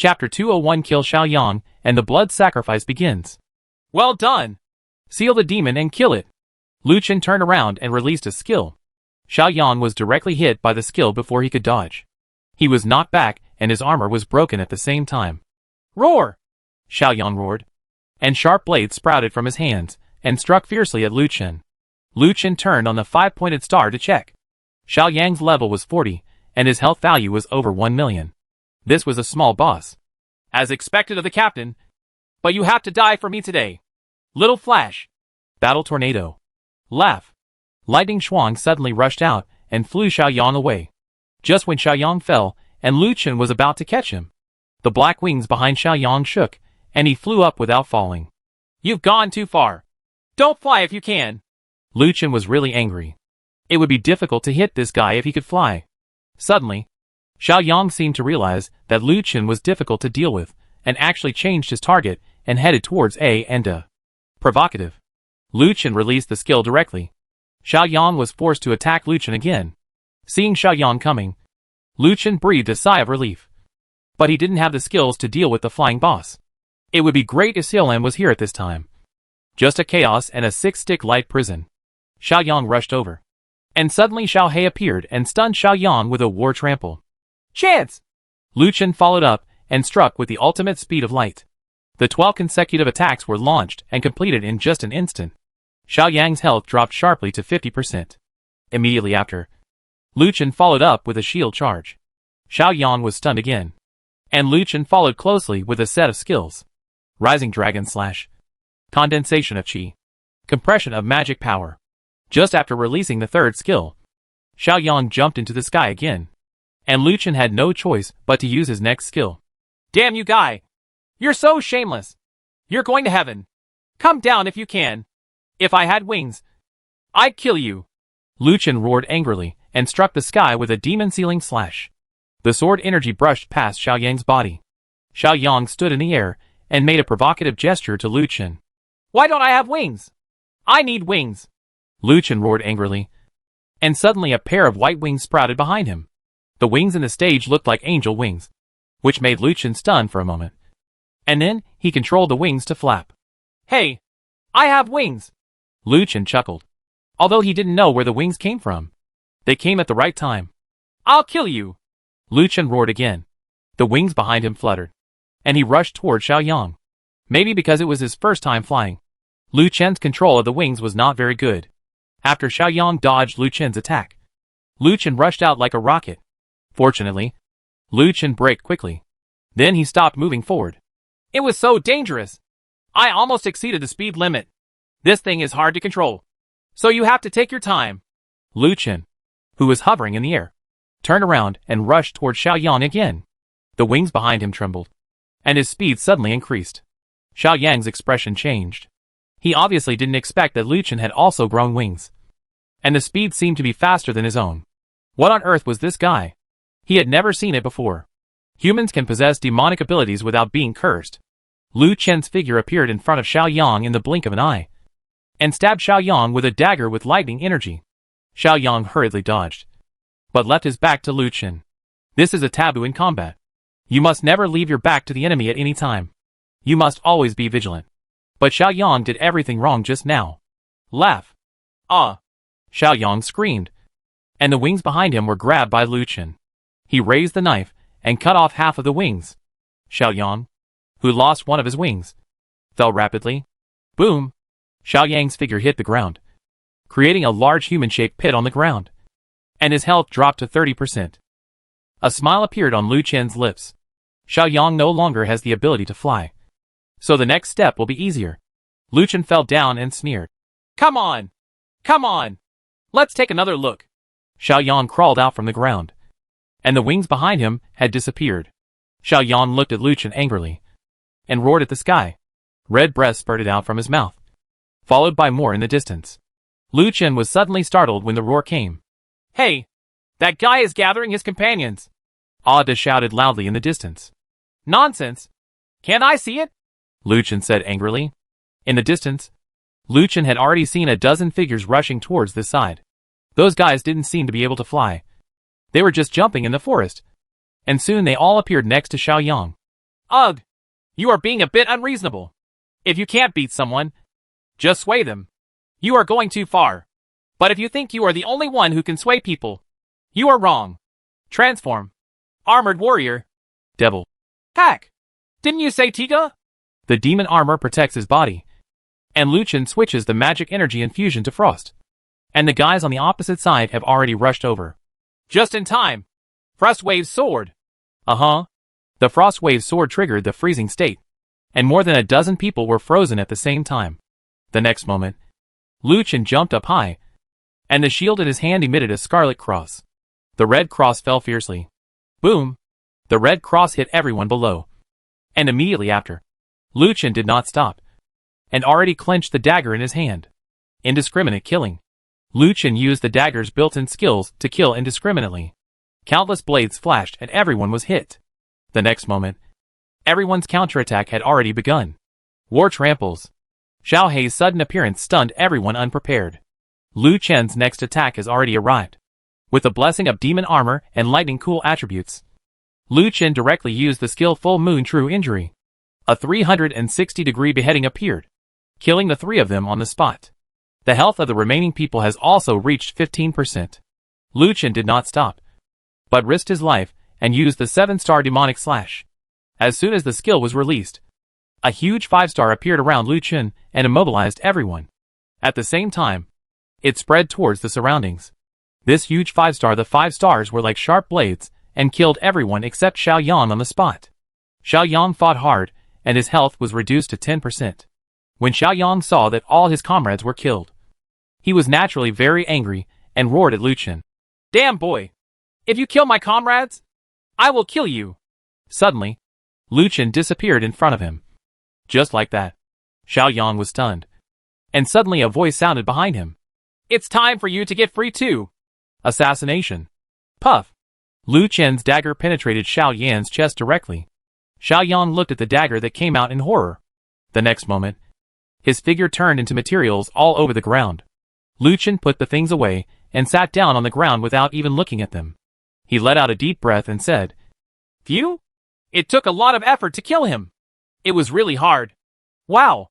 Chapter 201 Kill Xiaoyang, and the blood sacrifice begins. Well done! Seal the demon and kill it. Lu Chen turned around and released a skill. Xiaoyang was directly hit by the skill before he could dodge. He was knocked back, and his armor was broken at the same time. Roar! Xiaoyang roared. And sharp blades sprouted from his hands, and struck fiercely at Lu Chen. Lu Chen turned on the 5-pointed star to check. Xiaoyang's level was 40, and his health value was over 1 million. This was a small boss. As expected of the captain. But you have to die for me today. Little flash. Battle tornado. Laugh. Lightning Shuang suddenly rushed out, and flew Xiaoyang away. Just when Xiaoyang fell, and Lu Chen was about to catch him. The black wings behind Xiaoyang shook, and he flew up without falling. You've gone too far. Don't fly if you can. Lu Chen was really angry. It would be difficult to hit this guy if he could fly. Suddenly, Xiaoyang seemed to realize that Lu Chen was difficult to deal with, and actually changed his target, and headed towards A and D. Provocative. Lu Chen released the skill directly. Xiaoyang was forced to attack Lu Chen again. Seeing Xiaoyang coming, Lu Chen breathed a sigh of relief. But he didn't have the skills to deal with the flying boss. It would be great if Xiaolan was here at this time. Just a chaos and a 6-stick light prison. Xiaoyang rushed over. And suddenly Xiao He appeared and stunned Xiaoyang with a war trample. Chance! Lu Chen followed up and struck with the ultimate speed of light. The 12 consecutive attacks were launched and completed in just an instant. Xiaoyang's health dropped sharply to 50%. Immediately after, Lu Chen followed up with a shield charge. Xiaoyang was stunned again. And Lu Chen followed closely with a set of skills. Rising Dragon Slash. Condensation of Qi. Compression of magic power. Just after releasing the third skill, Xiaoyang jumped into the sky again. And Lu Chen had no choice but to use his next skill. Damn you guy! You're so shameless! You're going to heaven! Come down if you can! If I had wings, I'd kill you! Lu Chen roared angrily, and struck the sky with a demon-sealing slash. The sword energy brushed past Xiaoyang's body. Xiaoyang stood in the air, and made a provocative gesture to Lu Chen. Why don't I have wings? I need wings! Lu Chen roared angrily. And suddenly a pair of white wings sprouted behind him. The wings in the stage looked like angel wings, which made Lu Chen stunned for a moment. And then, he controlled the wings to flap. Hey! I have wings! Lu Chen chuckled. Although he didn't know where the wings came from. They came at the right time. I'll kill you! Lu Chen roared again. The wings behind him fluttered. And he rushed toward Xiaoyang. Maybe because it was his first time flying. Lu Chen's control of the wings was not very good. After Xiaoyang dodged Lu Chen's attack, Lu Chen rushed out like a rocket. Fortunately, Lu Chen braked quickly. Then he stopped moving forward. It was so dangerous! I almost exceeded the speed limit. This thing is hard to control. So you have to take your time. Lu Chen, who was hovering in the air, turned around and rushed toward Xiaoyang again. The wings behind him trembled. And his speed suddenly increased. Xiaoyang's expression changed. He obviously didn't expect that Lu Chen had also grown wings. And the speed seemed to be faster than his own. What on earth was this guy? He had never seen it before. Humans can possess demonic abilities without being cursed. Lu Chen's figure appeared in front of Xiaoyang in the blink of an eye, and stabbed Xiaoyang with a dagger with lightning energy. Xiaoyang hurriedly dodged, but left his back to Lu Chen. This is a taboo in combat. You must never leave your back to the enemy at any time. You must always be vigilant. But Xiaoyang did everything wrong just now. Laugh. Ah! Xiaoyang screamed, and the wings behind him were grabbed by Lu Chen. He raised the knife, and cut off half of the wings. Xiaoyang, who lost one of his wings, fell rapidly. Boom! Xiaoyang's figure hit the ground, creating a large human-shaped pit on the ground. And his health dropped to 30%. A smile appeared on Lu Chen's lips. Xiaoyang no longer has the ability to fly. So the next step will be easier. Lu Chen fell down and sneered. Come on! Come on! Let's take another look. Xiaoyang crawled out from the ground. And the wings behind him had disappeared. Xiaoyang looked at Lu Chen angrily, and roared at the sky. Red breath spurted out from his mouth, followed by more in the distance. Lu Chen was suddenly startled when the roar came. Hey! That guy is gathering his companions! Ada shouted loudly in the distance. Nonsense! Can't I see it? Lu Chen said angrily. In the distance, Lu Chen had already seen a dozen figures rushing towards this side. Those guys didn't seem to be able to fly. They were just jumping in the forest. And soon they all appeared next to Xiaoyang. Ugh! You are being a bit unreasonable. If you can't beat someone, just sway them. You are going too far. But if you think you are the only one who can sway people, you are wrong. Transform. Armored warrior. Devil. Hack! Didn't you say Tiga? The demon armor protects his body, and Luchin switches the magic energy infusion to frost. And the guys on the opposite side have already rushed over. Just in time. Frostwave's sword. Uh-huh. The Frostwave's sword triggered the freezing state, and more than a dozen people were frozen at the same time. The next moment, Luchin jumped up high, and the shield in his hand emitted a scarlet cross. The red cross fell fiercely. Boom! The red cross hit everyone below. And immediately after, Luchin did not stop, and already clenched the dagger in his hand. Indiscriminate killing. Luchin used the dagger's built-in skills to kill indiscriminately. Countless blades flashed and everyone was hit. The next moment, everyone's counterattack had already begun. War tramples. Xiao Hei's sudden appearance stunned everyone unprepared. Lu Chen's next attack has already arrived. With the blessing of demon armor and lightning cool attributes, Lu Chen directly used the skill Full Moon True Injury. A 360-degree beheading appeared, killing the three of them on the spot. The health of the remaining people has also reached 15%. Lu Chen did not stop, but risked his life and used the 7-star demonic slash. As soon as the skill was released, a huge 5-star appeared around Lu Chen and immobilized everyone. At the same time, it spread towards the surroundings. This huge 5-star, the 5 stars were like sharp blades and killed everyone except Xiao Yang on the spot. Xiao Yang fought hard, and his health was reduced to 10%. When Xiao Yang saw that all his comrades were killed, he was naturally very angry and roared at Lu Chen. Damn boy! If you kill my comrades, I will kill you! Suddenly, Lu Chen disappeared in front of him. Just like that, Xiao Yang was stunned. And suddenly a voice sounded behind him. It's time for you to get free too! Assassination. Puff! Lu Chen's dagger penetrated Xiao Yan's chest directly. Xiao Yang looked at the dagger that came out in horror. The next moment, his figure turned into materials all over the ground. Lu Chen put the things away and sat down on the ground without even looking at them. He let out a deep breath and said, Phew! It took a lot of effort to kill him. It was really hard. Wow!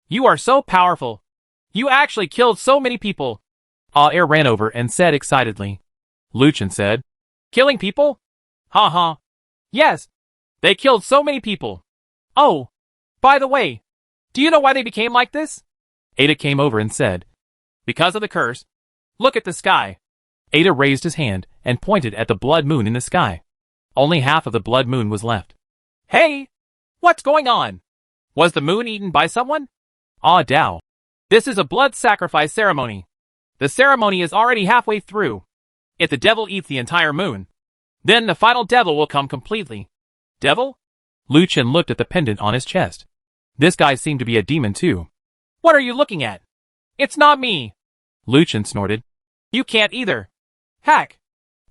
You are so powerful. You actually killed so many people. Air ran over and said excitedly. Lu Chen said, Killing people? Ha ha. Yes. They killed so many people. Oh, by the way, do you know why they became like this? Ada came over and said, Because of the curse. Look at the sky. Ada raised his hand and pointed at the blood moon in the sky. Only half of the blood moon was left. Hey! What's going on? Was the moon eaten by someone? Ah Dao. This is a blood sacrifice ceremony. The ceremony is already halfway through. If the devil eats the entire moon, then the final devil will come completely. Devil? Lu Chen looked at the pendant on his chest. This guy seemed to be a demon too. What are you looking at? It's not me. Lu Chen snorted. You can't either. Hack.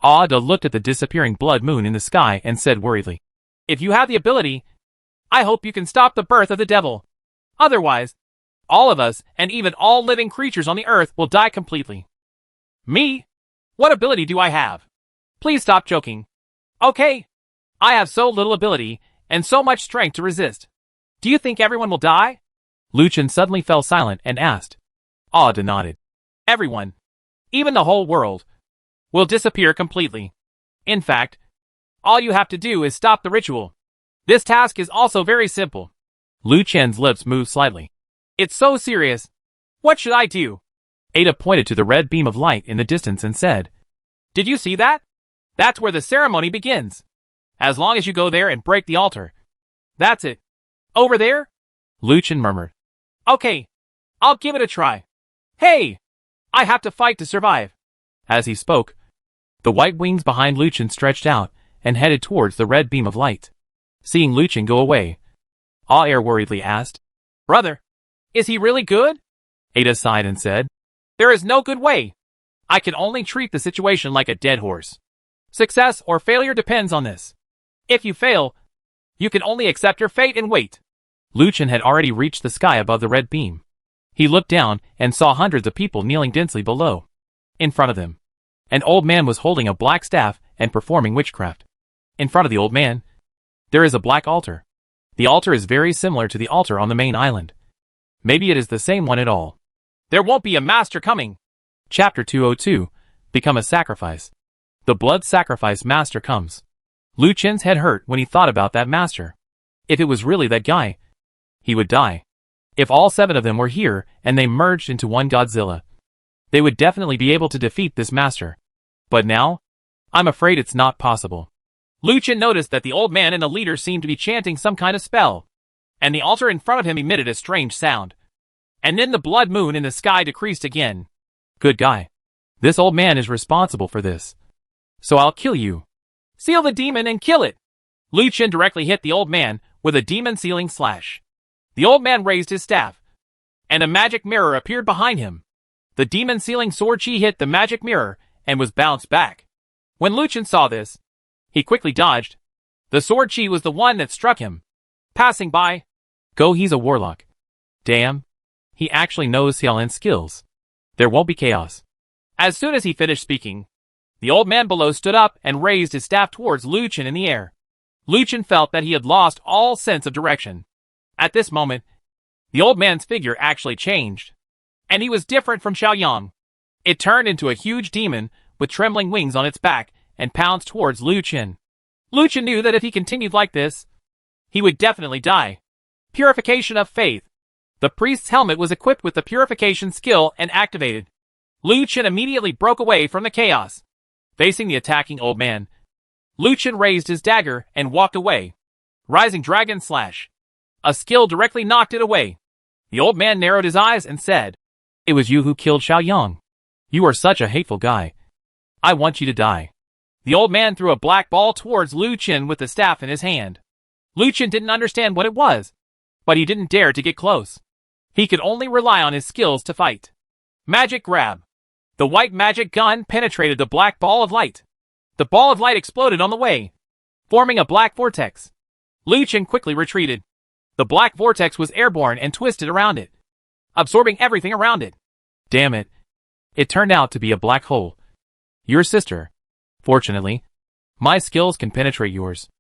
Ada looked at the disappearing blood moon in the sky and said worriedly, If you have the ability, I hope you can stop the birth of the devil. Otherwise, all of us and even all living creatures on the earth will die completely. Me? What ability do I have? Please stop joking. Okay. I have so little ability and so much strength to resist. Do you think everyone will die? Lu Chen suddenly fell silent and asked. Ada nodded. Everyone, even the whole world, will disappear completely. In fact, all you have to do is stop the ritual. This task is also very simple. Lu Chen's lips moved slightly. It's so serious. What should I do? Ada pointed to the red beam of light in the distance and said, Did you see that? That's where the ceremony begins. As long as you go there and break the altar. That's it. Over there? Lu Chen murmured. Okay, I'll give it a try. Hey! I have to fight to survive. As he spoke, the white wings behind Lu Chen stretched out and headed towards the red beam of light. Seeing Lu Chen go away, Air worriedly asked, Brother, is he really good? Ada sighed and said, There is no good way. I can only treat the situation like a dead horse. Success or failure depends on this. If you fail, you can only accept your fate and wait. Lu Chen had already reached the sky above the red beam. He looked down and saw hundreds of people kneeling densely below. In front of them, an old man was holding a black staff and performing witchcraft. In front of the old man, there is a black altar. The altar is very similar to the altar on the main island. Maybe it is the same one at all. There won't be a master coming. Chapter 202. Become a sacrifice. The blood sacrifice master comes. Lu Chen's head hurt when he thought about that master. If it was really that guy, he would die. If all 7 of them were here and they merged into one Godzilla, they would definitely be able to defeat this master. But now, I'm afraid it's not possible. Lu Chen noticed that the old man and the leader seemed to be chanting some kind of spell, and the altar in front of him emitted a strange sound. And then the blood moon in the sky decreased again. Good guy. This old man is responsible for this. So I'll kill you. Seal the demon and kill it. Lu Chen directly hit the old man with a demon sealing slash. The old man raised his staff, and a magic mirror appeared behind him. The demon sealing sword chi hit the magic mirror and was bounced back. When Lu Chen saw this, he quickly dodged. The sword chi was the one that struck him. Passing by. Go, he's a warlock. Damn. He actually knows CLN skills. There won't be chaos. As soon as he finished speaking, the old man below stood up and raised his staff towards Lu Chen in the air. Lu Chen felt that he had lost all sense of direction. At this moment, the old man's figure actually changed, and he was different from Xiaoyang. It turned into a huge demon with trembling wings on its back and pounced towards Lu Chen. Lu Chen knew that if he continued like this, he would definitely die. Purification of Faith. The priest's helmet was equipped with the purification skill and activated. Lu Chen immediately broke away from the chaos. Facing the attacking old man, Lu Chen raised his dagger and walked away. Rising Dragon Slash. A skill directly knocked it away. The old man narrowed his eyes and said, "It was you who killed Xiaoyang. You are such a hateful guy. I want you to die." The old man threw a black ball towards Lu Chen with the staff in his hand. Lu Chen didn't understand what it was, but he didn't dare to get close. He could only rely on his skills to fight. Magic Grab. The white magic gun penetrated the black ball of light. The ball of light exploded on the way, forming a black vortex. Lu Chen quickly retreated. The black vortex was airborne and twisted around it, absorbing everything around it. Damn it. It turned out to be a black hole. Your sister. Fortunately, my skills can penetrate yours.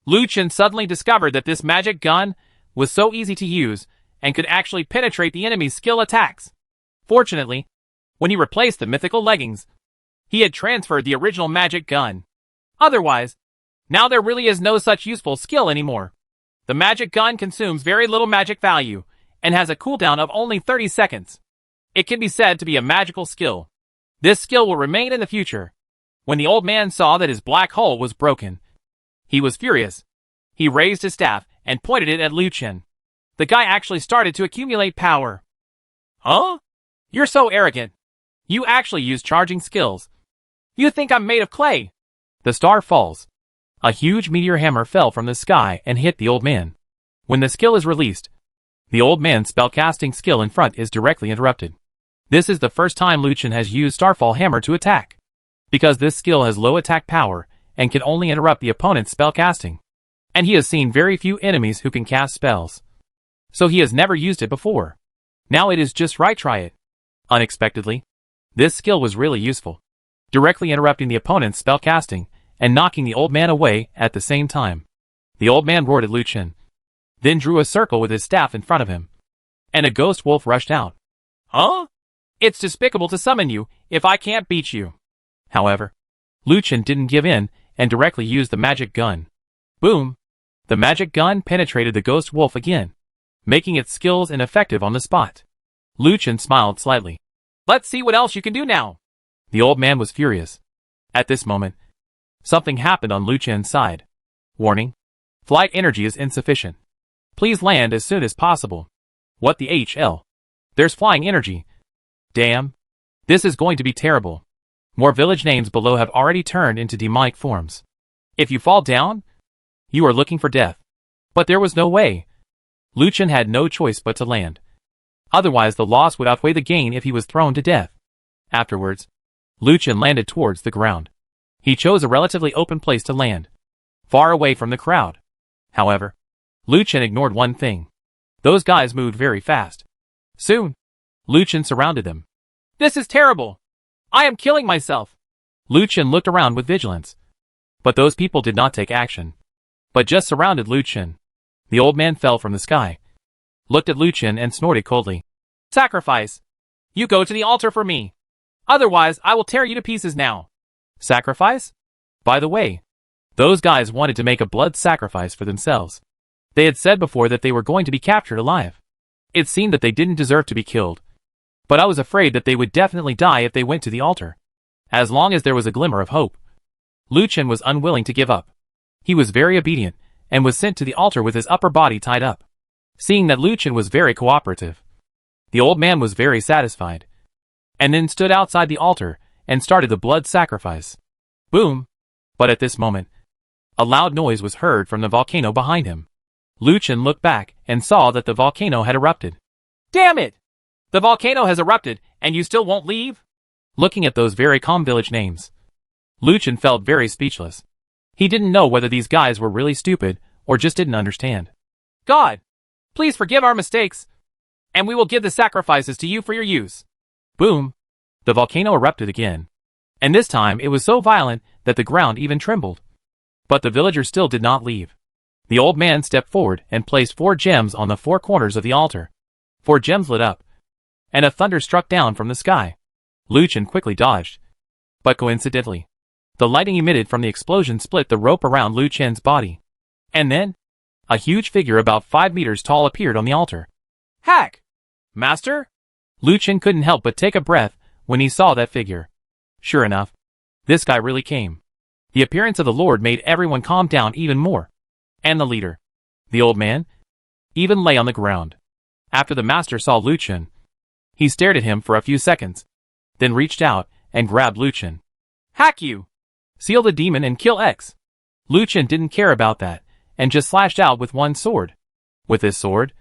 Lu Chen suddenly discovered that this magic gun was so easy to use and could actually penetrate the enemy's skill attacks. Fortunately, when he replaced the mythical leggings, he had transferred the original magic gun. Otherwise, now there really is no such useful skill anymore. The magic gun consumes very little magic value and has a cooldown of only 30 seconds. It can be said to be a magical skill. This skill will remain in the future. When the old man saw that his black hole was broken, he was furious. He raised his staff and pointed it at Lu Chen. The guy actually started to accumulate power. Huh? You're so arrogant. You actually use charging skills. You think I'm made of clay. The star falls. A huge meteor hammer fell from the sky and hit the old man. When the skill is released, the old man's spellcasting skill in front is directly interrupted. This is the first time Lu Chen has used Starfall Hammer to attack, because this skill has low attack power and can only interrupt the opponent's spellcasting. And he has seen very few enemies who can cast spells, so he has never used it before. Now it is just right, try it. Unexpectedly, this skill was really useful, directly interrupting the opponent's spellcasting and knocking the old man away at the same time. The old man roared at Lu Chen, then drew a circle with his staff in front of him, and a ghost wolf rushed out. Huh? It's despicable to summon you if I can't beat you. However, Lu Chen didn't give in and directly used the magic gun. Boom! The magic gun penetrated the ghost wolf again, making its skills ineffective on the spot. Lu Chen smiled slightly. Let's see what else you can do now. The old man was furious. At this moment, something happened on Lu Chen's side. Warning. Flight energy is insufficient. Please land as soon as possible. What the HL? There's flying energy. Damn. This is going to be terrible. More village names below have already turned into demonic forms. If you fall down, you are looking for death. But there was no way. Lu Chen had no choice but to land. Otherwise the loss would outweigh the gain if he was thrown to death. Afterwards, Lu Chen landed towards the ground. He chose a relatively open place to land, far away from the crowd. However, Lu Chen ignored one thing. Those guys moved very fast. Soon, Lu Chen surrounded them. This is terrible. I am killing myself. Lu Chen looked around with vigilance. But those people did not take action, but just surrounded Lu Chen. The old man fell from the sky, looked at Lucian and snorted coldly. Sacrifice! You go to the altar for me. Otherwise, I will tear you to pieces now. Sacrifice? By the way, those guys wanted to make a blood sacrifice for themselves. They had said before that they were going to be captured alive. It seemed that they didn't deserve to be killed. But I was afraid that they would definitely die if they went to the altar. As long as there was a glimmer of hope. Lucian was unwilling to give up. He was very obedient, and was sent to the altar with his upper body tied up. Seeing that Lucian was very cooperative, the old man was very satisfied. And then stood outside the altar, and started the blood sacrifice. Boom! But at this moment, a loud noise was heard from the volcano behind him. Lucian looked back, and saw that the volcano had erupted. Damn it! The volcano has erupted, and you still won't leave? Looking at those very calm village names, Lucian felt very speechless. He didn't know whether these guys were really stupid, or just didn't understand. God, please forgive our mistakes, and we will give the sacrifices to you for your use. Boom! The volcano erupted again. And this time it was so violent that the ground even trembled. But the villagers still did not leave. The old man stepped forward and placed 4 gems on the 4 corners of the altar. 4 gems lit up, and a thunder struck down from the sky. Lucian quickly dodged. But coincidentally, the lightning emitted from the explosion split the rope around Lucian's body. And then, a huge figure about 5 meters tall appeared on the altar. Hack! Master? Lucian couldn't help but take a breath when he saw that figure. Sure enough, this guy really came. The appearance of the Lord made everyone calm down even more. And the leader, the old man, even lay on the ground. After the master saw Lucian, he stared at him for a few seconds, then reached out and grabbed Lucian. Hack you! Seal the demon and kill X. Lucian didn't care about that, and just slashed out with one sword. With this sword,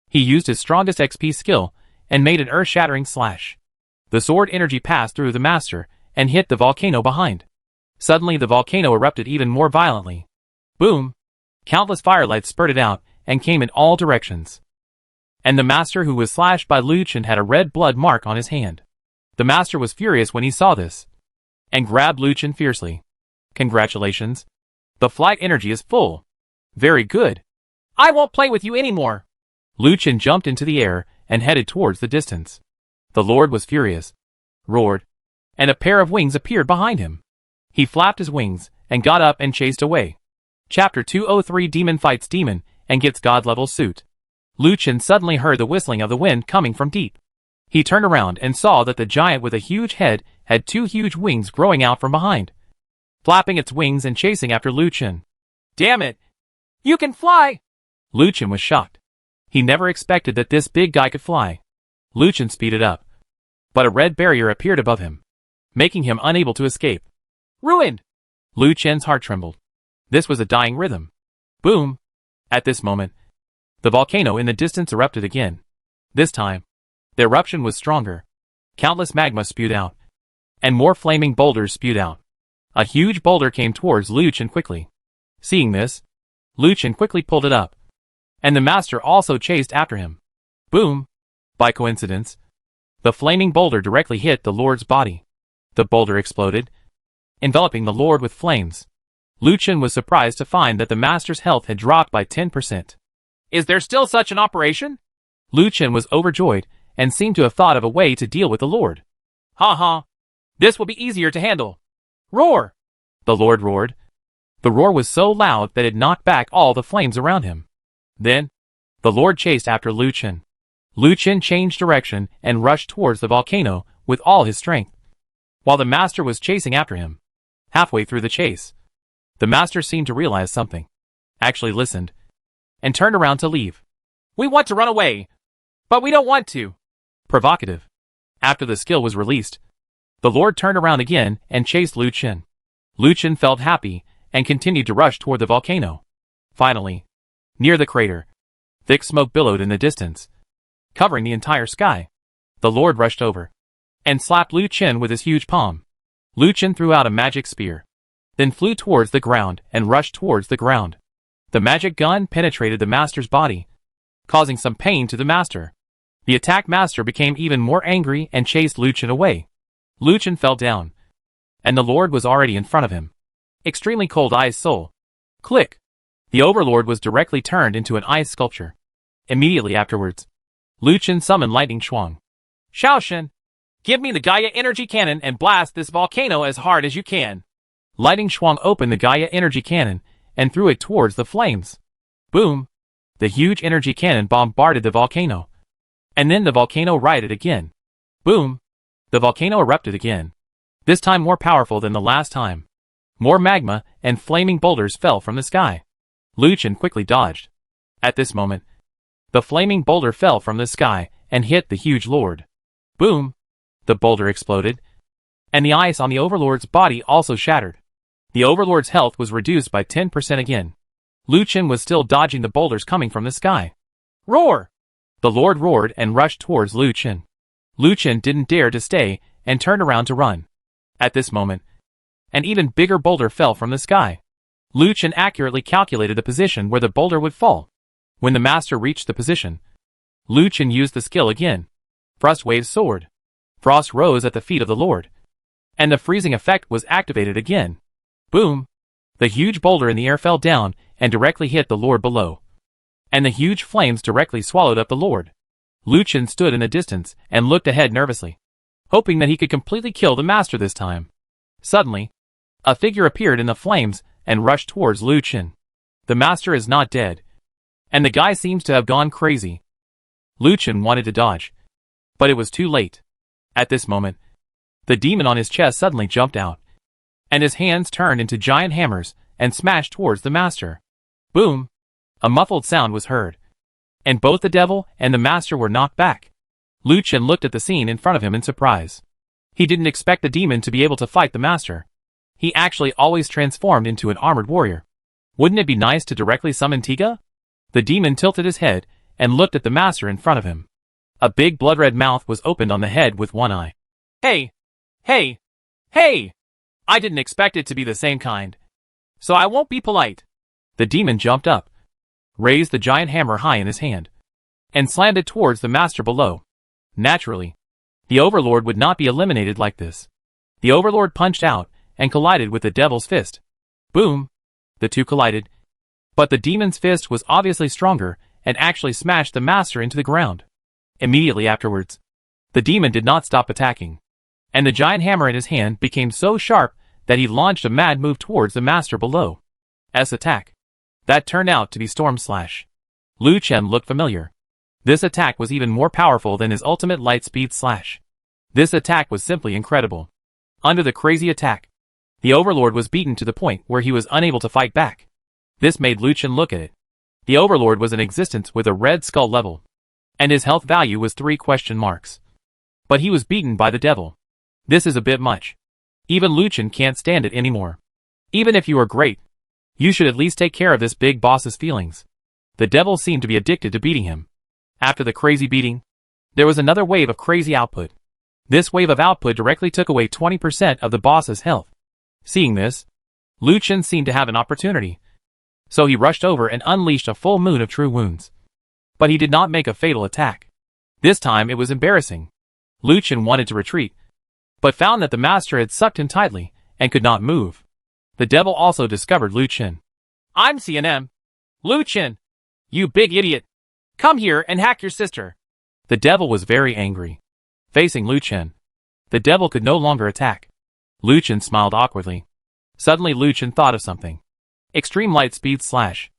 he used his strongest XP skill, and made an earth-shattering slash. The sword energy passed through the master, and hit the volcano behind. Suddenly the volcano erupted even more violently. Boom! Countless firelights spurted out, and came in all directions. And the master who was slashed by Lucian had a red blood mark on his hand. The master was furious when he saw this, and grabbed Lucian fiercely. Congratulations. The flight energy is full. Very good. I won't play with you anymore. Lucian jumped into the air, and headed towards the distance. The Lord was furious, roared, and a pair of wings appeared behind him. He flapped his wings, and got up and chased away. Chapter 203 Demon fights demon, and gets god-level suit. Lucian suddenly heard the whistling of the wind coming from deep. He turned around and saw that the giant with a huge head had 2 huge wings growing out from behind, flapping its wings and chasing after Lucian. Damn it! You can fly! Lucian was shocked. He never expected that this big guy could fly. Lucian speeded up, but a red barrier appeared above him, making him unable to escape. Ruined! Lucian's heart trembled. This was a dying rhythm. Boom! At this moment, the volcano in the distance erupted again. This time, the eruption was stronger. Countless magma spewed out, and more flaming boulders spewed out. A huge boulder came towards Lucian quickly. Seeing this, Lucian quickly pulled it up, and the master also chased after him. Boom! By coincidence, the flaming boulder directly hit the Lord's body. The boulder exploded, enveloping the Lord with flames. Lucian was surprised to find that the master's health had dropped by 10%. Is there still such an operation? Lucian was overjoyed, and seemed to have thought of a way to deal with the Lord. Ha ha! This will be easier to handle. Roar! The Lord roared. The roar was so loud that it knocked back all the flames around him. Then, the Lord chased after Lucian. Lucian changed direction and rushed towards the volcano with all his strength, while the master was chasing after him. Halfway through the chase, the master seemed to realize something, actually listened, and turned around to leave. We want to run away, but we don't want to. Provocative. After the skill was released, the Lord turned around again and chased Lucian. Lucian felt happy and continued to rush toward the volcano. Finally, near the crater, thick smoke billowed in the distance, covering the entire sky. The Lord rushed over and slapped Lucian with his huge palm. Lucian threw out a magic spear, then flew towards the ground and rushed towards the ground. The magic gun penetrated the master's body, causing some pain to the master. The attack master became even more angry and chased Lucian away. Lucian fell down, and the Lord was already in front of him. Extremely cold ice soul. Click! The overlord was directly turned into an ice sculpture. Immediately afterwards, Lu Chen summoned Lightning Shuang. Shaoshan, give me the Gaia Energy Cannon and blast this volcano as hard as you can. Lightning Shuang opened the Gaia Energy Cannon and threw it towards the flames. Boom! The huge energy cannon bombarded the volcano. And then the volcano rioted again. Boom! The volcano erupted again. This time more powerful than the last time. More magma and flaming boulders fell from the sky. Lu Chen quickly dodged. At this moment, the flaming boulder fell from the sky and hit the huge lord. Boom! The boulder exploded, and the ice on the overlord's body also shattered. The overlord's health was reduced by 10% again. Lu Chen was still dodging the boulders coming from the sky. Roar! The lord roared and rushed towards Lu Chen. Lu Chen didn't dare to stay and turned around to run. At this moment, an even bigger boulder fell from the sky. Lu Chen accurately calculated the position where the boulder would fall. When the master reached the position, Lu Chen used the skill again. Frost Wave's sword. Frost rose at the feet of the lord, and the freezing effect was activated again. Boom! The huge boulder in the air fell down and directly hit the lord below. And the huge flames directly swallowed up the lord. Lu Chen stood in the distance and looked ahead nervously, hoping that he could completely kill the master this time. Suddenly, a figure appeared in the flames and rushed towards Lu Chen. The master is not dead, and the guy seems to have gone crazy. Lu Chen wanted to dodge, but it was too late. At this moment, the demon on his chest suddenly jumped out, and his hands turned into giant hammers and smashed towards the master. Boom! A muffled sound was heard, and both the devil and the master were knocked back. Lu Chen looked at the scene in front of him in surprise. He didn't expect the demon to be able to fight the master. He actually always transformed into an armored warrior. Wouldn't it be nice to directly summon Tiga? The demon tilted his head and looked at the master in front of him. A big blood-red mouth was opened on the head with one eye. Hey! Hey! Hey! I didn't expect it to be the same kind, so I won't be polite. The demon jumped up, raised the giant hammer high in his hand, and slammed it towards the master below. Naturally, the overlord would not be eliminated like this. The overlord punched out and collided with the devil's fist. Boom! The two collided, but the demon's fist was obviously stronger and actually smashed the master into the ground. Immediately afterwards, the demon did not stop attacking, and the giant hammer in his hand became so sharp that he launched a mad move towards the master below. Attack. That turned out to be Storm Slash. Lu Chen looked familiar. This attack was even more powerful than his ultimate light speed slash. This attack was simply incredible. Under the crazy attack, the overlord was beaten to the point where he was unable to fight back. This made Lu Chen look at it. The overlord was in existence with a red skull level, and his health value was 3 question marks. But he was beaten by the devil. This is a bit much. Even Lu Chen can't stand it anymore. Even if you are great, you should at least take care of this big boss's feelings. The devil seemed to be addicted to beating him. After the crazy beating, there was another wave of crazy output. This wave of output directly took away 20% of the boss's health. Seeing this, Lu Chen seemed to have an opportunity, so he rushed over and unleashed a full moon of true wounds. But he did not make a fatal attack. This time it was embarrassing. Lu Chen wanted to retreat, but found that the master had sucked him tightly and could not move. The devil also discovered Lu Chen. I'm CNM. Lu Chen! You big idiot! Come here and hack your sister! The devil was very angry. Facing Lu Chen, the devil could no longer attack. Lu Chen smiled awkwardly. Suddenly Lu Chen thought of something. Extreme Light Speed Slash.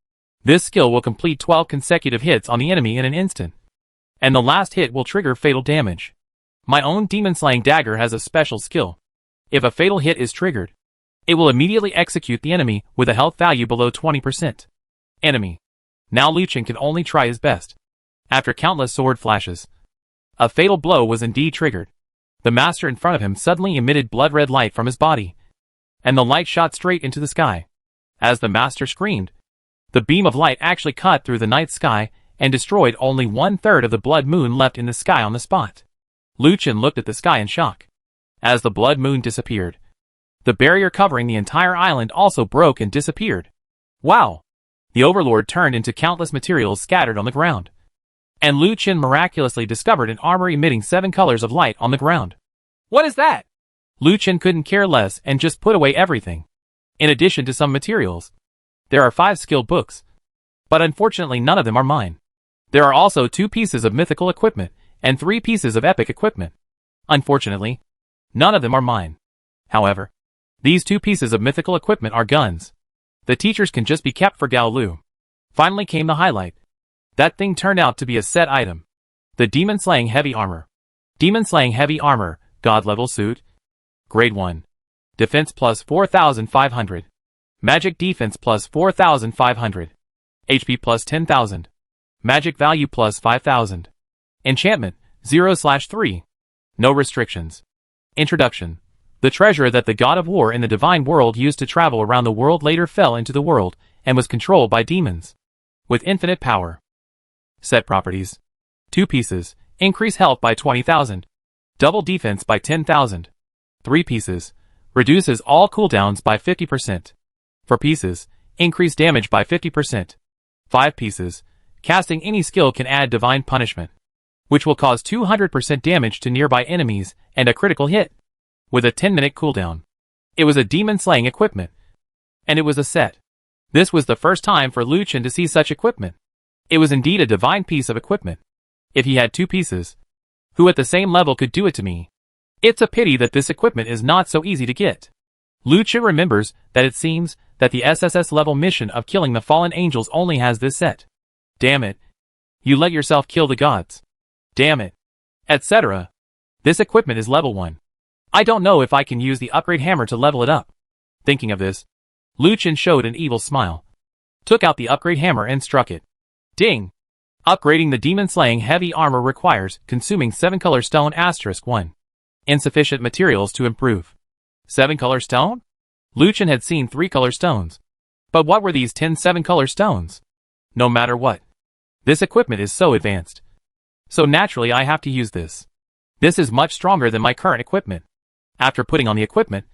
This skill will complete 12 consecutive hits on the enemy in an instant, and the last hit will trigger fatal damage. My own demon-slaying dagger has a special skill. If a fatal hit is triggered, it will immediately execute the enemy with a health value below 20%. Enemy. Now Lu Chen can only try his best. After countless sword flashes, a fatal blow was indeed triggered. The master in front of him suddenly emitted blood-red light from his body, and the light shot straight into the sky. As the master screamed, the beam of light actually cut through the night sky and destroyed only 1/3 of the blood moon left in the sky on the spot. Lu Chen looked at the sky in shock. As the blood moon disappeared, the barrier covering the entire island also broke and disappeared. Wow! The overlord turned into countless materials scattered on the ground, and Lu Chen miraculously discovered an armor emitting 7 colors of light on the ground. What is that? Lu Chen couldn't care less and just put away everything, in addition to some materials. There are 5 skill books, but unfortunately none of them are mine. There are also 2 pieces of mythical equipment and 3 pieces of epic equipment. Unfortunately, none of them are mine. However, these 2 pieces of mythical equipment are guns. The teachers can just be kept for Gaolu. Finally came the highlight. That thing turned out to be a set item. The Demon Slaying Heavy Armor. Demon Slaying Heavy Armor, God level suit. Grade 1. Defense plus 4,500. Magic defense plus 4,500. HP plus 10,000. Magic value plus 5,000. Enchantment, 0/3. No restrictions. Introduction. The treasure that the god of war in the divine world used to travel around the world later fell into the world, and was controlled by demons. With infinite power. Set properties. 2 pieces, increase health by 20,000. Double defense by 10,000. 3 pieces, reduces all cooldowns by 50%. 4 pieces, increase damage by 50%. 5 pieces, casting any skill can add divine punishment, which will cause 200% damage to nearby enemies and a critical hit, with a 10-minute cooldown. It was a demon slaying equipment, and it was a set. This was the first time for Liu Chen to see such equipment. It was indeed a divine piece of equipment. If he had 2 pieces, who at the same level could do it to me? It's a pity that this equipment is not so easy to get. Liu Chen remembers that it seems that the SSS level mission of killing the fallen angels only has this set. Damn it. You let yourself kill the gods. Damn it. Etc. This equipment is level 1. I don't know if I can use the upgrade hammer to level it up. Thinking of this, Liu Chen showed an evil smile. Took out the upgrade hammer and struck it. Ding! Upgrading the demon slaying heavy armor requires consuming 7 color stone *1. Insufficient materials to improve. 7 color stone? Liu Chen had seen 3 color stones. But what were these 10 7 color stones? No matter what. This equipment is so advanced. So naturally I have to use this. This is much stronger than my current equipment. After putting on the equipment,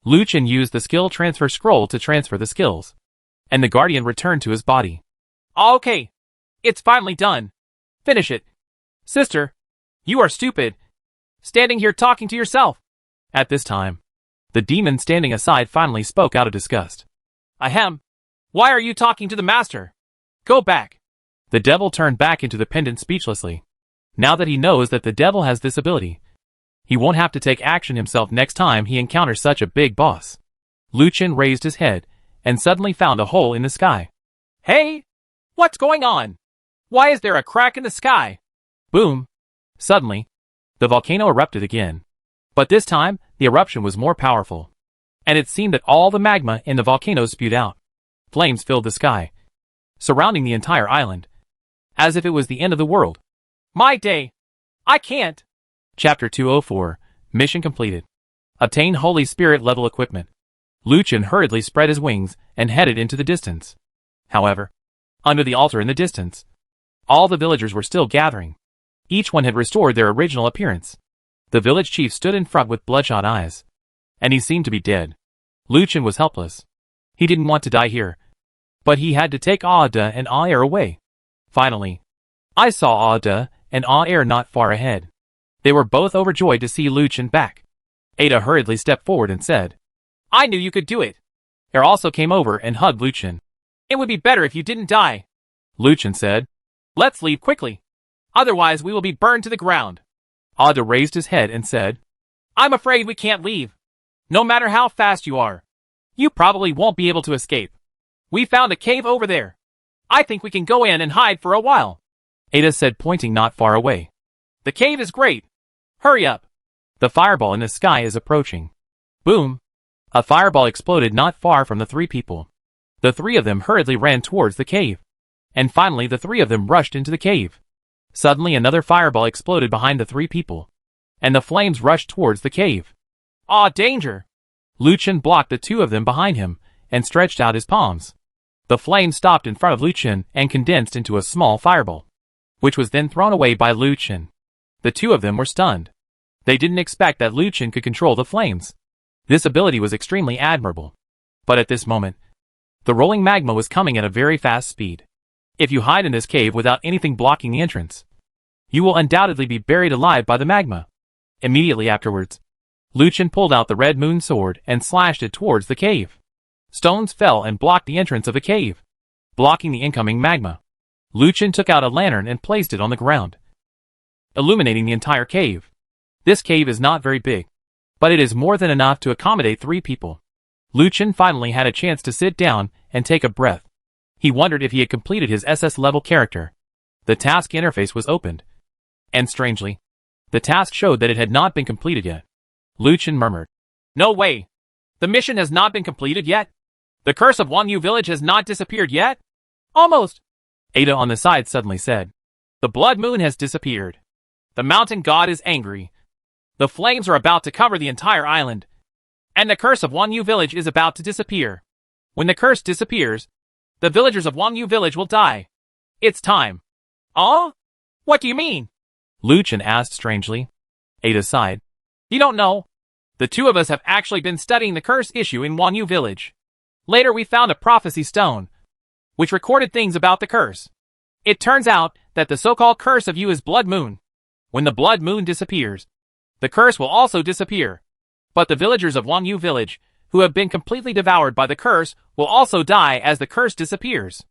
Liu Chen used the skill transfer scroll to transfer the skills. And the guardian returned to his body. Okay. It's finally done. Finish it. Sister, you are stupid. Standing here talking to yourself. At this time, the demon standing aside finally spoke out of disgust. Ahem. Why are you talking to the master? Go back. The devil turned back into the pendant speechlessly. Now that he knows that the devil has this ability, he won't have to take action himself next time he encounters such a big boss. Liu Chen raised his head and suddenly found a hole in the sky. Hey! What's going on? Why is there a crack in the sky? Boom! Suddenly, the volcano erupted again. But this time, the eruption was more powerful. And it seemed that all the magma in the volcano spewed out. Flames filled the sky, surrounding the entire island, as if it was the end of the world. My day! I can't! Chapter 204, Mission completed. Obtain Holy Spirit level equipment. Liu Chen hurriedly spread his wings and headed into the distance. However, under the altar in the distance, all the villagers were still gathering. Each one had restored their original appearance. The village chief stood in front with bloodshot eyes, and he seemed to be dead. Liu Chen was helpless. He didn't want to die here, but he had to take Ada and Air away. Finally, I saw Ada and Air not far ahead. They were both overjoyed to see Liu Chen back. Ada hurriedly stepped forward and said, I knew you could do it. Air also came over and hugged Liu Chen. It would be better if you didn't die. Liu Chen said, Let's leave quickly. Otherwise we will be burned to the ground. Ada raised his head and said, I'm afraid we can't leave. No matter how fast you are, you probably won't be able to escape. We found a cave over there. I think we can go in and hide for a while. Ada said, pointing not far away. The cave is great. Hurry up. The fireball in the sky is approaching. Boom. A fireball exploded not far from the 3 people. The 3 of them hurriedly ran towards the cave. And finally the 3 of them rushed into the cave. Suddenly another fireball exploded behind the 3 people. And the flames rushed towards the cave. Aw, danger! Liu Chen blocked the 2 of them behind him and stretched out his palms. The flames stopped in front of Liu Chen and condensed into a small fireball, which was then thrown away by Liu Chen. The 2 of them were stunned. They didn't expect that Liu Chen could control the flames. This ability was extremely admirable. But at this moment, the rolling magma was coming at a very fast speed. If you hide in this cave without anything blocking the entrance, you will undoubtedly be buried alive by the magma. Immediately afterwards, Liu Chen pulled out the red moon sword and slashed it towards the cave. Stones fell and blocked the entrance of the cave, blocking the incoming magma. Lucien took out a lantern and placed it on the ground, illuminating the entire cave. This cave is not very big, but it is more than enough to accommodate 3 people. Lucien finally had a chance to sit down and take a breath. He wondered if he had completed his SS level character. The task interface was opened, and strangely, the task showed that it had not been completed yet. Lucien murmured, "No way! The mission has not been completed yet? The curse of Wangyu village has not disappeared yet?" "Almost," Ada on the side suddenly said. "The blood moon has disappeared. The mountain god is angry. The flames are about to cover the entire island. And the curse of Wangyu village is about to disappear. When the curse disappears, the villagers of Wangyu village will die. It's time." "Oh? What do you mean?" Lucien asked strangely. Ada sighed. "You don't know. The 2 of us have actually been studying the curse issue in Wangyu village. Later we found a prophecy stone, which recorded things about the curse. It turns out that the so-called curse of you is blood moon. When the blood moon disappears, the curse will also disappear. But the villagers of Wangyu village, who have been completely devoured by the curse, will also die as the curse disappears.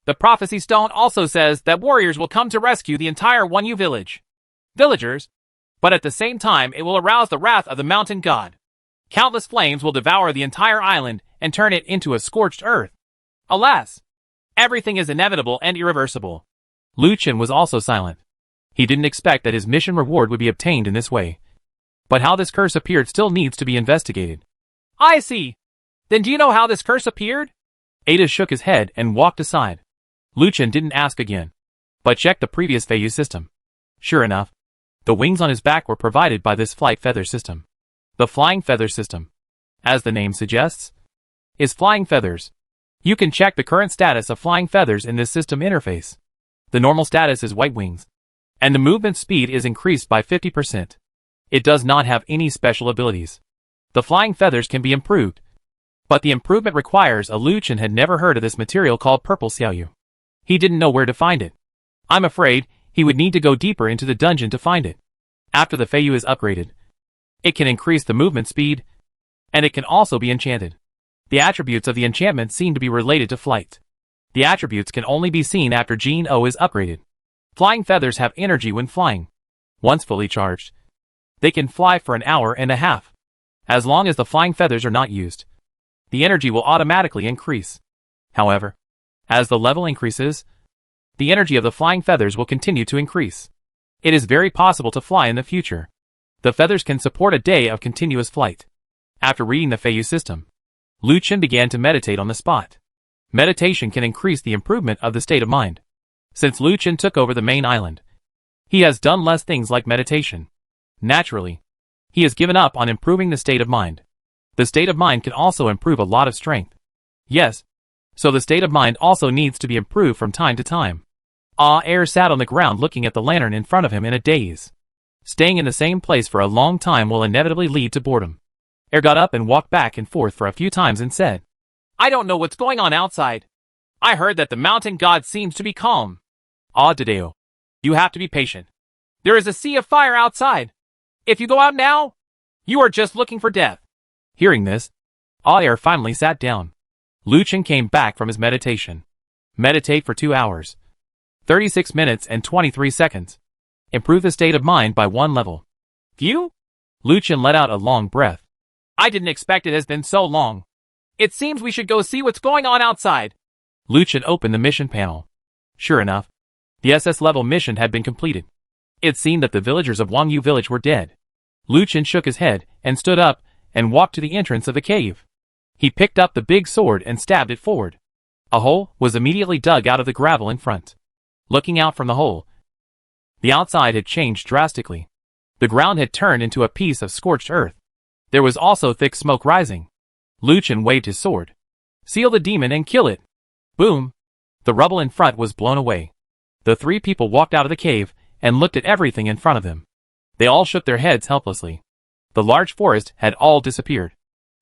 The prophecy stone also says that warriors will come to rescue the entire Wangyu village. Villagers, but at the same time it will arouse the wrath of the mountain god. Countless flames will devour the entire island and turn it into a scorched earth. Alas, everything is inevitable and irreversible." Lucien was also silent. He didn't expect that his mission reward would be obtained in this way. But how this curse appeared still needs to be investigated. "I see. Then do you know how this curse appeared?" Ada shook his head and walked aside. Lucien didn't ask again, but checked the previous Pharaoh system. Sure enough, the wings on his back were provided by this flight feather system. The flying feather system, as the name suggests, is flying feathers. You can check the current status of flying feathers in this system interface. The normal status is white wings, and the movement speed is increased by 50%. It does not have any special abilities. The flying feathers can be improved, but the improvement requires a Lucien had never heard of this material called purple xiaoyu. He didn't know where to find it. I'm afraid he would need to go deeper into the dungeon to find it. After the Pharaoh is upgraded, it can increase the movement speed, and it can also be enchanted. The attributes of the enchantment seem to be related to flight. The attributes can only be seen after Gene O is upgraded. Flying feathers have energy when flying. Once fully charged, they can fly for an hour and a half. As long as the flying feathers are not used, the energy will automatically increase. However, as the level increases, the energy of the flying feathers will continue to increase. It is very possible to fly in the future. The feathers can support a day of continuous flight. After reading the Pharaoh system, Lucien began to meditate on the spot. Meditation can increase the improvement of the state of mind. Since Lucien took over the main island, he has done less things like meditation. Naturally, he has given up on improving the state of mind. The state of mind can also improve a lot of strength. Yes, so the state of mind also needs to be improved from time to time. Air sat on the ground looking at the lantern in front of him in a daze. Staying in the same place for a long time will inevitably lead to boredom. Air got up and walked back and forth for a few times and said, "I don't know what's going on outside. I heard that the mountain god seems to be calm." Dedeo, you have to be patient. There is a sea of fire outside. If you go out now, you are just looking for death. Hearing this, Air finally sat down. Lucien came back from his meditation. Meditate for 2 hours, 36 minutes and 23 seconds. Improve the state of mind by 1 level. Phew? Lucien let out a long breath. I didn't expect it has been so long. It seems we should go see what's going on outside. Lucien opened the mission panel. Sure enough, the SS level mission had been completed. It seemed that the villagers of Wangyu village were dead. Lucien shook his head and stood up and walked to the entrance of the cave. He picked up the big sword and stabbed it forward. A hole was immediately dug out of the gravel in front. Looking out from the hole, the outside had changed drastically. The ground had turned into a piece of scorched earth. There was also thick smoke rising. Lucien waved his sword. Seal the demon and kill it. Boom! The rubble in front was blown away. The 3 people walked out of the cave and looked at everything in front of them. They all shook their heads helplessly. The large forest had all disappeared,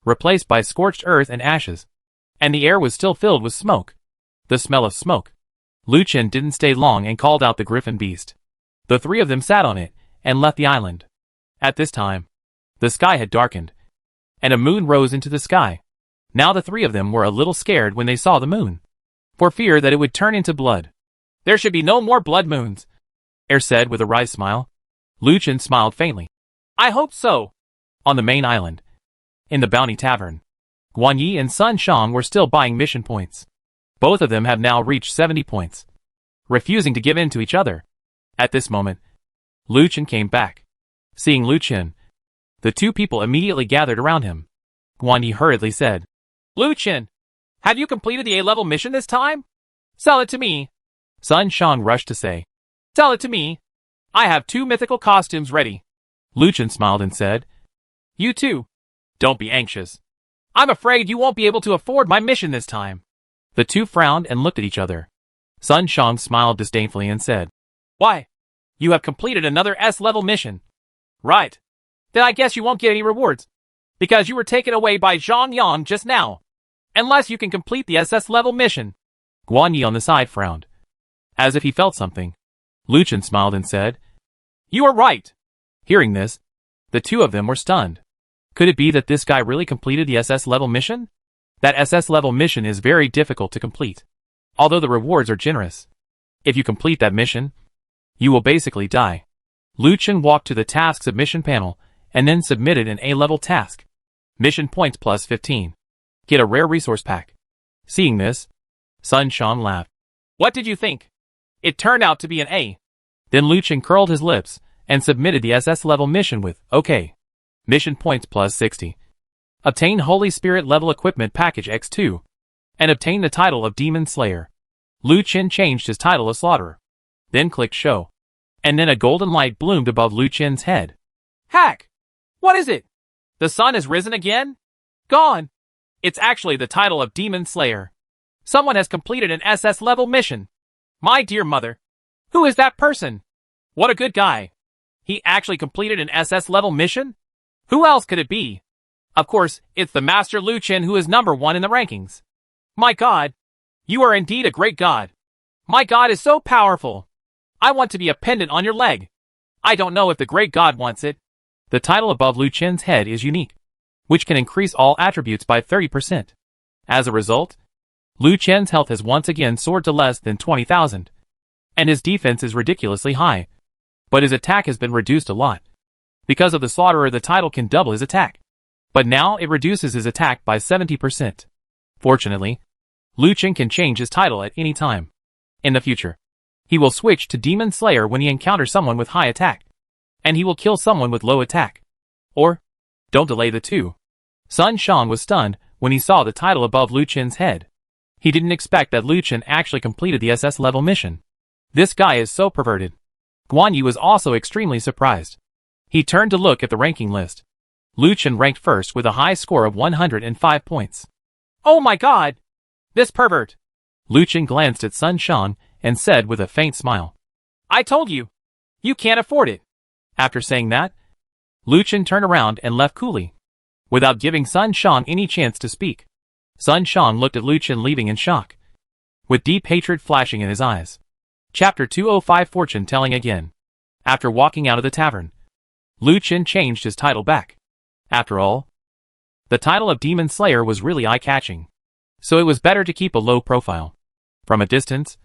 replaced by scorched earth and ashes. And the air was still filled with smoke. The smell of smoke. Lucien didn't stay long and called out the griffin beast. The 3 of them sat on it and left the island. At this time, the sky had darkened, and a moon rose into the sky. Now the three of them were a little scared when they saw the moon, for fear that it would turn into blood. There should be no more blood moons, Er said with a wry smile. Lucien smiled faintly. I hope so. On the main island, in the Bounty Tavern, Guan Yi and Sun Shang were still buying mission points. Both of them have now reached 70 points, refusing to give in to each other. At this moment, Lucien came back. Seeing Lucien, the two people immediately gathered around him. Guan Yi hurriedly said, Lucien, have you completed the A-level mission this time? Sell it to me. Sun Shang rushed to say, Sell it to me. I have 2 mythical costumes ready. Lucien smiled and said, You too. Don't be anxious. I'm afraid you won't be able to afford my mission this time. The two frowned and looked at each other. Sun Shang smiled disdainfully and said, Why? You have completed another S-level mission. Right. Then I guess you won't get any rewards, because you were taken away by Zhang Yang just now. Unless you can complete the SS-level mission. Guan Yi on the side frowned, as if he felt something. Lucien smiled and said, You are right. Hearing this, the two of them were stunned. Could it be that this guy really completed the SS-level mission? That SS-level mission is very difficult to complete, although the rewards are generous. If you complete that mission, you will basically die. Lucien walked to the task submission panel and then submitted an A-level task. Mission points plus 15. Get a rare resource pack. Seeing this, Sun Shang laughed. What did you think? It turned out to be an A. Then Lucien curled his lips and submitted the SS-level mission with, OK. Mission points plus 60. Obtain Holy Spirit level equipment package X2. And obtain the title of Demon Slayer. Lucien changed his title to Slaughterer. Then clicked show. And then a golden light bloomed above Lucien's head. Hack! What is it? The sun has risen again? Gone! It's actually the title of Demon Slayer. Someone has completed an SS level mission. My dear mother. Who is that person? What a good guy. He actually completed an SS level mission? Who else could it be? Of course, it's the Master Lucien who is number 1 in the rankings. My god. You are indeed a great god. My god is so powerful. I want to be a pendant on your leg. I don't know if the great god wants it. The title above Lucien's head is unique, which can increase all attributes by 30%. As a result, Lucien's health has once again soared to less than 20,000. And his defense is ridiculously high. But his attack has been reduced a lot. Because of the Slaughterer, the title can double his attack. But now it reduces his attack by 70%. Fortunately, Lucien can change his title at any time. In the future, he will switch to Demon Slayer when he encounters someone with high attack. And he will kill someone with low attack. Or, don't delay the two. Sun Shang was stunned when he saw the title above Lucien's head. He didn't expect that Lucien actually completed the SS level mission. This guy is so perverted. Guan Yi was also extremely surprised. He turned to look at the ranking list. Lucien ranked first with a high score of 105 points. Oh my god! This pervert! Lucien glanced at Sun Shang and said with a faint smile. I told you! You can't afford it! After saying that, Lucien turned around and left coolly, without giving Sun Shang any chance to speak. Sun Shang looked at Lucien leaving in shock, with deep hatred flashing in his eyes. Chapter 205 Fortune Telling Again. After walking out of the tavern, Lucien changed his title back. After all, the title of Demon Slayer was really eye-catching, so it was better to keep a low profile. From a distance,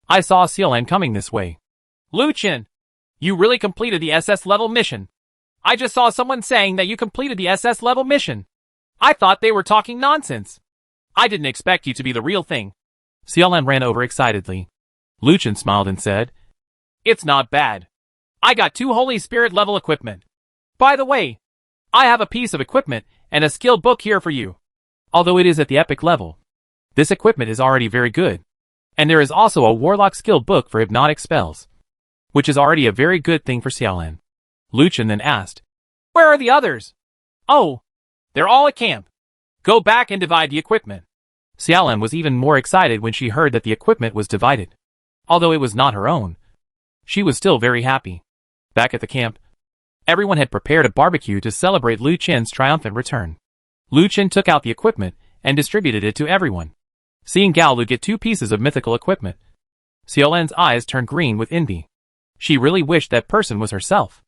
I saw Skeletal coming this way. Lucien! You really completed the SS level mission. I just saw someone saying that you completed the SS level mission. I thought they were talking nonsense. I didn't expect you to be the real thing. Skeletal ran over excitedly. Lucien smiled and said, It's not bad. I got 2 Holy Spirit level equipment. By the way, I have a piece of equipment and a skill book here for you. Although it is at the epic level, this equipment is already very good. And there is also a Warlock skill book for hypnotic spells, which is already a very good thing for Skeletal. Lucien then asked, Where are the others? Oh, they're all at camp. Go back and divide the equipment. Skeletal was even more excited when she heard that the equipment was divided. Although it was not her own, she was still very happy. Back at the camp, everyone had prepared a barbecue to celebrate Lucien's triumphant return. Lucien took out the equipment and distributed it to everyone. Seeing Gaolu get 2 pieces of mythical equipment, Skeletal's eyes turned green with envy. She really wished that person was herself.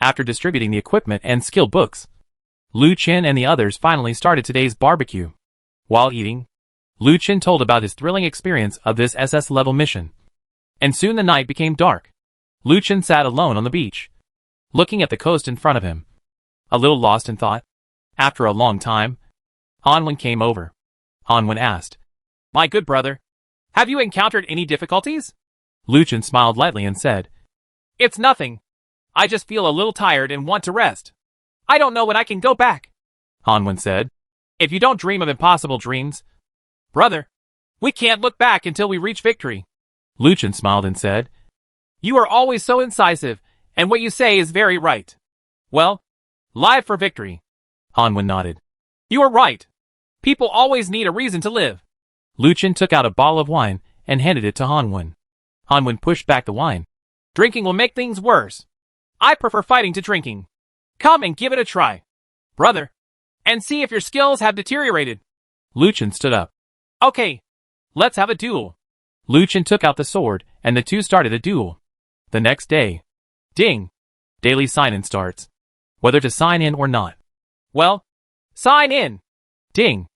After distributing the equipment and skill books, Lucien and the others finally started today's barbecue. While eating, Lucien told about his thrilling experience of this SS-level mission. And soon the night became dark. Lucien sat alone on the beach, looking at the coast in front of him, a little lost in thought. After a long time, Hanwen came over. Hanwen asked, "My good brother, have you encountered any difficulties?" Lucien smiled lightly and said, "It's nothing. I just feel a little tired and want to rest. I don't know when I can go back." Hanwen said, "If you don't dream of impossible dreams, brother, we can't look back until we reach victory." Lucien smiled and said, "You are always so incisive, and what you say is very right. Well, live for victory." Hanwen nodded. "You are right. People always need a reason to live." Lucien took out a bottle of wine and handed it to Hanwen. Hanwen pushed back the wine. "Drinking will make things worse. I prefer fighting to drinking. Come and give it a try, brother, and see if your skills have deteriorated." Lucien stood up. "Okay, let's have a duel." Lucien took out the sword, and the two started a duel. The next day. Ding! Daily sign-in starts. Whether to sign in or not. Well, sign in! Ding!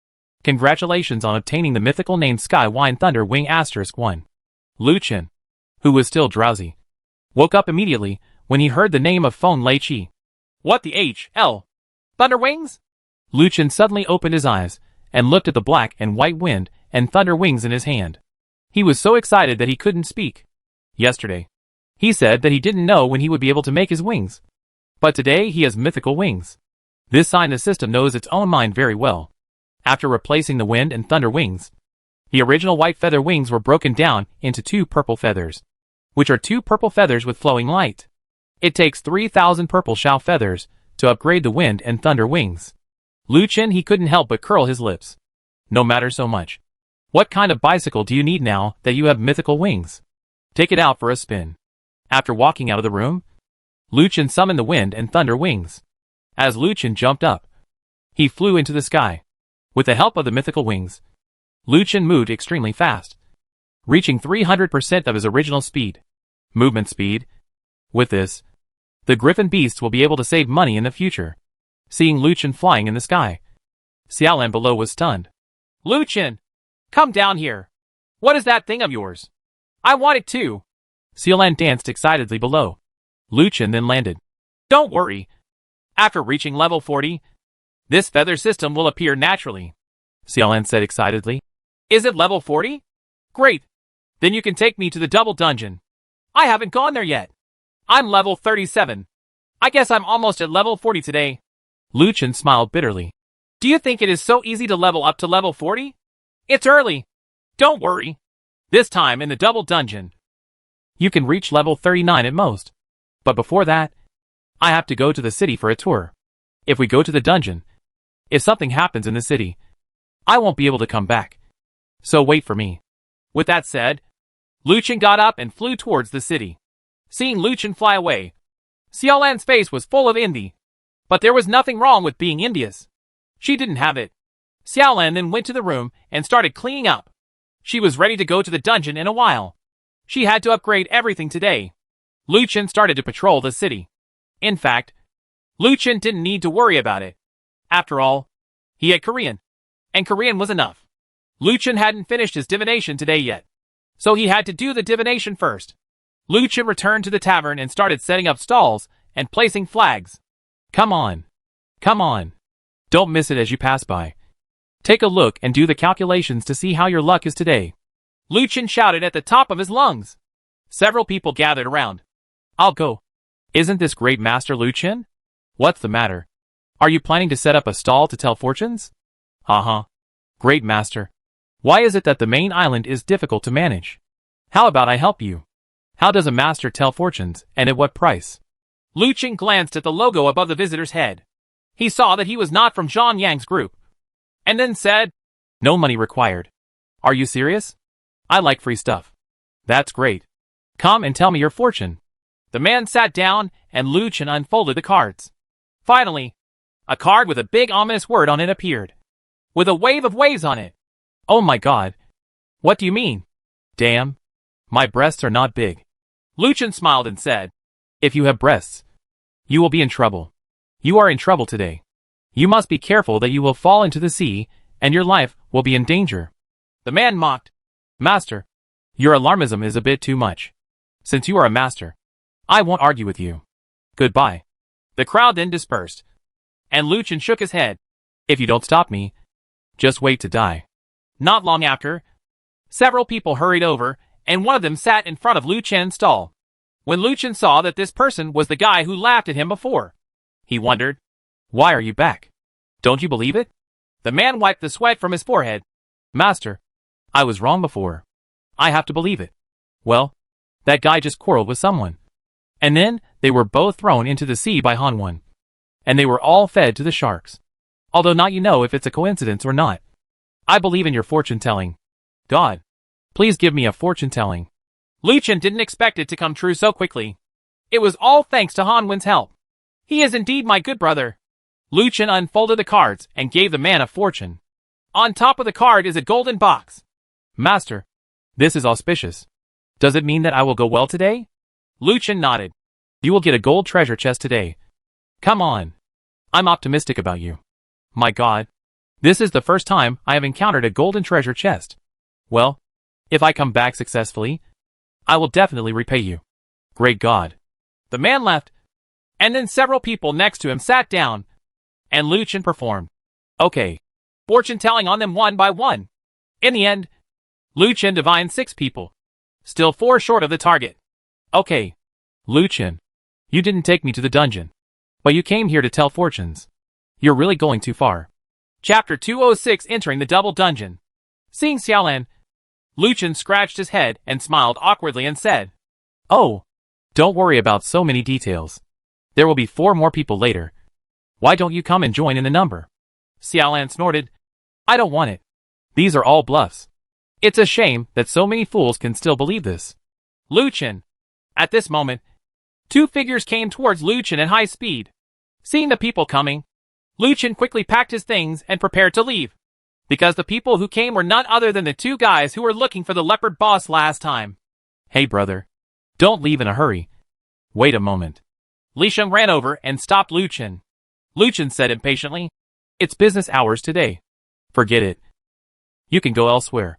Congratulations on obtaining the mythical name Sky Wine Thunder Wing *1. Lucien, who was still drowsy, woke up immediately when he heard the name of Phone Lei Chi. "What the H.L. Thunder Wings?" Lucien suddenly opened his eyes and looked at the black and white wind and thunder wings in his hand. He was so excited that he couldn't speak. Yesterday, he said that he didn't know when he would be able to make his wings. But today he has mythical wings. This sign the system knows its own mind very well. After replacing the wind and thunder wings, the original white feather wings were broken down into 2 purple feathers, which are 2 purple feathers with flowing light. It takes 3,000 purple shao feathers to upgrade the wind and thunder wings. Lucien, he couldn't help but curl his lips. No matter so much. What kind of bicycle do you need now that you have mythical wings? Take it out for a spin. After walking out of the room, Lucien summoned the wind and thunder wings. As Lucien jumped up, he flew into the sky. With the help of the mythical wings, Lucien moved extremely fast, reaching 300% of his original speed. Movement speed. With this, the griffin beasts will be able to save money in the future. Seeing Lucien flying in the sky, Xiaolan below was stunned. "Lucien! Come down here! What is that thing of yours? I want it too!" Xiaolan danced excitedly below. Lucien then landed. "Don't worry. After reaching level 40, this feather system will appear naturally," Xiaolan said excitedly. "Is it level 40? Great! Then you can take me to the double dungeon. I haven't gone there yet. I'm level 37. I guess I'm almost at level 40 today." Lucien smiled bitterly. "Do you think it is so easy to level up to level 40? It's early. Don't worry. This time in the double dungeon, you can reach level 39 at most. But before that, I have to go to the city for a tour. If we go to the dungeon, if something happens in the city, I won't be able to come back. So wait for me." With that said, Lucien got up and flew towards the city. Seeing Lucien fly away, Xiaolan's face was full of envy. But there was nothing wrong with being envious. She didn't have it. Xiaolan then went to the room and started cleaning up. She was ready to go to the dungeon in a while. She had to upgrade everything today. Lucien started to patrol the city. In fact, Lucien didn't need to worry about it. After all, he had Korean, and Korean was enough. Lucien hadn't finished his divination today yet, so he had to do the divination first. Lucien returned to the tavern and started setting up stalls and placing flags. Come on. Come on. Don't miss it as you pass by. Take a look and do the calculations to see how your luck is today. Lucien shouted at the top of his lungs. Several people gathered around. I'll go. Isn't this great, Master Lucien? What's the matter? Are you planning to set up a stall to tell fortunes? Uh-huh. Great, Master. Why is it that the main island is difficult to manage? How about I help you? How does a master tell fortunes, and at what price? Lucien glanced at the logo above the visitor's head. He saw that he was not from Zhang Yang's group, and then said, No money required. Are you serious? I like free stuff. That's great. Come and tell me your fortune. The man sat down, and Lucien unfolded the cards. Finally, a card with a big ominous word on it appeared, with a wave of waves on it. Oh my God. What do you mean? Damn. My breasts are not big. Lucien smiled and said, If you have breasts, you will be in trouble. You are in trouble today. You must be careful that you will fall into the sea and your life will be in danger. The man mocked. Master, your alarmism is a bit too much. Since you are a master, I won't argue with you. Goodbye. The crowd then dispersed, and Lucien shook his head. If you don't stop me, just wait to die. Not long after, several people hurried over, and one of them sat in front of Lucien's stall. When Lucien saw that this person was the guy who laughed at him before, he wondered, why are you back? Don't you believe it? The man wiped the sweat from his forehead. Master, I was wrong before. I have to believe it. Well, that guy just quarreled with someone. And then, they were both thrown into the sea by Han. And they were all fed to the sharks. Although not you know if it's a coincidence or not. I believe in your fortune-telling. God, please give me a fortune-telling. Lucien didn't expect it to come true so quickly. It was all thanks to Hanwen's help. He is indeed my good brother. Lucien unfolded the cards and gave the man a fortune. On top of the card is a golden box. Master, this is auspicious. Does it mean that I will go well today? Lucien nodded. You will get a gold treasure chest today. Come on. I'm optimistic about you. My God, this is the first time I have encountered a golden treasure chest. Well, if I come back successfully, I will definitely repay you. Great God. The man left, and then several people next to him sat down, and Lucien performed. Okay. Fortune-telling on them one by one. In the end, Lucien divined 6 people. Still 4 short of the target. Okay. Lucien, you didn't take me to the dungeon, but you came here to tell fortunes. You're really going too far. Chapter 206 Entering the Double Dungeon. Seeing Xiaolan, Lucien scratched his head and smiled awkwardly and said, Oh, don't worry about so many details. There will be 4 more people later. Why don't you come and join in the number? Xiaolan snorted. I don't want it. These are all bluffs. It's a shame that so many fools can still believe this. Lucien. At this moment, 2 figures came towards Lucien at high speed. Seeing the people coming, Lucien quickly packed his things and prepared to leave. Because the people who came were none other than the 2 guys who were looking for the leopard boss last time. Hey brother. Don't leave in a hurry. Wait a moment. Li Sheng ran over and stopped Lucien. Lucien said impatiently, It's business hours today. Forget it. You can go elsewhere.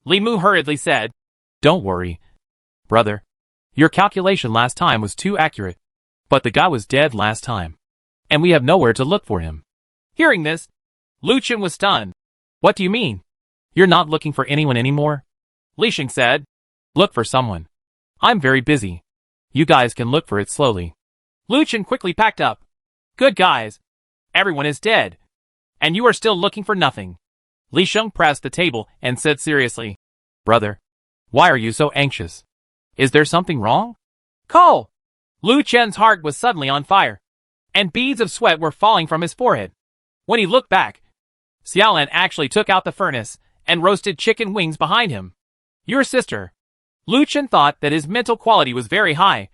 Li Mu hurriedly said, Don't worry. Brother. Your calculation last time was too accurate. But the guy was dead last time. And we have nowhere to look for him. Hearing this, Lucien was stunned. What do you mean? You're not looking for anyone anymore? Li Sheng said, Look for someone. I'm very busy. You guys can look for it slowly. Lucien quickly packed up. Good guys. Everyone is dead. And you are still looking for nothing. Li Sheng pressed the table and said seriously, Brother, why are you so anxious? Is there something wrong? Call! Lucien's heart was suddenly on fire, and beads of sweat were falling from his forehead. When he looked back, Xiaolan actually took out the furnace and roasted chicken wings behind him. Your sister. Lucien thought that his mental quality was very high,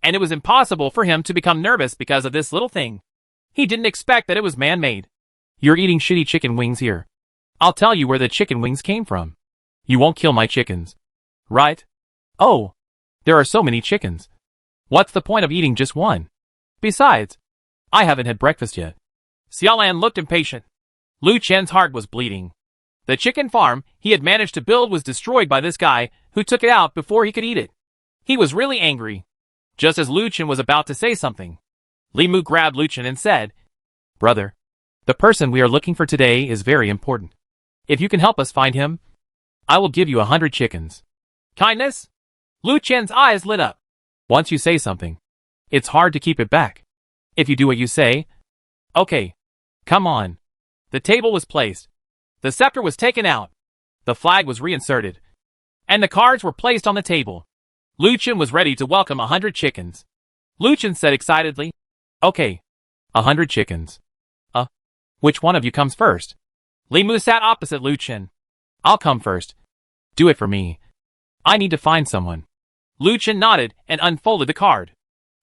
and it was impossible for him to become nervous because of this little thing. He didn't expect that it was man-made. You're eating shitty chicken wings here. I'll tell you where the chicken wings came from. You won't kill my chickens. Right? Oh, there are so many chickens. What's the point of eating just one? Besides, I haven't had breakfast yet. Xiaolan looked impatient. Lucien's heart was bleeding. The chicken farm he had managed to build was destroyed by this guy who took it out before he could eat it. He was really angry. Just as Lucien was about to say something, Li Mu grabbed Lucien and said, Brother, the person we are looking for today is very important. If you can help us find him, I will give you 100 chickens. Kindness? Lucien's eyes lit up. Once you say something, it's hard to keep it back. If you do what you say, okay, come on. The table was placed. The scepter was taken out. The flag was reinserted. And the cards were placed on the table. Lucien was ready to welcome 100 chickens. Lucien said excitedly, Okay, 100 chickens. Which one of you comes first? Li Mu sat opposite Lucien. I'll come first. Do it for me. I need to find someone. Lucien nodded and unfolded the card.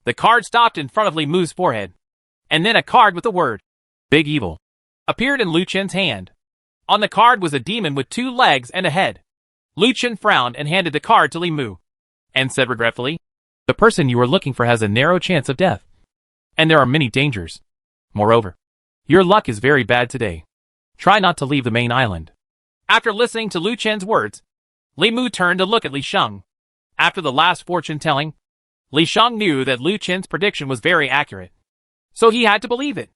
The card stopped in front of Li Mu's forehead. And then a card with the word, Big Evil, appeared in Lucien's hand. On the card was a demon with 2 legs and a head. Lucien frowned and handed the card to Li Mu, and said regretfully, The person you are looking for has a narrow chance of death. And there are many dangers. Moreover, your luck is very bad today. Try not to leave the main island. After listening to Lu Chen's words, Li Mu turned to look at Li Sheng. After the last fortune-telling, Li Sheng knew that Lu Chen's prediction was very accurate. So he had to believe it.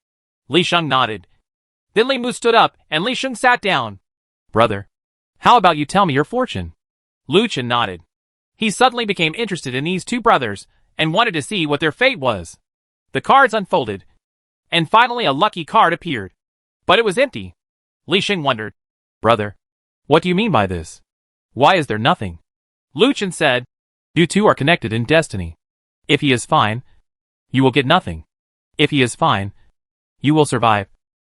Li Sheng nodded. Then Li Mu stood up and Li Sheng sat down. Brother, how about you tell me your fortune? Lu Chen nodded. He suddenly became interested in these two brothers and wanted to see what their fate was. The cards unfolded, and finally a lucky card appeared. But it was empty. Li Sheng wondered. Brother, what do you mean by this? Why is there nothing? Lu Chen said, you two are connected in destiny. If he is fine, you will get nothing. If he is fine, you will survive.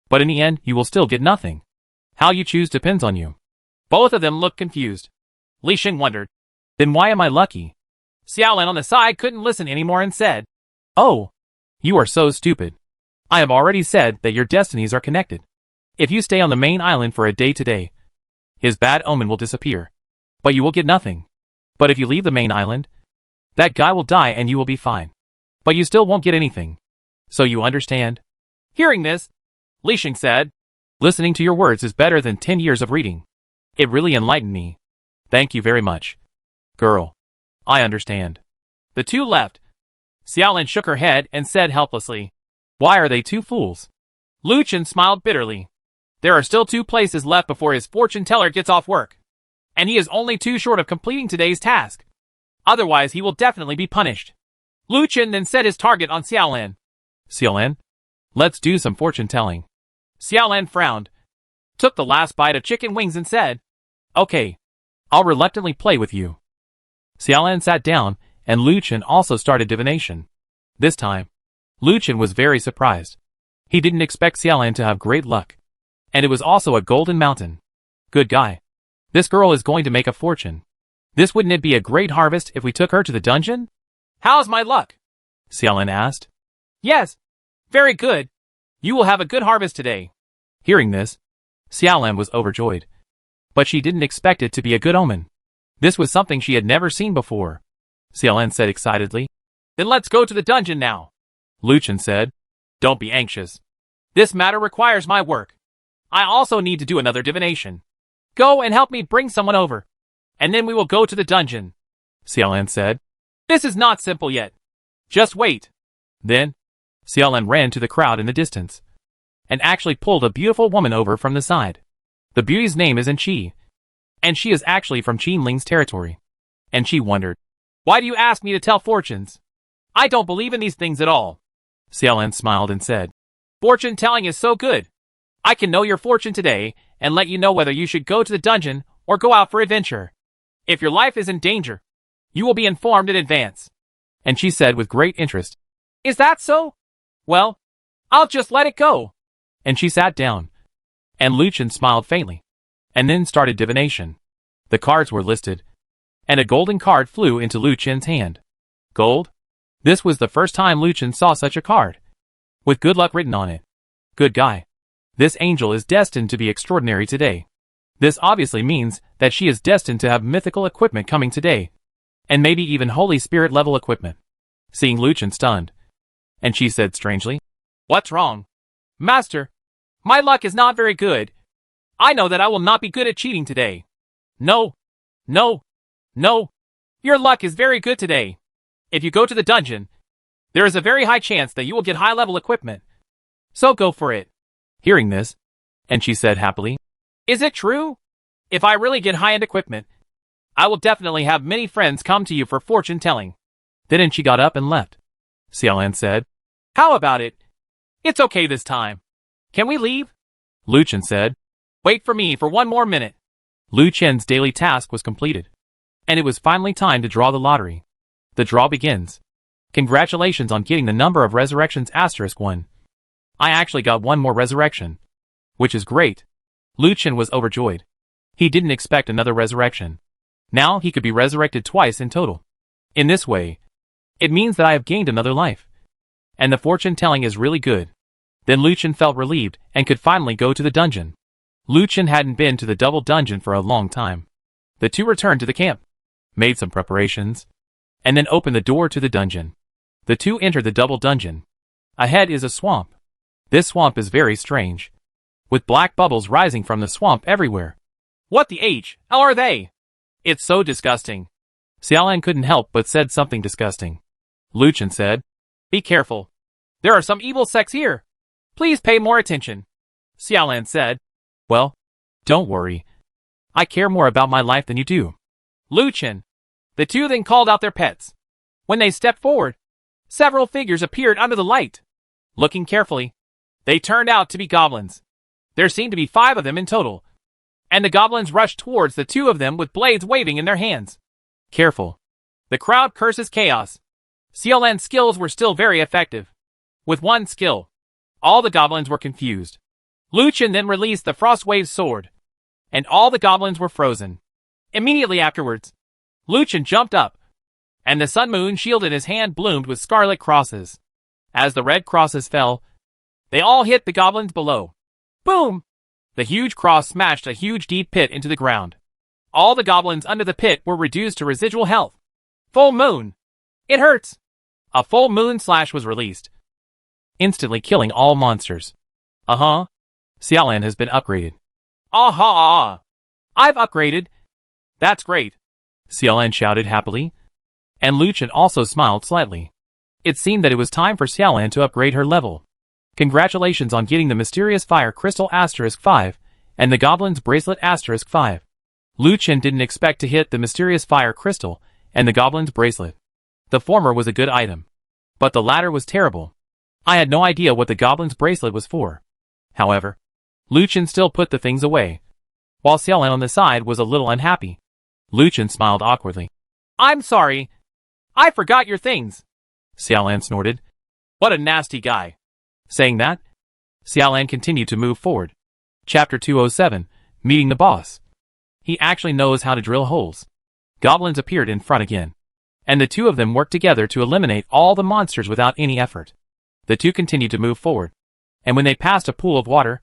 But in the end, you will still get nothing. How you choose depends on you. Both of them looked confused. Li Sheng wondered. Then why am I lucky? Xiaolin on the side couldn't listen anymore and said, oh, you are so stupid. I have already said that your destinies are connected. If you stay on the main island for a day today, his bad omen will disappear. But you will get nothing. But if you leave the main island, that guy will die and you will be fine. But you still won't get anything. So you understand? Hearing this, Li Sheng said, listening to your words is better than 10 years of reading. It really enlightened me. Thank you very much. Girl, I understand. The two left. Xiaolin shook her head and said helplessly, why are they two fools? Lu Chen smiled bitterly. There are still 2 places left before his fortune teller gets off work. And he is only 2 short of completing today's task. Otherwise he will definitely be punished. Lu Chen then set his target on Xiaolin. Xiaolin, let's do some fortune telling. Xiaolin frowned, took the last bite of chicken wings and said, okay, I'll reluctantly play with you. Xiaolin sat down and Lu Chen also started divination. This time, Lu Chen was very surprised. He didn't expect Xiaolin to have great luck. And it was also a golden mountain. Good guy. This girl is going to make a fortune. Wouldn't it be a great harvest if we took her to the dungeon? How's my luck? Xiaolin asked. Yes. Very good. You will have a good harvest today. Hearing this, Xiaolin was overjoyed. But she didn't expect it to be a good omen. This was something she had never seen before. Xiaolin said excitedly. Then let's go to the dungeon now. Lu Chen said. Don't be anxious. This matter requires my work. I also need to do another divination. Go and help me bring someone over. And then we will go to the dungeon. Xiaolin said. This is not simple yet. Just wait. Then, Xiaolin ran to the crowd in the distance. And actually pulled a beautiful woman over from the side. The beauty's name is Qi. And she is actually from Qinling's territory. And she wondered. Why do you ask me to tell fortunes? I don't believe in these things at all. Xiaolin smiled and said. Fortune telling is so good. I can know your fortune today and let you know whether you should go to the dungeon or go out for adventure. If your life is in danger, you will be informed in advance. And she said with great interest, is that so? Well, I'll just let it go. And she sat down. And Lu Chen smiled faintly. And then started divination. The cards were listed. And a golden card flew into Lu Chen's hand. Gold? This was the first time Lu Chen saw such a card. With good luck written on it. Good guy. This angel is destined to be extraordinary today. This obviously means that she is destined to have mythical equipment coming today. And maybe even Holy Spirit level equipment. Seeing Lu Chen stunned. And she said strangely, what's wrong? Master, my luck is not very good. I know that I will not be good at cheating today. No. No. No. Your luck is very good today. If you go to the dungeon, there is a very high chance that you will get high-level equipment. So go for it. Hearing this, and she said happily, is it true? If I really get high-end equipment, I will definitely have many friends come to you for fortune-telling. Then she got up and left. Xiaolin said, how about it? It's okay this time. Can we leave? Lu Chen said, wait for me for 1 more minute. Lu Chen's daily task was completed. And it was finally time to draw the lottery. The draw begins. Congratulations on getting the number of resurrections *1. I actually got 1 more resurrection. Which is great. Lu Chen was overjoyed. He didn't expect another resurrection. Now he could be resurrected twice in total. In this way, it means that I have gained another life. And the fortune telling is really good. Then Lu Chen felt relieved and could finally go to the dungeon. Lu Chen hadn't been to the double dungeon for a long time. The two returned to the camp, made some preparations, and then opened the door to the dungeon. The two entered the double dungeon. Ahead is a swamp. This swamp is very strange. with black bubbles rising from the swamp everywhere. What the hell are they? It's so disgusting. Xiaolan couldn't help but said something disgusting. Luchin said, "Be careful. There are some evil sects here. Please pay more attention." Xiaolan said, "Well, don't worry. I care more about my life than you do." Luchin. The two then called out their pets. When they stepped forward, several figures appeared under the light. Looking carefully, they turned out to be goblins. There seemed to be 5 of them in total, and the goblins rushed towards the 2 of them with blades waving in their hands. Careful. The crowd curses chaos. Xiaolan's skills were still very effective. With one skill, all the goblins were confused. Luchin then released the Frostwave sword, and all the goblins were frozen. Immediately afterwards, Luchin jumped up, and the sun moon shield in his hand bloomed with scarlet crosses. As the red crosses fell, they all hit the goblins below. Boom! The huge cross smashed a huge deep pit into the ground. All the goblins under the pit were reduced to residual health. Full moon! It hurts! A full moon slash was released, instantly killing all monsters. Xiaolan has been upgraded. I've upgraded. That's great. Xiaolan shouted happily. And Luchin also smiled slightly. It seemed that it was time for Xiaolan to upgrade her level. Congratulations on getting the mysterious fire crystal *5 and the goblin's bracelet *5. Luchin didn't expect to hit the mysterious fire crystal and the goblin's bracelet. The former was a good item, but the latter was terrible. I had no idea what the goblin's bracelet was for. However, Luchin still put the things away, while Xiaolan on the side was a little unhappy. Luchin smiled awkwardly. "I'm sorry. I forgot your things." Xiaolan snorted. "What a nasty guy." Saying that, Xiaolan continued to move forward. Chapter 207, Meeting the Boss. He actually knows how to drill holes. Goblins appeared in front again, and the 2 of them worked together to eliminate all the monsters without any effort. The 2 continued to move forward, and when they passed a pool of water,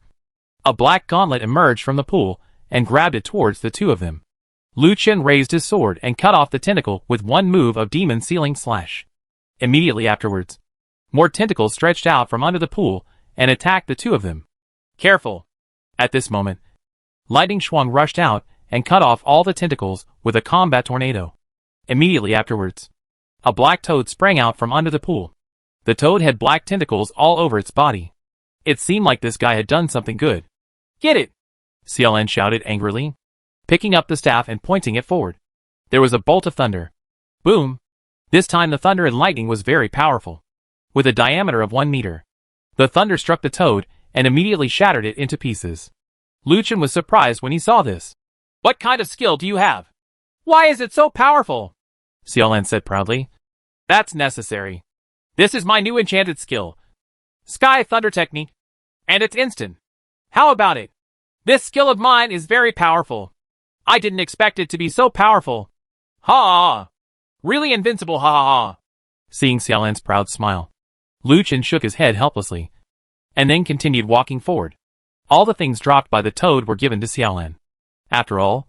a black gauntlet emerged from the pool and grabbed it towards the 2 of them. Luchin raised his sword and cut off the tentacle with one move of demon sealing slash. Immediately afterwards, more tentacles stretched out from under the pool and attacked the 2 of them. Careful! At this moment, Lightning Shuang rushed out and cut off all the tentacles with a combat tornado. Immediately afterwards, a black toad sprang out from under the pool. The toad had black tentacles all over its body. It seemed like this guy had done something good. "Get it!" Xiaolan shouted angrily, picking up the staff and pointing it forward. There was a bolt of thunder. Boom! This time the thunder and lightning was very powerful, with a diameter of 1 meter. The thunder struck the toad and immediately shattered it into pieces. Luchin was surprised when he saw this. "What kind of skill do you have? Why is it so powerful?" Xiaolan said proudly. "That's necessary. This is my new enchanted skill, Sky Thunder Technique, and it's instant. How about it? This skill of mine is very powerful. I didn't expect it to be so powerful. Ha! Really invincible, ha ha ha." Seeing Xiaolan's proud smile, Luchin shook his head helplessly, and then continued walking forward. All the things dropped by the toad were given to Xiaolan. After all,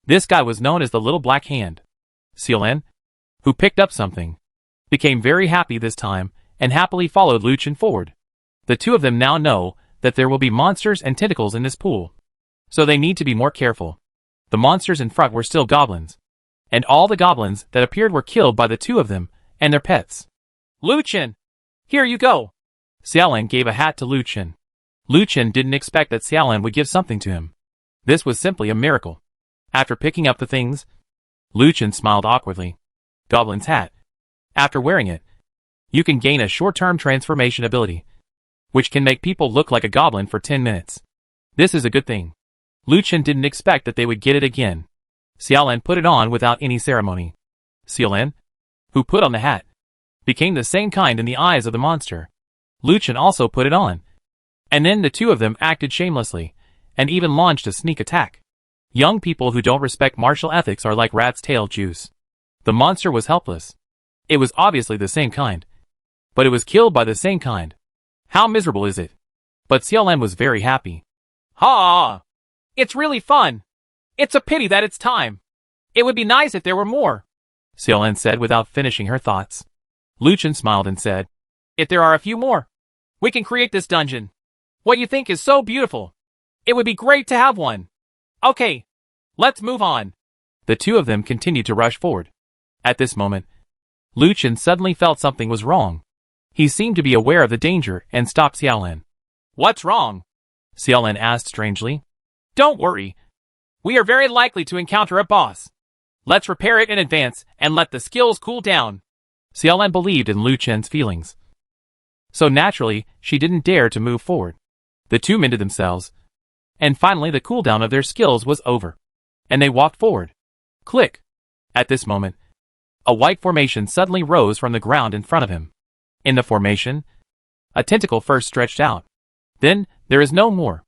this guy was known as the Little Black Hand. Xiaolan, who picked up something, became very happy this time and happily followed Luchin forward. The 2 of them now know that there will be monsters and tentacles in this pool, so they need to be more careful. The monsters in front were still goblins, and all the goblins that appeared were killed by the 2 of them and their pets. "Luchin, here you go." Xiaolan gave a hat to Luchin. Luchin didn't expect that Xiaolan would give something to him. This was simply a miracle. After picking up the things, Luchin smiled awkwardly. Goblin's hat. After wearing it, you can gain a short-term transformation ability, which can make people look like a goblin for 10 minutes. This is a good thing. Luchin didn't expect that they would get it again. Xiaolan put it on without any ceremony. Xiaolan, who put on the hat, became the same kind in the eyes of the monster. Luchin also put it on, and then the 2 of them acted shamelessly, and even launched a sneak attack. Young people who don't respect martial ethics are like rat's tail juice. The monster was helpless. It was obviously the same kind, but it was killed by the same kind. How miserable is it? But Xiaolan was very happy. "Ha! It's really fun. It's a pity that it's time. It would be nice if there were more," Xiaolan said without finishing her thoughts. Luchin smiled and said, "If there are a few more, we can create this dungeon. What you think is so beautiful." It would be great to have one. Okay, let's move on. The two of them continued to rush forward. At this moment, Lucien suddenly felt something was wrong. He seemed to be aware of the danger and stopped Xiaolan. What's wrong? Xiaolan asked strangely. Don't worry. We are very likely to encounter a boss. Let's repair it in advance and let the skills cool down. Xiaolan believed in Lucien's feelings. So naturally, she didn't dare to move forward. The two mended themselves. And finally the cooldown of their skills was over. And they walked forward. Click. At this moment, a white formation suddenly rose from the ground in front of him. In the formation, a tentacle first stretched out. Then, there is no more.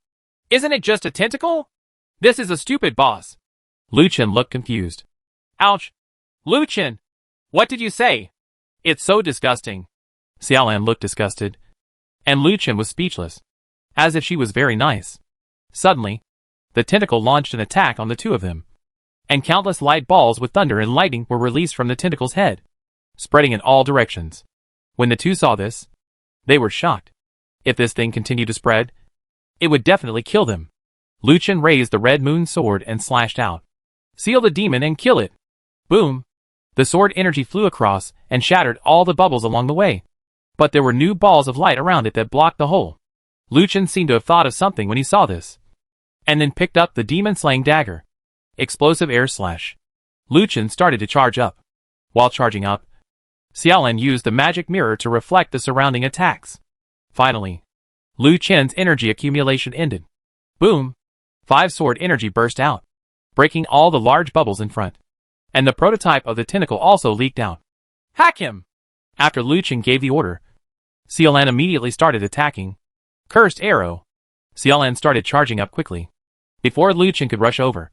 Isn't it just a tentacle? This is a stupid boss. Lucien looked confused. Ouch. Lucien! What did you say? It's so disgusting. Xiaolan looked disgusted. And Lucien was speechless. As if she was very nice. Suddenly, the tentacle launched an attack on the two of them. And countless light balls with thunder and lightning were released from the tentacle's head, spreading in all directions. When the two saw this, they were shocked. If this thing continued to spread, it would definitely kill them. Lucien raised the red moon sword and slashed out. Seal the demon and kill it. Boom. The sword energy flew across and shattered all the bubbles along the way. But there were new balls of light around it that blocked the hole. Lucien seemed to have thought of something when he saw this. And then picked up the demon-slaying dagger. Explosive air slash. Lucien started to charge up. While charging up, Xiaolan used the magic mirror to reflect the surrounding attacks. Finally, Lucien's energy accumulation ended. Boom! 5 sword energy burst out, breaking all the large bubbles in front. And the prototype of the tentacle also leaked out. Hack him! After Lucien gave the order, Xiaolan immediately started attacking. Cursed arrow! Xiaolan started charging up quickly. Before Lucien could rush over,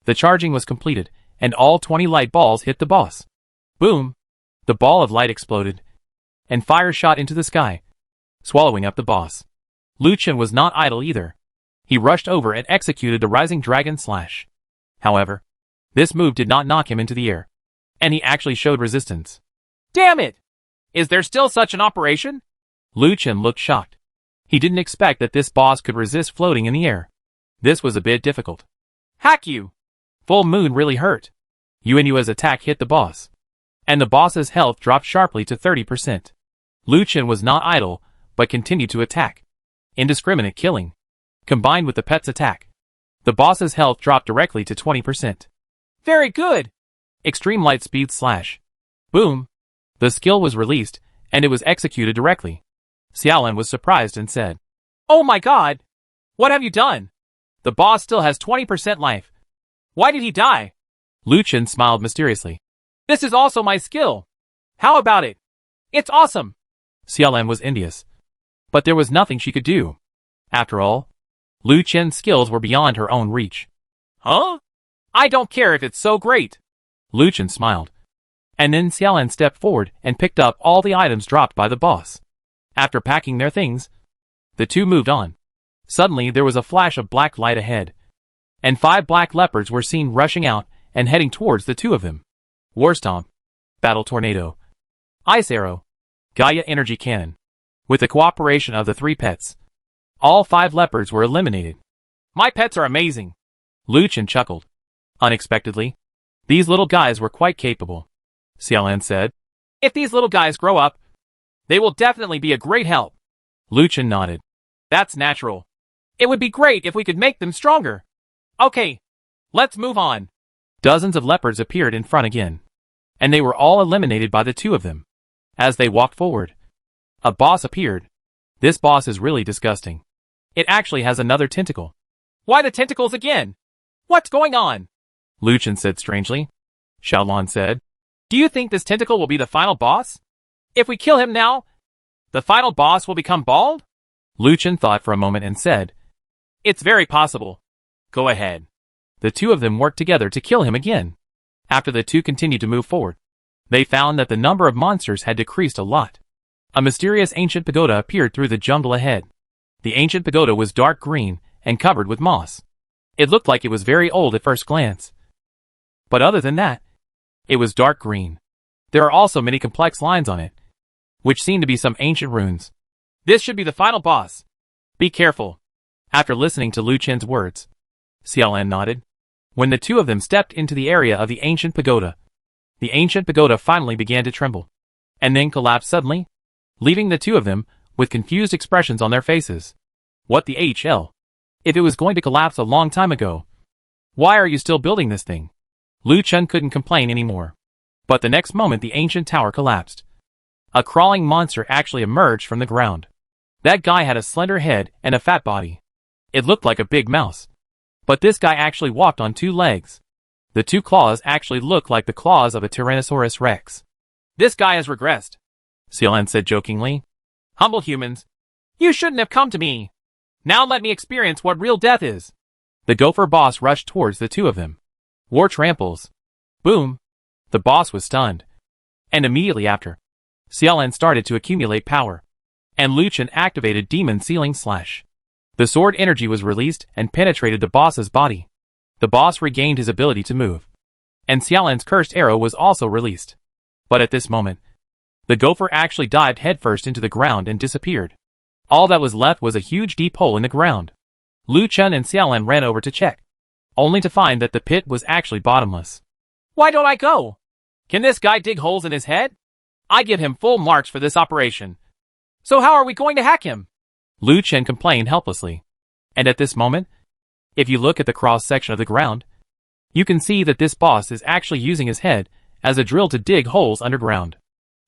the charging was completed, and all 20 light balls hit the boss. Boom! The ball of light exploded, and fire shot into the sky, swallowing up the boss. Lucien was not idle either. He rushed over and executed the rising dragon slash. However, this move did not knock him into the air, and he actually showed resistance. Damn it! Is there still such an operation? Lucien looked shocked. He didn't expect that this boss could resist floating in the air. This was a bit difficult. Hack you! Full moon really hurt. Yuenua's attack hit the boss, and the boss's health dropped sharply to 30%. Lucien was not idle, but continued to attack. Indiscriminate killing, combined with the pet's attack. The boss's health dropped directly to 20%. Very good! Extreme light speed slash. Boom! The skill was released, and it was executed directly. Xiaolan was surprised and said, Oh my god! What have you done? The boss still has 20% life. Why did he die? Lucien smiled mysteriously. This is also my skill. How about it? It's awesome! Xiaolan was envious. But there was nothing she could do. After all, Lucien's skills were beyond her own reach. Huh? I don't care if it's so great. Lucien smiled. And then Xiaolan stepped forward and picked up all the items dropped by the boss. After packing their things, the two moved on. Suddenly there was a flash of black light ahead, and 5 black leopards were seen rushing out and heading towards the two of them. War Stomp, Battle Tornado, Ice Arrow, Gaia Energy Cannon. With the cooperation of the 3 pets, all 5 leopards were eliminated. My pets are amazing. Lucien chuckled. Unexpectedly, these little guys were quite capable. Xiaolan said, If these little guys grow up, they will definitely be a great help. Lucien nodded. That's natural. It would be great if we could make them stronger. Okay, let's move on. Dozens of leopards appeared in front again, and they were all eliminated by the two of them. As they walked forward, a boss appeared. This boss is really disgusting. It actually has another tentacle. Why the tentacles again? What's going on? Lucien said strangely. Xiaolan said, Do you think this tentacle will be the final boss? If we kill him now, the final boss will become bald? Lucien thought for a moment and said, It's very possible. Go ahead. The two of them worked together to kill him again. After the two continued to move forward, they found that the number of monsters had decreased a lot. A mysterious ancient pagoda appeared through the jungle ahead. The ancient pagoda was dark green and covered with moss. It looked like it was very old at first glance. But other than that, it was dark green. There are also many complex lines on it, which seem to be some ancient runes. This should be the final boss. Be careful. After listening to Lu Chen's words, Xiaolan nodded. When the two of them stepped into the area of the ancient pagoda finally began to tremble, and then collapsed suddenly, leaving the two of them with confused expressions on their faces. What the HL? If it was going to collapse a long time ago, why are you still building this thing? Lu Chen couldn't complain anymore. But the next moment the ancient tower collapsed. A crawling monster actually emerged from the ground. That guy had a slender head and a fat body. It looked like a big mouse. But this guy actually walked on 2 legs. The 2 claws actually looked like the claws of a Tyrannosaurus Rex. This guy has regressed, Xiaolan said jokingly. Humble humans, you shouldn't have come to me. Now let me experience what real death is. The gopher boss rushed towards the two of them. War tramples. Boom. The boss was stunned. And immediately after, Xiaolan started to accumulate power. And Lu Chen activated Demon Sealing Slash. The sword energy was released and penetrated the boss's body. The boss regained his ability to move. And Xiaolan's cursed arrow was also released. But at this moment, the gopher actually dived headfirst into the ground and disappeared. All that was left was a huge deep hole in the ground. Lu Chen and Xiaolan ran over to check, only to find that the pit was actually bottomless. Why don't I go? Can this guy dig holes in his head? I give him full marks for this operation. So how are we going to hack him? Lu Chen complained helplessly. And at this moment, if you look at the cross-section of the ground, you can see that this boss is actually using his head as a drill to dig holes underground.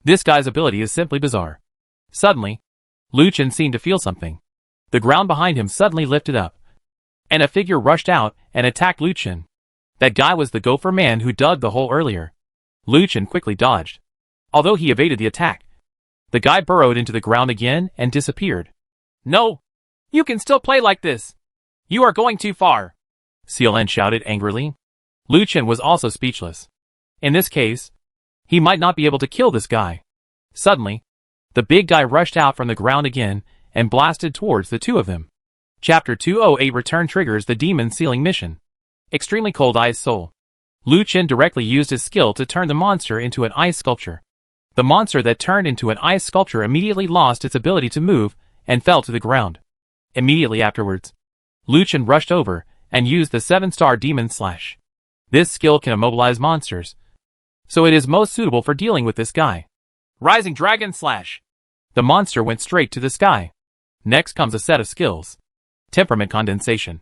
This guy's ability is simply bizarre. Suddenly, Lu Chen seemed to feel something. The ground behind him suddenly lifted up, and a figure rushed out and attacked Lu Chen. That guy was the gopher man who dug the hole earlier. Lu Chen quickly dodged. Although he evaded the attack, the guy burrowed into the ground again and disappeared. No! You can still play like this! You are going too far! Xiaolan shouted angrily. Lu Chen was also speechless. In this case, he might not be able to kill this guy. Suddenly, the big guy rushed out from the ground again and blasted towards the two of them. Chapter 208 Return triggers the Demon Sealing Mission. Extremely Cold Ice Soul. Lu Chen directly used his skill to turn the monster into an ice sculpture. The monster that turned into an ice sculpture immediately lost its ability to move and fell to the ground. Immediately afterwards, Lu Chen rushed over and used the 7-star Demon Slash. This skill can immobilize monsters, so it is most suitable for dealing with this guy. Rising Dragon Slash. The monster went straight to the sky. Next comes a set of skills. Temperament Condensation.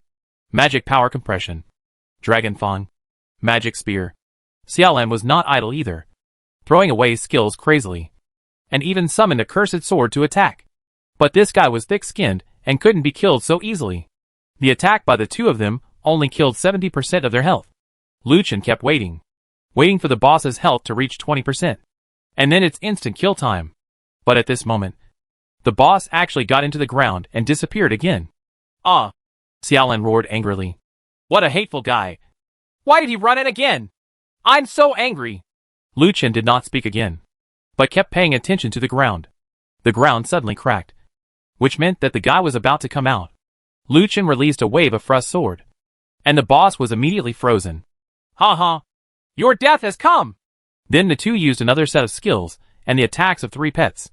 Magic Power Compression. Dragon Fang. Magic Spear. Xiaolan was not idle either, throwing away skills crazily, and even summoned a cursed sword to attack. But this guy was thick-skinned and couldn't be killed so easily. The attack by the two of them only killed 70% of their health. Lu Chen kept waiting for the boss's health to reach 20%. And then it's instant kill time. But at this moment, the boss actually got into the ground and disappeared again. Ah! Xiaolan roared angrily. What a hateful guy! Why did he run in again? I'm so angry! Lu Chen did not speak again, but kept paying attention to the ground. The ground suddenly cracked, which meant that the guy was about to come out. Lu Chen released a wave of Frost Sword, and the boss was immediately frozen. Ha ha! Your death has come! Then the two used another set of skills, and the attacks of 3 pets.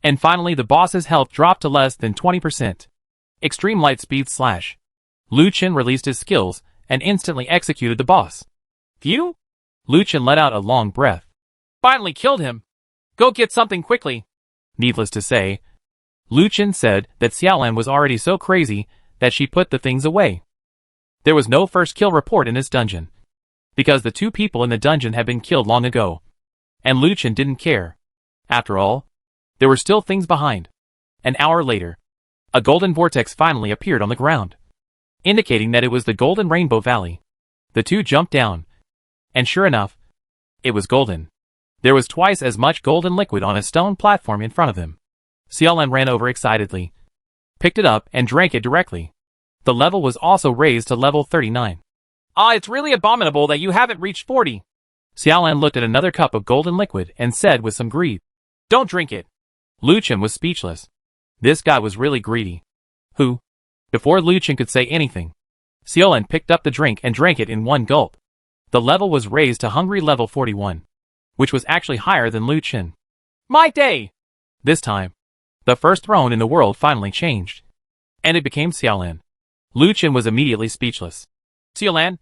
And finally the boss's health dropped to less than 20%. Extreme Light Speed Slash. Lu Chen released his skills, and instantly executed the boss. Phew? Lu Chen let out a long breath. Finally killed him! Go get something quickly! Needless to say, Lu Chen said that Xiaolan was already so crazy that she put the things away. There was no first kill report in this dungeon, because the 2 people in the dungeon had been killed long ago, and Lu Chen didn't care. After all, there were still things behind. An hour later, a golden vortex finally appeared on the ground, indicating that it was the Golden Rainbow Valley. The 2 jumped down, and sure enough, it was golden. There was twice as much golden liquid on a stone platform in front of them. Xiaolan ran over excitedly, picked it up and drank it directly. The level was also raised to level 39. Ah, it's really abominable that you haven't reached 40. Xiaolan looked at another cup of golden liquid and said with some greed, Don't drink it. Lu Chen was speechless. This guy was really greedy. Who? Before Lu Chen could say anything, Xiaolan picked up the drink and drank it in one gulp. The level was raised to hungry level 41, which was actually higher than Lu Chen. My day! This time, the first throne in the world finally changed, and it became Xiaolan. Lu Chen was immediately speechless. Xiaolan,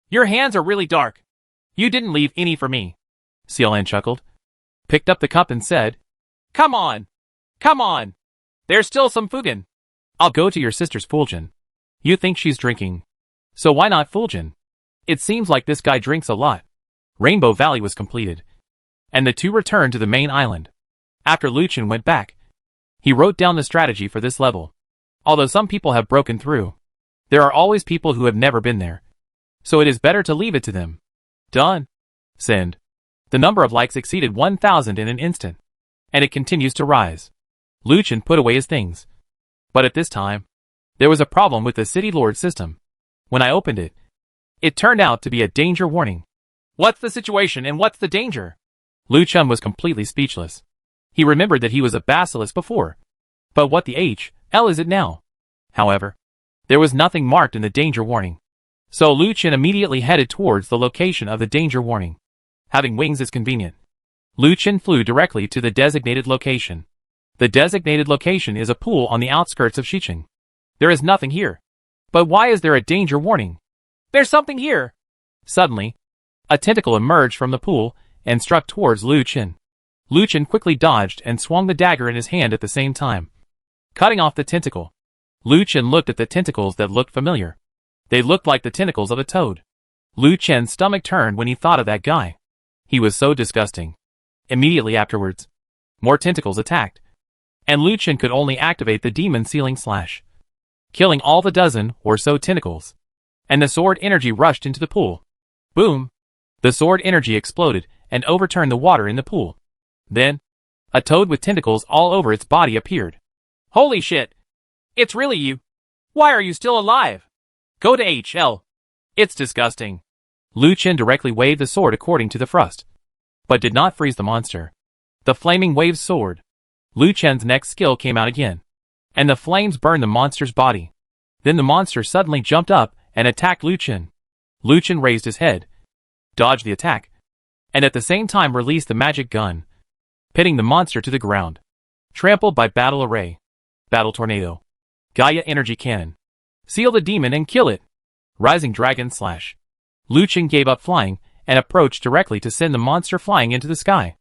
your hands are really dark. You didn't leave any for me. Xiaolan chuckled, picked up the cup and said, Come on! Come on! There's still some Fugen. I'll go to your sister's Fulgen. You think she's drinking. So why not Fulgen? It seems like this guy drinks a lot. Rainbow Valley was completed, and the two returned to the main island. After Lu Chen went back, he wrote down the strategy for this level. Although some people have broken through, there are always people who have never been there. So it is better to leave it to them. Done. Send. The number of likes exceeded 1,000 in an instant, and it continues to rise. Lu Chen put away his things. But at this time, there was a problem with the City Lord system. When I opened it, it turned out to be a danger warning. What's the situation and what's the danger? Lu Chen was completely speechless. He remembered that he was a basilisk before. But what the hell is it now? However, there was nothing marked in the danger warning. So Lu Chen immediately headed towards the location of the danger warning. Having wings is convenient. Lu Chen flew directly to the designated location. The designated location is a pool on the outskirts of Xicheng. There is nothing here. But why is there a danger warning? There's something here! Suddenly, a tentacle emerged from the pool and struck towards Lu Chen. Lu Chen quickly dodged and swung the dagger in his hand at the same time, cutting off the tentacle. Lu Chen looked at the tentacles that looked familiar. They looked like the tentacles of a toad. Lu Chen's stomach turned when he thought of that guy. He was so disgusting. Immediately afterwards, more tentacles attacked, and Lu Chen could only activate the demon sealing slash, killing all the dozen or so tentacles. And the sword energy rushed into the pool. Boom! The sword energy exploded and overturned the water in the pool. Then, a toad with tentacles all over its body appeared. Holy shit! It's really you! Why are you still alive? Go to HL. It's disgusting. Lu Chen directly waved the sword according to the thrust, but did not freeze the monster. The flaming waves sword. Lu Chen's next skill came out again, and the flames burned the monster's body. Then the monster suddenly jumped up and attacked Lu Chen. Lu Chen raised his head, dodged the attack, and at the same time released the magic gun, pitting the monster to the ground. Trampled by Battle Array. Battle Tornado. Gaia Energy Cannon. Seal the demon and kill it. Rising Dragon Slash. Lu Chen gave up flying and approached directly to send the monster flying into the sky.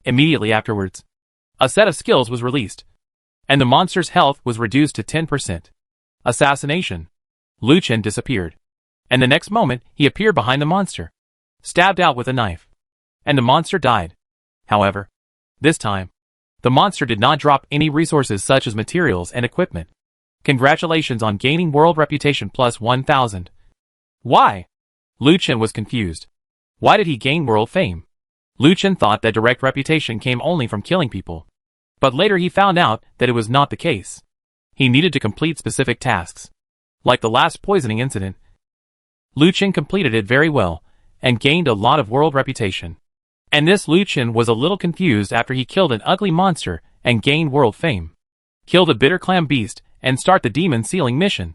Immediately afterwards, a set of skills was released, and the monster's health was reduced to 10%. Assassination. Lu Chen disappeared, and the next moment he appeared behind the monster, stabbed out with a knife, and the monster died. However, this time, the monster did not drop any resources such as materials and equipment. Congratulations on gaining world reputation plus 1,000. Why? Lu Chen was confused. Why did he gain world fame? Lu Chen thought that direct reputation came only from killing people. But later he found out that it was not the case. He needed to complete specific tasks. Like the last poisoning incident. Lu Chen completed it very well, and gained a lot of world reputation. And this Lu Chen was a little confused after he killed an ugly monster and gained world fame. Kill the bitter clam beast and start the demon sealing mission.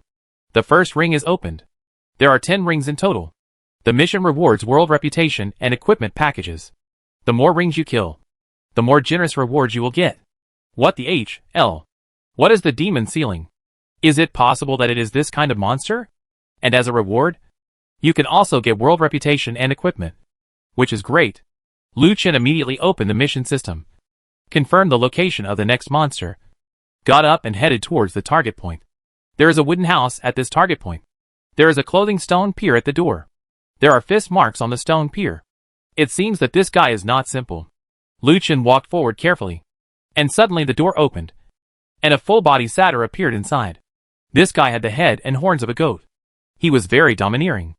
The first ring is opened. There are 10 rings in total. The mission rewards world reputation and equipment packages. The more rings you kill, the more generous rewards you will get. What the hell? What is the demon sealing? Is it possible that it is this kind of monster? And as a reward, you can also get world reputation and equipment, which is great. Lu Chen immediately opened the mission system, confirmed the location of the next monster, got up and headed towards the target point. There is a wooden house at this target point. There is a clothing stone pier at the door. There are fist marks on the stone pier. It seems that this guy is not simple. Lu Chen walked forward carefully, and suddenly the door opened, and a full-body satyr appeared inside. This guy had the head and horns of a goat. He was very domineering.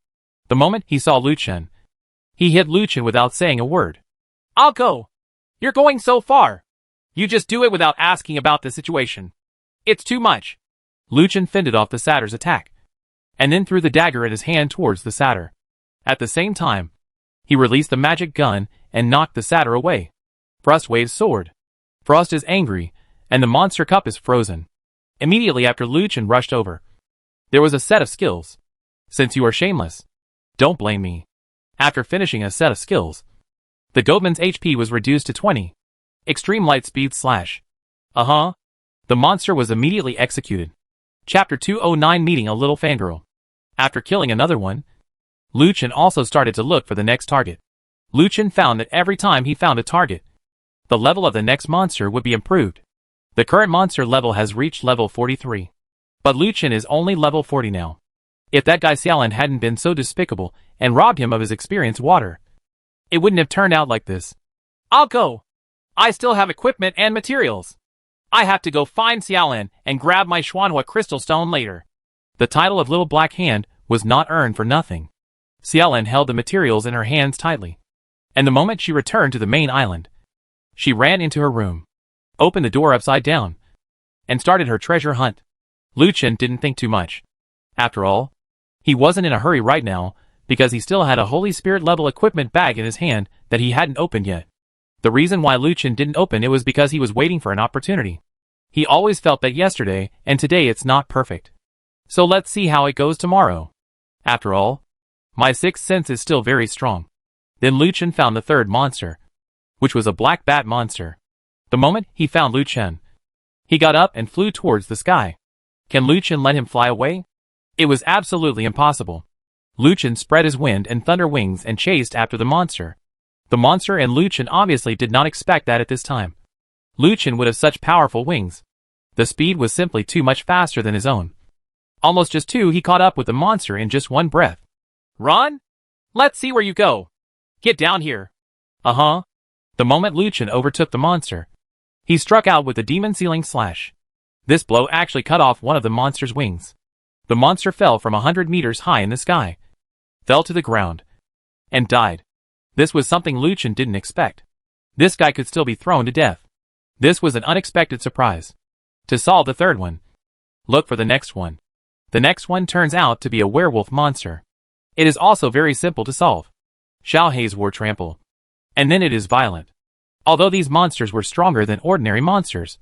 The moment he saw Lu Chen, he hit Lu Chen without saying a word. I'll go. You're going so far. You just do it without asking about the situation. It's too much. Lu Chen fended off the satyr's attack, and then threw the dagger in his hand towards the satyr. At the same time, he released the magic gun and knocked the satyr away. Frost waves sword. Frost is angry, and the monster cup is frozen. Immediately after Lu Chen rushed over, there was a set of skills. Since you are shameless, don't blame me. After finishing a set of skills, the goatman's HP was reduced to 20. Extreme light speed slash. The monster was immediately executed. Chapter 209 Meeting a Little Fangirl. After killing another one, Lucien also started to look for the next target. Lucien found that every time he found a target, the level of the next monster would be improved. The current monster level has reached level 43. But Lucien is only level 40 now. If that guy Xiaolan hadn't been so despicable and robbed him of his experience water, it wouldn't have turned out like this. I'll go. I still have equipment and materials. I have to go find Xiaolan and grab my Xuanhua crystal stone later. The title of Little Black Hand was not earned for nothing. Xiaolan held the materials in her hands tightly. And the moment she returned to the main island, she ran into her room, opened the door upside down, and started her treasure hunt. Lucien didn't think too much. After all, he wasn't in a hurry right now, because he still had a Holy Spirit level equipment bag in his hand that he hadn't opened yet. The reason why Lucien didn't open it was because he was waiting for an opportunity. He always felt that yesterday and today it's not perfect. So let's see how it goes tomorrow. After all, my sixth sense is still very strong. Then Lucien found the third monster, which was a black bat monster. The moment he found Lucien, he got up and flew towards the sky. Can Lucien let him fly away? It was absolutely impossible. Lucien spread his wind and thunder wings and chased after the monster. The monster and Lucien obviously did not expect that at this time. Lucien would have such powerful wings. The speed was simply too much faster than his own. Almost just two, he caught up with the monster in just one breath. Run? Let's see where you go. Get down here. Uh-huh. The moment Lucien overtook the monster, he struck out with the demon ceiling slash. This blow actually cut off one of the monster's wings. The monster fell from 100 meters high in the sky, fell to the ground, and died. This was something Lucien didn't expect. This guy could still be thrown to death. This was an unexpected surprise. To solve the third one, look for the next one. The next one turns out to be a werewolf monster. It is also very simple to solve. Xiaohei's War Trample. And then it is violent. Although these monsters were stronger than ordinary monsters,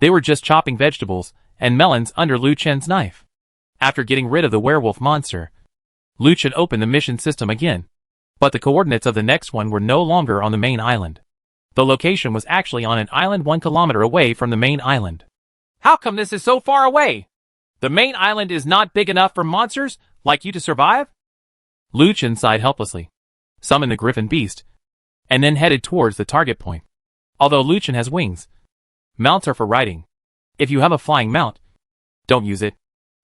they were just chopping vegetables and melons under Lucien's knife. After getting rid of the werewolf monster, Lucien opened the mission system again. But the coordinates of the next one were no longer on the main island. The location was actually on an island 1 kilometer away from the main island. How come this is so far away? The main island is not big enough for monsters like you to survive? Lucien sighed helplessly, summoned the griffin beast, and then headed towards the target point. Although Lucien has wings, mounts are for riding. If you have a flying mount, don't use it.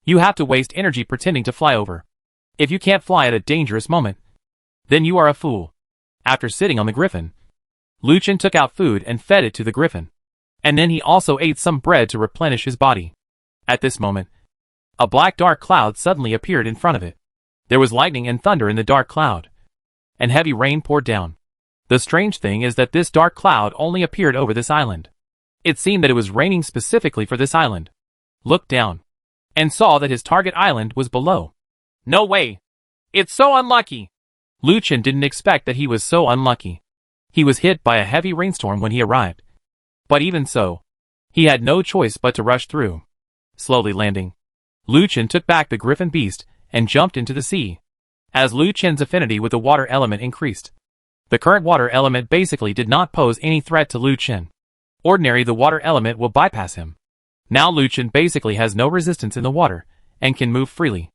You have to waste energy pretending to fly over. If you can't fly at a dangerous moment, then you are a fool. After sitting on the griffin, Lucien took out food and fed it to the griffin. And then he also ate some bread to replenish his body. At this moment, a black dark cloud suddenly appeared in front of it. There was lightning and thunder in the dark cloud, and heavy rain poured down. The strange thing is that this dark cloud only appeared over this island. It seemed that it was raining specifically for this island. Looked down, and saw that his target island was below. No way! It's so unlucky! Lucien didn't expect that he was so unlucky. He was hit by a heavy rainstorm when he arrived. But even so, he had no choice but to rush through. Slowly landing, Lucien took back the griffin beast and jumped into the sea. As Lucien's affinity with the water element increased, the current water element basically did not pose any threat to Lucien. Ordinarily, the water element will bypass him. Now Lucien basically has no resistance in the water and can move freely.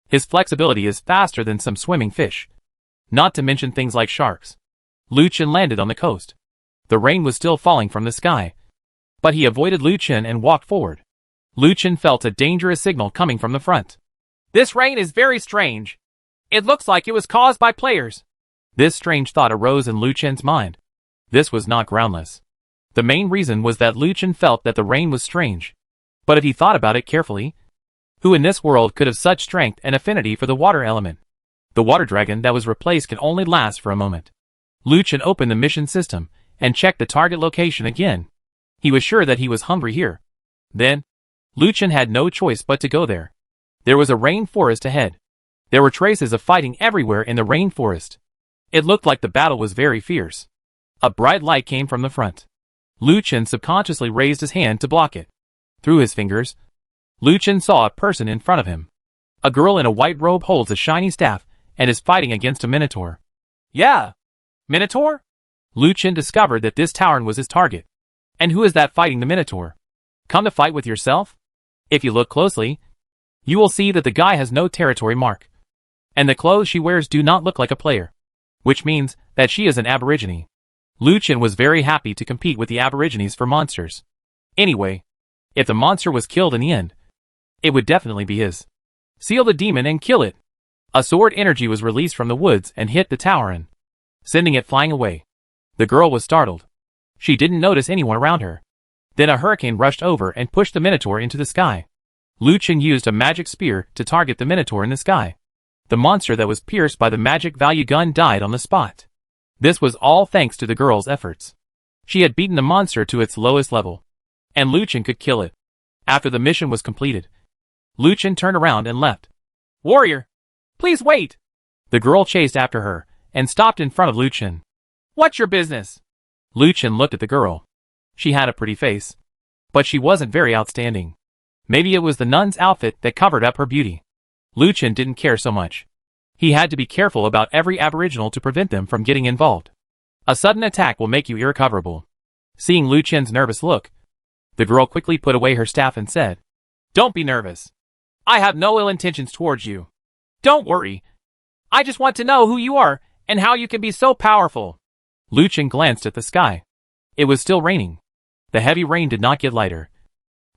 His flexibility is faster than some swimming fish, not to mention things like sharks. Lucien landed on the coast. The rain was still falling from the sky, but he avoided Lucien and walked forward. Lucien felt a dangerous signal coming from the front. This rain is very strange. It looks like it was caused by players. This strange thought arose in Lucien's mind. This was not groundless. The main reason was that Lucien felt that the rain was strange. But if he thought about it carefully, who in this world could have such strength and affinity for the water element? The water dragon that was replaced can only last for a moment. Lucien opened the mission system and checked the target location again. He was sure that he was hungry here. Then, Lucien had no choice but to go there. There was a rainforest ahead. There were traces of fighting everywhere in the rainforest. It looked like the battle was very fierce. A bright light came from the front. Lucien subconsciously raised his hand to block it. Through his fingers, Lucien saw a person in front of him. A girl in a white robe holds a shiny staff and is fighting against a minotaur. Yeah! Minotaur? Lucien discovered that this tavern was his target. And who is that fighting the minotaur? Come to fight with yourself? If you look closely, You will see that the guy has no territory mark. And the clothes she wears do not look like a player. Which means that she is an aborigine. Lu Chen was very happy to compete with the aborigines for monsters. Anyway, if the monster was killed in the end, it would definitely be his. Seal the demon and kill it. A sword energy was released from the woods and hit the Tavern, sending it flying away. The girl was startled. She didn't notice anyone around her. Then a hurricane rushed over and pushed the Minotaur into the sky. Lu Chen used a magic spear to target the Minotaur in the sky. The monster that was pierced by the magic value gun died on the spot. This was all thanks to the girl's efforts. She had beaten the monster to its lowest level, and Lu Chen could kill it. After the mission was completed, Lu Chen turned around and left. Warrior, please wait! The girl chased after her and stopped in front of Lu Chen. What's your business? Lu Chen looked at the girl. She had a pretty face, but she wasn't very outstanding. Maybe it was the nun's outfit that covered up her beauty. Lu Chen didn't care so much. He had to be careful about every aboriginal to prevent them from getting involved. A sudden attack will make you irrecoverable. Seeing Lu Chen's nervous look, the girl quickly put away her staff and said, Don't be nervous. I have no ill intentions towards you. Don't worry. I just want to know who you are and how you can be so powerful. Lu Chen glanced at the sky. It was still raining. The heavy rain did not get lighter.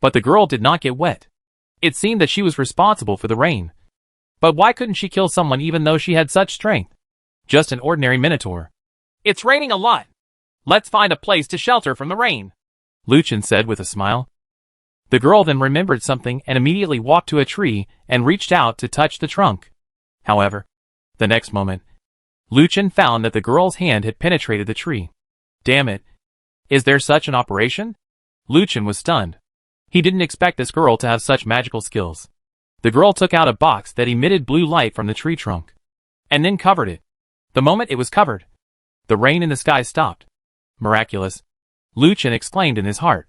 But the girl did not get wet. It seemed that she was responsible for the rain. But why couldn't she kill someone even though she had such strength? Just an ordinary Minotaur. It's raining a lot. Let's find a place to shelter from the rain, Lu Chen said with a smile. The girl then remembered something and immediately walked to a tree and reached out to touch the trunk. However, the next moment, Lu Chen found that the girl's hand had penetrated the tree. Damn it. Is there such an operation? Lu Chen was stunned. He didn't expect this girl to have such magical skills. The girl took out a box that emitted blue light from the tree trunk, and then covered it. The moment it was covered, the rain in the sky stopped. Miraculous, Lu Chen exclaimed in his heart.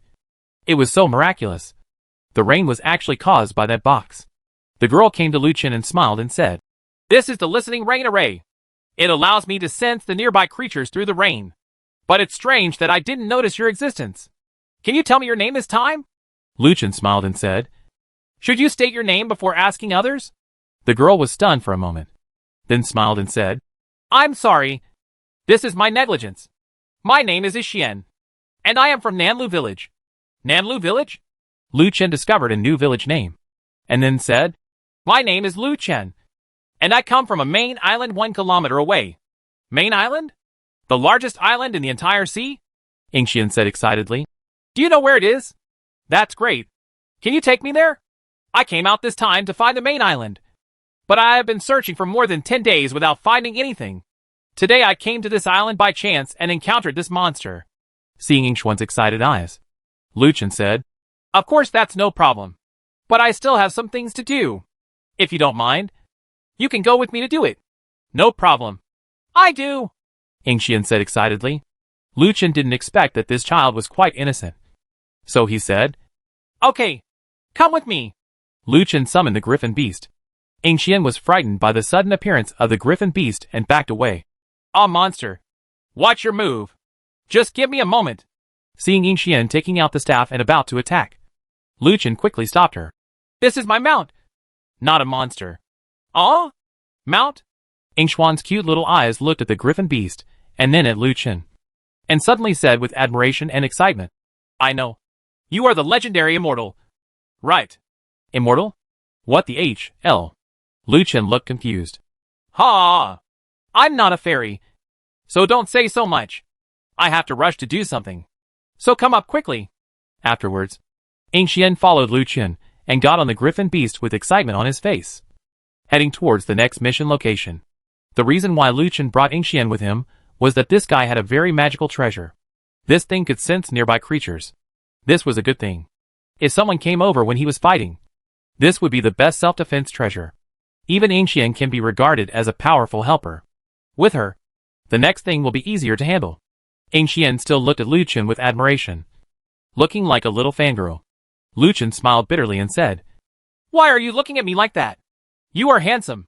It was so miraculous. The rain was actually caused by that box. The girl came to Lu Chen and smiled and said, This is the listening rain array. It allows me to sense the nearby creatures through the rain. But it's strange that I didn't notice your existence. Can you tell me your name this time? Lu Chen smiled and said, Should you state your name before asking others? The girl was stunned for a moment, then smiled and said, I'm sorry. This is my negligence. My name is Xian, and I am from Nanlu Village. Nanlu Village? Lu Chen discovered a new village name, and then said, My name is Lu Chen, and I come from a main island 1 kilometer away. Main island? The largest island in the entire sea? Xian said excitedly. Do you know where it is? That's great. Can you take me there? I came out this time to find the main island, but I have been searching for more than 10 days without finding anything. Today I came to this island by chance and encountered this monster. Seeing Xian's excited eyes, Lu Chen said, Of course that's no problem, but I still have some things to do. If you don't mind, you can go with me to do it. No problem. I do, Xian said excitedly. Lu Chen didn't expect that this child was quite innocent. So he said, Okay, come with me. Lu Chen summoned the griffin beast. Xian was frightened by the sudden appearance of the griffin beast and backed away. Ah, monster. Watch your move. Just give me a moment. Seeing Xian taking out the staff and about to attack, Lu Chen quickly stopped her. This is my mount. Not a monster. Ah? Mount? Xian's cute little eyes looked at the griffin beast and then at Lu Chen, and suddenly said with admiration and excitement, I know. You are the legendary immortal. Right. Immortal? What the H.L.? Lu Chen looked confused. Ha! I'm not a fairy, so don't say so much. I have to rush to do something, so come up quickly. Afterwards, Xian followed Lu Chen and got on the griffin beast with excitement on his face, heading towards the next mission location. The reason why Lu Chen brought Xian with him was that this guy had a very magical treasure. This thing could sense nearby creatures. This was a good thing. If someone came over when he was fighting, this would be the best self-defense treasure. Even Xian can be regarded as a powerful helper. With her, the next thing will be easier to handle. Xian still looked at Lu Chen with admiration, looking like a little fangirl. Lu Chen smiled bitterly and said, Why are you looking at me like that? You are handsome.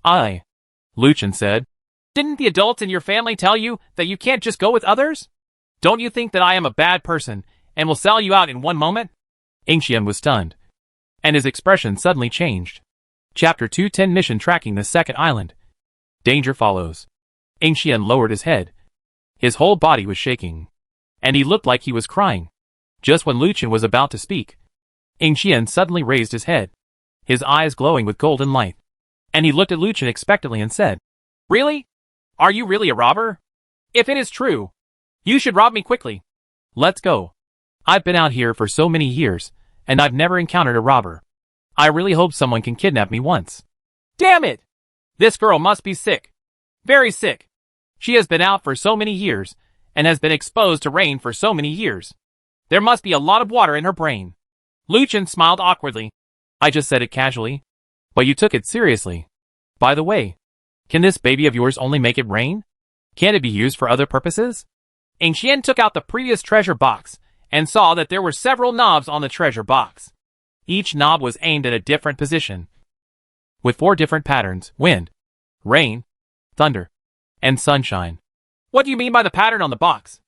Lu Chen said. Didn't the adults in your family tell you that you can't just go with others? Don't you think that I am a bad person and will sell you out in one moment? Xian was stunned, and his expression suddenly changed. Chapter 210 Mission Tracking the Second Island. Danger follows. Ingxian lowered his head. His whole body was shaking, and he looked like he was crying. Just when Lu Chen was about to speak, Ingxian suddenly raised his head, his eyes glowing with golden light, and he looked at Lu Chen expectantly and said, "Really? Are you really a robber? If it is true, you should rob me quickly. Let's go. I've been out here for so many years, and I've never encountered a robber. I really hope someone can kidnap me once." Damn it! This girl must be sick. Very sick. She has been out for so many years, and has been exposed to rain for so many years. There must be a lot of water in her brain. Lu Chen smiled awkwardly. I just said it casually, but you took it seriously. By the way, can this baby of yours only make it rain? Can't it be used for other purposes? Ingxian took out the previous treasure box, and saw that there were several knobs on the treasure box. Each knob was aimed at a different position, with 4 different patterns: wind, rain, thunder, and sunshine. What do you mean by the pattern on the box?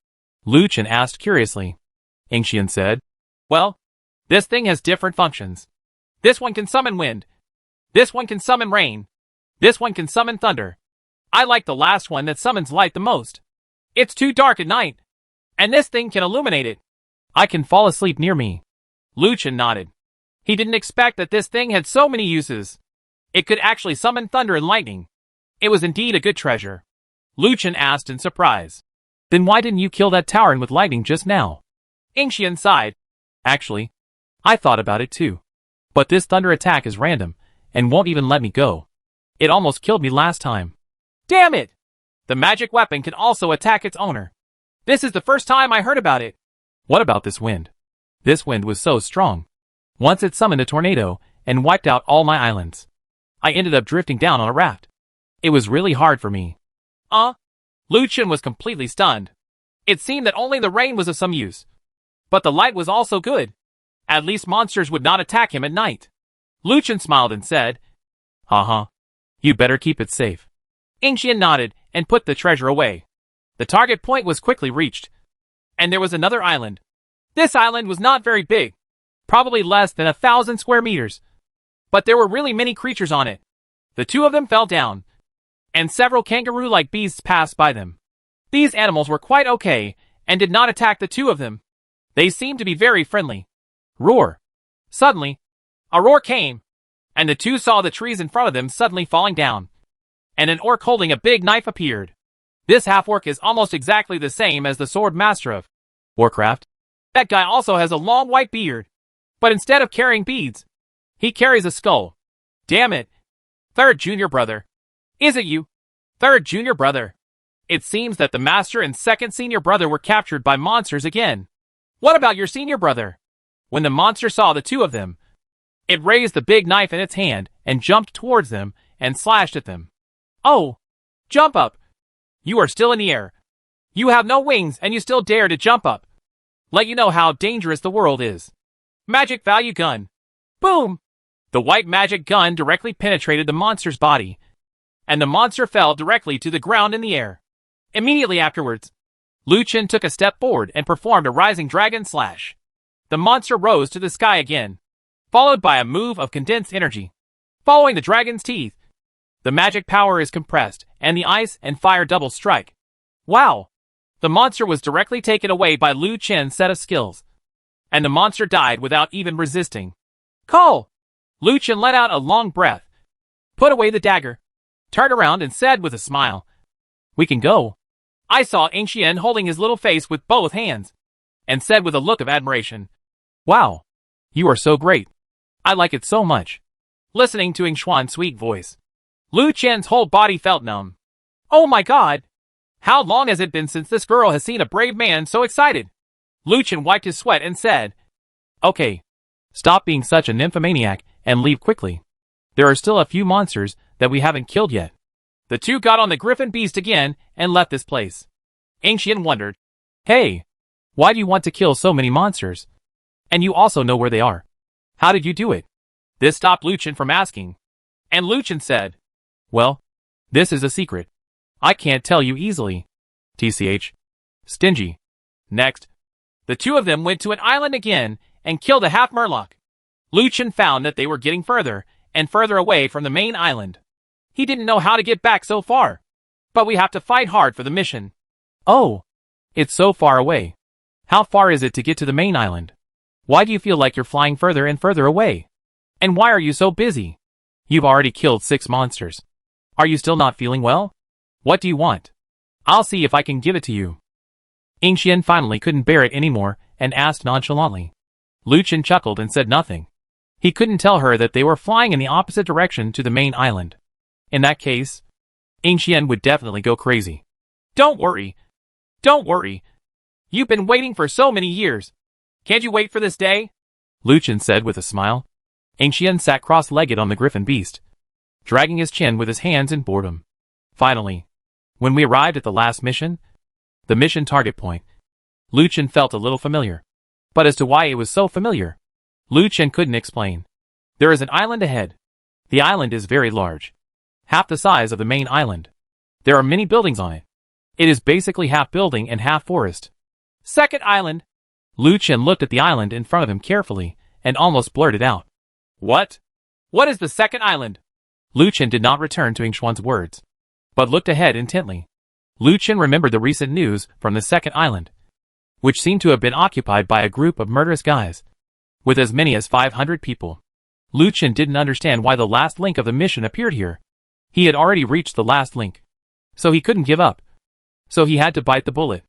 Lu Chen asked curiously. Ingxian said, well, this thing has different functions. This one can summon wind. This one can summon rain. This one can summon thunder. I like the last one that summons light the most. It's too dark at night, and this thing can illuminate it. I can fall asleep near me. Lu Chen nodded. He didn't expect that this thing had so many uses. It could actually summon thunder and lightning. It was indeed a good treasure. Lu Chen asked in surprise. Then why didn't you kill that Tavern with lightning just now? Ingxian sighed. Actually, I thought about it too. But this thunder attack is random, and won't even let me go. It almost killed me last time. Damn it! The magic weapon can also attack its owner. This is the first time I heard about it. What about this wind? This wind was so strong. Once it summoned a tornado, and wiped out all my islands. I ended up drifting down on a raft. It was really hard for me. Lu Chen was completely stunned. It seemed that only the rain was of some use. But the light was also good. At least monsters would not attack him at night. Lu Chen smiled and said, "Uh-huh. You better keep it safe." Ingxian nodded and put the treasure away. The target point was quickly reached. And there was another island. This island was not very big. Probably less than 1,000 square meters. But there were really many creatures on it. The 2 of them fell down, and several kangaroo-like beasts passed by them. These animals were quite okay, and did not attack the 2 of them. They seemed to be very friendly. Roar! Suddenly, a roar came, and the 2 saw the trees in front of them suddenly falling down. And an orc holding a big knife appeared. This half-orc is almost exactly the same as the swordmaster of Warcraft. That guy also has a long white beard. But instead of carrying beads, he carries a skull. Damn it! Third junior brother. Is it you? Third junior brother. It seems that the master and second senior brother were captured by monsters again. What about your senior brother? When the monster saw the 2 of them, it raised the big knife in its hand and jumped towards them and slashed at them. Oh! Jump up! You are still in the air. You have no wings and you still dare to jump up. Let you know how dangerous the world is. Magic value gun. Boom! The white magic gun directly penetrated the monster's body, and the monster fell directly to the ground in the air. Immediately afterwards, Lu Chen took a step forward and performed a rising dragon slash. The monster rose to the sky again, followed by a move of condensed energy. Following the dragon's teeth, the magic power is compressed, and the ice and fire double strike. Wow! The monster was directly taken away by Lu Chen's set of skills, and the monster died without even resisting. Call! Lu Chen let out a long breath, put away the dagger, turned around and said with a smile, "We can go." I saw Ingxian holding his little face with both hands, and said with a look of admiration, "Wow, you are so great. I like it so much." Listening to Ingxian's sweet voice, Lu Chen's whole body felt numb. Oh my god! How long has it been since this girl has seen a brave man so excited? Lu Chen wiped his sweat and said, "Okay, stop being such a nymphomaniac and leave quickly. There are still a few monsters that we haven't killed yet." The 2 got on the griffin beast again and left this place. Ingxian wondered, "Hey, why do you want to kill so many monsters? And you also know where they are. How did you do it?" This stopped Lu Chen from asking. And Lu Chen said, "Well, this is a secret. I can't tell you easily. TCH. Stingy." Next, the 2 of them went to an island again and killed a half-murloc. Lu Chen found that they were getting further and further away from the main island. He didn't know how to get back so far. But we have to fight hard for the mission. Oh, it's so far away. How far is it to get to the main island? Why do you feel like you're flying further and further away? And why are you so busy? You've already killed 6 monsters. Are you still not feeling well? What do you want? I'll see if I can give it to you. Yingxian finally couldn't bear it anymore and asked nonchalantly. Lu Chen chuckled and said nothing. He couldn't tell her that they were flying in the opposite direction to the main island. In that case, Yingxian would definitely go crazy. Don't worry. Don't worry. You've been waiting for so many years. Can't you wait for this day? Lu Chen said with a smile. Yingxian sat cross-legged on the griffin beast, dragging his chin with his hands in boredom. Finally, when we arrived at the last mission, the mission target point, Lu Chen felt a little familiar. But as to why it was so familiar, Lu Chen couldn't explain. There is an island ahead. The island is very large. Half the size of the main island. There are many buildings on it. It is basically half building and half forest. Second island. Lu Chen looked at the island in front of him carefully and almost blurted out. What? What is the second island? Lu Chen did not return to Yingxuan's words, but looked ahead intently. Lu Chen remembered the recent news from the second island, which seemed to have been occupied by a group of murderous guys, with as many as 500 people. Lu Chen didn't understand why the last link of the mission appeared here. He had already reached the last link, so he couldn't give up. So he had to bite the bullet.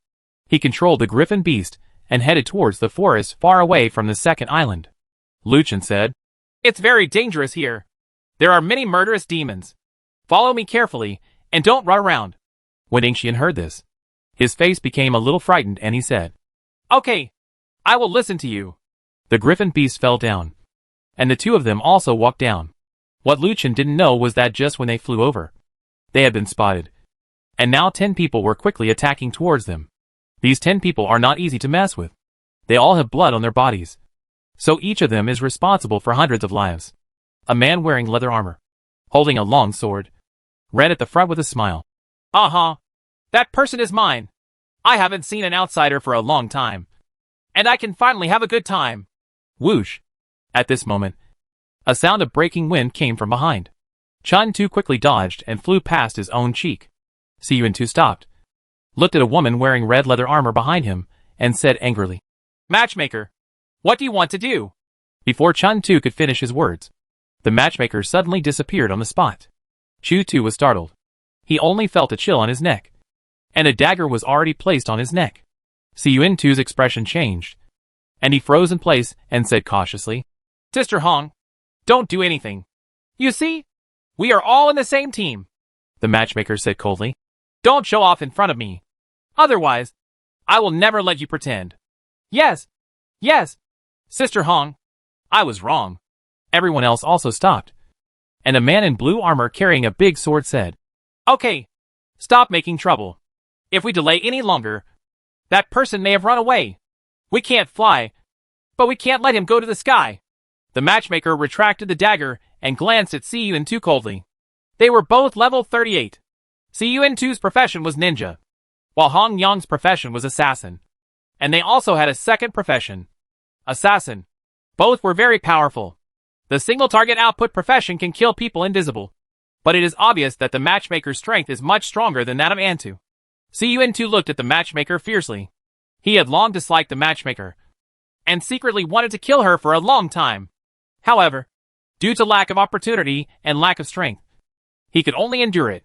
He controlled the griffin beast and headed towards the forest far away from the second island. Lu Chen said, "It's very dangerous here. There are many murderous demons. Follow me carefully and don't run around." When Yingxian heard this, his face became a little frightened and he said, "Okay, I will listen to you." The griffin beast fell down, and the two of them also walked down. What Lu Chen didn't know was that just when they flew over, they had been spotted. And now 10 people were quickly attacking towards them. These 10 people are not easy to mess with. They all have blood on their bodies. So each of them is responsible for hundreds of lives. A man wearing leather armor, holding a long sword, ran at the front with a smile. "Uh-huh. That person is mine. I haven't seen an outsider for a long time. And I can finally have a good time." Whoosh. At this moment, a sound of breaking wind came from behind. Chun Tu quickly dodged and flew past his own cheek. Siyuan Tu stopped, looked at a woman wearing red leather armor behind him, and said angrily, "Matchmaker, what do you want to do?" Before Chun Tu could finish his words, the matchmaker suddenly disappeared on the spot. Chu Tu was startled. He only felt a chill on his neck, and a dagger was already placed on his neck. Siyuan Tu's expression changed, and he froze in place and said cautiously, "Sister Hong, don't do anything. You see, we are all in the same team." The matchmaker said coldly, "Don't show off in front of me. Otherwise, I will never let you pretend." Yes, Sister Hong, I was wrong." Everyone else also stopped, and a man in blue armor carrying a big sword said, "Okay, stop making trouble. If we delay any longer, that person may have run away. We can't fly, but we can't let him go to the sky." The matchmaker retracted the dagger and glanced at Siyuan Tu coldly. They were both level 38. Siyuan Tu's profession was ninja, while Hong Yang's profession was assassin. And they also had a second profession, assassin. Both were very powerful. The single target output profession can kill people invisible. But it is obvious that the matchmaker's strength is much stronger than that of Antu. Siyuan Tu looked at the matchmaker fiercely. He had long disliked the matchmaker, and secretly wanted to kill her for a long time. However, due to lack of opportunity and lack of strength, he could only endure it.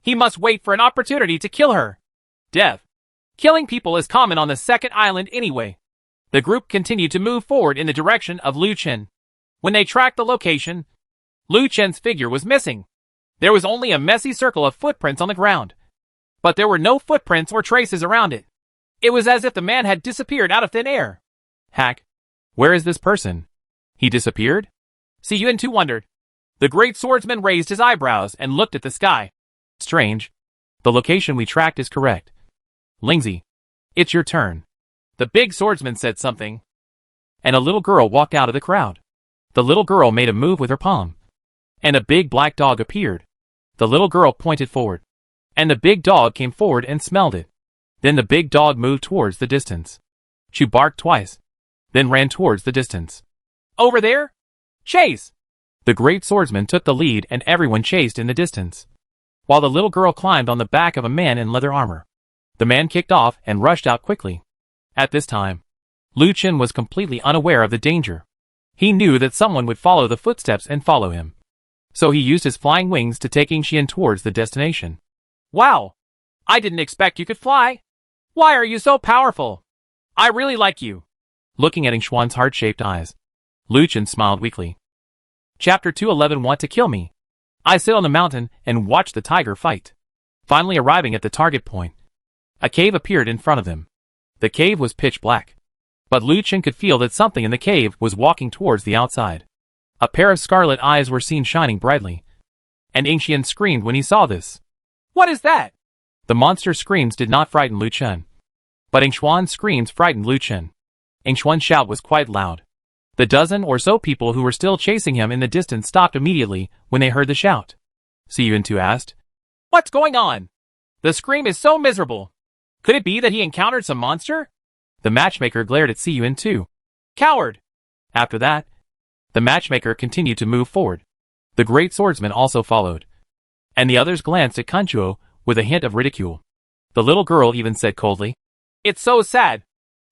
He must wait for an opportunity to kill her. Death. Killing people is common on the second island anyway. The group continued to move forward in the direction of Lu Chen. When they tracked the location, Lu Chen's figure was missing. There was only a messy circle of footprints on the ground, but there were no footprints or traces around it. It was as if the man had disappeared out of thin air. Hack, where is this person? He disappeared? Siyuan Tu wondered. The great swordsman raised his eyebrows and looked at the sky. Strange. The location we tracked is correct. Lingzi, it's your turn. The big swordsman said something, and a little girl walked out of the crowd. The little girl made a move with her palm, and a big black dog appeared. The little girl pointed forward, and the big dog came forward and smelled it. Then the big dog moved towards the distance. Chu barked twice, then ran towards the distance. Over there? Chase! The great swordsman took the lead and everyone chased in the distance, while the little girl climbed on the back of a man in leather armor. The man kicked off and rushed out quickly. At this time, Lu Chen was completely unaware of the danger. He knew that someone would follow the footsteps and follow him. So he used his flying wings to take Ingxian towards the destination. Wow! I didn't expect you could fly! Why are you so powerful? I really like you. Looking at Ingxian's heart-shaped eyes, Lu Chen smiled weakly. Chapter 211 Want to kill me? I sit on the mountain and watch the tiger fight. Finally arriving at the target point, a cave appeared in front of them. The cave was pitch black, but Lu Chen could feel that something in the cave was walking towards the outside. A pair of scarlet eyes were seen shining brightly, and Ingxian screamed when he saw this. What is that? The monster's screams did not frighten Lu Chen, but Ingxian's screams frightened Lu Chen. Ingxian's shout was quite loud. The dozen or so people who were still chasing him in the distance stopped immediately when they heard the shout. Siyuan-tu asked, What's going on? The scream is so miserable. Could it be that he encountered some monster? The matchmaker glared at Siyuan-tu. Coward! After that, the matchmaker continued to move forward. The great swordsman also followed, and the others glanced at Kanchuo with a hint of ridicule. The little girl even said coldly, It's so sad.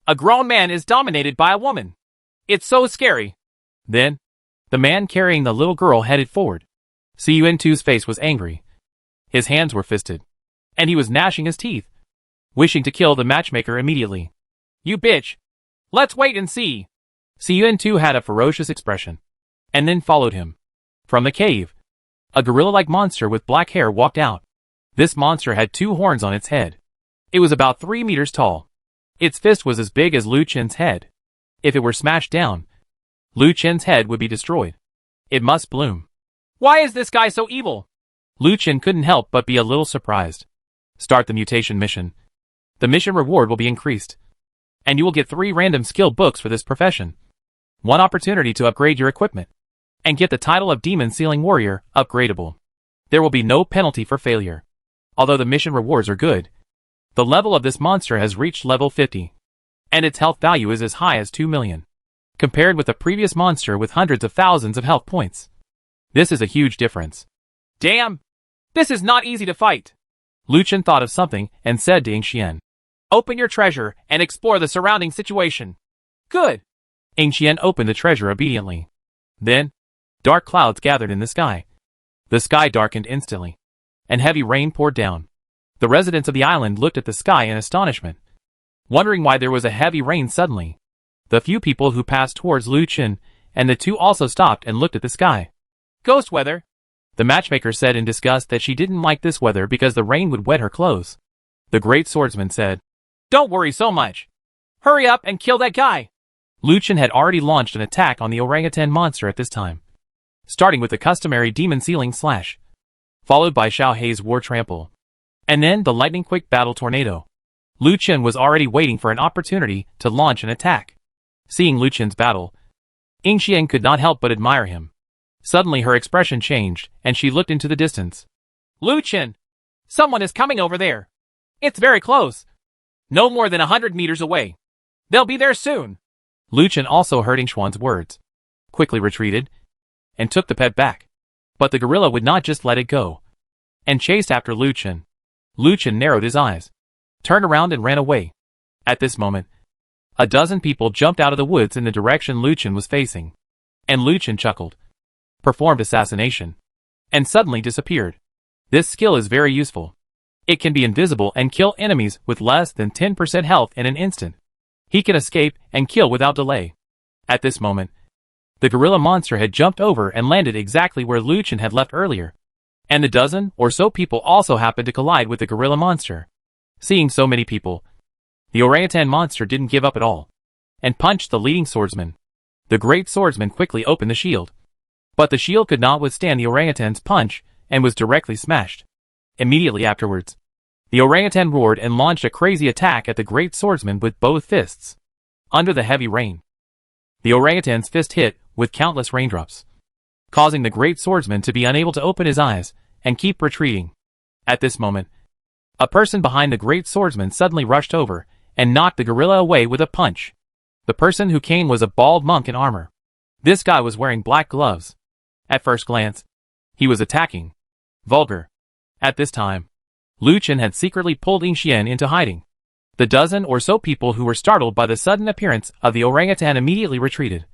A grown man is dominated by a woman. It's so scary. Then, the man carrying the little girl headed forward. Siyuan-tu's face was angry. His hands were fisted, and he was gnashing his teeth, wishing to kill the matchmaker immediately. You bitch! Let's wait and see! Siyuan-tu had a ferocious expression, and then followed him. From the cave, a gorilla-like monster with black hair walked out. This monster had 2 horns on its head. It was about 3 meters tall. Its fist was as big as Lu Chen's head. If it were smashed down, Lu Chen's head would be destroyed. It must bloom. Why is this guy so evil? Lu Chen couldn't help but be a little surprised. Start the mutation mission. The mission reward will be increased, and you will get 3 random skill books for this profession. 1 opportunity to upgrade your equipment, and get the title of Demon Sealing Warrior upgradable. There will be no penalty for failure. Although the mission rewards are good, the level of this monster has reached level 50. And its health value is as high as 2 million, compared with the previous monster with hundreds of thousands of health points. This is a huge difference. Damn! This is not easy to fight! Lu Chen thought of something and said to Ingxian, Open your treasure and explore the surrounding situation. Good! Ingxian opened the treasure obediently. Then, dark clouds gathered in the sky. The sky darkened instantly, and heavy rain poured down. The residents of the island looked at the sky in astonishment, wondering why there was a heavy rain suddenly. The few people who passed towards Lu Chen and the 2 also stopped and looked at the sky. Ghost weather! The matchmaker said in disgust that she didn't like this weather because the rain would wet her clothes. The great swordsman said, Don't worry so much. Hurry up and kill that guy! Lu Chen had already launched an attack on the orangutan monster at this time, starting with the customary demon sealing slash, followed by Xiao Hei's war trample, and then the lightning-quick battle tornado. Lu Chen was already waiting for an opportunity to launch an attack. Seeing Lu Chen's battle, Ingxian could not help but admire him. Suddenly her expression changed, and she looked into the distance. Lu Chen! Someone is coming over there! It's very close! No more than 100 meters away. They'll be there soon! Lu Chen also heard Ingxian's words, quickly retreated, and took the pet back. But the gorilla would not just let it go, and chased after Lu Chen. Lu Chen narrowed his eyes, turned around and ran away. At this moment, a dozen people jumped out of the woods in the direction Lu Chen was facing, and Lu Chen chuckled, performed assassination, and suddenly disappeared. This skill is very useful. It can be invisible and kill enemies with less than 10% health in an instant. He can escape and kill without delay. At this moment, the gorilla monster had jumped over and landed exactly where Lu Chen had left earlier, and the dozen or so people also happened to collide with the gorilla monster. Seeing so many people, the orangutan monster didn't give up at all, and punched the leading swordsman. The great swordsman quickly opened the shield, but the shield could not withstand the orangutan's punch and was directly smashed. Immediately afterwards, the orangutan roared and launched a crazy attack at the great swordsman with both fists. Under the heavy rain, the orangutan's fist hit with countless raindrops, causing the great swordsman to be unable to open his eyes and keep retreating. At this moment, a person behind the great swordsman suddenly rushed over and knocked the gorilla away with a punch. The person who came was a bald monk in armor. This guy was wearing black gloves. At first glance, he was attacking. Vulgar. At this time, Lu Chen had secretly pulled Yingxian into hiding. The dozen or so people who were startled by the sudden appearance of the orangutan immediately retreated.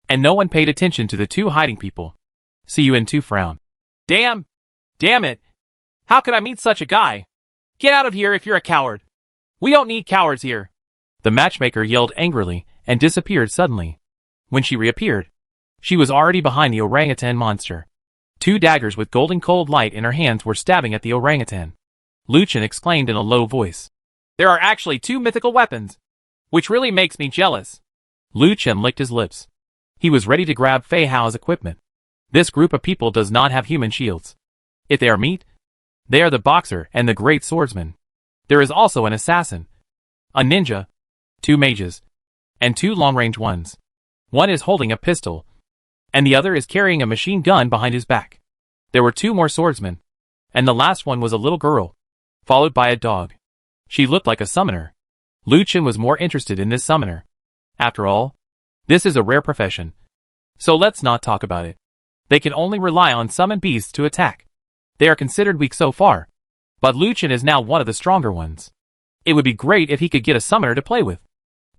And no one paid attention to the two hiding people. Yun frowned. Damn it. How could I meet such a guy? Get out of here if you're a coward. We don't need cowards here. The matchmaker yelled angrily and disappeared suddenly. When she reappeared, she was already behind the orangutan monster. Two daggers with golden cold light in her hands were stabbing at the orangutan. Lu Chen exclaimed in a low voice. There are actually two mythical weapons, which really makes me jealous. Lu Chen licked his lips. He was ready to grab Fei Hao's equipment. This group of people does not have human shields. If they are meat, they are the boxer and the great swordsman. There is also an assassin, a ninja, two mages, and two long-range ones. One is holding a pistol, and the other is carrying a machine gun behind his back. There were two more swordsmen, and the last one was a little girl, followed by a dog. She looked like a summoner. Lu Chen was more interested in this summoner. After all, this is a rare profession. So let's not talk about it. They can only rely on summoned beasts to attack. They are considered weak so far, but Lu Chen is now one of the stronger ones. It would be great if he could get a summoner to play with.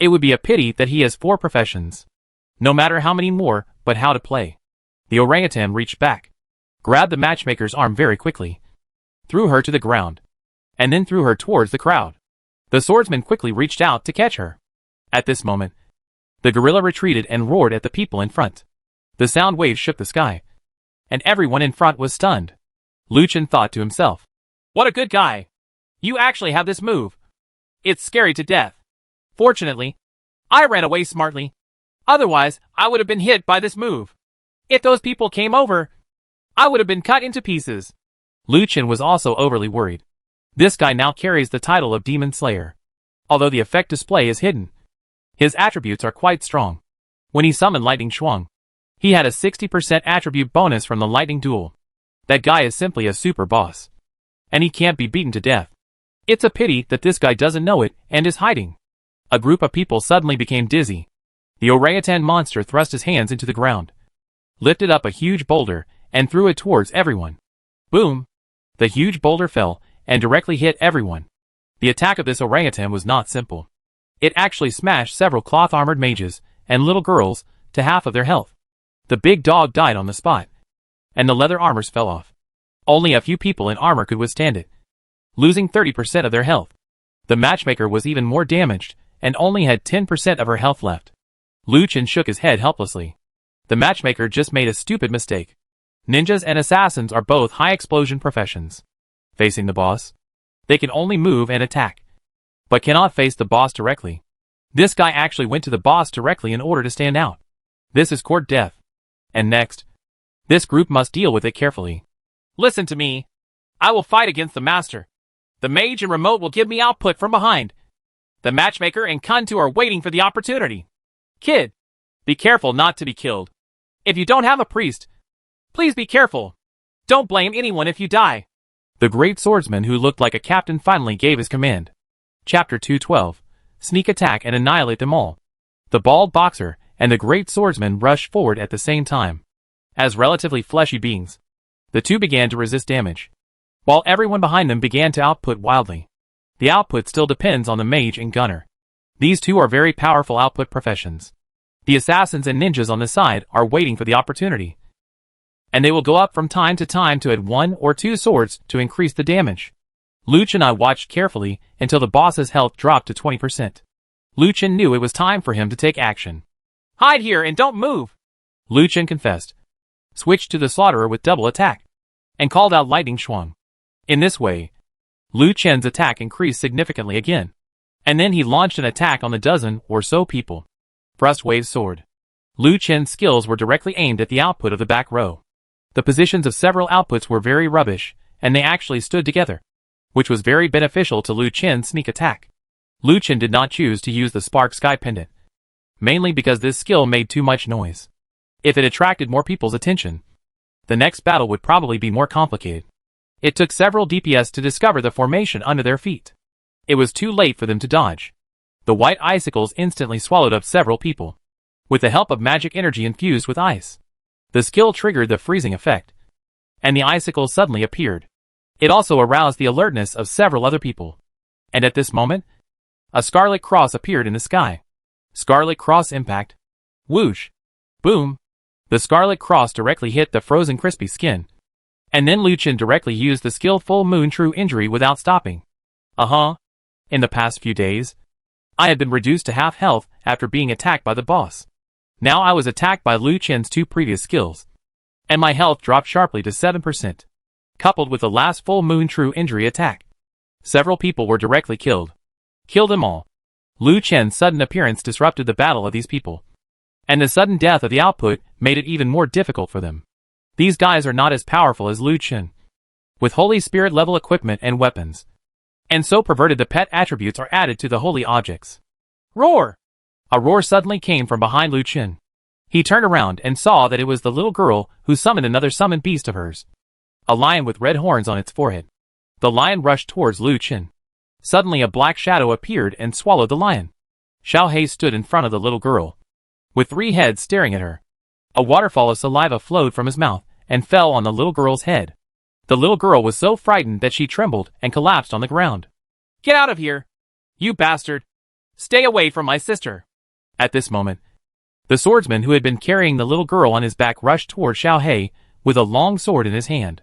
It would be a pity that he has 4 professions. No matter how many more, but how to play. The orangutan reached back, grabbed the matchmaker's arm very quickly, threw her to the ground, and then threw her towards the crowd. The swordsman quickly reached out to catch her. At this moment, the gorilla retreated and roared at the people in front. The sound waves shook the sky, and everyone in front was stunned. Lu Chen thought to himself, what a good guy. You actually have this move. It's scary to death. Fortunately, I ran away smartly. Otherwise, I would have been hit by this move. If those people came over, I would have been cut into pieces. Lu Chen was also overly worried. This guy now carries the title of Demon Slayer. Although the effect display is hidden, his attributes are quite strong. When he summoned Lightning Shuang, he had a 60% attribute bonus from the lightning duel. That guy is simply a super boss. And he can't be beaten to death. It's a pity that this guy doesn't know it and is hiding. A group of people suddenly became dizzy. The orangutan monster thrust his hands into the ground, lifted up a huge boulder, and threw it towards everyone. Boom! The huge boulder fell and directly hit everyone. The attack of this orangutan was not simple. It actually smashed several cloth-armored mages and little girls to half of their health. The big dog died on the spot, and the leather armors fell off. Only a few people in armor could withstand it, losing 30% of their health. The matchmaker was even more damaged and only had 10% of her health left. Lu Chen shook his head helplessly. The matchmaker just made a stupid mistake. Ninjas and assassins are both high-explosion professions. Facing the boss, they can only move and attack, but cannot face the boss directly. This guy actually went to the boss directly in order to stand out. This is court death. And next, this group must deal with it carefully. Listen to me. I will fight against the master. The mage and remote will give me output from behind. The matchmaker and Kuntu are waiting for the opportunity. Kid, be careful not to be killed. If you don't have a priest, please be careful. Don't blame anyone if you die. The great swordsman who looked like a captain finally gave his command. Chapter 212. Sneak attack and annihilate them all. The bald boxer and the great swordsman rushed forward at the same time. As relatively fleshy beings, the two began to resist damage, while everyone behind them began to output wildly. The output still depends on the mage and gunner. These two are very powerful output professions. The assassins and ninjas on the side are waiting for the opportunity, and they will go up from time to time to add 1 or 2 swords to increase the damage. Lu Chen and I watched carefully until the boss's health dropped to 20%. Lu Chen knew it was time for him to take action. Hide here and don't move, Lu Chen confessed, switched to the slaughterer with double attack, and called out Lightning Shuang. In this way, Lu Chen's attack increased significantly again, and then he launched an attack on the dozen or so people. Thrust Wave Sword. Lu Chen's skills were directly aimed at the output of the back row. The positions of several outputs were very rubbish, and they actually stood together, which was very beneficial to Lu Chen's sneak attack. Lu Chen did not choose to use the Spark Sky Pendant, mainly because this skill made too much noise. If it attracted more people's attention, the next battle would probably be more complicated. It took several DPS to discover the formation under their feet. It was too late for them to dodge. The white icicles instantly swallowed up several people. with the help of magic energy infused with ice. The skill triggered the freezing effect, and the icicle suddenly appeared. It also aroused the alertness of several other people. And at this moment, a scarlet cross appeared in the sky. Scarlet cross impact. Whoosh. Boom. The scarlet cross directly hit the frozen crispy skin. And then Liu Chen directly used the skill Full Moon True Injury without stopping. In the past few days, I had been reduced to half health after being attacked by the boss. Now I was attacked by Liu Chen's two previous skills, and my health dropped sharply to 7%. Coupled with the last Full Moon True Injury attack, several people were directly killed. Kill them all. Liu Chen's sudden appearance disrupted the battle of these people, and the sudden death of the output made it even more difficult for them. These guys are not as powerful as Liu Chen, with Holy Spirit level equipment and weapons, and so perverted the pet attributes are added to the holy objects. Roar! A roar suddenly came from behind Liu Chen. He turned around and saw that it was the little girl who summoned another summoned beast of hers, a lion with red horns on its forehead. The lion rushed towards Liu Chen. Suddenly a black shadow appeared and swallowed the lion. Xiao Hei stood in front of the little girl, with three heads staring at her. A waterfall of saliva flowed from his mouth and fell on the little girl's head. The little girl was so frightened that she trembled and collapsed on the ground. Get out of here! You bastard! Stay away from my sister! At this moment, the swordsman who had been carrying the little girl on his back rushed toward Xiao Hei with a long sword in his hand.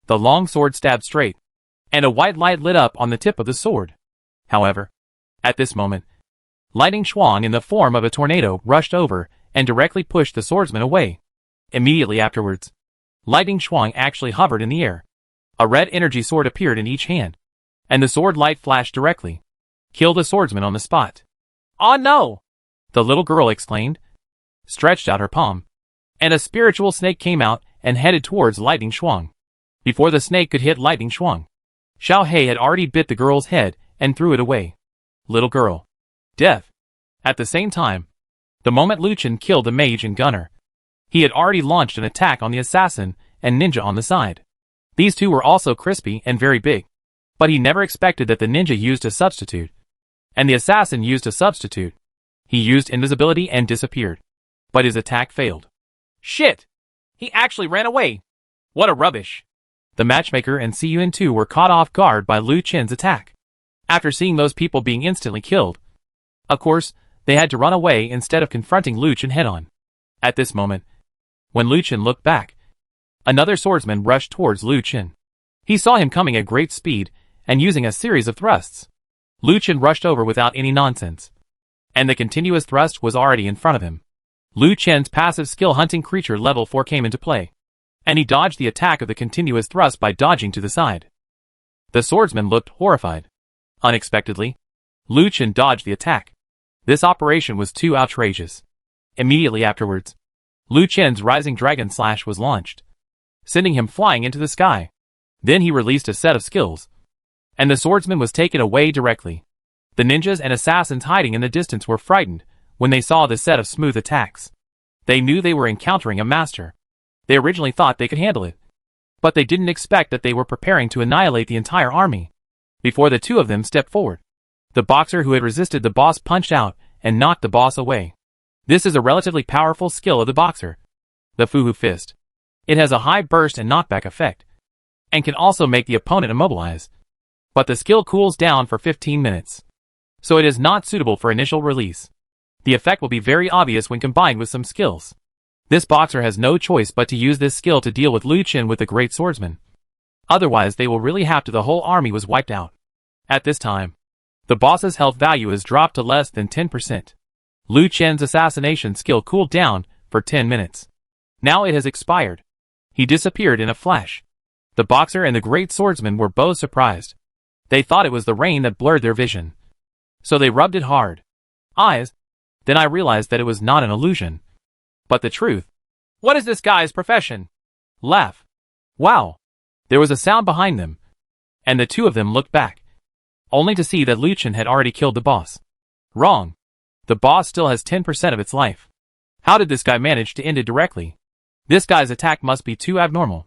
The long sword stabbed straight, and a white light lit up on the tip of the sword. However, at this moment, Lightning Shuang in the form of a tornado rushed over and directly pushed the swordsman away. Immediately afterwards, Lightning Shuang actually hovered in the air. A red energy sword appeared in each hand, and the sword light flashed directly. Kill the swordsman on the spot. Oh no! The little girl exclaimed, stretched out her palm, and a spiritual snake came out and headed towards Lightning Shuang. Before the snake could hit Lightning Shuang, Xiao Hei had already bit the girl's head and threw it away. Little girl. Death. At the same time, the moment Liu Chen killed the mage and gunner, he had already launched an attack on the assassin and ninja on the side. These two were also crispy and very big, but he never expected that the ninja used a substitute, and the assassin used a substitute. He used invisibility and disappeared, but his attack failed. Shit! He actually ran away! What a rubbish! The matchmaker and Cun 2 were caught off guard by Liu Chen's attack. After seeing those people being instantly killed, of course, they had to run away instead of confronting Liu Chen head-on. At this moment, when Liu Chen looked back, another swordsman rushed towards Liu Chen. He saw him coming at great speed and using a series of thrusts. Liu Chen rushed over without any nonsense, and the continuous thrust was already in front of him. Liu Chen's passive skill Hunting Creature level 4 came into play, and he dodged the attack of the continuous thrust by dodging to the side. The swordsman looked horrified. Unexpectedly, Liu Chen dodged the attack. This operation was too outrageous. Immediately afterwards, Liu Chen's Rising Dragon Slash was launched, sending him flying into the sky. Then he released a set of skills, and the swordsman was taken away directly. The ninjas and assassins hiding in the distance were frightened when they saw the set of smooth attacks. They knew they were encountering a master. They originally thought they could handle it, but they didn't expect that they were preparing to annihilate the entire army. Before the two of them stepped forward, the boxer who had resisted the boss punched out and knocked the boss away. This is a relatively powerful skill of the boxer, the Fuhu Fist. It has a high burst and knockback effect, and can also make the opponent immobilize. But the skill cools down for 15 minutes, so it is not suitable for initial release. The effect will be very obvious when combined with some skills. This boxer has no choice but to use this skill to deal with Liu Chen with the Great Swordsman. Otherwise they will really have to. The whole army was wiped out. At this time, the boss's health value is dropped to less than 10%. Liu Chen's assassination skill cooled down for 10 minutes. Now it has expired. He disappeared in a flash. The boxer and the Great Swordsman were both surprised. They thought it was the rain that blurred their vision, so they rubbed it hard. Eyes. Then I realized that it was not an illusion, but the truth. What is this guy's profession? Laugh. Wow. There was a sound behind them, and the two of them looked back, only to see that Liu Chen had already killed the boss. Wrong. The boss still has 10% of its life. How did this guy manage to end it directly? This guy's attack must be too abnormal.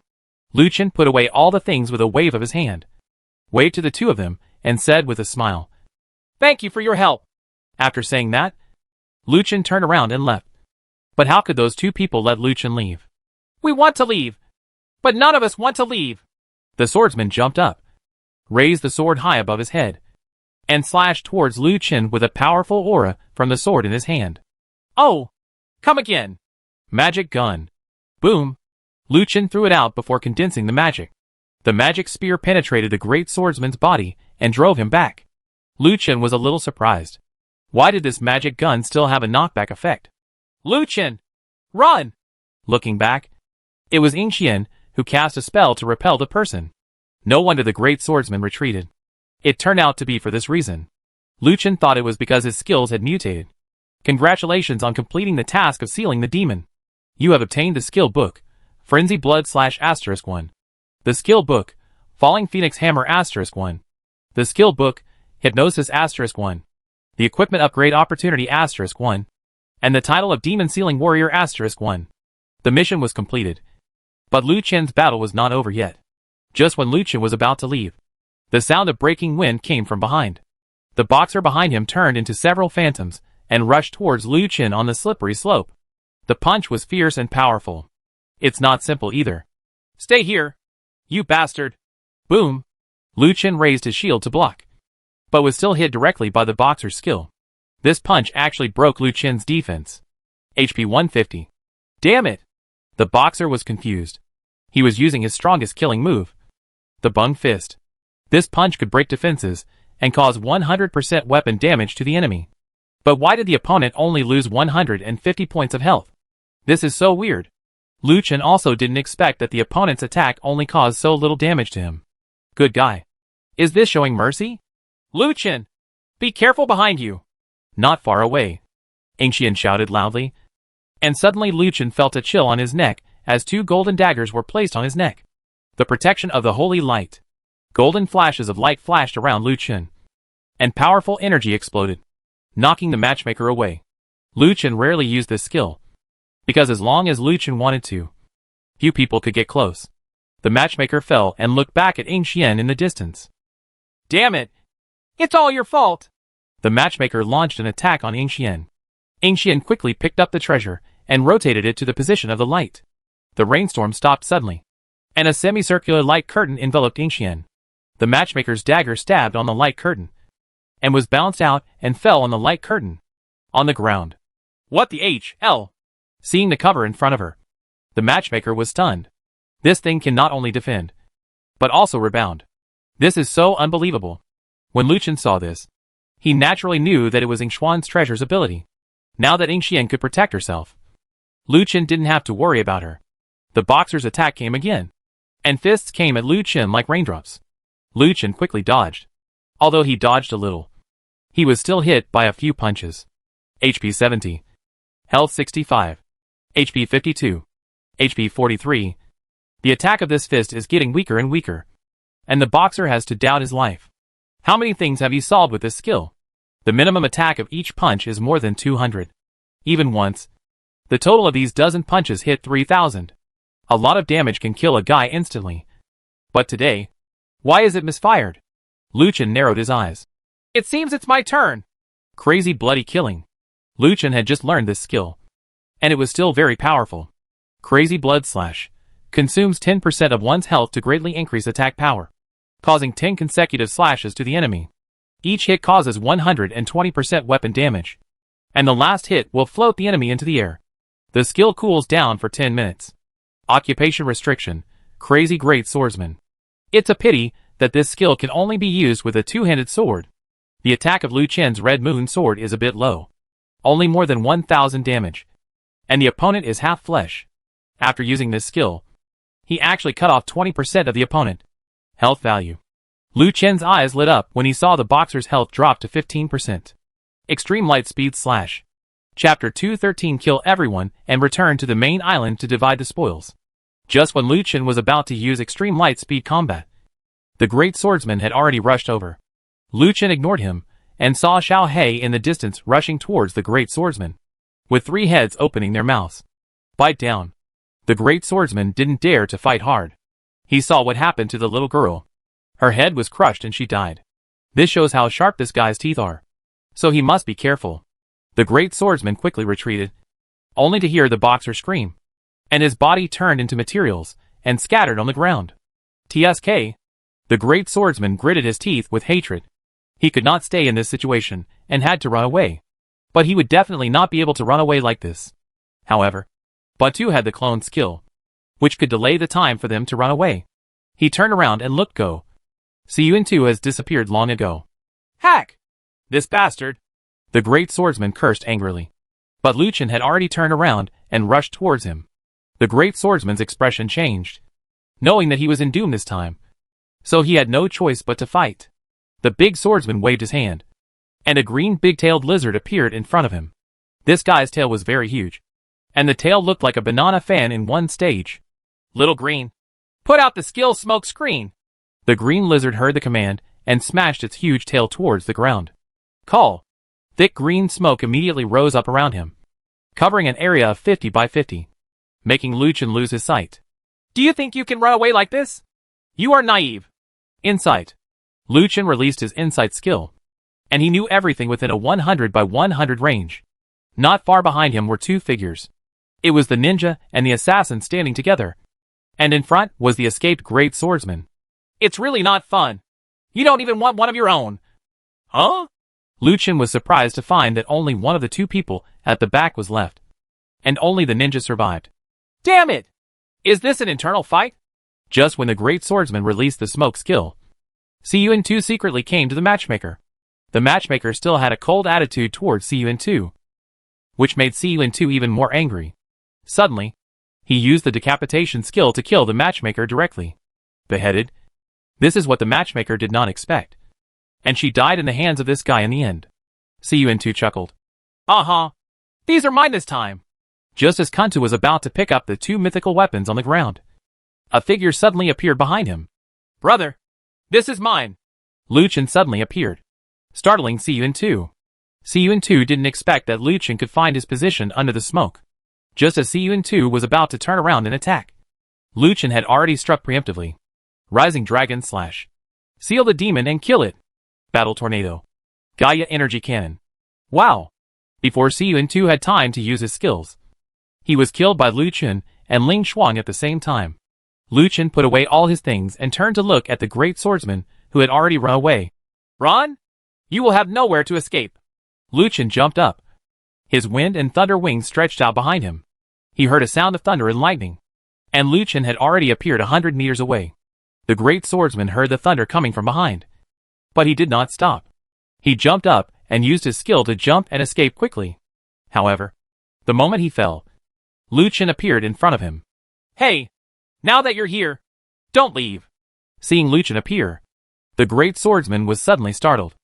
Liu Chen put away all the things with a wave of his hand, waved to the two of them, and said with a smile, "Thank you for your help." After saying that, Liu Chen turned around and left. But how could those two people let Lu Chen leave? We want to leave, but none of us want to leave. The swordsman jumped up, raised the sword high above his head, and slashed towards Lu Chen with a powerful aura from the sword in his hand. Oh! Come again! Magic gun. Boom! Lu Chen threw it out before condensing the magic. The magic spear penetrated the great swordsman's body and drove him back. Lu Chen was a little surprised. Why did this magic gun still have a knockback effect? Lu Chen! Run! Looking back, it was Ying Xian who cast a spell to repel the person. No wonder the great swordsman retreated. It turned out to be for this reason. Lu Chen thought it was because his skills had mutated. Congratulations on completing the task of sealing the demon. You have obtained the skill book, Frenzy Blood /*1. The skill book, Falling Phoenix Hammer *1. The skill book, Hypnosis *1. The equipment upgrade opportunity *1. And the title of Demon Sealing Warrior *1. The mission was completed. But Lu Chen's battle was not over yet. Just when Lu Chen was about to leave, the sound of breaking wind came from behind. The boxer behind him turned into several phantoms and rushed towards Lu Chen on the slippery slope. The punch was fierce and powerful. It's not simple either. Stay here, you bastard! Boom! Lu Chen raised his shield to block, but was still hit directly by the boxer's skill. This punch actually broke Lu Chen's defense. HP 150. Damn it! The boxer was confused. He was using his strongest killing move, the Bung Fist. This punch could break defenses and cause 100% weapon damage to the enemy. But why did the opponent only lose 150 points of health? This is so weird. Lu Chen also didn't expect that the opponent's attack only caused so little damage to him. Good guy. Is this showing mercy? Lu Chen! Be careful behind you! Not far away, Ying Xian shouted loudly. And suddenly Lu Chen felt a chill on his neck as two golden daggers were placed on his neck. The protection of the holy light. Golden flashes of light flashed around Lu Chen, and powerful energy exploded, knocking the matchmaker away. Lu Chen rarely used this skill, because as long as Lu Chen wanted to, few people could get close. The matchmaker fell and looked back at Ying Xian in the distance. Damn it! It's all your fault! The matchmaker launched an attack on Ying Xian. Ying Xian quickly picked up the treasure and rotated it to the position of the light. The rainstorm stopped suddenly, and a semicircular light curtain enveloped Ying Xian. The matchmaker's dagger stabbed on the light curtain, and was bounced out and fell on the light curtain, on the ground. What the hell? Seeing the cover in front of her, the matchmaker was stunned. This thing can not only defend, but also rebound. This is so unbelievable. When Lu Chen saw this, he naturally knew that it was Ying Xuan's treasure's ability. Now that Ying Xian could protect herself, Lu Chen didn't have to worry about her. The boxer's attack came again, and fists came at Lu Chen like raindrops. Lu Chen quickly dodged. Although he dodged a little, he was still hit by a few punches. HP 70. Health 65. HP 52. HP 43. The attack of this fist is getting weaker and weaker, and the boxer has to doubt his life. How many things have you solved with this skill? The minimum attack of each punch is more than 200. Even once, the total of these dozen punches hit 3,000. A lot of damage can kill a guy instantly. But today, why is it misfired? Lu Chen narrowed his eyes. It seems it's my turn. Crazy bloody killing. Lu Chen had just learned this skill, and it was still very powerful. Crazy blood slash consumes 10% of one's health to greatly increase attack power, causing 10 consecutive slashes to the enemy. Each hit causes 120% weapon damage, and the last hit will float the enemy into the air. The skill cools down for 10 minutes. Occupation restriction, Crazy Great Swordsman. It's a pity that this skill can only be used with a two-handed sword. The attack of Lu Chen's Red Moon sword is a bit low, only more than 1,000 damage, and the opponent is half flesh. After using this skill, he actually cut off 20% of the opponent. Health value. Lu Chen's eyes lit up when he saw the boxer's health drop to 15%. Extreme Light Speed Slash. Chapter 213. Kill everyone and return to the main island to divide the spoils. Just when Lu Chen was about to use extreme light speed combat, the great swordsman had already rushed over. Lu Chen ignored him and saw Xiao He in the distance rushing towards the great swordsman, with 3 heads opening their mouths. Bite down. The great swordsman didn't dare to fight hard. He saw what happened to the little girl. Her head was crushed and she died. This shows how sharp this guy's teeth are. So he must be careful. The great swordsman quickly retreated, only to hear the boxer scream. And his body turned into materials and scattered on the ground. TSK. The great swordsman gritted his teeth with hatred. He could not stay in this situation and had to run away. But he would definitely not be able to run away like this. However, Batu had the clone skill, which could delay the time for them to run away. He turned around and looked go. Siyun-2 has disappeared long ago. Hack! This bastard! The great swordsman cursed angrily. But Lu Chen had already turned around and rushed towards him. The great swordsman's expression changed, knowing that he was in doom this time. So he had no choice but to fight. The big swordsman waved his hand, and a green big-tailed lizard appeared in front of him. This guy's tail was very huge, and the tail looked like a banana fan in one stage. Little green, put out the skill smoke screen. The green lizard heard the command and smashed its huge tail towards the ground. Call. Thick green smoke immediately rose up around him, covering an area of 50 by 50, making Lu Chen lose his sight. Do you think you can run away like this? You are naive. Insight. Lu Chen released his insight skill, and he knew everything within a 100 by 100 range. Not far behind him were two figures. It was the ninja and the assassin standing together, and in front was the escaped great swordsman. It's really not fun. You don't even want one of your own. Huh? Lu Chen was surprised to find that only one of the two people at the back was left, and only the ninja survived. Damn it! Is this an internal fight? Just when the great swordsman released the smoke skill, Siyun-2 secretly came to the matchmaker. The matchmaker still had a cold attitude towards Siyun-2, which made Siyun-2 even more angry. Suddenly, he used the decapitation skill to kill the matchmaker directly. Beheaded. This is what the matchmaker did not expect. And she died in the hands of this guy in the end. Siyun-2 chuckled. Uh-huh. These are mine this time. Just as Kuntu was about to pick up the two mythical weapons on the ground, a figure suddenly appeared behind him. Brother, this is mine. Lu Chen suddenly appeared, startling Siyun-2. Siyun-2 didn't expect that Lu Chen could find his position under the smoke. Just as Siyun-2 was about to turn around and attack, Lu Chen had already struck preemptively. Rising Dragon Slash. Seal the demon and kill it. Battle Tornado. Gaia Energy Cannon. Wow. Before Siyun-2 had time to use his skills, he was killed by Lu Chen and Ling Shuang at the same time. Lu Chen put away all his things and turned to look at the great swordsman who had already run away. Run! You will have nowhere to escape. Lu Chen jumped up. His wind and thunder wings stretched out behind him. He heard a sound of thunder and lightning, and Lu Chen had already appeared 100 meters away. The great swordsman heard the thunder coming from behind, but he did not stop. He jumped up and used his skill to jump and escape quickly. However, the moment he fell, Lu Chen appeared in front of him. Hey! Now that you're here, don't leave. Seeing Lu Chen appear, the great swordsman was suddenly startled.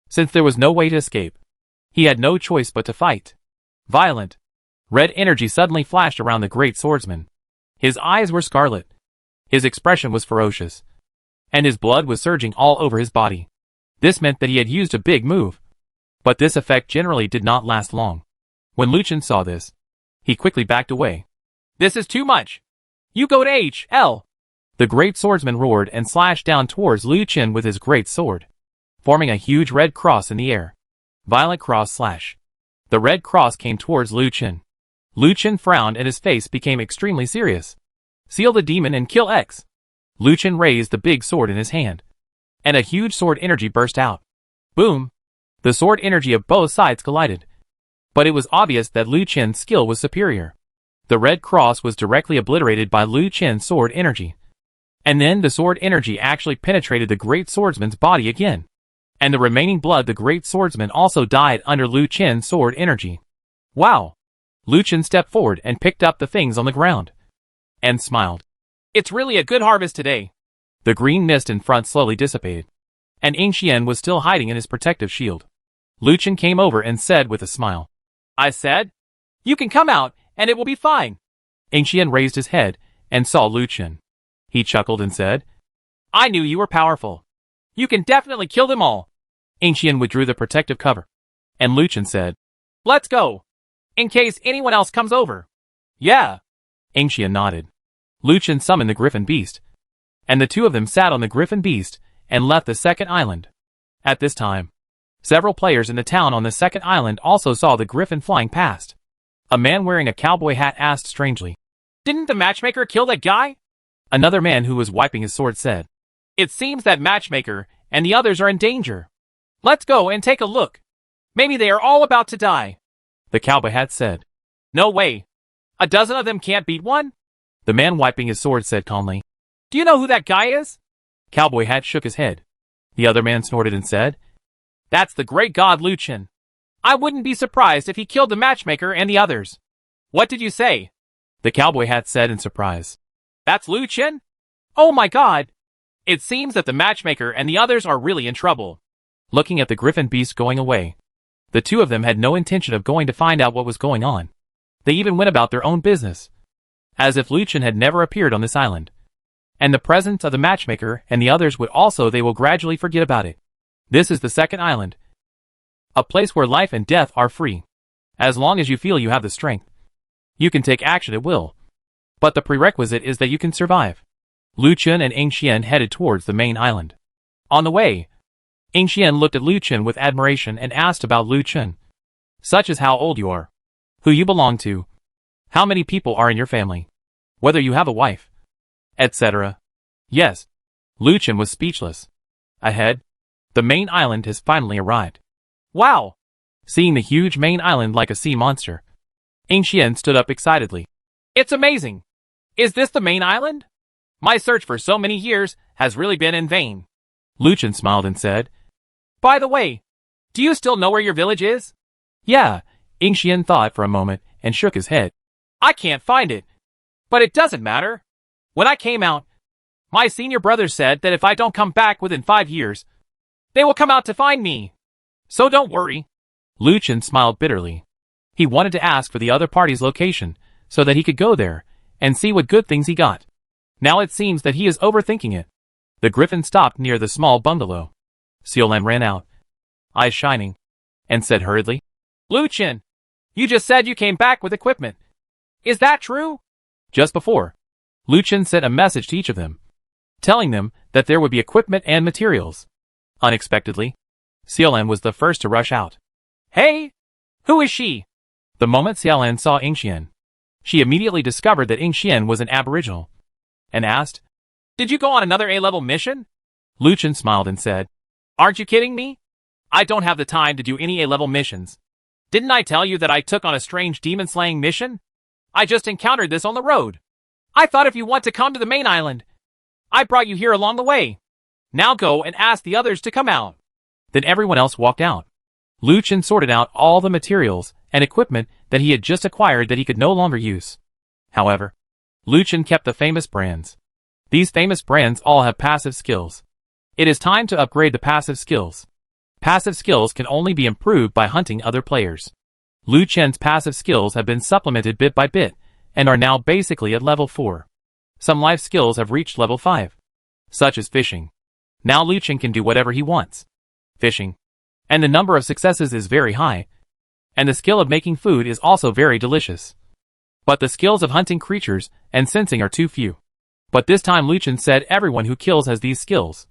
Since there was no way to escape, he had no choice but to fight. Violent, red energy suddenly flashed around the great swordsman. His eyes were scarlet. His expression was ferocious, and his blood was surging all over his body. This meant that he had used a big move. But this effect generally did not last long. When Lu Chen saw this, he quickly backed away. This is too much. You go to H.L. The great swordsman roared and slashed down towards Lu Chen with his great sword, forming a huge red cross in the air. Violent cross slash. The red cross came towards Lu Chen. Lu Chen frowned and his face became extremely serious. Seal the demon and kill X. Lu Chen raised the big sword in his hand, and a huge sword energy burst out. Boom! The sword energy of both sides collided. But it was obvious that Lu Chen's skill was superior. The red cross was directly obliterated by Lu Chen's sword energy. And then the sword energy actually penetrated the great swordsman's body again. And the remaining blood the great swordsman also died under Lu Chen's sword energy. Wow! Lu Chen stepped forward and picked up the things on the ground, and smiled. It's really a good harvest today. The green mist in front slowly dissipated, and Ying Xian was still hiding in his protective shield. Lu Chen came over and said with a smile, I said, you can come out, and it will be fine. Ying Xian raised his head and saw Lu Chen. He chuckled and said, I knew you were powerful. You can definitely kill them all. Ying Xian withdrew the protective cover, and Lu Chen said, let's go, in case anyone else comes over. Yeah. Ying Xian nodded. Lu Chen summoned the griffin beast, and the two of them sat on the griffin beast and left the second island. At this time, several players in the town on the second island also saw the griffin flying past. A man wearing a cowboy hat asked strangely. Didn't the matchmaker kill that guy? Another man who was wiping his sword said. It seems that matchmaker and the others are in danger. Let's go and take a look. Maybe they are all about to die. The cowboy hat said. No way. A dozen of them can't beat one? The man wiping his sword said calmly. Do you know who that guy is? Cowboy hat shook his head. The other man snorted and said. That's the great god Luchin. I wouldn't be surprised if he killed the matchmaker and the others. What did you say? The cowboy hat said in surprise. That's Luchin? Oh my god. It seems that the matchmaker and the others are really in trouble. Looking at the griffin beast going away, the two of them had no intention of going to find out what was going on. They even went about their own business, as if Luchin had never appeared on this island. And the presence of the matchmaker and the others would also they will gradually forget about it. This is the second island. A place where life and death are free. As long as you feel you have the strength, you can take action at will. But the prerequisite is that you can survive. Luchin and Ingxian headed towards the main island. On the way, Ingxian looked at Luchin with admiration and asked about Luchin. Such as how old you are, who you belong to, how many people are in your family, whether you have a wife, etc. Yes, Luchin was speechless. Ahead, the main island has finally arrived. Wow! Seeing the huge main island like a sea monster, Ingxian stood up excitedly. It's amazing! Is this the main island? My search for so many years has really been in vain. Luchin smiled and said, By the way, do you still know where your village is? Yeah, Ingxian thought for a moment and shook his head. I can't find it. But it doesn't matter. When I came out, my senior brother said that if I don't come back within 5 years, they will come out to find me. So don't worry. Luchin smiled bitterly. He wanted to ask for the other party's location so that he could go there and see what good things he got. Now it seems that he is overthinking it. The griffin stopped near the small bungalow. Seolan ran out, eyes shining, and said hurriedly, Luchin, you just said you came back with equipment. Is that true? Just before, Luchin sent a message to each of them, telling them that there would be equipment and materials. Unexpectedly, Seolan was the first to rush out. Hey! Who is she? The moment Seolan saw Ingxian, she immediately discovered that Ingxian was an aboriginal, and asked, Did you go on another A-level mission? Luchin smiled and said, Aren't you kidding me? I don't have the time to do any A-level missions. Didn't I tell you that I took on a strange demon-slaying mission? I just encountered this on the road. I thought if you want to come to the main island, I brought you here along the way. Now go and ask the others to come out. Then everyone else walked out. Luchin sorted out all the materials and equipment that he had just acquired that he could no longer use. However, Luchin kept the famous brands. These famous brands all have passive skills. It is time to upgrade the passive skills. Passive skills can only be improved by hunting other players. Luchin's passive skills have been supplemented bit by bit, and are now basically at level 4. Some life skills have reached level 5, such as fishing. Now Luchin can do whatever he wants. Fishing. And the number of successes is very high. And the skill of making food is also very delicious. But the skills of hunting creatures and sensing are too few. But this time Luchin said everyone who kills has these skills.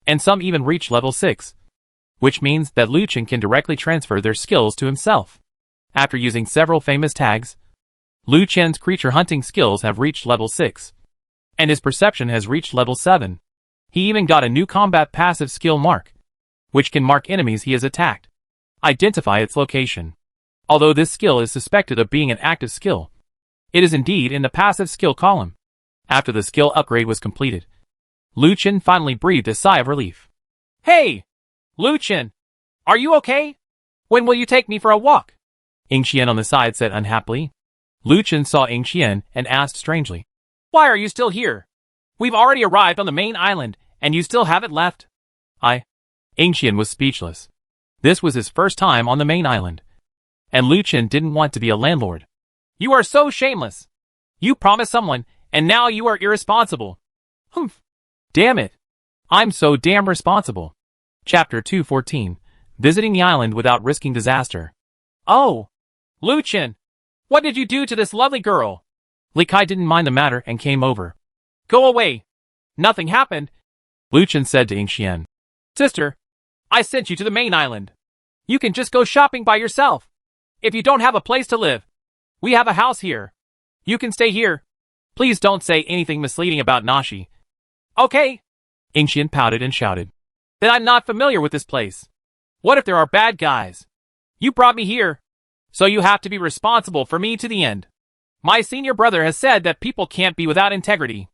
And some even reach level 6. Which means that Luchin can directly transfer their skills to himself. After using several famous tags, Luchin's creature hunting skills have reached level 6. And his perception has reached level 7. He even got a new combat passive skill mark, which can mark enemies he has attacked. Identify its location. Although this skill is suspected of being an active skill, it is indeed in the passive skill column. After the skill upgrade was completed, Luchin finally breathed a sigh of relief. Hey! Luchin! Are you okay? When will you take me for a walk? Ingxian on the side said unhappily. Luchin saw Ingxian and asked strangely, Why are you still here? We've already arrived on the main island, and you still haven't left. Ingxian was speechless. This was his first time on the main island. And Luchin didn't want to be a landlord. You are so shameless. You promised someone, and now you are irresponsible. Humph. Damn it. I'm so damn responsible. Chapter 214. Visiting the island without risking disaster. Oh! Luchin! What did you do to this lovely girl? Li Kai didn't mind the matter and came over. Go away. Nothing happened. Luchin said to Ingxian. Sister, I sent you to the main island. You can just go shopping by yourself. If you don't have a place to live, We have a house here. You can stay here. Please don't say anything misleading about Nashi. Okay. Ingxian pouted and shouted. Then I'm not familiar with this place. What if there are bad guys? You brought me here, so you have to be responsible for me to the end. My senior brother has said that people can't be without integrity.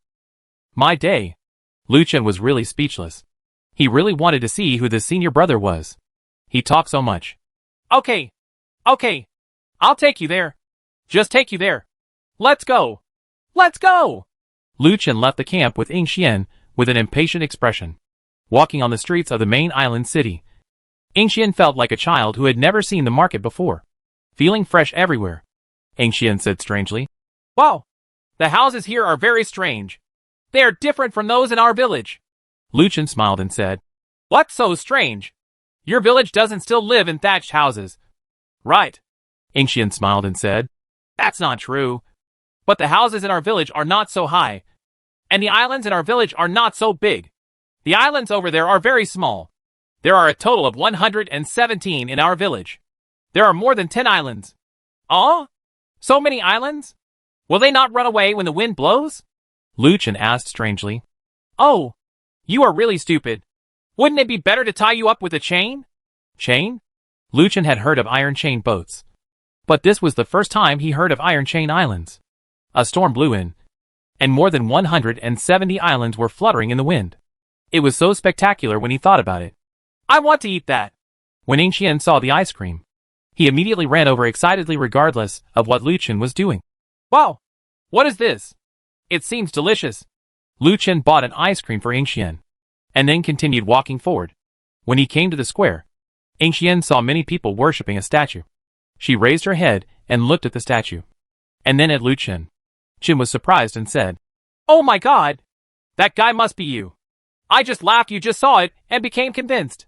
My day. Lucian was really speechless. He really wanted to see who the senior brother was. He talked so much. Okay. Okay. I'll take you there. Just take you there. Let's go. Let's go! Lucian left the camp with Ingxian with an impatient expression. Walking on the streets of the main island city, Ingxian felt like a child who had never seen the market before. Feeling fresh everywhere, Ingxian said strangely. Wow! The houses here are very strange. They are different from those in our village. Lucian smiled and said, What's so strange? Your village doesn't still live in thatched houses. Right. Ingxian smiled and said, That's not true. But the houses in our village are not so high. And the islands in our village are not so big. The islands over there are very small. There are a total of 117 in our village. There are more than 10 islands. Oh? So many islands? Will they not run away when the wind blows? Lucian asked strangely. Oh, you are really stupid. Wouldn't it be better to tie you up with a chain? Chain? Lucian had heard of iron chain boats. But this was the first time he heard of iron chain islands. A storm blew in, and more than 170 islands were fluttering in the wind. It was so spectacular when he thought about it. I want to eat that. When Ingxian saw the ice cream, he immediately ran over excitedly regardless of what Lucian was doing. Wow! What is this? It seems delicious. Lucian bought an ice cream for Ingxian, and then continued walking forward. When he came to the square, Ingxian saw many people worshipping a statue. She raised her head and looked at the statue, and then at Lucian. Jin was surprised and said, Oh my god! That guy must be you. I just laughed you just saw it and became convinced.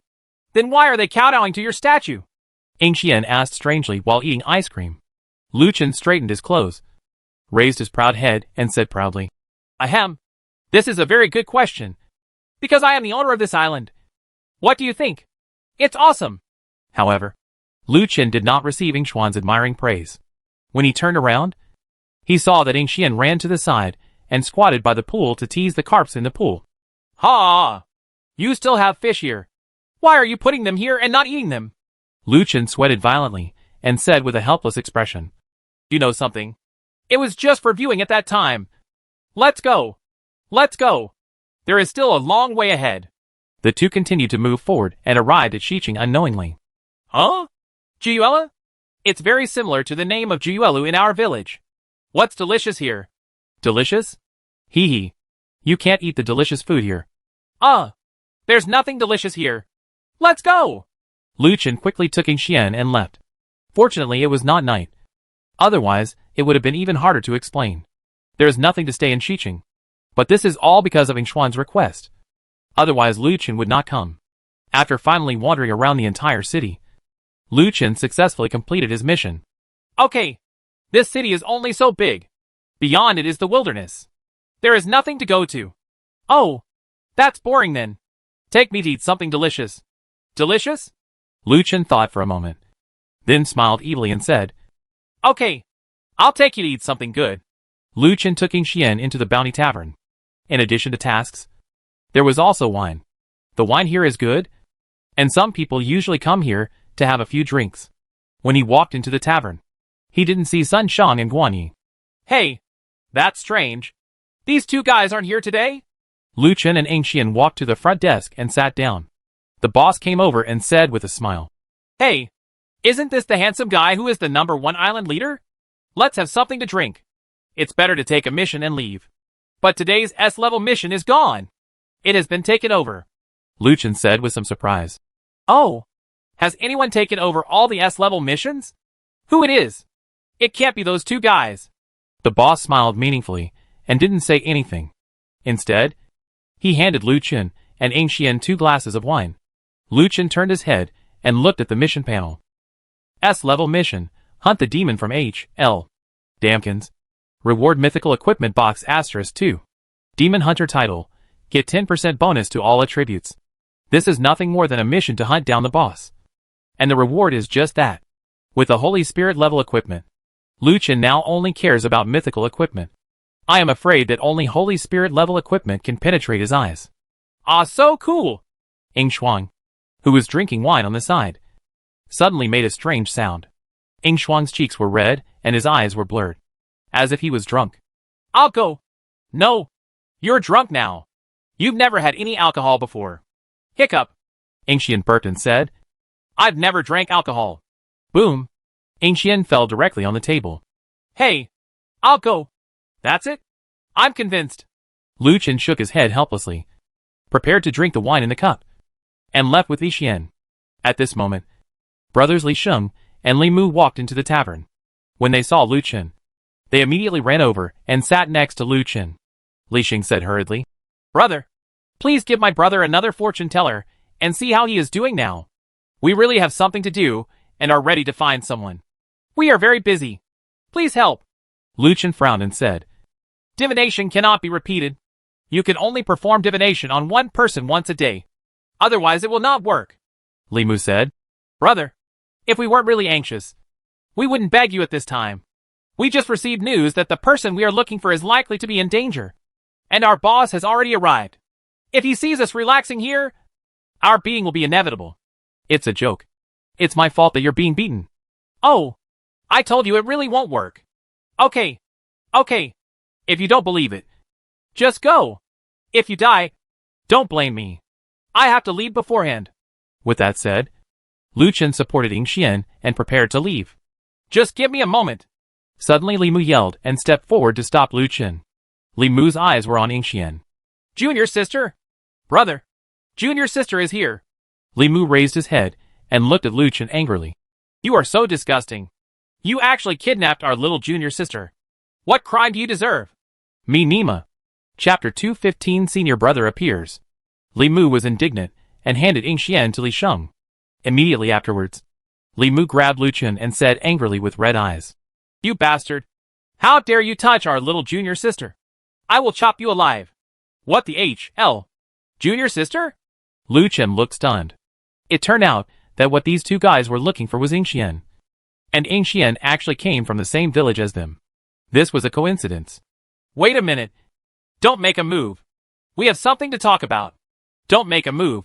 Then why are they kowtowing to your statue? Ingxian asked strangely while eating ice cream. Lucian straightened his clothes, raised his proud head and said proudly, Ahem. This is a very good question. Because I am the owner of this island. What do you think? It's awesome. However, Lucian did not receive Ingxian's admiring praise. When he turned around, he saw that Ingxian ran to the side and squatted by the pool to tease the carps in the pool. Ha! You still have fish here. Why are you putting them here and not eating them? Lucian sweated violently and said with a helpless expression, You know something? It was just for viewing at that time. Let's go. Let's go. There is still a long way ahead. The two continued to move forward and arrived at Xiqing unknowingly. Huh? Juyuela? It's very similar to the name of Juyuelu in our village. What's delicious here? Delicious? Hee hee. You can't eat the delicious food here. There's nothing delicious here. Let's go! Lucian quickly took Ingxian and left. Fortunately, it was not night. Otherwise, it would have been even harder to explain. There is nothing to stay in Xiqing. But this is all because of Ingxian's request. Otherwise, Lucian would not come. After finally wandering around the entire city, Lucian successfully completed his mission. Okay. This city is only so big. Beyond it is the wilderness. There is nothing to go to. Oh, that's boring then. Take me to eat something delicious. Delicious? Lucian thought for a moment, then smiled evilly and said, Okay, I'll take you to eat something good. Lucian took Ingxian into the Bounty Tavern. In addition to tasks, there was also wine. The wine here is good, and some people usually come here to have a few drinks. When he walked into the tavern, he didn't see Sun Shang and Guanyi. Hey, that's strange. These two guys aren't here today? Lucian and Ingxian walked to the front desk and sat down. The boss came over and said with a smile, Hey, isn't this the handsome guy who is the #1 island leader? Let's have something to drink. It's better to take a mission and leave. But today's S-level mission is gone. It has been taken over. Lucian said with some surprise. Oh, has anyone taken over all the S-level missions? Who it is? It can't be those two guys. The boss smiled meaningfully and didn't say anything. Instead, he handed Lucian and Ingxian 2 glasses of wine. Lucian turned his head and looked at the mission panel. S-level mission, hunt the demon from H.L. Damkins. Reward mythical equipment box *2. Demon hunter title, get 10% bonus to all attributes. This is nothing more than a mission to hunt down the boss. And the reward is just that. With the Holy Spirit level equipment, Lu Chen now only cares about mythical equipment. I am afraid that only Holy Spirit level equipment can penetrate his eyes. Ah, so cool! Ing Shuang, who was drinking wine on the side, suddenly made a strange sound. Ing Shuang's cheeks were red and his eyes were blurred, as if he was drunk. I'll go. No. You're drunk now. You've never had any alcohol before. Hiccup. Ing Xian burped and said, I've never drank alcohol. Boom. Ing Xian fell directly on the table. Hey. I'll go. That's it? I'm convinced. Lu Chen shook his head helplessly, prepared to drink the wine in the cup, and left with Li Xian. At this moment, brothers Li Sheng and Li Mu walked into the tavern. When they saw Lu Chen, they immediately ran over and sat next to Lu Chen. Li Xing said hurriedly, Brother, please give my brother another fortune teller and see how he is doing now. We really have something to do and are ready to find someone. We are very busy. Please help. Lu Chen frowned and said, Divination cannot be repeated. You can only perform divination on one person once a day. Otherwise it will not work. Li Mu said, Brother, if we weren't really anxious, we wouldn't beg you at this time. We just received news that the person we are looking for is likely to be in danger, and our boss has already arrived. If he sees us relaxing here, our beating will be inevitable. It's a joke. It's my fault that you're being beaten. Oh, I told you it really won't work. Okay. If you don't believe it, just go. If you die, don't blame me. I have to leave beforehand. With that said, Lu Chen supported Ing Xian and prepared to leave. Just give me a moment. Suddenly Li Mu yelled and stepped forward to stop Lu Chen. Li Mu's eyes were on Ing Xian. Junior sister? Brother, junior sister is here. Li Mu raised his head and looked at Lu Chen angrily. You are so disgusting. You actually kidnapped our little junior sister. What crime do you deserve? Me Nima. Chapter 215 Senior Brother appears. Li Mu was indignant and handed Ing Xian to Li Sheng. Immediately afterwards, Li Mu grabbed Lu Chen and said angrily with red eyes, You bastard! How dare you touch our little junior sister? I will chop you alive. What the H.L.? Junior sister? Lu Chen looked stunned. It turned out that what these two guys were looking for was Ing Xian. And Ing Xian actually came from the same village as them. This was a coincidence. Wait a minute. Don't make a move. We have something to talk about. Don't make a move.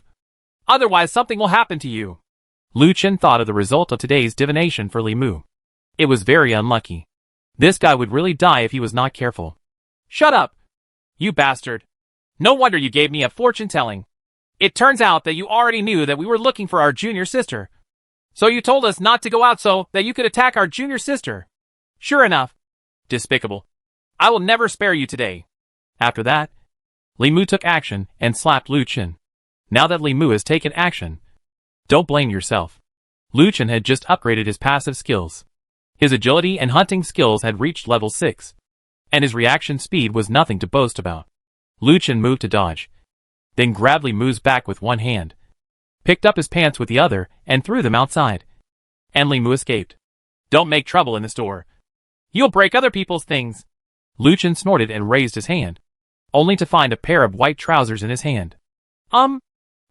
Otherwise something will happen to you. Lu Chen thought of the result of today's divination for Li Mu. It was very unlucky. This guy would really die if he was not careful. Shut up! You bastard! No wonder you gave me a fortune-telling. It turns out that you already knew that we were looking for our junior sister. So you told us not to go out so that you could attack our junior sister. Sure enough. Despicable. I will never spare you today. After that, Li Mu took action and slapped Lu Chen. Now that Li Mu has taken action, don't blame yourself. Lu Chen had just upgraded his passive skills. His agility and hunting skills had reached level 6, and his reaction speed was nothing to boast about. Lu Chen moved to dodge, then grabbed Li Mu's back with one hand, picked up his pants with the other, and threw them outside. And Li Mu escaped. Don't make trouble in the store. You'll break other people's things. Lu Chen snorted and raised his hand, only to find a pair of white trousers in his hand.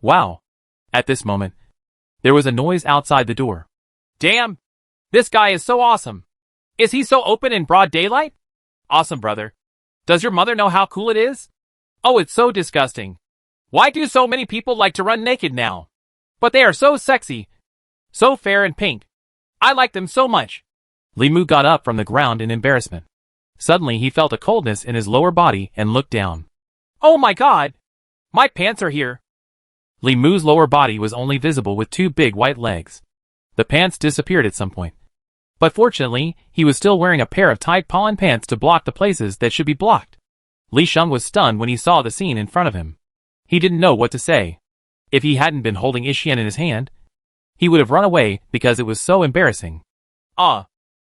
Wow. At this moment, there was a noise outside the door. Damn! This guy is so awesome. Is he so open in broad daylight? Awesome, brother. Does your mother know how cool it is? Oh, it's so disgusting. Why do so many people like to run naked now? But they are so sexy. So fair and pink. I like them so much. Li Mu got up from the ground in embarrassment. Suddenly he felt a coldness in his lower body and looked down. Oh my god! My pants are here. Li Mu's lower body was only visible with two big white legs. The pants disappeared at some point. But fortunately, he was still wearing a pair of tight pollen pants to block the places that should be blocked. Li Sheng was stunned when he saw the scene in front of him. He didn't know what to say. If he hadn't been holding Xian in his hand, he would have run away because it was so embarrassing. Ah!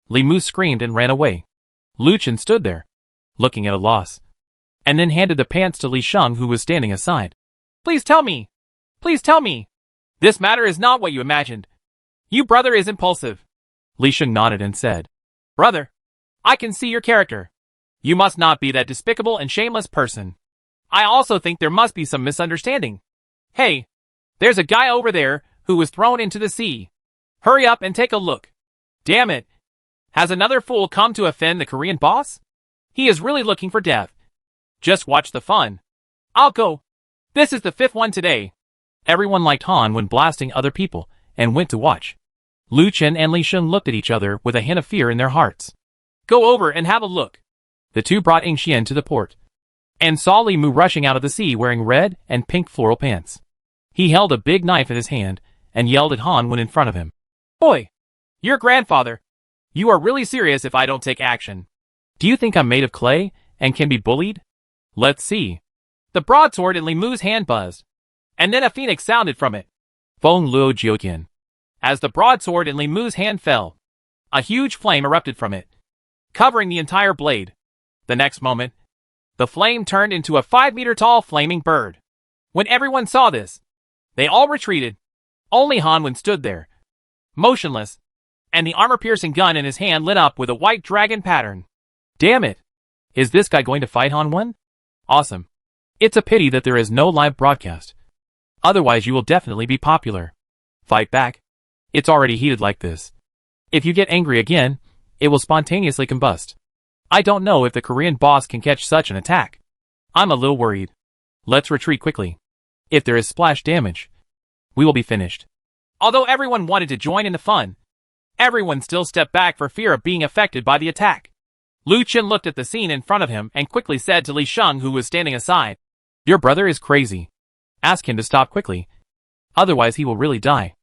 Li Mu screamed and ran away. Lu Chen stood there, looking at a loss, and then handed the pants to Li Sheng, who was standing aside. Please tell me! Please tell me! This matter is not what you imagined. You brother is impulsive. Li Sheng nodded and said, Brother, I can see your character. You must not be that despicable and shameless person. I also think there must be some misunderstanding. Hey, there's a guy over there who was thrown into the sea. Hurry up and take a look. Damn it. Has another fool come to offend the Korean boss? He is really looking for death. Just watch the fun. I'll go. This is the 5th one today. Everyone liked Han when blasting other people, and went to watch. Lu Chen and Li Shun looked at each other with a hint of fear in their hearts. Go over and have a look. The two brought Ing Xian to the port, and saw Li Mu rushing out of the sea wearing red and pink floral pants. He held a big knife in his hand, and yelled at Han when in front of him. Boy! Your grandfather! You are really serious if I don't take action. Do you think I'm made of clay, and can be bullied? Let's see. The broadsword in Li Mu's hand buzzed, and then a phoenix sounded from it. Feng Luo Jiuqian. As the broadsword in Li Mu's hand fell, a huge flame erupted from it, covering the entire blade. The next moment, the flame turned into a 5-meter-tall flaming bird. When everyone saw this, they all retreated. Only Han Wen stood there, motionless, and the armor-piercing gun in his hand lit up with a white dragon pattern. Damn it! Is this guy going to fight Han Wen? Awesome. It's a pity that there is no live broadcast. Otherwise you will definitely be popular. Fight back. It's already heated like this. If you get angry again, it will spontaneously combust. I don't know if the Korean boss can catch such an attack. I'm a little worried. Let's retreat quickly. If there is splash damage, we will be finished. Although everyone wanted to join in the fun, everyone still stepped back for fear of being affected by the attack. Lu Chen looked at the scene in front of him and quickly said to Li Shun, who was standing aside, Your brother is crazy. Ask him to stop quickly. Otherwise he will really die.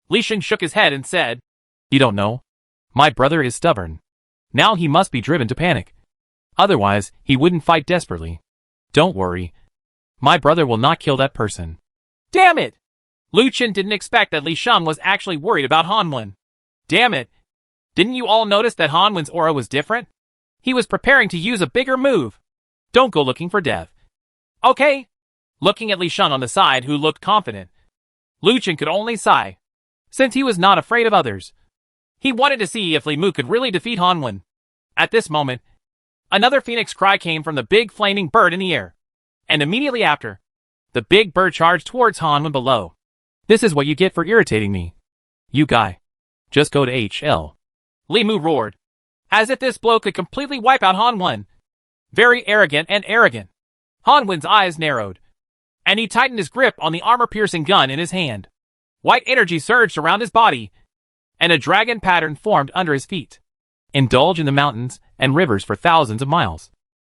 Li Shun shook his head and said, You don't know? My brother is stubborn. Now he must be driven to panic. Otherwise, he wouldn't fight desperately. Don't worry. My brother will not kill that person. Damn it! Lu Chen didn't expect that Li Shun was actually worried about Han Wen. Damn it! Didn't you all notice that Han Wen's aura was different? He was preparing to use a bigger move. Don't go looking for death. Okay. Looking at Li Shun on the side, who looked confident, Lu Chen could only sigh, since he was not afraid of others. He wanted to see if Li Mu could really defeat Han Wen. At this moment, another phoenix cry came from the big flaming bird in the air, and immediately after, the big bird charged towards Han Wen below. This is what you get for irritating me. You guy. Just go to HL. Li Mu roared, as if this blow could completely wipe out Han Wen. Very arrogant and arrogant. Han Wen's eyes narrowed, and he tightened his grip on the armor-piercing gun in his hand. White energy surged around his body, and a dragon pattern formed under his feet. Indulge in the mountains and rivers for thousands of miles.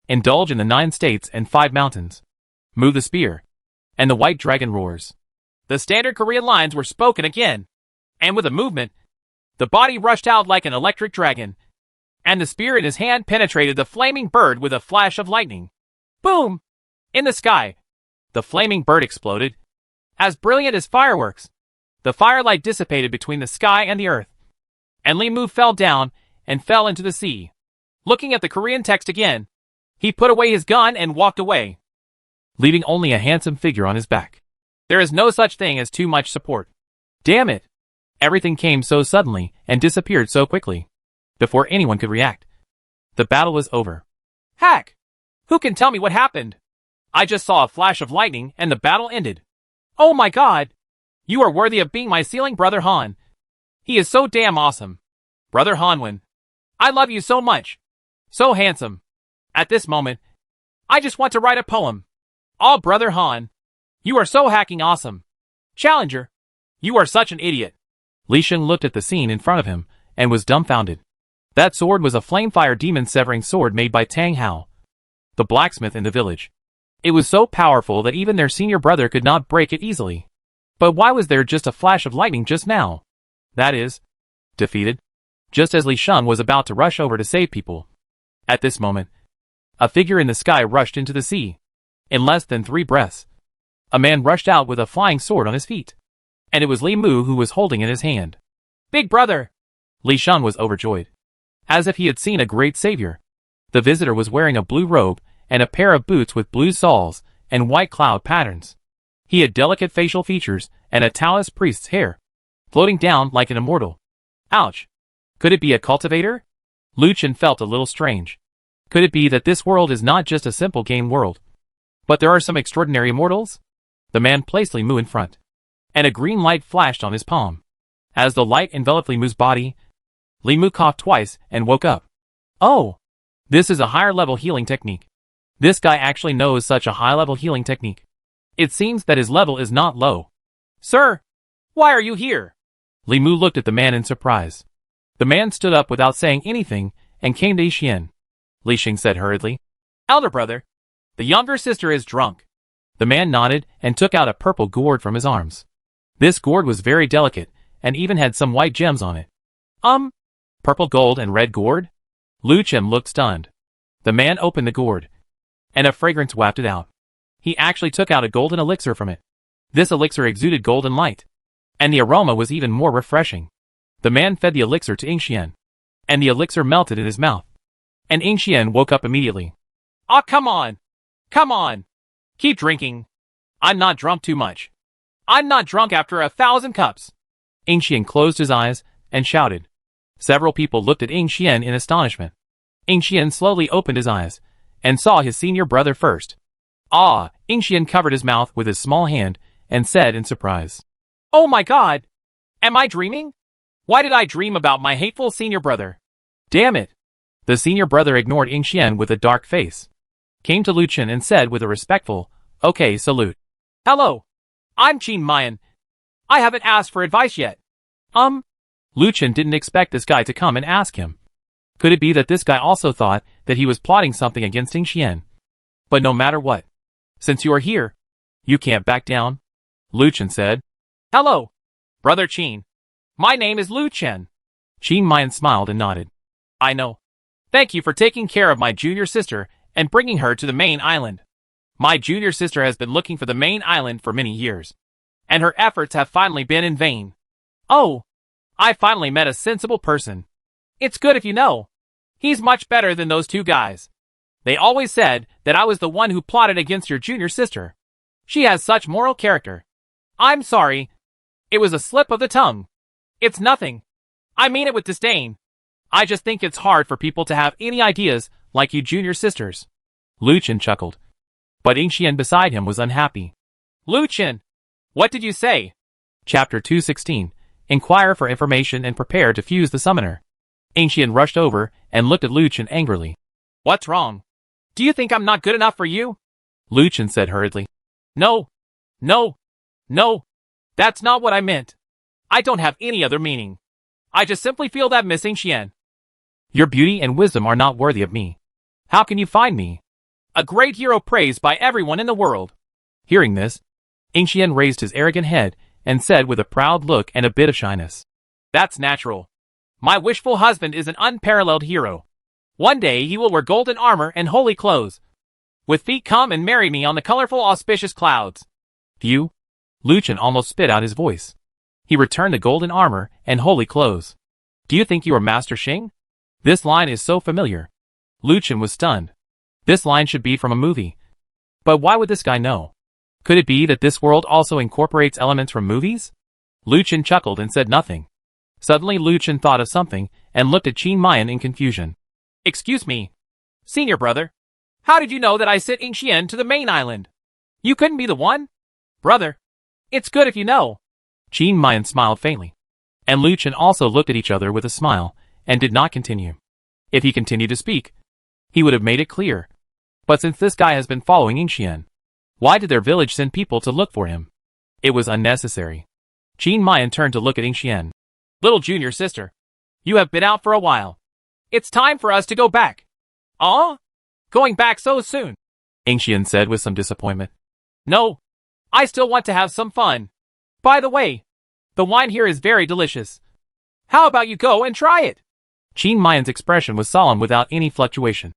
Indulge in the 9 states and 5 mountains. Move the spear, and the white dragon roars. The standard Korean lines were spoken again, and with a movement, the body rushed out like an electric dragon, and the spear in his hand penetrated the flaming bird with a flash of lightning. Boom! In the sky, the flaming bird exploded, as brilliant as fireworks. The firelight dissipated between the sky and the earth, and Li Mu fell down and fell into the sea. Looking at the Korean text again, he put away his gun and walked away, leaving only a handsome figure on his back. There is no such thing as too much support. Damn it! Everything came so suddenly and disappeared so quickly. Before anyone could react, the battle was over. Hack! Who can tell me what happened? I just saw a flash of lightning and the battle ended. Oh my god! You are worthy of being my sealing brother Han. He is so damn awesome. Brother Han Wen. I love you so much. So handsome. At this moment, I just want to write a poem. Oh, Brother Han. You are so hacking awesome. Challenger. You are such an idiot. Li Shun looked at the scene in front of him, and was dumbfounded. That sword was a flamefire demon severing sword made by Tang Hao, the blacksmith in the village. It was so powerful that even their senior brother could not break it easily. But why was there just a flash of lightning just now? That is, defeated, just as Li Shun was about to rush over to save people. At this moment, a figure in the sky rushed into the sea. In less than 3 breaths, a man rushed out with a flying sword on his feet. And it was Li Mu who was holding in his hand. Big brother! Li Shun was overjoyed, as if he had seen a great savior. The visitor was wearing a blue robe and a pair of boots with blue soles and white cloud patterns. He had delicate facial features and a Taoist priest's hair, floating down like an immortal. Ouch! Could it be a cultivator? Lu Chen felt a little strange. Could it be that this world is not just a simple game world, but there are some extraordinary immortals? The man placed Li Mu in front, and a green light flashed on his palm. As the light enveloped Li Mu's body, Li Mu coughed twice and woke up. Oh! This is a higher level healing technique. This guy actually knows such a high level healing technique. It seems that his level is not low. Sir! Why are you here? Li Mu looked at the man in surprise. The man stood up without saying anything and came to Ixin. Li Xing said hurriedly. Elder brother, the younger sister is drunk. The man nodded and took out a purple gourd from his arms. This gourd was very delicate and even had some white gems on it. Purple gold and red gourd? Lu Chen looked stunned. The man opened the gourd, and a fragrance wafted out. He actually took out a golden elixir from it. This elixir exuded golden light, and the aroma was even more refreshing. The man fed the elixir to Ixin, and the elixir melted in his mouth. And Ixin woke up immediately. Ah, come on! Come on! Keep drinking. I'm not drunk too much. I'm not drunk after 1,000 cups. Ixin closed his eyes and shouted. Several people looked at Ixin in astonishment. Ixin slowly opened his eyes and saw his senior brother first. Ah! Ixin covered his mouth with his small hand and said in surprise. Oh my god! Am I dreaming? Why did I dream about my hateful senior brother? Damn it! The senior brother ignored Ixin with a dark face, came to Lu Chen and said with a respectful, okay, salute. Hello! I'm Qin Mayan. I haven't asked for advice yet. Lu Chen didn't expect this guy to come and ask him. Could it be that this guy also thought that he was plotting something against Ixin? But no matter what, since you are here, you can't back down, Lu Chen said. Hello, Brother Qin. My name is Lu Chen. Qin Mayan smiled and nodded. I know. Thank you for taking care of my junior sister and bringing her to the main island. My junior sister has been looking for the main island for many years, and her efforts have finally been in vain. Oh, I finally met a sensible person. It's good if you know. He's much better than those two guys. They always said that I was the one who plotted against your junior sister. She has such moral character. I'm sorry. It was a slip of the tongue. It's nothing. I mean it with disdain. I just think it's hard for people to have any ideas like you junior sisters. Lu Chen chuckled. But Ixin beside him was unhappy. Lu Chen, what did you say? Chapter 216. Inquire for information and prepare to fuse the summoner. Ixin rushed over and looked at Lu Chen angrily. What's wrong? Do you think I'm not good enough for you? Lu Chen said hurriedly. No. That's not what I meant. I don't have any other meaning. I just simply feel that Miss Ixin. Your beauty and wisdom are not worthy of me. How can you find me? A great hero praised by everyone in the world. Hearing this, Ixin raised his arrogant head and said with a proud look and a bit of shyness. That's natural. My wishful husband is an unparalleled hero. One day he will wear golden armor and holy clothes. With feet come and marry me on the colorful auspicious clouds. Phew! Lu Chen almost spit out his voice. He returned the golden armor and holy clothes. Do you think you are Master Xing? This line is so familiar. Lu Chen was stunned. This line should be from a movie. But why would this guy know? Could it be that this world also incorporates elements from movies? Lu Chen chuckled and said nothing. Suddenly Lu Chen thought of something and looked at Qin Mayan in confusion. Excuse me, senior brother. How did you know that I sent Ixin to the main island? You couldn't be the one? Brother, it's good if you know. Qin Mayan smiled faintly. And Lu Chen also looked at each other with a smile and did not continue. If he continued to speak, he would have made it clear. But since this guy has been following Ixin, why did their village send people to look for him? It was unnecessary. Qin Mayan turned to look at Ixin. Little junior sister, you have been out for a while. It's time for us to go back. Going back so soon? Ixin said with some disappointment. No, I still want to have some fun. By the way, the wine here is very delicious. How about you go and try it? Qin Mayan's expression was solemn without any fluctuation.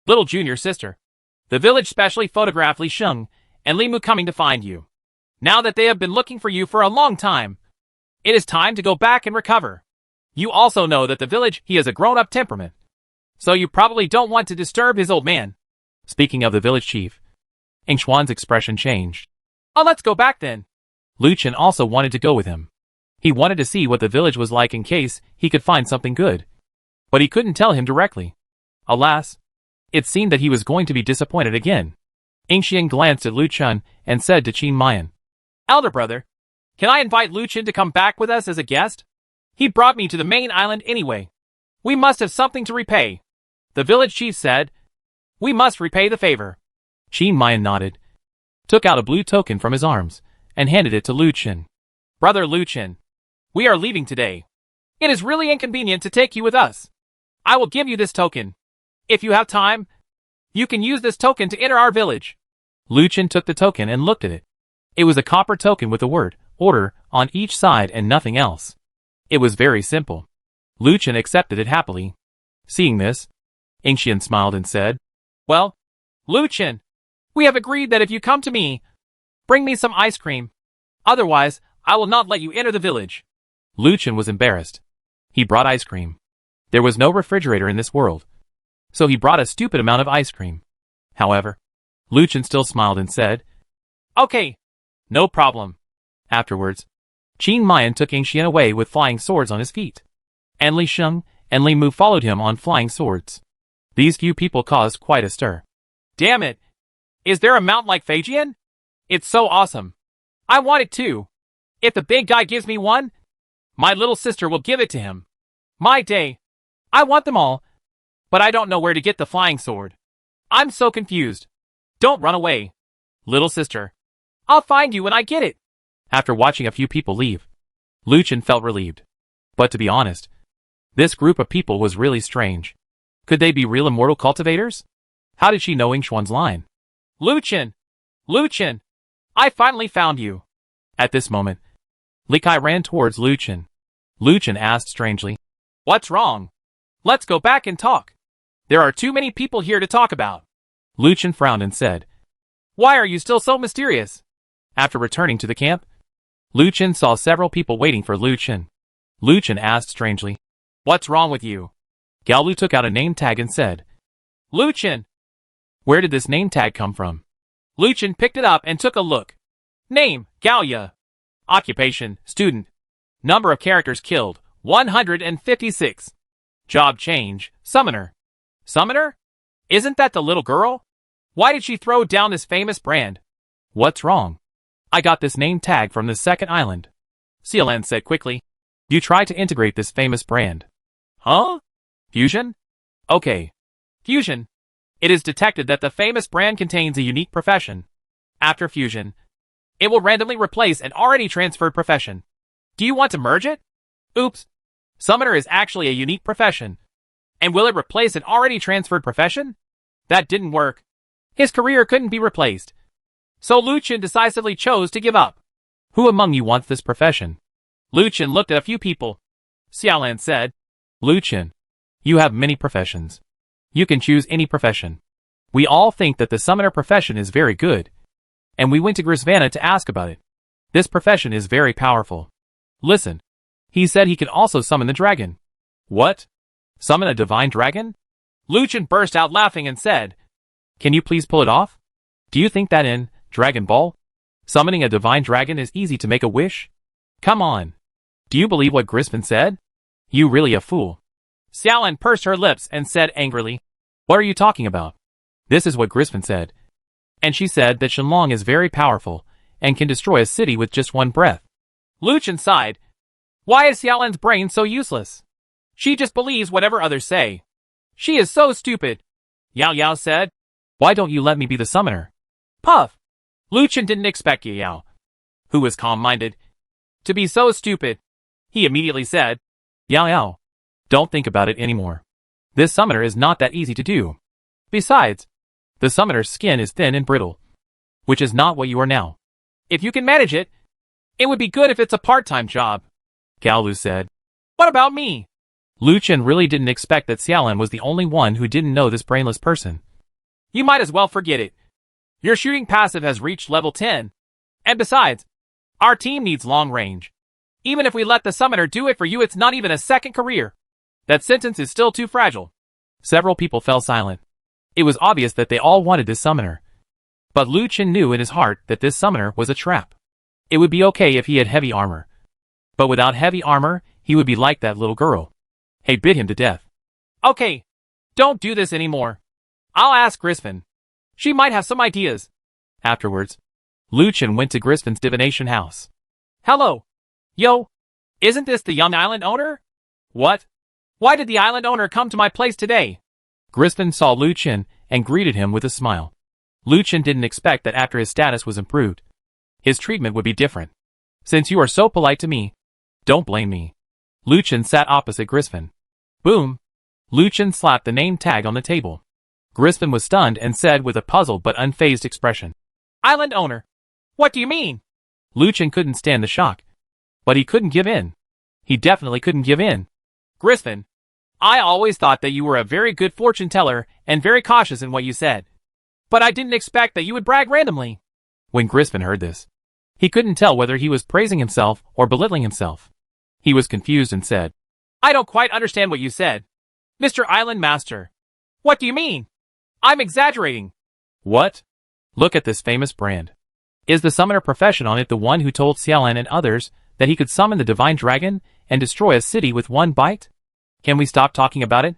Little junior sister, the village specially photographed Li Sheng and Li Mu coming to find you. Now that they have been looking for you for a long time, it is time to go back and recover. You also know that the village he has a grown-up temperament, so you probably don't want to disturb his old man. Speaking of the village chief, Ixuan's expression changed. Let's go back then. Lu Chen also wanted to go with him. He wanted to see what the village was like in case he could find something good. But he couldn't tell him directly. Alas, it seemed that he was going to be disappointed again. Ixin glanced at Lu Chen and said to Qin Mayan, Elder brother, can I invite Lu Chen to come back with us as a guest? He brought me to the main island anyway. We must have something to repay. The village chief said, we must repay the favor. Qin Mayan nodded, took out a blue token from his arms, and handed it to Lu Qin. Brother Lu Qin, we are leaving today. It is really inconvenient to take you with us. I will give you this token. If you have time, you can use this token to enter our village. Lu Qin took the token and looked at it. It was a copper token with the word, order, on each side and nothing else. It was very simple. Lu Qin accepted it happily. Seeing this, Ingxian smiled and said, well, Lu Qin, we have agreed that if you come to me, bring me some ice cream. Otherwise, I will not let you enter the village. Lu Qin was embarrassed. He brought ice cream. There was no refrigerator in this world, so he brought a stupid amount of ice cream. However, Lu Qin still smiled and said, okay, no problem. Afterwards, Qin Mayan took Ingxian away with flying swords on his feet. And Li Sheng and Li Mu followed him on flying swords. These few people caused quite a stir. Damn it! Is there a mount like Phaegian? It's so awesome. I want it too. If the big guy gives me one, my little sister will give it to him. My day. I want them all, but I don't know where to get the flying sword. I'm so confused. Don't run away, little sister. I'll find you when I get it. After watching a few people leave, Lu Qin felt relieved. But to be honest, this group of people was really strange. Could they be real immortal cultivators? How did she know Ingxuan's line? Lu Qin! Lu Qin! I finally found you. At this moment, Li Kai ran towards Lu Qin. Lu Qin asked strangely, what's wrong? Let's go back and talk. There are too many people here to talk about. Lu Qin frowned and said, why are you still so mysterious? After returning to the camp, Lu Qin saw several people waiting for Lu Qin. Lu Qin asked strangely, what's wrong with you? Gao Lu took out a name tag and said, Lu Qin. Where did this name tag come from? Lu Qin picked it up and took a look. Name, Gao Ya. Occupation, student. Number of characters killed, 156. Job change, summoner. Summoner? Isn't that the little girl? Why did she throw down this famous brand? What's wrong? I got this name tag from the second island. Xiaolan said quickly. You try to integrate this famous brand. Huh? Fusion? Okay. Fusion. It is detected that the famous brand contains a unique profession. After fusion, it will randomly replace an already transferred profession. Do you want to merge it? Oops. Summoner is actually a unique profession. And will it replace an already transferred profession? That didn't work. His career couldn't be replaced. So Lu Qin decisively chose to give up. Who among you wants this profession? Lu Qin looked at a few people. Xiaolan said, Lu Qin, you have many professions. You can choose any profession. We all think that the summoner profession is very good. And we went to Grisvana to ask about it. This profession is very powerful. Listen. He said he could also summon the dragon. What? Summon a divine dragon? Lu Qin burst out laughing and said, can you please pull it off? Do you think that in Dragon Ball, summoning a divine dragon is easy to make a wish? Come on. Do you believe what Grisvan said? You really a fool. Xiaolan pursed her lips and said angrily, what are you talking about? This is what Grisvan said. And she said that Shenlong is very powerful and can destroy a city with just one breath. Lu Qin sighed. Why is Xiaolan's brain so useless? She just believes whatever others say. She is so stupid. Yao Yao said. Why don't you let me be the summoner? Puff. Lu Qin didn't expect Yao Yao, who was calm-minded, to be so stupid. He immediately said, Yao Yao, don't think about it anymore. This summoner is not that easy to do. Besides, the summoner's skin is thin and brittle, which is not what you are now. If you can manage it, it would be good if it's a part-time job. Gao Lu said. What about me? Lu Qin really didn't expect that Xiaolan was the only one who didn't know this brainless person. You might as well forget it. Your shooting passive has reached level 10. And besides, our team needs long range. Even if we let the summoner do it for you, it's not even a second career. That sentence is still too fragile. Several people fell silent. It was obvious that they all wanted this summoner. But Lu Qin knew in his heart that this summoner was a trap. It would be okay if he had heavy armor. But without heavy armor, he would be like that little girl. He bit him to death. Okay, don't do this anymore. I'll ask Grisvan. She might have some ideas. Afterwards, Lu Qin went to Grisvan's divination house. Hello. Yo. Isn't this the young island owner? What? Why did the island owner come to my place today? Grisfin saw Lu Chen and greeted him with a smile. Lu Chen didn't expect that after his status was improved, his treatment would be different. Since you are so polite to me, don't blame me. Lu Chen sat opposite Grisfin. Boom! Lu Chen slapped the name tag on the table. Grisfin was stunned and said with a puzzled but unfazed expression, Island owner! What do you mean? Lu Chen couldn't stand the shock. But he couldn't give in. He definitely couldn't give in. Grisfin, I always thought that you were a very good fortune teller and very cautious in what you said. But I didn't expect that you would brag randomly. When Grisfin heard this, he couldn't tell whether he was praising himself or belittling himself. He was confused and said, I don't quite understand what you said. Mr. Island Master. What do you mean? I'm exaggerating. What? Look at this famous brand. Is the summoner profession on it the one who told Xiaolan and others that he could summon the divine dragon and destroy a city with one bite? Can we stop talking about it?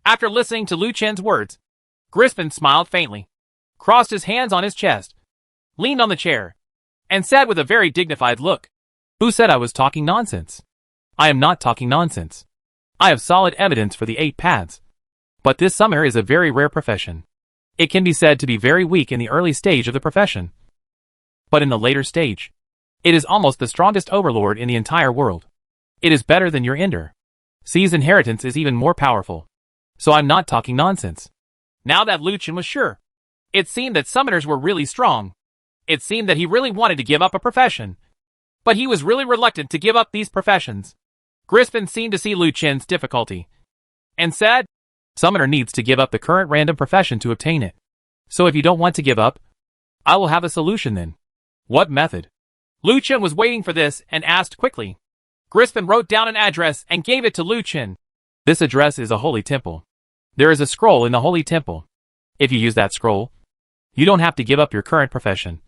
After listening to Lu Chen's words, Grisfin smiled faintly, crossed his hands on his chest, leaned on the chair, and said with a very dignified look, Who said I was talking nonsense? I am not talking nonsense. I have solid evidence for the 8 paths. But this summoner is a very rare profession. It can be said to be very weak in the early stage of the profession. But in the later stage, it is almost the strongest overlord in the entire world. It is better than your Ender. C's inheritance is even more powerful. So I'm not talking nonsense. Now that Lu Chen was sure, it seemed that summoners were really strong. It seemed that he really wanted to give up a profession. But he was really reluctant to give up these professions. Grisfin seemed to see Lu Chen's difficulty, and said, Summoner needs to give up the current random profession to obtain it. So if you don't want to give up, I will have a solution then. What method? Lu Chen was waiting for this and asked quickly. Grisfin wrote down an address and gave it to Lu Chen. This address is a holy temple. There is a scroll in the holy temple. If you use that scroll, you don't have to give up your current profession.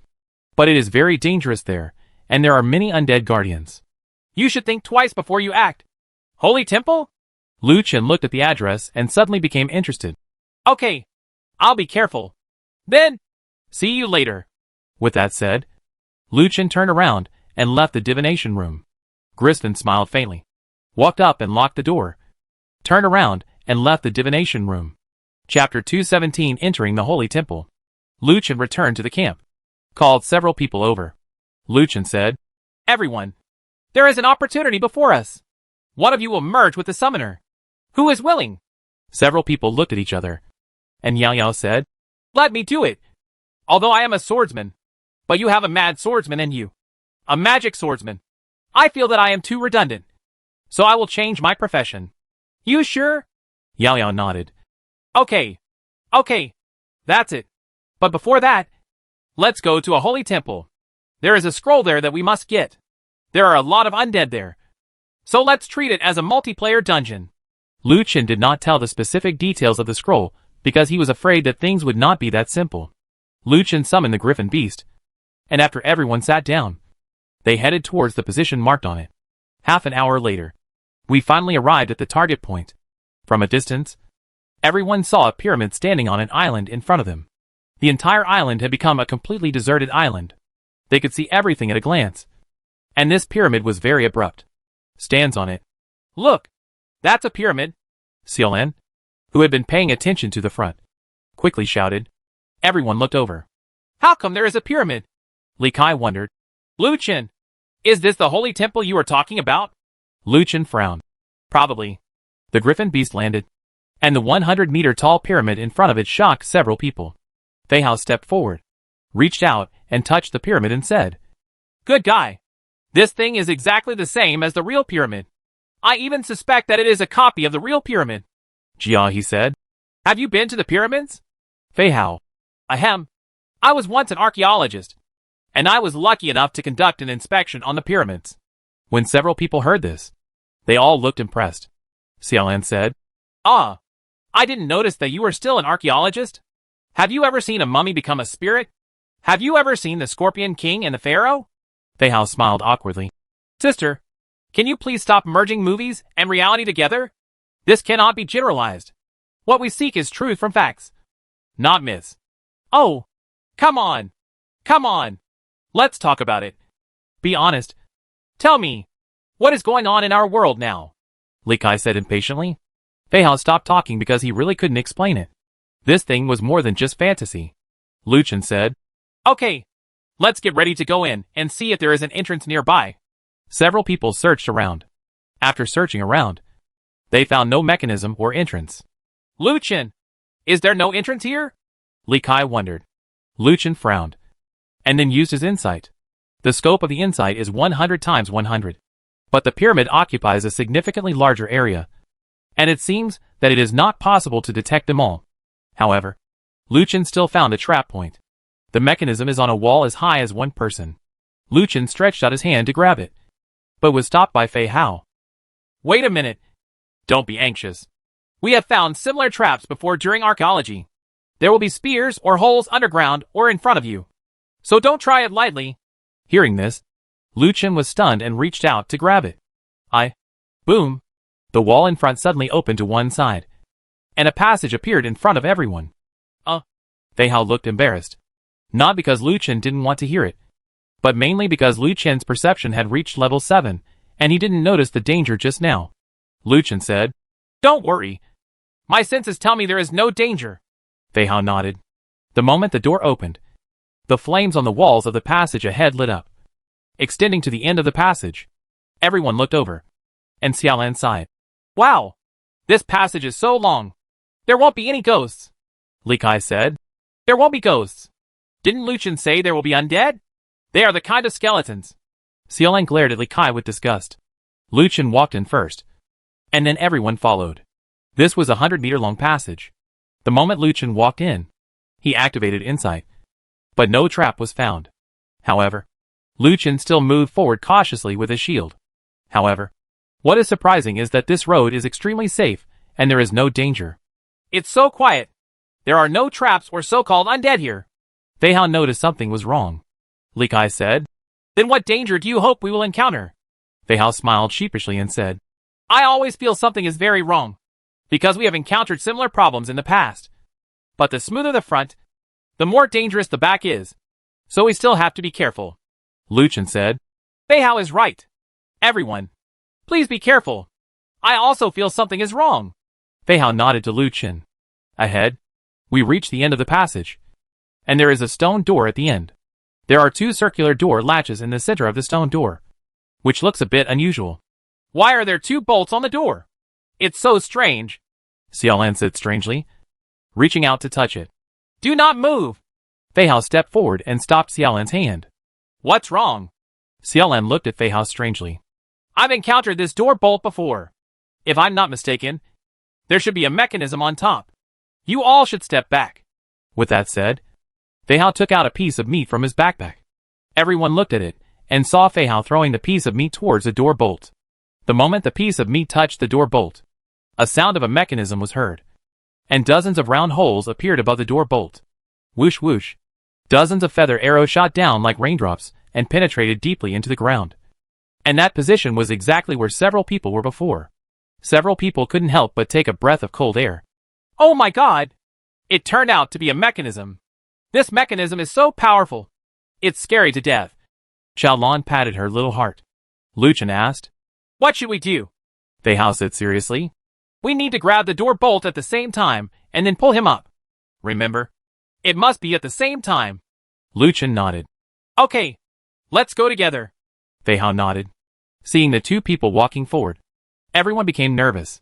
But it is very dangerous there, and there are many undead guardians. You should think twice before you act. Holy temple? Lu Chen looked at the address and suddenly became interested. Okay, I'll be careful. Then, see you later. With that said, Lu Chen turned around and left the divination room. Grisfin smiled faintly, walked up and locked the door, turned around and left the divination room. Chapter 217 Entering the Holy Temple. Lu Chen returned to the camp, called several people over. Lu Chen said, Everyone, there is an opportunity before us. One of you will merge with the summoner. Who is willing? Several people looked at each other, and Yao Yao said, Let me do it. Although I am a swordsman, but you have a mad swordsman in you. A magic swordsman. I feel that I am too redundant. So I will change my profession. You sure? Yao Yao nodded. Okay. That's it. But before that, let's go to a holy temple. There is a scroll there that we must get. There are a lot of undead there. So let's treat it as a multiplayer dungeon. Lu Chen did not tell the specific details of the scroll because he was afraid that things would not be that simple. Lu Chen summoned the griffin beast, and after everyone sat down, they headed towards the position marked on it. Half an hour later, we finally arrived at the target point. From a distance, everyone saw a pyramid standing on an island in front of them. The entire island had become a completely deserted island. They could see everything at a glance. And this pyramid was very abrupt. Stands on it. Look! That's a pyramid! Xiaolan, who had been paying attention to the front, quickly shouted. Everyone looked over. How come there is a pyramid? Li Kai wondered. Lu Chen, is this the holy temple you are talking about? Lu Chen frowned. Probably. The griffin beast landed, and the 100-meter-tall pyramid in front of it shocked several people. Pharaoh stepped forward, reached out, and touched the pyramid and said, Good guy. This thing is exactly the same as the real pyramid. I even suspect that it is a copy of the real pyramid. Jia, he said. Have you been to the pyramids? Pharaoh. Ahem. I was once an archaeologist, and I was lucky enough to conduct an inspection on the pyramids. When several people heard this, they all looked impressed. Xiaolan said, I didn't notice that you were still an archaeologist. Have you ever seen a mummy become a spirit? Have you ever seen the Scorpion King and the Pharaoh? Pharaoh smiled awkwardly. Sister, can you please stop merging movies and reality together? This cannot be generalized. What we seek is truth from facts, not myths. Oh, come on. Let's talk about it. Be honest. Tell me, what is going on in our world now? Li Kai said impatiently. Fei Hao stopped talking because he really couldn't explain it. This thing was more than just fantasy. Lu Chen said, "Okay, let's get ready to go in and see if there is an entrance nearby." Several people searched around. After searching around, they found no mechanism or entrance. "Lu Chen, is there no entrance here?" Li Kai wondered. Lu Chen frowned, and then used his insight. The scope of the insight is 100 times 100. But the pyramid occupies a significantly larger area, and it seems that it is not possible to detect them all. However, Lu Chen still found a trap point. The mechanism is on a wall as high as one person. Lu Chen stretched out his hand to grab it, but was stopped by Fei Hao. "Wait a minute. Don't be anxious. We have found similar traps before during archaeology. There will be spears or holes underground or in front of you. So don't try it lightly." Hearing this, Lu Chen was stunned and reached out to grab it. Boom! The wall in front suddenly opened to one side, and a passage appeared in front of everyone. Fei Hao looked embarrassed. Not because Lu Chen didn't want to hear it, but mainly because Lu Chen's perception had reached level 7, and he didn't notice the danger just now. Lu Chen said, "Don't worry. My senses tell me there is no danger." Fei Hao nodded. The moment the door opened, the flames on the walls of the passage ahead lit up, extending to the end of the passage. Everyone looked over, and Xiaolan sighed. "Wow! This passage is so long. There won't be any ghosts." Li Kai said, "There won't be ghosts. Didn't Lu Chen say there will be undead? They are the kind of skeletons." Xiaolan glared at Li Kai with disgust. Lu Chen walked in first, and then everyone followed. This was a 100-meter-long passage. The moment Lu Chen walked in, he activated insight, but no trap was found. However, Lu Chen still moved forward cautiously with his shield. However, what is surprising is that this road is extremely safe, and there is no danger. "It's so quiet. There are no traps or so-called undead here." Fei Hao noticed something was wrong. Li Kai said, "Then what danger do you hope we will encounter?" Fei Hao smiled sheepishly and said, "I always feel something is very wrong, because we have encountered similar problems in the past. But the smoother the front, the more dangerous the back is. So we still have to be careful." Lu Chen said, "Fei Hao is right. Everyone, please be careful. I also feel something is wrong." Fei Hao nodded to Lu Chen. Ahead, we reach the end of the passage, and there is a stone door at the end. There are 2 circular door latches in the center of the stone door, which looks a bit unusual. "Why are there 2 bolts on the door? It's so strange," Xiaolan said strangely, reaching out to touch it. "Do not move." Fei Hao stepped forward and stopped Xiaolan's hand. "What's wrong?" Xiaolan looked at Fei Hao strangely. "I've encountered this door bolt before. If I'm not mistaken, there should be a mechanism on top. You all should step back." With that said, Fei Hao took out a piece of meat from his backpack. Everyone looked at it, and saw Fei Hao throwing the piece of meat towards the door bolt. The moment the piece of meat touched the door bolt, a sound of a mechanism was heard, and dozens of round holes appeared above the door bolt. Whoosh whoosh. Dozens of feather arrows shot down like raindrops and penetrated deeply into the ground. And that position was exactly where several people were before. Several people couldn't help but take a breath of cold air. "Oh my god! It turned out to be a mechanism. This mechanism is so powerful. It's scary to death." Xiaolan patted her little heart. Lu Chen asked, "What should we do?" Fei Hao said seriously, "We need to grab the door bolt at the same time and then pull him up. Remember, it must be at the same time." Lu Chen nodded. "Okay, let's go together." Fei Hao nodded. Seeing the 2 people walking forward, everyone became nervous.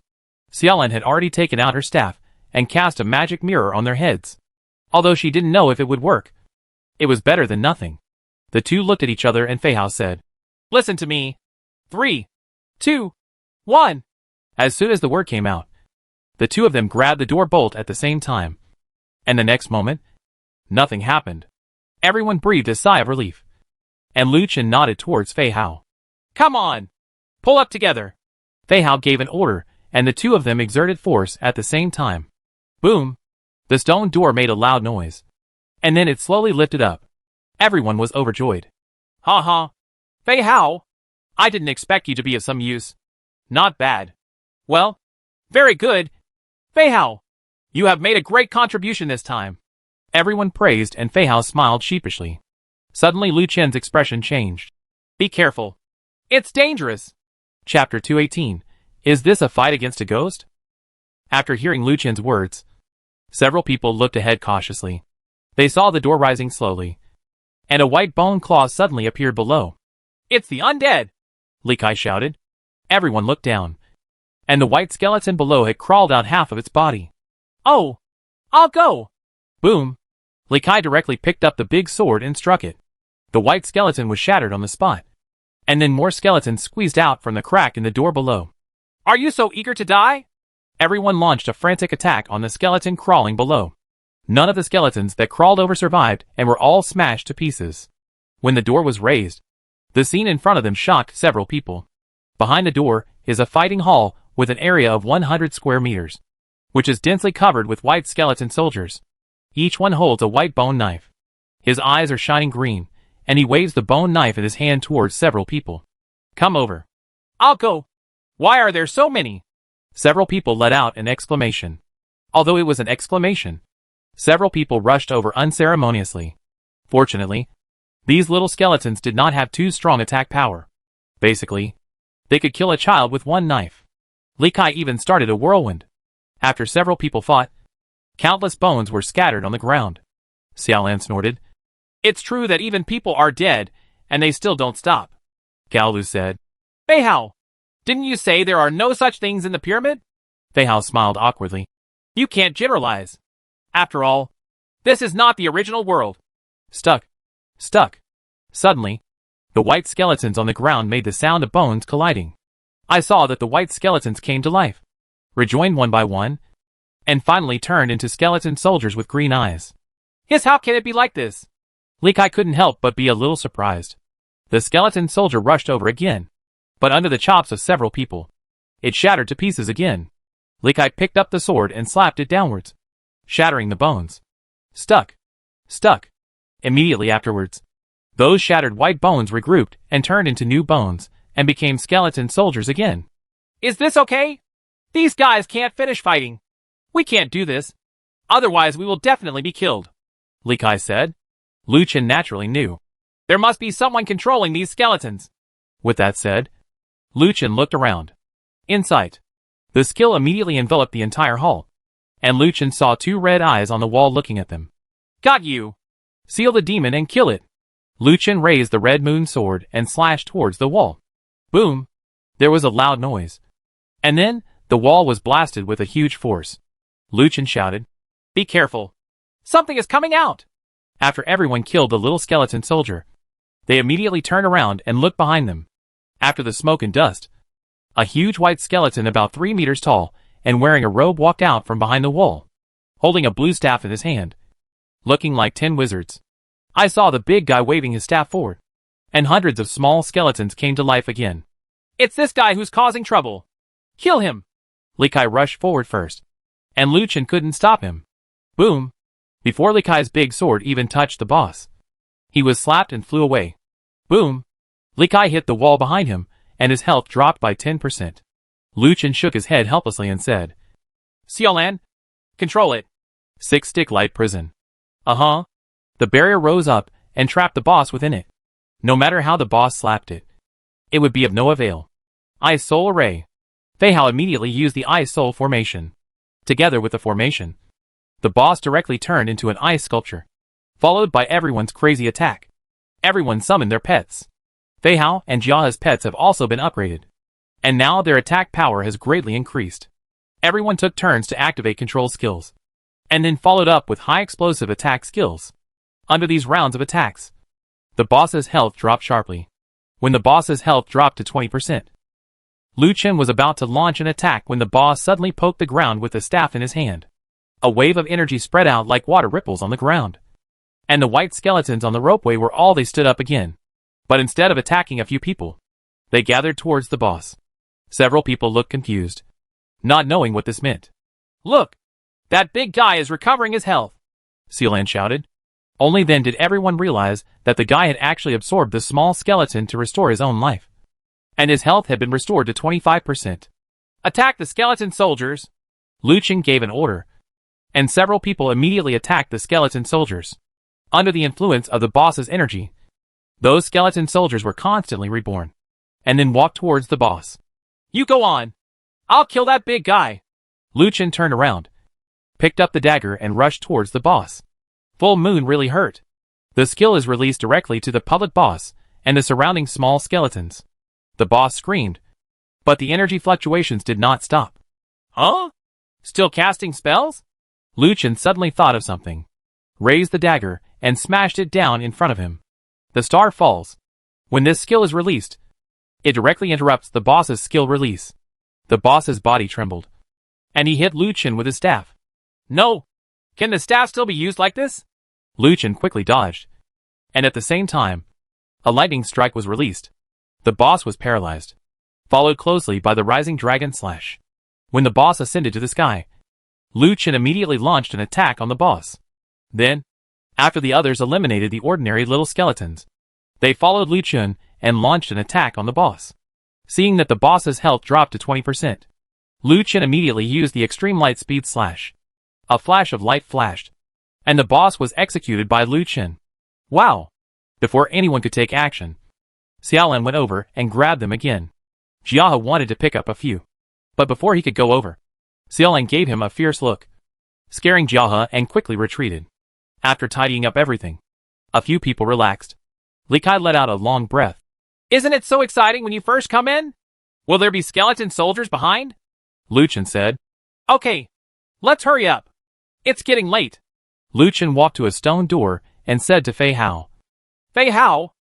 Xiaolan had already taken out her staff and cast a magic mirror on their heads. Although she didn't know if it would work, it was better than nothing. The 2 looked at each other and Fei Hao said, "Listen to me. 3, 2, 1. As soon as the word came out, the 2 of them grabbed the door bolt at the same time. And the next moment, nothing happened. Everyone breathed a sigh of relief. And Lu Chen nodded towards Fei Hao. "Come on! Pull up together!" Fei Hao gave an order, and the 2 of them exerted force at the same time. Boom! The stone door made a loud noise. And then it slowly lifted up. Everyone was overjoyed. "Ha ha! Fei Hao! I didn't expect you to be of some use. Not bad. Well, very good. Fei Hao, you have made a great contribution this time." Everyone praised and Fei Hao smiled sheepishly. Suddenly Lu Chen's expression changed. "Be careful. It's dangerous." Chapter 218. Is this a fight against a ghost? After hearing Lu Chen's words, several people looked ahead cautiously. They saw the door rising slowly, and a white bone claw suddenly appeared below. "It's the undead!" Li Kai shouted. Everyone looked down, and the white skeleton below had crawled out half of its body. "Oh! I'll go!" Boom! Li Kai directly picked up the big sword and struck it. The white skeleton was shattered on the spot, and then more skeletons squeezed out from the crack in the door below. "Are you so eager to die?" Everyone launched a frantic attack on the skeleton crawling below. None of the skeletons that crawled over survived and were all smashed to pieces. When the door was raised, the scene in front of them shocked several people. Behind the door is a fighting hall with an area of 100 square meters, which is densely covered with white skeleton soldiers. Each one holds a white bone knife. His eyes are shining green, and he waves the bone knife in his hand towards several people. "Come over." "I'll go." "Why are there so many?" Several people let out an exclamation. Although it was an exclamation, several people rushed over unceremoniously. Fortunately, these little skeletons did not have too strong attack power. Basically, they could kill a child with one knife. Li Kai even started a whirlwind. After several people fought, countless bones were scattered on the ground. Xiaolan snorted. "It's true that even people are dead, and they still don't stop," Gaolu said. "Beihao, didn't you say there are no such things in the pyramid?" Beihao smiled awkwardly. "You can't generalize. After all, this is not the original world." Stuck. Suddenly, the white skeletons on the ground made the sound of bones colliding. I saw that the white skeletons came to life, rejoined one by one, and finally turned into skeleton soldiers with green eyes. How can it be like this?" Li Kai couldn't help but be a little surprised. The skeleton soldier rushed over again, but under the chops of several people, it shattered to pieces again. Li Kai picked up the sword and slapped it downwards, shattering the bones. Stuck. Immediately afterwards, those shattered white bones regrouped and turned into new bones and became skeleton soldiers again. "Is this okay? These guys can't finish fighting. We can't do this. Otherwise we will definitely be killed," Li Kai said. Lu Chen naturally knew. There must be someone controlling these skeletons. With that said, Lu Chen looked around. In sight, the skill immediately enveloped the entire hall, and Lu Chen saw two red eyes on the wall looking at them. "Got you! Seal the demon and kill it!" Lu Chen raised the red moon sword and slashed towards the wall. Boom! There was a loud noise. And then, the wall was blasted with a huge force. Lu Chen shouted, "Be careful! Something is coming out!" After everyone killed the little skeleton soldier, they immediately turned around and looked behind them. After the smoke and dust, a huge white skeleton about 3 meters tall and wearing a robe walked out from behind the wall, holding a blue staff in his hand, looking like 10 wizards. I saw the big guy waving his staff forward, and hundreds of small skeletons came to life again. "It's this guy who's causing trouble. Kill him!" Li Kai rushed forward first, and Lu Chen couldn't stop him. Boom! Before Li Kai's big sword even touched the boss, he was slapped and flew away. Boom! Li Kai hit the wall behind him, and his health dropped by 10%. Lu Chen shook his head helplessly and said, "Xiaolan, control it." 6-stick light prison. Uh-huh. The barrier rose up and trapped the boss within it. No matter how the boss slapped it, it would be of no avail. Ice Soul Array. Beihao immediately used the Ice Soul formation. Together with the formation, the boss directly turned into an ice sculpture, followed by everyone's crazy attack. Everyone summoned their pets. Beihao and Jiahe's pets have also been upgraded, and now their attack power has greatly increased. Everyone took turns to activate control skills, and then followed up with high explosive attack skills. Under these rounds of attacks, the boss's health dropped sharply. When the boss's health dropped to 20%, Lu Chen was about to launch an attack when the boss suddenly poked the ground with the staff in his hand. A wave of energy spread out like water ripples on the ground, and the white skeletons on the ropeway were all they stood up again. But instead of attacking a few people, they gathered towards the boss. Several people looked confused, not knowing what this meant. "Look! That big guy is recovering his health!" Xiaolan shouted. Only then did everyone realize that the guy had actually absorbed the small skeleton to restore his own life, and his health had been restored to 25%. "Attack the skeleton soldiers!" Lu Chen gave an order, and several people immediately attacked the skeleton soldiers. Under the influence of the boss's energy, those skeleton soldiers were constantly reborn, and then walked towards the boss. "You go on! I'll kill that big guy!" Luchin turned around, picked up the dagger and rushed towards the boss. Full moon really hurt. The skill is released directly to the public boss and the surrounding small skeletons. The boss screamed, but the energy fluctuations did not stop. Huh? Still casting spells? Luchin suddenly thought of something, raised the dagger, and smashed it down in front of him. The star falls. When this skill is released, it directly interrupts the boss's skill release. The boss's body trembled, and he hit Luchin with his staff. No! Can the staff still be used like this? Luchin quickly dodged, and at the same time, a lightning strike was released. The boss was paralyzed, followed closely by the rising dragon slash. When the boss ascended to the sky, Luchin immediately launched an attack on the boss. Then, after the others eliminated the ordinary little skeletons, they followed Luchin and launched an attack on the boss. Seeing that the boss's health dropped to 20%, Luchin immediately used the extreme light speed slash. A flash of light flashed, and the boss was executed by Luchin. Wow! Before anyone could take action, Xiaolan went over and grabbed them again. Jiahe wanted to pick up a few, but before he could go over, Xiaolan gave him a fierce look, scaring Jiahe and quickly retreated. After tidying up everything, a few people relaxed. Li Kai let out a long breath. Isn't it so exciting when you first come in? Will there be skeleton soldiers behind? Luchin said. Okay, let's hurry up. It's getting late. Luchin walked to a stone door and said to Fei Hao. Fei Hao,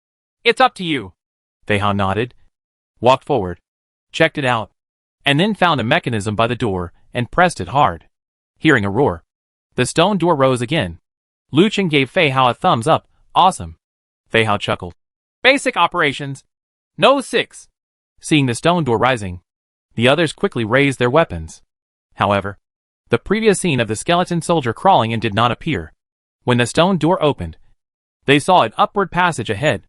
it's up to you. Fei Hao nodded, walked forward, checked it out, and then found a mechanism by the door and pressed it hard. Hearing a roar, the stone door rose again. Luchin gave Fei Hao a thumbs up. Awesome. Fei Hao chuckled. Basic operations. No 6. Seeing the stone door rising, the others quickly raised their weapons. However, the previous scene of the skeleton soldier crawling in did not appear. When the stone door opened, they saw an upward passage ahead.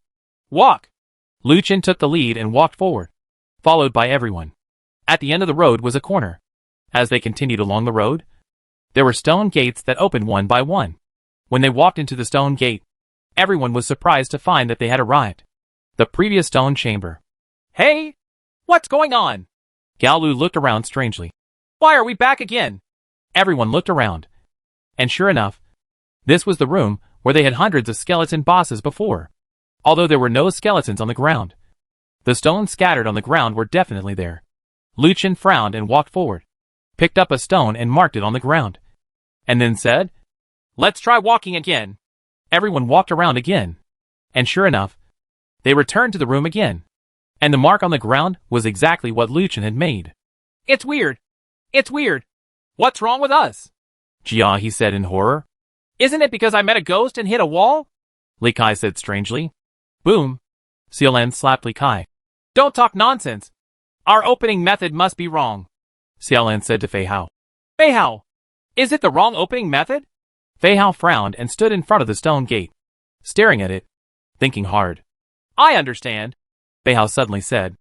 Walk! Luchin took the lead and walked forward, followed by everyone. At the end of the road was a corner. As they continued along the road, there were stone gates that opened one by one. When they walked into the stone gate, everyone was surprised to find that they had arrived. The previous stone chamber. Hey! What's going on? Gaolu looked around strangely. Why are we back again? Everyone looked around. And sure enough, this was the room where they had hundreds of skeleton bosses before. Although there were no skeletons on the ground, the stones scattered on the ground were definitely there. Luchin frowned and walked forward, picked up a stone and marked it on the ground, and then said, Let's try walking again. Everyone walked around again. And sure enough, they returned to the room again. And the mark on the ground was exactly what Luchin had made. It's weird. It's weird. What's wrong with us? Jiahe said in horror. Isn't it because I met a ghost and hit a wall? Li Kai said strangely. Boom. Xiaolan slapped Li Kai. Don't talk nonsense. Our opening method must be wrong. Xiaolan said to Fei Hao. Fei Hao, is it the wrong opening method? Fei Hao frowned and stood in front of the stone gate, staring at it, thinking hard. I understand, Fei Hao suddenly said.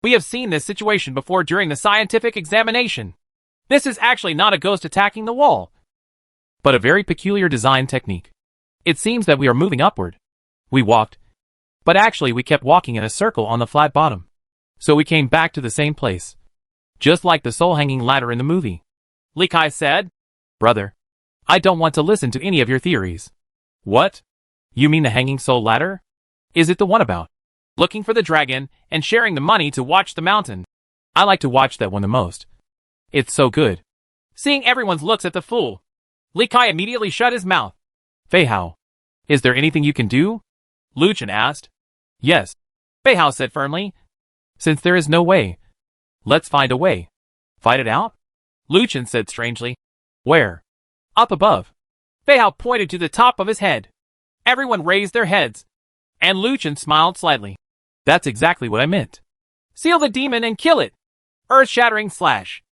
We have seen this situation before during the scientific examination. This is actually not a ghost attacking the wall, but a very peculiar design technique. It seems that we are moving upward. We walked, but actually we kept walking in a circle on the flat bottom. So we came back to the same place, just like the soul-hanging ladder in the movie. Li Kai said, Brother, I don't want to listen to any of your theories. What? You mean the hanging soul ladder? Is it the one about looking for the dragon and sharing the money to watch the mountain? I like to watch that one the most. It's so good. Seeing everyone's looks at the fool, Li Kai immediately shut his mouth. Fei Hao, is there anything you can do? Luchin asked. Yes, Fei Hao said firmly. Since there is no way, let's find a way. Fight it out? Luchin said strangely. Where? Up above. Fei Hao pointed to the top of his head. Everyone raised their heads, and Luchin smiled slightly. That's exactly what I meant. Seal the demon and kill it. Earth-shattering slash.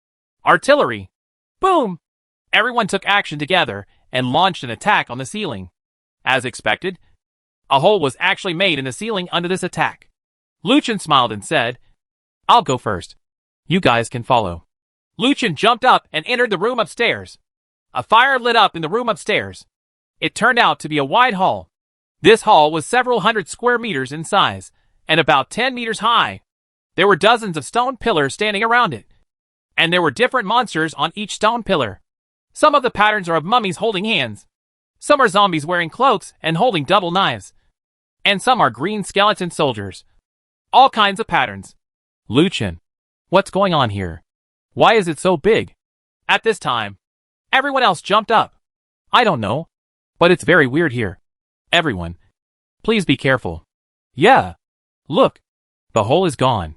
Artillery. Boom! Everyone took action together and launched an attack on the ceiling. As expected, a hole was actually made in the ceiling under this attack. Luchin smiled and said, I'll go first. You guys can follow. Luchin jumped up and entered the room upstairs. A fire lit up in the room upstairs. It turned out to be a wide hall. This hall was several hundred square meters in size and about 10 meters high. There were dozens of stone pillars standing around it. And there were different monsters on each stone pillar. Some of the patterns are of mummies holding hands. Some are zombies wearing cloaks and holding double knives. And some are green skeleton soldiers. All kinds of patterns. Luchin, what's going on here? Why is it so big? At this time, everyone else jumped up. I don't know, but it's very weird here. Everyone, please be careful. Yeah. Look, the hole is gone.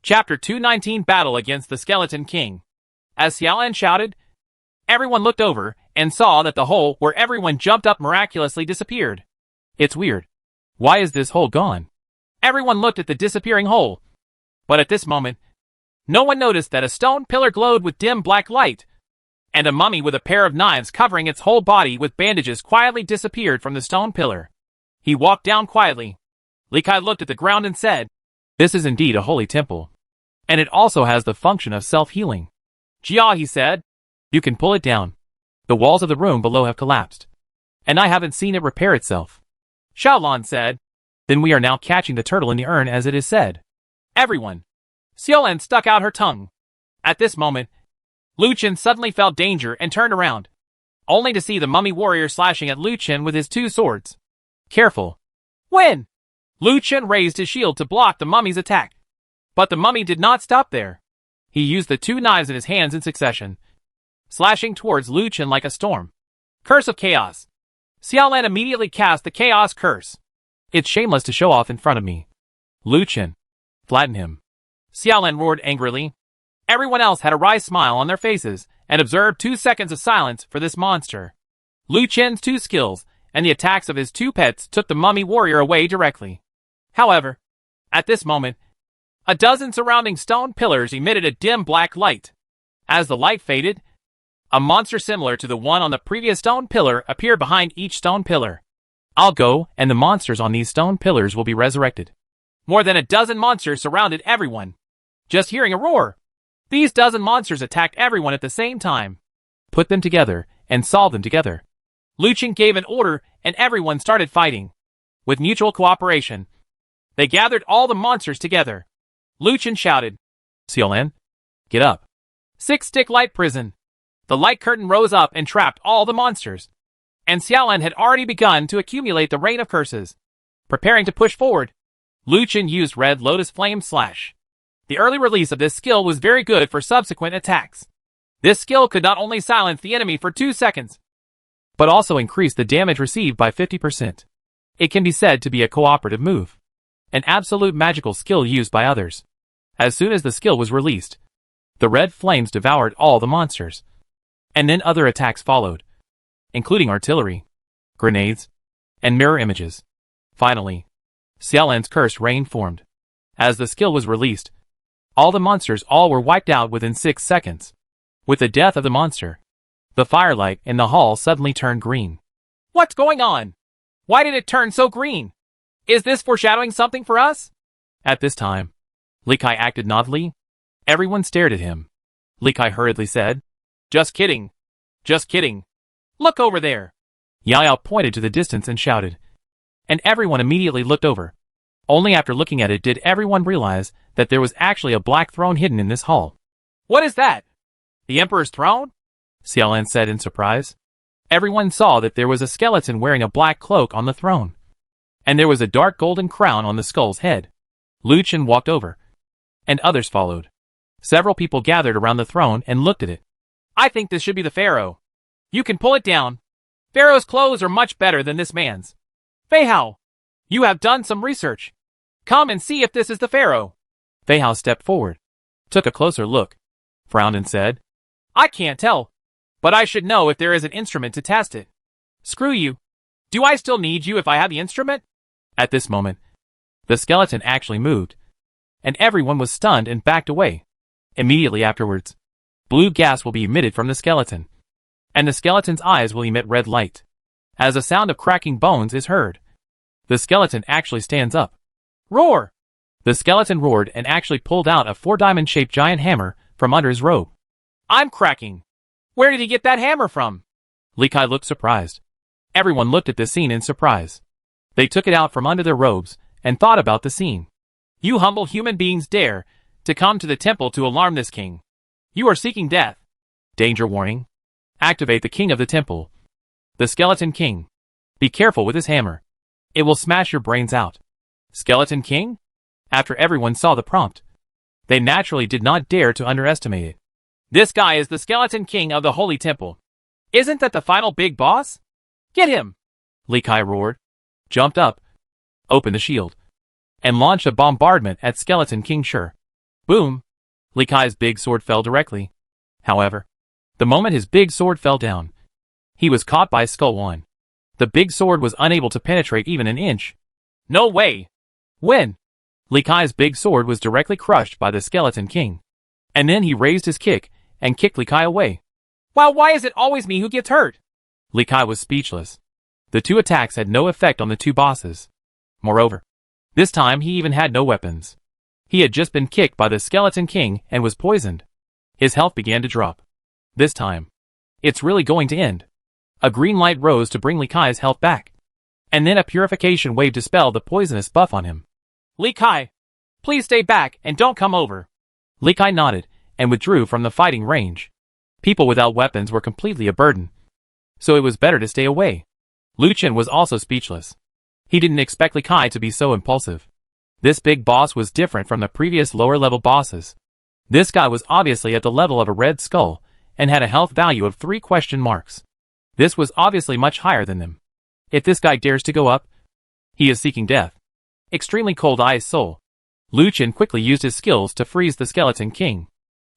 Chapter 219 Battle against the Skeleton King. As Xiaolan shouted, everyone looked over and saw that the hole where everyone jumped up miraculously disappeared. It's weird. Why is this hole gone? Everyone looked at the disappearing hole. But at this moment, no one noticed that a stone pillar glowed with dim black light, and a mummy with a pair of knives covering its whole body with bandages quietly disappeared from the stone pillar. He walked down quietly. Li Kai looked at the ground and said, "This is indeed a holy temple. And it also has the function of self-healing." "Jia," he said, "you can pull it down. The walls of the room below have collapsed, and I haven't seen it repair itself." Xiaolan said, "Then we are now catching the turtle in the urn as it is said." Everyone. Xiaolan stuck out her tongue. At this moment, Luchin suddenly felt danger and turned around, only to see the mummy warrior slashing at Luchin with his two swords. "Careful." "When?" Luchin raised his shield to block the mummy's attack. But the mummy did not stop there. He used the two knives in his hands in succession, slashing towards Luchin like a storm. Curse of Chaos. Xiaolan immediately cast the Chaos Curse. "It's shameless to show off in front of me. Luchin, flatten him." Xiaolan roared angrily. Everyone else had a wry smile on their faces and observed 2 seconds of silence for this monster. Luchin's two skills and the attacks of his two pets took the mummy warrior away directly. However, at this moment, a dozen surrounding stone pillars emitted a dim black light. As the light faded, a monster similar to the one on the previous stone pillar appeared behind each stone pillar. "I'll go, and the monsters on these stone pillars will be resurrected." More than a dozen monsters surrounded everyone. Just hearing a roar, these dozen monsters attacked everyone at the same time. "Put them together and solve them together." Luchin gave an order and everyone started fighting. With mutual cooperation, they gathered all the monsters together. Luchin shouted, "Xiaolan, get up." 6-stick light prison. The light curtain rose up and trapped all the monsters. And Xiaolan had already begun to accumulate the rain of curses. Preparing to push forward, Luchin used Red Lotus Flame Slash. The early release of this skill was very good for subsequent attacks. This skill could not only silence the enemy for 2 seconds, but also increase the damage received by 50%. It can be said to be a cooperative move, an absolute magical skill used by others. As soon as the skill was released, the red flames devoured all the monsters. And then other attacks followed, including artillery, grenades, and mirror images. Finally, Xiaolan's curse rain formed. As the skill was released, all the monsters were wiped out within 6 seconds. With the death of the monster, the firelight in the hall suddenly turned green. "What's going on? Why did it turn so green? Is this foreshadowing something for us?" At this time, Li Kai acted naughtily. Everyone stared at him. Li Kai hurriedly said, "Just kidding. Just kidding. Look over there." Yao pointed to the distance and shouted. And everyone immediately looked over. Only after looking at it did everyone realize that there was actually a black throne hidden in this hall. "What is that? The Emperor's throne?" Xiaolan said in surprise. Everyone saw that there was a skeleton wearing a black cloak on the throne. And there was a dark golden crown on the skull's head. Luchin walked over, and others followed. Several people gathered around the throne and looked at it. "I think this should be the Pharaoh. You can pull it down. Pharaoh's clothes are much better than this man's. Feihao, you have done some research. Come and see if this is the Pharaoh." Feihao stepped forward, took a closer look, frowned and said, "I can't tell, but I should know if there is an instrument to test it." "Screw you. Do I still need you if I have the instrument?" At this moment, the skeleton actually moved, and everyone was stunned and backed away. Immediately afterwards, blue gas will be emitted from the skeleton, and the skeleton's eyes will emit red light. As a sound of cracking bones is heard, the skeleton actually stands up. "Roar!" The skeleton roared and actually pulled out a 4-diamond-shaped giant hammer from under his robe. "I'm cracking. Where did he get that hammer from?" Li Kai looked surprised. Everyone looked at this scene in surprise. They took it out from under their robes and thought about the scene. "You humble human beings dare to come to the temple to alarm this king. You are seeking death. Danger warning. Activate the King of the Temple. The Skeleton King. Be careful with his hammer. It will smash your brains out. Skeleton King? After everyone saw the prompt, they naturally did not dare to underestimate it. This guy is the Skeleton King of the Holy Temple. Isn't that the final big boss? Get him! Li Kai roared, jumped up, opened the shield, and launched a bombardment at Skeleton King. Sure. Boom! Li Kai's big sword fell directly. However, the moment his big sword fell down, he was caught by Skull One. The big sword was unable to penetrate even an inch. No way! When? Li Kai's big sword was directly crushed by the Skeleton King. And then he raised his kick and kicked Li Kai away. Wow, why is it always me who gets hurt? Li Kai was speechless. The two attacks had no effect on the two bosses. Moreover, this time he even had no weapons. He had just been kicked by the Skeleton King and was poisoned. His health began to drop. This time, it's really going to end. A green light rose to bring Li Kai's health back. And then a purification wave dispelled the poisonous buff on him. Li Kai, please stay back and don't come over. Li Kai nodded and withdrew from the fighting range. People without weapons were completely a burden, so it was better to stay away. Lu Chen was also speechless. He didn't expect Li Kai to be so impulsive. This big boss was different from the previous lower-level bosses. This guy was obviously at the level of a red skull and had a health value of 3 question marks. This was obviously much higher than them. If this guy dares to go up, he is seeking death. Extremely cold ice soul. Lu Chen quickly used his skills to freeze the Skeleton King.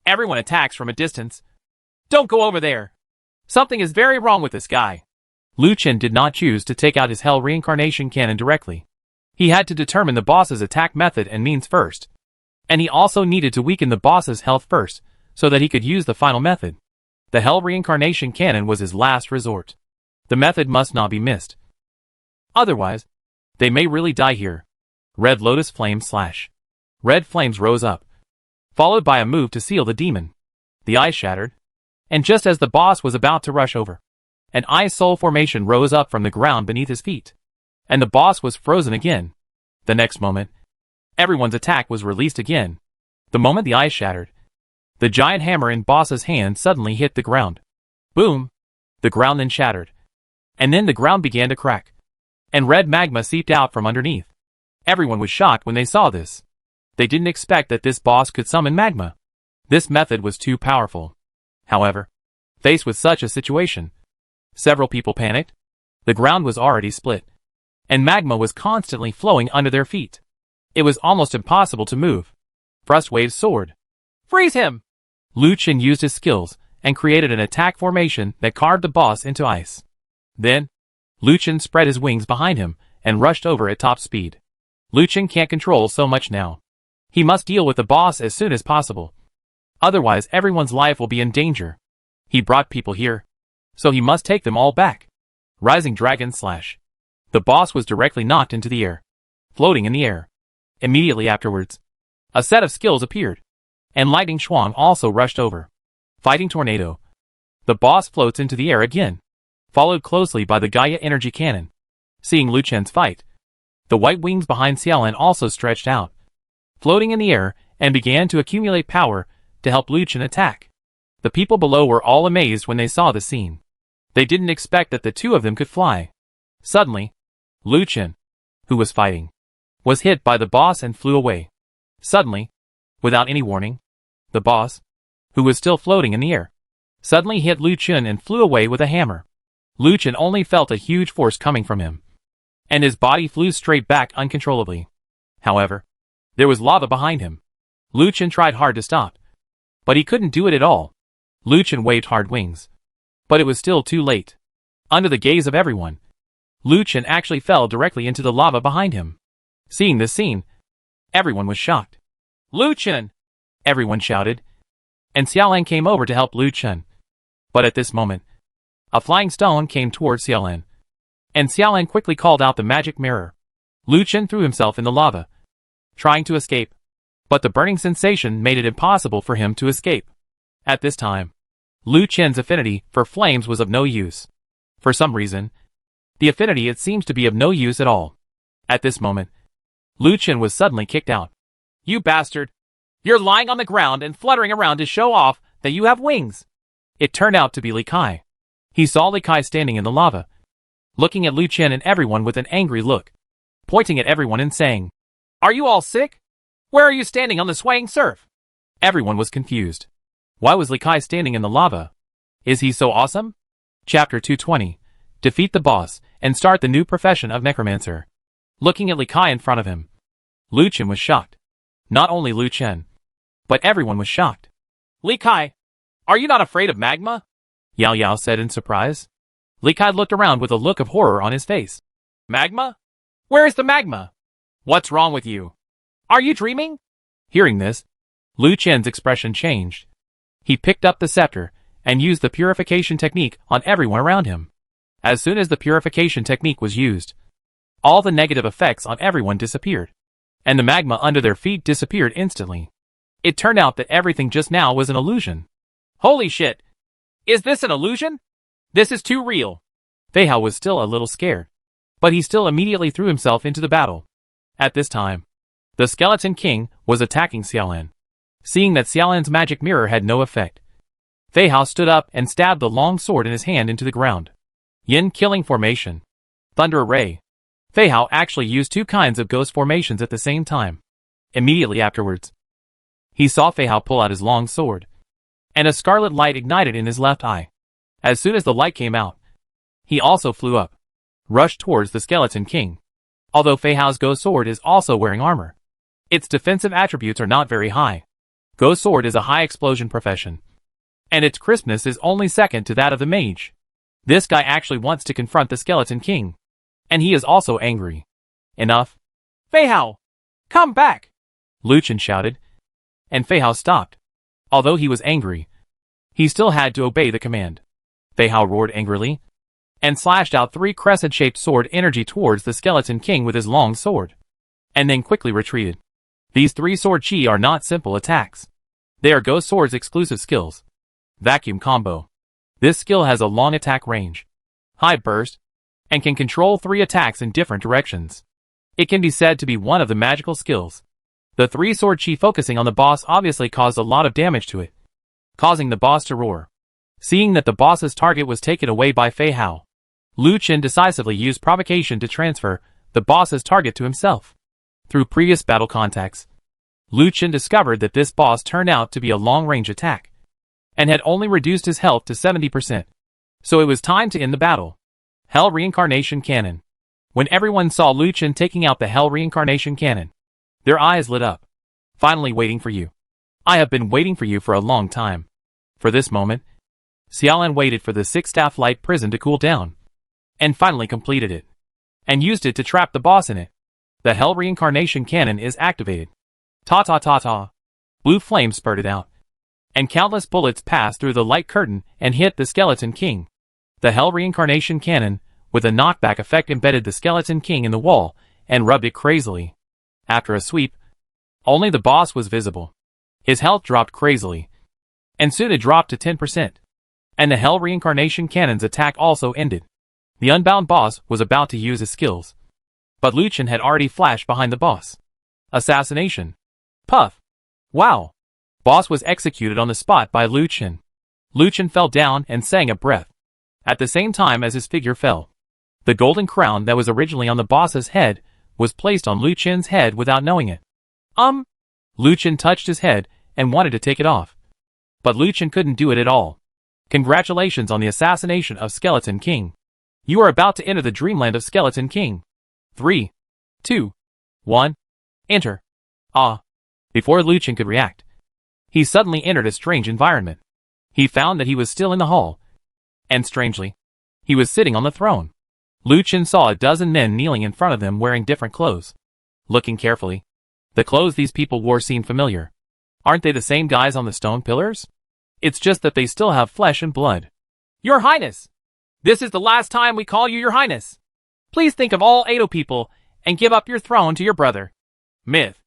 Everyone attacks from a distance. Don't go over there. Something is very wrong with this guy. Lu Chen did not choose to take out his Hell Reincarnation Cannon directly. He had to determine the boss's attack method and means first. And he also needed to weaken the boss's health first, so that he could use the final method. The Hell Reincarnation Cannon was his last resort. The method must not be missed. Otherwise, they may really die here. Red Lotus Flame slash. Red flames rose up, followed by a move to seal the demon. The ice shattered, and just as the boss was about to rush over, an ice soul formation rose up from the ground beneath his feet, and the boss was frozen again. The next moment, everyone's attack was released again. The moment the ice shattered, the giant hammer in boss's hand suddenly hit the ground. Boom! The ground then shattered, and then the ground began to crack, and red magma seeped out from underneath. Everyone was shocked when they saw this. They didn't expect that this boss could summon magma. This method was too powerful. However, faced with such a situation, several people panicked. The ground was already split, and magma was constantly flowing under their feet. It was almost impossible to move. Frost waved sword. Freeze him! Lu Chen used his skills and created an attack formation that carved the boss into ice. Then, Lu Chen spread his wings behind him and rushed over at top speed. Lu Chen can't control so much now. He must deal with the boss as soon as possible. Otherwise everyone's life will be in danger. He brought people here, so he must take them all back. Rising Dragon slash. The boss was directly knocked into the air, floating in the air. Immediately afterwards, a set of skills appeared, and Lightning Shuang also rushed over. Fighting Tornado. The boss floats into the air again, followed closely by the Gaia Energy Cannon. Seeing Lu Chen's fight, the white wings behind Xiaolan also stretched out, floating in the air, and began to accumulate power to help Lu Chen attack. The people below were all amazed when they saw the scene. They didn't expect that the two of them could fly. Suddenly, Lu Chen, who was fighting, was hit by the boss and flew away. Suddenly, without any warning, the boss, who was still floating in the air, suddenly hit Lu Chen and flew away with a hammer. Lu Chen only felt a huge force coming from him, and his body flew straight back uncontrollably. However, there was lava behind him. Lu Chen tried hard to stop, but he couldn't do it at all. Lu Chen waved hard wings, but it was still too late. Under the gaze of everyone, Lu Chen actually fell directly into the lava behind him. Seeing this scene, everyone was shocked. Lu Chen! Everyone shouted, and Xiaolan came over to help Lu Chen. But at this moment, a flying stone came towards Xiaolan, and Xiaolan quickly called out the magic mirror. Lu Chen threw himself in the lava, trying to escape, but the burning sensation made it impossible for him to escape. At this time, Lu Chen's affinity for flames was of no use. For some reason, the affinity it seems to be of no use at all. At this moment, Lu Chen was suddenly kicked out. You bastard! You're lying on the ground and fluttering around to show off that you have wings. It turned out to be Li Kai. He saw Li Kai standing in the lava, looking at Lu Chen and everyone with an angry look, pointing at everyone and saying, "Are you all sick? Where are you standing on the swaying surf?" Everyone was confused. Why was Li Kai standing in the lava? Is he so awesome? Chapter 220. Defeat the boss and start the new profession of necromancer. Looking at Li Kai in front of him, Lu Chen was shocked. Not only Lu Chen, but everyone was shocked. "Li Kai, are you not afraid of magma?" Yao Yao said in surprise. Li Kai looked around with a look of horror on his face. "Magma? Where is the magma? What's wrong with you? Are you dreaming?" Hearing this, Lu Chen's expression changed. He picked up the scepter and used the purification technique on everyone around him. As soon as the purification technique was used, all the negative effects on everyone disappeared, and the magma under their feet disappeared instantly. It turned out that everything just now was an illusion. "Holy shit! Is this an illusion? This is too real." Pharaoh was still a little scared, but he still immediately threw himself into the battle. At this time, the Skeleton King was attacking Xiaolan. Seeing that Xiaolan's magic mirror had no effect, Pharaoh stood up and stabbed the long sword in his hand into the ground. Yin killing formation. Thunder ray. Pharaoh actually used two kinds of ghost formations at the same time. Immediately afterwards, he saw Pharaoh pull out his long sword, and a scarlet light ignited in his left eye. As soon as the light came out, he also flew up, rushed towards the Skeleton King. Although Pharaoh's ghost sword is also wearing armor, its defensive attributes are not very high. Ghost sword is a high explosion profession, and its crispness is only second to that of the mage. This guy actually wants to confront the Skeleton King, and he is also angry. "Enough. Pharaoh, come back!" Lu Chen shouted, and Pharaoh stopped. Although he was angry, he still had to obey the command. Pharaoh roared angrily, and slashed out 3 crescent-shaped sword energy towards the Skeleton King with his long sword, and then quickly retreated. These 3 sword chi are not simple attacks. They are Ghost Sword's exclusive skills. Vacuum combo. This skill has a long attack range, high burst, and can control 3 attacks in different directions. It can be said to be one of the magical skills. The 3 sword chi focusing on the boss obviously caused a lot of damage to it, causing the boss to roar. Seeing that the boss's target was taken away by Pharaoh, Lu Chen decisively used provocation to transfer the boss's target to himself. Through previous battle contacts, Lu Chen discovered that this boss turned out to be a long-range attack, and had only reduced his health to 70%. So it was time to end the battle. Hell Reincarnation Cannon. When everyone saw Lu Chen taking out the Hell Reincarnation Cannon, their eyes lit up. "Finally waiting for you. I have been waiting for you for a long time." For this moment, Xiaolan waited for the 6-staff light prison to cool down, and finally completed it, and used it to trap the boss in it. The Hell Reincarnation Cannon is activated. Ta-ta-ta-ta. Blue flames spurted out, and countless bullets passed through the light curtain and hit the Skeleton King. The Hell Reincarnation Cannon, with a knockback effect, embedded the Skeleton King in the wall and rubbed it crazily. After a sweep, only the boss was visible. His health dropped crazily, and soon it dropped to 10%. And the Hell Reincarnation Cannon's attack also ended. The unbound boss was about to use his skills, but Lu Chen had already flashed behind the boss. Assassination. Puff. Wow. Boss was executed on the spot by Lu Chen. Lu Chen fell down and sang a breath, at the same time as his figure fell. The golden crown that was originally on the boss's head was placed on Lu Chen's head without knowing it. Lu Chen touched his head and wanted to take it off, but Lu Chen couldn't do it at all. Congratulations on the assassination of Skeleton King. You are about to enter the dreamland of Skeleton King. 3, 2, 1, enter. Before Lu Chen could react, he suddenly entered a strange environment. He found that he was still in the hall, and strangely, he was sitting on the throne. Lu Chen saw a dozen men kneeling in front of them wearing different clothes. Looking carefully, the clothes these people wore seemed familiar. Aren't they the same guys on the stone pillars? It's just that they still have flesh and blood. "Your Highness! This is the last time we call you Your Highness. Please think of all Edo people and give up your throne to your brother." Myth.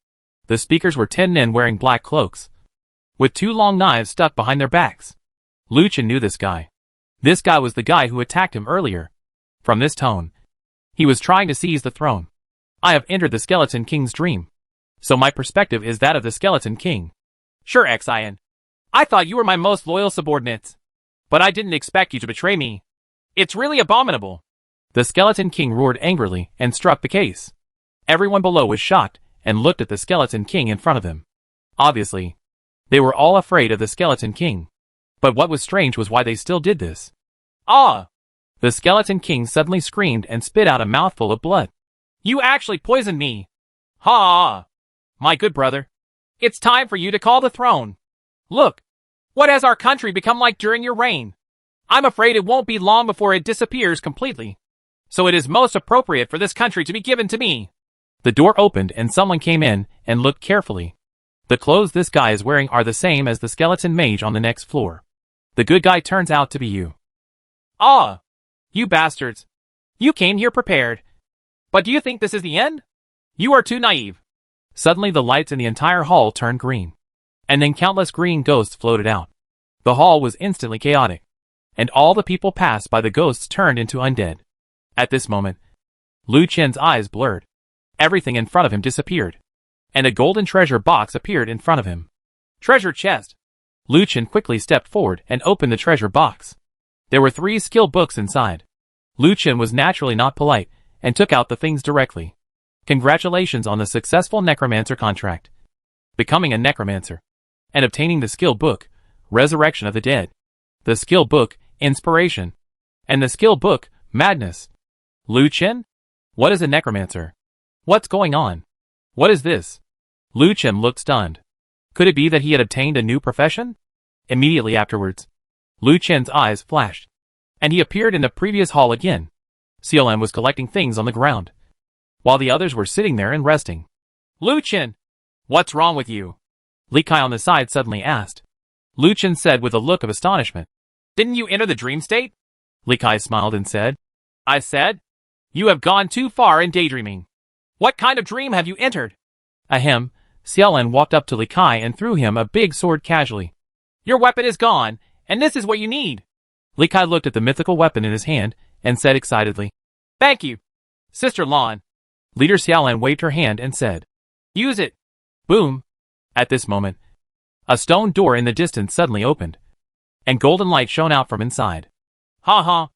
The speakers were 10 men wearing black cloaks, with 2 long knives stuck behind their backs. Lu Chen knew this guy. This guy was the guy who attacked him earlier. From this tone, he was trying to seize the throne. "I have entered the Skeleton King's dream, so my perspective is that of the Skeleton King." "Sure, Xian. I thought you were my most loyal subordinates. But I didn't expect you to betray me. It's really abominable. The Skeleton King roared angrily and struck the case. Everyone below was shocked and looked at the Skeleton King in front of them. Obviously, they were all afraid of the Skeleton King. But what was strange was why they still did this. Ah! The Skeleton King suddenly screamed and spit out a mouthful of blood. You actually poisoned me! Ha! My good brother. It's time for you to call the throne. Look! What has our country become like during your reign? I'm afraid it won't be long before it disappears completely. So it is most appropriate for this country to be given to me. The door opened and someone came in and looked carefully. The clothes this guy is wearing are the same as the skeleton mage on the next floor. The good guy turns out to be you. Ah! You bastards. You came here prepared. But do you think this is the end? You are too naive. Suddenly the lights in the entire hall turned green. And then countless green ghosts floated out. The hall was instantly chaotic. And all the people passed by the ghosts turned into undead. At this moment, Lu Chen's eyes blurred. Everything in front of him disappeared. And a golden treasure box appeared in front of him. Treasure chest. Lu Chen quickly stepped forward and opened the treasure box. There were 3 skill books inside. Lu Chen was naturally not polite and took out the things directly. Congratulations on the successful necromancer contract. Becoming a necromancer. And obtaining the skill book, Resurrection of the Dead. The skill book, Inspiration. And the skill book, Madness. Lu Chen? What is a necromancer? What's going on? What is this? Lu Chen looked stunned. Could it be that he had obtained a new profession? Immediately afterwards, Lu Chen's eyes flashed. And he appeared in the previous hall again. CLM was collecting things on the ground, while the others were sitting there and resting. Lu Chen! What's wrong with you? Li Kai on the side suddenly asked. Lu Chen said with a look of astonishment. Didn't you enter the dream state? Li Kai smiled and said. I said? You have gone too far in daydreaming. What kind of dream have you entered? Ahem, CLN walked up to Li Kai and threw him a big sword casually. Your weapon is gone, and this is what you need. Li Kai looked at the mythical weapon in his hand and said excitedly. Thank you, Sister Lan. Leader Xiaolan waved her hand and said. Use it. Boom. At this moment, a stone door in the distance suddenly opened, and golden light shone out from inside. Ha ha.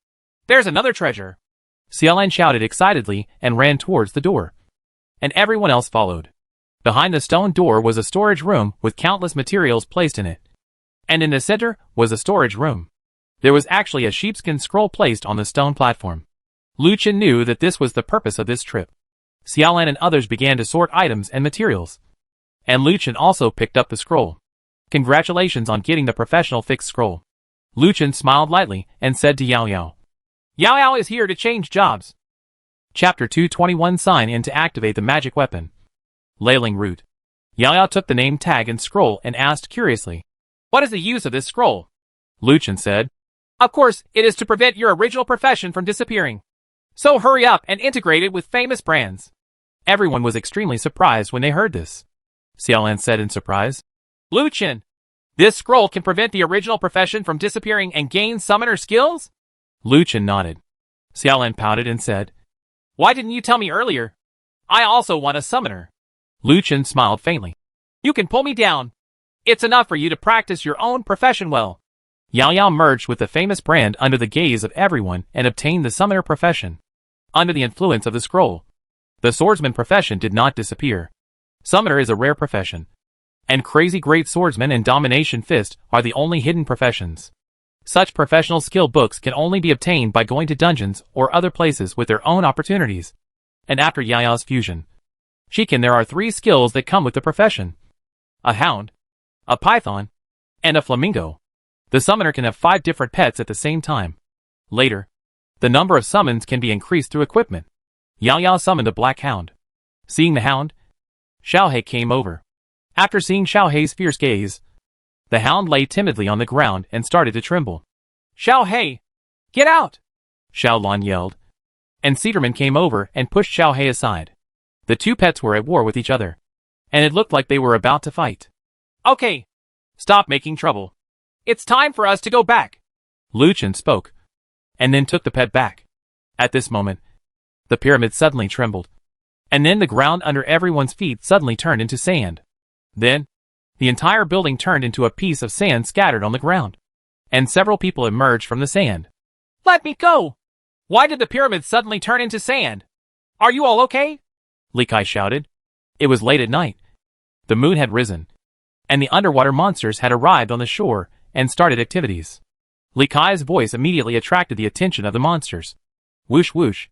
There's another treasure. Xiaolan shouted excitedly and ran towards the door. And everyone else followed. Behind the stone door was a storage room with countless materials placed in it. And in the center was a storage room. There was actually a sheepskin scroll placed on the stone platform. Lu Chen knew that this was the purpose of this trip. Xiaolan and others began to sort items and materials. And Lu Chen also picked up the scroll. Congratulations on getting the professional fixed scroll. Lu Chen smiled lightly and said to Yao Yao. Yao Yao is here to change jobs. Chapter 221 Sign in to activate the magic weapon. Lailing Root. Yao Yao took the name tag and scroll and asked curiously. What is the use of this scroll? Lu Chen said. Of course, it is to prevent your original profession from disappearing. So hurry up and integrate it with famous brands. Everyone was extremely surprised when they heard this. Xiaolan said in surprise. Lu Chen, this scroll can prevent the original profession from disappearing and gain summoner skills? Lu Chen nodded. Xiaolan pouted and said. Why didn't you tell me earlier? I also want a summoner. Lu Chen smiled faintly. You can pull me down. It's enough for you to practice your own profession well. Yao Yao merged with the famous brand under the gaze of everyone and obtained the summoner profession. Under the influence of the scroll, the swordsman profession did not disappear. Summoner is a rare profession. And crazy great swordsman and domination fist are the only hidden professions. Such professional skill books can only be obtained by going to dungeons or other places with their own opportunities. And after Yao Yao's fusion, Shiken, there are 3 skills that come with the profession. A hound, a python, and a flamingo. The summoner can have 5 different pets at the same time. Later, the number of summons can be increased through equipment. Yao Yao summoned a black hound. Seeing the hound, Xiaohei came over. After seeing Xiaohei's fierce gaze, the hound lay timidly on the ground and started to tremble. Xiaohei! Get out! Xiaolan yelled. And Cedarman came over and pushed Xiaohei aside. The 2 pets were at war with each other, and it looked like they were about to fight. Okay, stop making trouble. It's time for us to go back. Lu Chen spoke, and then took the pet back. At this moment, the pyramid suddenly trembled, and then the ground under everyone's feet suddenly turned into sand. Then, The entire building turned into a piece of sand scattered on the ground. And several people emerged from the sand. Let me go! Why did the pyramid suddenly turn into sand? Are you all okay? Li Kai shouted. It was late at night. The moon had risen. And the underwater monsters had arrived on the shore and started activities. Li Kai's voice immediately attracted the attention of the monsters. Whoosh whoosh.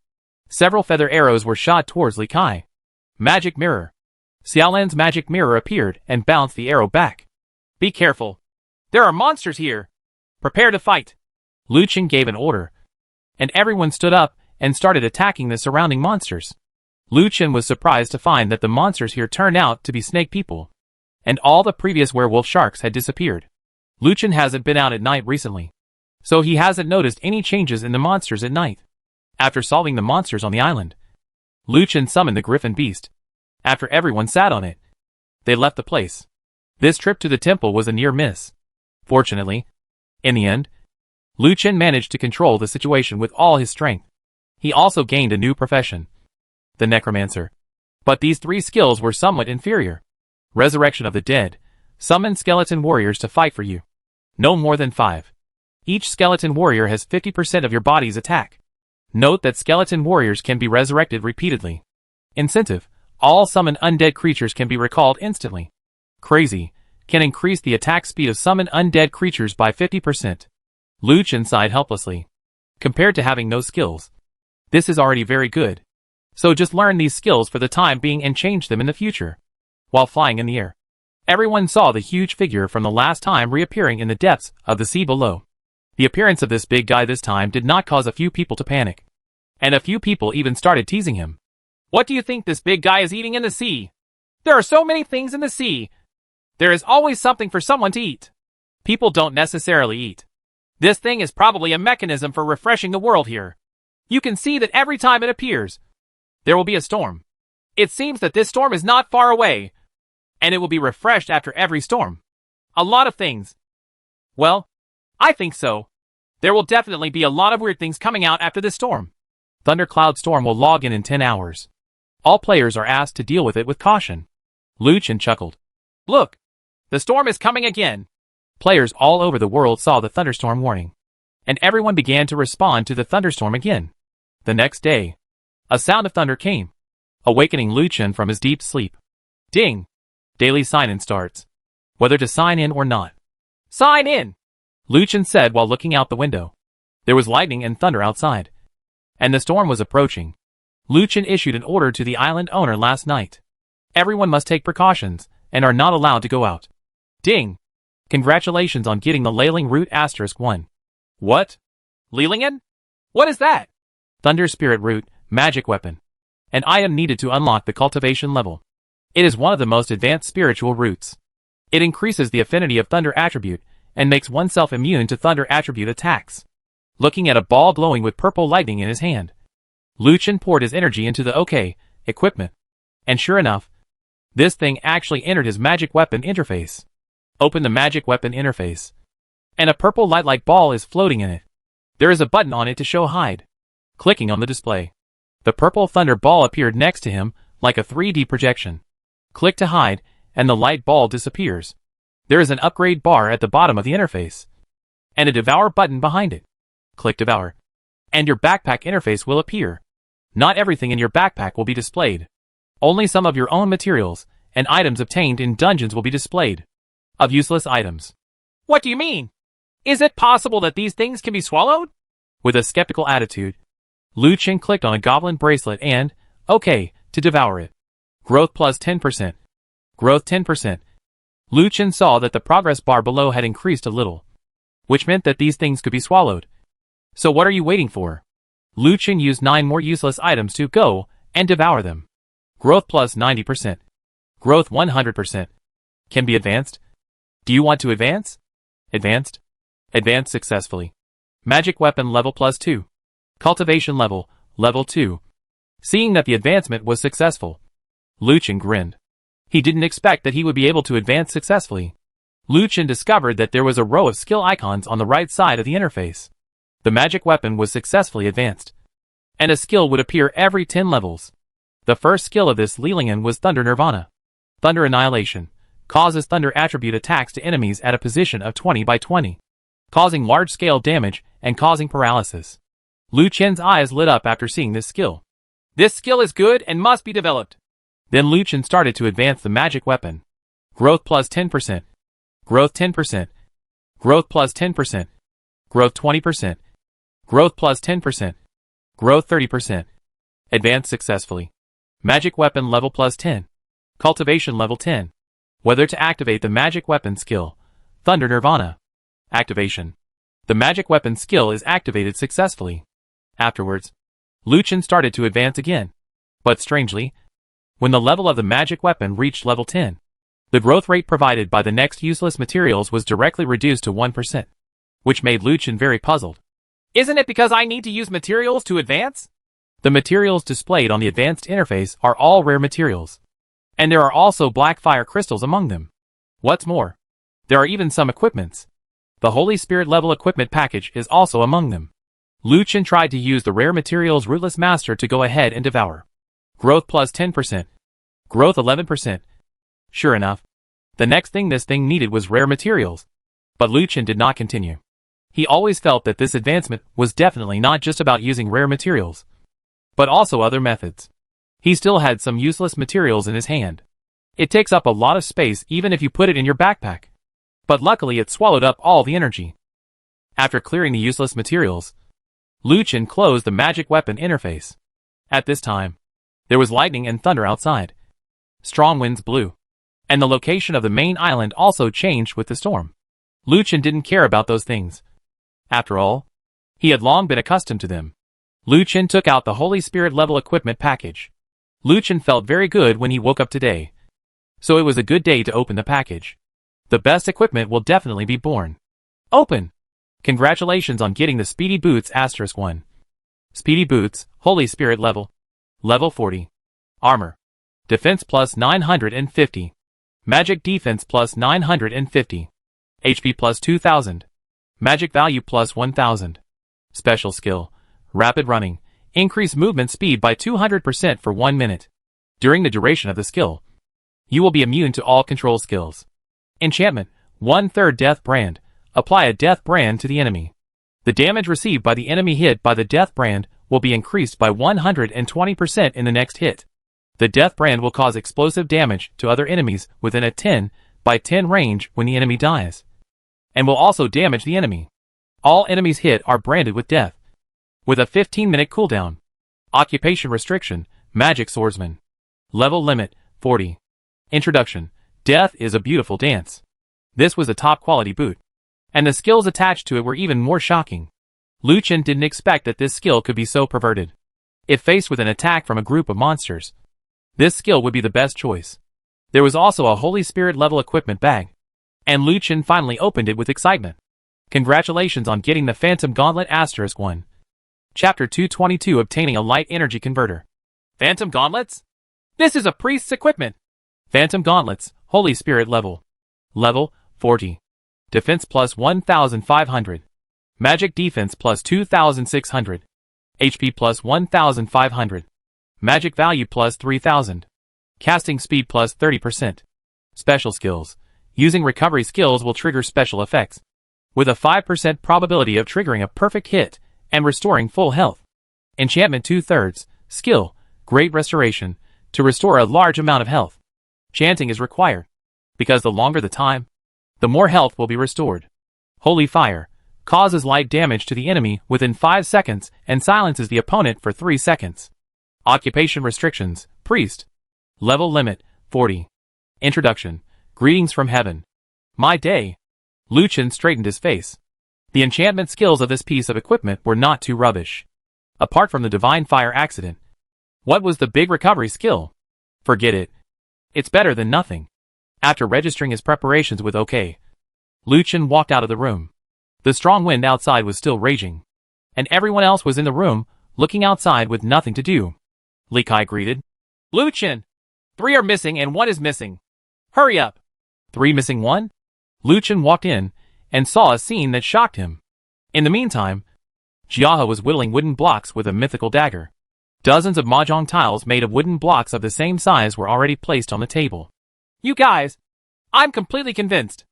Several feather arrows were shot towards Li Kai. Magic mirror. Xiaolan's magic mirror appeared and bounced the arrow back. Be careful. There are monsters here. Prepare to fight. Lu Chen gave an order. And everyone stood up and started attacking the surrounding monsters. Lu Chen was surprised to find that the monsters here turned out to be snake people. And all the previous werewolf sharks had disappeared. Lu Chen hasn't been out at night recently. So he hasn't noticed any changes in the monsters at night. After solving the monsters on the island, Lu Chen summoned the griffin beast. After everyone sat on it, they left the place. This trip to the temple was a near miss. Fortunately, in the end, Lu Chen managed to control the situation with all his strength. He also gained a new profession, the necromancer. But these 3 skills were somewhat inferior. Resurrection of the dead. Summon skeleton warriors to fight for you. No more than 5. Each skeleton warrior has 50% of your body's attack. Note that skeleton warriors can be resurrected repeatedly. Incentive. All summoned undead creatures can be recalled instantly. Crazy. Can increase the attack speed of summoned undead creatures by 50%. Lu Chen sighed helplessly. Compared to having no skills, this is already very good. So just learn these skills for the time being and change them in the future. While flying in the air, everyone saw the huge figure from the last time reappearing in the depths of the sea below. The appearance of this big guy this time did not cause a few people to panic. And a few people even started teasing him. What do you think this big guy is eating in the sea? There are so many things in the sea. There is always something for someone to eat. People don't necessarily eat. This thing is probably a mechanism for refreshing the world here. You can see that every time it appears, there will be a storm. It seems that this storm is not far away, and it will be refreshed after every storm. A lot of things. Well, I think so. There will definitely be a lot of weird things coming out after this storm. Thundercloud storm will log in 10 hours. All players are asked to deal with it with caution. Lu Chen chuckled. Look, the storm is coming again. Players all over the world saw the thunderstorm warning. And everyone began to respond to the thunderstorm again. The next day, a sound of thunder came, awakening Lu Chen from his deep sleep. Ding! Daily sign-in starts. Whether to sign in or not. Sign in! Lu Chen said while looking out the window. There was lightning and thunder outside. And the storm was approaching. Lu Chen issued an order to the island owner last night. Everyone must take precautions, and are not allowed to go out. Ding! Congratulations on getting the Leiling Root *1. What? Leilingen? What is that? Thunder Spirit Root, magic weapon. An item needed to unlock the cultivation level. It is one of the most advanced spiritual roots. It increases the affinity of thunder attribute, and makes oneself immune to thunder attribute attacks. Looking at a ball glowing with purple lightning in his hand, Lu Chen poured his energy into the OK equipment. And sure enough, this thing actually entered his magic weapon interface. Open the magic weapon interface. And a purple light-like ball is floating in it. There is a button on it to show hide. Clicking on the display, the purple thunder ball appeared next to him, like a 3D projection. Click to hide, and the light ball disappears. There is an upgrade bar at the bottom of the interface. And a devour button behind it. Click devour. And your backpack interface will appear. Not everything in your backpack will be displayed. Only some of your own materials, and items obtained in dungeons will be displayed. Of useless items. What do you mean? Is it possible that these things can be swallowed? With a skeptical attitude, Lu Chen clicked on a goblin bracelet and, OK, to devour it. Growth plus 10%. Growth 10%. Lu Chen saw that the progress bar below had increased a little, which meant that these things could be swallowed. So what are you waiting for? Lu Chen used 9 more useless items to go and devour them. Growth plus 90%. Growth 100%. Can be advanced? Do you want to advance? Advanced? Advanced successfully. Magic weapon level plus 2. Cultivation level, level 2. Seeing that the advancement was successful, Lu Chen grinned. He didn't expect that he would be able to advance successfully. Lu Chen discovered that there was a row of skill icons on the right side of the interface. The magic weapon was successfully advanced. And a skill would appear every 10 levels. The first skill of this Leilingen was Thunder Nirvana. Thunder Annihilation. Causes thunder attribute attacks to enemies at a position of 20 by 20. Causing large-scale damage and causing paralysis. Lu Chen's eyes lit up after seeing this skill. This skill is good and must be developed. Then Lu Chen started to advance the magic weapon. Growth plus 10%. Growth 10%. Growth plus 10%. Growth 20%. Growth plus 10%. Growth 30%. Advanced successfully. Magic weapon level plus 10. Cultivation level 10. Whether to activate the magic weapon skill. Thunder Nirvana. Activation. The magic weapon skill is activated successfully. Afterwards, Lu Chen started to advance again. But strangely, when the level of the magic weapon reached level 10, the growth rate provided by the next useless materials was directly reduced to 1%, which made Lu Chen very puzzled. Isn't it because I need to use materials to advance? The materials displayed on the advanced interface are all rare materials. And there are also black fire crystals among them. What's more, there are even some equipments. The Holy Spirit level equipment package is also among them. Lu Chen tried to use the rare materials Rootless Master to go ahead and devour. Growth plus 10%. Growth 11%. Sure enough, the next thing this thing needed was rare materials. But Lu Chen did not continue. He always felt that this advancement was definitely not just about using rare materials, but also other methods. He still had some useless materials in his hand. It takes up a lot of space even if you put it in your backpack. But luckily it swallowed up all the energy. After clearing the useless materials, Lu Chen closed the magic weapon interface. At this time, there was lightning and thunder outside. Strong winds blew. And the location of the main island also changed with the storm. Lu Chen didn't care about those things. After all, he had long been accustomed to them. Lu Chen took out the Holy Spirit level equipment package. Lu Chen felt very good when he woke up today. So it was a good day to open the package. The best equipment will definitely be born. Open! Congratulations on getting the Speedy Boots *1. Speedy Boots, Holy Spirit level. Level 40. Armor. Defense plus 950. Magic defense plus 950. HP plus 2000. Magic value plus 1000. Special skill. Rapid running. Increase movement speed by 200% for 1 minute. During the duration of the skill, you will be immune to all control skills. Enchantment. 1/3 Death Brand. Apply a death brand to the enemy. The damage received by the enemy hit by the death brand will be increased by 120% in the next hit. The death brand will cause explosive damage to other enemies within a 10 by 10 range when the enemy dies, and will also damage the enemy. All enemies hit are branded with death, with a 15-minute cooldown. Occupation restriction, Magic Swordsman. Level limit, 40. Introduction, Death is a beautiful dance. This was a top-quality boot, and the skills attached to it were even more shocking. Lu Chen didn't expect that this skill could be so perverted. If faced with an attack from a group of monsters, this skill would be the best choice. There was also a Holy Spirit level equipment bag, and Lu Chen finally opened it with excitement. Congratulations on getting the Phantom Gauntlet *1. Chapter 222, Obtaining a Light Energy Converter. Phantom Gauntlets? This is a priest's equipment. Phantom Gauntlets, Holy Spirit level. Level 40. Defense plus 1500. Magic defense plus 2600. HP plus 1500. Magic value plus 3000. Casting speed plus 30%. Special skills. Using recovery skills will trigger special effects, with a 5% probability of triggering a perfect hit and restoring full health. Enchantment 2/3. Skill, Great Restoration, to restore a large amount of health. Chanting is required, because the longer the time, the more health will be restored. Holy Fire, causes light damage to the enemy within 5 seconds and silences the opponent for 3 seconds. Occupation restrictions, Priest. Level limit, 40. Introduction, Greetings from Heaven. My day. Lu Chen straightened his face. The enchantment skills of this piece of equipment were not too rubbish. Apart from the Divine Fire accident, what was the big recovery skill? Forget it. It's better than nothing. After registering his preparations with OK, Lu Chen walked out of the room. The strong wind outside was still raging, and everyone else was in the room, looking outside with nothing to do. Li Kai greeted. Lu Chen! 3 are missing and 1 is missing. Hurry up! 3 missing 1? Lu Chen walked in and saw a scene that shocked him. In the meantime, Jiahe was whittling wooden blocks with a mythical dagger. Dozens of mahjong tiles made of wooden blocks of the same size were already placed on the table. You guys! I'm completely convinced.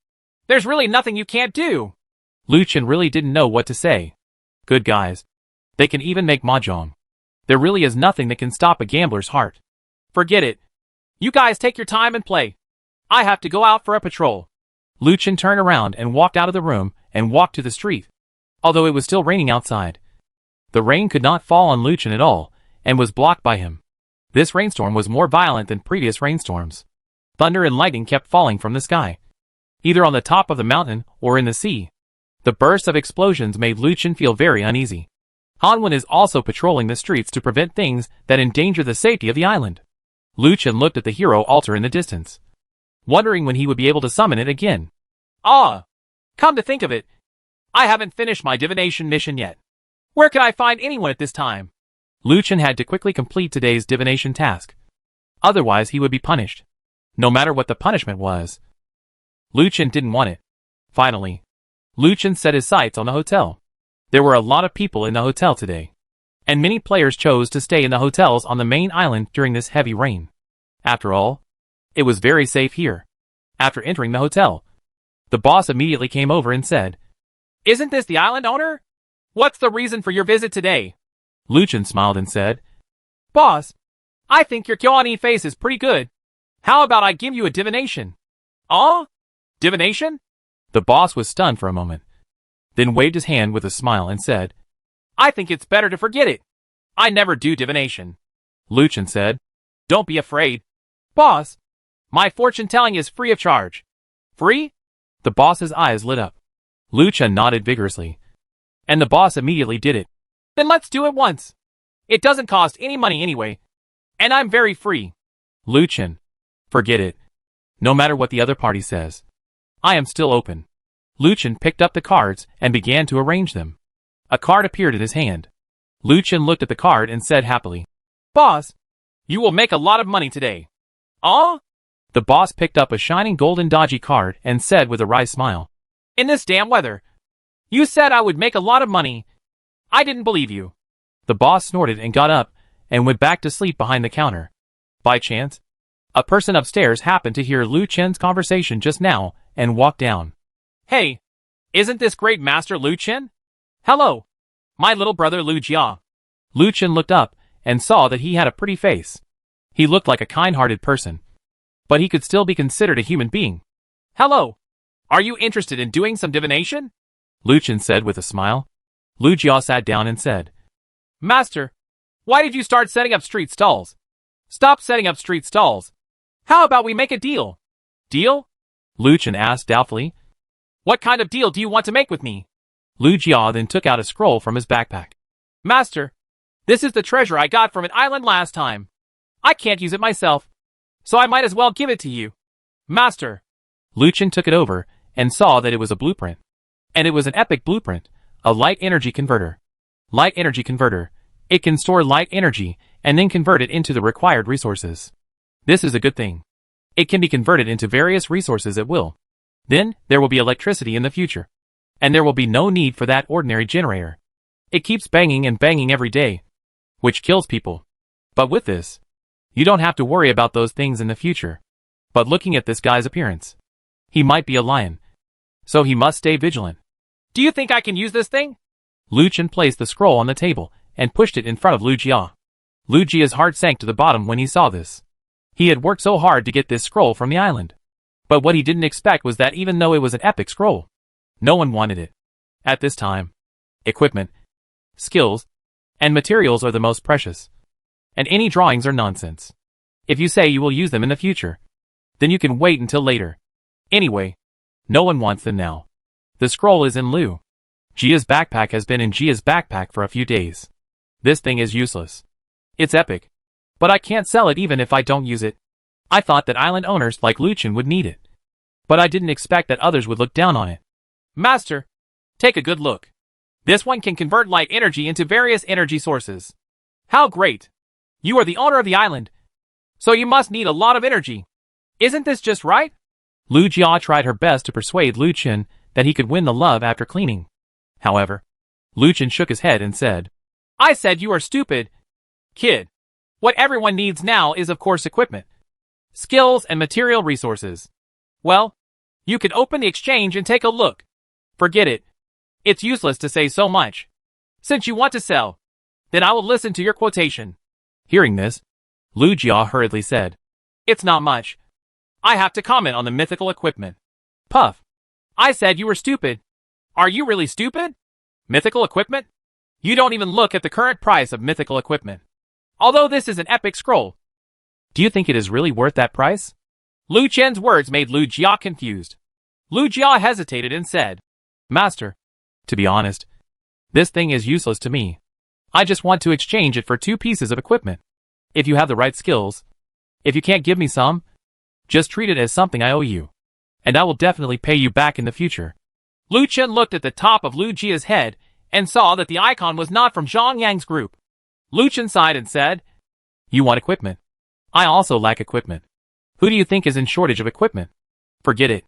There's really nothing you can't do. Lucien really didn't know what to say. Good guys. They can even make mahjong. There really is nothing that can stop a gambler's heart. Forget it. You guys take your time and play. I have to go out for a patrol. Lucien turned around and walked out of the room and walked to the street. Although it was still raining outside. The rain could not fall on Lucien at all, and was blocked by him. This rainstorm was more violent than previous rainstorms. Thunder and lightning kept falling from the sky, either on the top of the mountain or in the sea. The burst of explosions made Lucien feel very uneasy. Hanwen is also patrolling the streets to prevent things that endanger the safety of the island. Lucien looked at the hero altar in the distance, wondering when he would be able to summon it again. Come to think of it, I haven't finished my divination mission yet. Where can I find anyone at this time? Lucien had to quickly complete today's divination task. Otherwise he would be punished. No matter what the punishment was. Lucien didn't want it. Finally, Lucien set his sights on the hotel. There were a lot of people in the hotel today, and many players chose to stay in the hotels on the main island during this heavy rain. After all, it was very safe here. After entering the hotel, the boss immediately came over and said, "Isn't this the island owner? What's the reason for your visit today?" Lucien smiled and said, "Boss, I think your Kyoani face is pretty good. How about I give you a divination?" Divination? The boss was stunned for a moment, then waved his hand with a smile and said, "I think it's better to forget it. I never do divination." Lucien said, "Don't be afraid. Boss, my fortune telling is free of charge." "Free?" The boss's eyes lit up. Lucien nodded vigorously, and the boss immediately did it. "Then let's do it once. It doesn't cost any money anyway, and I'm very free." "Lucien, forget it. No matter what the other party says, I am still open." Lucien picked up the cards and began to arrange them. A card appeared in his hand. Lucien looked at the card and said happily, "Boss, you will make a lot of money today." The boss picked up a shining golden dodgy card and said with a wry smile, "In this damn weather, you said I would make a lot of money. I didn't believe you." The boss snorted and got up and went back to sleep behind the counter. By chance, a person upstairs happened to hear Lucien's conversation just now and walked down. "Hey, isn't this great Master Lucien? Hello, my little brother Lu Jia." Lucien looked up and saw that he had a pretty face. He looked like a kind-hearted person, but he could still be considered a human being. "Hello, are you interested in doing some divination?" Lucien said with a smile. Lu Jia sat down and said, "Master, why did you start setting up street stalls? Stop setting up street stalls. How about we make a deal?" "Deal?" Lucien asked doubtfully. "What kind of deal do you want to make with me?" Lu Jia then took out a scroll from his backpack. "Master, this is the treasure I got from an island last time. I can't use it myself, so I might as well give it to you. Master." Lucien took it over and saw that it was a blueprint. And it was an epic blueprint, a light energy converter. Light energy converter. It can store light energy and then convert it into the required resources. This is a good thing. It can be converted into various resources at will. Then, there will be electricity in the future. And there will be no need for that ordinary generator. It keeps banging and banging every day, which kills people. But with this, you don't have to worry about those things in the future. But looking at this guy's appearance, he might be a lion. So he must stay vigilant. "Do you think I can use this thing?" Lucien placed the scroll on the table and pushed it in front of Lu Jia. Lu Jia's heart sank to the bottom when he saw this. He had worked so hard to get this scroll from the island. But what he didn't expect was that even though it was an epic scroll, no one wanted it. At this time, equipment, skills, and materials are the most precious. And any drawings are nonsense. If you say you will use them in the future, then you can wait until later. Anyway, no one wants them now. The scroll is in Lu Jia's backpack has been in Jia's backpack for a few days. This thing is useless. It's epic. But I can't sell it even if I don't use it. I thought that island owners like Lucien would need it. But I didn't expect that others would look down on it. "Master, take a good look. This one can convert light energy into various energy sources. How great! You are the owner of the island, so you must need a lot of energy. Isn't this just right?" Lu Jia tried her best to persuade Lucien that he could win the love after cleaning. However, Lucien shook his head and said, "I said you are stupid. Kid, what everyone needs now is of course equipment, skills and material resources. Well, You could open the exchange and take a look. Forget it. It's useless to say so much. Since you want to sell, then I will listen to your quotation. Hearing this, Lu Jia hurriedly said, It's not much. I have to comment on the mythical equipment. Puff. I said you were stupid. Are you really stupid? Mythical equipment? You don't even look at the current price of mythical equipment. Although this is an epic scroll. Do you think it is really worth that price? Lu Chen's words made Lu Jia confused. Lu Jia hesitated and said, Master, to be honest, this thing is useless to me. I just want to exchange it for 2 pieces of equipment. If you have the right skills, if you can't give me some, just treat it as something I owe you, and I will definitely pay you back in the future. Lu Chen looked at the top of Lu Jia's head and saw that the icon was not from Zhang Yang's group. Lu Chen sighed and said, You want equipment? I also lack equipment. Who do you think is in shortage of equipment? Forget it.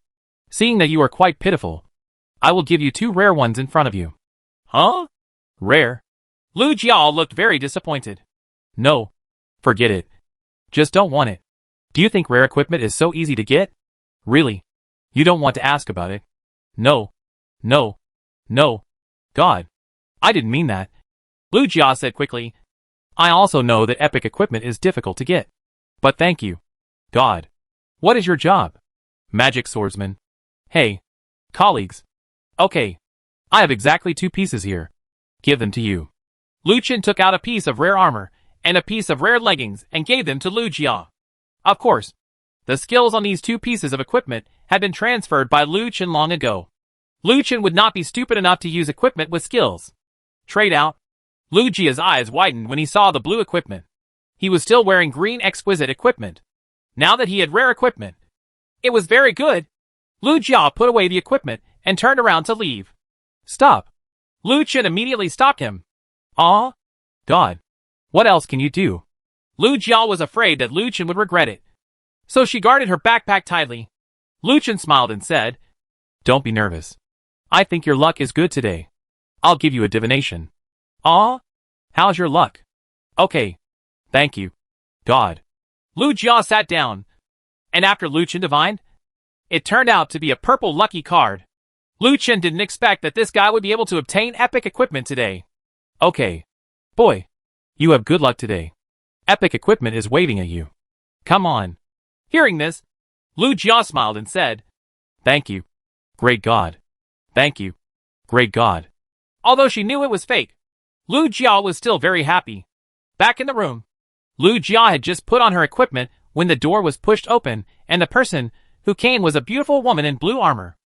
Seeing that you are quite pitiful, I will give you 2 rare ones in front of you. Huh? Rare? Lu Jia looked very disappointed. No. Forget it. Just don't want it. Do you think rare equipment is so easy to get? Really? You don't want to ask about it? No. No. No. God. I didn't mean that. Lu Jia said quickly. I also know that epic equipment is difficult to get. But thank you. God. What is your job? Magic swordsman. Hey. Colleagues. Okay. I have exactly 2 pieces here. Give them to you. Lu Chen took out a piece of rare armor and a piece of rare leggings and gave them to Lu Jia. Of course, the skills on these 2 pieces of equipment had been transferred by Lu Chen long ago. Lu Chen would not be stupid enough to use equipment with skills. Trade out. Lu Jia's eyes widened when he saw the blue equipment. He was still wearing green exquisite equipment. Now that he had rare equipment, it was very good. Lu Jia put away the equipment and turned around to leave. Stop. Lu Chen immediately stopped him. Ah? God. What else can you do? Lu Jia was afraid that Lu Chen would regret it. So she guarded her backpack tightly. Lu Chen smiled and said, Don't be nervous. I think your luck is good today. I'll give you a divination. Ah? How's your luck? Okay. Thank you. God. Lu Jia sat down. And after Lu Chen divined, it turned out to be a purple lucky card. Lu Chen didn't expect that this guy would be able to obtain epic equipment today. Okay. Boy. You have good luck today. Epic equipment is waving at you. Come on. Hearing this, Lu Jia smiled and said, Thank you. Great God. Thank you. Great God. Although she knew it was fake, Lu Jia was still very happy. Back in the room, Lu Jia had just put on her equipment when the door was pushed open and the person who came was a beautiful woman in blue armor.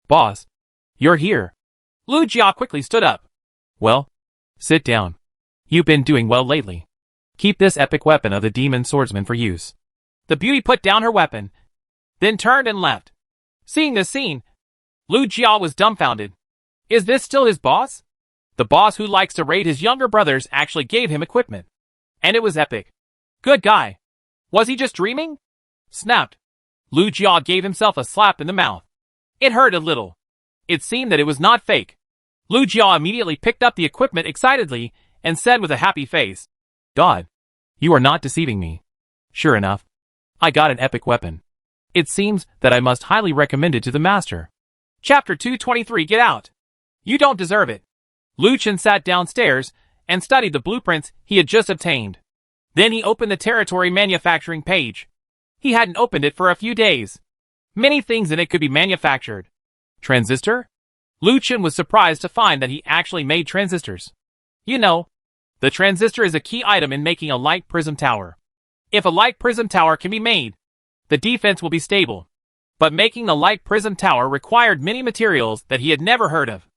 Boss. You're here. Lu Jia quickly stood up. Well, sit down. You've been doing well lately. Keep this epic weapon of the demon swordsman for use. The beauty put down her weapon, then turned and left. Seeing this scene, Lu Jia was dumbfounded. Is this still his boss? The boss who likes to raid his younger brothers actually gave him equipment. And it was epic. Good guy. Was he just dreaming? Snapped. Lu Jia gave himself a slap in the mouth. It hurt a little. It seemed that it was not fake. Lu Jia immediately picked up the equipment excitedly and said with a happy face, God, you are not deceiving me. Sure enough, I got an epic weapon. It seems that I must highly recommend it to the master. Chapter 223 Get out. You don't deserve it. Lu Chen sat downstairs and studied the blueprints he had just obtained. Then he opened the territory manufacturing page. He hadn't opened it for a few days. Many things in it could be manufactured. Transistor? Lu Chen was surprised to find that he actually made transistors. You know, the transistor is a key item in making a light prism tower. If a light prism tower can be made, the defense will be stable. But making the light prism tower required many materials that he had never heard of.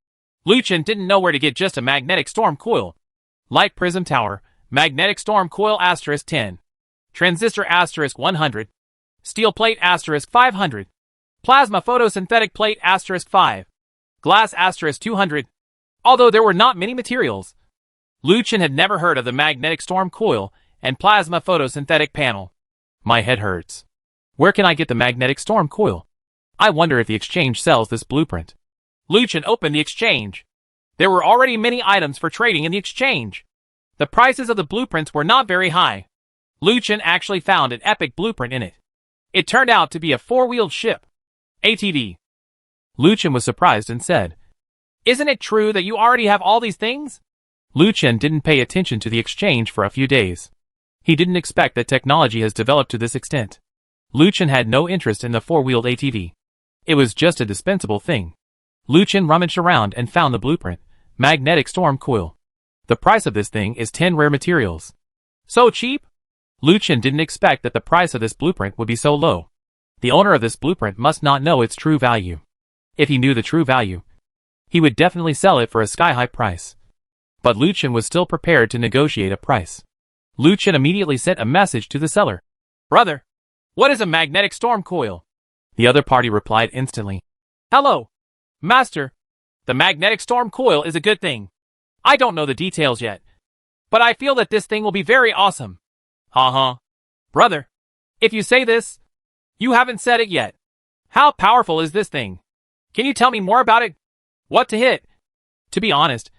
Lu Chen didn't know where to get just a magnetic storm coil. Light prism tower, magnetic storm coil *10. Transistor *100. Steel plate *500. Plasma photosynthetic plate *5. Glass *200. Although there were not many materials, Lu Chen had never heard of the magnetic storm coil and plasma photosynthetic panel. My head hurts. Where can I get the magnetic storm coil? I wonder if the exchange sells this blueprint. Lu Chen opened the exchange. There were already many items for trading in the exchange. The prices of the blueprints were not very high. Lu Chen actually found an epic blueprint in it. It turned out to be a 4-wheeled ship. ATV. Lu Chen was surprised and said, Isn't it true that you already have all these things? Lu Chen didn't pay attention to the exchange for a few days. He didn't expect that technology has developed to this extent. Lu Chen had no interest in the four-wheeled ATV. It was just a dispensable thing. Lu Chen rummaged around and found the blueprint, magnetic storm coil. The price of this thing is 10 rare materials. So cheap? Lu Chen didn't expect that the price of this blueprint would be so low. The owner of this blueprint must not know its true value. If he knew the true value, he would definitely sell it for a sky-high price. But Lu Chen was still prepared to negotiate a price. Lu Chen immediately sent a message to the seller. Brother, what is a magnetic storm coil? The other party replied instantly. Hello, Master. The magnetic storm coil is a good thing. I don't know the details yet, but I feel that this thing will be very awesome. Uh-huh. Brother, if you say this, you haven't said it yet. How powerful is this thing? Can you tell me more about it? What to hit? To be honest,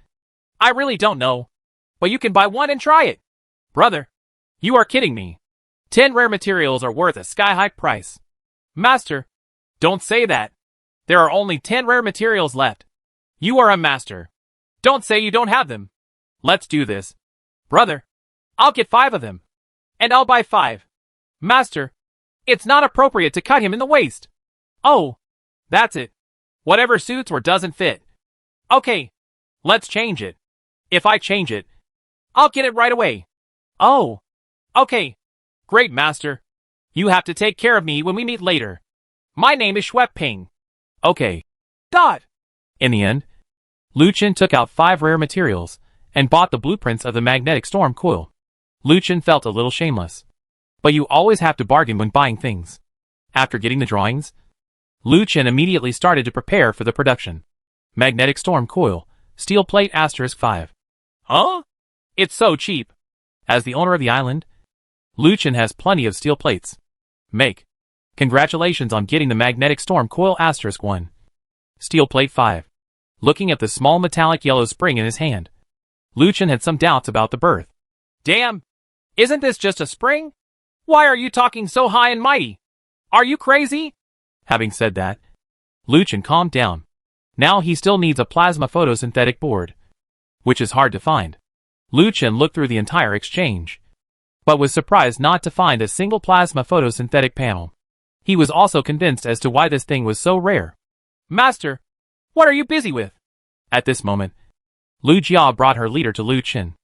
I really don't know, but you can buy one and try it. Brother, you are kidding me. 10 rare materials are worth a sky-high price. Master, don't say that. There are only 10 rare materials left. You are a master. Don't say you don't have them. Let's do this. Brother, I'll get 5 of them. And I'll buy 5. Master, it's not appropriate to cut him in the waist. Oh, that's it. Whatever suits or doesn't fit. Okay, let's change it. If I change it, I'll get it right away. Oh, okay. Great, Master. You have to take care of me when we meet later. My name is Ping. Okay. Dot. In the end, Lu Chen took out 5 rare materials and bought the blueprints of the magnetic storm coil. Lu Chen felt a little shameless. But you always have to bargain when buying things. After getting the drawings, Lu Chen immediately started to prepare for the production. Magnetic storm coil, steel plate *5. Huh? It's so cheap. As the owner of the island, Lu Chen has plenty of steel plates. Make. Congratulations on getting the magnetic storm coil *1. Steel plate 5. Looking at the small metallic yellow spring in his hand, Lu Chen had some doubts about the birth. Damn! Isn't this just a spring? Why are you talking so high and mighty? Are you crazy? Having said that, Lu Chen calmed down. Now he still needs a plasma photosynthetic board, which is hard to find. Lu Chen looked through the entire exchange, but was surprised not to find a single plasma photosynthetic panel. He was also convinced as to why this thing was so rare. Master, what are you busy with? At this moment, Lu Jia brought her leader to Lu Chen.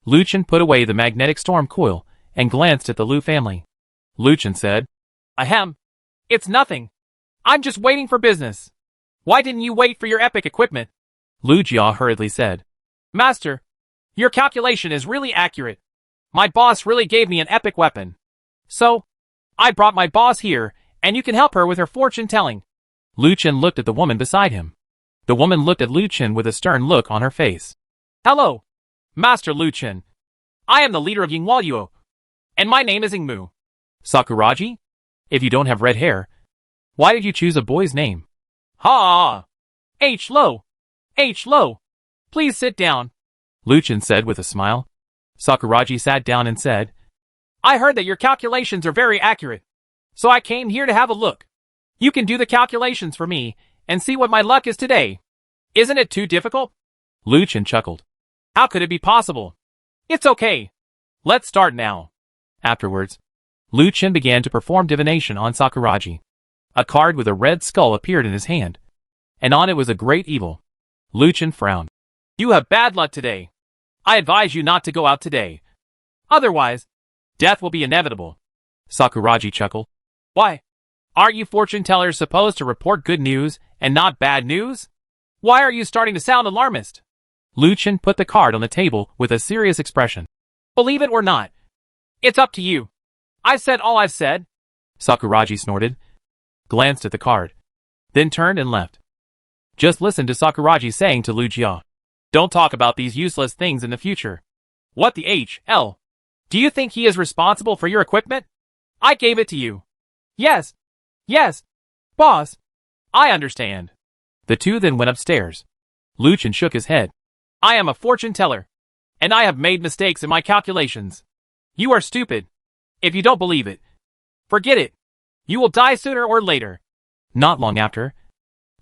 Lu Chen put away the magnetic storm coil and glanced at the Lu family. Lu Chen said, Ahem. It's nothing. I'm just waiting for business. Why didn't you wait for your epic equipment? Lu Jia hurriedly said, Master, your calculation is really accurate. My boss really gave me an epic weapon. So, I brought my boss here, and you can help her with her fortune-telling. Lu Chen looked at the woman beside him. The woman looked at Lu Chen with a stern look on her face. Hello, Master Lu Chen. I am the leader of Yinghuayuo, and my name is Yingmu. Sakuragi? If you don't have red hair, why did you choose a boy's name? Ha! H. Lo. H. Lo. Please sit down, Lu Chen said with a smile. Sakuragi sat down and said, I heard that your calculations are very accurate, so I came here to have a look. You can do the calculations for me and see what my luck is today. Isn't it too difficult? Lu Chen chuckled. How could it be possible? It's okay. Let's start now. Afterwards, Lu Chen began to perform divination on Sakuragi. A card with a red skull appeared in his hand, and on it was a great evil. Lu Chen frowned. You have bad luck today. I advise you not to go out today. Otherwise, death will be inevitable. Sakuragi chuckled. Why? Aren't you fortune tellers supposed to report good news and not bad news? Why are you starting to sound alarmist? Lu Chen put the card on the table with a serious expression. Believe it or not, it's up to you. I've said all I've said. Sakuragi snorted, glanced at the card, then turned and left. Just listen to Sakuragi saying to Lu Jia. Don't talk about these useless things in the future. What the hell? Do you think he is responsible for your equipment? I gave it to you. Yes. Yes. Boss. I understand. The two then went upstairs. Lu Chen shook his head. I am a fortune teller, and I have made mistakes in my calculations. You are stupid. If you don't believe it, forget it. You will die sooner or later. Not long after,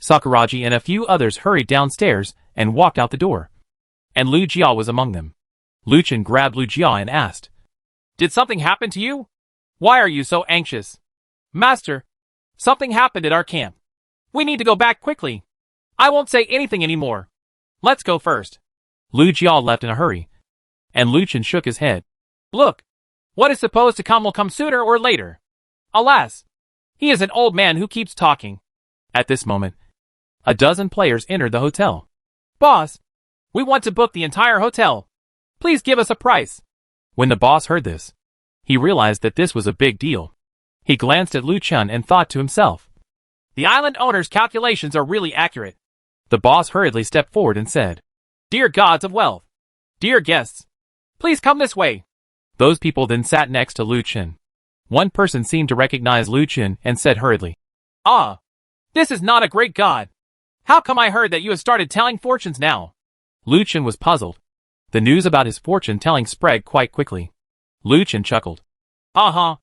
Sakuraji and a few others hurried downstairs and walked out the door. And Lu Jia was among them. Lu Chen grabbed Lu Jia and asked, Did something happen to you? Why are you so anxious? Master, something happened at our camp. We need to go back quickly. I won't say anything anymore. Let's go first. Lu Jia left in a hurry. And Lu Chen shook his head. Look, what is supposed to come will come sooner or later. Alas, he is an old man who keeps talking. At this moment, a dozen players entered the hotel. Boss, we want to book the entire hotel. Please give us a price. When the boss heard this, he realized that this was a big deal. He glanced at Lu Chen and thought to himself, The island owner's calculations are really accurate. The boss hurriedly stepped forward and said, Dear gods of wealth, dear guests, please come this way. Those people then sat next to Lu Chen. One person seemed to recognize Lu Chen and said hurriedly, Ah, this is not a great god. How come I heard that you have started telling fortunes now? Lu Chen was puzzled. The news about his fortune-telling spread quite quickly. Lu Chen chuckled. Uh-huh.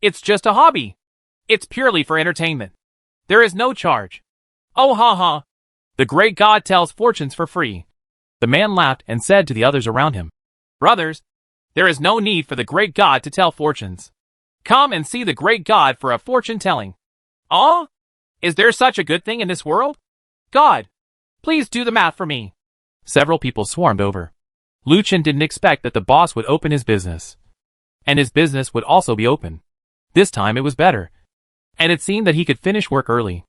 It's just a hobby. It's purely for entertainment. There is no charge. Oh ha. The great god tells fortunes for free. The man laughed and said to the others around him, Brothers, there is no need for the great god to tell fortunes. Come and see the great god for a fortune-telling. Ah? Is there such a good thing in this world? God, please do the math for me. Several people swarmed over. Lu Chen didn't expect that the boss would open his business. And his business would also be open. This time it was better. And it seemed that he could finish work early.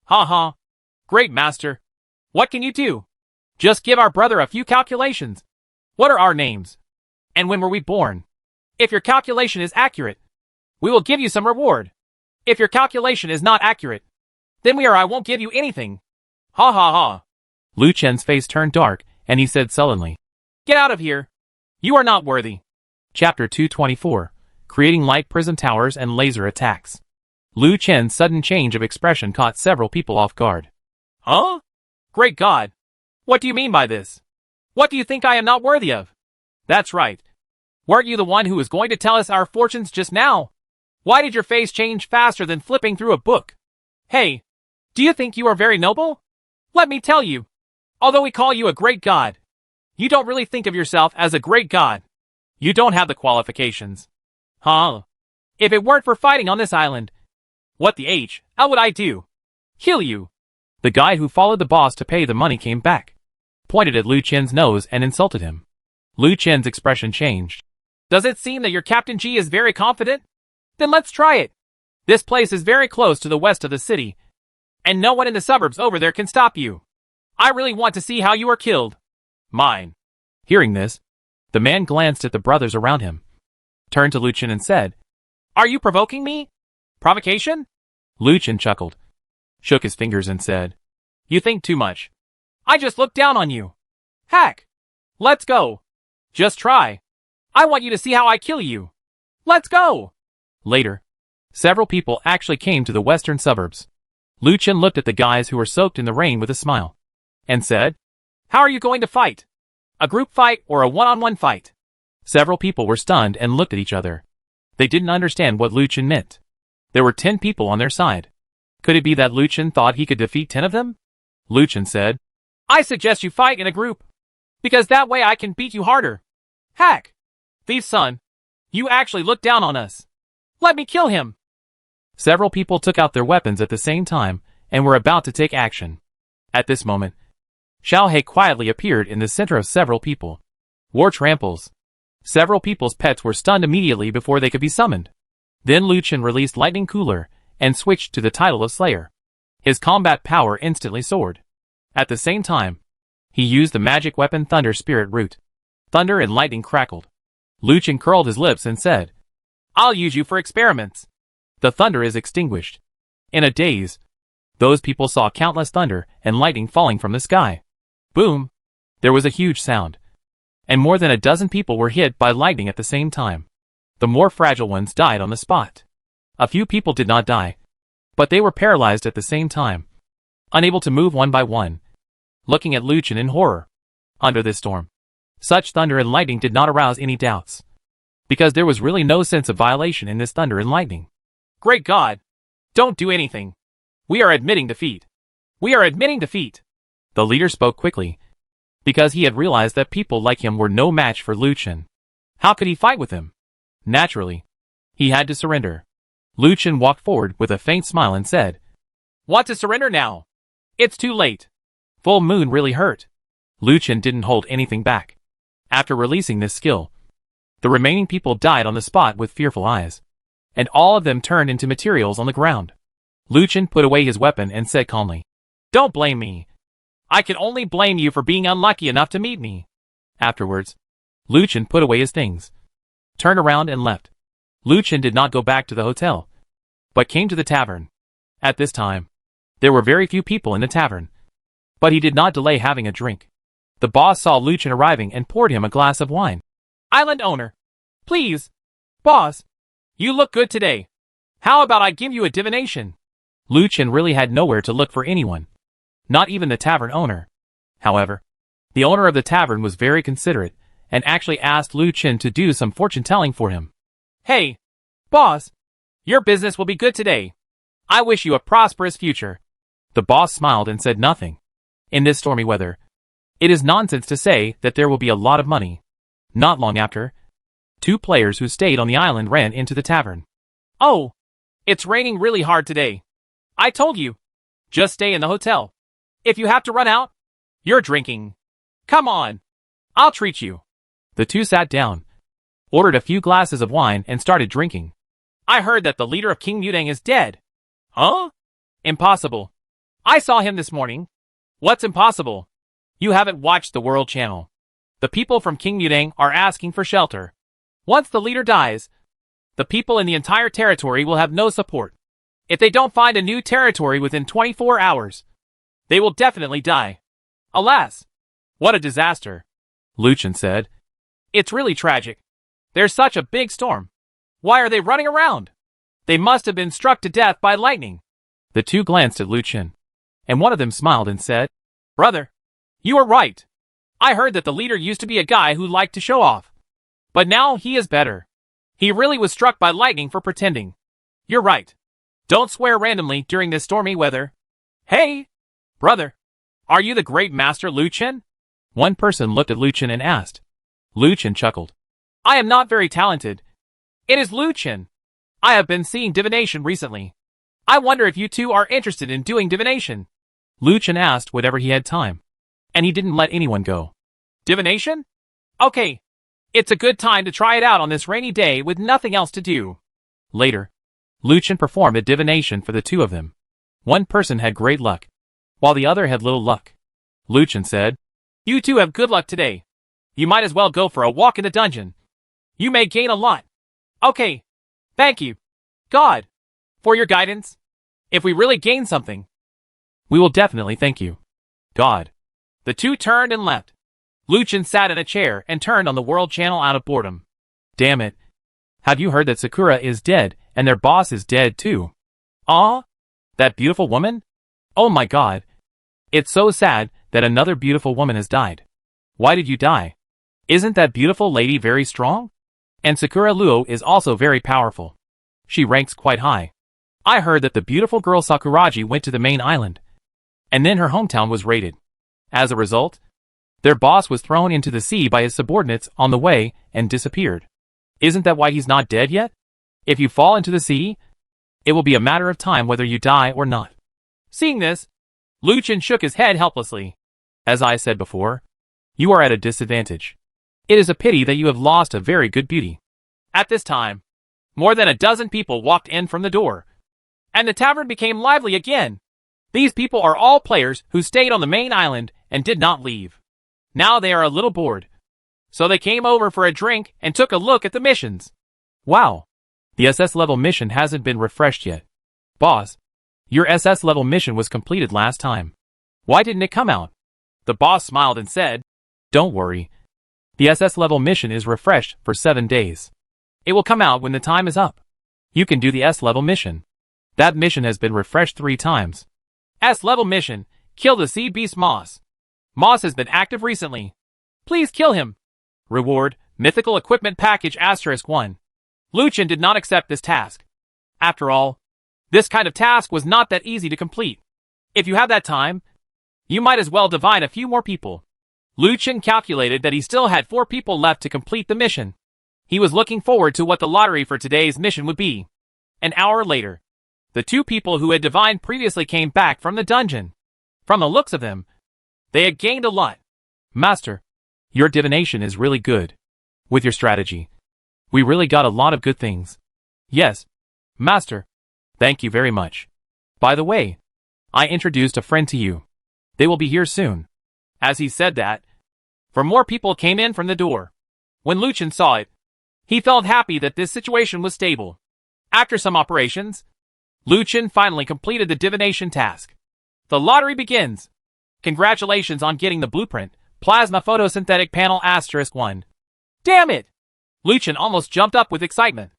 Ha. Great master. What can you do? Just give our brother a few calculations. What are our names? And when were we born? If your calculation is accurate, we will give you some reward. If your calculation is not accurate, then I won't give you anything. Ha. Lu Chen's face turned dark, and he said sullenly, Get out of here. You are not worthy. Chapter 224, Creating Light Prison Towers and Laser Attacks. Lu Chen's sudden change of expression caught several people off guard. Huh? Great God. What do you mean by this? What do you think I am not worthy of? That's right. Weren't you the one who was going to tell us our fortunes just now? Why did your face change faster than flipping through a book? Hey, do you think you are very noble? Let me tell you, although we call you a great god, you don't really think of yourself as a great god. You don't have the qualifications. Huh? If it weren't for fighting on this island, what the hell would I do? Kill you. The guy who followed the boss to pay the money came back, pointed at Lu Chen's nose and insulted him. Lu Chen's expression changed. Does it seem that your Captain G is very confident? Then let's try it. This place is very close to the west of the city, and no one in the suburbs over there can stop you. I really want to see how you are killed. Mine. Hearing this, the man glanced at the brothers around him, turned to Lu Chen and said, Are you provoking me? Provocation? Lu Chen chuckled, shook his fingers and said, You think too much. I just looked down on you. Heck. Let's go. Just try. I want you to see how I kill you. Let's go. Later, several people actually came to the western suburbs. Lu Chen looked at the guys who were soaked in the rain with a smile, and said, How are you going to fight? A group fight or a one-on-one fight? Several people were stunned and looked at each other. They didn't understand what Lu Chen meant. There were 10 people on their side. Could it be that Lu Chen thought he could defeat 10 of them? Lu Chen said, I suggest you fight in a group, because that way I can beat you harder. Heck! Thief son, you actually looked down on us. Let me kill him. Several people took out their weapons at the same time and were about to take action. At this moment, Xiao He quietly appeared in the center of several people. War tramples. Several people's pets were stunned immediately before they could be summoned. Then Lu Chen released Lightning Cooler and switched to the title of Slayer. His combat power instantly soared. At the same time, he used the magic weapon Thunder Spirit Root. Thunder and lightning crackled. Lu Chen curled his lips and said, I'll use you for experiments. The thunder is extinguished. In a daze, those people saw countless thunder and lightning falling from the sky. Boom! There was a huge sound. And more than a dozen people were hit by lightning at the same time. The more fragile ones died on the spot. A few people did not die, but they were paralyzed at the same time, unable to move one by one, looking at Lu Chen in horror. Under this storm, such thunder and lightning did not arouse any doubts, because there was really no sense of violation in this thunder and lightning. Great God! Don't do anything. We are admitting defeat. We are admitting defeat. The leader spoke quickly, because he had realized that people like him were no match for Lucien. How could he fight with him? Naturally, he had to surrender. Lucien walked forward with a faint smile and said, "Want to surrender now? It's too late." Full moon really hurt. Lucien didn't hold anything back. After releasing this skill, the remaining people died on the spot with fearful eyes, and all of them turned into materials on the ground. Lucien put away his weapon and said calmly, "Don't blame me. I can only blame you for being unlucky enough to meet me." Afterwards, Lucien put away his things, turned around and left. Lucien did not go back to the hotel, but came to the tavern. At this time, there were very few people in the tavern, but he did not delay having a drink. The boss saw Lucien arriving and poured him a glass of wine. "Island owner, please. Boss, you look good today. How about I give you a divination?" Lucien really had nowhere to look for anyone, not even the tavern owner. However, the owner of the tavern was very considerate and actually asked Lucien to do some fortune-telling for him. "Hey, boss, your business will be good today. I wish you a prosperous future." The boss smiled and said nothing. In this stormy weather, it is nonsense to say that there will be a lot of money. Not long after, two players who stayed on the island ran into the tavern. "Oh, it's raining really hard today. I told you. Just stay in the hotel. If you have to run out, you're drinking. Come on. I'll treat you." The two sat down, ordered a few glasses of wine and started drinking. "I heard that the leader of King Mudang is dead." "Huh?" "Impossible. I saw him this morning." "What's impossible?" "You haven't watched the World Channel. The people from King Mudang are asking for shelter. Once the leader dies, the people in the entire territory will have no support. If they don't find a new territory within 24 hours, they will definitely die." "Alas, what a disaster," Lucien said. "It's really tragic. There's such a big storm. Why are they running around? They must have been struck to death by lightning." The two glanced at Lucien, and one of them smiled and said, "Brother, you are right. I heard that the leader used to be a guy who liked to show off. But now he is better. He really was struck by lightning for pretending. You're right. Don't swear randomly during this stormy weather." "Hey, brother, are you the great master Lucien?" One person looked at Lucien and asked. Lucien chuckled. "I am not very talented. It is Lucien. I have been seeing divination recently. I wonder if you two are interested in doing divination." Lucien asked whenever he had time, and he didn't let anyone go. "Divination? Okay. It's a good time to try it out on this rainy day with nothing else to do." Later, Lucien performed a divination for the two of them. One person had great luck, while the other had little luck. Lucien said, "You two have good luck today. You might as well go for a walk in the dungeon. You may gain a lot." "Okay. Thank you, God, for your guidance. If we really gain something, we will definitely thank you, God." The two turned and left. Lucien sat in a chair and turned on the World Channel out of boredom. "Damn it. Have you heard that Sakura is dead and their boss is dead too?" "Aw, that beautiful woman? Oh my God. It's so sad that another beautiful woman has died. Why did you die? Isn't that beautiful lady very strong? And Sakura Luo is also very powerful. She ranks quite high. I heard that the beautiful girl Sakuraji went to the main island, and then her hometown was raided. As a result, their boss was thrown into the sea by his subordinates on the way and disappeared. Isn't that why he's not dead yet? If you fall into the sea, it will be a matter of time whether you die or not." Seeing this, Lucien shook his head helplessly. "As I said before, you are at a disadvantage. It is a pity that you have lost a very good beauty." At this time, more than a dozen people walked in from the door, and the tavern became lively again. These people are all players who stayed on the main island and did not leave. Now they are a little bored, so they came over for a drink and took a look at the missions. "Wow, the SS level mission hasn't been refreshed yet. Boss, your SS level mission was completed last time. Why didn't it come out?" The boss smiled and said, "Don't worry. The SS level mission is refreshed for 7 days. It will come out when the time is up. You can do the S level mission. That mission has been refreshed 3 times. S-level mission, kill the sea beast Moss. Moss has been active recently. Please kill him. Reward, Mythical Equipment Package *1. Lucien did not accept this task. After all, this kind of task was not that easy to complete. If you have that time, you might as well divine a few more people. Lucien calculated that he still had 4 people left to complete the mission. He was looking forward to what the lottery for today's mission would be. An hour later, the 2 people who had divined previously came back from the dungeon. From the looks of them, they had gained a lot. Master, your divination is really good. With your strategy, we really got a lot of good things. Yes, Master. Thank you very much. By the way, I introduced a friend to you. They will be here soon. As he said that, 4 more people came in from the door. When Lucien saw it, he felt happy that this situation was stable. After some operations, Lucien finally completed the divination task. The lottery begins. Congratulations on getting the blueprint, Plasma Photosynthetic Panel *1. Damn it! Lucien almost jumped up with excitement.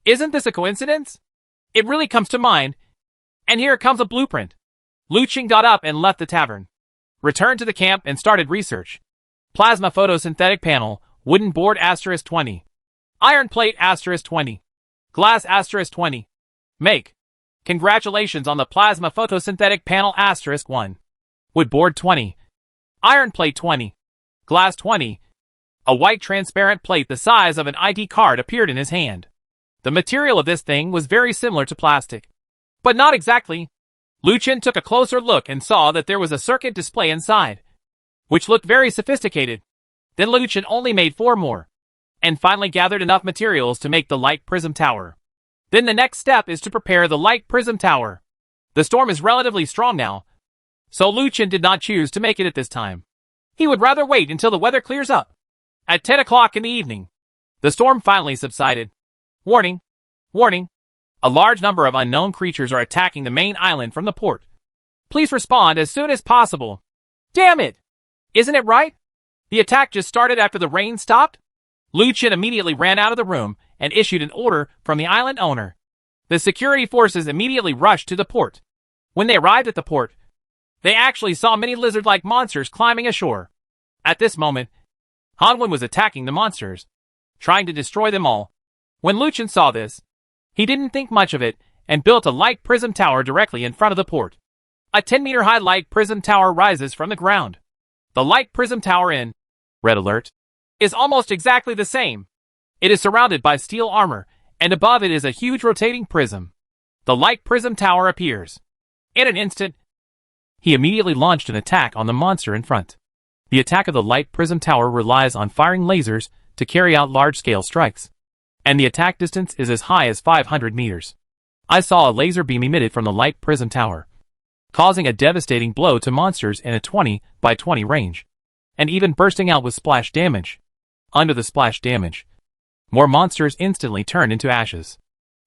Isn't this a coincidence? It really comes to mind. And here comes a blueprint. Lucien got up and left the tavern. Returned to the camp and started research. Plasma Photosynthetic Panel, Wooden Board *20. Iron Plate *20. Glass *20. Make. Congratulations on the Plasma Photosynthetic Panel *1. Wood Board 20. Iron Plate 20. Glass 20. A white transparent plate the size of an ID card appeared in his hand. The material of this thing was very similar to plastic. But not exactly. Lucien took a closer look and saw that there was a circuit display inside, which looked very sophisticated. Then Lucien only made 4 more, and finally gathered enough materials to make the light prism tower. Then the next step is to prepare the light prism tower. The storm is relatively strong now, so Lucien did not choose to make it at this time. He would rather wait until the weather clears up. At 10 o'clock in the evening, the storm finally subsided. Warning! Warning! A large number of unknown creatures are attacking the main island from the port. Please respond as soon as possible. Damn it! Isn't it right? The attack just started after the rain stopped? Lucien immediately ran out of the room and issued an order from the island owner. The security forces immediately rushed to the port. When they arrived at the port, they actually saw many lizard-like monsters climbing ashore. At this moment, Hanwen was attacking the monsters, trying to destroy them all. When Lucien saw this, he didn't think much of it and built a light prism tower directly in front of the port. A 10-meter-high light prism tower rises from the ground. The light prism tower in Red Alert is almost exactly the same. It is surrounded by steel armor, and above it is a huge rotating prism. The light prism tower appears. In an instant, he immediately launched an attack on the monster in front. The attack of the light prism tower relies on firing lasers to carry out large-scale strikes, and the attack distance is as high as 500 meters. I saw a laser beam emitted from the light prism tower, causing a devastating blow to monsters in a 20 by 20 range, and even bursting out with splash damage. Under the splash damage, more monsters instantly turned into ashes.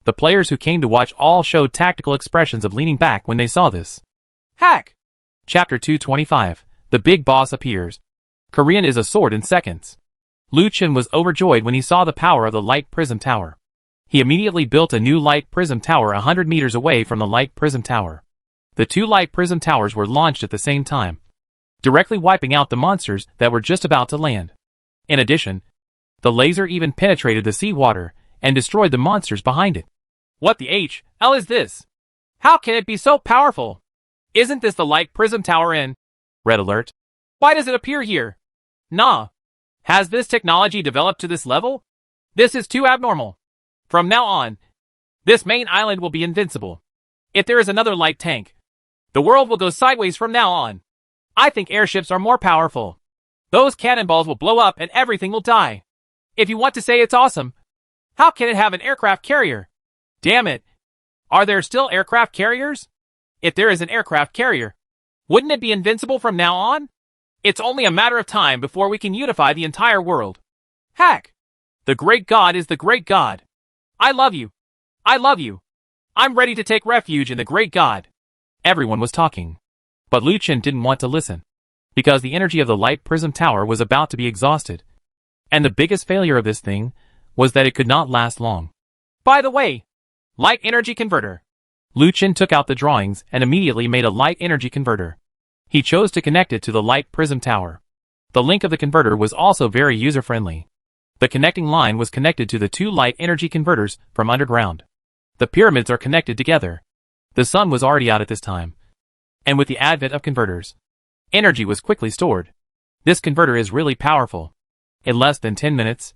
The players who came to watch all showed tactical expressions of leaning back when they saw this. Hack! Chapter 225. The Big Boss Appears. Korean is a sword in seconds. Lucien was overjoyed when he saw the power of the light prism tower. He immediately built a new light prism tower 100 meters away from the light prism tower. The 2 light prism towers were launched at the same time, directly wiping out the monsters that were just about to land. In addition, the laser even penetrated the seawater and destroyed the monsters behind it. What the hell is this? How can it be so powerful? Isn't this the light prism tower in Red Alert? Why does it appear here? Nah. Has this technology developed to this level? This is too abnormal. From now on, this main island will be invincible. If there is another light tank, the world will go sideways from now on. I think airships are more powerful. Those cannonballs will blow up and everything will die. If you want to say it's awesome, how can it have an aircraft carrier? Damn it. Are there still aircraft carriers? If there is an aircraft carrier, wouldn't it be invincible from now on? It's only a matter of time before we can unify the entire world. Hack! The great god is the great god. I love you. I love you. I'm ready to take refuge in the great god. Everyone was talking, but Lucien didn't want to listen, because the energy of the light prism tower was about to be exhausted. And the biggest failure of this thing was that it could not last long. By the way, light energy converter. Lucien took out the drawings and immediately made a light energy converter. He chose to connect it to the light prism tower. The link of the converter was also very user-friendly. The connecting line was connected to the 2 light energy converters from underground. The pyramids are connected together. The sun was already out at this time, And with the advent of converters, energy was quickly stored. This converter is really powerful. In less than 10 minutes,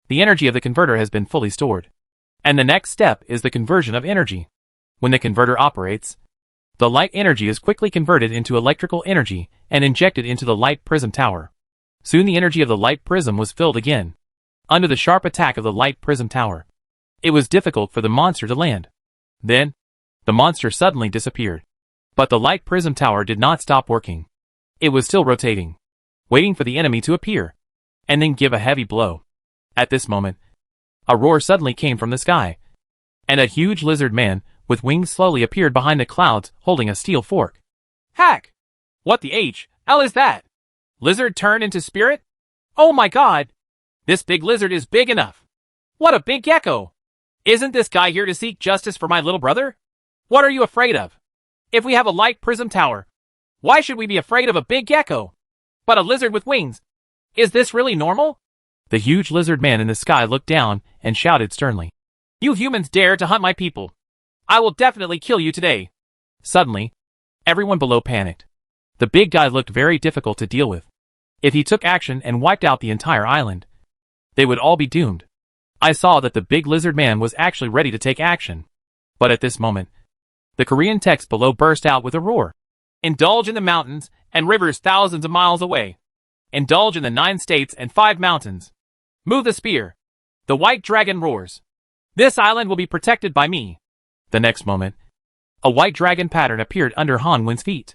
the energy of the converter has been fully stored. And the next step is the conversion of energy. When the converter operates, the light energy is quickly converted into electrical energy and injected into the light prism tower. Soon the energy of the light prism was filled again. Under the sharp attack of the light prism tower, it was difficult for the monster to land. Then, the monster suddenly disappeared. But the light prism tower did not stop working. It was still rotating, waiting for the enemy to appear, and then give a heavy blow. At this moment, a roar suddenly came from the sky, and a huge lizard man with wings slowly appeared behind the clouds holding a steel fork. Hack! What the H.L. is that? Lizard turned into spirit? Oh my god! This big lizard is big enough. What a big gecko! Isn't this guy here to seek justice for my little brother? What are you afraid of? If we have a light prism tower, why should we be afraid of a big gecko? But a lizard with wings. Is this really normal? The huge lizard man in the sky looked down and shouted sternly. You humans dare to hunt my people. I will definitely kill you today. Suddenly, everyone below panicked. The big guy looked very difficult to deal with. If he took action and wiped out the entire island, they would all be doomed. I saw that the big lizard man was actually ready to take action. But at this moment, the Korean text below burst out with a roar. Indulge in the mountains and rivers thousands of miles away. Indulge in the 9 states and 5 mountains. Move the spear. The white dragon roars. This island will be protected by me. The next moment, a white dragon pattern appeared under Hanwin's feet,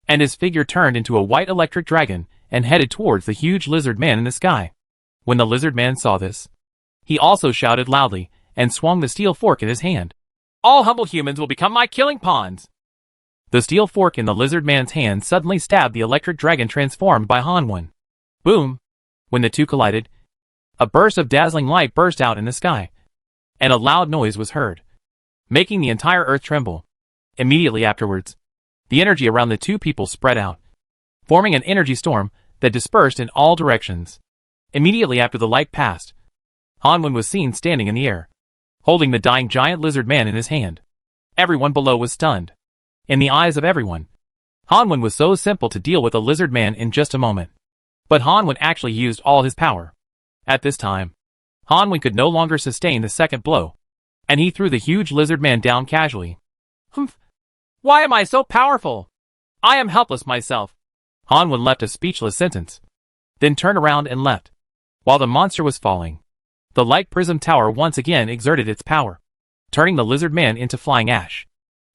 and his figure turned into a white electric dragon and headed towards the huge lizard man in the sky. When the lizard man saw this, he also shouted loudly and swung the steel fork in his hand. All humble humans will become my killing pawns. The steel fork in the lizard man's hand suddenly stabbed the electric dragon transformed by Hanwin. Boom! When the two collided, a burst of dazzling light burst out in the sky, and a loud noise was heard, making the entire earth tremble. Immediately afterwards, the energy around the two people spread out, forming an energy storm that dispersed in all directions. Immediately after the light passed, Hanwin was seen standing in the air, holding the dying giant lizard man in his hand. Everyone below was stunned. In the eyes of everyone, Hanwin was so simple to deal with a lizard man in just a moment. But Hanwin actually used all his power. At this time, Hanwin could no longer sustain the second blow, and he threw the huge lizard man down casually. Humph! Why am I so powerful? I am helpless myself. Hanwin left a speechless sentence, then turned around and left. While the monster was falling, the light prism tower once again exerted its power, turning the lizard man into flying ash.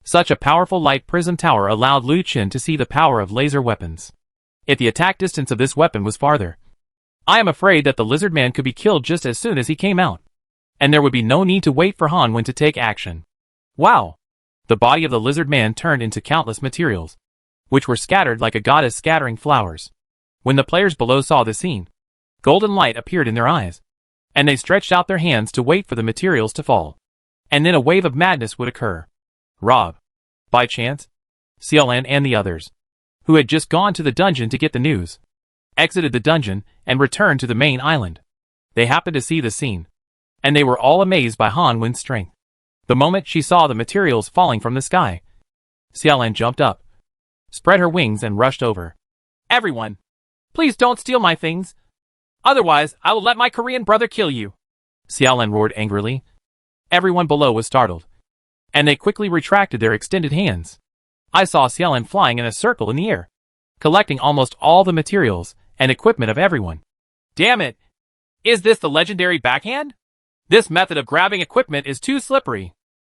Such a powerful light prism tower allowed Liu Qin to see the power of laser weapons. If the attack distance of this weapon was farther, I am afraid that the lizard man could be killed just as soon as he came out, and there would be no need to wait for Hanwin to take action. Wow! The body of the lizard man turned into countless materials, which were scattered like a goddess scattering flowers. When the players below saw the scene, golden light appeared in their eyes, and they stretched out their hands to wait for the materials to fall. And then a wave of madness would occur. Rob, by chance, Xiaolan and the others, who had just gone to the dungeon to get the news, exited the dungeon and returned to the main island. They happened to see the scene, and they were all amazed by Hanwin's strength. The moment she saw the materials falling from the sky, Xiaolan jumped up, spread her wings and rushed over. Everyone, please don't steal my things. Otherwise, I will let my Korean brother kill you. Xiaolan roared angrily. Everyone below was startled, and they quickly retracted their extended hands. I saw Xiaolan flying in a circle in the air, collecting almost all the materials and equipment of everyone. Damn it! Is this the legendary backhand? This method of grabbing equipment is too slippery.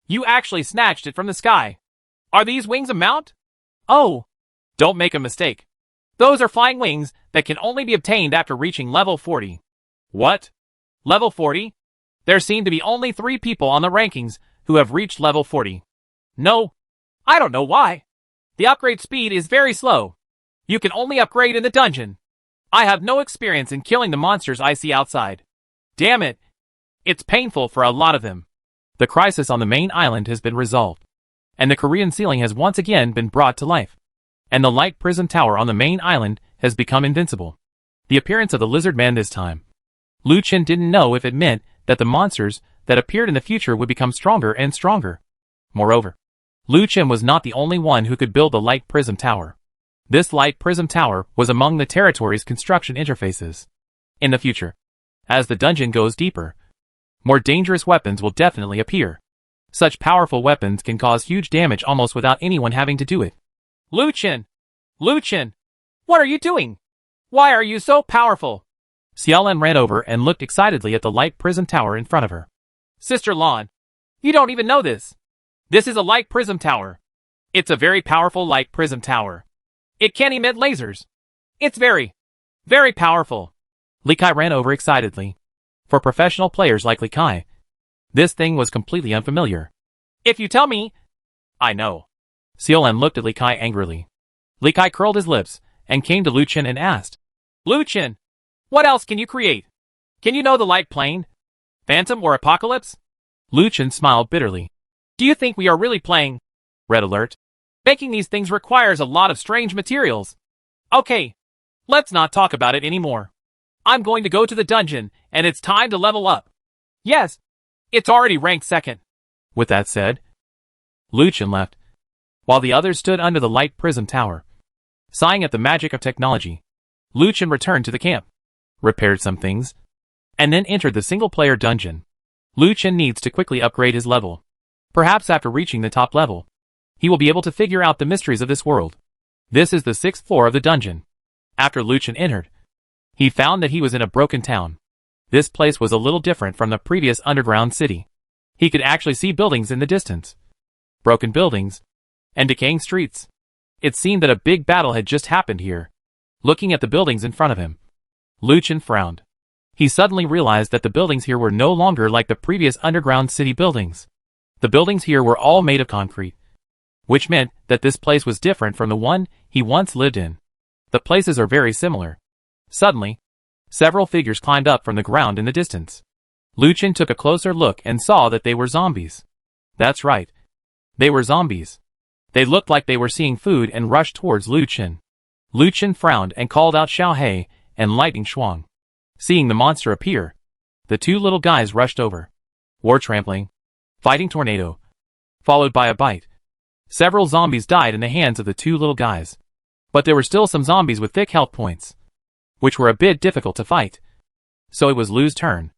You actually snatched it from the sky. Are these wings a mount? Oh! Don't make a mistake. Those are flying wings that can only be obtained after reaching level 40. What? Level 40? There seem to be only 3 people on the rankings who have reached level 40. No. I don't know why. The upgrade speed is very slow. You can only upgrade in the dungeon. I have no experience in killing the monsters I see outside. Damn it. It's painful for a lot of them. The crisis on the main island has been resolved, and the Korean ceiling has once again been brought to life, and the light prism tower on the main island has become invincible. The appearance of the lizard man this time, Liu Qin didn't know if it meant that the monsters that appeared in the future would become stronger and stronger. Moreover, Lu Chen was not the only one who could build the light prism tower. This light prism tower was among the territory's construction interfaces. In the future, as the dungeon goes deeper, more dangerous weapons will definitely appear. Such powerful weapons can cause huge damage almost without anyone having to do it. Lu Chen! Lu Chen! What are you doing? Why are you so powerful? Xiaolan ran over and looked excitedly at the light prism tower in front of her. Sister Lan, you don't even know this. This is a light prism tower. It's a very powerful light prism tower. It can emit lasers. It's very, very powerful. Li Kai ran over excitedly. For professional players like Li Kai, this thing was completely unfamiliar. If you tell me, I know. Xiaolan looked at Li Kai angrily. Li Kai curled his lips and came to Lu Chen and asked, Lu Chen, what else can you create? Can you know the light plane? Phantom or Apocalypse? Lu Chen smiled bitterly. Do you think we are really playing? Red alert. Making these things requires a lot of strange materials. Okay, let's not talk about it anymore. I'm going to go to the dungeon, and it's time to level up. Yes, it's already ranked 2nd. With that said, Lu Chen left, while the others stood under the light prism tower. Sighing at the magic of technology, Lu Chen returned to the camp, repaired some things, and then entered the single-player dungeon. Lu Chen needs to quickly upgrade his level. Perhaps after reaching the top level, he will be able to figure out the mysteries of this world. This is the 6th floor of the dungeon. After Lu Chen entered, he found that he was in a broken town. This place was a little different from the previous underground city. He could actually see buildings in the distance. Broken buildings and decaying streets. It seemed that a big battle had just happened here. Looking at the buildings in front of him, Lu Chen frowned. He suddenly realized that the buildings here were no longer like the previous underground city buildings. The buildings here were all made of concrete, which meant that this place was different from the one he once lived in. The places are very similar. Suddenly, several figures climbed up from the ground in the distance. Lu Chen took a closer look and saw that they were zombies. That's right. They were zombies. They looked like they were seeing food and rushed towards Lu Chen. Lu Chen frowned and called out Xiao He and Lightning Shuang. Seeing the monster appear, the two little guys rushed over. War trampling. Fighting tornado. Followed by a bite. Several zombies died in the hands of the two little guys. But there were still some zombies with thick health points, which were a bit difficult to fight. So it was Lu's turn.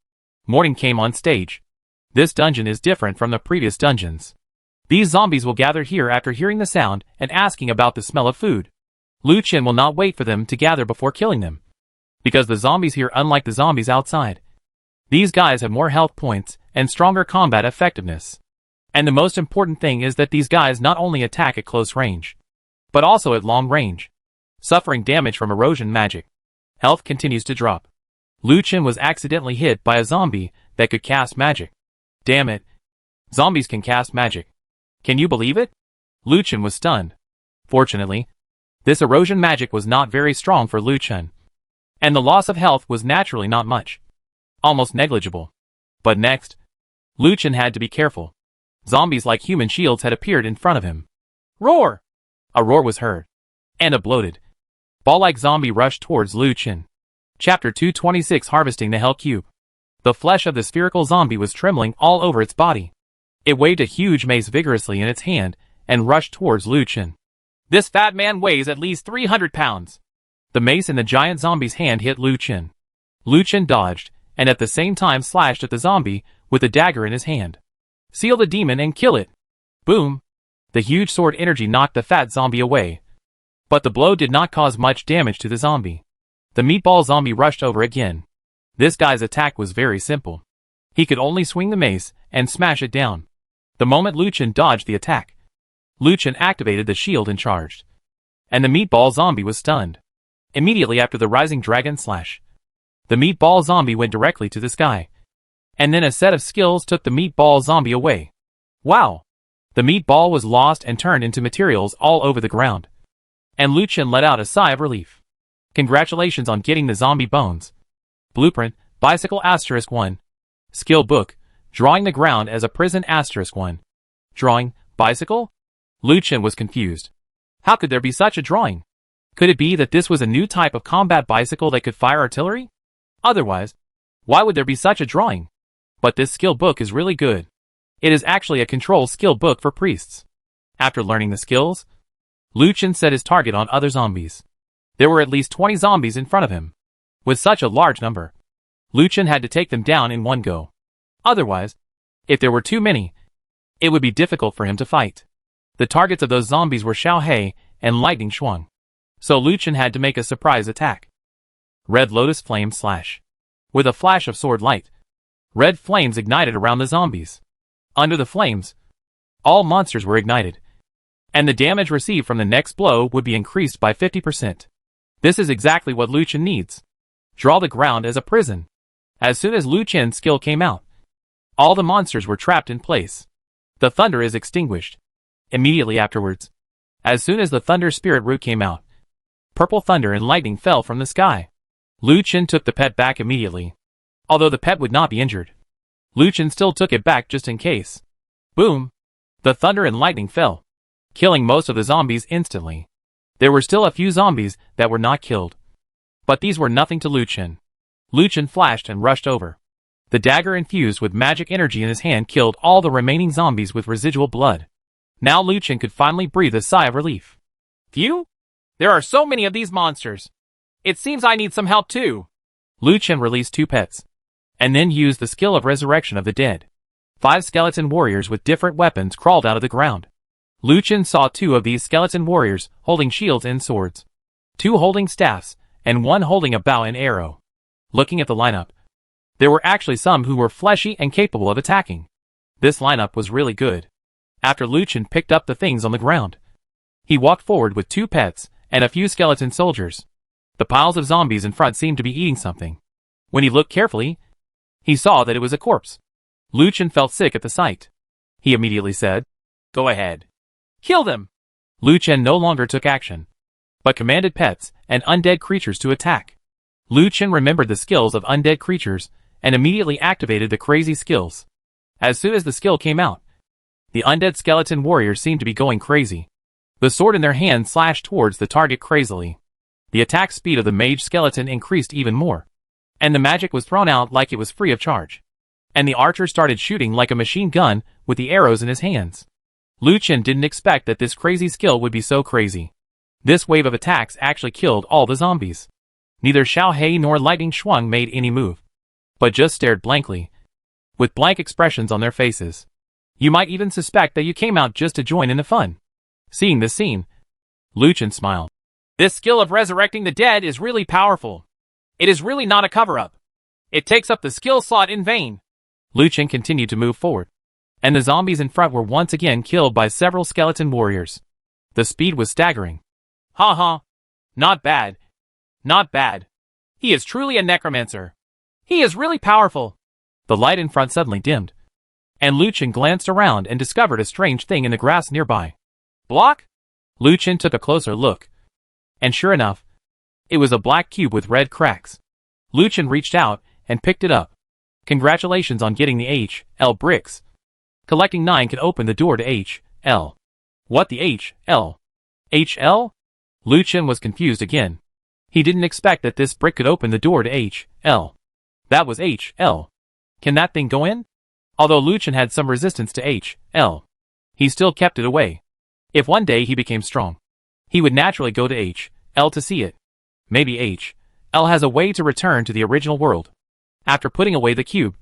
Morning came on stage. This dungeon is different from the previous dungeons. These zombies will gather here after hearing the sound and asking about the smell of food. Lu Chen will not wait for them to gather before killing them, because the zombies here, unlike the zombies outside, these guys have more health points and stronger combat effectiveness. And the most important thing is that these guys not only attack at close range, but also at long range, suffering damage from erosion magic. Health continues to drop. Lu Chen was accidentally hit by a zombie that could cast magic. Damn it. Zombies can cast magic. Can you believe it? Lu Chen was stunned. Fortunately, this erosion magic was not very strong for Lu Chen, and the loss of health was naturally not much. Almost negligible. But next, Lu Chen had to be careful. Zombies like human shields had appeared in front of him. Roar! A roar was heard, and a bloated, ball-like zombie rushed towards Lu Chen. Chapter 226, Harvesting the Hell Cube. The flesh of the spherical zombie was trembling all over its body. It waved a huge mace vigorously in its hand and rushed towards Lu Chen. This fat man weighs at least 300 pounds. The mace in the giant zombie's hand hit Lu Chen. Lu Chen dodged, and at the same time slashed at the zombie with a dagger in his hand. Seal the demon and kill it. Boom. The huge sword energy knocked the fat zombie away. But the blow did not cause much damage to the zombie. The meatball zombie rushed over again. This guy's attack was very simple. He could only swing the mace and smash it down. The moment Lu Chen dodged the attack, Lu Chen activated the shield and charged. And the meatball zombie was stunned. Immediately after the rising dragon slash, the meatball zombie went directly to the sky. And then a set of skills took the meatball zombie away. Wow! The meatball was lost and turned into materials all over the ground. And Lu Chen let out a sigh of relief. Congratulations on getting the zombie bones. Blueprint, Bicycle *1. Skill book, Drawing the ground as a prison *1. Drawing, bicycle? Lu Chen was confused. How could there be such a drawing? Could it be that this was a new type of combat bicycle that could fire artillery? Otherwise, why would there be such a drawing? But this skill book is really good. It is actually a control skill book for priests. After learning the skills, Lucien set his target on other zombies. There were at least 20 zombies in front of him. With such a large number, Lucien had to take them down in one go. Otherwise, if there were too many, it would be difficult for him to fight. The targets of those zombies were Xiaohei and Lightning Shuang. So Lucien had to make a surprise attack. Red Lotus Flame Slash. With a flash of sword light, red flames ignited around the zombies. Under the flames, all monsters were ignited, and the damage received from the next blow would be increased by 50%. This is exactly what Lucien needs. Draw the ground as a prison. As soon as Lucien's skill came out, all the monsters were trapped in place. The thunder is extinguished. Immediately afterwards, as soon as the thunder spirit root came out, purple thunder and lightning fell from the sky. Lucien took the pet back immediately. Although the pet would not be injured, Lucien still took it back just in case. Boom! The thunder and lightning fell, killing most of the zombies instantly. There were still a few zombies that were not killed, but these were nothing to Lucien. Lucien flashed and rushed over. The dagger infused with magic energy in his hand killed all the remaining zombies with residual blood. Now Lucien could finally breathe a sigh of relief. Phew! There are so many of these monsters. It seems I need some help too. Lucien released 2 pets, and then used the skill of resurrection of the dead. 5 skeleton warriors with different weapons crawled out of the ground. Lucien saw 2 of these skeleton warriors holding shields and swords, 2 holding staffs, and 1 holding a bow and arrow. Looking at the lineup, there were actually some who were fleshy and capable of attacking. This lineup was really good. After Lucien picked up the things on the ground, he walked forward with 2 pets and a few skeleton soldiers. The piles of zombies in front seemed to be eating something. When he looked carefully, he saw that it was a corpse. Lucien felt sick at the sight. He immediately said, "Go ahead. Kill them." Lucien no longer took action, but commanded pets and undead creatures to attack. Lucien remembered the skills of undead creatures and immediately activated the crazy skills. As soon as the skill came out, the undead skeleton warriors seemed to be going crazy. The sword in their hand slashed towards the target crazily. The attack speed of the mage skeleton increased even more, and the magic was thrown out like it was free of charge. And the archer started shooting like a machine gun with the arrows in his hands. Lucien didn't expect that this crazy skill would be so crazy. This wave of attacks actually killed all the zombies. Neither Xiaohei nor Lightning Shuang made any move, but just stared blankly, with blank expressions on their faces. You might even suspect that you came out just to join in the fun. Seeing this scene, Lucien smiled. This skill of resurrecting the dead is really powerful. It is really not a cover-up. It takes up the skill slot in vain. Lucien continued to move forward, and the zombies in front were once again killed by several skeleton warriors. The speed was staggering. Ha ha. Not bad. Not bad. He is truly a necromancer. He is really powerful. The light in front suddenly dimmed, and Lucien glanced around and discovered a strange thing in the grass nearby. Block? Lucien took a closer look, and sure enough, it was a black cube with red cracks. Lucien reached out and picked it up. Congratulations on getting the HL bricks. Collecting 9 can open the door to HL. What the HL? HL? Lucien was confused again. He didn't expect that this brick could open the door to HL. That was HL. Can that thing go in? Although Lucien had some resistance to HL, he still kept it away. If one day he became strong, he would naturally go to HL to see it. Maybe HL has a way to return to the original world. After putting away the cube,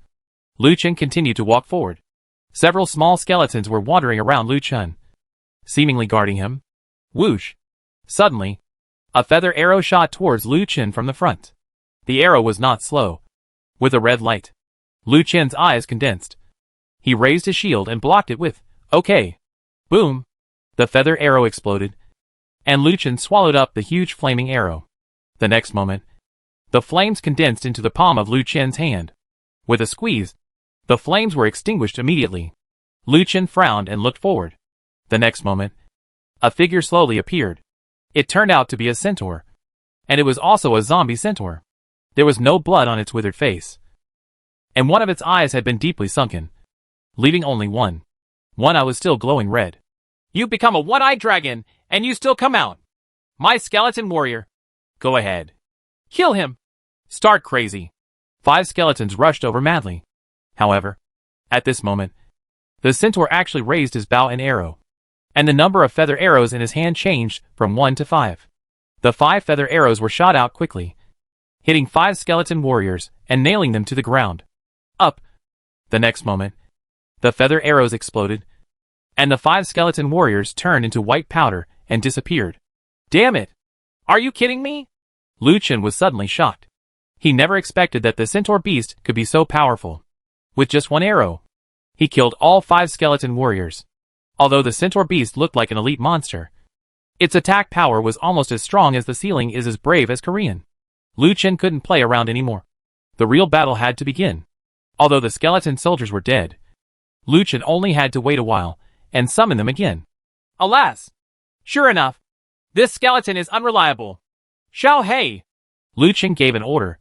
Lucien continued to walk forward. Several small skeletons were wandering around Lucien, seemingly guarding him. Whoosh! Suddenly, a feather arrow shot towards Lucien from the front. The arrow was not slow. With a red light, Lucien's eyes condensed. He raised his shield and blocked it with, "Okay." Boom! The feather arrow exploded, and Lucien swallowed up the huge flaming arrow. The next moment, the flames condensed into the palm of Lucien's hand. With a squeeze, the flames were extinguished immediately. Lucien frowned and looked forward. The next moment, a figure slowly appeared. It turned out to be a centaur, and it was also a zombie centaur. There was no blood on its withered face, and one of its eyes had been deeply sunken, leaving only one. One eye was still glowing red. You become a one-eyed dragon, and you still come out. My skeleton warrior. Go ahead. Kill him. Start crazy. 5 skeletons rushed over madly. However, at this moment, the centaur actually raised his bow and arrow. and the number of feather arrows in his hand changed from 1 to 5. The 5 feather arrows were shot out quickly, hitting 5 skeleton warriors and nailing them to the ground. Up. The next moment, the feather arrows exploded, and the 5 skeleton warriors turned into white powder and disappeared. Damn it! Are you kidding me? Lu Chen was suddenly shocked. He never expected that the centaur beast could be so powerful. With just 1 arrow, he killed all 5 skeleton warriors. Although the centaur beast looked like an elite monster, its attack power was almost as strong as the ceiling is as brave as Korean. Lu Chen couldn't play around anymore. The real battle had to begin. Although the skeleton soldiers were dead, Lu Chen only had to wait a while and summon them again. Alas! Sure enough, this skeleton is unreliable. Xiao Hei! Lu Chen gave an order,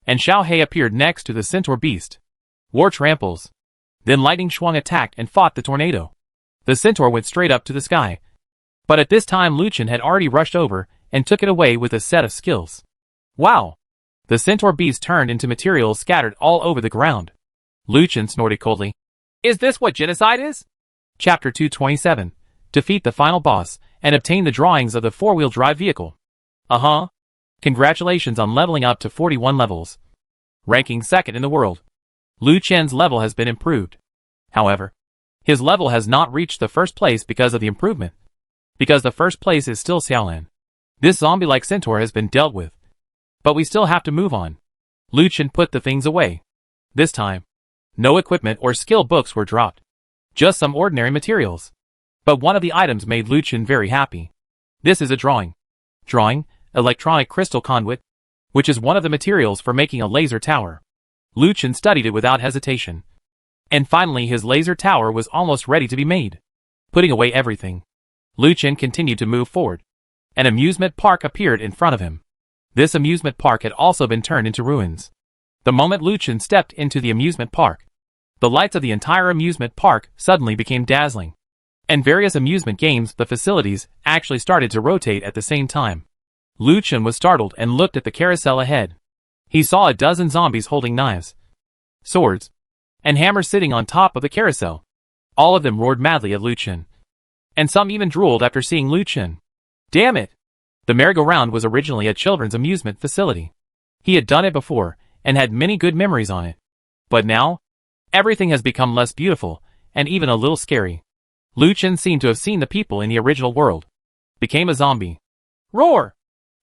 and Xiao Hei appeared next to the centaur beast. War tramples. Then Lightning Shuang attacked and fought the tornado. The centaur went straight up to the sky. But at this time Lu Chen had already rushed over and took it away with a set of skills. Wow! The centaur beast turned into materials scattered all over the ground. Lu Chen snorted coldly. Is this what genocide is? Chapter 227. Defeat the final boss and obtain the drawings of the 4-wheel drive vehicle. Uh-huh. Congratulations on leveling up to 41 levels. Ranking 2nd in the world. Lu Chen's level has been improved. However, his level has not reached the first place because of the improvement. Because the first place is still Xiaolan. This zombie-like centaur has been dealt with. But we still have to move on. Lu Chen put the things away. This time, no equipment or skill books were dropped. Just some ordinary materials. But one of the items made Lu Chen very happy. This is a drawing. Drawing, electronic crystal conduit, which is one of the materials for making a laser tower. Lu Chen studied it without hesitation. And finally his laser tower was almost ready to be made. Putting away everything, Lu Chen continued to move forward. An amusement park appeared in front of him. This amusement park had also been turned into ruins. The moment Lu Chen stepped into the amusement park, the lights of the entire amusement park suddenly became dazzling. And various amusement games, the facilities, actually started to rotate at the same time. Lu Chen was startled and looked at the carousel ahead. He saw a dozen zombies holding knives, swords, and hammers sitting on top of the carousel. All of them roared madly at Lu Chen. And some even drooled after seeing Lu Chen. Damn it! The merry-go-round was originally a children's amusement facility. He had done it before, and had many good memories on it. But now, everything has become less beautiful, and even a little scary. Lu Chen seemed to have seen the people in the original world. Became a zombie. Roar!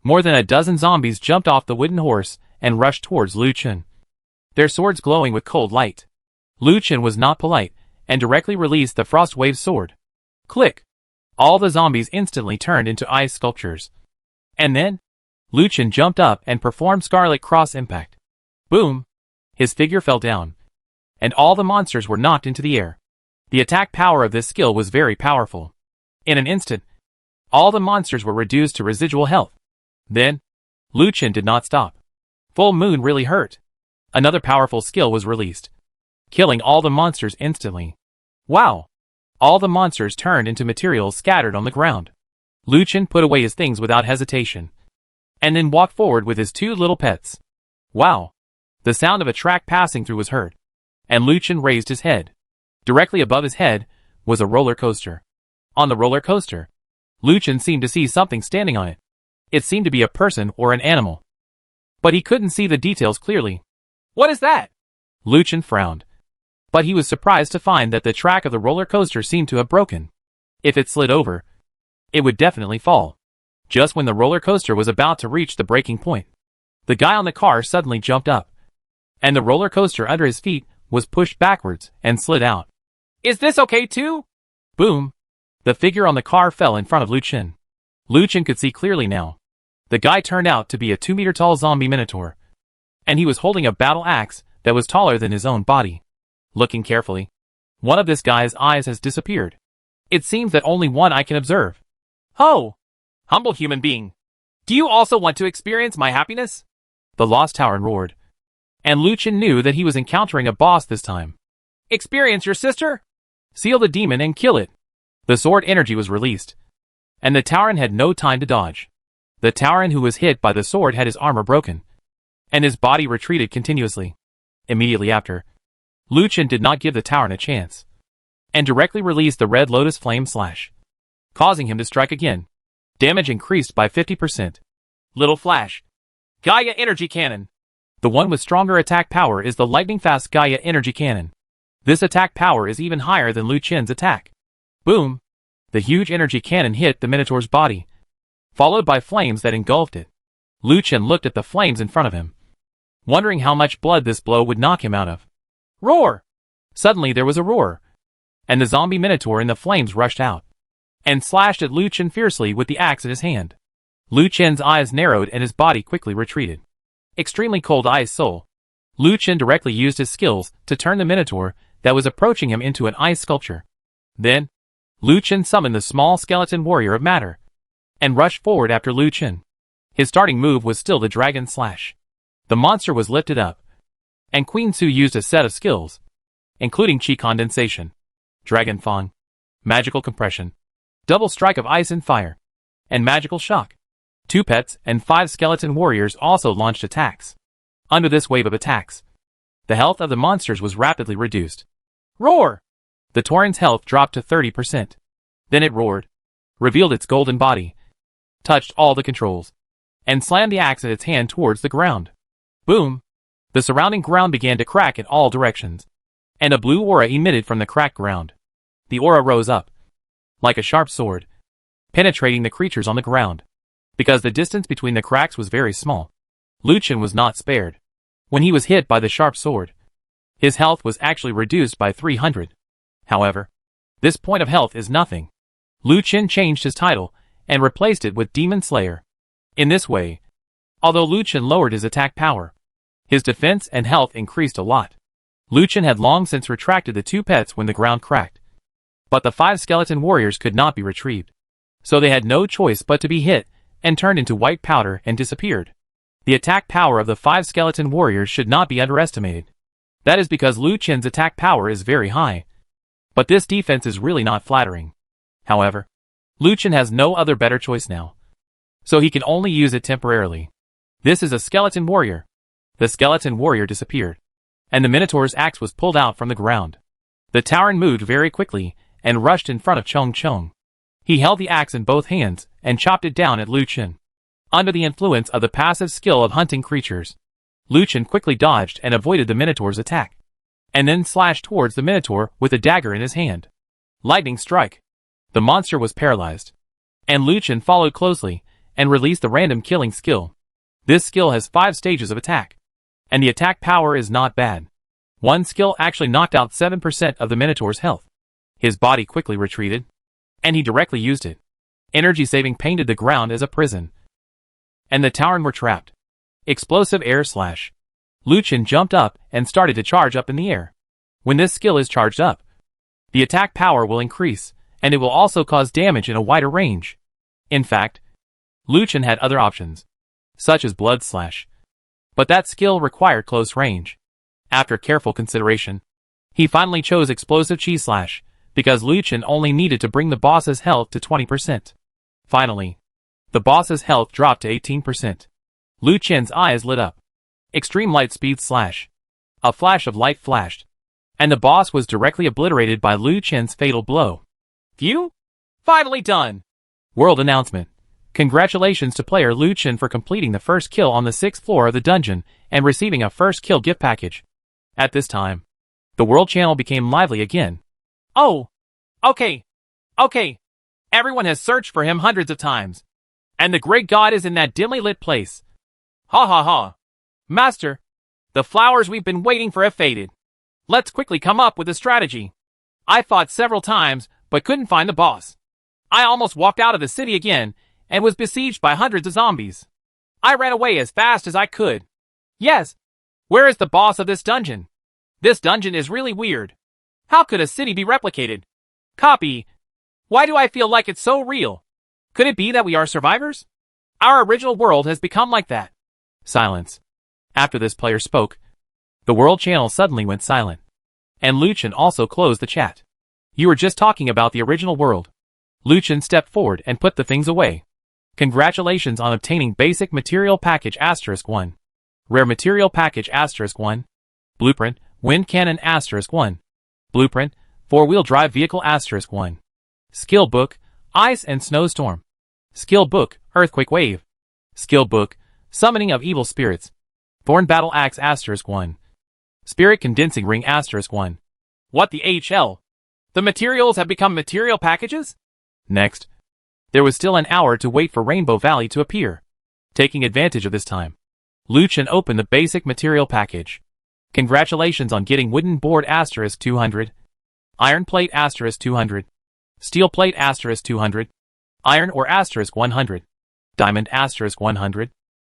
More than a dozen zombies jumped off the wooden horse and rushed towards Lu Chen, their swords glowing with cold light. Lu Chen was not polite, and directly released the Frost Wave sword. Click! All the zombies instantly turned into ice sculptures. And then, Lu Chen jumped up and performed Scarlet Cross Impact. Boom! His figure fell down, and all the monsters were knocked into the air. The attack power of this skill was very powerful. In an instant, all the monsters were reduced to residual health. Then, Lu Chen did not stop. Full Moon really hurt. Another powerful skill was released, killing all the monsters instantly. Wow! All the monsters turned into materials scattered on the ground. Lu Chen put away his things without hesitation, and then walked forward with his 2 little pets. Wow! The sound of a track passing through was heard, and Lu Chen raised his head. Directly above his head was a roller coaster. On the roller coaster, Lu Chen seemed to see something standing on it. It seemed to be a person or an animal, but he couldn't see the details clearly. What is that? Lu Chen frowned, but he was surprised to find that the track of the roller coaster seemed to have broken. If it slid over, it would definitely fall. Just when the roller coaster was about to reach the breaking point, the guy on the car suddenly jumped up, and the roller coaster under his feet was pushed backwards and slid out. Is this okay too? Boom! The figure on the car fell in front of Lu Chen. Lu Chen could see clearly now. The guy turned out to be a 2-meter-tall zombie minotaur, and he was holding a battle axe that was taller than his own body. Looking carefully, one of this guy's eyes has disappeared. It seems that only one eye can observe. Ho! Humble human being. Do you also want to experience my happiness? The Lost Tower roared, and Lu Chen knew that he was encountering a boss this time. Experience your sister? Seal the demon and kill it. The sword energy was released, and the Tauren had no time to dodge. The Tauren who was hit by the sword had his armor broken, and his body retreated continuously. Immediately after, Lu Chen did not give the Tauren a chance, and directly released the Red Lotus Flame Slash. causing him to strike again. Damage increased by 50%. Little flash. Gaia energy cannon. The one with stronger attack power is the lightning-fast Gaia energy cannon. This attack power is even higher than Lu Qin's attack. Boom! The huge energy cannon hit the Minotaur's body, followed by flames that engulfed it. Lu Qin looked at the flames in front of him, wondering how much blood this blow would knock him out of. Roar! Suddenly there was a roar, and the zombie Minotaur in the flames rushed out and slashed at Lu Qin fiercely with the axe in his hand. Lu Qin's eyes narrowed and his body quickly retreated. Extremely cold ice soul. Lu Qin directly used his skills to turn the Minotaur that was approaching him into an ice sculpture. Then, Lu Qin summoned the small skeleton warrior of matter and rushed forward after Lu Qin. His starting move was still the dragon slash. The monster was lifted up, and Queen Su used a set of skills, including chi condensation, dragon fang, magical compression, double strike of ice and fire, and magical shock. 2 pets and 5 skeleton warriors also launched attacks. Under this wave of attacks, the health of the monsters was rapidly reduced. Roar! The Tauren's health dropped to 30%. Then it roared, revealed its golden body, touched all the controls, and slammed the axe in its hand towards the ground. Boom! The surrounding ground began to crack in all directions, and a blue aura emitted from the cracked ground. The aura rose up, like a sharp sword, penetrating the creatures on the ground. Because the distance between the cracks was very small, Lu Qin was not spared. When he was hit by the sharp sword, his health was actually reduced by 300. However, this point of health is nothing. Lu Qin changed his title and replaced it with Demon Slayer. In this way, although Lu Qin lowered his attack power, his defense and health increased a lot. Lu Qin had long since retracted the 2 pets when the ground cracked, but the 5 skeleton warriors could not be retrieved, so they had no choice but to be hit and turned into white powder and disappeared. The attack power of the 5 skeleton warriors should not be underestimated. That is because Lu Qin's attack power is very high, but this defense is really not flattering. However, Lu Qin has no other better choice now, so he can only use it temporarily. This is a skeleton warrior. The skeleton warrior disappeared, and the Minotaur's axe was pulled out from the ground. The Tavern moved very quickly and rushed in front of Chong Chong. He held the axe in both hands and chopped it down at Lu Qin. Under the influence of the passive skill of hunting creatures, Lu Qin quickly dodged and avoided the Minotaur's attack, and then slashed towards the Minotaur with a dagger in his hand. Lightning strike. The monster was paralyzed, and Lu Qin followed closely and released the random killing skill. This skill has 5 stages of attack, and the attack power is not bad. One skill actually knocked out 7% of the Minotaur's health. His body quickly retreated, and he directly used it. Energy saving painted the ground as a prison, and the Tavern were trapped. Explosive air slash. Lu Qin jumped up and started to charge up in the air. When this skill is charged up, the attack power will increase, and it will also cause damage in a wider range. In fact, Lu Qin had other options, such as blood slash, but that skill required close range. After careful consideration, he finally chose explosive chi slash, because Lu Qin only needed to bring the boss's health to 20%. Finally, the boss's health dropped to 18%. Lu Qin's eyes lit up. Extreme light speed slash. A flash of light flashed, and the boss was directly obliterated by Lu Qin's fatal blow. Phew! Finally done! World announcement. Congratulations to player Lu Qin for completing the first kill on the 6th floor of the dungeon and receiving a first kill gift package. At this time, the world channel became lively again. Oh! Okay. Everyone has searched for him hundreds of times, and the great god is in that dimly lit place. Ha ha ha. Master, the flowers we've been waiting for have faded. Let's quickly come up with a strategy. I fought several times, but couldn't find the boss. I almost walked out of the city again, and was besieged by hundreds of zombies. I ran away as fast as I could. Yes. Where is the boss of this dungeon? This dungeon is really weird. How could a city be replicated? Copy. Why do I feel like it's so real? Could it be that we are survivors? Our original world has become like that. Silence. After this player spoke, the world channel suddenly went silent, and Lu Qin also closed the chat. You were just talking about the original world. Lu Qin stepped forward and put the things away. Congratulations on obtaining Basic Material Package *1. Rare Material Package *1. Blueprint, Wind Cannon *1. Blueprint, 4-wheel drive vehicle *1. Skill Book, Ice and snowstorm. Skill book, earthquake wave. Skill book, summoning of evil spirits. Thorn battle axe *1. Spirit condensing ring *1. What the HL? The materials have become material packages? Next. There was still an hour to wait for Rainbow Valley to appear. Taking advantage of this time, Lucien opened the basic material package. Congratulations on getting wooden board *200. Iron plate *200. Steel plate *200. Iron ore *100. Diamond *100.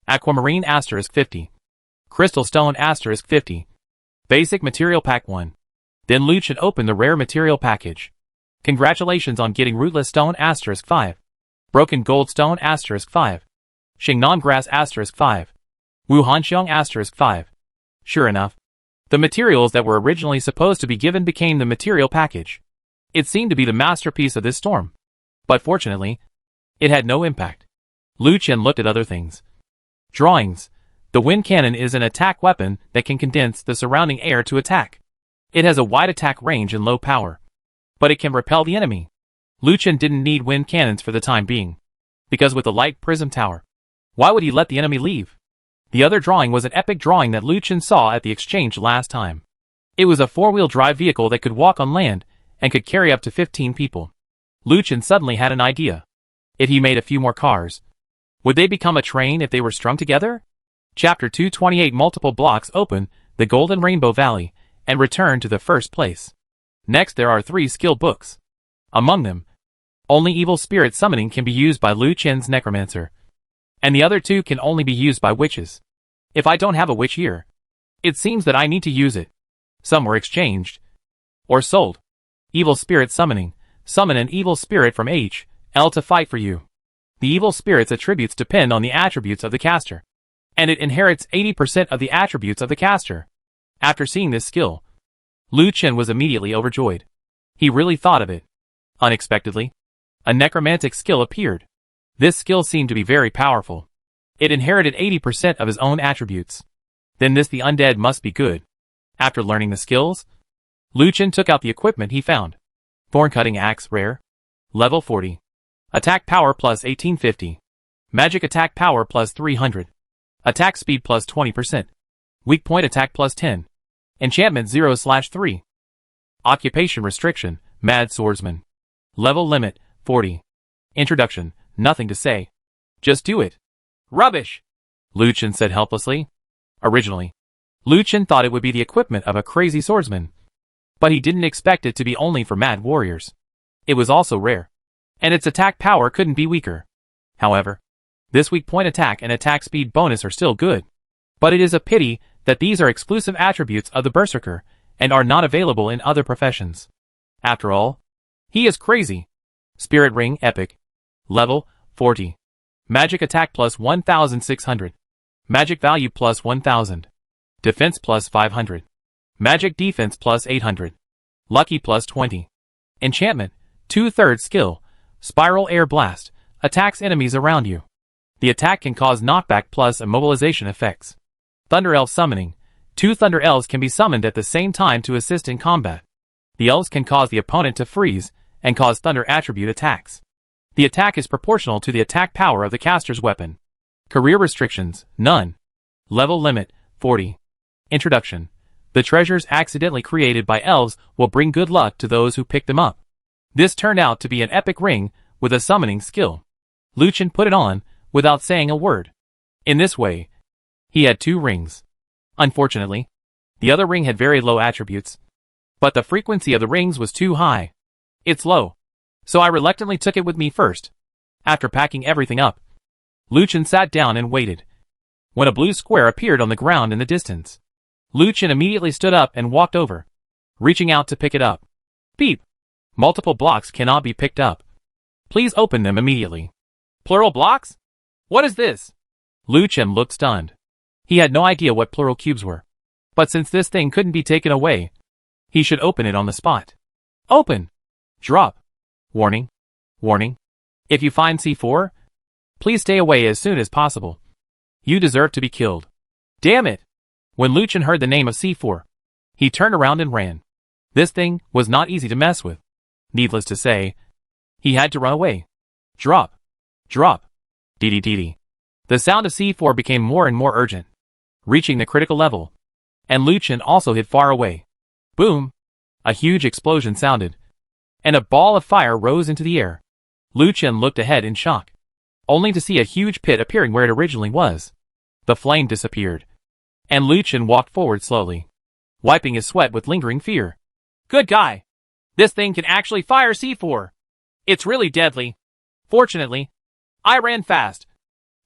Aquamarine *50. Crystal stone *50. Basic material pack 1. Then Lucien opened the rare material package. Congratulations on getting rootless stone *5. Broken gold stone *5. Xingnan grass *5. Wuhanxiong *5. Sure enough, the materials that were originally supposed to be given became the material package. It seemed to be the masterpiece of this storm. But fortunately, it had no impact. Lucien looked at other things. Drawings. The wind cannon is an attack weapon that can condense the surrounding air to attack. It has a wide attack range and low power. But it can repel the enemy. Lucien didn't need wind cannons for the time being. Because with the light prism tower, why would he let the enemy leave? The other drawing was an epic drawing that Lucien saw at the exchange last time. It was a 4-wheel drive vehicle that could walk on land and could carry up to 15 people. Lucien suddenly had an idea. If he made a few more cars, would they become a train if they were strung together? Chapter 228. Multiple blocks open the Golden Rainbow Valley and return to the first place. Next there are 3 skill books. Among them, only evil spirit summoning can be used by Lucien's necromancer. And the other 2 can only be used by witches. If I don't have a witch here, it seems that I need to use it. Some were exchanged. Or sold. Evil spirit summoning. Summon an evil spirit from H.L. to fight for you. The evil spirit's attributes depend on the attributes of the caster. And it inherits 80% of the attributes of the caster. After seeing this skill, Lucien was immediately overjoyed. He really thought of it. Unexpectedly, a necromantic skill appeared. This skill seemed to be very powerful. It inherited 80% of his own attributes. Then the undead must be good. After learning the skills, Lucien took out the equipment he found. Thorn cutting axe rare. Level 40. Attack power plus 1850. Magic attack power plus 300. Attack speed plus 20%. Weak point attack plus 10. Enchantment 0/3. Occupation restriction, Mad Swordsman. Level limit, 40. Introduction, nothing to say. Just do it. Rubbish, Lucien said helplessly. Originally, Lucien thought it would be the equipment of a crazy swordsman. But he didn't expect it to be only for mad warriors. It was also rare. And its attack power couldn't be weaker. However, this weak point attack and attack speed bonus are still good. But it is a pity that these are exclusive attributes of the Berserker, and are not available in other professions. After all, he is crazy. Spirit Ring Epic. Level 40. Magic attack plus 1600. Magic value plus 1000. Defense plus 500. Magic defense plus 800. Lucky plus 20. Enchantment, 2/3 skill, Spiral Air Blast, attacks enemies around you. The attack can cause knockback plus immobilization effects. Thunder Elf Summoning, 2 Thunder Elves can be summoned at the same time to assist in combat. The elves can cause the opponent to freeze, and cause thunder attribute attacks. The attack is proportional to the attack power of the caster's weapon. Career restrictions, none. Level limit, 40. Introduction. The treasures accidentally created by elves will bring good luck to those who pick them up. This turned out to be an epic ring with a summoning skill. Lucien put it on without saying a word. In this way, he had 2 rings. Unfortunately, the other ring had very low attributes. But the frequency of the rings was too high. It's low. So I reluctantly took it with me first. After packing everything up, Lucien sat down and waited. When a blue square appeared on the ground in the distance, Lucien immediately stood up and walked over, reaching out to pick it up. Beep! Multiple blocks cannot be picked up. Please open them immediately. Plural blocks? What is this? Lucien looked stunned. He had no idea what plural cubes were. But since this thing couldn't be taken away, he should open it on the spot. Open! Drop! Warning! Warning! If you find C4, please stay away as soon as possible. You deserve to be killed. Damn it! When Lucien heard the name of C4, he turned around and ran. This thing was not easy to mess with. Needless to say, He had to run away. Drop. Drop. Dee. The sound of C4 became more and more urgent, reaching the critical level. And Lucien also hit far away. Boom! A huge explosion sounded, and a ball of fire rose into the air. Lucien looked ahead in shock, only to see a huge pit appearing where it originally was. The flame disappeared, and Lucien walked forward slowly, wiping his sweat with lingering fear. Good guy. This thing can actually fire C4. It's really deadly. Fortunately, I ran fast.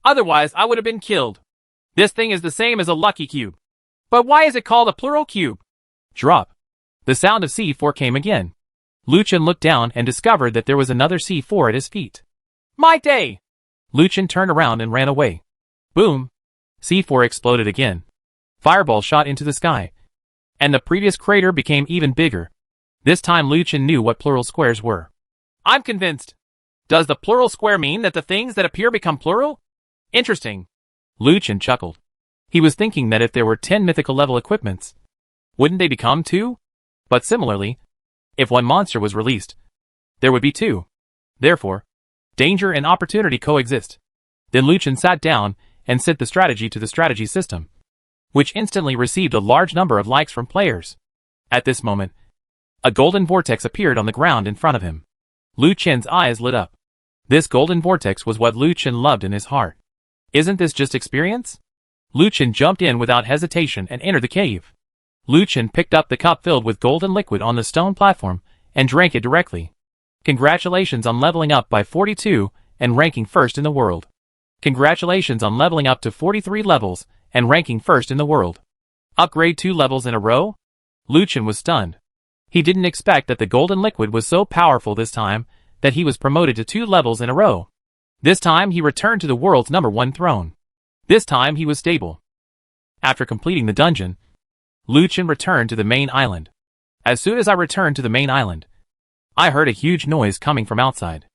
Otherwise, I would have been killed. This thing is the same as a lucky cube. But why is it called a plural cube? Drop. The sound of C4 came again. Lucien looked down and discovered that there was another C4 at his feet. My day! Lucien turned around and ran away. Boom! C4 exploded again. Fireballs shot into the sky, and the previous crater became even bigger. This time Lucien knew what plural squares were. I'm convinced. Does the plural square mean that the things that appear become plural? Interesting. Lucien chuckled. He was thinking that if there were 10 mythical level equipments, wouldn't they become 2? But similarly, if one monster was released, there would be 2. Therefore, danger and opportunity coexist. Then Lucien sat down and set the strategy to the strategy system, which instantly received a large number of likes from players. At this moment, a golden vortex appeared on the ground in front of him. Lucien's eyes lit up. This golden vortex was what Lucien loved in his heart. Isn't this just experience? Lucien jumped in without hesitation and entered the cave. Lucien picked up the cup filled with golden liquid on the stone platform and drank it directly. Congratulations on leveling up by 42 and ranking first in the world. Congratulations on leveling up to 43 levels and ranking first in the world. Upgrade 2 levels in a row? Lucien was stunned. He didn't expect that the golden liquid was so powerful this time that he was promoted to 2 levels in a row. This time he returned to the world's #1 throne. This time he was stable. After completing the dungeon, Lucien returned to the main island. As soon as I returned to the main island, I heard a huge noise coming from outside.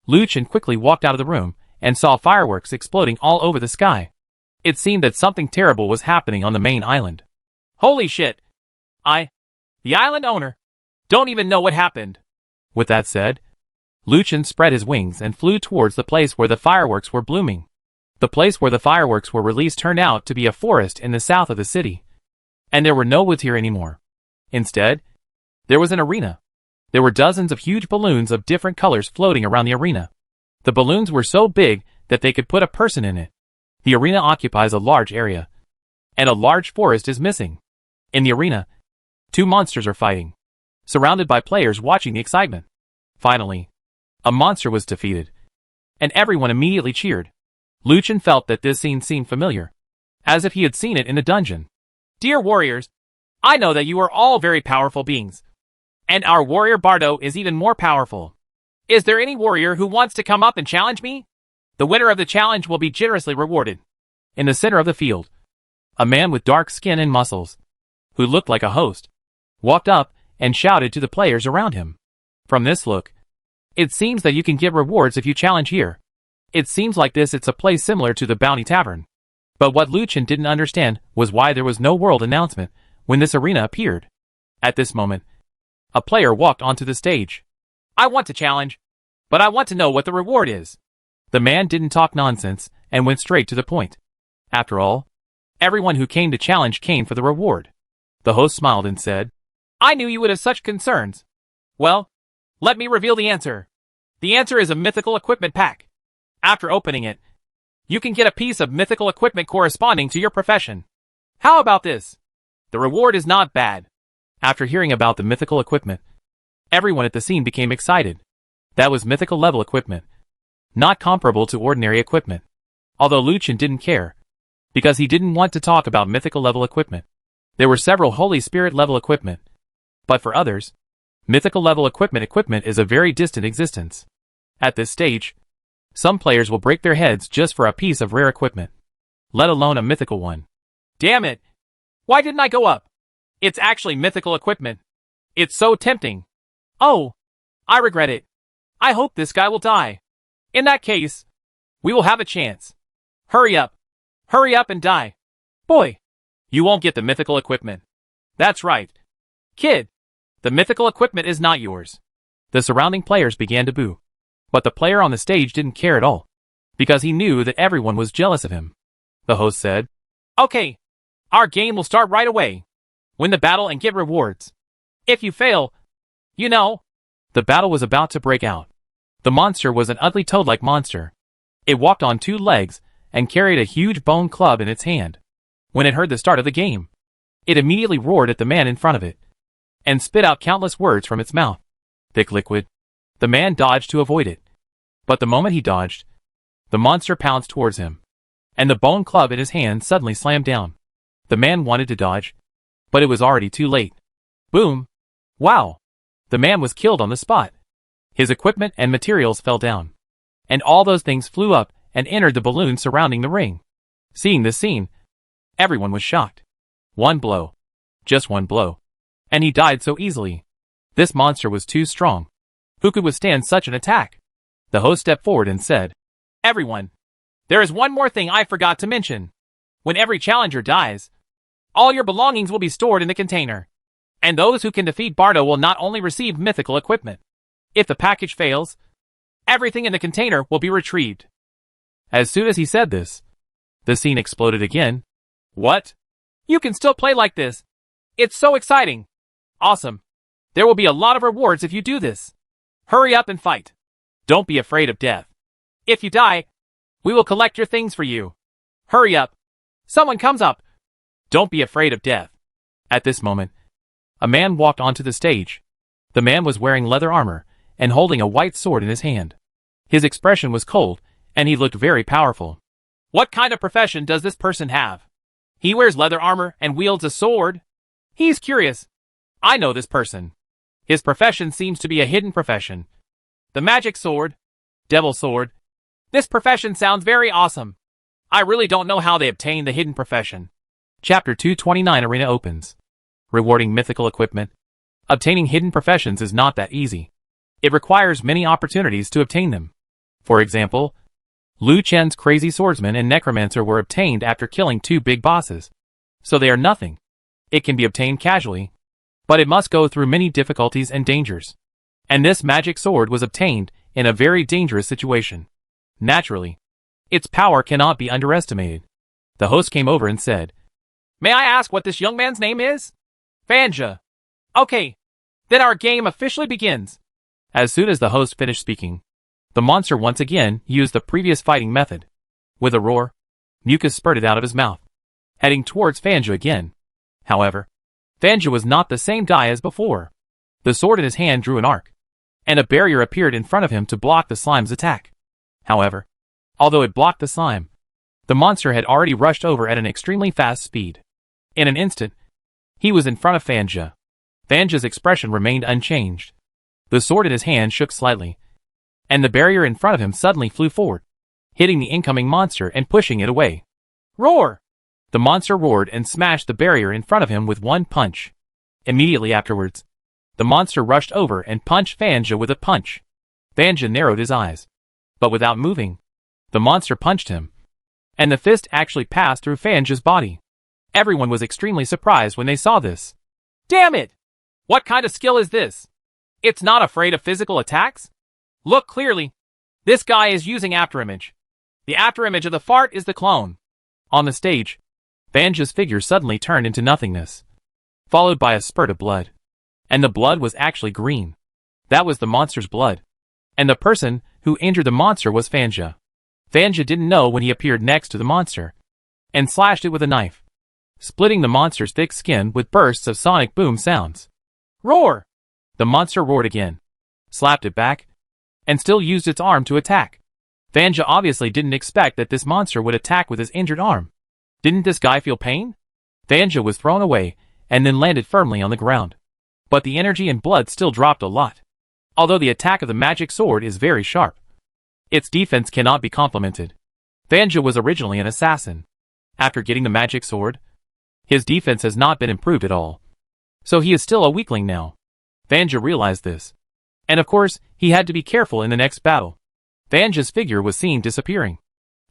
Lucien quickly walked out of the room and saw fireworks exploding all over the sky. It seemed that something terrible was happening on the main island. Holy shit! The island owner, don't even know what happened. With that said, Lucien spread his wings and flew towards the place where the fireworks were blooming. The place where the fireworks were released turned out to be a forest in the south of the city. And there were no woods here anymore. Instead, there was an arena. There were dozens of huge balloons of different colors floating around the arena. The balloons were so big that they could put a person in it. The arena occupies a large area, and a large forest is missing. In the arena, 2 monsters are fighting, surrounded by players watching the excitement. Finally, a monster was defeated, and everyone immediately cheered. Lucien felt that this scene seemed familiar, as if he had seen it in a dungeon. Dear warriors, I know that you are all very powerful beings, and our warrior Bardo is even more powerful. Is there any warrior who wants to come up and challenge me? The winner of the challenge will be generously rewarded. In the center of the field, a man with dark skin and muscles, who looked like a host, walked up and shouted to the players around him. From this look, it seems that you can get rewards if you challenge here. It seems like it's a place similar to the Bounty Tavern. But what Lucien didn't understand was why there was no world announcement when this arena appeared. At this moment, a player walked onto the stage. I want to challenge, but I want to know what the reward is. The man didn't talk nonsense and went straight to the point. After all, everyone who came to challenge came for the reward. The host smiled and said, I knew you would have such concerns. Well, let me reveal the answer. The answer is a mythical equipment pack. After opening it, you can get a piece of mythical equipment corresponding to your profession. How about this? The reward is not bad. After hearing about the mythical equipment, everyone at the scene became excited. That was mythical level equipment, not comparable to ordinary equipment. Although Lucien didn't care, because he didn't want to talk about mythical level equipment. There were several Holy Spirit level equipment. But for others, mythical level equipment is a very distant existence. At this stage, some players will break their heads just for a piece of rare equipment, let alone a mythical one. Damn it! Why didn't I go up? It's actually mythical equipment. It's so tempting. Oh, I regret it. I hope this guy will die. In that case, we will have a chance. Hurry up. Hurry up and die. Boy, you won't get the mythical equipment. That's right. Kid, the mythical equipment is not yours. The surrounding players began to boo. But the player on the stage didn't care at all, because he knew that everyone was jealous of him. The host said, "Okay, our game will start right away. Win the battle and get rewards. If you fail, you know." The battle was about to break out. The monster was an ugly toad-like monster. It walked on 2 legs and carried a huge bone club in its hand. When it heard the start of the game, it immediately roared at the man in front of it and spit out countless words from its mouth. Thick liquid. The man dodged to avoid it. But the moment he dodged, the monster pounced towards him, and the bone club in his hand suddenly slammed down. The man wanted to dodge, but it was already too late. Boom! Wow! The man was killed on the spot. His equipment and materials fell down, and all those things flew up and entered the balloon surrounding the ring. Seeing this scene, everyone was shocked. One blow. Just one blow. And he died so easily. This monster was too strong. Who could withstand such an attack? The host stepped forward and said, "Everyone, there is one more thing I forgot to mention. When every challenger dies, all your belongings will be stored in the container. And those who can defeat Bardo will not only receive mythical equipment. If the package fails, everything in the container will be retrieved." As soon as he said this, the scene exploded again. "What? You can still play like this? It's so exciting. Awesome. There will be a lot of rewards if you do this. Hurry up and fight. Don't be afraid of death. If you die, we will collect your things for you. Hurry up. Someone comes up. Don't be afraid of death." At this moment, a man walked onto the stage. The man was wearing leather armor and holding a white sword in his hand. His expression was cold, and he looked very powerful. "What kind of profession does this person have? He wears leather armor and wields a sword. He's curious. I know this person. His profession seems to be a hidden profession. The magic sword, devil sword. This profession sounds very awesome. I really don't know how they obtain the hidden profession." Chapter 229 Arena opens. Rewarding mythical equipment. Obtaining hidden professions is not that easy. It requires many opportunities to obtain them. For example, Liu Chen's crazy swordsman and necromancer were obtained after killing 2 big bosses. So they are nothing. It can be obtained casually, but it must go through many difficulties and dangers. And this magic sword was obtained in a very dangerous situation. Naturally, its power cannot be underestimated. The host came over and said, "May I ask what this young man's name is?" "Fanja." "Okay, then our game officially begins." As soon as the host finished speaking, the monster once again used the previous fighting method. With a roar, mucus spurted out of his mouth, heading towards Fanja again. However, Fanja was not the same guy as before. The sword in his hand drew an arc, and a barrier appeared in front of him to block the slime's attack. However, although it blocked the slime, the monster had already rushed over at an extremely fast speed. In an instant, he was in front of Fanja. Fanja's expression remained unchanged. The sword in his hand shook slightly, and the barrier in front of him suddenly flew forward, hitting the incoming monster and pushing it away. "Roar!" The monster roared and smashed the barrier in front of him with one punch. Immediately afterwards, the monster rushed over and punched Fanja with a punch. Fanja narrowed his eyes, but without moving, the monster punched him, and the fist actually passed through Fanja's body. Everyone was extremely surprised when they saw this. "Damn it! What kind of skill is this? It's not afraid of physical attacks? Look clearly. This guy is using afterimage. The afterimage of the fart is the clone." On the stage, Fanja's figure suddenly turned into nothingness, followed by a spurt of blood. And the blood was actually green. That was the monster's blood. And the person who injured the monster was Fanja. Fanja didn't know when he appeared next to the monster, and slashed it with a knife, splitting the monster's thick skin with bursts of sonic boom sounds. "Roar!" The monster roared again, slapped it back, and still used its arm to attack. Fanja obviously didn't expect that this monster would attack with his injured arm. Didn't this guy feel pain? Fanja was thrown away, and then landed firmly on the ground. But the energy and blood still dropped a lot. Although the attack of the magic sword is very sharp, its defense cannot be complimented. Fanja was originally an assassin. After getting the magic sword, his defense has not been improved at all. So he is still a weakling now. Fanja realized this. And of course, he had to be careful in the next battle. Fanja's figure was seen disappearing,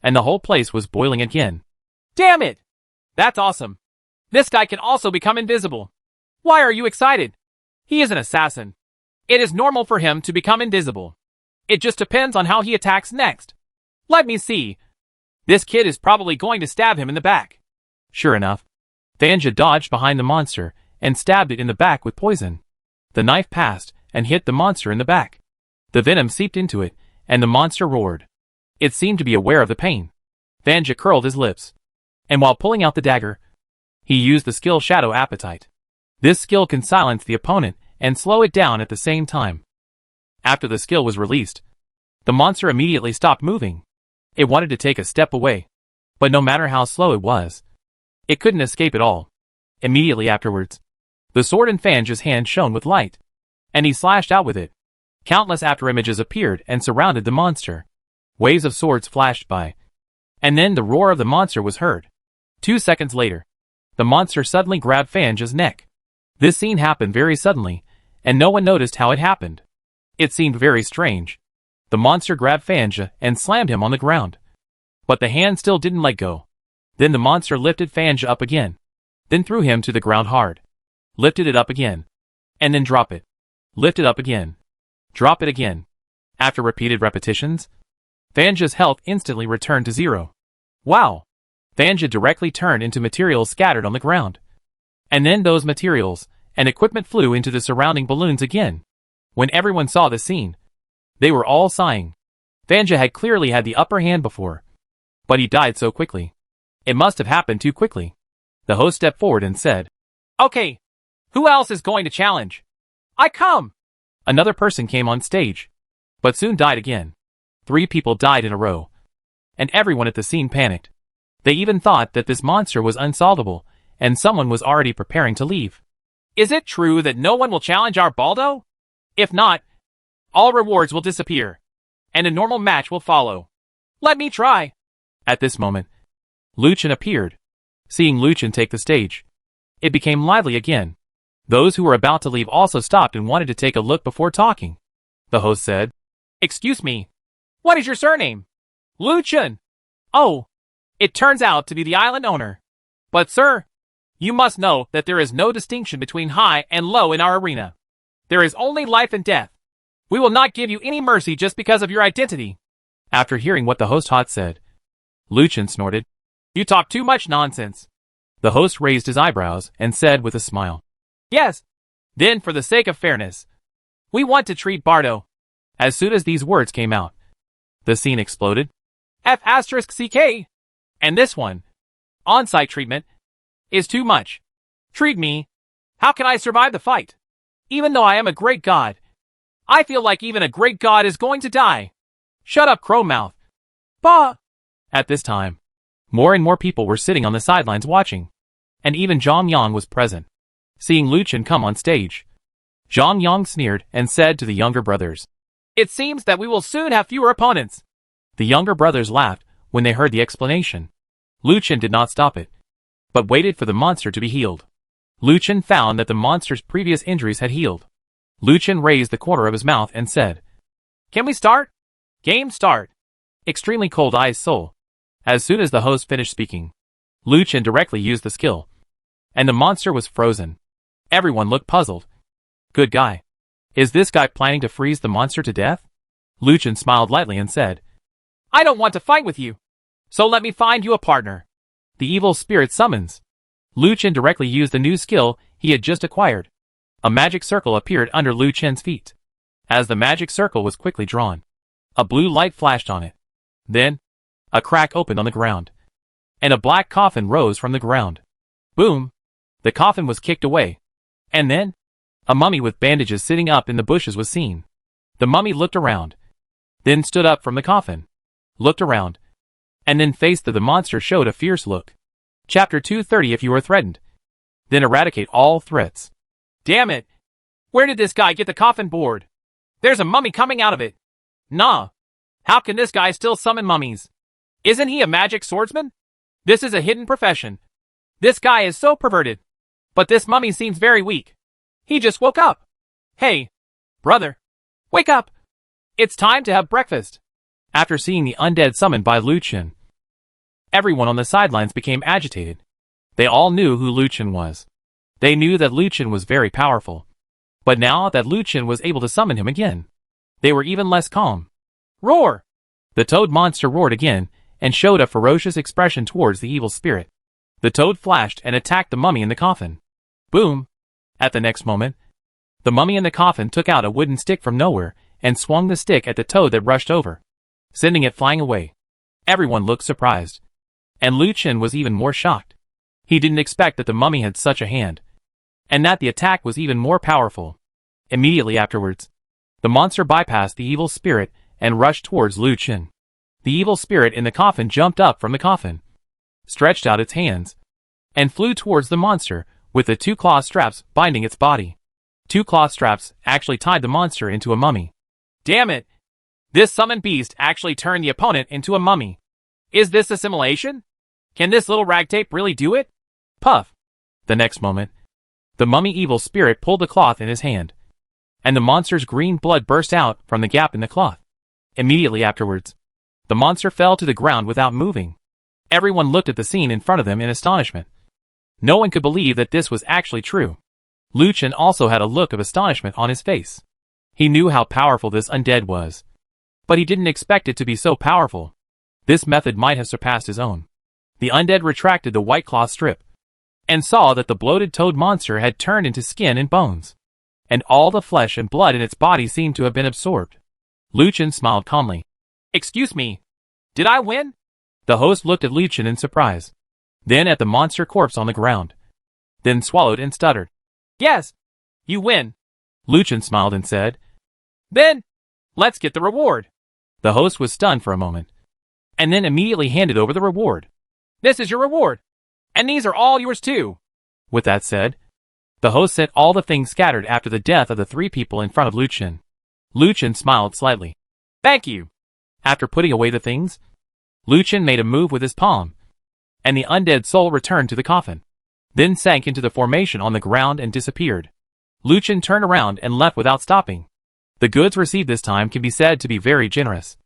and the whole place was boiling again. "Damn it! That's awesome. This guy can also become invisible. Why are you excited? He is an assassin. It is normal for him to become invisible. It just depends on how he attacks next. Let me see. This kid is probably going to stab him in the back. Sure enough, Fanja dodged behind the monster and stabbed it in the back with poison. The knife passed and hit the monster in the back. The venom seeped into it, and the monster roared. It seemed to be aware of the pain. Fanja curled his lips, and while pulling out the dagger, he used the skill Shadow Appetite. This skill can silence the opponent and slow it down at the same time. After the skill was released, the monster immediately stopped moving. It wanted to take a step away, but no matter how slow it was, it couldn't escape at all. Immediately afterwards, the sword in Fanja's hand shone with light, and he slashed out with it. Countless afterimages appeared and surrounded the monster. Waves of swords flashed by, and then the roar of the monster was heard. 2 seconds later, the monster suddenly grabbed Fanja's neck. This scene happened very suddenly, and no one noticed how it happened. It seemed very strange. The monster grabbed Fanja and slammed him on the ground. But the hand still didn't let go. Then the monster lifted Fanja up again, then threw him to the ground hard. Lifted it up again, and then drop it. Lift it up again. Drop it again. After repeated repetitions, Fanja's health instantly returned to 0. Wow! Fanja directly turned into materials scattered on the ground. And then those materials and equipment flew into the surrounding balloons again. When everyone saw the scene, they were all sighing. Fanja had clearly had the upper hand before, but he died so quickly. It must have happened too quickly. The host stepped forward and said, "Okay, who else is going to challenge? I come!" Another person came on stage, but soon died again. 3 people died in a row, and everyone at the scene panicked. They even thought that this monster was unsolvable, and someone was already preparing to leave. Is it true that no one will challenge our Baldo? If not, all rewards will disappear, and a normal match will follow. Let me try. At this moment, Luchin appeared. Seeing Luchin take the stage, it became lively again. Those who were about to leave also stopped and wanted to take a look before talking. The host said, "Excuse me, what is your surname?" "Luchin." "Oh, it turns out to be the island owner. But sir, you must know that there is no distinction between high and low in our arena. There is only life and death. We will not give you any mercy just because of your identity." After hearing what the host had said, Luchin snorted, "You talk too much nonsense." The host raised his eyebrows and said with a smile, "Yes. Then for the sake of fairness, we want to treat Bardo." As soon as these words came out, the scene exploded. F***CK. And this one, on-site treatment, is too much. Treat me. How can I survive the fight? Even though I am a great god, I feel like even a great god is going to die. Shut up, Crowmouth. Bah! At this time, more and more people were sitting on the sidelines watching, and even Zhang Yang was present. Seeing Luchin come on stage, Zhang Yang sneered and said to the younger brothers, "It seems that we will soon have fewer opponents." The younger brothers laughed when they heard the explanation. Luchin did not stop it, but waited for the monster to be healed. Luchin found that the monster's previous injuries had healed. Luchin raised the corner of his mouth and said, "Can we start?" "Game start." Extremely cold eyes soul. As soon as the host finished speaking, Luchin directly used the skill, and the monster was frozen. Everyone looked puzzled. Good guy. Is this guy planning to freeze the monster to death? Luchin smiled lightly and said, "I don't want to fight with you, so let me find you a partner." The evil spirit summons. Luchin directly used the new skill he had just acquired. A magic circle appeared under Luchin's feet. As the magic circle was quickly drawn, a blue light flashed on it. Then, a crack opened on the ground, and a black coffin rose from the ground. Boom! The coffin was kicked away. And then, a mummy with bandages sitting up in the bushes was seen. The mummy looked around, then stood up from the coffin, looked around, and then faced the monster showed a fierce look. Chapter 230. If you are threatened, then eradicate all threats. Damn it! Where did this guy get the coffin board? There's a mummy coming out of it. Nah. How can this guy still summon mummies? Isn't he a magic swordsman? This is a hidden profession. This guy is so perverted. But this mummy seems very weak. He just woke up. Hey, brother, wake up. It's time to have breakfast. After seeing the undead summoned by Luchin, everyone on the sidelines became agitated. They all knew who Luchin was. They knew that Luchin was very powerful. But now that Luchin was able to summon him again, they were even less calm. Roar! The toad monster roared again, and showed a ferocious expression towards the evil spirit. The toad flashed and attacked the mummy in the coffin. Boom! At the next moment, the mummy in the coffin took out a wooden stick from nowhere, and swung the stick at the toad that rushed over, sending it flying away. Everyone looked surprised. And Lu Chen was even more shocked. He didn't expect that the mummy had such a hand, and that the attack was even more powerful. Immediately afterwards, the monster bypassed the evil spirit and rushed towards Lu Chen. The evil spirit in the coffin jumped up from the coffin, stretched out its hands, and flew towards the monster with the 2 claw straps binding its body. 2 claw straps actually tied the monster into a mummy. Damn it! This summoned beast actually turned the opponent into a mummy. Is this assimilation? Can this little rag tape really do it? Puff! The next moment, the mummy evil spirit pulled the cloth in his hand, and the monster's green blood burst out from the gap in the cloth. Immediately afterwards, the monster fell to the ground without moving. Everyone looked at the scene in front of them in astonishment. No one could believe that this was actually true. Lu Chen also had a look of astonishment on his face. He knew how powerful this undead was, but he didn't expect it to be so powerful. This method might have surpassed his own. The undead retracted the white cloth strip, and saw that the bloated toad monster had turned into skin and bones, and all the flesh and blood in its body seemed to have been absorbed. Lu Chen smiled calmly. Excuse me, did I win? The host looked at Lu Chen in surprise, then at the monster corpse on the ground, then swallowed and stuttered. Yes, you win. Lu Chen smiled and said, Then, let's get the reward. The host was stunned for a moment, and then immediately handed over the reward. This is your reward, and these are all yours too. With that said, the host sent all the things scattered after the death of the 3 people in front of Lu Chen. Lu Chen smiled slightly. Thank you. After putting away the things, Lu Chen made a move with his palm, and the undead soul returned to the coffin, then sank into the formation on the ground and disappeared. Lu Chen turned around and left without stopping. The goods received this time can be said to be very generous,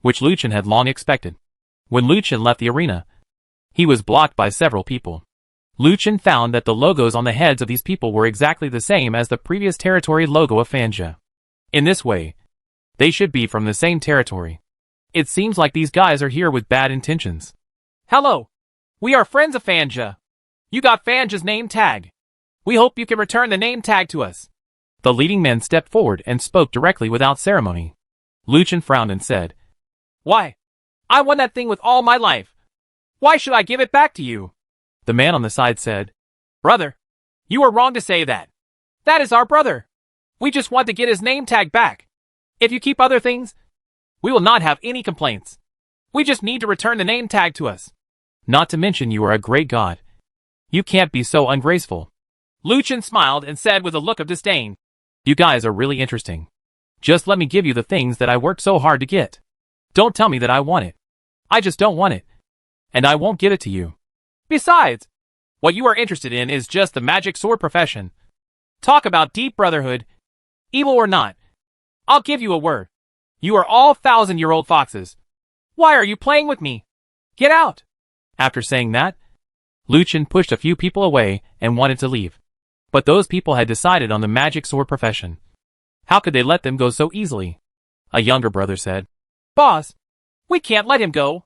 which Lu Chen had long expected. When Lu Chen left the arena, he was blocked by several people. Lu Chen found that the logos on the heads of these people were exactly the same as the previous territory logo of Fanja. In this way, they should be from the same territory. It seems like these guys are here with bad intentions. Hello. We are friends of Fanja. You got Fanja's name tag. We hope you can return the name tag to us. The leading man stepped forward and spoke directly without ceremony. Lu Chen frowned and said, Why? I won that thing with all my life. Why should I give it back to you? The man on the side said, Brother, you are wrong to say that. That is our brother. We just want to get his name tag back. If you keep other things, we will not have any complaints. We just need to return the name tag to us. Not to mention you are a great god. You can't be so ungraceful. Lu Chen smiled and said with a look of disdain, You guys are really interesting. Just let me give you the things that I worked so hard to get. Don't tell me that I want it. I just don't want it. And I won't give it to you. Besides, what you are interested in is just the magic sword profession. Talk about deep brotherhood, evil or not. I'll give you a word. You are all 1,000-year-old foxes. Why are you playing with me? Get out! After saying that, Lu Chen pushed a few people away and wanted to leave. But those people had decided on the magic sword profession. How could they let them go so easily? A younger brother said, Boss, we can't let him go.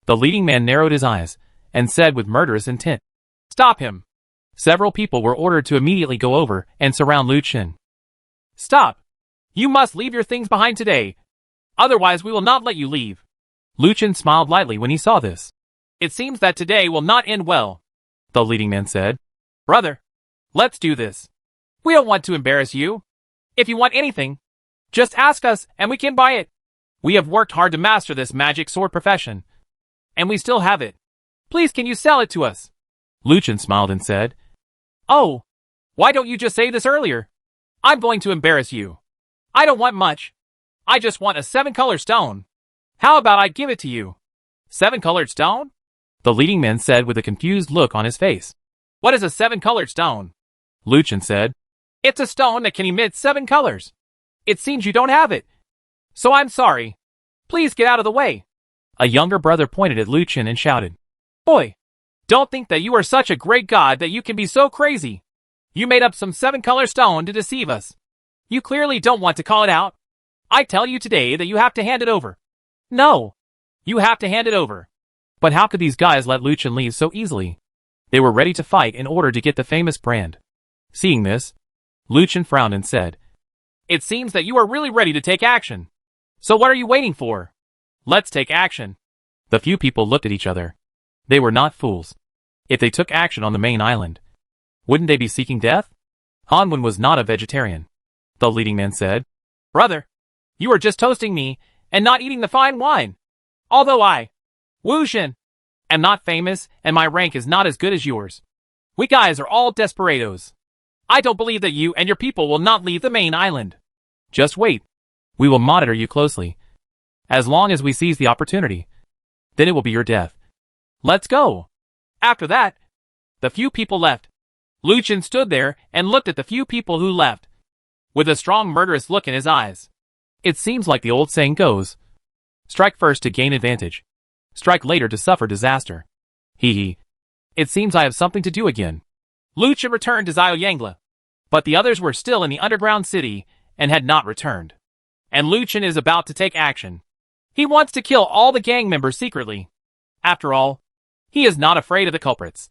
The leading man narrowed his eyes and said with murderous intent, Stop him. Several people were ordered to immediately go over and surround Lu Chen. Stop. You must leave your things behind today. Otherwise we will not let you leave. Lu Chen smiled lightly when he saw this. It seems that today will not end well. The leading man said, Brother, let's do this. We don't want to embarrass you. If you want anything, just ask us and we can buy it. We have worked hard to master this magic sword profession, and we still have it. Please can you sell it to us? Lu Chen smiled and said, Oh, why don't you just say this earlier? I'm going to embarrass you. I don't want much. I just want a 7-color stone. How about I give it to you? 7-colored stone? The leading man said with a confused look on his face. What is a 7-colored stone? Lu Chen said, It's a stone that can emit 7 colors. It seems you don't have it. So I'm sorry. Please get out of the way. A younger brother pointed at Lu Chen and shouted, Boy, don't think that you are such a great god that you can be so crazy. You made up some 7-color stone to deceive us. You clearly don't want to call it out. I tell you today that you have to hand it over. No. You have to hand it over. But how could these guys let Luchin leave so easily? They were ready to fight in order to get the famous brand. Seeing this, Luchin frowned and said, It seems that you are really ready to take action. So what are you waiting for? Let's take action. The few people looked at each other. They were not fools. If they took action on the main island, wouldn't they be seeking death? Hanwun was not a vegetarian. The leading man said, Brother, you are just toasting me and not eating the fine wine. Although I, Wuxin, am not famous and my rank is not as good as yours. We guys are all desperados. I don't believe that you and your people will not leave the main island. Just wait. We will monitor you closely. As long as we seize the opportunity, then it will be your death. Let's go. After that, the few people left. Luchin stood there and looked at the few people who left, with a strong murderous look in his eyes. It seems like the old saying goes, strike first to gain advantage, strike later to suffer disaster. Hee hee. It seems I have something to do again. Luchin returned to Xiaoyangla, but the others were still in the underground city and had not returned. And Luchin is about to take action. He wants to kill all the gang members secretly. After all, he is not afraid of the culprits.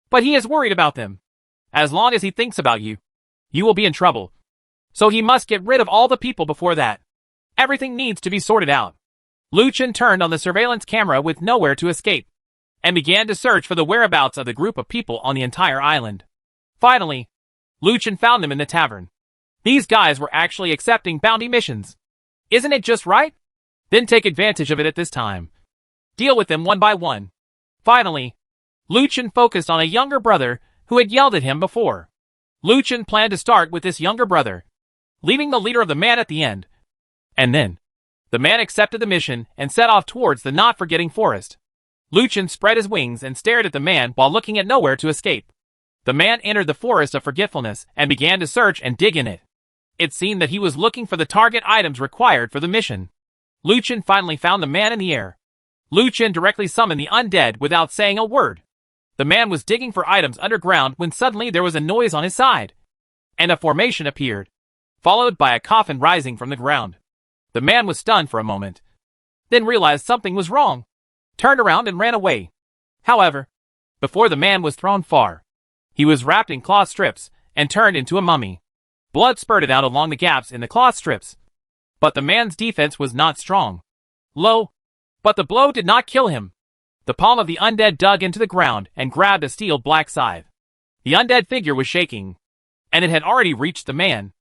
But he is worried about them. As long as he thinks about you, you will be in trouble. So he must get rid of all the people before that. Everything needs to be sorted out. Luchin turned on the surveillance camera with nowhere to escape, and began to search for the whereabouts of the group of people on the entire island. Finally, Luchin found them in the tavern. These guys were actually accepting bounty missions. Isn't it just right? Then take advantage of it at this time. Deal with them one by one. Finally, Luchin focused on a younger brother who had yelled at him before. Luchin planned to start with this younger brother, leaving the leader of the man at the end. And then, the man accepted the mission and set off towards the not-forgetting forest. Luchin spread his wings and stared at the man while looking at nowhere to escape. The man entered the forest of forgetfulness and began to search and dig in it. It seemed that he was looking for the target items required for the mission. Luchin finally found the man in the air. Luchin directly summoned the undead without saying a word. The man was digging for items underground when suddenly there was a noise on his side, and a formation appeared, followed by a coffin rising from the ground. The man was stunned for a moment, then realized something was wrong, turned around and ran away. However, before the man was thrown far, he was wrapped in cloth strips and turned into a mummy. Blood spurted out along the gaps in the cloth strips. But the man's defense was not strong. But the blow did not kill him. The palm of the undead dug into the ground and grabbed a steel black scythe. The undead figure was shaking, and it had already reached the man.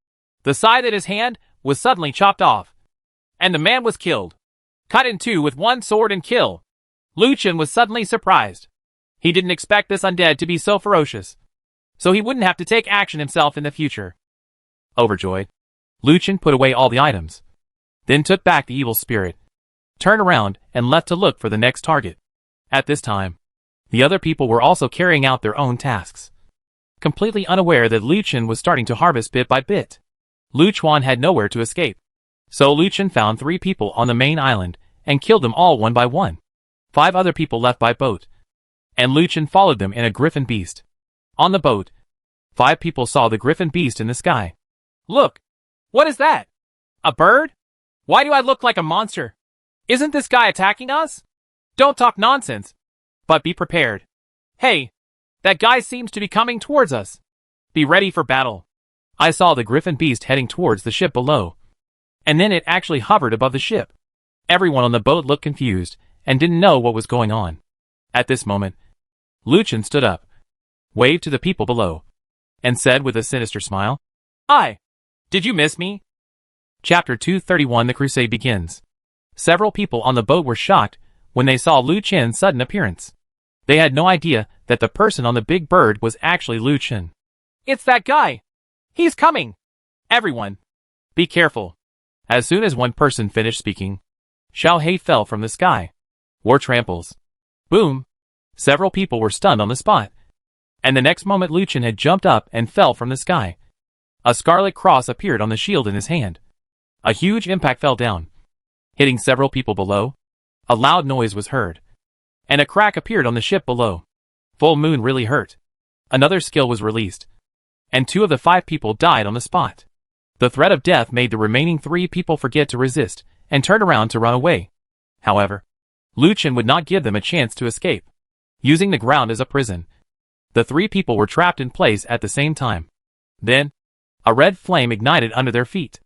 The scythe at his hand was suddenly chopped off, and the man was killed. Cut in two with one sword and kill. Luchin was suddenly surprised. He didn't expect this undead to be so ferocious, so he wouldn't have to take action himself in the future. Overjoyed, Luchin put away all the items, then took back the evil spirit, turned around and left to look for the next target. At this time, the other people were also carrying out their own tasks, completely unaware that Luchin was starting to harvest bit by bit. Luchuan had nowhere to escape, so Luchin found 3 people on the main island and killed them all one by one. 5 other people left by boat, and Luchin followed them in a griffin beast. On the boat, 5 people saw the griffin beast in the sky. Look! What is that? A bird? Why do I look like a monster? Isn't this guy attacking us? Don't talk nonsense, but be prepared. Hey, that guy seems to be coming towards us. Be ready for battle. I saw the griffin beast heading towards the ship below, and then it actually hovered above the ship. Everyone on the boat looked confused and didn't know what was going on. At this moment, Luchin stood up, waved to the people below, and said with a sinister smile, Did you miss me? Chapter 231 The Crusade begins. Several people on the boat were shocked when they saw Luchin's sudden appearance. They had no idea that the person on the big bird was actually Luchin. It's that guy! He's coming! Everyone, be careful. As soon as one person finished speaking, Xiao Hei fell from the sky. War tramples. Boom! Several people were stunned on the spot. And the next moment Luchin had jumped up and fell from the sky. A scarlet cross appeared on the shield in his hand. A huge impact fell down, hitting several people below. A loud noise was heard, and a crack appeared on the ship below. Full moon really hurt. Another skill was released, and 2 of the 5 people died on the spot. The threat of death made the remaining 3 people forget to resist and turn around to run away. However, Lucien would not give them a chance to escape. Using the ground as a prison, the three people were trapped in place at the same time. Then, a red flame ignited under their feet.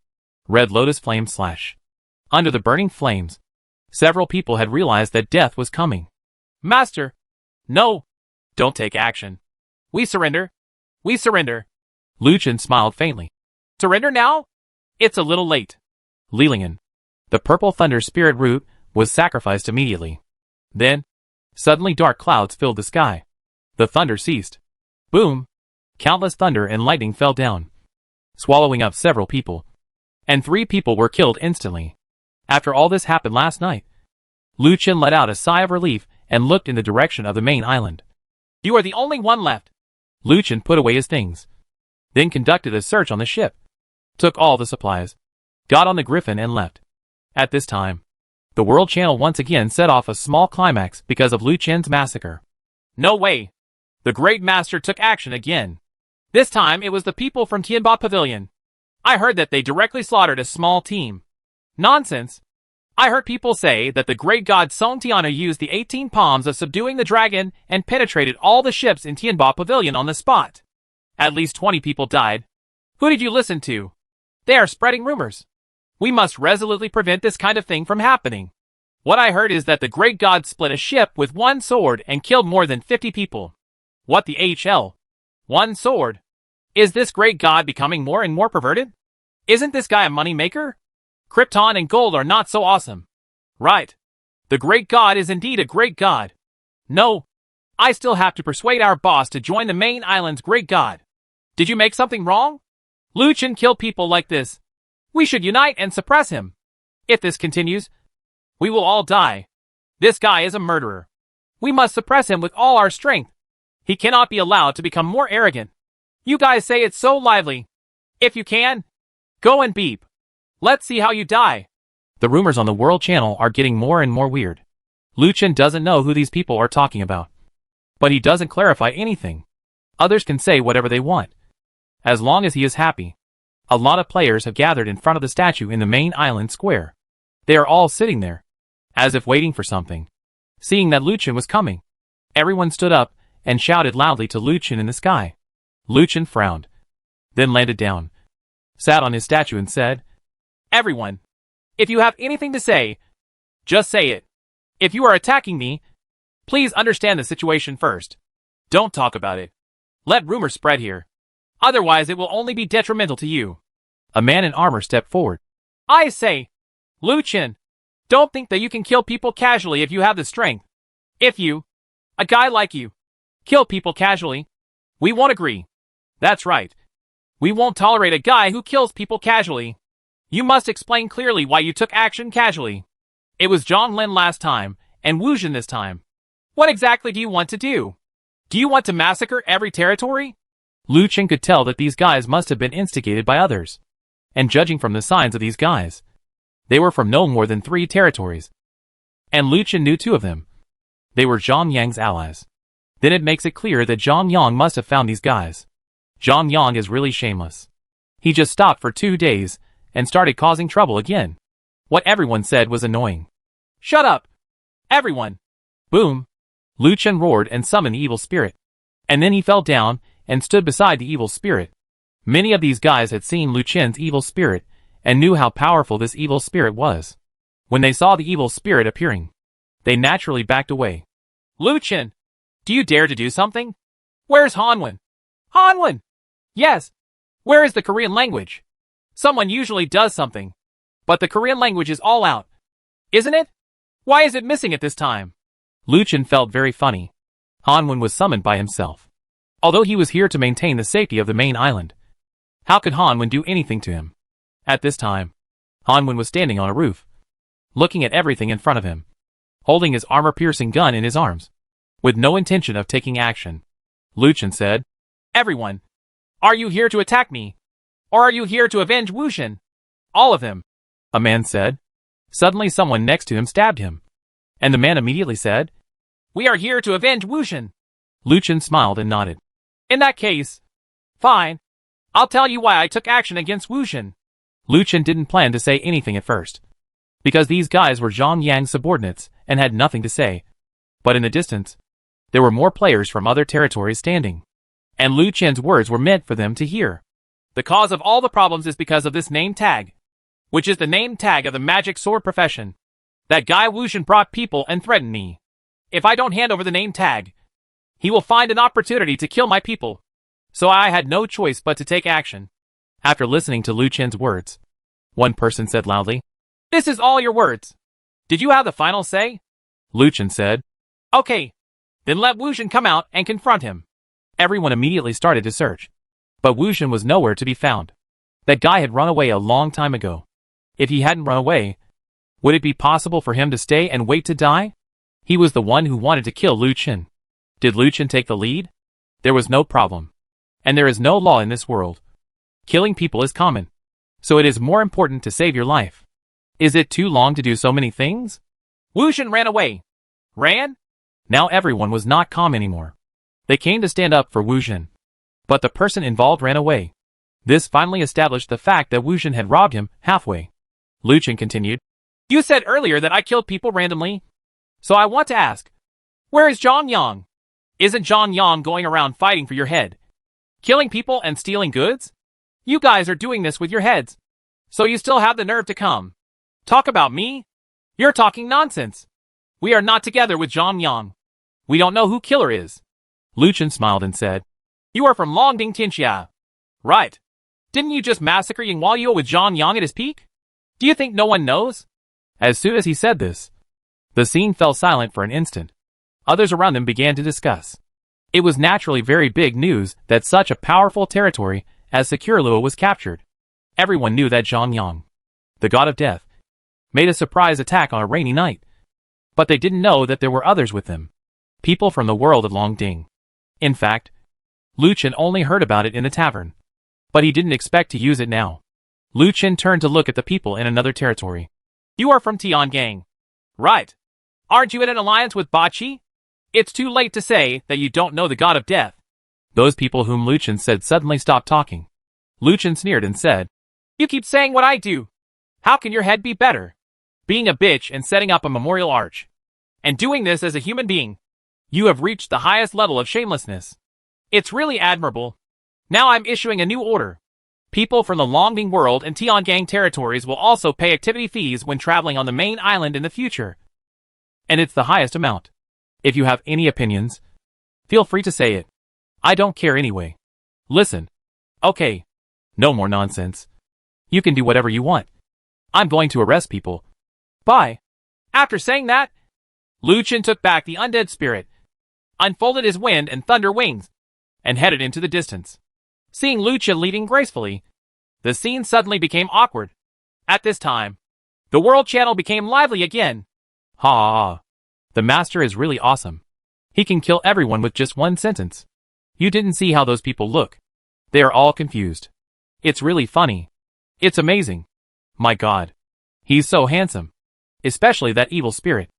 Red lotus flame slash. Under the burning flames, several people had realized that death was coming. Master! No! Don't take action. We surrender. We surrender. Lucien smiled faintly. Surrender now? It's a little late. Lilian, the purple thunder spirit root, was sacrificed immediately. Then, suddenly dark clouds filled the sky. The thunder ceased. Boom! Countless thunder and lightning fell down, swallowing up several people. And 3 people were killed instantly. After all this happened last night, Lucien let out a sigh of relief and looked in the direction of the main island. You are the only one left. Lucien put away his things, then conducted a search on the ship, took all the supplies, got on the griffin and left. At this time, the World Channel once again set off a small climax because of Lucien's massacre. No way! The Great Master took action again. This time it was the people from Tianba Pavilion. I heard that they directly slaughtered a small team. Nonsense! I heard people say that the great god Song Tiana used the 18 palms of subduing the dragon and penetrated all the ships in Tianba Pavilion on the spot. At least 20 people died. Who did you listen to? They are spreading rumors. We must resolutely prevent this kind of thing from happening. What I heard is that the great god split a ship with one sword and killed more than 50 people. What the HL? One sword? Is this great god becoming more and more perverted? Isn't this guy a money maker? Krypton and gold are not so awesome. Right. The great god is indeed a great god. No. I still have to persuade our boss to join the main island's great god. Did you make something wrong? Lucien killed people like this. We should unite and suppress him. If this continues, we will all die. This guy is a murderer. We must suppress him with all our strength. He cannot be allowed to become more arrogant. You guys say it's so lively. If you can, go and beep. Let's see how you die. The rumors on the World Channel are getting more and more weird. Lucien doesn't know who these people are talking about, but he doesn't clarify anything. Others can say whatever they want, as long as he is happy. A lot of players have gathered in front of the statue in the main island square. They are all sitting there, as if waiting for something. Seeing that Lucien was coming, everyone stood up and shouted loudly to Lucien in the sky. Lucien frowned, then landed down, sat on his statue and said, Everyone, if you have anything to say, just say it. If you are attacking me, please understand the situation first. Don't talk about it. Let rumors spread here. Otherwise it will only be detrimental to you. A man in armor stepped forward. I say, Lucien, don't think that you can kill people casually if you have the strength. If you, a guy like you, kill people casually, we won't agree. That's right. We won't tolerate a guy who kills people casually. You must explain clearly why you took action casually. It was Zhonglin last time, and Wuzhen this time. What exactly do you want to do? Do you want to massacre every territory? Lucien could tell that these guys must have been instigated by others. And judging from the signs of these guys, they were from no more than 3 territories. And Lucien knew 2 of them. They were Zhang Yang's allies. Then it makes it clear that Zhang Yang must have found these guys. Zhang Yang is really shameless. He just stopped for 2 days and started causing trouble again. What everyone said was annoying. Shut up! Everyone! Boom! Lucien roared and summoned the evil spirit. And then he fell down and stood beside the evil spirit. Many of these guys had seen Lucien's evil spirit and knew how powerful this evil spirit was. When they saw the evil spirit appearing, they naturally backed away. Lucien! Do you dare to do something? Where's Hanwen? Hanwen! Yes! Where is the Korean language? Someone usually does something. But the Korean language is all out. Isn't it? Why is it missing at this time? Lucien felt very funny. Hanwen was summoned by himself. Although he was here to maintain the safety of the main island, how could Hanwen do anything to him? At this time, Hanwen was standing on a roof, looking at everything in front of him, holding his armor-piercing gun in his arms, with no intention of taking action. Lucien said, Everyone, are you here to attack me? Or are you here to avenge Wuzhen? All of them. A man said. Suddenly someone next to him stabbed him. And the man immediately said, We are here to avenge Wuzhen. Lucien smiled and nodded. In that case, fine. I'll tell you why I took action against Wuzhen. Lucien didn't plan to say anything at first. because these guys were Zhang Yang's subordinates and had nothing to say. But in the distance, there were more players from other territories standing, and Lu Chen's words were meant for them to hear. The cause of all the problems is because of this name tag, which is the name tag of the magic sword profession. That guy Wushan brought people and threatened me. If I don't hand over the name tag, he will find an opportunity to kill my people. So I had no choice but to take action. After listening to Lu Chen's words, one person said loudly, "This is all your words. Did you have the final say?" Lu Chen said, "Okay, then let Wushan come out and confront him." Everyone immediately started to search, but Wushan was nowhere to be found. That guy had run away a long time ago. If he hadn't run away, would it be possible for him to stay and wait to die? He was the one who wanted to kill Lu Chen. Did Lu Chen take the lead? There was no problem. And there is no law in this world. Killing people is common. So it is more important to save your life. Is it too long to do so many things? Wushan ran away. Ran? Now everyone was not calm anymore. They came to stand up for Wushan. But the person involved ran away. This finally established the fact that Wushan had robbed him halfway. Lu Chen continued, "You said earlier that I killed people randomly. So I want to ask, where is Zhang Yang? Isn't Zhang Yang going around fighting for your head? Killing people and stealing goods? You guys are doing this with your heads. So you still have the nerve to come. Talk about me? You're talking nonsense. We are not together with Zhang Yang. We don't know who killer is." Lu Chen smiled and said, "You are from Longding Tianxia. Right. Didn't you just massacre Yinghuayuo with Zhang Yang at his peak? Do you think no one knows?" As soon as he said this, the scene fell silent for an instant. Others around them began to discuss. It was naturally very big news that such a powerful territory as Securelua was captured. Everyone knew that Zhang Yang, the god of death, made a surprise attack on a rainy night. But they didn't know that there were others with them. People from the world of Longding. In fact, Lu Chen only heard about it in the tavern. But he didn't expect to use it now. Lu Chen turned to look at the people in another territory. "You are from Tiangang. Right. Aren't you in an alliance with Bachi? It's too late to say that you don't know the god of death." Those people whom Lu Chen said suddenly stopped talking. Lu Chen sneered and said, "You keep saying what I do. How can your head be better? Being a bitch and setting up a memorial arch. And doing this as a human being. You have reached the highest level of shamelessness. It's really admirable. Now I'm issuing a new order. People from the Longding world and Tiangang territories will also pay activity fees when traveling on the main island in the future. And it's the highest amount. If you have any opinions, feel free to say it. I don't care anyway. Listen. Okay. No more nonsense. You can do whatever you want. I'm going to arrest people. Bye." After saying that, Lu Chen took back the undead spirit, unfolded his wind and thunder wings, and headed into the distance. Seeing Lu Chen leading gracefully, the scene suddenly became awkward. At this time, the world channel became lively again. Ha ha ha. The master is really awesome. He can kill everyone with just one sentence. You didn't see how those people look. They are all confused. It's really funny. It's amazing. My God. He's so handsome. Especially that evil spirit.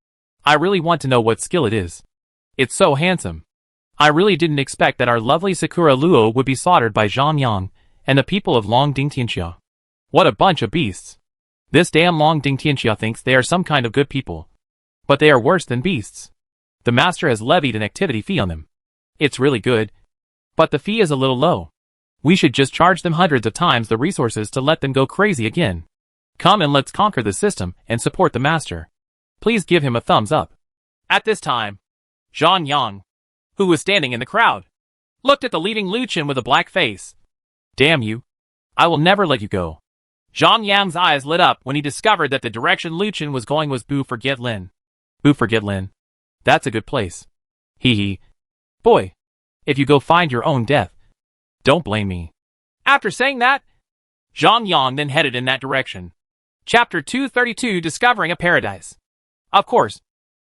I really want to know what skill it is. It's so handsome. I really didn't expect that our lovely Sakura Luo would be slaughtered by Zhang Yang and the people of Longding Tianxia. What a bunch of beasts. This damn Longding Tianxia thinks they are some kind of good people. But they are worse than beasts. The master has levied an activity fee on them. It's really good. But the fee is a little low. We should just charge them hundreds of times the resources to let them go crazy again. Come and let's conquer the system and support the master. Please give him a thumbs up. At this time, Zhang Yang, who was standing in the crowd, looked at the leading Lu Chen with a black face. Damn you. I will never let you go. Zhang Yang's eyes lit up when he discovered that the direction Lu Chen was going was Bu Forget Lin. Bu Forget Lin. That's a good place. Hee hee. Boy, if you go find your own death, don't blame me. After saying that, Zhang Yang then headed in that direction. Chapter 232, Discovering a Paradise. Of course,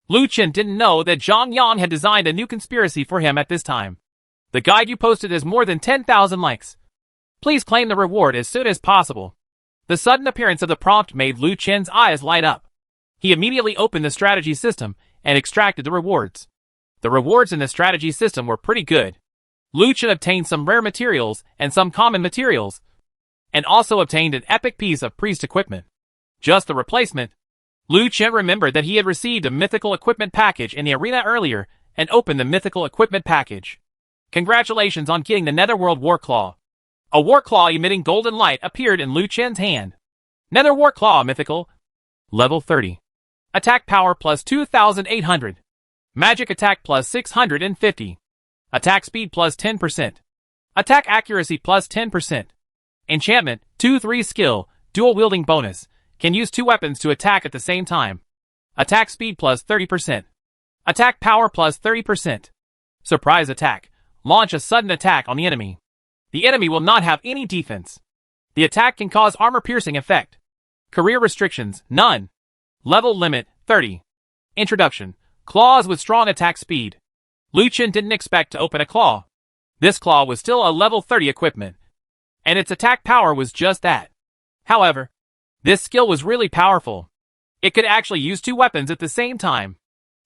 Lu Chen didn't know that Zhang Yang had designed a new conspiracy for him at this time. The guide you posted has more than 10,000 likes. Please claim the reward as soon as possible. The sudden appearance of the prompt made Lu Chen's eyes light up. He immediately opened the strategy system and extracted the rewards. The rewards in the strategy system were pretty good. Lu Chen obtained some rare materials and some common materials, and also obtained an epic piece of priest equipment. Just the replacement, Lu Chen remembered that he had received a mythical equipment package in the arena earlier and opened the mythical equipment package. Congratulations on getting the Netherworld Warclaw. A Warclaw emitting golden light appeared in Lu Chen's hand. Nether Warclaw Mythical. Level 30. Attack power plus 2,800. Magic attack plus 650. Attack speed plus 10%. Attack accuracy plus 10%. Enchantment, 2-3 skill, dual wielding bonus. Can use 2 weapons to attack at the same time. Attack speed plus 30%. Attack power plus 30%. Surprise attack. Launch a sudden attack on the enemy. The enemy will not have any defense. The attack can cause armor-piercing effect. Career restrictions, none. Level limit, 30. Introduction. Claws with strong attack speed. Lu Chen didn't expect to open a claw. This claw was still a level 30 equipment. And its attack power was just that. However, this skill was really powerful. It could actually use 2 weapons at the same time.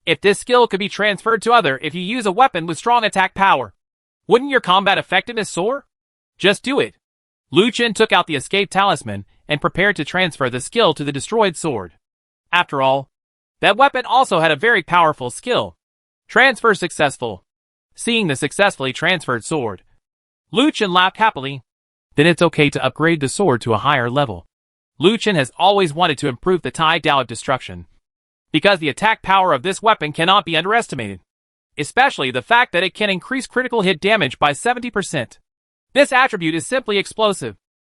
If this skill could be transferred to other if you use a weapon with strong attack power, wouldn't your combat effectiveness soar? Just do it. Lu Chen took out the escape talisman and prepared to transfer the skill to the destroyed sword. After all, that weapon also had a very powerful skill. Transfer successful. Seeing the successfully transferred sword, Lu Chen laughed happily. Then it's okay to upgrade the sword to a higher level. Lu Chen has always wanted to improve the Tai Dao of Destruction, because the attack power of this weapon cannot be underestimated, especially the fact that it can increase critical hit damage by 70%. This attribute is simply explosive,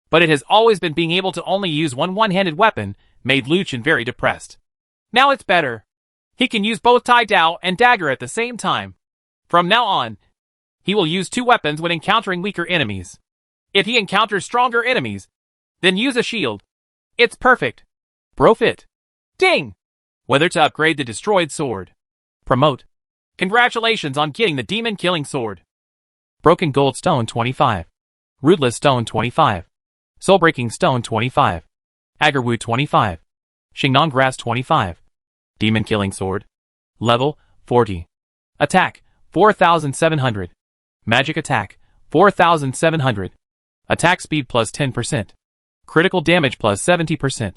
but it has always been being able to only use one-handed weapon made Lu Chen very depressed. Now it's better. He can use both Tai Dao and dagger at the same time. From now on, he will use 2 weapons when encountering weaker enemies. If he encounters stronger enemies, then use a shield. It's perfect. Profit. Ding! Whether to upgrade the destroyed sword. Promote. Congratulations on getting the demon-killing sword. Broken Gold Stone 25. Rootless Stone 25. Soul-Breaking Stone 25. Agarwood 25. Xingnan Grass 25. Demon-Killing Sword. Level 40. Attack 4,700. Magic attack 4,700. Attack speed plus 10%. Critical damage plus 70%.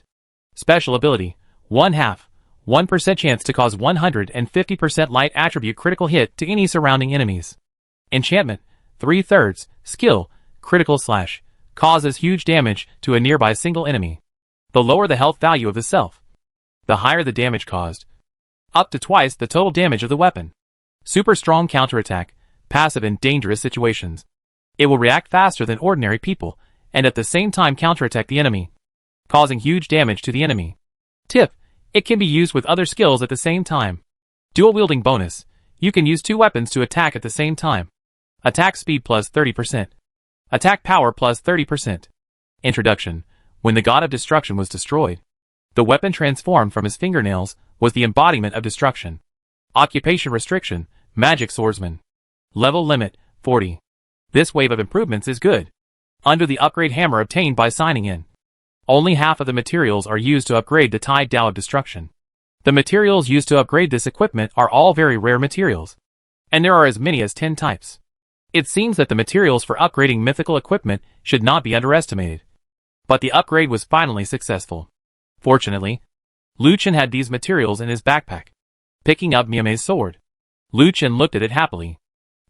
Special ability, 1/2. 1% chance to cause 150% light attribute critical hit to any surrounding enemies. Enchantment, 3/3. Skill, critical slash. Causes huge damage to a nearby single enemy. The lower the health value of the self, the higher the damage caused. Up to twice the total damage of the weapon. Super strong counterattack, passive in dangerous situations. It will react faster than ordinary people, and at the same time counterattack the enemy, causing huge damage to the enemy. Tip, it can be used with other skills at the same time. Dual wielding bonus, you can use 2 weapons to attack at the same time. Attack speed plus 30%. Attack power plus 30%. Introduction. When the God of Destruction was destroyed, the weapon transformed from his fingernails was the embodiment of destruction. Occupation restriction, magic swordsman. Level limit, 40. This wave of improvements is good. Under the upgrade hammer obtained by signing in, only half of the materials are used to upgrade the Tai Dao of Destruction. The materials used to upgrade this equipment are all very rare materials, and there are as many as 10 types. It seems that the materials for upgrading mythical equipment should not be underestimated. But the upgrade was finally successful. Fortunately, Lu Chen had these materials in his backpack. Picking up Miame's sword, Lu Chen looked at it happily.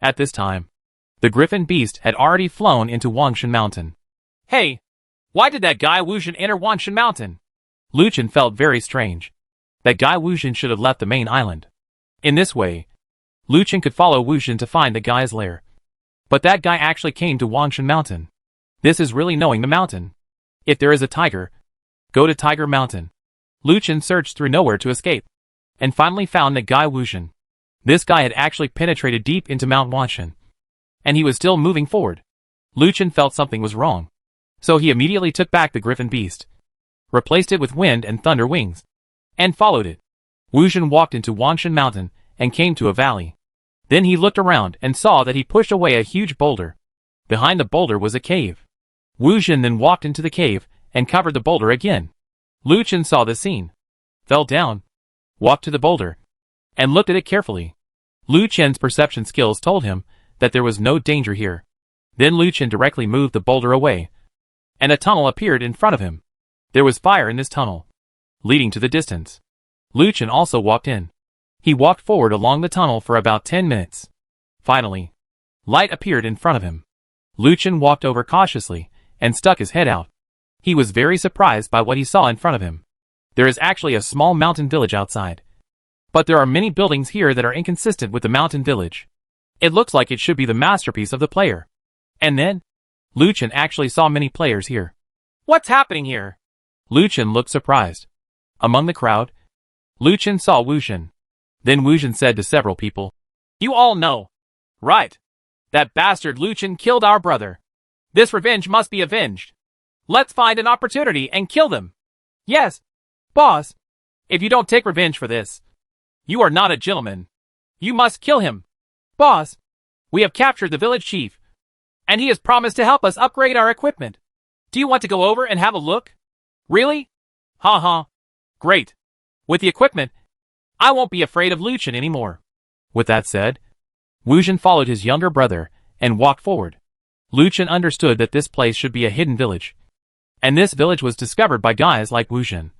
At this time, the griffin beast had already flown into Wangshan Mountain. Hey! Why did that guy Wushan enter Wangshan Mountain? Lu Chen felt very strange. That guy Wushan should have left the main island. In this way, Lu Chen could follow Wushan to find the guy's lair. But that guy actually came to Wangshan Mountain. This is really knowing the mountain. If there is a tiger, go to Tiger Mountain. Lu Chen searched through nowhere to escape, and finally found that guy Wushan. This guy had actually penetrated deep into Mount Wangshan, and he was still moving forward. Lu Chen felt something was wrong, so he immediately took back the griffin beast, replaced it with wind and thunder wings, and followed it. Wushan walked into Wangshan Mountain and came to a valley. Then he looked around and saw that he pushed away a huge boulder. Behind the boulder was a cave. Wushan then walked into the cave and covered the boulder again. Lu Chen saw the scene, fell down, walked to the boulder, and looked at it carefully. Lu Chen's perception skills told him that there was no danger here. Then Lu Chen directly moved the boulder away, and a tunnel appeared in front of him. There was fire in this tunnel. leading to the distance. Lucien also walked in. He walked forward along the tunnel for about 10 minutes. Finally, light appeared in front of him. Lucien walked over cautiously and stuck his head out. He was very surprised by what he saw in front of him. There is actually a small mountain village outside. But there are many buildings here that are inconsistent with the mountain village. It looks like it should be the masterpiece of the player. And then, Lucien actually saw many players here. What's happening here? Lucien looked surprised. Among the crowd, Lucien saw Wuxian. Then Wuxian said to several people, You all know. Right. That bastard Lucien killed our brother. This revenge must be avenged. Let's find an opportunity and kill them. Yes, boss. If you don't take revenge for this, you are not a gentleman. You must kill him. Boss, we have captured the village chief, and he has promised to help us upgrade our equipment. Do you want to go over and have a look? Really? Ha. Great. With the equipment, I won't be afraid of Lucien anymore. With that said, Wuxian followed his younger brother and walked forward. Lucien understood that this place should be a hidden village. And this village was discovered by guys like Wuxian.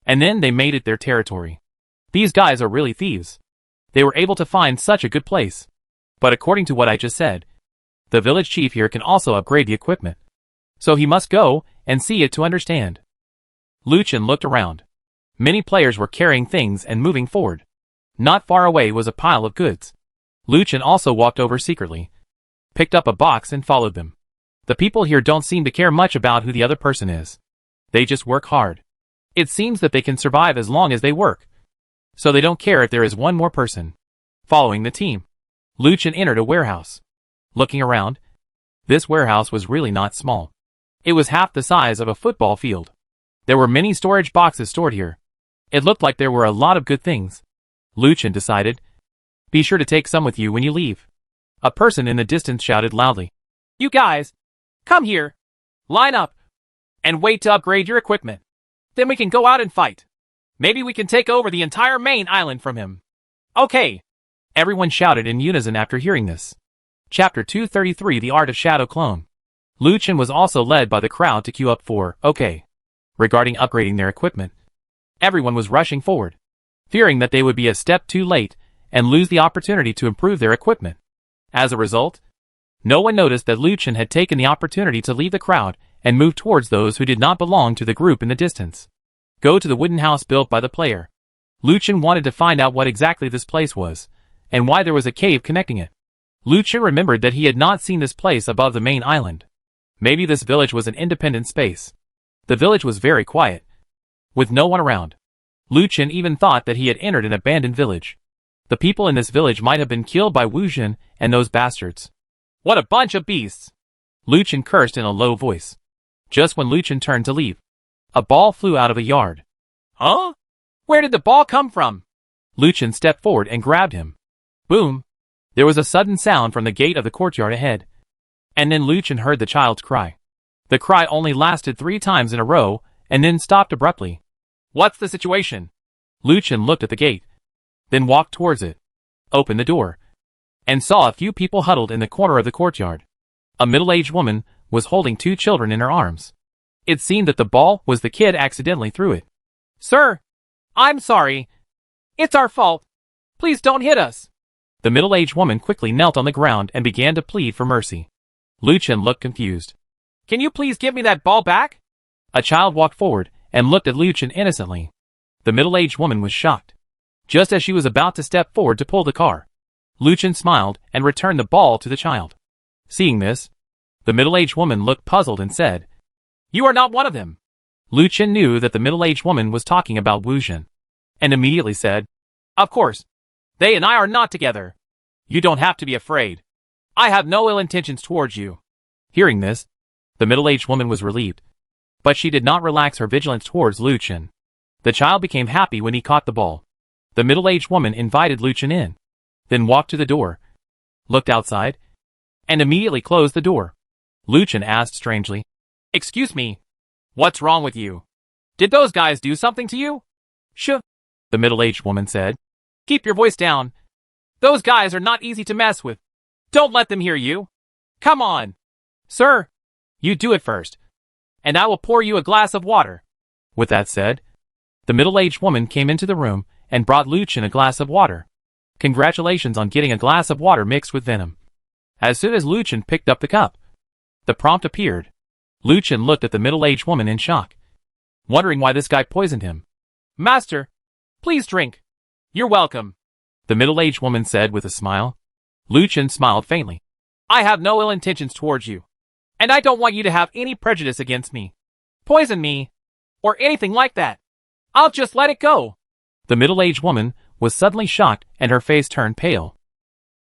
And then they made it their territory. These guys are really thieves. They were able to find such a good place. But according to what I just said, the village chief here can also upgrade the equipment. So he must go and see it to understand. Lucien looked around. Many players were carrying things and moving forward. Not far away was a pile of goods. Lucien also walked over secretly, picked up a box and followed them. The people here don't seem to care much about who the other person is. They just work hard. It seems that they can survive as long as they work. So they don't care if there is one more person. Following the team, Lucien entered a warehouse. Looking around, this warehouse was really not small. It was half the size of a football field. There were many storage boxes stored here. It looked like there were a lot of good things. Lucien decided, be sure to take some with you when you leave. A person in the distance shouted loudly, You guys, come here. Line up. And wait to upgrade your equipment. Then we can go out and fight. Maybe we can take over the entire main island from him. Okay. Everyone shouted in unison after hearing this. Chapter 233 The Art of Shadow Clone. Lucien was also led by the crowd to queue up for, okay. Regarding upgrading their equipment, everyone was rushing forward, fearing that they would be a step too late and lose the opportunity to improve their equipment. As a result, no one noticed that Lucien had taken the opportunity to leave the crowd and move towards those who did not belong to the group in the distance. Go to the wooden house built by the player. Lucien wanted to find out what exactly this place was, and why there was a cave connecting it. Lucien remembered that he had not seen this place above the main island. Maybe this village was an independent space. The village was very quiet, with no one around. Lucien even thought that he had entered an abandoned village. The people in this village might have been killed by Wuxian and those bastards. What a bunch of beasts! Lucien cursed in a low voice. Just when Lucien turned to leave, a ball flew out of a yard. Huh? Where did the ball come from? Lucien stepped forward and grabbed him. Boom! There was a sudden sound from the gate of the courtyard ahead. And then Lucien heard the child's cry. The cry only lasted 3 times in a row, and then stopped abruptly. What's the situation? Lucien looked at the gate, then walked towards it, opened the door, and saw a few people huddled in the corner of the courtyard. A middle-aged woman was holding 2 children in her arms. It seemed that the ball was the kid accidentally threw it. Sir, I'm sorry. It's our fault. Please don't hit us. The middle-aged woman quickly knelt on the ground and began to plead for mercy. Lucien looked confused. Can you please give me that ball back? A child walked forward and looked at Lucien innocently. The middle-aged woman was shocked. Just as she was about to step forward to pull the car, Lucien smiled and returned the ball to the child. Seeing this, the middle-aged woman looked puzzled and said, You are not one of them. Lucien knew that the middle-aged woman was talking about Wuxian, and immediately said, Of course. They and I are not together. You don't have to be afraid. I have no ill intentions towards you. Hearing this, the middle-aged woman was relieved. But she did not relax her vigilance towards Lucien. The child became happy when he caught the ball. The middle-aged woman invited Lucien in, then walked to the door, looked outside, and immediately closed the door. Lucien asked strangely, Excuse me, what's wrong with you? Did those guys do something to you? Shh, the middle-aged woman said. Keep your voice down. Those guys are not easy to mess with. Don't let them hear you. Come on. Sir, you do it first, and I will pour you a glass of water. With that said, The middle-aged woman came into the room and brought Luchin a glass of water. Congratulations on getting a glass of water mixed with venom. As soon as Luchin picked up the cup, the prompt appeared. Luchin looked at the middle-aged woman in shock, wondering why this guy poisoned him. Master, please drink. You're welcome, the middle-aged woman said with a smile. Luchin smiled faintly. I have no ill intentions towards you, and I don't want you to have any prejudice against me. Poison me, or anything like that. I'll just let it go. The middle-aged woman was suddenly shocked and her face turned pale.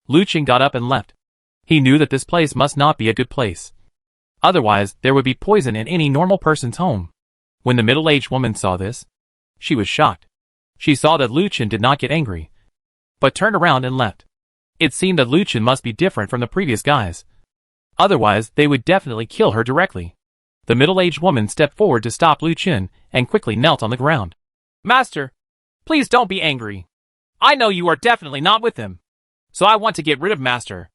Luchin got up and left. He knew that this place must not be a good place. Otherwise, there would be poison in any normal person's home. When the middle-aged woman saw this, she was shocked. She saw that Luchin did not get angry, but turned around and left. It seemed that Luchin must be different from the previous guys. Otherwise, they would definitely kill her directly. The middle-aged woman stepped forward to stop Luchin and quickly knelt on the ground. Master, please don't be angry. I know you are definitely not with him, so I want to get rid of Master.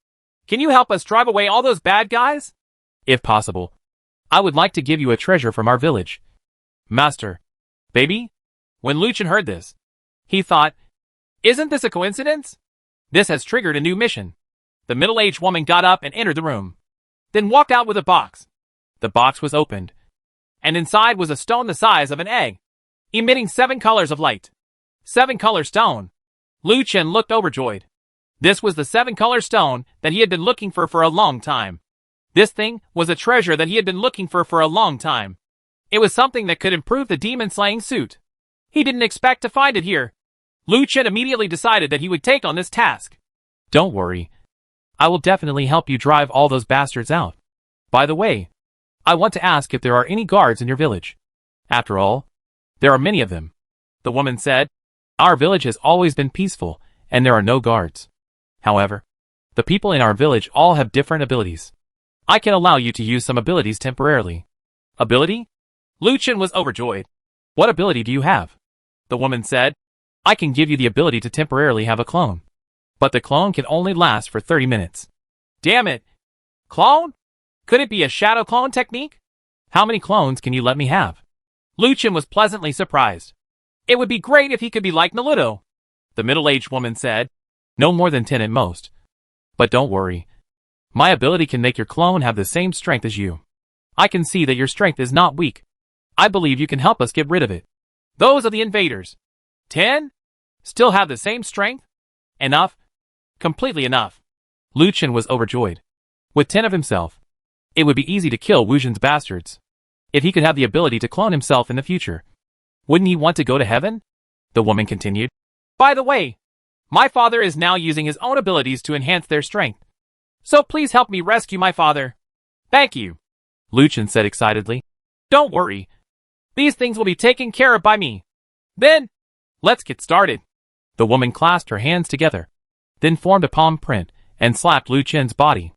Can you help us drive away all those bad guys? If possible. I would like to give you a treasure from our village. Master. Baby? When Luchin heard this, he thought, isn't this a coincidence? This has triggered a new mission. The middle-aged woman got up and entered the room, then walked out with a box. The box was opened, and inside was a stone the size of an egg, emitting 7 colors of light. 7-color stone. Luchin looked overjoyed. This was the 7-color stone that he had been looking for a long time. This thing was a treasure that he had been looking for a long time. It was something that could improve the demon-slaying suit. He didn't expect to find it here. Luchin immediately decided that he would take on this task. Don't worry. I will definitely help you drive all those bastards out. By the way, I want to ask if there are any guards in your village. After all, there are many of them. The woman said, Our village has always been peaceful, and there are no guards. However, the people in our village all have different abilities. I can allow you to use some abilities temporarily. Ability? Luchin was overjoyed. What ability do you have? The woman said, I can give you the ability to temporarily have a clone. But the clone can only last for 30 minutes. Damn it. Clone? Could it be a shadow clone technique? How many clones can you let me have? Luchin was pleasantly surprised. It would be great if he could be like Naluto. The middle-aged woman said, No more than 10 at most. But don't worry. My ability can make your clone have the same strength as you. I can see that your strength is not weak. I believe you can help us get rid of it. Those are the invaders. 10? Still have the same strength? Enough. Completely enough. Luchin was overjoyed. With 10 of himself, it would be easy to kill Wujin's bastards. If he could have the ability to clone himself in the future, wouldn't he want to go to heaven? The woman continued. By the way, my father is now using his own abilities to enhance their strength. So please help me rescue my father. Thank you, Luchin said excitedly. Don't worry. These things will be taken care of by me. Then, let's get started. The woman clasped her hands together, then formed a palm print and slapped Luchin's body.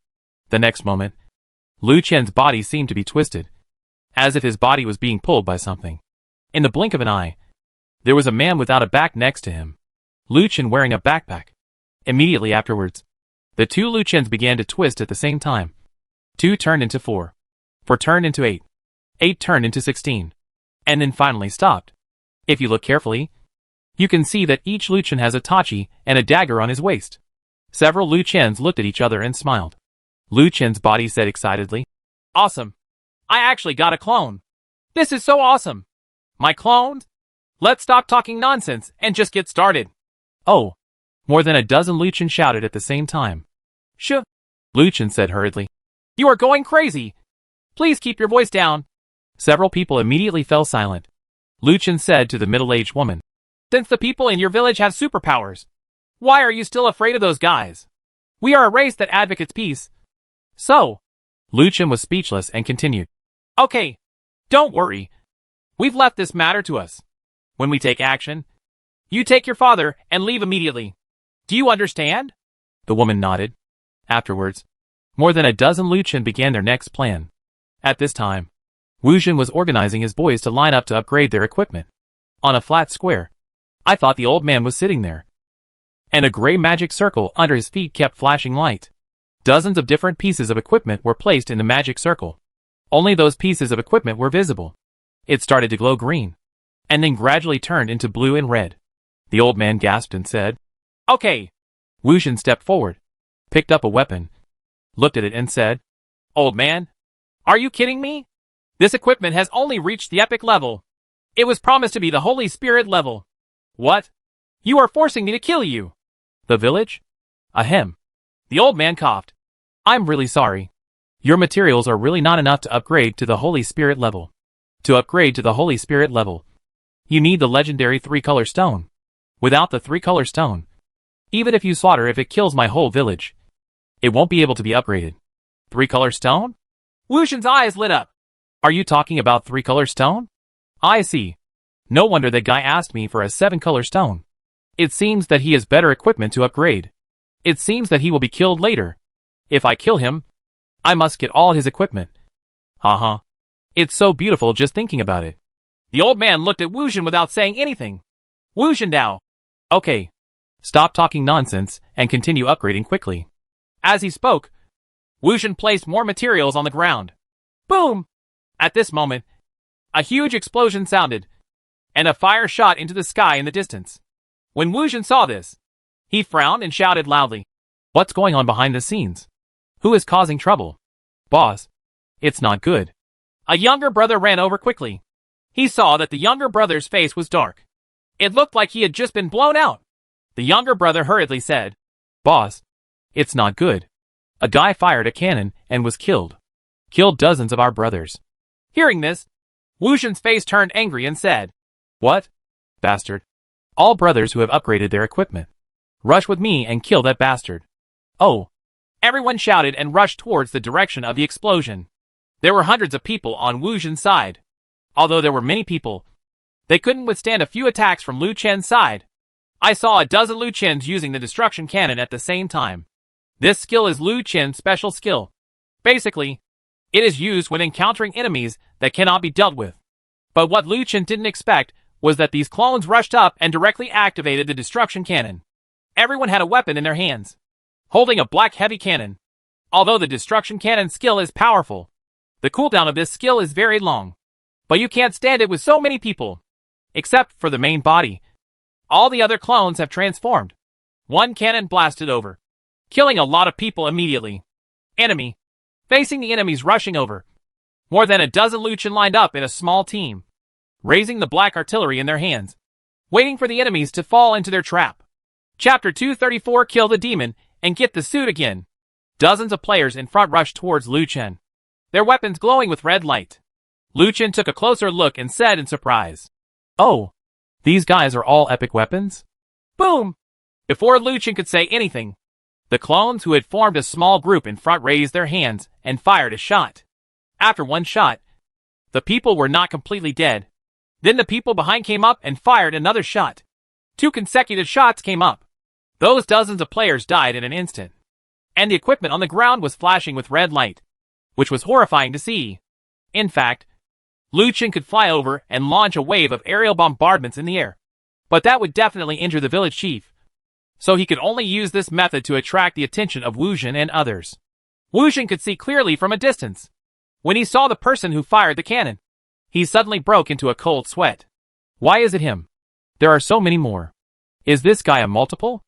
The next moment, Luchin's body seemed to be twisted, as if his body was being pulled by something. In the blink of an eye, there was a man without a back next to him, Luchin wearing a backpack. Immediately afterwards, the two Luchins began to twist at the same time. 2 turned into 4. 4 turned into 8. 8 turned into 16. And then finally stopped. If you look carefully, you can see that each Luchin has a tachi and a dagger on his waist. Several Luchins looked at each other and smiled. Luchin's body said excitedly, Awesome. I actually got a clone. This is so awesome. My clone? Let's stop talking nonsense and just get started. Oh. More than a dozen Luchin shouted at the same time. Shh. Luchin said hurriedly. You are going crazy. Please keep your voice down. Several people immediately fell silent. Luchin said to the middle-aged woman. Since the people in your village have superpowers, why are you still afraid of those guys? We are a race that advocates peace. So, Luchin was speechless and continued. Okay, don't worry. We've left this matter to us. When we take action, you take your father and leave immediately. Do you understand? The woman nodded. Afterwards, more than a dozen Luchin began their next plan. At this time, Wujin was organizing his boys to line up to upgrade their equipment. On a flat square, I thought the old man was sitting there, and a gray magic circle under his feet kept flashing light. Dozens of different pieces of equipment were placed in the magic circle. Only those pieces of equipment were visible. It started to glow green. and then gradually turned into blue and red. The old man gasped and said, "Okay." Wushan stepped forward, picked up a weapon, looked at it and said, "Old man, are you kidding me? This equipment has only reached the epic level. It was promised to be the Holy Spirit level. What? You are forcing me to kill you." "The village? Ahem." The old man coughed. "I'm really sorry. Your materials are really not enough to upgrade to the Holy Spirit level. To upgrade to the Holy Spirit level, you need the legendary 3-color stone. Without the 3-color stone, even if you slaughter if it kills my whole village, it won't be able to be upgraded." 3-color stone? Wushan's eyes lit up. "Are you talking about 3-color stone? I see. No wonder that guy asked me for a 7-color stone. It seems that he has better equipment to upgrade. It seems that he will be killed later. If I kill him, I must get all his equipment. Haha. It's so beautiful just thinking about it." The old man looked at Wushan without saying anything. "Wushan now." "Okay. Stop talking nonsense and continue upgrading quickly." As he spoke, Wushan placed more materials on the ground. Boom! At this moment, a huge explosion sounded, and a fire shot into the sky in the distance. When Wushan saw this, he frowned and shouted loudly, "What's going on behind the scenes? Who is causing trouble? Boss, it's not good." A younger brother ran over quickly. He saw that the younger brother's face was dark. It looked like he had just been blown out. The younger brother hurriedly said, "Boss, it's not good. A guy fired a cannon and was killed. Killed dozens of our brothers." Hearing this, Wushan's face turned angry and said, "What? Bastard. All brothers who have upgraded their equipment. Rush with me and kill that bastard." "Oh!" Everyone shouted and rushed towards the direction of the explosion. There were hundreds of people on Wushan's side. Although there were many people, they couldn't withstand a few attacks from Lu Chen's side. I saw a dozen Lu Chens using the destruction cannon at the same time. This skill is Lu Chen's special skill. Basically, it is used when encountering enemies that cannot be dealt with. But what Lu Chen didn't expect was that these clones rushed up and directly activated the destruction cannon. Everyone had a weapon in their hands, holding a black heavy cannon. Although the destruction cannon skill is powerful, the cooldown of this skill is very long. But you can't stand it with so many people. Except for the main body. All the other clones have transformed. One cannon blasted over, killing a lot of people immediately. Enemy. Facing the enemies rushing over. More than a dozen Lu Chen lined up in a small team, raising the black artillery in their hands, waiting for the enemies to fall into their trap. Chapter 234. Kill the demon and get the suit again. Dozens of players in front rushed towards Lu Chen, their weapons glowing with red light. Lu Chen took a closer look and said in surprise, "Oh, these guys are all epic weapons?" Boom! Before Lu Chen could say anything, the clones who had formed a small group in front raised their hands and fired a shot. After one shot, the people were not completely dead. Then the people behind came up and fired another shot. 2 consecutive shots came up. Those dozens of players died in an instant. And the equipment on the ground was flashing with red light, which was horrifying to see. In fact, Lu Chen could fly over and launch a wave of aerial bombardments in the air. But that would definitely injure the village chief. So he could only use this method to attract the attention of Wushan and others. Wushan could see clearly from a distance. When he saw the person who fired the cannon, he suddenly broke into a cold sweat. Why is it him? There are so many more. Is this guy a multiple?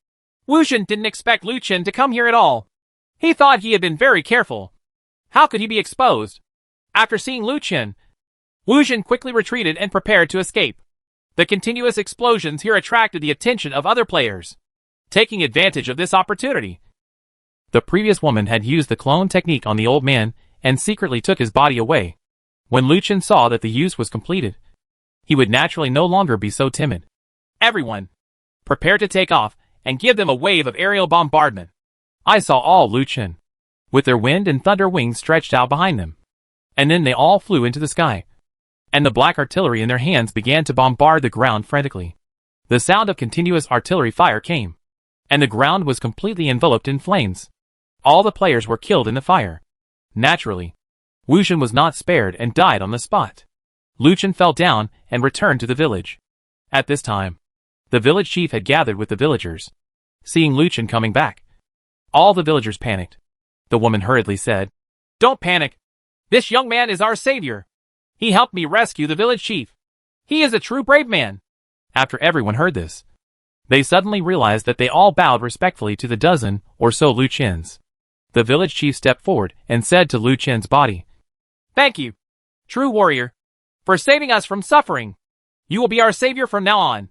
Wushan didn't expect Lu Chen to come here at all. He thought he had been very careful. How could he be exposed? After seeing Lu Chen, Wushan quickly retreated and prepared to escape. The continuous explosions here attracted the attention of other players, taking advantage of this opportunity. The previous woman had used the clone technique on the old man and secretly took his body away. When Lu Chen saw that the use was completed, he would naturally no longer be so timid. Everyone, prepare to take off and give them a wave of aerial bombardment. I saw all Lu Chen, with their wind and thunder wings stretched out behind them. And then they all flew into the sky, and the black artillery in their hands began to bombard the ground frantically. The sound of continuous artillery fire came, and the ground was completely enveloped in flames. All the players were killed in the fire. Naturally, Wushan was not spared and died on the spot. Lu Chen fell down and returned to the village. At this time, the village chief had gathered with the villagers. Seeing Lu Chen coming back, all the villagers panicked. The woman hurriedly said, "Don't panic. This young man is our savior. He helped me rescue the village chief. He is a true brave man. After everyone heard this, they suddenly realized that they all bowed respectfully to the dozen or so Lu Qins. The village chief stepped forward and said to Lu Qin's body, Thank you, true warrior, for saving us from suffering. You will be our savior from now on,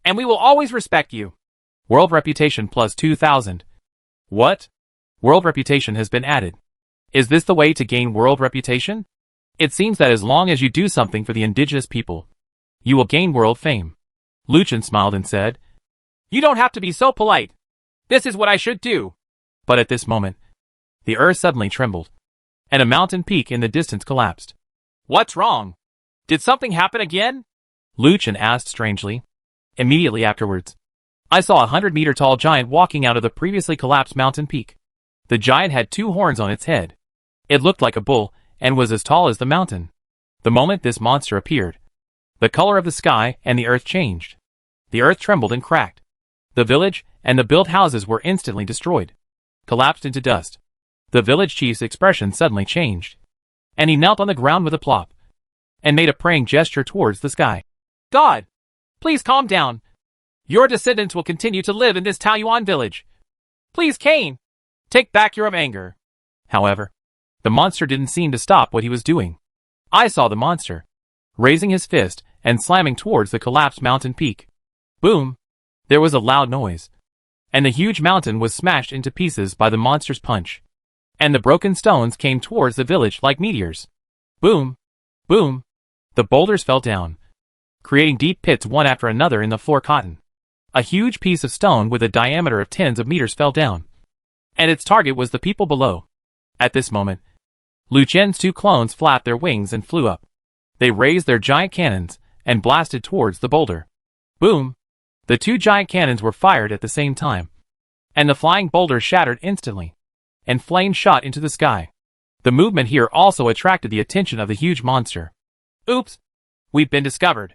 and we will always respect you. World reputation plus 2,000. What? World reputation has been added. Is this the way to gain world reputation? It seems that as long as you do something for the indigenous people, you will gain world fame. Lu Qin smiled and said, You don't have to be so polite. This is what I should do. But at this moment, the earth suddenly trembled, and a mountain peak in the distance collapsed. What's wrong? Did something happen again? Lu Qin asked strangely. Immediately afterwards, I saw a 100-meter tall giant walking out of the previously collapsed mountain peak. The giant had 2 horns on its head. It looked like a bull and was as tall as the mountain. The moment this monster appeared, the color of the sky and the earth changed. The earth trembled and cracked. The village and the built houses were instantly destroyed, collapsed into dust. The village chief's expression suddenly changed, and he knelt on the ground with a plop and made a praying gesture towards the sky. God, please calm down. Your descendants will continue to live in this Taoyuan village. Please, Cain, take back your anger. However, the monster didn't seem to stop what he was doing. I saw the monster raising his fist and slamming towards the collapsed mountain peak. Boom! There was a loud noise, and the huge mountain was smashed into pieces by the monster's punch, and the broken stones came towards the village like meteors. Boom! Boom! The boulders fell down, creating deep pits one after another in the floor cotton. A huge piece of stone with a diameter of tens of meters fell down, and its target was the people below. At this moment, Lu Qin's 2 clones flapped their wings and flew up. They raised their giant cannons and blasted towards the boulder. Boom! The 2 giant cannons were fired at the same time, and the flying boulder shattered instantly, and flames shot into the sky. The movement here also attracted the attention of the huge monster. Oops! We've been discovered.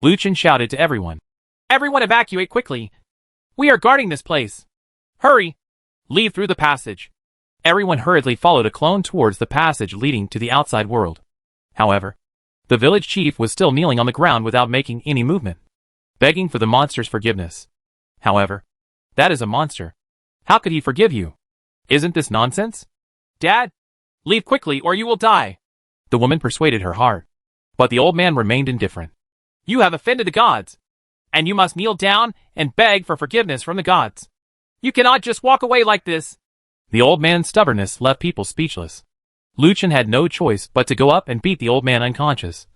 Lu Qin shouted to everyone. Everyone evacuate quickly. We are guarding this place. Hurry! Leave through the passage. Everyone hurriedly followed a clone towards the passage leading to the outside world. However, the village chief was still kneeling on the ground without making any movement, begging for the monster's forgiveness. However, that is a monster. How could he forgive you? Isn't this nonsense? Dad, leave quickly or you will die. The woman persuaded her hard, but the old man remained indifferent. You have offended the gods, and you must kneel down and beg for forgiveness from the gods. You cannot just walk away like this. The old man's stubbornness left people speechless. Lu Qin had no choice but to go up and beat the old man unconscious,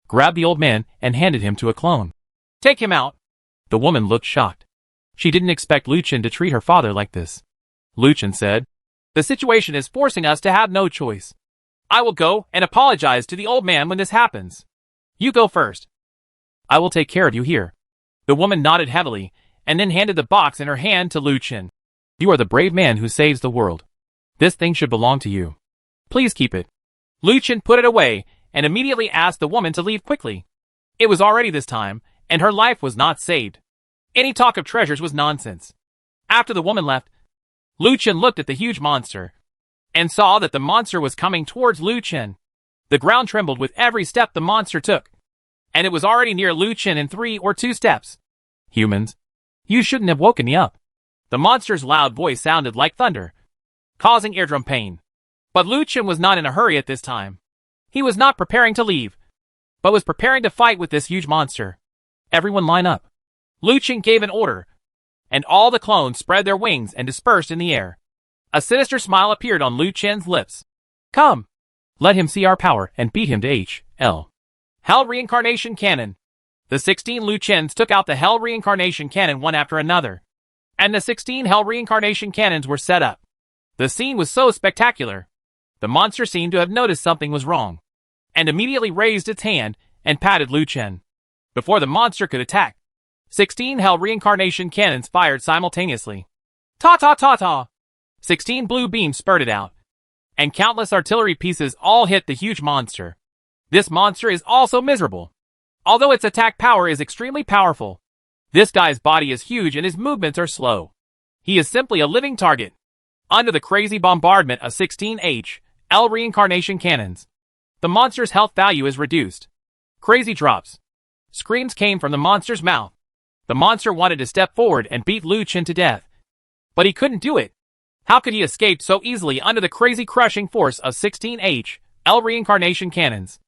grabbed the old man and handed him to a clone. Take him out. The woman looked shocked. She didn't expect Lu Qin to treat her father like this. Lu Qin said, The situation is forcing us to have no choice. I will go and apologize to the old man when this happens. You go first. I will take care of you here. The woman nodded heavily, and then handed the box in her hand to Lu Qin. You are the brave man who saves the world. This thing should belong to you. Please keep it. Lu Qin put it away, and immediately asked the woman to leave quickly. It was already this time, and her life was not saved. Any talk of treasures was nonsense. After the woman left, Lu Qin looked at the huge monster, and saw that the monster was coming towards Lu Qin. The ground trembled with every step the monster took, and it was already near Lu Qin in 3 or 2 steps. Humans, you shouldn't have woken me up. The monster's loud voice sounded like thunder, causing eardrum pain. But Lu Qin was not in a hurry at this time. He was not preparing to leave, but was preparing to fight with this huge monster. Everyone line up. Lu Qin gave an order, and all the clones spread their wings and dispersed in the air. A sinister smile appeared on Lu Qin's lips. Come! Let him see our power and beat him to H.L. Hell Reincarnation Cannon. The 16 Lu Qins took out the Hell Reincarnation Cannon one after another, and the 16 Hell Reincarnation Cannons were set up. The scene was so spectacular. The monster seemed to have noticed something was wrong, and immediately raised its hand and patted Lu Qin. Before the monster could attack, 16 Hell Reincarnation Cannons fired simultaneously. Ta-ta-ta-ta! 16 blue beams spurted out, and countless artillery pieces all hit the huge monster. This monster is also miserable, although its attack power is extremely powerful. This guy's body is huge and his movements are slow. He is simply a living target. Under the crazy bombardment of 16 H.L. Reincarnation Cannons, the monster's health value is reduced. Crazy drops. Screams came from the monster's mouth. The monster wanted to step forward and beat Lu Chen to death. But he couldn't do it. How could he escape so easily under the crazy crushing force of 16H.L reincarnation cannons?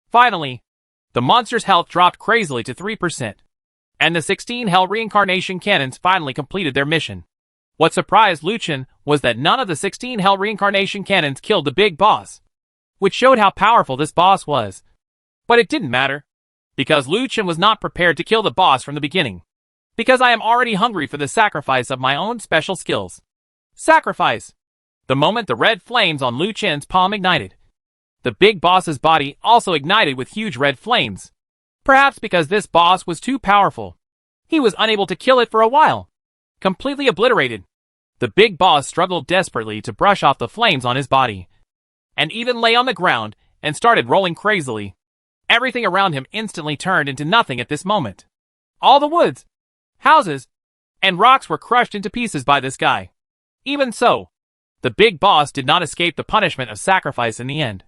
Finally, the monster's health dropped crazily to 3%. And the 16H reincarnation cannons finally completed their mission. What surprised Lu Chen was that none of the 16H reincarnation cannons killed the big boss, which showed how powerful this boss was. But it didn't matter, because Lu Chen was not prepared to kill the boss from the beginning. Because I am already hungry for the sacrifice of my own special skills. Sacrifice! The moment the red flames on Lu Chen's palm ignited, the big boss's body also ignited with huge red flames. Perhaps because this boss was too powerful, he was unable to kill it for a while. Completely obliterated, the big boss struggled desperately to brush off the flames on his body, and even lay on the ground and started rolling crazily. Everything around him instantly turned into nothing at this moment. All the woods, houses, and rocks were crushed into pieces by this guy. Even so, the big boss did not escape the punishment of sacrifice in the end,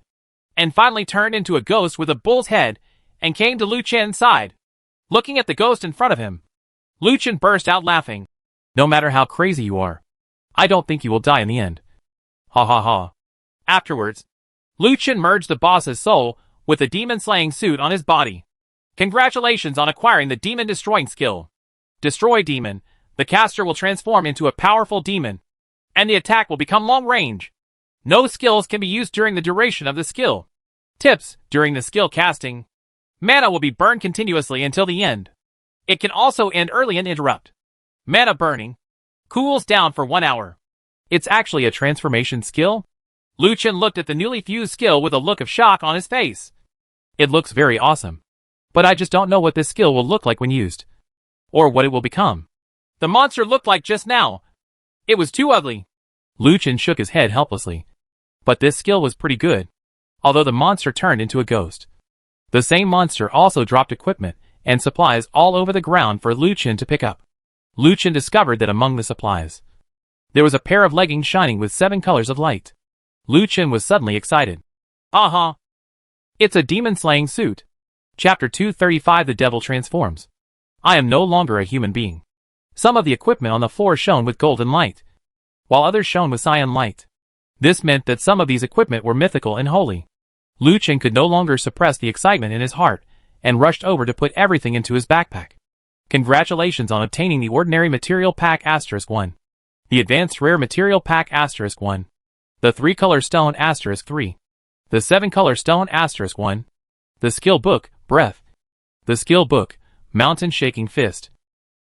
and finally turned into a ghost with a bull's head and came to Lu Chen's side. Looking at the ghost in front of him, Lu Chen burst out laughing. No matter how crazy you are, I don't think you will die in the end. Ha ha ha. Afterwards, Lu Chen merged the boss's soul with the demon-slaying suit on his body. Congratulations on acquiring the demon-destroying skill. Destroy demon. The caster will transform into a powerful demon, and the attack will become long-range. No skills can be used during the duration of the skill. Tips: during the skill casting, mana will be burned continuously until the end. It can also end early and interrupt. Mana burning cools down for 1 hour. It's actually a transformation skill? Lu Chen looked at the newly fused skill with a look of shock on his face. It looks very awesome, but I just don't know what this skill will look like when used, or what it will become. The monster looked like just now. It was too ugly. Lu Chen shook his head helplessly. But this skill was pretty good, although the monster turned into a ghost. The same monster also dropped equipment and supplies all over the ground for Lu Chen to pick up. Lu Chen discovered that among the supplies, there was a pair of leggings shining with 7 colors of light. Lu Chen was suddenly excited. Uh-huh. It's a demon-slaying suit. Chapter 235 The Devil Transforms. I am no longer a human being. Some of the equipment on the floor shone with golden light, while others shone with cyan light. This meant that some of these equipment were mythical and holy. Lu Chen could no longer suppress the excitement in his heart, and rushed over to put everything into his backpack. Congratulations on obtaining the Ordinary Material Pack *1, the Advanced Rare Material Pack *1, the 3-Color Stone *3, the 7-Color Stone *1, the Skill Book, Breath, the Skill Book, Mountain Shaking Fist,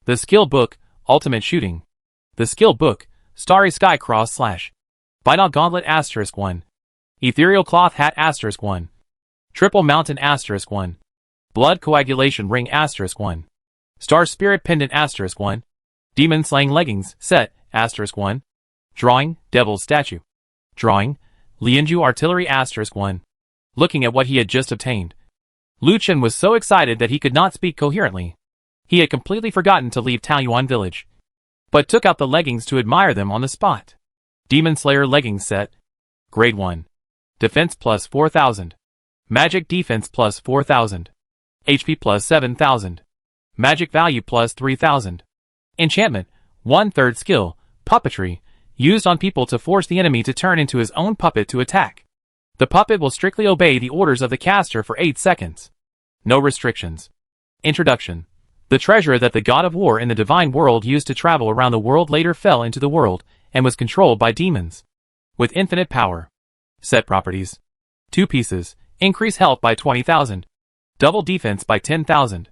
the Skill Book, Ultimate Shooting, the Skill Book, Starry Sky Cross / Binal Gauntlet *1, Ethereal Cloth Hat *1, Triple Mountain *1, Blood Coagulation Ring *1, Star Spirit Pendant *1, Demon Slaying Leggings Set *1, Drawing, Devil's Statue. Drawing, Lianju Artillery *1. Looking at what he had just obtained, Lu Chen was so excited that he could not speak coherently. He had completely forgotten to leave Taoyuan village, but took out the leggings to admire them on the spot. Demon Slayer Leggings Set. Grade 1. Defense plus 4000. Magic Defense plus 4000. HP plus 7000. Magic Value plus 3000. Enchantment, 1/3 skill, Puppetry, used on people to force the enemy to turn into his own puppet to attack. The puppet will strictly obey the orders of the caster for 8 seconds. No restrictions. Introduction. The treasure that the god of war in the divine world used to travel around the world later fell into the world, and was controlled by demons with infinite power. Set properties. 2 pieces, increase health by 20,000. Double defense by 10,000.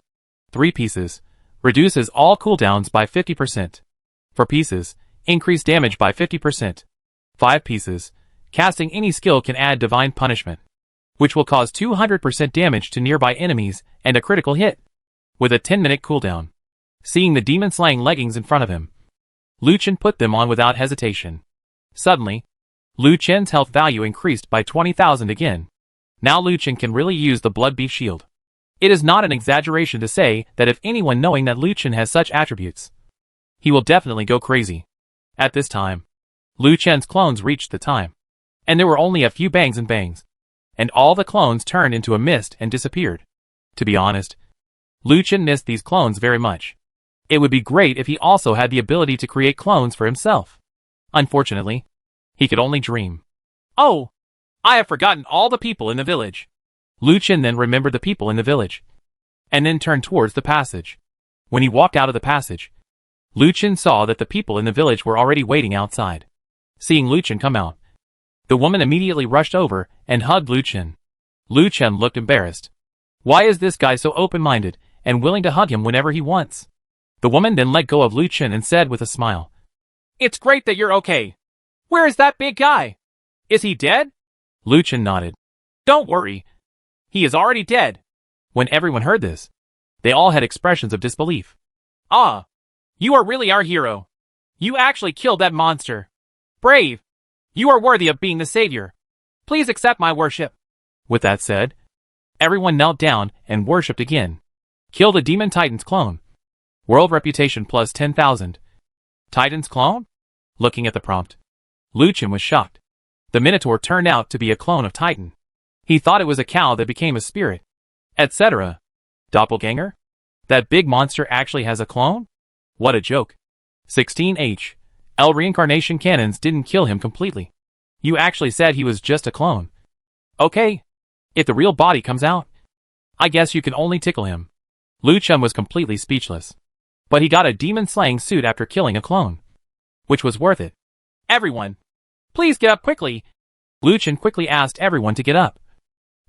3 pieces, reduces all cooldowns by 50%. 4 pieces, increase damage by 50%. 5 pieces, casting any skill can add divine punishment, which will cause 200% damage to nearby enemies and a critical hit, with a 10-minute cooldown. Seeing the demon-slaying leggings in front of him, Lu Chen put them on without hesitation. Suddenly, Lu Chen's health value increased by 20,000 again. Now Lu Chen can really use the blood beef shield. It is not an exaggeration to say that if anyone knowing that Lu Chen has such attributes, he will definitely go crazy. At this time, Lu Chen's clones reached the time, and there were only a few bangs, and all the clones turned into a mist and disappeared. To be honest, Lucien missed these clones very much. It would be great if he also had the ability to create clones for himself. Unfortunately, he could only dream. Oh, I have forgotten all the people in the village. Lucien then remembered the people in the village, and then turned towards the passage. When he walked out of the passage, Lucien saw that the people in the village were already waiting outside. Seeing Lucien come out, the woman immediately rushed over and hugged Lucien. Lucien looked embarrassed. Why is this guy so open-minded and willing to hug him whenever he wants? The woman then let go of Lucien and said with a smile, It's great that you're okay. Where is that big guy? Is he dead? Lucien nodded. Don't worry. He is already dead. When everyone heard this, they all had expressions of disbelief. Ah, you are really our hero. You actually killed that monster. Brave. You are worthy of being the savior. Please accept my worship. With that said, everyone knelt down and worshipped again. Kill the Demon Titan's clone. World reputation plus 10,000. Titan's clone? Looking at the prompt, Lucien was shocked. The Minotaur turned out to be a clone of Titan. He thought it was a cow that became a spirit, etc. Doppelganger? That big monster actually has a clone? What a joke. 16H. L reincarnation cannons didn't kill him completely. You actually said he was just a clone. Okay. If the real body comes out, I guess you can only tickle him. Lucien was completely speechless. But he got a demon-slaying suit after killing a clone, which was worth it. Everyone, please get up quickly. Lucien quickly asked everyone to get up,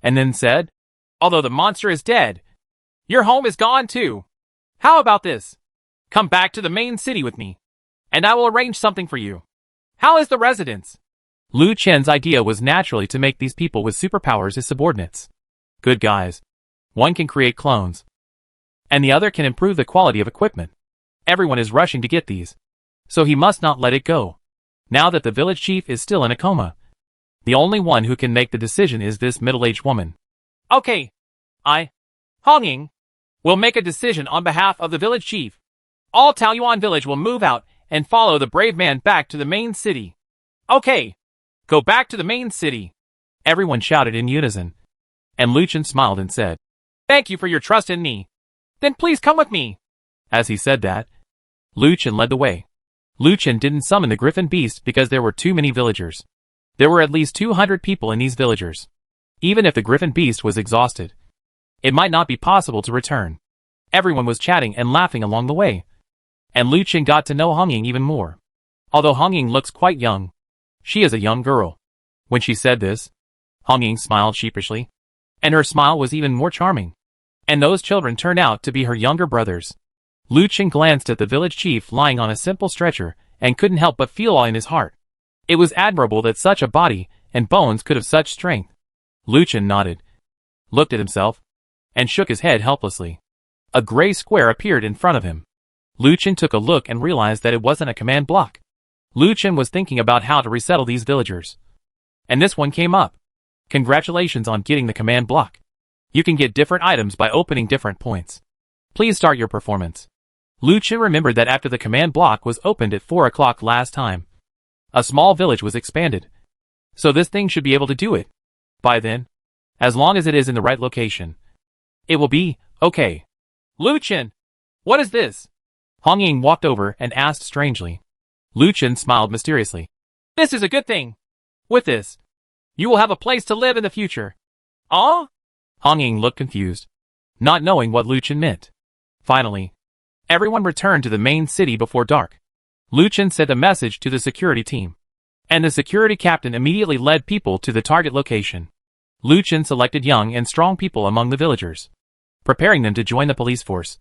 and then said, Although the monster is dead, your home is gone too. How about this? Come back to the main city with me, and I will arrange something for you. How is the residence? Lucien's idea was naturally to make these people with superpowers his subordinates. Good guys. One can create clones, and the other can improve the quality of equipment. Everyone is rushing to get these, so he must not let it go. Now that the village chief is still in a coma, the only one who can make the decision is this middle-aged woman. Okay. Honging, will make a decision on behalf of the village chief. All Taoyuan village will move out and follow the brave man back to the main city. Okay. Go back to the main city. Everyone shouted in unison, and Lucien smiled and said, Thank you for your trust in me. Then please come with me. As he said that, Lucien led the way. Lucien didn't summon the griffin beast because there were too many villagers. There were at least 200 people in these villagers. Even if the griffin beast was exhausted, it might not be possible to return. Everyone was chatting and laughing along the way, and Lucien got to know Honging even more. Although Honging looks quite young, she is a young girl. When she said this, Honging smiled sheepishly, and her smile was even more charming. And those children turned out to be her younger brothers. Lucien glanced at the village chief lying on a simple stretcher and couldn't help but feel awe in his heart. It was admirable that such a body and bones could have such strength. Lucien nodded, looked at himself, and shook his head helplessly. A gray square appeared in front of him. Lucien took a look and realized that it wasn't a command block. Lucien was thinking about how to resettle these villagers, and this one came up. Congratulations on getting the command block. You can get different items by opening different points. Please start your performance. Lucien remembered that after the command block was opened at 4 o'clock last time, a small village was expanded. So this thing should be able to do it by then, as long as it is in the right location. It will be okay. Lucien, what is this? Honging walked over and asked strangely. Lucien smiled mysteriously. This is a good thing. With this, you will have a place to live in the future. Ah? Honging looked confused, not knowing what Lucien meant. Finally, everyone returned to the main city before dark. Lucien sent a message to the security team, and the security captain immediately led people to the target location. Lucien selected young and strong people among the villagers, preparing them to join the police force,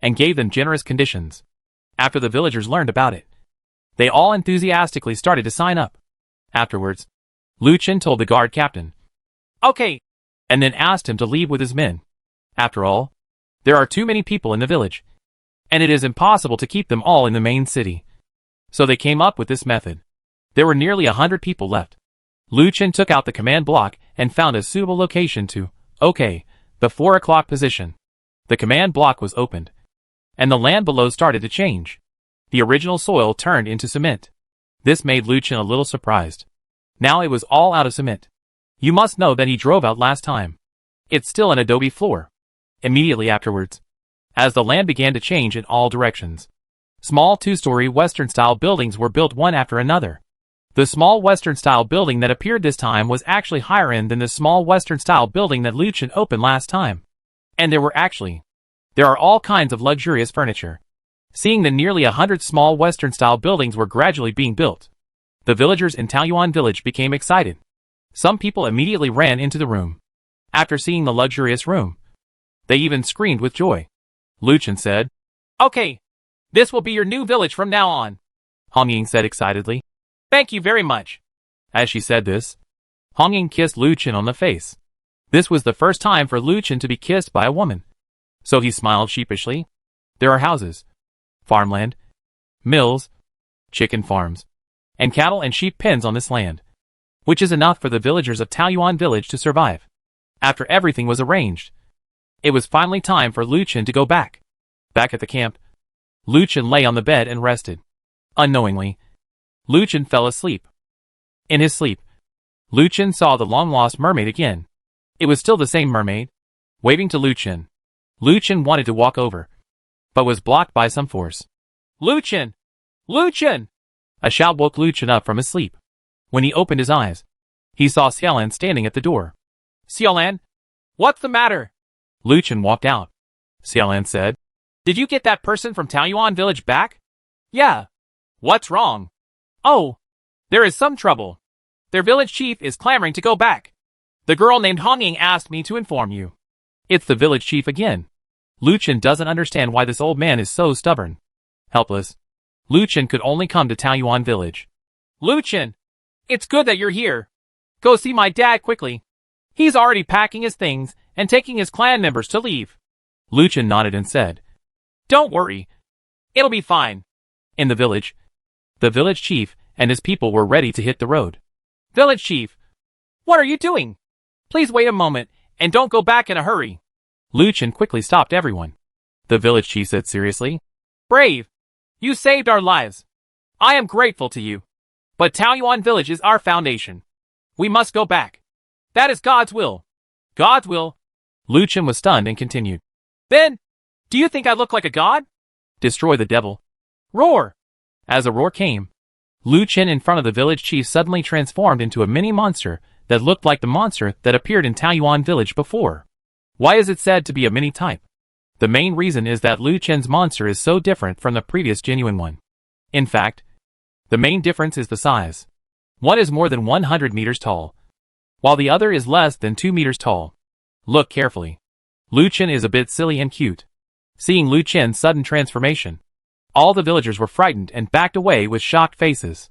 and gave them generous conditions. After the villagers learned about it, they all enthusiastically started to sign up. Afterwards, Lucien told the guard captain, Okay, and then asked him to leave with his men. After all, there are too many people in the village, and it is impossible to keep them all in the main city. So they came up with this method. There were nearly 100 people left. Lucien took out the command block and found a suitable location to, the 4 o'clock position. The command block was opened, and the land below started to change. The original soil turned into cement. This made Lucien a little surprised. Now it was all out of cement. You must know that he drove out last time. It's still an adobe floor. Immediately afterwards, as the land began to change in all directions. Small two-story Western-style buildings were built one after another. The small Western-style building that appeared this time was actually higher end than the small Western-style building that Lucien opened last time. And there are all kinds of luxurious furniture. Seeing that nearly 100 small Western-style buildings were gradually being built, the villagers in Taoyuan village became excited. Some people immediately ran into the room. After seeing the luxurious room, they even screamed with joy. Lucien said, "Okay, this will be your new village from now on," Hongying said excitedly. "Thank you very much." As she said this, Hongying kissed Lucien on the face. This was the first time for Lucien to be kissed by a woman. So he smiled sheepishly. There are houses, farmland, mills, chicken farms, and cattle and sheep pens on this land, which is enough for the villagers of Taoyuan village to survive. After everything was arranged, it was finally time for Lucien to go back. Back at the camp, Lucien lay on the bed and rested. Unknowingly, Lucien fell asleep. In his sleep, Lucien saw the long-lost mermaid again. It was still the same mermaid, waving to Lucien. Lucien wanted to walk over, but was blocked by some force. "Lucien! Lucien!" A shout woke Lucien up from his sleep. When he opened his eyes, he saw Xiaolan standing at the door. "Xiaolan, what's the matter?" Lucien walked out. Xiaolan said, "Did you get that person from Taoyuan village back?" "Yeah." "What's wrong?" "Oh, there is some trouble. Their village chief is clamoring to go back. The girl named Hongying asked me to inform you." It's the village chief again. Lucien doesn't understand why this old man is so stubborn. Helpless, Lucien could only come to Taoyuan village. "Lucien, it's good that you're here. Go see my dad quickly. He's already packing his things and taking his clan members to leave." Lucien nodded and said, "Don't worry. It'll be fine." In the village chief and his people were ready to hit the road. "Village chief, what are you doing? Please wait a moment and don't go back in a hurry." Lucien quickly stopped everyone. The village chief said seriously, "Brave, you saved our lives. I am grateful to you. But Taoyuan village is our foundation. We must go back. That is God's will." "God's will?" Lucien was stunned and continued, "Then, do you think I look like a god?" "Destroy the devil." "Roar!" As a roar came, Lucien in front of the village chief suddenly transformed into a mini monster that looked like the monster that appeared in Taoyuan village before. Why is it said to be a mini type? The main reason is that Lucien's monster is so different from the previous genuine one. In fact, the main difference is the size. One is more than 100 meters tall, while the other is less than 2 meters tall. Look carefully. Lucien is a bit silly and cute. Seeing Lucien's sudden transformation, all the villagers were frightened and backed away with shocked faces.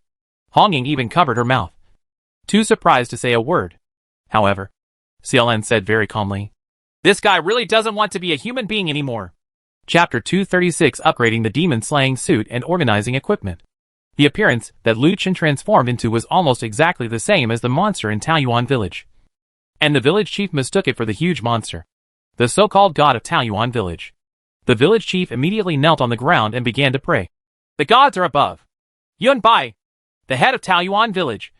Hongying even covered her mouth, too surprised to say a word. However, Xiaolan said very calmly, "This guy really doesn't want to be a human being anymore." Chapter 236, Upgrading the demon-slaying suit and organizing equipment. The appearance that Lucien transformed into was almost exactly the same as the monster in Taoyuan village. And the village chief mistook it for the huge monster, the so-called god of Taoyuan village. The village chief immediately knelt on the ground and began to pray. "The gods are above. Yun Bai, the head of Taoyuan village,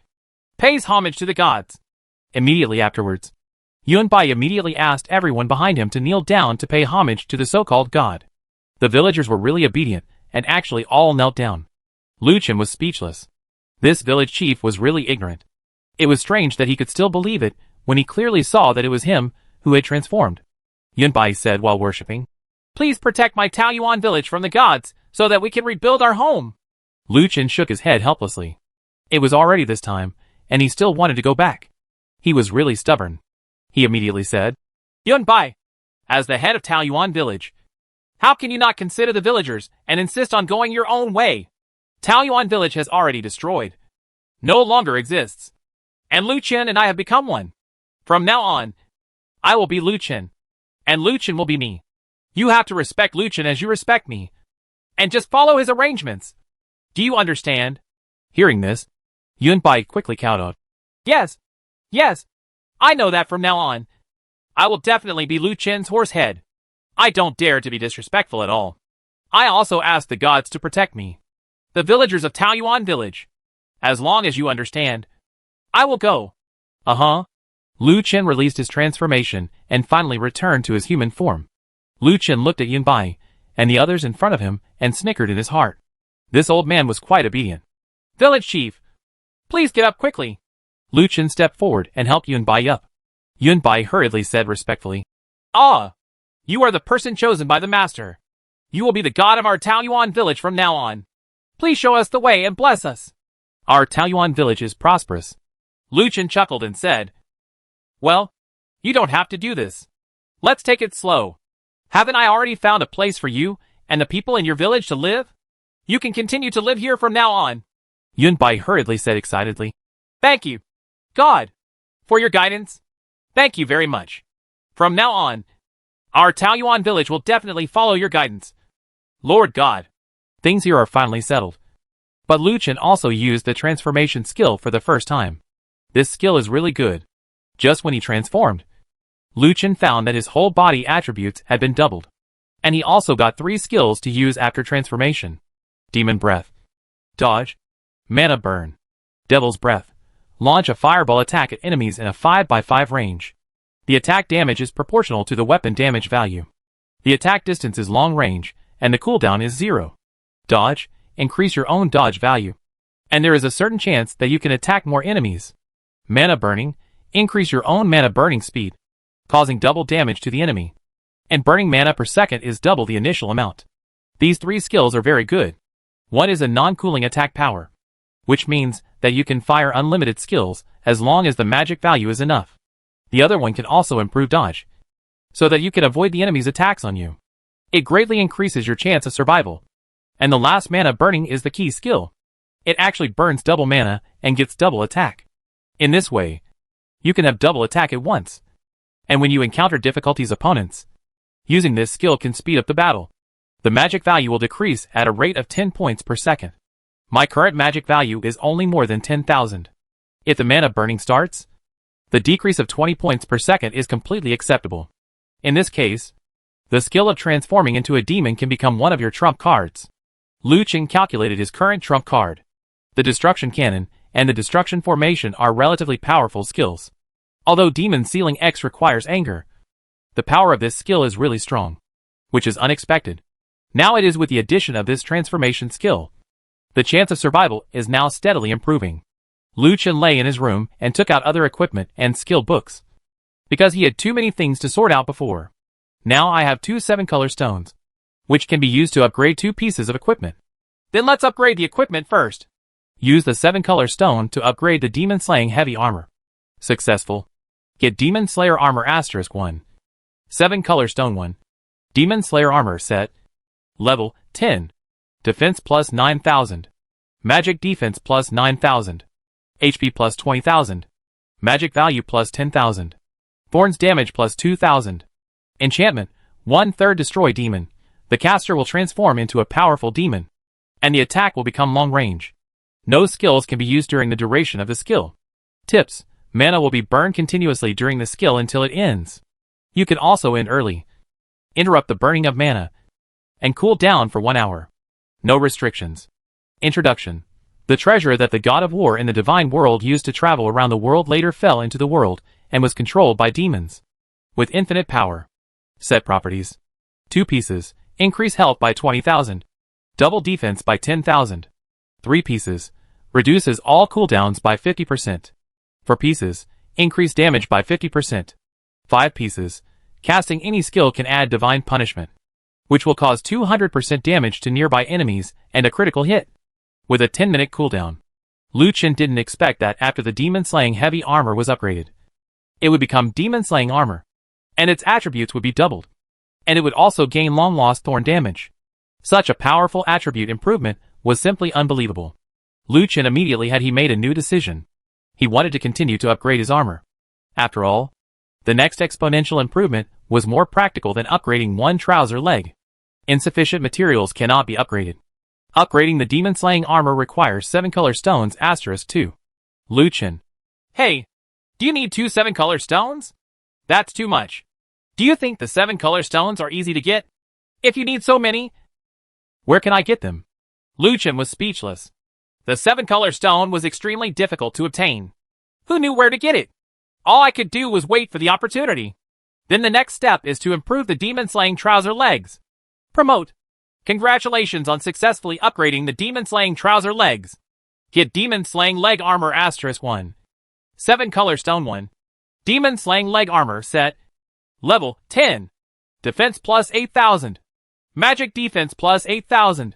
pays homage to the gods." Immediately afterwards, Yun Bai immediately asked everyone behind him to kneel down to pay homage to the so-called god. The villagers were really obedient, and actually all knelt down. Lucien was speechless. This village chief was really ignorant. It was strange that he could still believe it, when he clearly saw that it was him who had transformed. Yun Bai said while worshipping, "Please protect my Taoyuan village from the gods, so that we can rebuild our home." Lucien shook his head helplessly. It was already this time, and he still wanted to go back. He was really stubborn. He immediately said, "Yun Bai, as the head of Taoyuan village, how can you not consider the villagers and insist on going your own way? Taoyuan village has already destroyed, no longer exists, and Lucien and I have become one. From now on, I will be Lucien, and Lucien will be me. You have to respect Lucien as you respect me, and just follow his arrangements. Do you understand?" Hearing this, Yun Bai quickly kowtowed. Yes, I know that from now on, I will definitely be Lucien's horse head. I don't dare to be disrespectful at all. I also ask the gods to protect me, the villagers of Taoyuan village. As long as you understand, I will go." Lucien released his transformation and finally returned to his human form. Lucien looked at Yunbai and the others in front of him and snickered in his heart. This old man was quite obedient. Village chief, please get up quickly. Lucien stepped forward and helped Yunbai up. Yunbai hurriedly said respectfully, Ah, you are the person chosen by the master. You will be the god of our Taoyuan village from now on. Please show us the way and bless us. Our Taoyuan village is prosperous. Lucien chuckled and said, Well, you don't have to do this. Let's take it slow. Haven't I already found a place for you and the people in your village to live? You can continue to live here from now on. Yunbai hurriedly said excitedly. Thank you, God, for your guidance. Thank you very much. From now on, our Taoyuan village will definitely follow your guidance. Lord God. Things here are finally settled. But Lucien also used the transformation skill for the first time. This skill is really good. Just when he transformed, Lucien found that his whole body attributes had been doubled. And he also got 3 skills to use after transformation. Demon Breath, Dodge, Mana Burn, Devil's Breath. Launch a fireball attack at enemies in a 5x5 range. The attack damage is proportional to the weapon damage value. The attack distance is long range, and the cooldown is 0. Dodge, increase your own dodge value. And there is a certain chance that you can attack more enemies. Mana Burning, increase your own mana burning speed, causing double damage to the enemy. And burning mana per second is double the initial amount. These 3 skills are very good. One is a non-cooling attack power, which means that you can fire unlimited skills as long as the magic value is enough. The other one can also improve dodge, so that you can avoid the enemy's attacks on you. It greatly increases your chance of survival. And the last Mana Burning is the key skill. It actually burns double mana and gets double attack. In this way, you can have double attack at once. And when you encounter difficulties opponents, using this skill can speed up the battle. The magic value will decrease at a rate of 10 points per second. My current magic value is only more than 10,000. If the Mana Burning starts, the decrease of 20 points per second is completely acceptable. In this case, the skill of transforming into a demon can become one of your trump cards. Lucien calculated his current trump card. The Destruction Cannon and the Destruction Formation are relatively powerful skills. Although Demon Sealing X requires anger, the power of this skill is really strong, which is unexpected. Now it is with the addition of this transformation skill. The chance of survival is now steadily improving. Lucien lay in his room and took out other equipment and skill books, because he had too many things to sort out before. Now I have 2 7-color stones, which can be used to upgrade 2 pieces of equipment. Then let's upgrade the equipment first. Use the 7-color stone to upgrade the Demon Slaying Heavy Armor. Successful. Get Demon Slayer Armor *1. 7-color stone 1. Demon Slayer Armor set. Level 10. Defense plus 9,000. Magic defense plus 9,000. HP plus 20,000. Magic value plus 10,000. Thorns damage plus 2,000. Enchantment, 1/3 destroy demon. The caster will transform into a powerful demon, and the attack will become long range. No skills can be used during the duration of the skill. Tips, mana will be burned continuously during the skill until it ends. You can also end early, interrupt the burning of mana, and cool down for 1 hour. No restrictions. Introduction. The treasure that the god of war in the divine world used to travel around the world later fell into the world and was controlled by demons with infinite power. Set properties. 2 pieces, increase health by 20,000. Double defense by 10,000. 3 pieces, reduces all cooldowns by 50%. 4 pieces, increase damage by 50%. 5 pieces, casting any skill can add divine punishment, which will cause 200% damage to nearby enemies and a critical hit, with a 10-minute cooldown. Lucien didn't expect that after the Demon Slaying Heavy Armor was upgraded, it would become Demon Slaying Armor, and its attributes would be doubled, and it would also gain long-lost thorn damage. Such a powerful attribute improvement was simply unbelievable. Lucien immediately had made a new decision. He wanted to continue to upgrade his armor. After all, the next exponential improvement was more practical than upgrading 1 trouser leg. Insufficient materials cannot be upgraded. Upgrading the Demon Slaying Armor requires 7-color stones *2. Lucien. Hey, do you need 2 7-color stones? That's too much. Do you think the 7-color stones are easy to get? If you need so many, where can I get them? Lucien was speechless. The 7-color stone was extremely difficult to obtain. Who knew where to get it? All I could do was wait for the opportunity. Then the next step is to improve the demon-slaying trouser legs. Promote. Congratulations on successfully upgrading the demon-slaying trouser legs. Get demon-slaying leg armor *1. 7 color stone 1. Demon-slaying leg armor set. Level 10. Defense plus 8,000. Magic defense plus 8,000.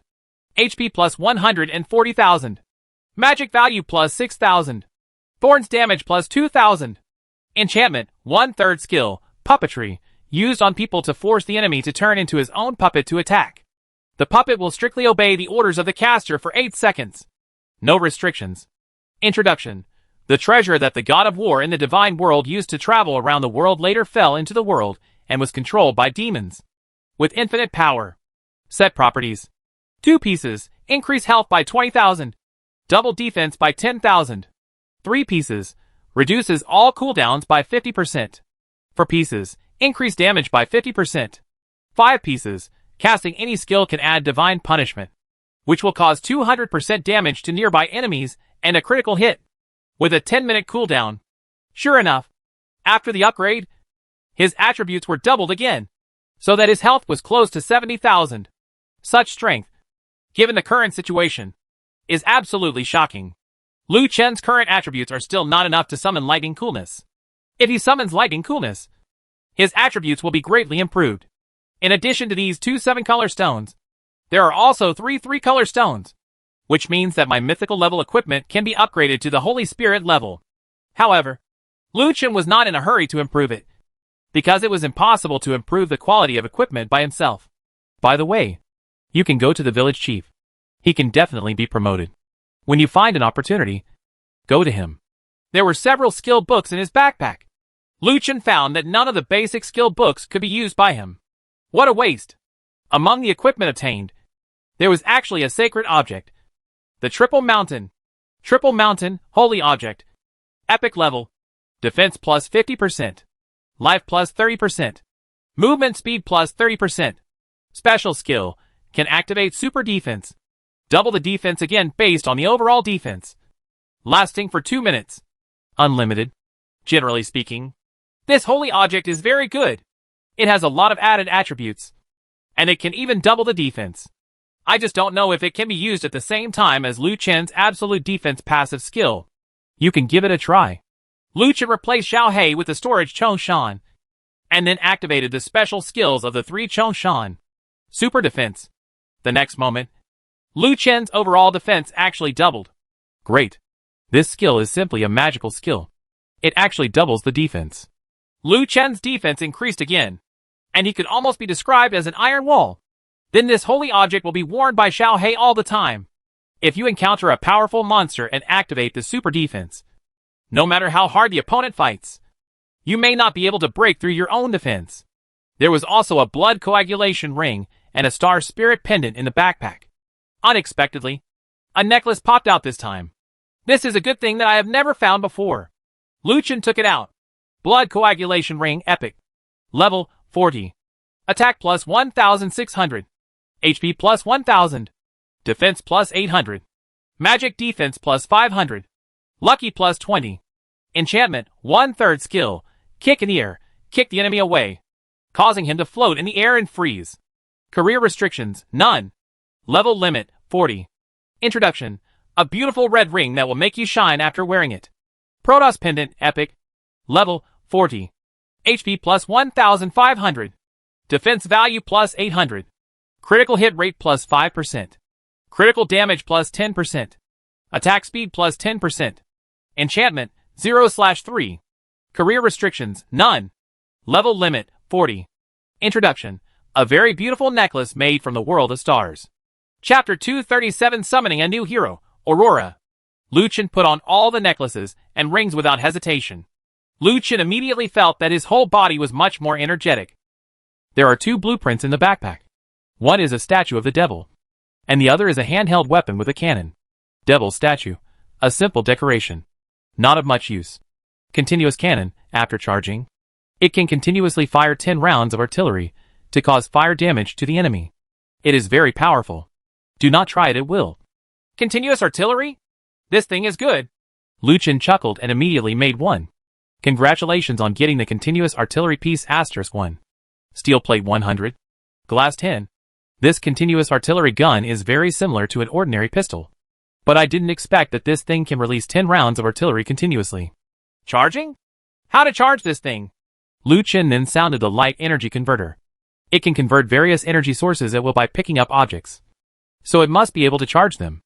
HP plus 140,000. Magic value plus 6,000. Thorns damage plus 2,000. Enchantment, 1/3 skill, puppetry, used on people to force the enemy to turn into his own puppet to attack. The puppet will strictly obey the orders of the caster for 8 seconds. No restrictions. Introduction. The treasure that the god of war in the divine world used to travel around the world later fell into the world and was controlled by demons. With infinite power. Set properties. 2 pieces, increase health by 20,000. Double defense by 10,000. 3 pieces, reduces all cooldowns by 50%. 4 pieces, increase damage by 50%. 5 pieces, casting any skill can add divine punishment, which will cause 200% damage to nearby enemies and a critical hit, with a 10-minute cooldown. Sure enough, after the upgrade, his attributes were doubled again, so that his health was close to 70,000. Such strength, given the current situation, is absolutely shocking. Lu Chen's current attributes are still not enough to summon lightning coolness. If he summons lightning coolness, his attributes will be greatly improved. In addition to these 2 7-color stones, there are also 3 3-color stones, which means that my mythical level equipment can be upgraded to the Holy Spirit level. However, Lu Chen was not in a hurry to improve it, because it was impossible to improve the quality of equipment by himself. By the way, you can go to the village chief. He can definitely be promoted. When you find an opportunity, go to him. There were several skill books in his backpack. Lu Chen found that none of the basic skill books could be used by him. What a waste! Among the equipment obtained, there was actually a sacred object. The Triple Mountain. Triple Mountain, holy object. Epic level. Defense plus 50%. Life plus 30%. Movement speed plus 30%. Special skill, can activate super defense. Double the defense again based on the overall defense. Lasting for 2 minutes. Unlimited. Generally speaking, this holy object is very good. It has a lot of added attributes, and it can even double the defense. I just don't know if it can be used at the same time as Lu Chen's absolute defense passive skill. You can give it a try. Lu Chen replaced Xiao Hei with the storage Chongshan, and then activated the special skills of the 3 Chongshan. Super defense. The next moment, Lu Chen's overall defense actually doubled. Great. This skill is simply a magical skill. It actually doubles the defense. Lu Chen's defense increased again, and he could almost be described as an iron wall. Then this holy object will be worn by Xiao Hei all the time. If you encounter a powerful monster and activate the super defense, no matter how hard the opponent fights, you may not be able to break through your own defense. There was also a blood coagulation ring and a star spirit pendant in the backpack. Unexpectedly, a necklace popped out this time. This is a good thing that I have never found before. Lu Chen took it out. Blood coagulation ring epic. Level 40. Attack plus 1,600. HP plus 1,000. Defense plus 800. Magic defense plus 500. Lucky plus 20. Enchantment, 1/3 skill. Kick in the air. Kick the enemy away, causing him to float in the air and freeze. Career restrictions, none. Level limit, 40. Introduction. A beautiful red ring that will make you shine after wearing it. Protoss pendant, epic. Level 40. HP plus 1,500. Defense value plus 800. Critical hit rate plus 5%. Critical damage plus 10%. Attack speed plus 10%. Enchantment, 0/3. Career restrictions, none. Level limit, 40. Introduction. A very beautiful necklace made from the world of stars. Chapter 237 Summoning a New Hero, Aurora. Lu Chen put on all the necklaces and rings without hesitation. Lu Chen immediately felt that his whole body was much more energetic. There are 2 blueprints in the backpack. One is a statue of the devil, and the other is a handheld weapon with a cannon. Devil statue. A simple decoration. Not of much use. Continuous cannon, after charging, it can continuously fire 10 rounds of artillery to cause fire damage to the enemy. It is very powerful. Do not try it at will. Continuous artillery? This thing is good. Lu Chen chuckled and immediately made one. Congratulations on getting the continuous artillery piece *1. Steel plate 100. Glass 10. This continuous artillery gun is very similar to an ordinary pistol. But I didn't expect that this thing can release 10 rounds of artillery continuously. Charging? How to charge this thing? Lu Chen then sounded the light energy converter. It can convert various energy sources at will by picking up objects. So it must be able to charge them.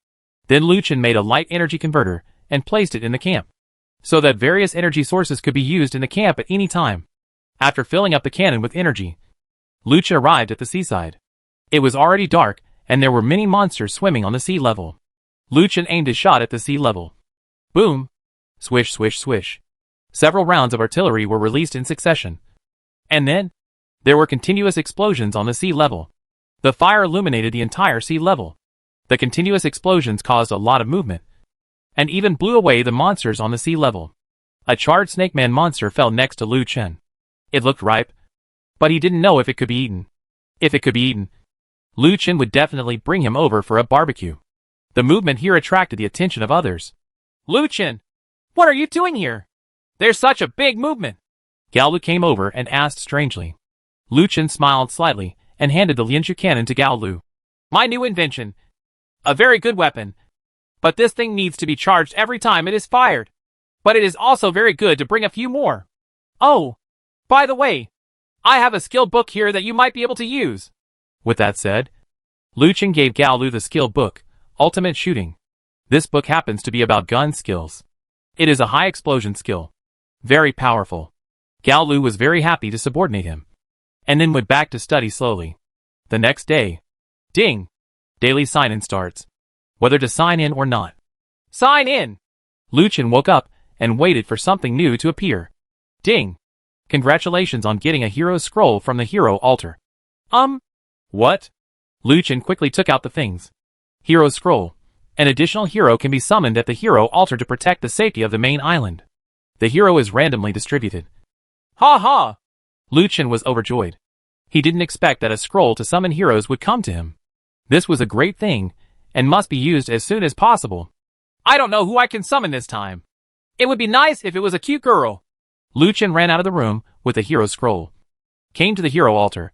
Then Lu Chen made a light energy converter and placed it in the camp, so that various energy sources could be used in the camp at any time. After filling up the cannon with energy, Lu Chen arrived at the seaside. It was already dark, and there were many monsters swimming on the sea level. Lu Chen aimed his shot at the sea level. Boom! Swish, swish, swish. Several rounds of artillery were released in succession. And then, there were continuous explosions on the sea level. The fire illuminated the entire sea level. The continuous explosions caused a lot of movement, and even blew away the monsters on the sea level. A charred snake man monster fell next to Lu Chen. It looked ripe, but he didn't know if it could be eaten. If it could be eaten, Lu Chen would definitely bring him over for a barbecue. The movement here attracted the attention of others. Lu Chen, what are you doing here? There's such a big movement. Gao Lu came over and asked strangely. Lu Chen smiled slightly and handed the Lianshu cannon to Gao Lu. My new invention. A very good weapon. But this thing needs to be charged every time it is fired. But it is also very good to bring a few more. Oh, by the way, I have a skill book here that you might be able to use. With that said, Lu Chen gave Gao Lu the skill book, Ultimate Shooting. This book happens to be about gun skills. It is a high explosion skill. Very powerful. Gao Lu was very happy to subordinate him, and then went back to study slowly. The next day, ding! Daily sign-in starts. Whether to sign in or not. Sign in! Lu Chen woke up and waited for something new to appear. Ding! Congratulations on getting a hero scroll from the hero altar. What? Lu Chen quickly took out the things. Hero scroll. An additional hero can be summoned at the hero altar to protect the safety of the main island. The hero is randomly distributed. Ha ha! Lu Chen was overjoyed. He didn't expect that a scroll to summon heroes would come to him. This was a great thing, and must be used as soon as possible. I don't know who I can summon this time. It would be nice if it was a cute girl. Lu Chen ran out of the room with the hero scroll, came to the hero altar,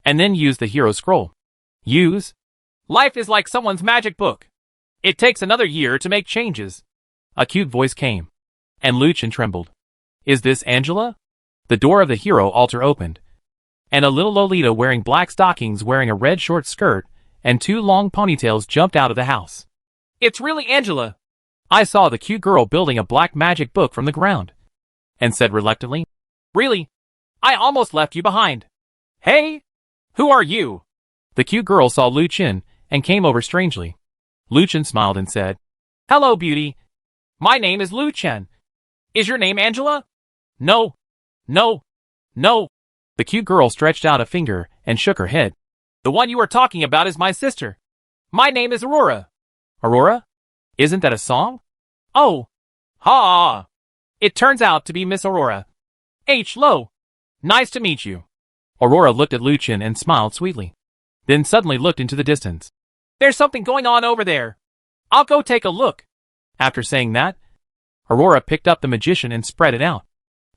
and then used the hero scroll. Use? Life is like someone's magic book. It takes another year to make changes. A cute voice came, and Lu Chen trembled. Is this Angela? The door of the hero altar opened, and a little Lolita wearing black stockings wearing a red short skirt and 2 long ponytails jumped out of the house. It's really Angela. I saw the cute girl building a black magic book from the ground, and said reluctantly, Really? I almost left you behind. Hey! Who are you? The cute girl saw Lu Chen and came over strangely. Lu Chen smiled and said, Hello, beauty. My name is Lu Chen. Is your name Angela? No. No. No. The cute girl stretched out a finger and shook her head. The one you are talking about is my sister. My name is Aurora. Aurora? Isn't that a song? Oh. Ha! It turns out to be Miss Aurora. Hello. Nice to meet you. Aurora looked at Lu Chen and smiled sweetly, then suddenly looked into the distance. There's something going on over there. I'll go take a look. After saying that, Aurora picked up the magician and spread it out,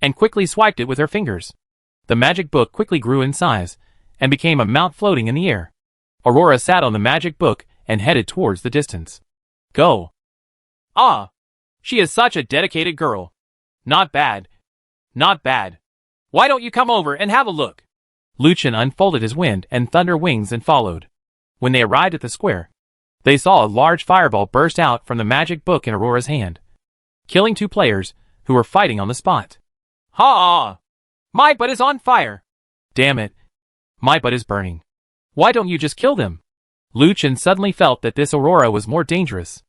and quickly swiped it with her fingers. The magic book quickly grew in size, and became a mount floating in the air. Aurora sat on the magic book and headed towards the distance. Go. Ah, she is such a dedicated girl. Not bad. Not bad. Why don't you come over and have a look? Lu Chen unfolded his wind and thunder wings and followed. When they arrived at the square, they saw a large fireball burst out from the magic book in Aurora's hand, killing 2 players who were fighting on the spot. Ha! My butt is on fire. Damn it. My butt is burning. Why don't you just kill them? Lu Chen suddenly felt that this Aurora was more dangerous.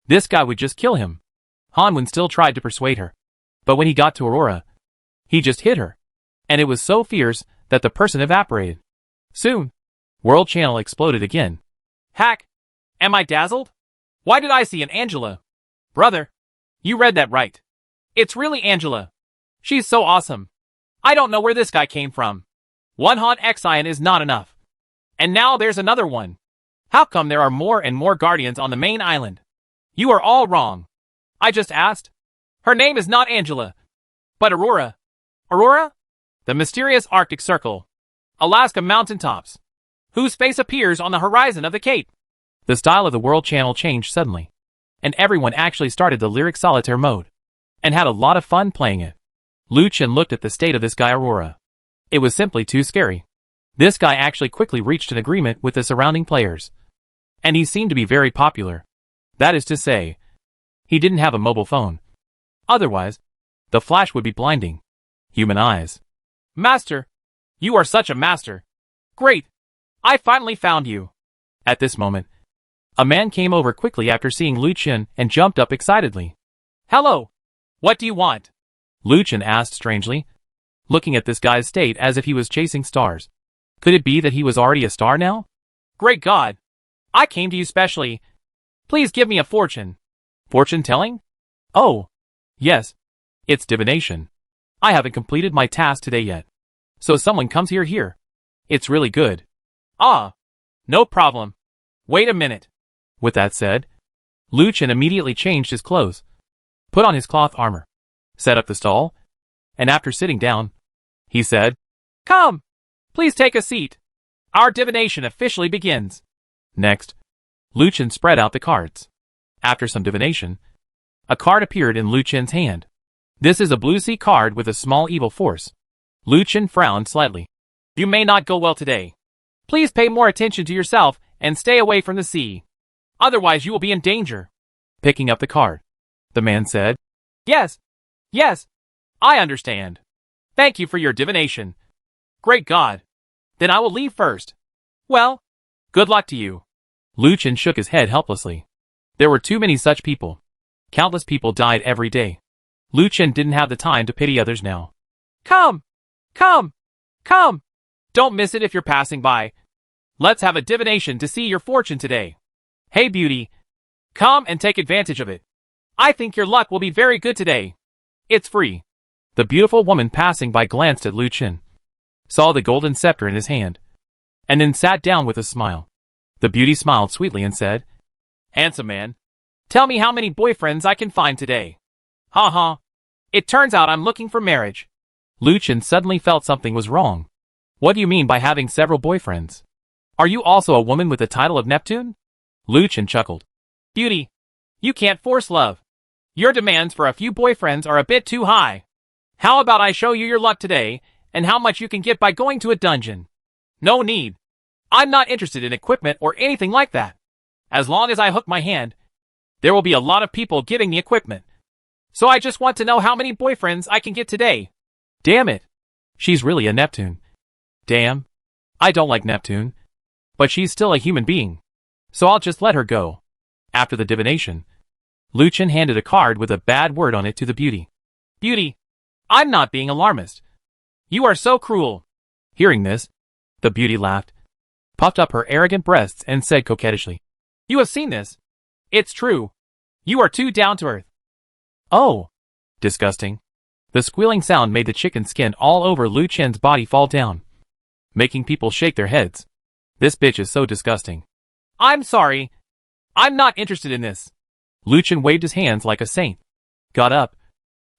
This guy would just kill him. Hanwen still tried to persuade her, but when he got to Aurora, he just hit her, and it was so fierce that the person evaporated. Soon, World Channel exploded again. Hack! Am I dazzled? Why did I see an Angela? Brother, you read that right. It's really Angela. She's so awesome. I don't know where this guy came from. One hot Xion is not enough. And now there's another one. How come there are more and more guardians on the main island? You are all wrong. I just asked. Her name is not Angela. But Aurora? Aurora? The mysterious Arctic Circle. Alaska mountaintops. Whose face appears on the horizon of the Cape? The style of the World Channel changed suddenly, and everyone actually started the lyric solitaire mode, and had a lot of fun playing it. Lu Chen looked at the state of this guy Aurora. It was simply too scary. This guy actually quickly reached an agreement with the surrounding players. And he seemed to be very popular. That is to say, he didn't have a mobile phone. Otherwise, the flash would be blinding human eyes. Master! You are such a master! Great! I finally found you! At this moment, a man came over quickly after seeing Lu Chen and jumped up excitedly. Hello! What do you want? Lu Chen asked strangely, looking at this guy's state as if he was chasing stars. Could it be that he was already a star now? Great God! I came to you specially. Please give me a fortune. Fortune telling? Oh, yes. It's divination. I haven't completed my task today yet. So someone comes here. It's really good. Ah, no problem. Wait a minute. With that said, Lu Chen immediately changed his clothes, put on his cloth armor, set up the stall, and after sitting down, he said, Come! Please take a seat. Our divination officially begins. Next, Lu Chen spread out the cards. After some divination, a card appeared in Lu Chen's hand. This is a blue sea card with a small evil force. Lu Chen frowned slightly. You may not go well today. Please pay more attention to yourself and stay away from the sea. Otherwise you will be in danger. Picking up the card, the man said, Yes, I understand. Thank you for your divination. Great God. Then I will leave first. Well, good luck to you. Lu Chen shook his head helplessly. There were too many such people. Countless people died every day. Lu Chen didn't have the time to pity others now. Come! Don't miss it if you're passing by. Let's have a divination to see your fortune today. Hey beauty, come and take advantage of it. I think your luck will be very good today. It's free. The beautiful woman passing by glanced at Lu Chen, saw the golden scepter in his hand, and then sat down with a smile. The beauty smiled sweetly and said, Handsome man, tell me how many boyfriends I can find today. Ha. It turns out I'm looking for marriage. Lu Chen suddenly felt something was wrong. What do you mean by having several boyfriends? Are you also a woman with the title of Neptune? Lu Chen chuckled. Beauty, you can't force love. Your demands for a few boyfriends are a bit too high. How about I show you your luck today, and how much you can get by going to a dungeon? No need. I'm not interested in equipment or anything like that. As long as I hook my hand, there will be a lot of people getting the equipment. So I just want to know how many boyfriends I can get today. Damn it. She's really a Neptune. Damn. I don't like Neptune. But she's still a human being. So I'll just let her go. After the divination, Lu Chen handed a card with a bad word on it to the beauty. Beauty, I'm not being alarmist. You are so cruel. Hearing this, the beauty laughed, puffed up her arrogant breasts and said coquettishly, You have seen this. It's true. You are too down to earth. Oh, disgusting. The squealing sound made the chicken skin all over Lu Chen's body fall down, making people shake their heads. This bitch is so disgusting. I'm sorry. I'm not interested in this. Lu Chen waved his hands like a saint, got up,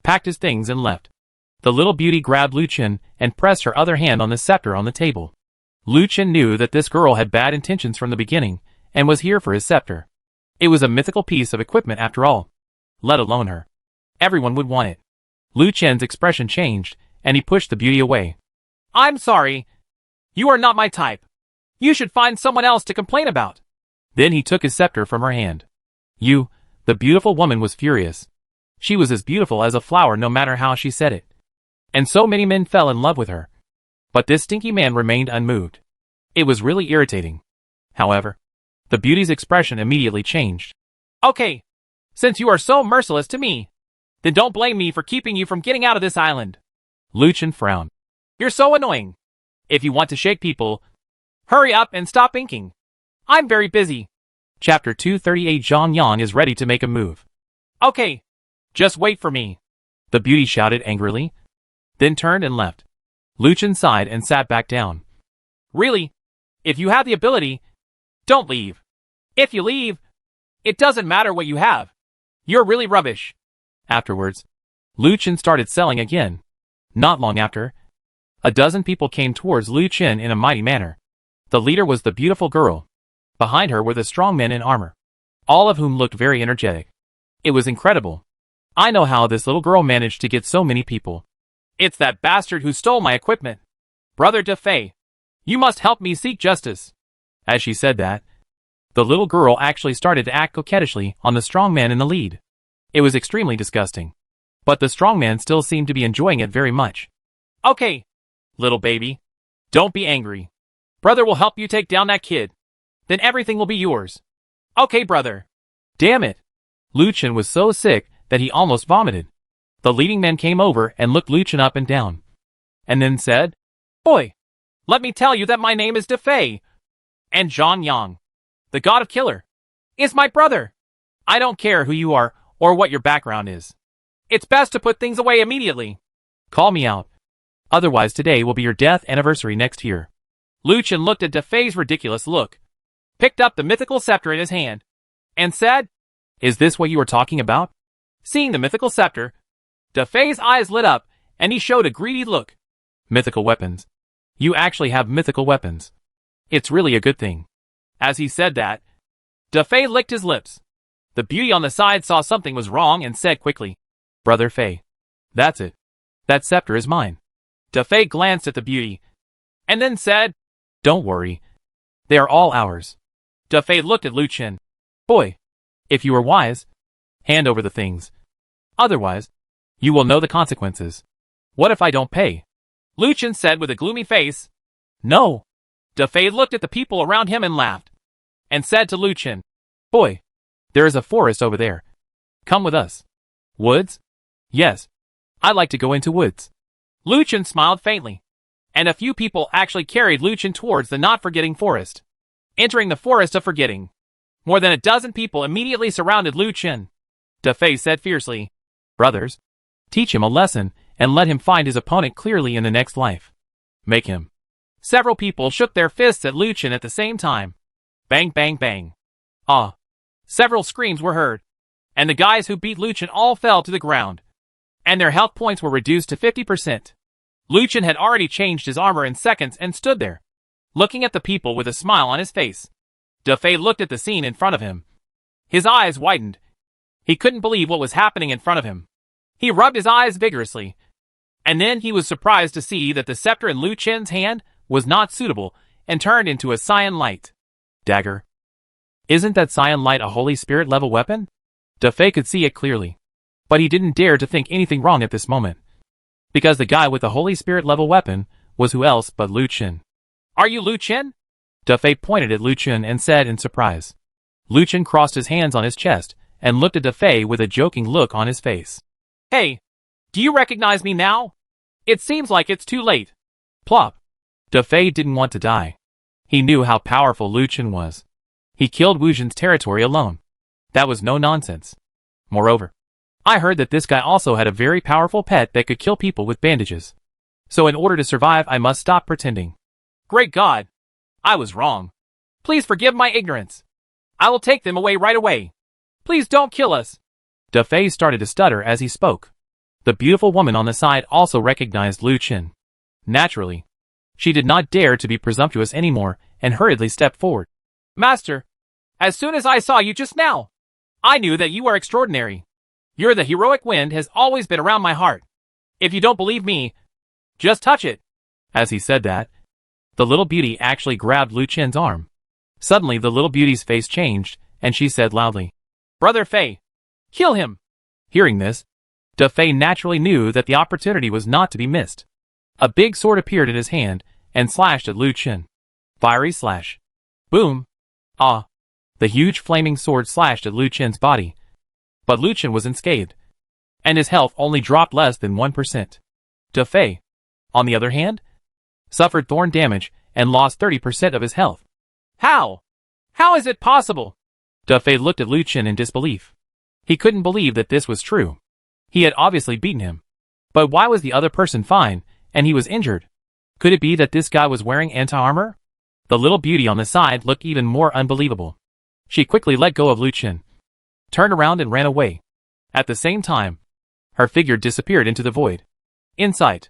packed his things and left. The little beauty grabbed Lu Chen and pressed her other hand on the scepter on the table. Lu Chen knew that this girl had bad intentions from the beginning and was here for his scepter. It was a mythical piece of equipment after all. Let alone her. Everyone would want it. Lu Chen's expression changed, and he pushed the beauty away. I'm sorry. You are not my type. You should find someone else to complain about. Then he took his scepter from her hand. The beautiful woman was furious. She was as beautiful as a flower no matter how she said it. And so many men fell in love with her. But this stinky man remained unmoved. It was really irritating. However, the beauty's expression immediately changed. Okay. Since you are so merciless to me, then don't blame me for keeping you from getting out of this island. Lu Chen frowned. You're so annoying. If you want to shake people, hurry up and stop inking. I'm very busy. Chapter 238 Zhang Yan is ready to make a move. Okay. Just wait for me. The beauty shouted angrily, then turned and left. Lu Chen sighed and sat back down. Really? If you have the ability, don't leave. If you leave, it doesn't matter what you have. You're really rubbish. Afterwards, Lu Chen started selling again. Not long after, a dozen people came towards Lu Chen in a mighty manner. The leader was the beautiful girl. Behind her were the strong men in armor, all of whom looked very energetic. It was incredible. I know how this little girl managed to get so many people. It's that bastard who stole my equipment. Brother Defei, you must help me seek justice. As she said that, the little girl actually started to act coquettishly on the strong man in the lead. It was extremely disgusting. But the strong man still seemed to be enjoying it very much. Okay, little baby. Don't be angry. Brother will help you take down that kid. Then everything will be yours. Okay, brother. Damn it. Lu Chen was so sick that he almost vomited. The leading man came over and looked Lu Chen up and down. And then said, Boy, let me tell you that my name is Defei. And Zhang Yang, the god of killer, is my brother. I don't care who you are or what your background is. It's best to put things away immediately. Call me out. Otherwise today will be your death anniversary next year. Lu Chen looked at Defei's ridiculous look, picked up the mythical scepter in his hand, and said, Is this what you were talking about? Seeing the mythical scepter, Defei's eyes lit up, and he showed a greedy look. Mythical weapons. You actually have mythical weapons. It's really a good thing. As he said that, Defei licked his lips. The beauty on the side saw something was wrong and said quickly, Brother Fei. That's it. That scepter is mine. Defei glanced at the beauty, and then said, Don't worry. They are all ours. Defei looked at Lu Chen. Boy, if you are wise, hand over the things. Otherwise, you will know the consequences. What if I don't pay? Lu Chen said with a gloomy face. No. Defei looked at the people around him and laughed, and said to Lu Chen, Boy, there is a forest over there. Come with us. Woods? Yes. I like to go into woods. Lu Chen smiled faintly, and a few people actually carried Lu Chen towards the not-forgetting forest. Entering the forest of forgetting, more than a dozen people immediately surrounded Lu Chen. Defei said fiercely, Brothers, teach him a lesson and let him find his opponent clearly in the next life. Make him. Several people shook their fists at Lu Chen at the same time. Bang, bang, bang. Ah! Several screams were heard, and the guys who beat Lu Chen all fell to the ground, and their health points were reduced to 50%. Lu Chen had already changed his armor in seconds and stood there, looking at the people with a smile on his face. Defei looked at the scene in front of him. His eyes widened. He couldn't believe what was happening in front of him. He rubbed his eyes vigorously, and then he was surprised to see that the scepter in Lu Chen's hand was not suitable and turned into a cyan light dagger. Isn't that cyan light a Holy Spirit level weapon? Defei could see it clearly, but he didn't dare to think anything wrong at this moment, because the guy with the Holy Spirit level weapon was who else but Lu Chen. Are you Lu Chen? Defei pointed at Lu Chen and said in surprise. Lu Chen crossed his hands on his chest and looked at Defei with a joking look on his face. Hey, do you recognize me now? It seems like it's too late. Plop. Defei didn't want to die. He knew how powerful Lu Chen was. He killed Wu Jin's territory alone. That was no nonsense. Moreover, I heard that this guy also had a very powerful pet that could kill people with bandages. So in order to survive, I must stop pretending. Great God! I was wrong. Please forgive my ignorance. I will take them away right away. Please don't kill us. Defei started to stutter as he spoke. The beautiful woman on the side also recognized Lu Chen. Naturally, she did not dare to be presumptuous anymore and hurriedly stepped forward. Master, as soon as I saw you just now, I knew that you are extraordinary. The heroic wind has always been around my heart. If you don't believe me, just touch it. As he said that, the little beauty actually grabbed Lu Chen's arm. Suddenly the little beauty's face changed, and she said loudly, Brother Fei, kill him. Hearing this, Defei naturally knew that the opportunity was not to be missed. A big sword appeared in his hand and slashed at Lu Chen. Fiery slash. Boom. Ah. The huge flaming sword slashed at Lu Chen's body. But Lu Chen was unscathed, and his health only dropped less than 1%. Defei, on the other hand, suffered thorn damage and lost 30% of his health. How? How is it possible? Defei looked at Lu Chen in disbelief. He couldn't believe that this was true. He had obviously beaten him. But why was the other person fine, and he was injured? Could it be that this guy was wearing anti-armor? The little beauty on the side looked even more unbelievable. She quickly let go of Lu Chen, turned around and ran away. At the same time, Her figure disappeared into the void. Insight.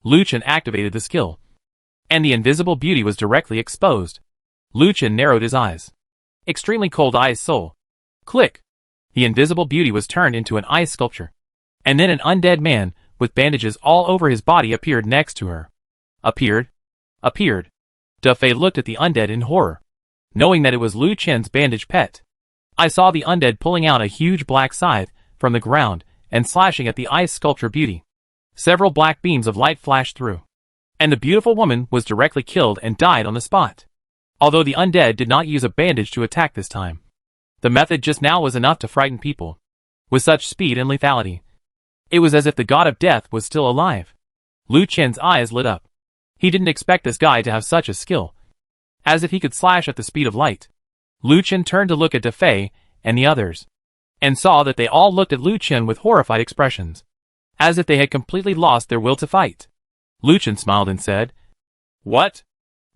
Lu Chen activated the skill. And the invisible beauty was directly exposed. Lu Chen narrowed his eyes. Extremely cold eyes soul. Click. The invisible beauty was turned into an ice sculpture. And then an undead man, with bandages all over his body appeared next to her. Appeared. Dafei looked at the undead in horror, knowing that it was Lu Chen's bandaged pet. I saw the undead pulling out a huge black scythe from the ground and slashing at the ice sculpture beauty. Several black beams of light flashed through. And the beautiful woman was directly killed and died on the spot. Although the undead did not use a bandage to attack this time. The method just now was enough to frighten people. With such speed and lethality. It was as if the god of death was still alive. Lu Chen's eyes lit up. He didn't expect this guy to have such a skill. As if he could slash at the speed of light. Lu Chen turned to look at Dafei and the others. And saw that they all looked at Lu Chen with horrified expressions. As if they had completely lost their will to fight. Lu Chen smiled and said, "What?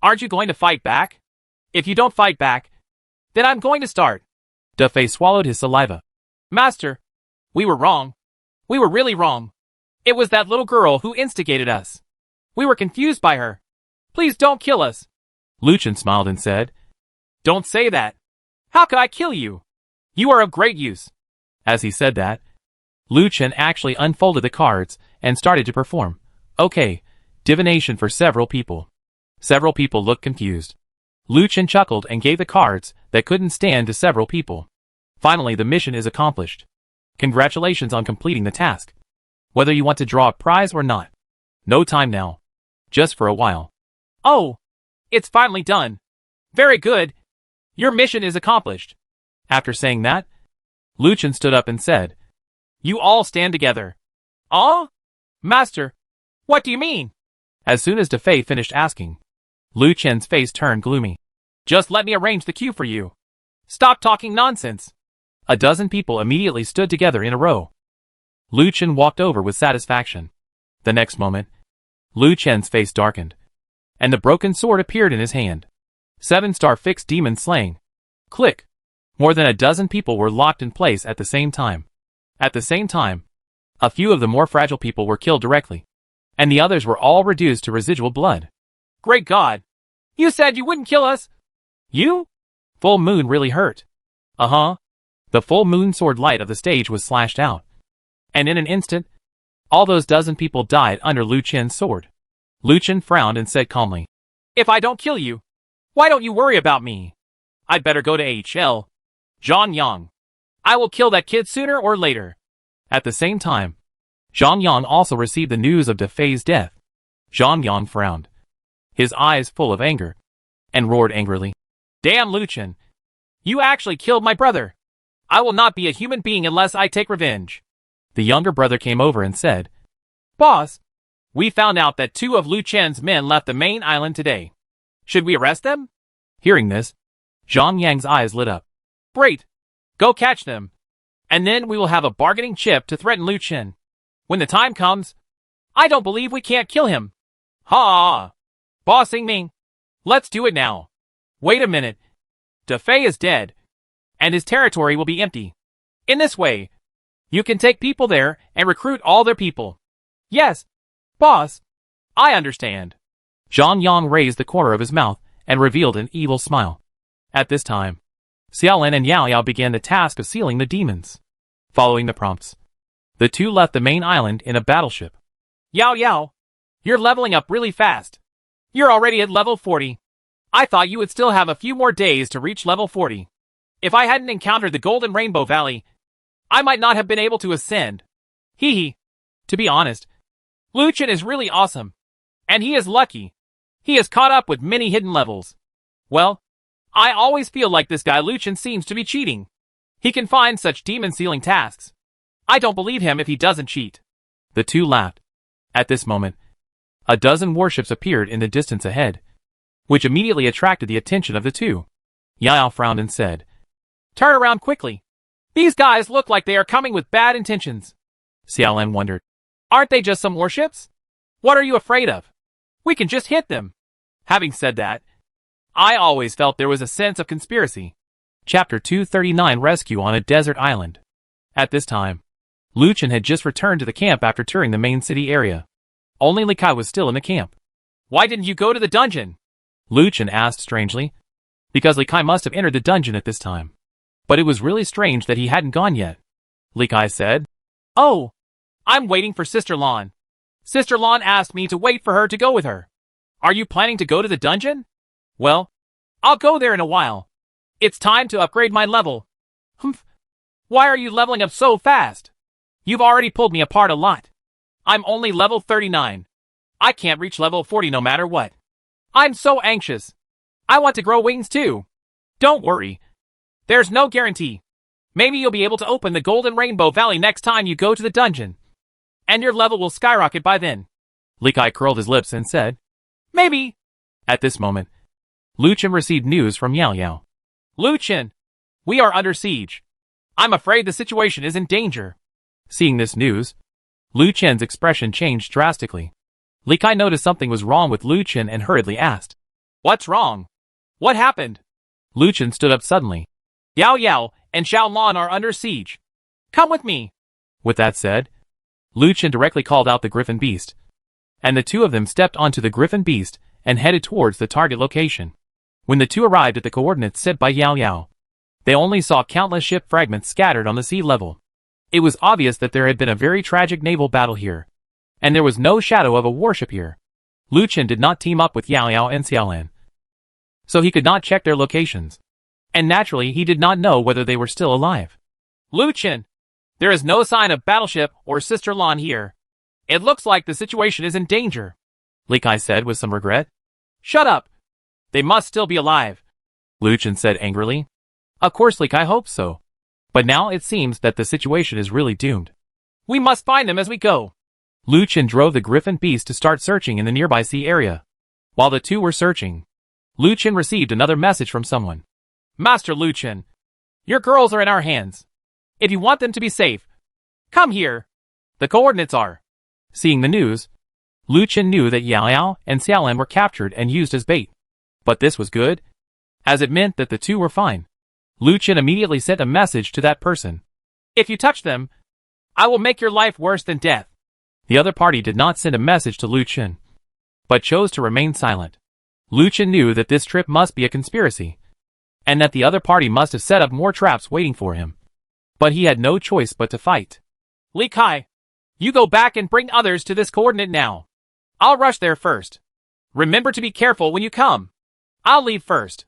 Aren't you going to fight back? If you don't fight back, then I'm going to start." Dafei swallowed his saliva. "Master, we were wrong. We were really wrong. It was that little girl who instigated us. We were confused by her. Please don't kill us." Lu Chen smiled and said, "Don't say that. How could I kill you? You are of great use." As he said that, Lu Chen actually unfolded the cards and started to perform. Okay, divination for several people. Several people looked confused. Lu Chen chuckled and gave the cards that couldn't stand to several people. Finally, the mission is accomplished. Congratulations on completing the task. Whether you want to draw a prize or not. No time now. Just for a while. Oh, it's finally done. Very good. Your mission is accomplished. After saying that, Lu Chen stood up and said, "You all stand together." "Ah? Master, what do you mean?" As soon as Dafei finished asking, Lu Chen's face turned gloomy. "Just let me arrange the queue for you. Stop talking nonsense." A dozen people immediately stood together in a row. Lu Chen walked over with satisfaction. The next moment, Lu Chen's face darkened, and the broken sword appeared in his hand. 7-star fixed demon slaying. Click. More than a dozen people were locked in place at the same time. At the same time, a few of the more fragile people were killed directly, and the others were all reduced to residual blood. Great God! You said you wouldn't kill us? You? Full moon really hurt. Uh-huh. The full moon sword light of the stage was slashed out. And in an instant, all those dozen people died under Lu Chen's sword. Lu Chen frowned and said calmly, "If I don't kill you, why don't you worry about me? I'd better go to HL. Zhang Yang. I will kill that kid sooner or later." At the same time, Zhang Yang also received the news of Dafei's death. Zhang Yang frowned, his eyes full of anger, and roared angrily, "Damn Lu Chen! You actually killed my brother! I will not be a human being unless I take revenge." The younger brother came over and said, "Boss, we found out that 2 of Lu Chen's men left the main island today. Should we arrest them?" Hearing this, Zhang Yang's eyes lit up. "Great! Go catch them. And then we will have a bargaining chip to threaten Lu Chen. When the time comes, I don't believe we can't kill him. Ha! Bossing Ming. Let's do it now. Wait a minute. Dafei is dead, and his territory will be empty. In this way, you can take people there and recruit all their people." "Yes, boss. I understand." Zhang Yang raised the corner of his mouth and revealed an evil smile. At this time, Xiaolin and Yao Yao began the task of sealing the demons. Following the prompts, the two left the main island in a battleship. "Yao Yao, you're leveling up really fast. You're already at level 40. I thought you would still have a few more days to reach level 40. If I hadn't encountered the Golden Rainbow Valley, I might not have been able to ascend. Hee hee. To be honest, Lu Chen is really awesome. And he is lucky. He has caught up with many hidden levels. Well, I always feel like this guy Lu Chen seems to be cheating. He can find such demon-sealing tasks. I don't believe him if he doesn't cheat." The two laughed. At this moment, a dozen warships appeared in the distance ahead, which immediately attracted the attention of the two. Yao Yao frowned and said, "Turn around quickly. These guys look like they are coming with bad intentions." Xiaolin wondered, "Aren't they just some warships? What are you afraid of? We can just hit them." Having said that, I always felt there was a sense of conspiracy. Chapter 239 Rescue on a Desert Island. At this time, Lu Chen had just returned to the camp after touring the main city area. Only Li Kai was still in the camp. Why didn't you go to the dungeon? Lu Chen asked strangely. Because Li Kai must have entered the dungeon at this time. But it was really strange that he hadn't gone yet. Li Kai said. Oh, I'm waiting for Sister Lan. Sister Lan asked me to wait for her to go with her. Are you planning to go to the dungeon? Well, I'll go there in a while. It's time to upgrade my level. Humph. Why are you leveling up so fast? You've already pulled me apart a lot. I'm only level 39. I can't reach level 40 no matter what. I'm so anxious. I want to grow wings too. Don't worry. There's no guarantee. Maybe you'll be able to open the Golden Rainbow Valley next time you go to the dungeon. And your level will skyrocket by then. Li Kai curled his lips and said, Maybe. At this moment, Lu Chen received news from Yao Yao. Lu Chen, we are under siege. I'm afraid the situation is in danger. Seeing this news, Lu Chen's expression changed drastically. Li Kai noticed something was wrong with Lu Chen and hurriedly asked, What's wrong? What happened? Lu Chen stood up suddenly. Yao Yao and Xiao Lan are under siege. Come with me. With that said, Lu Chen directly called out the Griffin Beast, and the two of them stepped onto the Griffin Beast and headed towards the target location. When the two arrived at the coordinates set by Yao Yao, they only saw countless ship fragments scattered on the sea level. It was obvious that there had been a very tragic naval battle here, and there was no shadow of a warship here. Lu Chen did not team up with Yao Yao and Xiaolan, so he could not check their locations, and naturally he did not know whether they were still alive. Lu Chen, there is no sign of battleship or Sister Lan here. It looks like the situation is in danger, Li Kai said with some regret. Shut up. They must still be alive, Lu Chen said angrily. Of course Li Kai hopes so. But now it seems that the situation is really doomed. We must find them as we go. Lu Chen drove the Griffin Beast to start searching in the nearby sea area. While the two were searching, Lu Chen received another message from someone. Master Lu Chen, your girls are in our hands. If you want them to be safe, come here. The coordinates are. Seeing the news, Lu Chen knew that Yao Yao and Xiaolan were captured and used as bait. But this was good, as it meant that the two were fine. Lu Chen immediately sent a message to that person. If you touch them, I will make your life worse than death. The other party did not send a message to Lu Chen, but chose to remain silent. Lu Chen knew that this trip must be a conspiracy, and that the other party must have set up more traps waiting for him. But he had no choice but to fight. Li Kai, you go back and bring others to this coordinate now. I'll rush there first. Remember to be careful when you come. I'll leave first.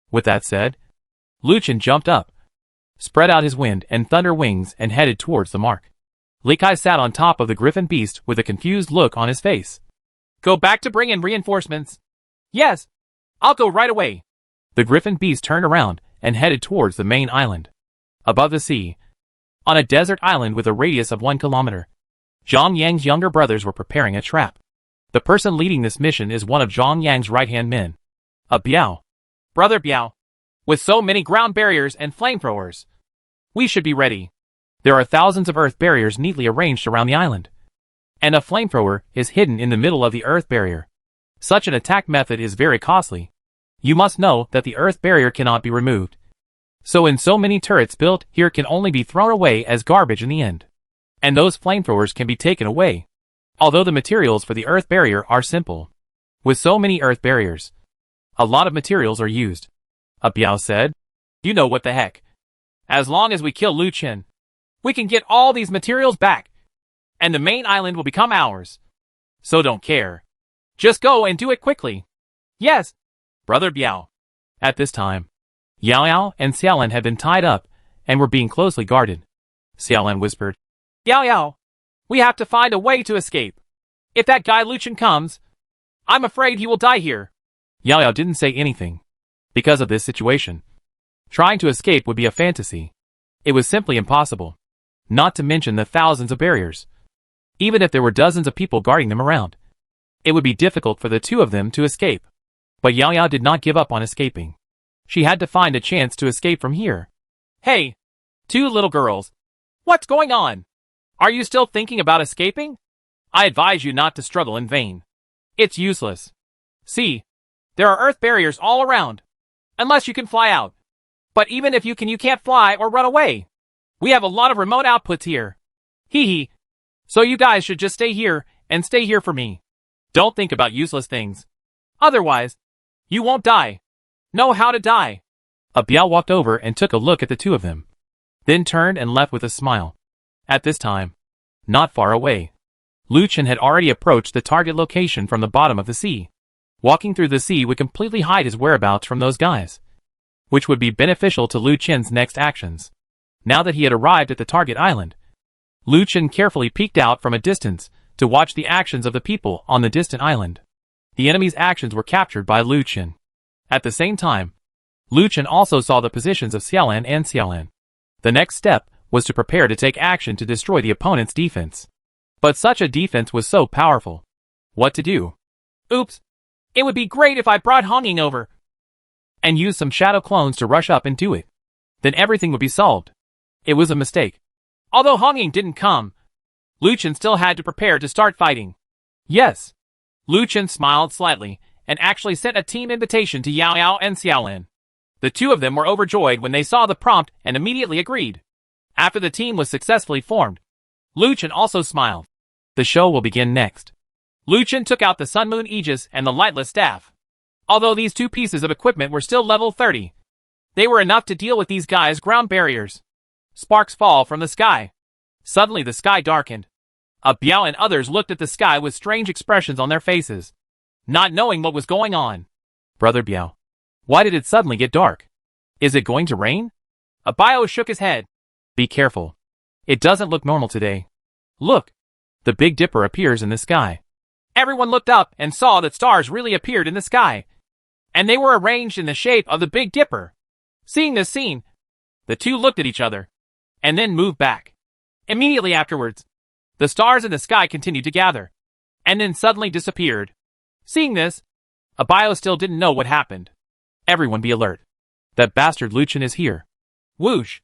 With that said, Lu Chen jumped up, spread out his wind and thunder wings and headed towards the mark. Li Kai sat on top of the Griffin Beast with a confused look on his face. Go back to bring in reinforcements. Yes, I'll go right away. The Griffin Beast turned around and headed towards the main island. Above the sea, on a desert island with a radius of 1 kilometer, Zhang Yang's younger brothers were preparing a trap. The person leading this mission is one of Zhang Yang's right-hand men, a Biao. Brother Biao, with so many ground barriers and flamethrowers, we should be ready. There are thousands of earth barriers neatly arranged around the island, and a flamethrower is hidden in the middle of the earth barrier. Such an attack method is very costly. You must know that the earth barrier cannot be removed. So many turrets built here can only be thrown away as garbage in the end. And those flamethrowers can be taken away. Although the materials for the earth barrier are simple. With so many earth barriers, a lot of materials are used. A Biao said, You know what the heck. As long as we kill Lu Chen, we can get all these materials back, and the main island will become ours. So don't care. Just go and do it quickly. Yes, Brother Biao. At this time, Yao Yao and Xiaolan had been tied up and were being closely guarded. Xiaolan whispered, Yao Yao, we have to find a way to escape. If that guy Lu Chen comes, I'm afraid he will die here. Yao Yao didn't say anything. Because of this situation, trying to escape would be a fantasy. It was simply impossible. Not to mention the thousands of barriers. Even if there were dozens of people guarding them around, it would be difficult for the two of them to escape. But Yao Yao did not give up on escaping. She had to find a chance to escape from here. Hey, two little girls. What's going on? Are you still thinking about escaping? I advise you not to struggle in vain. It's useless. See, there are earth barriers all around. Unless you can fly out. But even if you can, you can't fly or run away. We have a lot of remote outputs here. Hee hee. So you guys should just stay here, and stay here for me. Don't think about useless things. Otherwise, you won't die. Know how to die. Abiel walked over and took a look at the two of them, then turned and left with a smile. At this time, not far away, Lucien had already approached the target location from the bottom of the sea. Walking through the sea would completely hide his whereabouts from those guys, which would be beneficial to Lucien's next actions. Now that he had arrived at the target island, Lucien carefully peeked out from a distance to watch the actions of the people on the distant island. The enemy's actions were captured by Lucien. At the same time, Lucien also saw the positions of Xiaolan and Xiaolan. The next step was to prepare to take action to destroy the opponent's defense. But such a defense was so powerful. What to do? Oops. It would be great if I brought Honging over and used some shadow clones to rush up and do it. Then everything would be solved. It was a mistake. Although Honging didn't come, Lucien still had to prepare to start fighting. Yes. Lucien smiled slightly and actually sent a team invitation to Yao Yao and Xiaolin. The two of them were overjoyed when they saw the prompt and immediately agreed. After the team was successfully formed, Lucien also smiled. The show will begin next. Lucien took out the Sun Moon Aegis and the Lightless Staff. Although these two pieces of equipment were still level 30, they were enough to deal with these guys' ground barriers. Sparks fall from the sky. Suddenly the sky darkened. Biao and others looked at the sky with strange expressions on their faces, not knowing what was going on. Brother Biao, why did it suddenly get dark? Is it going to rain? Biao shook his head. Be careful. It doesn't look normal today. Look, the Big Dipper appears in the sky. Everyone looked up and saw that stars really appeared in the sky, and they were arranged in the shape of the Big Dipper. Seeing this scene, the two looked at each other, and then moved back. Immediately afterwards, the stars in the sky continued to gather, and then suddenly disappeared. Seeing this, Biao still didn't know what happened. Everyone be alert. That bastard Lucien is here. Whoosh!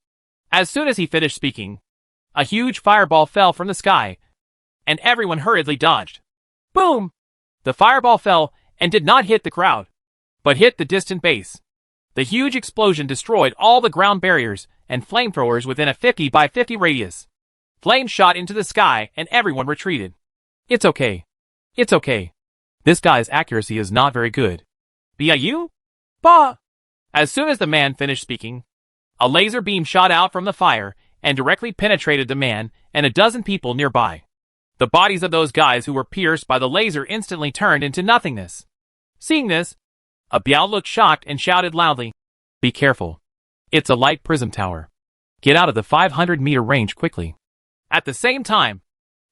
As soon as he finished speaking, a huge fireball fell from the sky, and everyone hurriedly dodged. Boom! The fireball fell and did not hit the crowd, but hit the distant base. The huge explosion destroyed all the ground barriers and flamethrowers within a 50 by 50 radius. Flames shot into the sky and everyone retreated. It's okay. It's okay. This guy's accuracy is not very good. You? Bah! As soon as the man finished speaking, a laser beam shot out from the fire and directly penetrated the man and a dozen people nearby. The bodies of those guys who were pierced by the laser instantly turned into nothingness. Seeing this, Biao looked shocked and shouted loudly, Be careful. It's a light prism tower. Get out of the 500-meter range quickly. At the same time,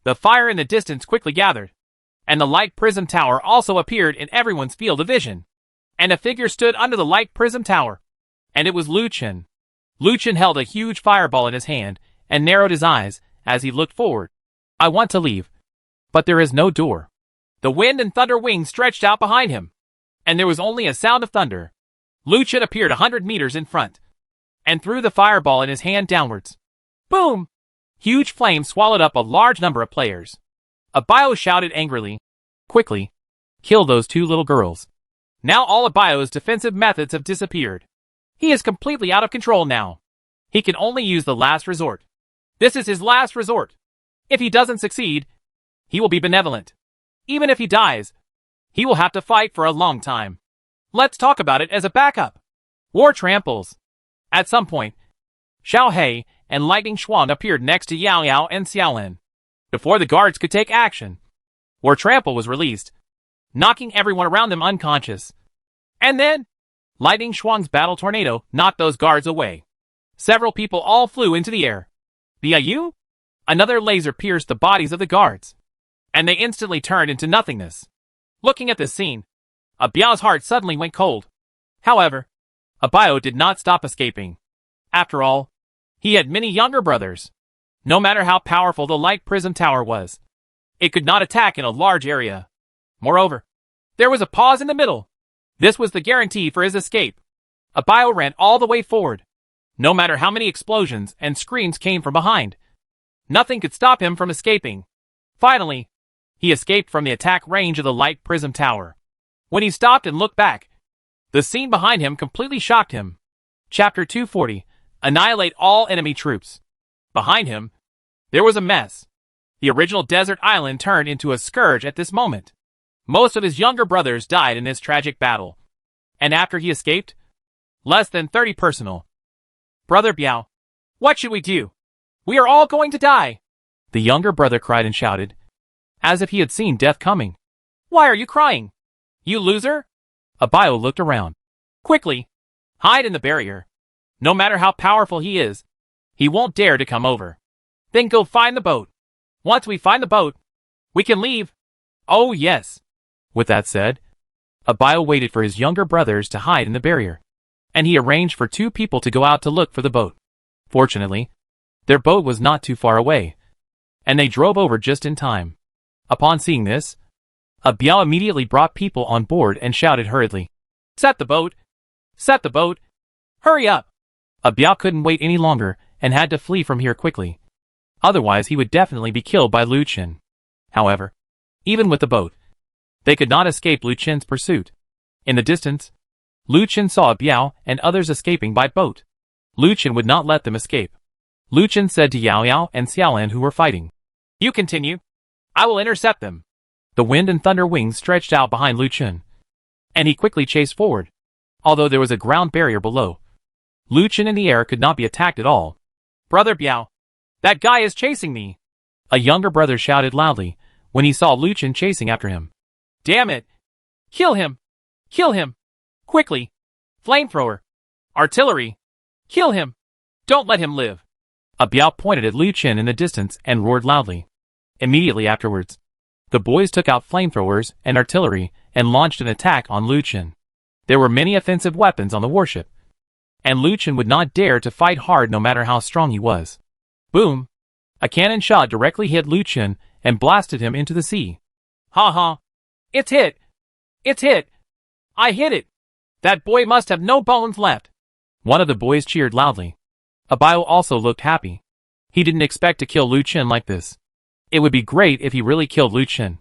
the fire in the distance quickly gathered, and the light prism tower also appeared in everyone's field of vision. And a figure stood under the light prism tower, and it was Lucien. Lucien held a huge fireball in his hand and narrowed his eyes as he looked forward. I want to leave, but there is no door. The wind and thunder wings stretched out behind him, and there was only a sound of thunder. Lucien appeared 100 meters in front, and threw the fireball in his hand downwards. Boom! Huge flames swallowed up a large number of players. Biao shouted angrily, Quickly, kill those two little girls. Now all of Bio's defensive methods have disappeared. He is completely out of control now. He can only use the last resort. This is his last resort. If he doesn't succeed, he will be benevolent. Even if he dies, he will have to fight for a long time. Let's talk about it as a backup. War tramples. At some point, Xiao He and Lightning Xuan appeared next to Yao Yao and Xiaolin. Before the guards could take action, War Trample was released, knocking everyone around them unconscious. And then, Lightning Xuan's battle tornado knocked those guards away. Several people all flew into the air. You? Another laser pierced the bodies of the guards, and they instantly turned into nothingness. Looking at this scene, Biao's heart suddenly went cold. However, Bio did not stop escaping. After all, he had many younger brothers. No matter how powerful the light prism tower was, it could not attack in a large area. Moreover, there was a pause in the middle. This was the guarantee for his escape. Bio ran all the way forward. No matter how many explosions and screams came from behind, nothing could stop him from escaping. Finally, he escaped from the attack range of the light prism tower. When he stopped and looked back, the scene behind him completely shocked him. Chapter 240, Annihilate all enemy troops. Behind him, There was a mess. The original desert island turned into a scourge at this moment. Most of his younger brothers died in this tragic battle. And after he escaped, less than 30 personal. Brother Biao, what should we do? We are all going to die. The younger brother cried and shouted, as if he had seen death coming. Why are you crying? You loser? Abayo looked around. Quickly, hide in the barrier. No matter how powerful he is, he won't dare to come over. Then go find the boat. Once we find the boat, we can leave. Oh yes. With that said, Abayo waited for his younger brothers to hide in the barrier, and he arranged for 2 people to go out to look for the boat. Fortunately, their boat was not too far away, and they drove over just in time. Upon seeing this, Abayo immediately brought people on board and shouted hurriedly, Set the boat! Set the boat! Hurry up! Abayo couldn't wait any longer and had to flee from here quickly. Otherwise he would definitely be killed by Lu Qin. However, even with the boat, they could not escape Lu Qin's pursuit. In the distance, Lu Qin saw Abayo and others escaping by boat. Lu Qin would not let them escape. Lu Qin said to Yao Yao and Xiaolan who were fighting, You continue. I will intercept them. The wind and thunder wings stretched out behind Lu Qin, and he quickly chased forward. Although there was a ground barrier below, Lu Qin in the air could not be attacked at all. Brother Biao, that guy is chasing me. A younger brother shouted loudly when he saw Lu Qin chasing after him. Damn it! Kill him! Kill him! Quickly! Flamethrower! Artillery! Kill him! Don't let him live! Abayo pointed at Lu Qin in the distance and roared loudly. Immediately afterwards, the boys took out flamethrowers and artillery and launched an attack on Lu Qin. There were many offensive weapons on the warship, and Lu Qin would not dare to fight hard no matter how strong he was. Boom! A cannon shot directly hit Lu Qin and blasted him into the sea. Ha ha! It's hit! It's hit! I hit it! That boy must have no bones left! One of the boys cheered loudly. Abayo also looked happy. He didn't expect to kill Lu Qin like this. It would be great if he really killed Lu Qin.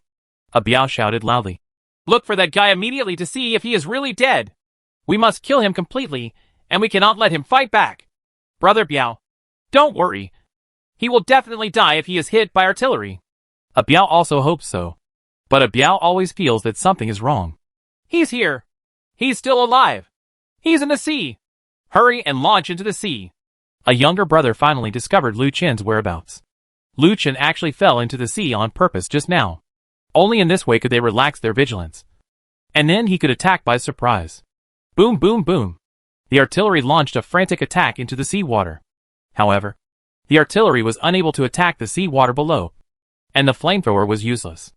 Abayo shouted loudly. Look for that guy immediately to see if he is really dead. We must kill him completely, and we cannot let him fight back. Brother Biao, don't worry. He will definitely die if he is hit by artillery. Abayo also hopes so. But Abayo always feels that something is wrong. He's here. He's still alive. He's in the sea. Hurry and launch into the sea. A younger brother finally discovered Lu Qin's whereabouts. Lu Qin actually fell into the sea on purpose just now. Only in this way could they relax their vigilance. And then he could attack by surprise. Boom boom boom. The artillery launched a frantic attack into the seawater. However, the artillery was unable to attack the seawater below, and the flamethrower was useless.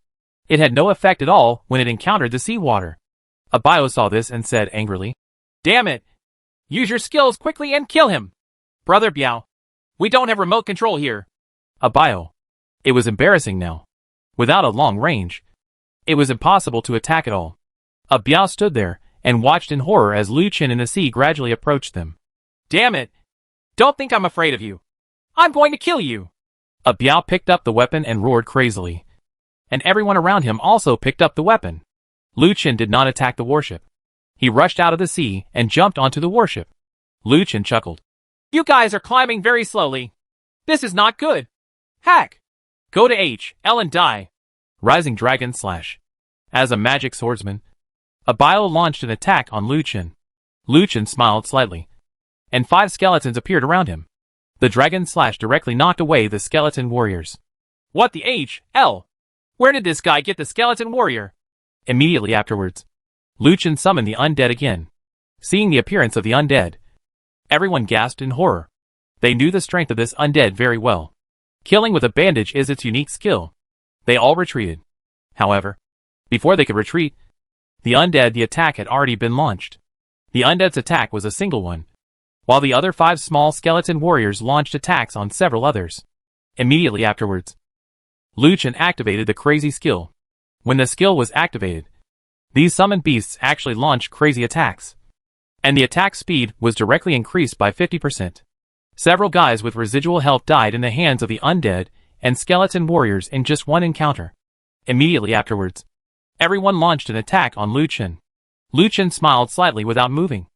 It had no effect at all when it encountered the seawater. Abayo saw this and said angrily, Damn it! Use your skills quickly and kill him! Brother Biao, we don't have remote control here. Abayo. It was embarrassing now. Without a long range, it was impossible to attack at all. Abayo stood there and watched in horror as Lu Qin in the sea gradually approached them. Damn it! Don't think I'm afraid of you. I'm going to kill you! Abayo picked up the weapon and roared crazily. And everyone around him also picked up the weapon. Lu Qin did not attack the warship. He rushed out of the sea and jumped onto the warship. Lu Qin chuckled. You guys are climbing very slowly. This is not good. Hack! Go to H, L and die. Rising Dragon Slash. As a magic swordsman, Abayo launched an attack on Lu Qin. Lu Qin smiled slightly, and 5 skeletons appeared around him. The Dragon Slash directly knocked away the skeleton warriors. What the H, L? Where did this guy get the skeleton warrior? Immediately afterwards, Lu Qin summoned the undead again. Seeing the appearance of the undead, everyone gasped in horror. They knew the strength of this undead very well. Killing with a bandage is its unique skill. They all retreated. However, before they could retreat, the attack had already been launched. The undead's attack was a single one, while the other 5 small skeleton warriors launched attacks on several others. Immediately afterwards, Lu Qin activated the crazy skill. When the skill was activated, these summoned beasts actually launched crazy attacks, and the attack speed was directly increased by 50%. Several guys with residual health died in the hands of the undead and skeleton warriors in just one encounter. Immediately afterwards, everyone launched an attack on Lu Qin. Lu Qin smiled slightly without moving,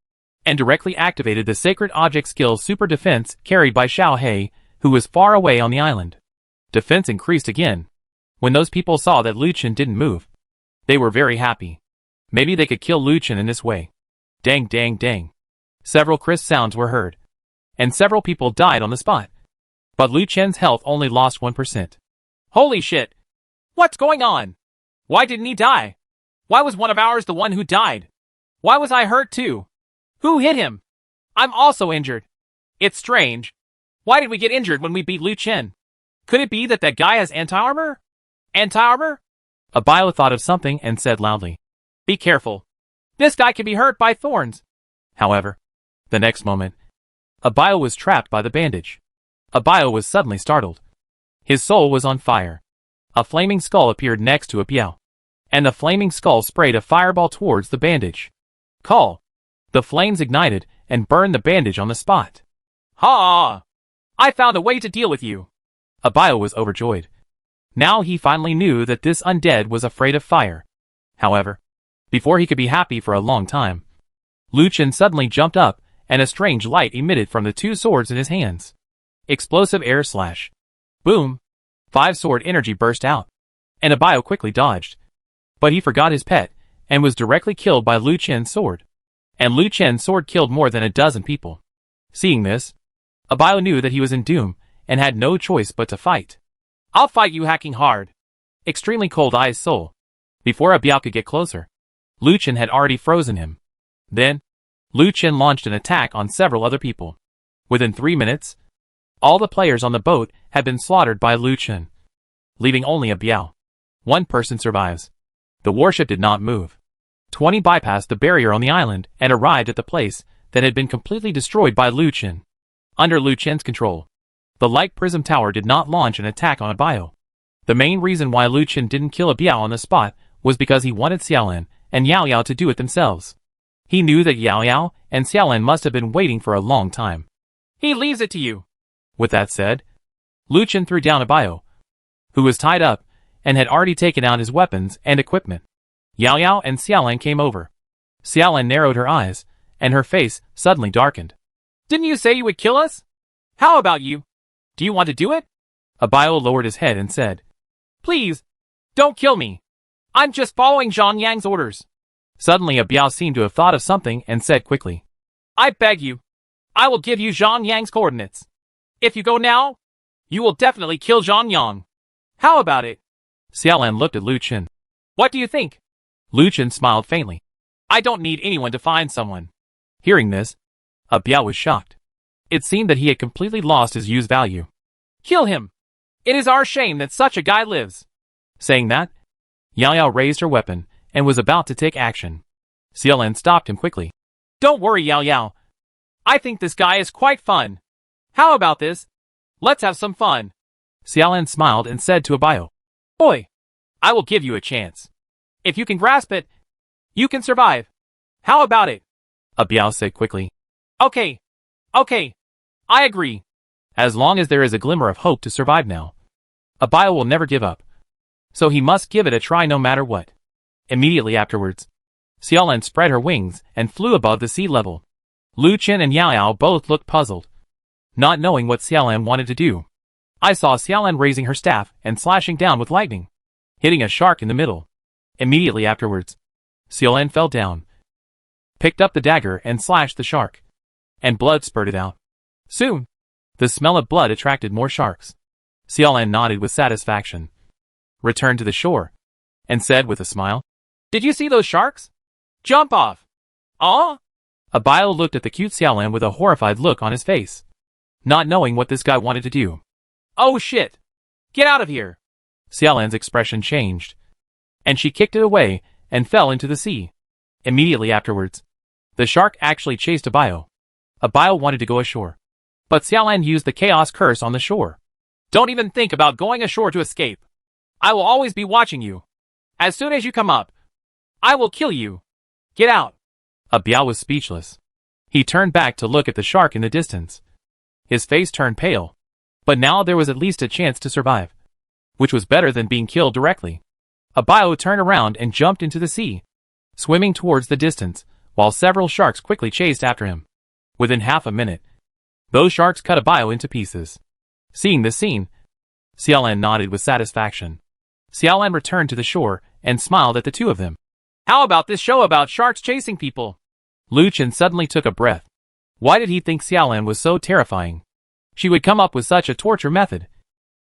and directly activated the sacred object skill super defense carried by Xiao He, who was far away on the island. Defense increased again. When those people saw that Luchin didn't move, they were very happy. Maybe they could kill Luchin in this way. Dang dang dang. Several crisp sounds were heard, and several people died on the spot. But Luchin's health only lost 1%. Holy shit! What's going on? Why didn't he die? Why was one of ours the one who died? Why was I hurt too? Who hit him? I'm also injured. It's strange. Why did we get injured when we beat Luchin? Could it be that guy has anti-armor? Anti-armor? Abio thought of something and said loudly, "Be careful. This guy can be hurt by thorns." However, the next moment, Abio was trapped by the bandage. Abio was suddenly startled. His soul was on fire. A flaming skull appeared next to Abio, and the flaming skull sprayed a fireball towards the bandage. Call! The flames ignited and burned the bandage on the spot. Ha! I found a way to deal with you. Abio was overjoyed. Now he finally knew that this undead was afraid of fire. However, before he could be happy for a long time, Luchin suddenly jumped up, and a strange light emitted from the two swords in his hands. Explosive air slash. Boom! 5-sword energy burst out, and Abio quickly dodged. But he forgot his pet, and was directly killed by Luchin's sword. And Luchin's sword killed more than a dozen people. Seeing this, Abio knew that he was in doom, and had no choice but to fight. I'll fight you hacking hard. Extremely cold eyes soul. Before Abio could get closer, Luchin had already frozen him. Then, Luchin launched an attack on several other people. Within 3 minutes, all the players on the boat had been slaughtered by Luchin, leaving only Abio. One person survives. The warship did not move. 20 bypassed the barrier on the island and arrived at the place that had been completely destroyed by Luchin. Under Luchin's control, the light prism tower did not launch an attack on Abio. The main reason why Luchin didn't kill Abio on the spot was because he wanted Xiaolan and Yao Yao to do it themselves. He knew that Yao Yao and Xiaolan must have been waiting for a long time. He leaves it to you. With that said, Luchin threw down Abio, who was tied up and had already taken out his weapons and equipment. Yao Yao and Xiaolan came over. Xiaolan narrowed her eyes, and her face suddenly darkened. Didn't you say you would kill us? How about you? Do you want to do it? Abio lowered his head and said, "Please, don't kill me. I'm just following Zhang Yang's orders." Suddenly Abio seemed to have thought of something and said quickly, "I beg you. I will give you Zhang Yang's coordinates. If you go now, you will definitely kill Zhang Yang. How about it?" Xiaolan looked at Luchin. "What do you think?" Luchin smiled faintly. "I don't need anyone to find someone." Hearing this, Abio was shocked. It seemed that he had completely lost his use value. "Kill him. It is our shame that such a guy lives." Saying that, Yao Yao raised her weapon and was about to take action. Xiaolan stopped him quickly. "Don't worry, Yao Yao. I think this guy is quite fun. How about this? Let's have some fun." Xiaolan smiled and said to Abio, "Boy, I will give you a chance. If you can grasp it, you can survive. How about it?" Abio said quickly. Okay. I agree. As long as there is a glimmer of hope to survive now, Abio will never give up. So he must give it a try no matter what. Immediately afterwards, Xiaolan spread her wings and flew above the sea level. Luchin and Yao Yao both looked puzzled, not knowing what Xiaolan wanted to do. I saw Xiaolan raising her staff and slashing down with lightning, hitting a shark in the middle. Immediately afterwards, Xiaolan fell down, picked up the dagger and slashed the shark, and blood spurted out. Soon, the smell of blood attracted more sharks. Xiaolan nodded with satisfaction, returned to the shore, and said with a smile, "Did you see those sharks? Jump off." "Aw?" Abio looked at the cute Xiaolan with a horrified look on his face, not knowing what this guy wanted to do. "Oh shit! Get out of here!" Xiaolan's expression changed, and she kicked it away and fell into the sea. Immediately afterwards, the shark actually chased Abio. Abio wanted to go ashore, but Xiaolan used the chaos curse on the shore. "Don't even think about going ashore to escape. I will always be watching you. As soon as you come up, I will kill you. Get out." Abio was speechless. He turned back to look at the shark in the distance. His face turned pale, but now there was at least a chance to survive, which was better than being killed directly. Abio turned around and jumped into the sea, swimming towards the distance, while several sharks quickly chased after him. Within half a minute, those sharks cut Abio into pieces. Seeing this scene, Xiaolan nodded with satisfaction. Xiaolan returned to the shore and smiled at the two of them. How about this show about sharks chasing people? Lu Chen suddenly took a breath. Why did he think Xiaolan was so terrifying? She would come up with such a torture method,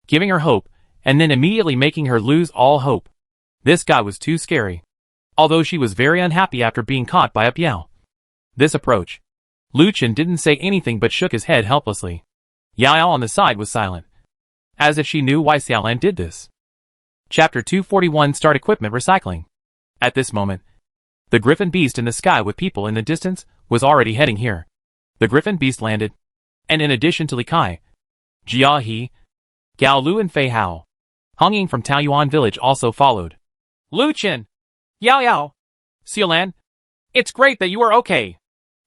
giving her hope, and then immediately making her lose all hope. This guy was too scary. Although she was very unhappy after being caught by a Biao. This approach. Lu Chen didn't say anything but shook his head helplessly. Yao on the side was silent, as if she knew why Xiaolan did this. Chapter 241 Start Equipment Recycling. At this moment, the griffin beast in the sky with people in the distance was already heading here. The griffin beast landed, and in addition to Li Kai, Jia He, Gao Lu and Fei Hao, Hong Ying from Taoyuan village also followed. Lu Chen! Yao! Xiaolan! It's great that you are okay.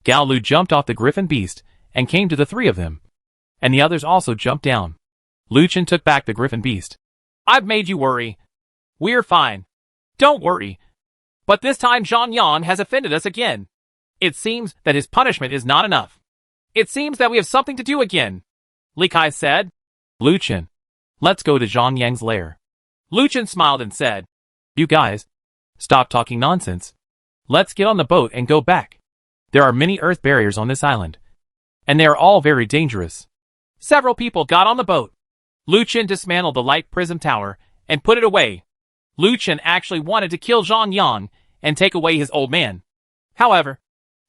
Gao Lu jumped off the griffin beast and came to the three of them, and the others also jumped down. Lu Chen took back the griffin beast. I've made you worry. We're fine. Don't worry. But this time Zhang Yan has offended us again. It seems that his punishment is not enough. It seems that we have something to do again. Li Kai said. Lu Chen, let's go to Zhang Yang's lair. Lu Chen smiled and said, You guys, stop talking nonsense. Let's get on the boat and go back. There are many earth barriers on this island, and they are all very dangerous. Several people got on the boat. Lu Chen dismantled the light prism tower and put it away. Lu Chen actually wanted to kill Zhang Yang and take away his old man. However,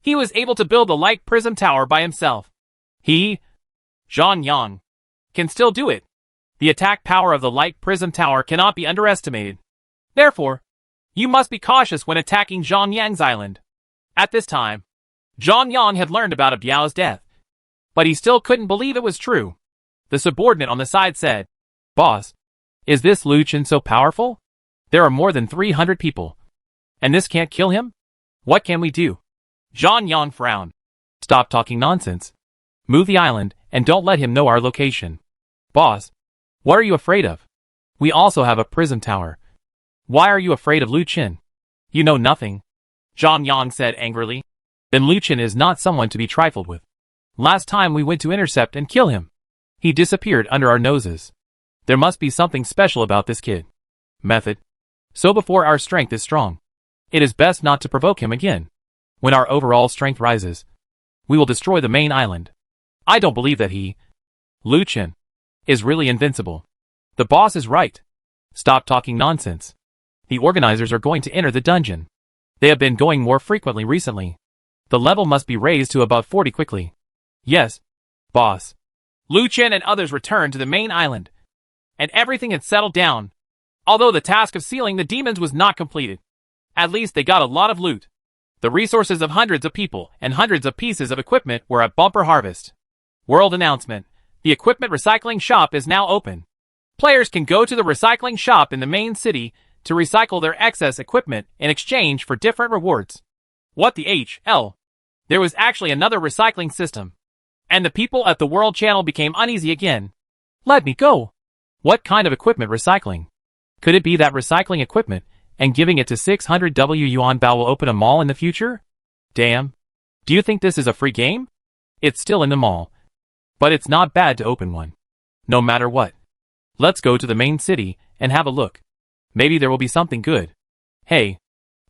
he was able to build the light prism tower by himself. Zhang Yang, can still do it. The attack power of the light prism tower cannot be underestimated. Therefore, you must be cautious when attacking Zhang Yang's island. At this time, Zhang Yang had learned about a Biao's death, but he still couldn't believe it was true. The subordinate on the side said, Boss, is this Lu Chen so powerful? There are more than 300 people, and this can't kill him? What can we do? Zhang Yang frowned. Stop talking nonsense. Move the island and don't let him know our location. Boss, what are you afraid of? We also have a prism tower. Why are you afraid of Lu Chen? You know nothing. Zhang Yang said angrily. Then Lu Chen is not someone to be trifled with. Last time we went to intercept and kill him, he disappeared under our noses. There must be something special about this kid. Method. So before our strength is strong, it is best not to provoke him again. When our overall strength rises, we will destroy the main island. I don't believe that Lu Chen, is really invincible. The boss is right. Stop talking nonsense. The organizers are going to enter the dungeon. They have been going more frequently recently. The level must be raised to above 40 quickly. Yes, boss. Lu Chen and others returned to the main island, and everything had settled down. Although the task of sealing the demons was not completed, at least they got a lot of loot. The resources of hundreds of people and hundreds of pieces of equipment were at bumper harvest. World announcement. The equipment recycling shop is now open. Players can go to the recycling shop in the main city to recycle their excess equipment in exchange for different rewards. What the HL? There was actually another recycling system, and the people at the World Channel became uneasy again. Let me go. What kind of equipment recycling? Could it be that recycling equipment and giving it to 600 W Yuan Bao will open a mall in the future? Damn. Do you think this is a free game? It's still in the mall, but it's not bad to open one. No matter what. Let's go to the main city and have a look. Maybe there will be something good. Hey,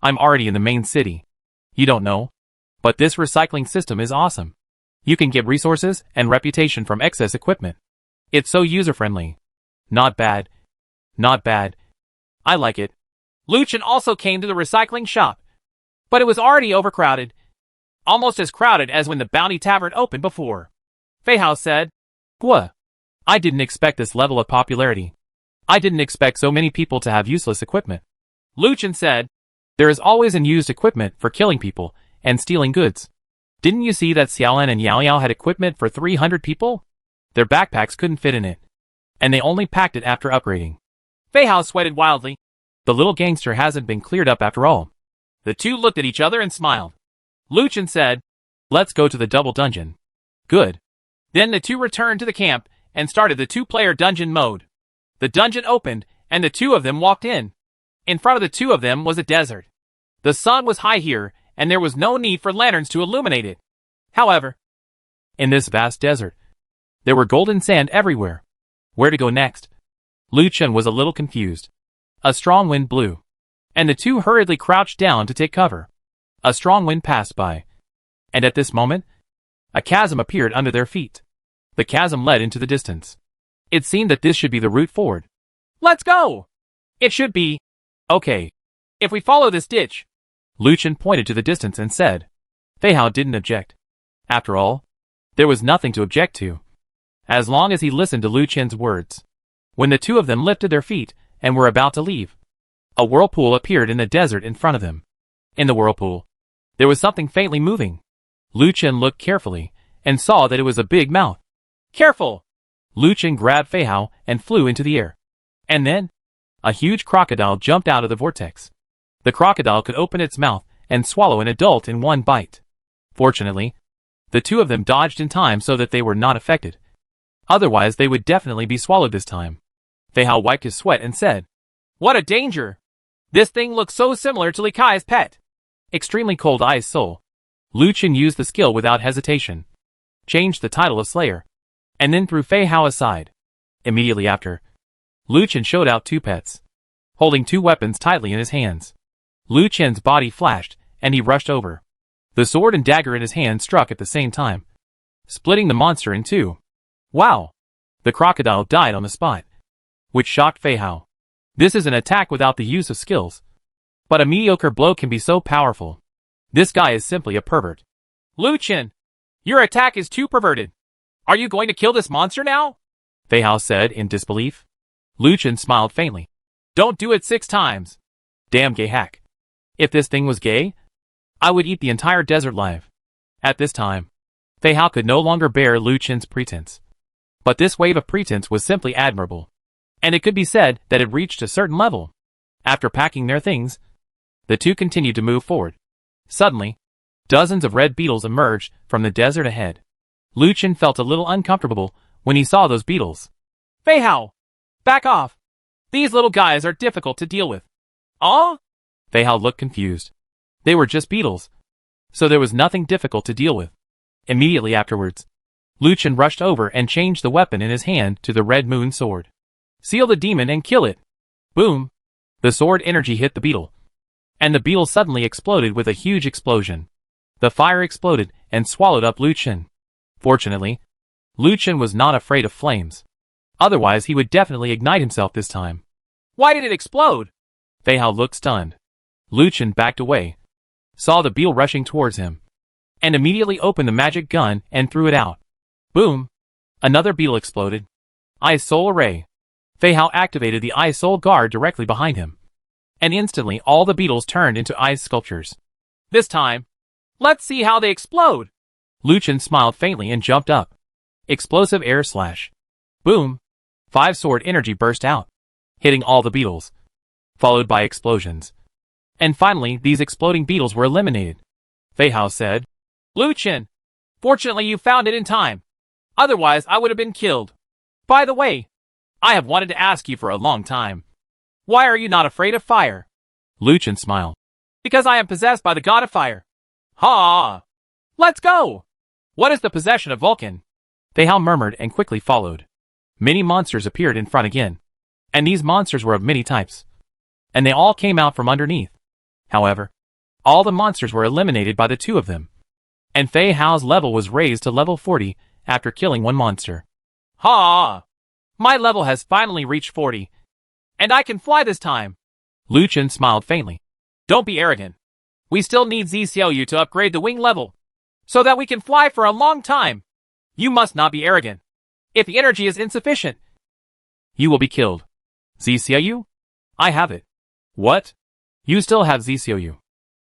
I'm already in the main city. You don't know? But this recycling system is awesome. You can get resources and reputation from excess equipment. It's so user-friendly. Not bad. Not bad. I like it. Lu Chen also came to the recycling shop, but it was already overcrowded. Almost as crowded as when the Bounty Tavern opened before. Fei Hao said, Gua. I didn't expect this level of popularity. I didn't expect so many people to have useless equipment. Lu Chen said, There is always unused equipment for killing people and stealing goods. Didn't you see that Xiaolan and Yao Yao had equipment for 300 people? Their backpacks couldn't fit in it, and they only packed it after upgrading. Fei Hao sweated wildly. The little gangster hasn't been cleared up after all. The two looked at each other and smiled. Lu Chen said, Let's go to the double dungeon. Good. Then the two returned to the camp and started the two-player dungeon mode. The dungeon opened, and the two of them walked in. In front of the two of them was a desert. The sun was high here, and there was no need for lanterns to illuminate it. However, in this vast desert, there were golden sand everywhere. Where to go next? Lu Chen was a little confused. A strong wind blew, and the two hurriedly crouched down to take cover. A strong wind passed by, and at this moment, a chasm appeared under their feet. The chasm led into the distance. It seemed that this should be the route forward. Let's go! It should be. Okay. If we follow this ditch. Lu Chen pointed to the distance and said. Fei Hao didn't object. After all, there was nothing to object to, as long as he listened to Lu Chen's words. When the two of them lifted their feet and were about to leave, a whirlpool appeared in the desert in front of them. In the whirlpool, there was something faintly moving. Lu Chen looked carefully and saw that it was a big mouth. Careful! Lu Chen grabbed Fei Hao and flew into the air. And then, a huge crocodile jumped out of the vortex. The crocodile could open its mouth and swallow an adult in one bite. Fortunately, the two of them dodged in time so that they were not affected. Otherwise, they would definitely be swallowed this time. Fei Hao wiped his sweat and said, What a danger! This thing looks so similar to Li Kai's pet. Extremely cold ice soul. Lu Chen used the skill without hesitation, changed the title of Slayer, and then threw Fei Hao aside. Immediately after, Lu Chen showed out two pets, holding two weapons tightly in his hands. Lu Chen's body flashed, and he rushed over. The sword and dagger in his hand struck at the same time, splitting the monster in two. Wow! The crocodile died on the spot, which shocked Fei Hao. This is an attack without the use of skills. But a mediocre blow can be so powerful. This guy is simply a pervert. Lu Chen, your attack is too perverted. Are you going to kill this monster now? Fei Hao said in disbelief. Lu Chen smiled faintly. Don't do it 6 times. Damn gay hack. If this thing was gay, I would eat the entire desert live. At this time, Fei Hao could no longer bear Lu Chen's pretense. But this wave of pretense was simply admirable. And it could be said that it reached a certain level. After packing their things, the two continued to move forward. Suddenly, dozens of red beetles emerged from the desert ahead. Lu Chen felt a little uncomfortable when he saw those beetles. Fei Hao, back off. These little guys are difficult to deal with. Oh? Fei Hao looked confused. They were just beetles, so there was nothing difficult to deal with. Immediately afterwards, Lu Chen rushed over and changed the weapon in his hand to the Red Moon Sword. Seal the demon and kill it. Boom! The sword energy hit the beetle, and the beetle suddenly exploded with a huge explosion. The fire exploded and swallowed up Lu Chen. Fortunately, Lu Chen was not afraid of flames. Otherwise, he would definitely ignite himself this time. Why did it explode? Fei Hao looked stunned. Lu Chen backed away, saw the beetle rushing towards him, and immediately opened the magic gun and threw it out. Boom! Another beetle exploded. Ice Soul Array. Fei Hao activated the Ice Soul Guard directly behind him, and instantly all the beetles turned into ice sculptures. This time, let's see how they explode. Lu Chen smiled faintly and jumped up. Explosive air slash. Boom! 5 sword energy burst out, hitting all the beetles, followed by explosions. And finally, these exploding beetles were eliminated. Fei Hao said, Lu Chen, fortunately you found it in time. Otherwise, I would have been killed. By the way, I have wanted to ask you for a long time. Why are you not afraid of fire? Lu Chen smiled. Because I am possessed by the god of fire. Ha! Let's go! What is the possession of Vulcan? Fei Hao murmured and quickly followed. Many monsters appeared in front again, and these monsters were of many types, and they all came out from underneath. However, all the monsters were eliminated by the two of them, and Fei Hao's level was raised to level 40 after killing one monster. Ha! My level has finally reached 40, and I can fly this time. Lu Chen smiled faintly. Don't be arrogant. We still need ZCLU to upgrade the wing level, so that we can fly for a long time. You must not be arrogant. If the energy is insufficient, you will be killed. ZCLU? I have it. What? You still have ZCLU?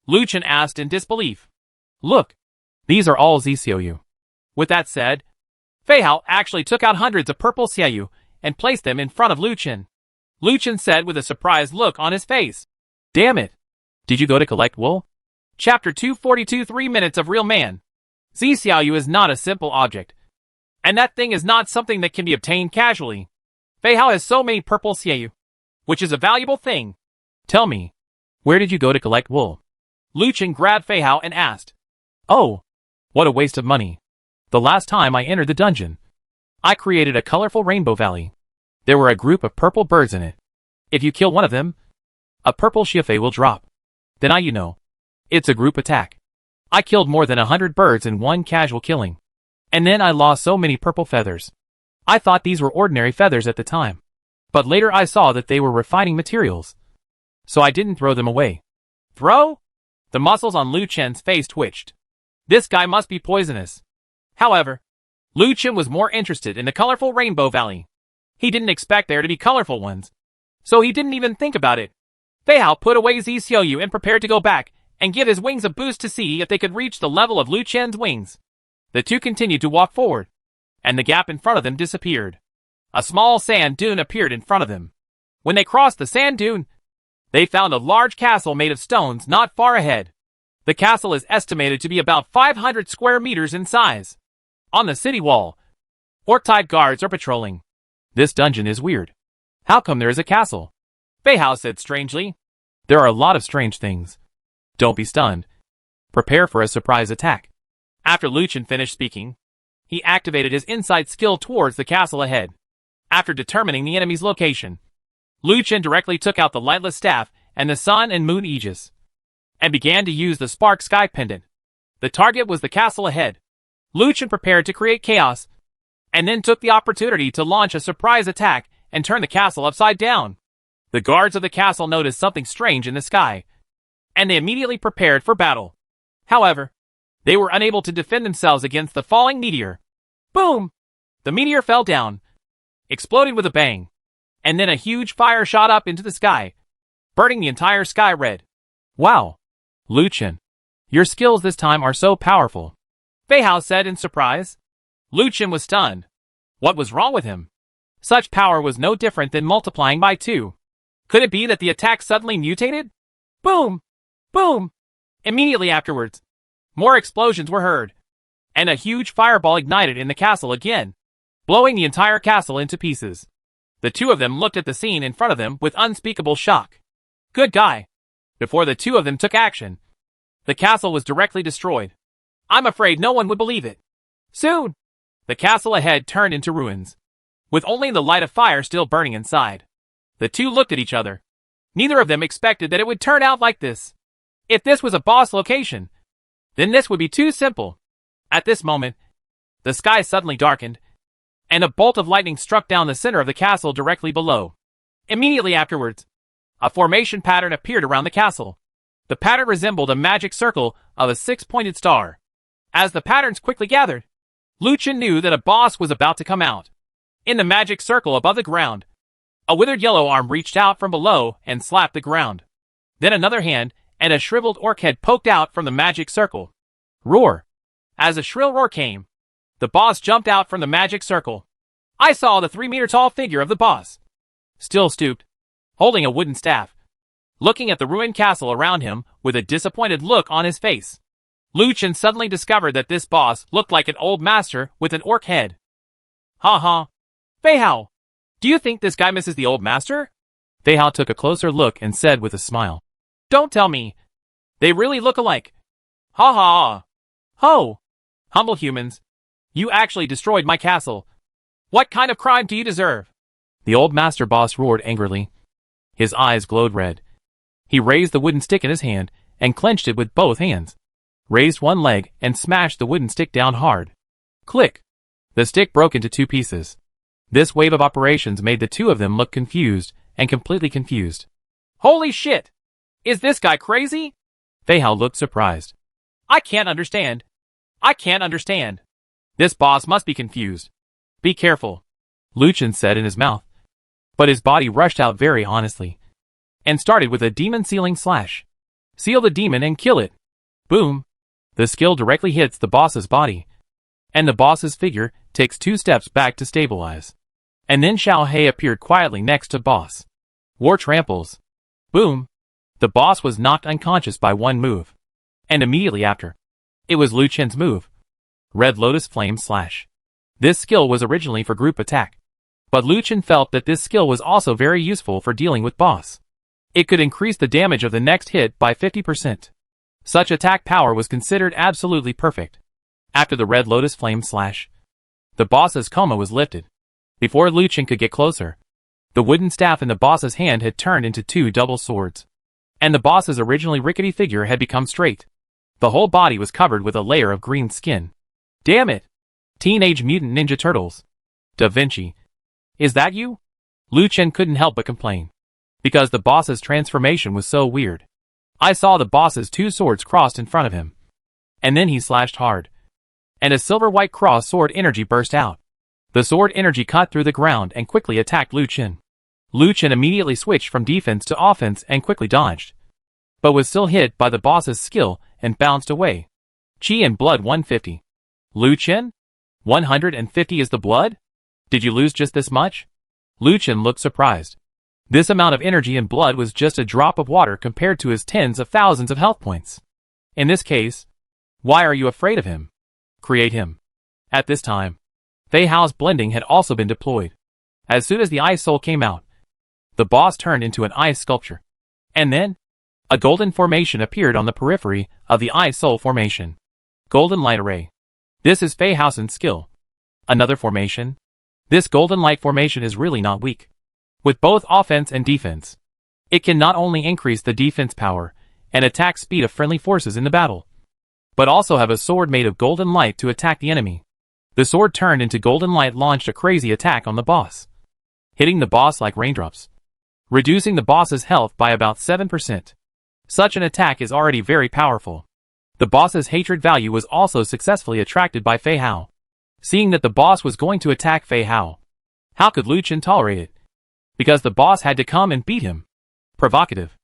Lu Chen asked in disbelief. Look, these are all ZCLU. With that said, Fei Hao actually took out hundreds of purple CIU and placed them in front of Lu Chen. Lu Chen said with a surprised look on his face. Damn it! Did you go to collect wool? Chapter 242 3 Minutes of Real Man. ZCLU is not a simple object, and that thing is not something that can be obtained casually. Fei Hao has so many purple CIU, which is a valuable thing. Tell me, where did you go to collect wool? Lu Chen grabbed Fei Hao and asked. Oh, what a waste of money. The last time I entered the dungeon, I created a colorful rainbow valley. There were a group of purple birds in it. If you kill one of them, a purple chiffre will drop. Then you know. It's a group attack. I killed more than 100 birds in one casual killing. And then I lost so many purple feathers. I thought these were ordinary feathers at the time. But later I saw that they were refining materials. So I didn't throw them away. Throw? The muscles on Lu Chen's face twitched. This guy must be poisonous. However, Lu Chen was more interested in the colorful Rainbow Valley. He didn't expect there to be colorful ones. So he didn't even think about it. Pharaoh put away Xiaoyu and prepared to go back and give his wings a boost to see if they could reach the level of Lu Chen's wings. The two continued to walk forward, and the gap in front of them disappeared. A small sand dune appeared in front of them. When they crossed the sand dune, they found a large castle made of stones not far ahead. The castle is estimated to be about 500 square meters in size. On the city wall, orc-type guards are patrolling. This dungeon is weird. How come there is a castle? Pharaoh said strangely. There are a lot of strange things. Don't be stunned. Prepare for a surprise attack. After Lu Chen finished speaking, he activated his insight skill towards the castle ahead. After determining the enemy's location, Lu Chen directly took out the lightless staff and the sun and moon aegis, and began to use the spark sky pendant. The target was the castle ahead. Lu Chen prepared to create chaos, and then took the opportunity to launch a surprise attack and turn the castle upside down. The guards of the castle noticed something strange in the sky, and they immediately prepared for battle. However, they were unable to defend themselves against the falling meteor. Boom! The meteor fell down, exploding with a bang, and then a huge fire shot up into the sky, burning the entire sky red. Wow! Lu Chen, your skills this time are so powerful, Pharaoh said in surprise. Lu Chen was stunned. What was wrong with him? Such power was no different than multiplying by 2. Could it be that the attack suddenly mutated? Boom! Boom! Immediately afterwards, more explosions were heard, and a huge fireball ignited in the castle again, blowing the entire castle into pieces. The two of them looked at the scene in front of them with unspeakable shock. Good guy. Before the two of them took action, the castle was directly destroyed. I'm afraid no one would believe it. Soon, the castle ahead turned into ruins, with only the light of fire still burning inside. The two looked at each other. Neither of them expected that it would turn out like this. If this was a boss location, then this would be too simple. At this moment, the sky suddenly darkened, and a bolt of lightning struck down the center of the castle directly below. Immediately afterwards, a formation pattern appeared around the castle. The pattern resembled a magic circle of a 6-pointed star. As the patterns quickly gathered, Lu Chen knew that a boss was about to come out. In the magic circle above the ground, a withered yellow arm reached out from below and slapped the ground. Then another hand and a shriveled orc head poked out from the magic circle. Roar! As a shrill roar came, the boss jumped out from the magic circle. I saw the 3-meter-tall figure of the boss, still stooped, holding a wooden staff, looking at the ruined castle around him with a disappointed look on his face. Lu Chen suddenly discovered that this boss looked like an old master with an orc head. Ha ha! Pharaoh, do you think this guy misses the old master? Pharaoh took a closer look and said with a smile. Don't tell me. They really look alike. Ha ha! Ho! Humble humans, you actually destroyed my castle. What kind of crime do you deserve? The old master boss roared angrily. His eyes glowed red. He raised the wooden stick in his hand and clenched it with both hands, raised one leg and smashed the wooden stick down hard. Click! The stick broke into 2 pieces. This wave of operations made the two of them look confused and completely confused. Holy shit! Is this guy crazy? Pharaoh looked surprised. I can't understand. This boss must be confused. Be careful, Lu Chen said in his mouth. But his body rushed out very honestly, and started with a demon sealing slash. Seal the demon and kill it. Boom! The skill directly hits the boss's body, and the boss's figure takes 2 steps back to stabilize. And then Xiao He appeared quietly next to boss. War tramples. Boom! The boss was knocked unconscious by one move. And immediately after, it was Lu Chen's move. Red Lotus Flame Slash. This skill was originally for group attack, but Lu Chen felt that this skill was also very useful for dealing with boss. It could increase the damage of the next hit by 50%. Such attack power was considered absolutely perfect. After the Red Lotus Flame Slash, the boss's coma was lifted. Before Lu Chen could get closer, The wooden staff in the boss's hand had turned into two double swords. And the boss's originally rickety figure had become straight. The whole body was covered with a layer of green skin. Damn it! Teenage Mutant Ninja Turtles. Da Vinci. Is that you? Liu Chen couldn't help but complain. Because the boss's transformation was so weird. I saw the boss's two swords crossed in front of him. And then he slashed hard. And a silver-white cross sword energy burst out. The sword energy cut through the ground and quickly attacked Liu Chen. Liu Chen immediately switched from defense to offense and quickly dodged. But was still hit by the boss's skill and bounced away. Chi and blood 150. Liu Chen? 150 is the blood? Did you lose just this much? Liu Chen looked surprised. This amount of energy and blood was just a drop of water compared to his tens of thousands of health points. In this case, why are you afraid of him? Create him. At this time, Fei Hao's blending had also been deployed. As soon as the ice soul came out, the boss turned into an ice sculpture. And then, a golden formation appeared on the periphery of the ice soul formation. Golden light array. This is Fei Hao's skill. Another formation. This golden light formation is really not weak. With both offense and defense, it can not only increase the defense power and attack speed of friendly forces in the battle, but also have a sword made of golden light to attack the enemy. The sword turned into golden light launched a crazy attack on the boss, hitting the boss like raindrops, reducing the boss's health by about 7%. Such an attack is already very powerful. The boss's hatred value was also successfully attracted by Fei Hao. Seeing that the boss was going to attack Fei Hao, how could Liu Chen tolerate it? Because the boss had to come and beat him. Provocative.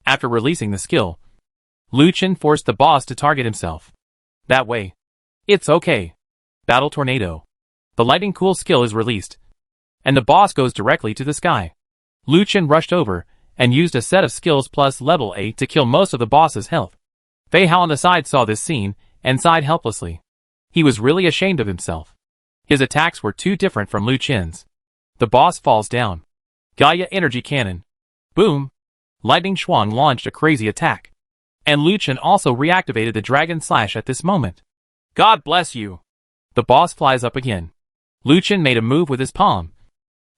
After releasing the skill, Liu Chen forced the boss to target himself. That way. It's okay. Battle Tornado. The lightning cool skill is released, and the boss goes directly to the sky. Liu Chen rushed over and used a set of skills plus level 8 to kill most of the boss's health. Fei Hao on the side saw this scene and sighed helplessly. He was really ashamed of himself. His attacks were too different from Liu Chen's. The boss falls down. Gaia Energy Cannon. Boom! Lightning Shuang launched a crazy attack. And Liu Chen also reactivated the Dragon Slash at this moment. God bless you! The boss flies up again. Liu Chen made a move with his palm,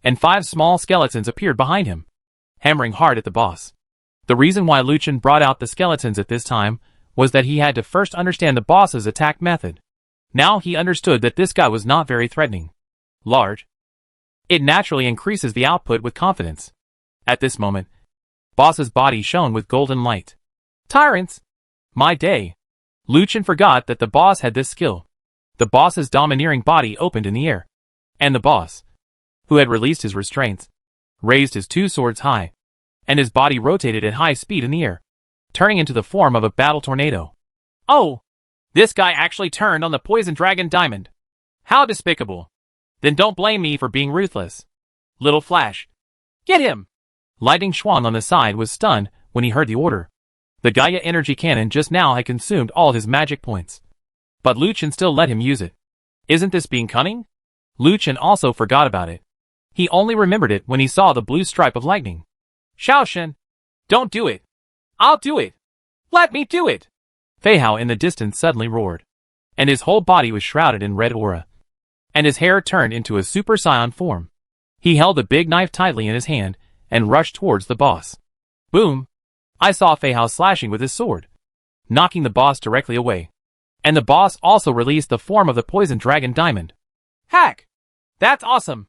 and 5 small skeletons appeared behind him, hammering hard at the boss. The reason why Liu Chen brought out the skeletons at this time was that he had to first understand the boss's attack method. Now he understood that this guy was not very threatening. Large. It naturally increases the output with confidence. At this moment, boss's body shone with golden light. Tyrants! My day! Liu Chen forgot that the boss had this skill. The boss's domineering body opened in the air. And the boss, who had released his restraints, raised his 2 swords high, and his body rotated at high speed in the air, turning into the form of a battle tornado. Oh! This guy actually turned on the poison dragon diamond. How despicable. Then don't blame me for being ruthless. Little Flash. Get him! Lightning Shuang on the side was stunned when he heard the order. The Gaia Energy Cannon just now had consumed all his magic points. But Liu Chen still let him use it. Isn't this being cunning? Liu Chen also forgot about it. He only remembered it when he saw the blue stripe of lightning. Xiaoshen! Don't do it! I'll do it! Let me do it! Fei Hao in the distance suddenly roared. And his whole body was shrouded in red aura. And his hair turned into a Super Saiyan form. He held the big knife tightly in his hand and rushed towards the boss. Boom! I saw Fei Hao slashing with his sword, knocking the boss directly away. And the boss also released the form of the poison dragon diamond. Hack! That's awesome!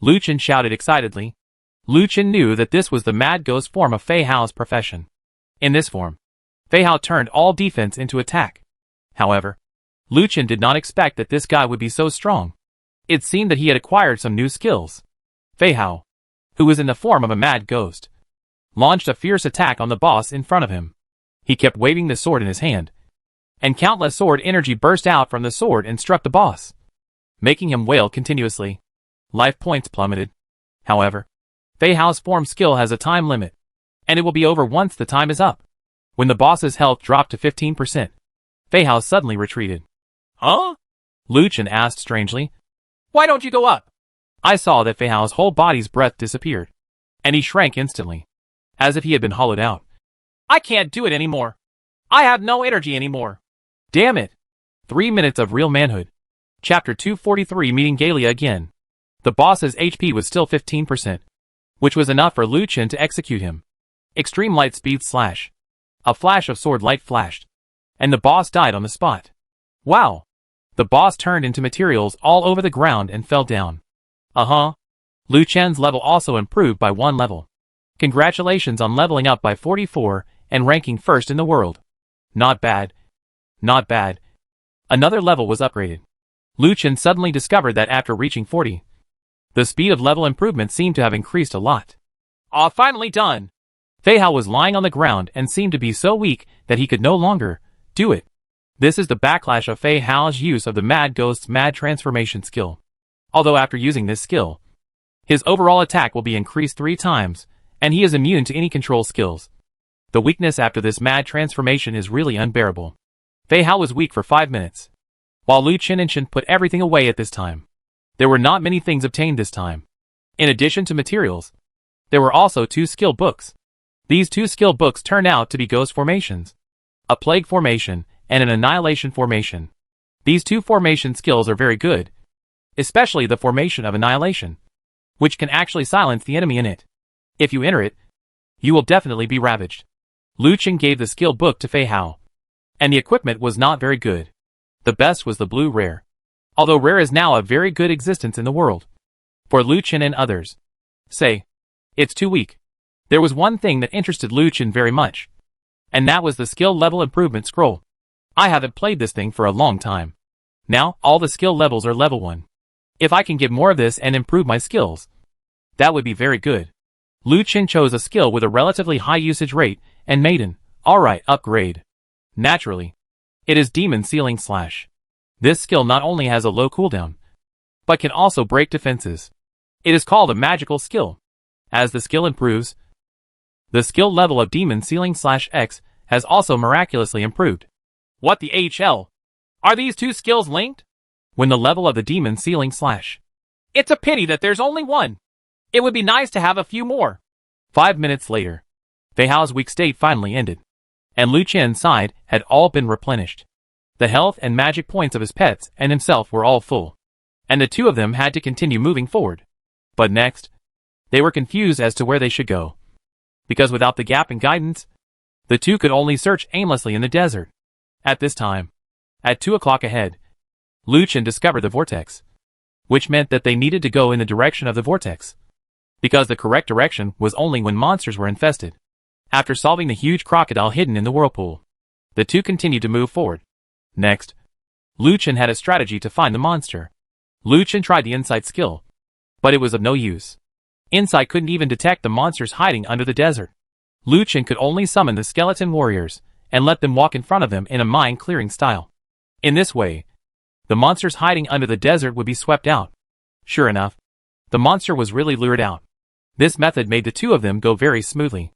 Liu Chen shouted excitedly. Liu Chen knew that this was the mad ghost form of Fei Hao's profession. In this form, Fei Hao turned all defense into attack. However, Liu Chen did not expect that this guy would be so strong. It seemed that he had acquired some new skills. Fei Hao, who was in the form of a mad ghost, launched a fierce attack on the boss in front of him. He kept waving the sword in his hand, and countless sword energy burst out from the sword and struck the boss, making him wail continuously. Life points plummeted. However, Fei Hao's form skill has a time limit, and it will be over once the time is up. When the boss's health dropped to 15%, Fei Hao suddenly retreated. Huh? Liu Chen asked strangely. Why don't you go up? I saw that Fei Hao's whole body's breath disappeared, and he shrank instantly, as if he had been hollowed out. I can't do it anymore. I have no energy anymore. Damn it. 3 minutes of real manhood. Chapter 243 Meeting Galia again. The boss's HP was still 15%. which was enough for Lu Chen to execute him. Extreme light speed slash. A flash of sword light flashed. And the boss died on the spot. Wow! The boss turned into materials all over the ground and fell down. Lu Chen's level also improved by 1 level. Congratulations on leveling up by 44 and ranking first in the world. Not bad. Not bad. Another level was upgraded. Lu Chen suddenly discovered that after reaching 40, the speed of level improvement seemed to have increased a lot. Aw, finally done! Fei Hao was lying on the ground and seemed to be so weak that he could no longer do it. This is the backlash of Fei Hao's use of the Mad Ghost's Mad Transformation skill. Although after using this skill, his overall attack will be increased 3 times, and he is immune to any control skills. The weakness after this Mad Transformation is really unbearable. Fei Hao was weak for 5 minutes, while Lu Chen and Chen put everything away at this time. There were not many things obtained this time. In addition to materials, there were also 2 skill books. These 2 skill books turned out to be ghost formations, a plague formation, and an annihilation formation. These 2 formation skills are very good, especially the formation of annihilation, which can actually silence the enemy in it. If you enter it, you will definitely be ravaged. Lu Chen gave the skill book to Fei Hao, and the equipment was not very good. The best was the blue rare. Although rare is now a very good existence in the world. For Lu Chen and others. Say, it's too weak. There was one thing that interested Lu Chen very much, and that was the skill level improvement scroll. I haven't played this thing for a long time. Now, all the skill levels are level 1. If I can get more of this and improve my skills, that would be very good. Lu Chen chose a skill with a relatively high usage rate, and Maiden, alright, upgrade. Naturally, it is Demon Sealing Slash. This skill not only has a low cooldown, but can also break defenses. It is called a magical skill. As the skill improves, the skill level of Demon Sealing Slash X has also miraculously improved. What the HL? Are these 2 skills linked? When the level of the Demon Sealing Slash. It's a pity that there's only 1. It would be nice to have a few more. 5 minutes later, Fei Hao's weak state finally ended, and Lu Chen's side had all been replenished. The health and magic points of his pets and himself were all full, and the 2 of them had to continue moving forward. But next, they were confused as to where they should go. Because without the gap in guidance, the 2 could only search aimlessly in the desert. At this time, at 2 o'clock ahead, Lu Chen discovered the vortex, which meant that they needed to go in the direction of the vortex, because the correct direction was only when monsters were infested. After solving the huge crocodile hidden in the whirlpool, the 2 continued to move forward. Next, Lu Chen had a strategy to find the monster. Lu Chen tried the insight skill, but it was of no use. Insight couldn't even detect the monsters hiding under the desert. Lu Chen could only summon the skeleton warriors and let them walk in front of them in a mind-clearing style. In this way, the monsters hiding under the desert would be swept out. Sure enough, the monster was really lured out. This method made the 2 of them go very smoothly.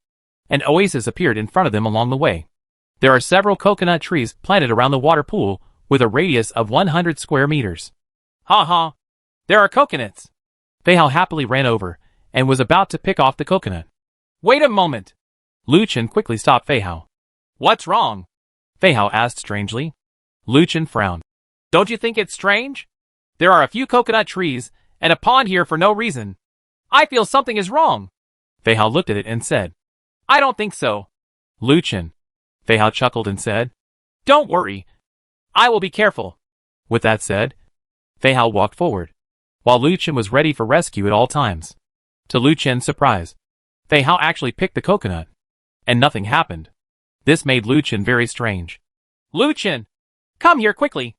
An oasis appeared in front of them along the way. There are several coconut trees planted around the water pool with a radius of 100 square meters. Ha! There are coconuts. Fei Hao happily ran over and was about to pick off the coconut. Wait a moment. Lu Chen quickly stopped Fei Hao. What's wrong? Fei Hao asked strangely. Lu Chen frowned. Don't you think it's strange? There are a few coconut trees and a pond here for no reason. I feel something is wrong. Fei Hao looked at it and said, I don't think so. Lu Chen. Fei Hao chuckled and said, Don't worry. I will be careful. With that said, Fei Hao walked forward, while Lu Chen was ready for rescue at all times. To Lu Chen's surprise, Fei Hao actually picked the coconut, and nothing happened. This made Lu Chen very strange. Lu Chen, come here quickly.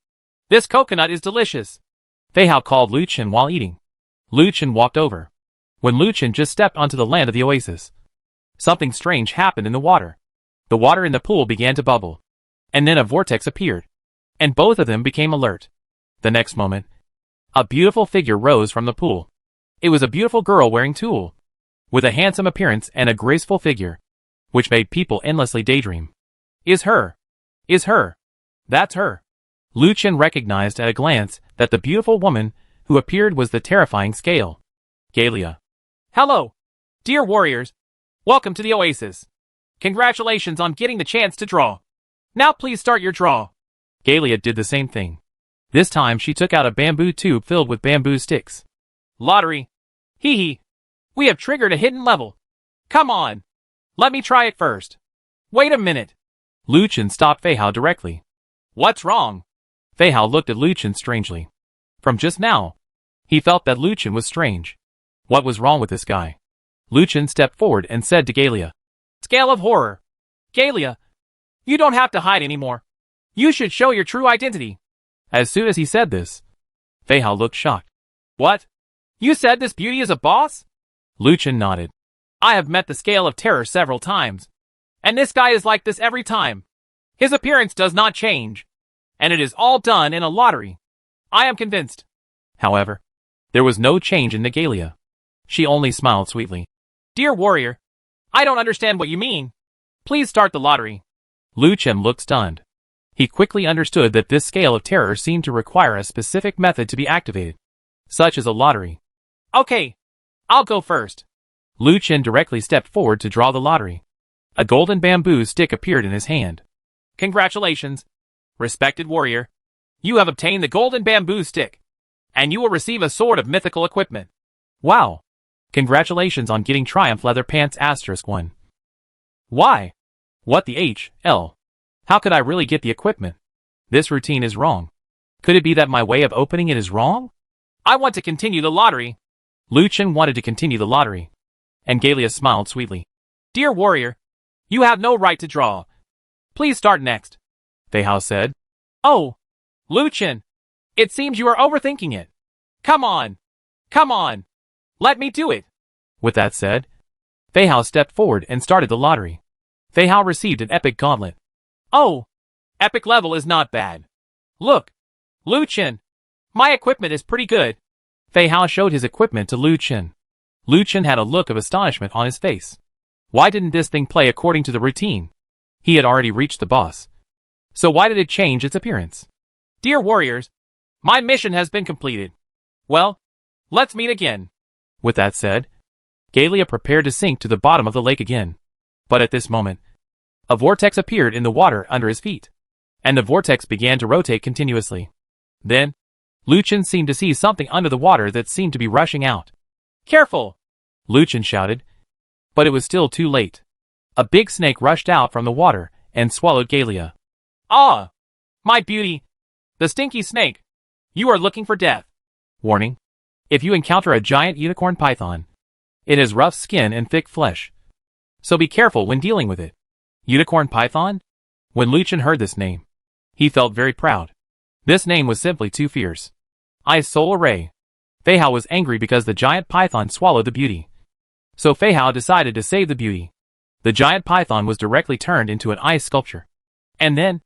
This coconut is delicious. Fei Hao called Lu Chen while eating. Lu Chen walked over. When Lu Chen just stepped onto the land of the oasis, something strange happened in the water. The water in the pool began to bubble, and then a vortex appeared, and both of them became alert. The next moment, a beautiful figure rose from the pool. It was a beautiful girl wearing tulle, with a handsome appearance and a graceful figure, which made people endlessly daydream. Is her. That's her. Lu Chen recognized at a glance that the beautiful woman who appeared was the terrifying Scale. Galia. Hello, dear warriors. Welcome to the oasis. Congratulations on getting the chance to draw. Now please start your draw. Galia did the same thing. This time she took out a bamboo tube filled with bamboo sticks. Lottery. Hee hee. We have triggered a hidden level. Come on. Let me try it first. Wait a minute. Liu Chen stopped Fei Hao directly. What's wrong? Fei Hao looked at Liu Chen strangely. From just now, he felt that Liu Chen was strange. What was wrong with this guy? Liu Chen stepped forward and said to Galia. Scale of horror. Galia, you don't have to hide anymore. You should show your true identity. As soon as he said this, Fei Hao looked shocked. What? You said this beauty is a boss? Liu Chen nodded. I have met the Scale of Terror several times. And this guy is like this every time. His appearance does not change. And it is all done in a lottery. I am convinced. However, there was no change in Galia. She only smiled sweetly. Dear warrior, I don't understand what you mean. Please start the lottery. Liu Chen looked stunned. He quickly understood that this Scale of Terror seemed to require a specific method to be activated, such as a lottery. Okay, I'll go first. Liu Chen directly stepped forward to draw the lottery. A golden bamboo stick appeared in his hand. Congratulations, respected warrior. You have obtained the golden bamboo stick, and you will receive a sword of mythical equipment. Wow! Congratulations on getting Triumph Leather Pants *1. Why? What the HL? How could I really get the equipment? This routine is wrong. Could it be that my way of opening it is wrong? I want to continue the lottery. Liu Chen wanted to continue the lottery. And Galia smiled sweetly. Dear warrior, you have no right to draw. Please start next. Fei Hao said. Oh, Liu Chen, it seems you are overthinking it. Come on. Come on. Let me do it. With that said, Fei Hao stepped forward and started the lottery. Fei Hao received an epic gauntlet. Oh, epic level is not bad. Look, Liu Chen, my equipment is pretty good. Fei Hao showed his equipment to Liu Chen. Liu Chen had a look of astonishment on his face. Why didn't this thing play according to the routine? He had already reached the boss. So why did it change its appearance? Dear warriors, my mission has been completed. Well, let's meet again. With that said, Galia prepared to sink to the bottom of the lake again. But at this moment, a vortex appeared in the water under his feet, and the vortex began to rotate continuously. Then, Liu Chen seemed to see something under the water that seemed to be rushing out. Careful! Liu Chen shouted. But it was still too late. A big snake rushed out from the water and swallowed Galia. Ah! My beauty! The stinky snake! You are looking for death. Warning. If you encounter a giant unicorn python, it has rough skin and thick flesh. So be careful when dealing with it. Unicorn python? When Liu Chen heard this name, he felt very proud. This name was simply too fierce. Ice Soul Array. Fei Hao was angry because the giant python swallowed the beauty. So Fei Hao decided to save the beauty. The giant python was directly turned into an ice sculpture. And then,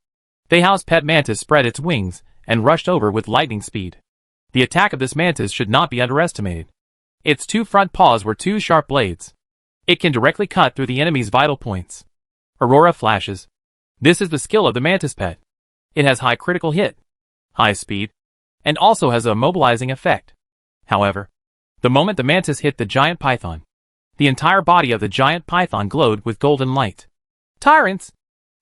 Fei Hao's pet mantis spread its wings and rushed over with lightning speed. The attack of this mantis should not be underestimated. Its two front paws were two sharp blades. It can directly cut through the enemy's vital points. Aurora flashes. This is the skill of the mantis pet. It has high critical hit, high speed, and also has a immobilizing effect. However, the moment the mantis hit the giant python, the entire body of the giant python glowed with golden light. Tyrants!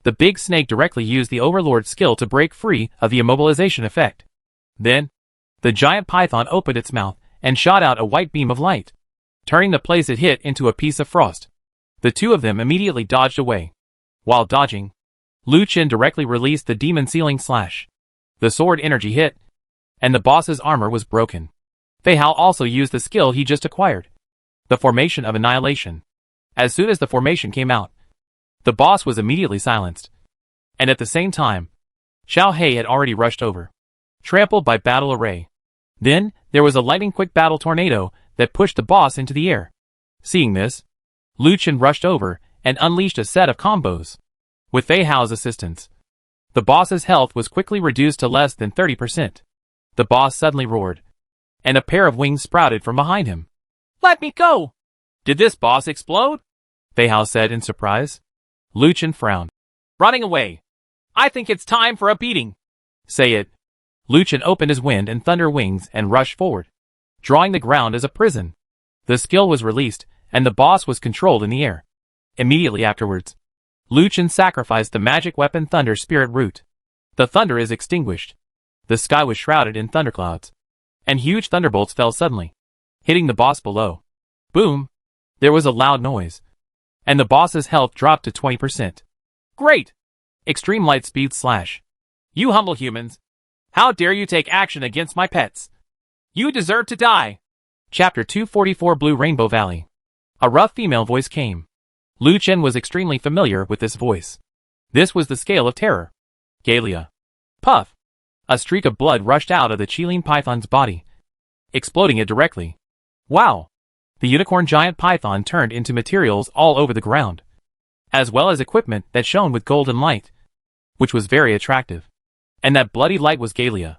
The big snake directly used the Overlord skill to break free of the immobilization effect. Then, the giant python opened its mouth and shot out a white beam of light, turning the place it hit into a piece of frost. The two of them immediately dodged away. While dodging, Liu Chen directly released the demon sealing slash. The sword energy hit, and the boss's armor was broken. Fei Hao also used the skill he just acquired, the Formation of Annihilation. As soon as the formation came out, the boss was immediately silenced. And at the same time, Xiao Hei had already rushed over, trampled by battle array. Then, there was a lightning-quick battle tornado that pushed the boss into the air. Seeing this, Liu Chen rushed over and unleashed a set of combos. With Fei Hao's assistance, the boss's health was quickly reduced to less than 30%. The boss suddenly roared, and a pair of wings sprouted from behind him. Let me go! Did this boss explode? Fei Hao said in surprise. Liu Chen frowned. Running away. I think it's time for a beating. Say it. Liu Chen opened his wind and thunder wings and rushed forward, drawing the ground as a prison. The skill was released, and the boss was controlled in the air. Immediately afterwards, Liu Chen sacrificed the magic weapon Thunder Spirit Root. The thunder is extinguished. The sky was shrouded in thunderclouds, and huge thunderbolts fell suddenly, hitting the boss below. Boom! There was a loud noise, and the boss's health dropped to 20%. Great! Extreme light speed slash. You humble humans. How dare you take action against my pets? You deserve to die. Chapter 244 Blue Rainbow Valley. A rough female voice came. Lu Chen was extremely familiar with this voice. This was the scale of terror. Galia. Puff. A streak of blood rushed out of the Chilean python's body, exploding it directly. Wow! The unicorn giant python turned into materials all over the ground, as well as equipment that shone with golden light, which was very attractive. And that bloody light was Galia.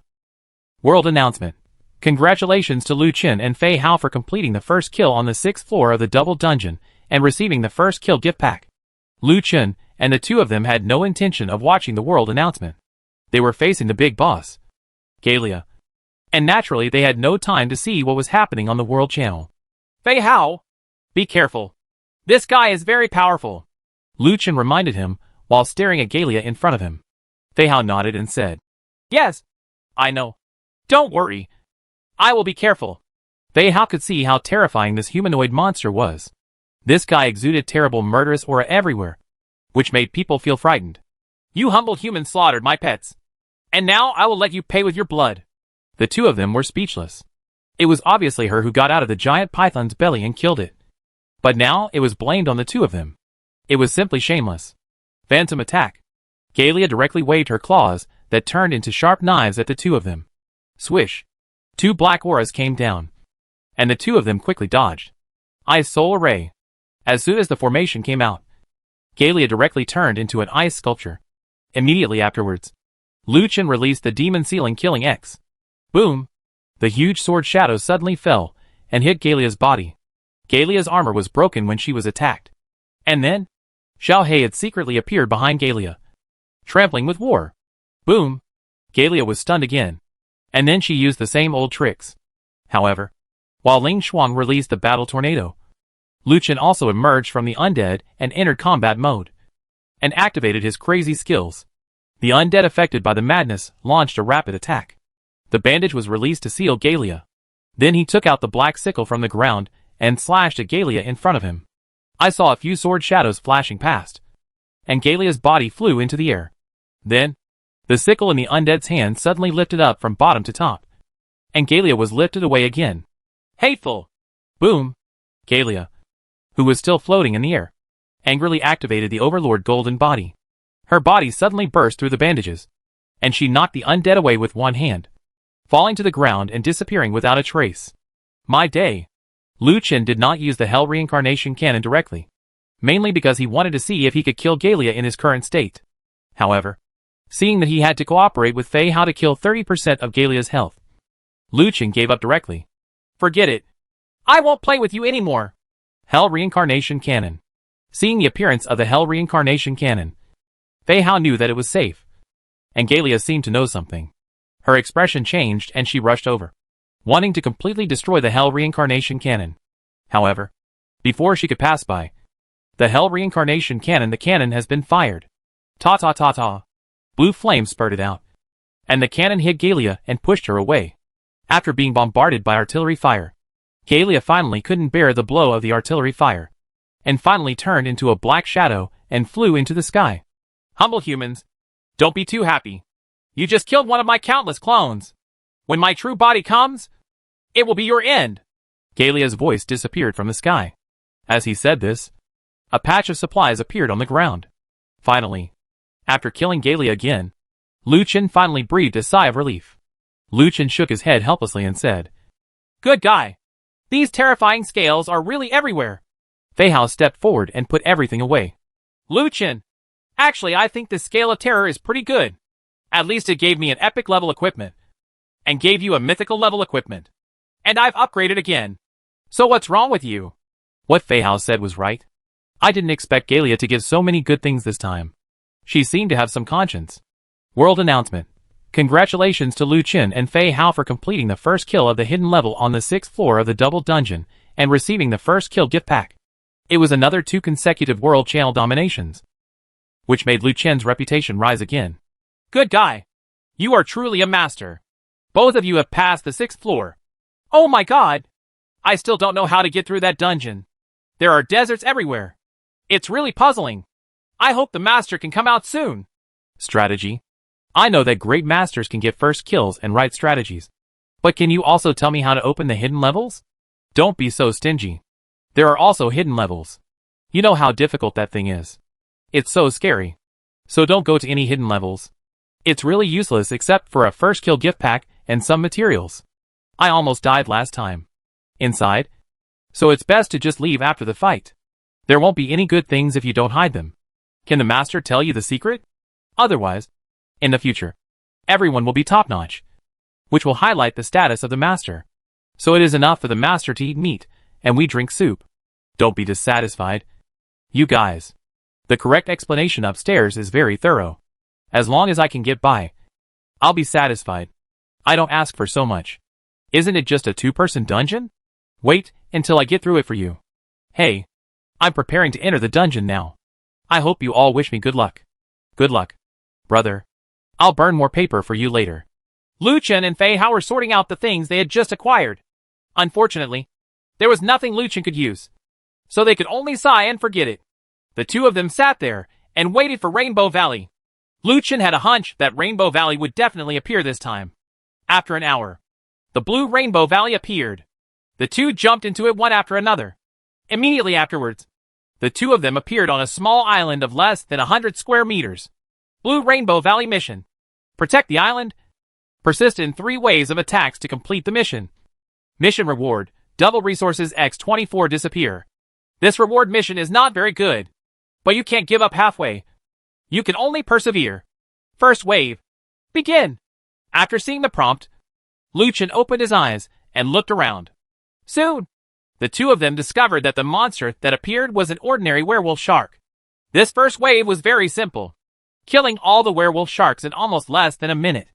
World announcement. Congratulations to Lu Chen and Fei Hao for completing the first kill on the 6th floor of the double dungeon and receiving the first kill gift pack. Lu Chen and the two of them had no intention of watching the world announcement. They were facing the big boss, Galia. And naturally they had no time to see what was happening on the world channel. Fei Hao, be careful. This guy is very powerful. Lu Chen reminded him while staring at Galia in front of him. Fei Hao nodded and said, Yes, I know. Don't worry. I will be careful. Fei Hao could see how terrifying this humanoid monster was. This guy exuded terrible murderous aura everywhere, which made people feel frightened. You humble humans slaughtered my pets. And now I will let you pay with your blood. The two of them were speechless. It was obviously her who got out of the giant python's belly and killed it. But now it was blamed on the two of them. It was simply shameless. Phantom attack. Galia directly waved her claws that turned into sharp knives at the two of them. Swish. Two black auras came down, and the two of them quickly dodged. Ice Soul Array. As soon as the formation came out, Galia directly turned into an ice sculpture. Immediately afterwards, Lu Chen released the Demon Ceiling Killing X. Boom! The huge sword shadow suddenly fell and hit Galia's body. Galia's armor was broken when she was attacked. And then, Xiao He had secretly appeared behind Galia, trampling with war. Boom! Galia was stunned again. And then she used the same old tricks. However, while Ling Xuan released the battle tornado, Lu Chen also emerged from the undead and entered combat mode, and activated his crazy skills. The undead affected by the madness launched a rapid attack. The bandage was released to seal Galia. Then he took out the black sickle from the ground and slashed at Galia in front of him. I saw a few sword shadows flashing past, and Galia's body flew into the air. Then, the sickle in the undead's hand suddenly lifted up from bottom to top, and Galia was lifted away again. Hateful! Boom! Galia, who was still floating in the air, angrily activated the Overlord golden body. Her body suddenly burst through the bandages, and she knocked the undead away with one hand, falling to the ground and disappearing without a trace. My day! Lu Chen did not use the Hell Reincarnation Cannon directly, mainly because he wanted to see if he could kill Galia in his current state. However, seeing that he had to cooperate with Fei Hao to kill 30% of Galia's health, Lu Chen gave up directly. Forget it. I won't play with you anymore. Hell Reincarnation Cannon. Seeing the appearance of the Hell Reincarnation Cannon, Fei Hao knew that it was safe. And Galia seemed to know something. Her expression changed and she rushed over, wanting to completely destroy the Hell Reincarnation Cannon. However, before she could pass by the Hell Reincarnation Cannon, the cannon has been fired. Ta-ta-ta-ta. Blue flames spurted out, and the cannon hit Galia and pushed her away. After being bombarded by artillery fire, Galia finally couldn't bear the blow of the artillery fire, and finally turned into a black shadow and flew into the sky. Humble humans, don't be too happy. You just killed one of my countless clones. When my true body comes, it will be your end. Galia's voice disappeared from the sky. As he said this, a patch of supplies appeared on the ground. Finally, after killing Galia again, Lu Chen finally breathed a sigh of relief. Lu Chen shook his head helplessly and said, Good guy. These terrifying scales are really everywhere. Fei Hao stepped forward and put everything away. Lu Chen, actually I think this scale of terror is pretty good. At least it gave me an epic level equipment, and gave you a mythical level equipment. And I've upgraded again. So what's wrong with you? What Fei Hao said was right. I didn't expect Galia to give so many good things this time. She seemed to have some conscience. World announcement. Congratulations to Lu Chen and Fei Hao for completing the first kill of the hidden level on the 6th floor of the double dungeon and receiving the first kill gift pack. It was another 2 consecutive world channel dominations, which made Lu Chen's reputation rise again. Good guy. You are truly a master. Both of you have passed the 6th floor. Oh my god. I still don't know how to get through that dungeon. There are deserts everywhere. It's really puzzling. I hope the master can come out soon. Strategy. I know that great masters can get first kills and write strategies. But can you also tell me how to open the hidden levels? Don't be so stingy. There are also hidden levels. You know how difficult that thing is. It's so scary. So don't go to any hidden levels. It's really useless except for a first kill gift pack and some materials. I almost died last time. Inside. So it's best to just leave after the fight. There won't be any good things if you don't hide them. Can the master tell you the secret? Otherwise, in the future, everyone will be top-notch, which will highlight the status of the master. So it is enough for the master to eat meat, and we drink soup. Don't be dissatisfied. You guys. The correct explanation upstairs is very thorough. As long as I can get by, I'll be satisfied. I don't ask for so much. Isn't it just a 2-person dungeon? Wait until I get through it for you. Hey, I'm preparing to enter the dungeon now. I hope you all wish me good luck. Good luck, brother. I'll burn more paper for you later. Lu Chen and Fei Hao were sorting out the things they had just acquired. Unfortunately, there was nothing Lu Chen could use, so they could only sigh and forget it. The two of them sat there and waited for Rainbow Valley. Lu Chen had a hunch that Rainbow Valley would definitely appear this time. After an hour, the blue Rainbow Valley appeared. The two jumped into it one after another. Immediately afterwards, the two of them appeared on a small island of less than 100 square meters. Blue Rainbow Valley mission. Protect the island. Persist in 3 waves of attacks to complete the mission. Mission reward, double resources x24 disappear. This reward mission is not very good, but you can't give up halfway. You can only persevere. First wave. Begin. After seeing the prompt, Lu Chen opened his eyes and looked around. Soon, the two of them discovered that the monster that appeared was an ordinary werewolf shark. This first wave was very simple, killing all the werewolf sharks in almost less than a minute.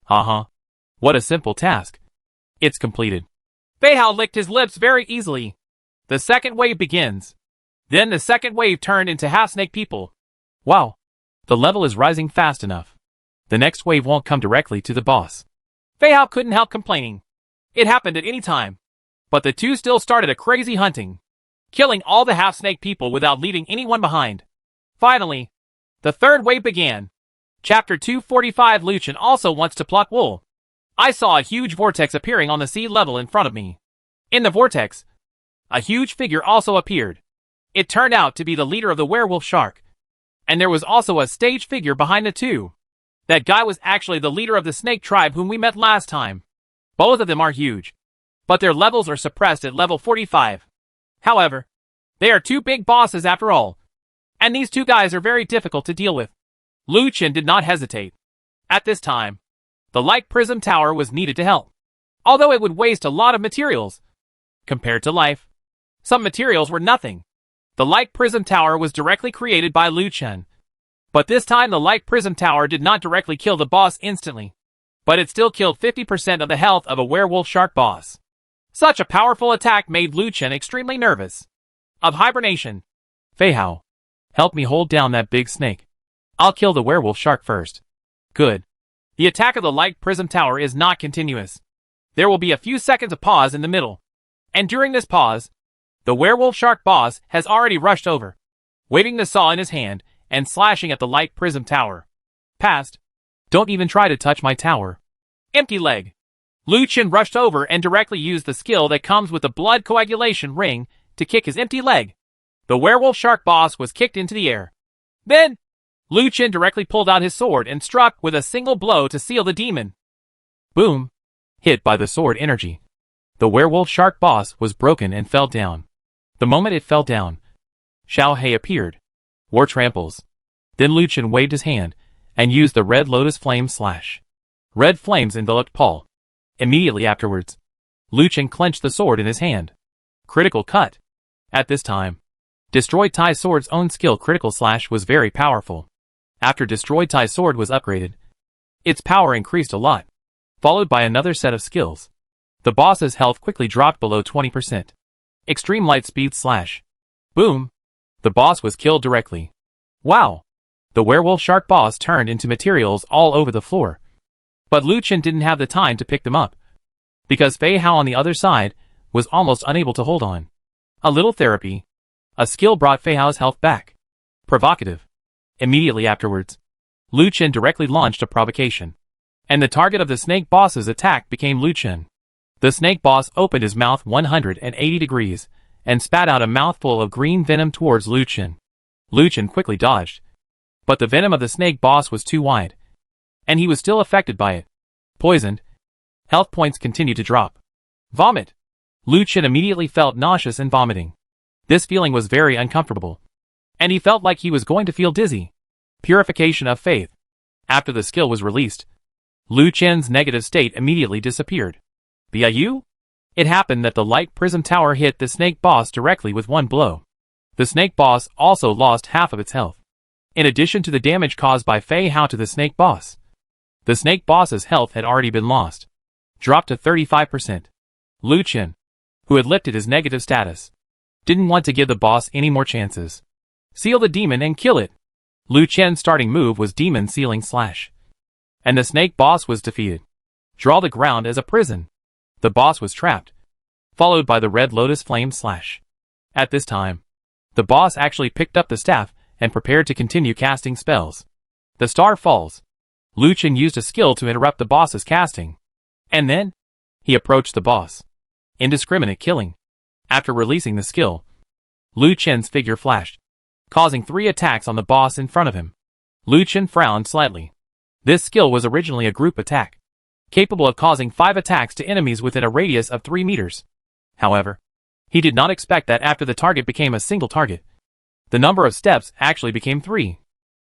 Haha. What a simple task. It's completed. Fei Hao licked his lips very easily. The second wave begins. Then the second wave turned into half-snake people. Wow. The level is rising fast enough. The next wave won't come directly to the boss. Fei Hao couldn't help complaining. It happened at any time. But the two still started a crazy hunting, killing all the half-snake people without leaving anyone behind. Finally, the third wave began. Chapter 245. Lu Chen also wants to pluck wool. I saw a huge vortex appearing on the sea level in front of me. In the vortex, a huge figure also appeared. It turned out to be the leader of the werewolf shark. And there was also a stage figure behind the two. That guy was actually the leader of the snake tribe whom we met last time. Both of them are huge, but their levels are suppressed at level 45. However, they are two big bosses after all. And these two guys are very difficult to deal with. Lu Chen did not hesitate. At this time, the light prism tower was needed to help. Although it would waste a lot of materials. Compared to life, some materials were nothing. The light prism tower was directly created by Lu Chen. But this time the light prism tower did not directly kill the boss instantly. But it still killed 50% of the health of a werewolf shark boss. Such a powerful attack made Lu Chen extremely nervous. Of hibernation. Fei Hao, help me hold down that big snake. I'll kill the werewolf shark first. Good. The attack of the light prism tower is not continuous. There will be a few seconds of pause in the middle. And during this pause, the werewolf shark boss has already rushed over, waving the saw in his hand and slashing at the light prism tower. Past. Don't even try to touch my tower. Empty leg. Lu Chen rushed over and directly used the skill that comes with the blood coagulation ring to kick his empty leg. The werewolf shark boss was kicked into the air. Then, Lu Chen directly pulled out his sword and struck with a single blow to seal the demon. Boom. Hit by the sword energy. The werewolf shark boss was broken and fell down. The moment it fell down, Xiao He appeared. War tramples. Then Lu Chen waved his hand and used the red lotus flame slash. Red flames enveloped Paul. Immediately afterwards, Lu Chen clenched the sword in his hand. Critical cut. At this time, Destroyed Tai Sword's own skill critical slash was very powerful. After Destroyed Tai Sword was upgraded, its power increased a lot, followed by another set of skills. The boss's health quickly dropped below 20%. Extreme Light Speed slash. Boom. The boss was killed directly. Wow. The werewolf shark boss turned into materials all over the floor. But Lu Chen didn't have the time to pick them up, because Fei Hao on the other side was almost unable to hold on. A little therapy, A skill brought Pharaoh's health back. Provocative. Immediately afterwards, Lu Chen directly launched a provocation. And the target of the snake boss's attack became Lu Chen. The snake boss opened his mouth 180 degrees, and spat out a mouthful of green venom towards Lu Chen. Lu Chen quickly dodged. But the venom of the snake boss was too wide. And he was still affected by it. Poisoned. Health points continued to drop. Vomit. Lu Chen immediately felt nauseous and vomiting. This feeling was very uncomfortable. And he felt like he was going to feel dizzy. Purification of faith. After the skill was released, Lu Chen's negative state immediately disappeared. BIU? It happened that the light prism tower hit the snake boss directly with one blow. The snake boss also lost half of its health. In addition to the damage caused by Pharaoh to the snake boss. The snake boss's health had already been lost. Dropped to 35%. Lu Chen, who had lifted his negative status, didn't want to give the boss any more chances. Seal the demon and kill it. Lu Chen's starting move was Demon Sealing Slash. And the snake boss was defeated. Draw the ground as a prison. The boss was trapped. Followed by the Red Lotus Flame Slash. At this time, the boss actually picked up the staff and prepared to continue casting spells. The star falls. Lu Chen used a skill to interrupt the boss's casting. And then, he approached the boss. Indiscriminate killing. After releasing the skill, Lu Chen's figure flashed, causing 3 attacks on the boss in front of him. Lu Chen frowned slightly. This skill was originally a group attack, capable of causing 5 attacks to enemies within a radius of 3 meters. However, he did not expect that after the target became a single target, the number of steps actually became 3,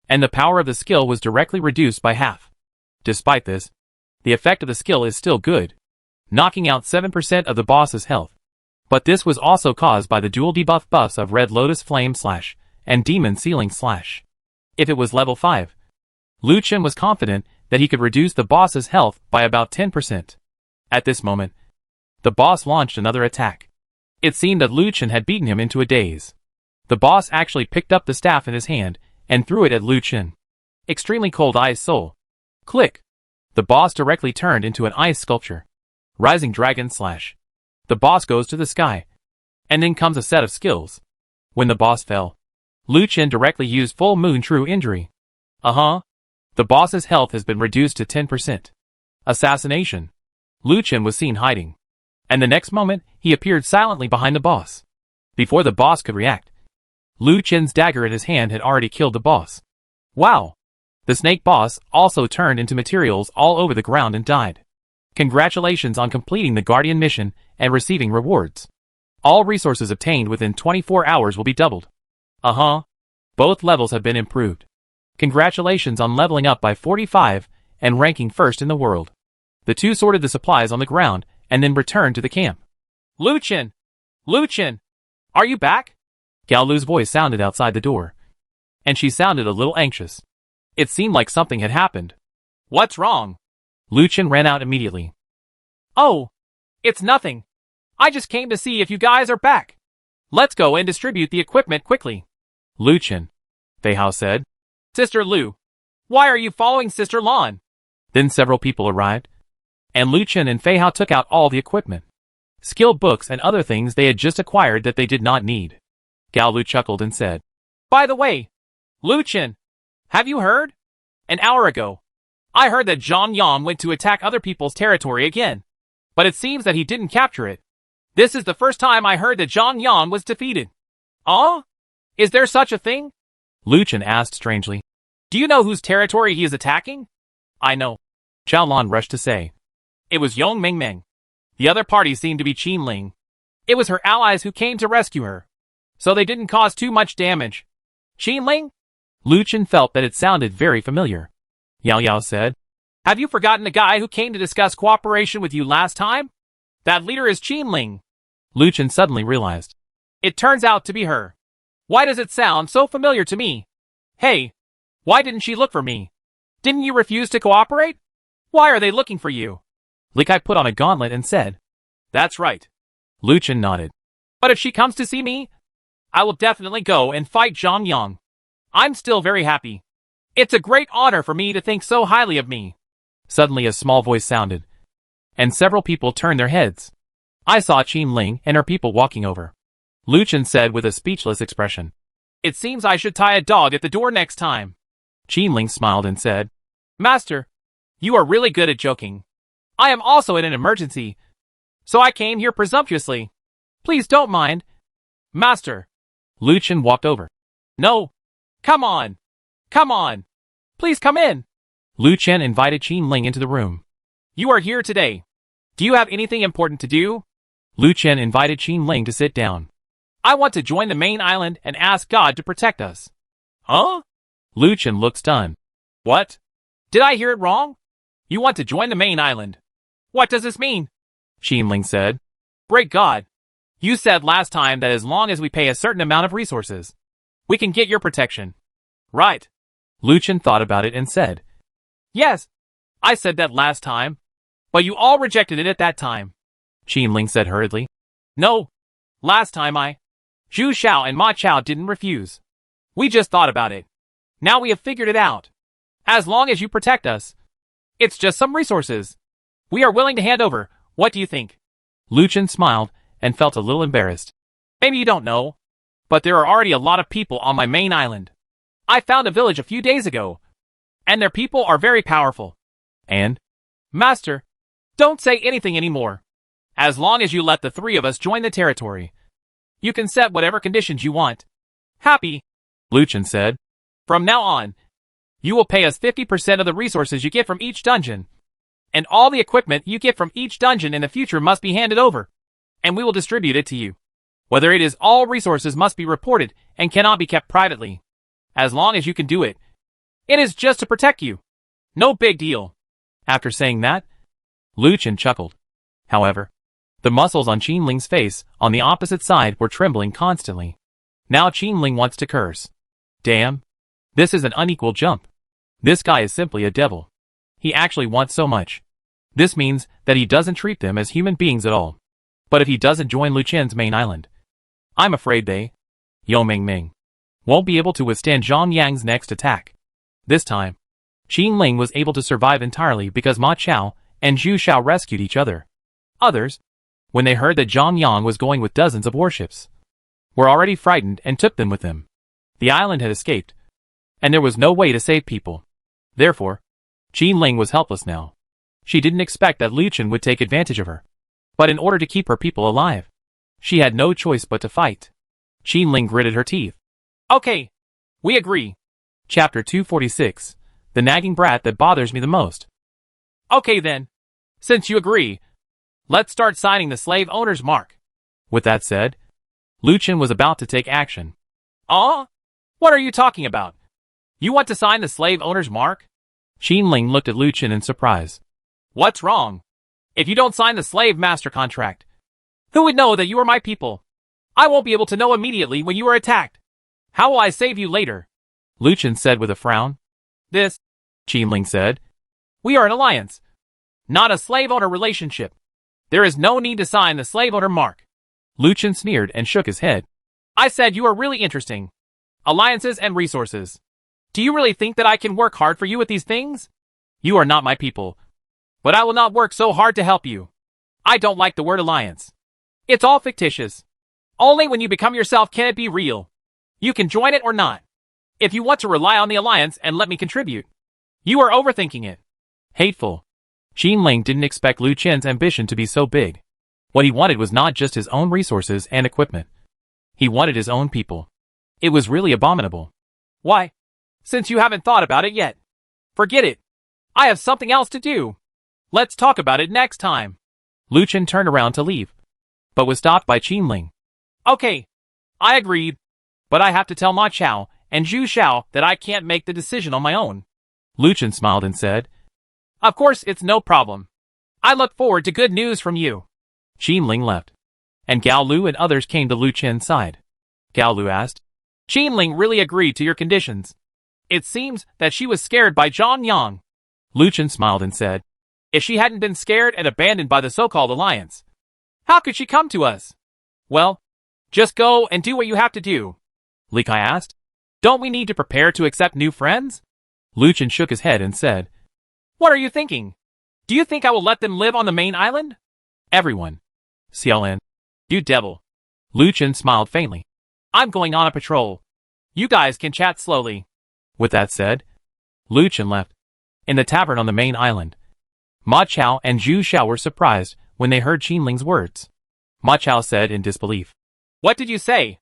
and the power of the skill was directly reduced by half. Despite this, the effect of the skill is still good, knocking out 7% of the boss's health. But this was also caused by the dual debuff buffs of Red Lotus Flame Slash and Demon Sealing Slash. If it was level 5, Lu Chen was confident that he could reduce the boss's health by about 10%. At this moment, the boss launched another attack. It seemed that Lu Chen had beaten him into a daze. The boss actually picked up the staff in his hand and threw it at Lu Chen. Extremely Cold Ice Soul. Click. The boss directly turned into an ice sculpture. Rising Dragon Slash. The boss goes to the sky. And then comes a set of skills. When the boss fell, Lu Chen directly used Full Moon True Injury. The boss's health has been reduced to 10%. Assassination. Lu Chen was seen hiding. And the next moment, he appeared silently behind the boss. Before the boss could react, Lu Chen's dagger in his hand had already killed the boss. Wow! The snake boss also turned into materials all over the ground and died. Congratulations on completing the Guardian mission and receiving rewards. All resources obtained within 24 hours will be doubled. Both levels have been improved. Congratulations on leveling up by 45 and ranking first in the world. The two sorted the supplies on the ground and then returned to the camp. Lu Chen! Lu Chen! Are you back? Gao Lu's voice sounded outside the door. And she sounded a little anxious. It seemed like something had happened. What's wrong? Lu Chen ran out immediately. Oh, it's nothing. I just came to see if you guys are back. Let's go and distribute the equipment quickly. Lu Chen, Pharaoh said. Sister Lu, why are you following Sister Lan? Then several people arrived, and Lu Chen and Pharaoh took out all the equipment. Skill books and other things they had just acquired that they did not need. Gao Lu chuckled and said, By the way, Lu Chen, have you heard? An hour ago, I heard that Zhang Yang went to attack other people's territory again. But it seems that he didn't capture it. This is the first time I heard that Zhang Yang was defeated. Is there such a thing? Lu Chen asked strangely. Do you know whose territory he is attacking? I know. Zhao Lan rushed to say. It was Yong Mengmeng. The other party seemed to be Qin Ling. It was her allies who came to rescue her. So they didn't cause too much damage. Qin Ling? Lu Chen felt that it sounded very familiar. Yao Yao said. Have you forgotten the guy who came to discuss cooperation with you last time? That leader is Qin Ling. Lu Chen suddenly realized. It turns out to be her. Why does it sound so familiar to me? Hey, why didn't she look for me? Didn't you refuse to cooperate? Why are they looking for you? Li Kai put on a gauntlet and said. That's right. Lu Chen nodded. But if she comes to see me, I will definitely go and fight Zhang Yang. I'm still very happy. It's a great honor for me to think so highly of me. Suddenly a small voice sounded, and several people turned their heads. I saw Qin Ling and her people walking over. Lucien said with a speechless expression. It seems I should tie a dog at the door next time. Qinling smiled and said, Master, you are really good at joking. I am also in an emergency, so I came here presumptuously. Please don't mind. Master. Lucien walked over. No. Come on. Come on. Please come in. Lucien invited Qinling into the room. You are here today. Do you have anything important to do? Lucien invited Qinling to sit down. I want to join the main island and ask God to protect us. Huh? Lucien looked stunned. What? Did I hear it wrong? You want to join the main island? What does this mean? Qinling said. Great God. You said last time that as long as we pay a certain amount of resources, we can get your protection. Right. Lucien thought about it and said. Yes. I said that last time. But you all rejected it at that time. Qinling said hurriedly. No. Last time Zhu Xiao and Ma Chao didn't refuse. We just thought about it. Now we have figured it out. As long as you protect us. It's just some resources. We are willing to hand over. What do you think? Lucien smiled and felt a little embarrassed. Maybe you don't know, but there are already a lot of people on my main island. I found a village a few days ago, and their people are very powerful. And? Master, don't say anything anymore. As long as you let the three of us join the territory, you can set whatever conditions you want. Happy, Lucien said. From now on, you will pay us 50% of the resources you get from each dungeon, and all the equipment you get from each dungeon in the future must be handed over, and we will distribute it to you. Whether it is all resources must be reported and cannot be kept privately. As long as you can do it. It is just to protect you. No big deal. After saying that, Lucien chuckled. However, the muscles on Qinling's face on the opposite side were trembling constantly. Now Qinling wants to curse. Damn. This is an unequal jump. This guy is simply a devil. He actually wants so much. This means that he doesn't treat them as human beings at all. But if he doesn't join Lucien's main island, I'm afraid they, Yo Ming Ming, won't be able to withstand Zhang Yang's next attack. This time, Qinling was able to survive entirely because Ma Chao and Zhu Xiao rescued each other. Others, when they heard that Zhang Yang was going with dozens of warships, were already frightened and took them with them. The island had escaped, and there was no way to save people. Therefore, Qinling was helpless now. She didn't expect that Lucien would take advantage of her. But in order to keep her people alive, she had no choice but to fight. Qinling gritted her teeth. Okay, we agree. Chapter 246, The Nagging Brat That Bothers Me the Most. Okay then. Since you agree, let's start signing the slave owner's mark. With that said, Lucien was about to take action. What are you talking about? You want to sign the slave owner's mark? Qinling looked at Lucien in surprise. What's wrong? If you don't sign the slave master contract, who would know that you are my people? I won't be able to know immediately when you are attacked. How will I save you later? Lucien said with a frown. This, Qinling said. We are an alliance, not a slave-owner relationship. There is no need to sign the slave-owner mark. Lucien sneered and shook his head. I said you are really interesting. Alliances and resources. Do you really think that I can work hard for you with these things? You are not my people. But I will not work so hard to help you. I don't like the word alliance. It's all fictitious. Only when you become yourself can it be real. You can join it or not. If you want to rely on the alliance and let me contribute, you are overthinking it. Hateful. Qinling didn't expect Lucien's ambition to be so big. What he wanted was not just his own resources and equipment. He wanted his own people. It was really abominable. Why? Since you haven't thought about it yet. Forget it. I have something else to do. Let's talk about it next time. Lucien turned around to leave, but was stopped by Qinling. Okay, I agreed, but I have to tell Ma Chao and Zhu Xiao that I can't make the decision on my own. Lucien smiled and said, Of course, it's no problem. I look forward to good news from you. Qinling left, and Gao Lu and others came to Lucien's side. Gao Lu asked, Qinling really agreed to your conditions. It seems that she was scared by Zhang Yang. Lucien smiled and said, If she hadn't been scared and abandoned by the so-called alliance, how could she come to us? Well, just go and do what you have to do. Li Kai asked, Don't we need to prepare to accept new friends? Lucien shook his head and said, What are you thinking? Do you think I will let them live on the main island? Everyone. Xiaolin. You devil. Lu Chen smiled faintly. I'm going on a patrol. You guys can chat slowly. With that said, Lu Chen left. In the tavern on the main island, Ma Chao and Zhu Xiao were surprised when they heard Qin Ling's words. Ma Chao said in disbelief. What did you say?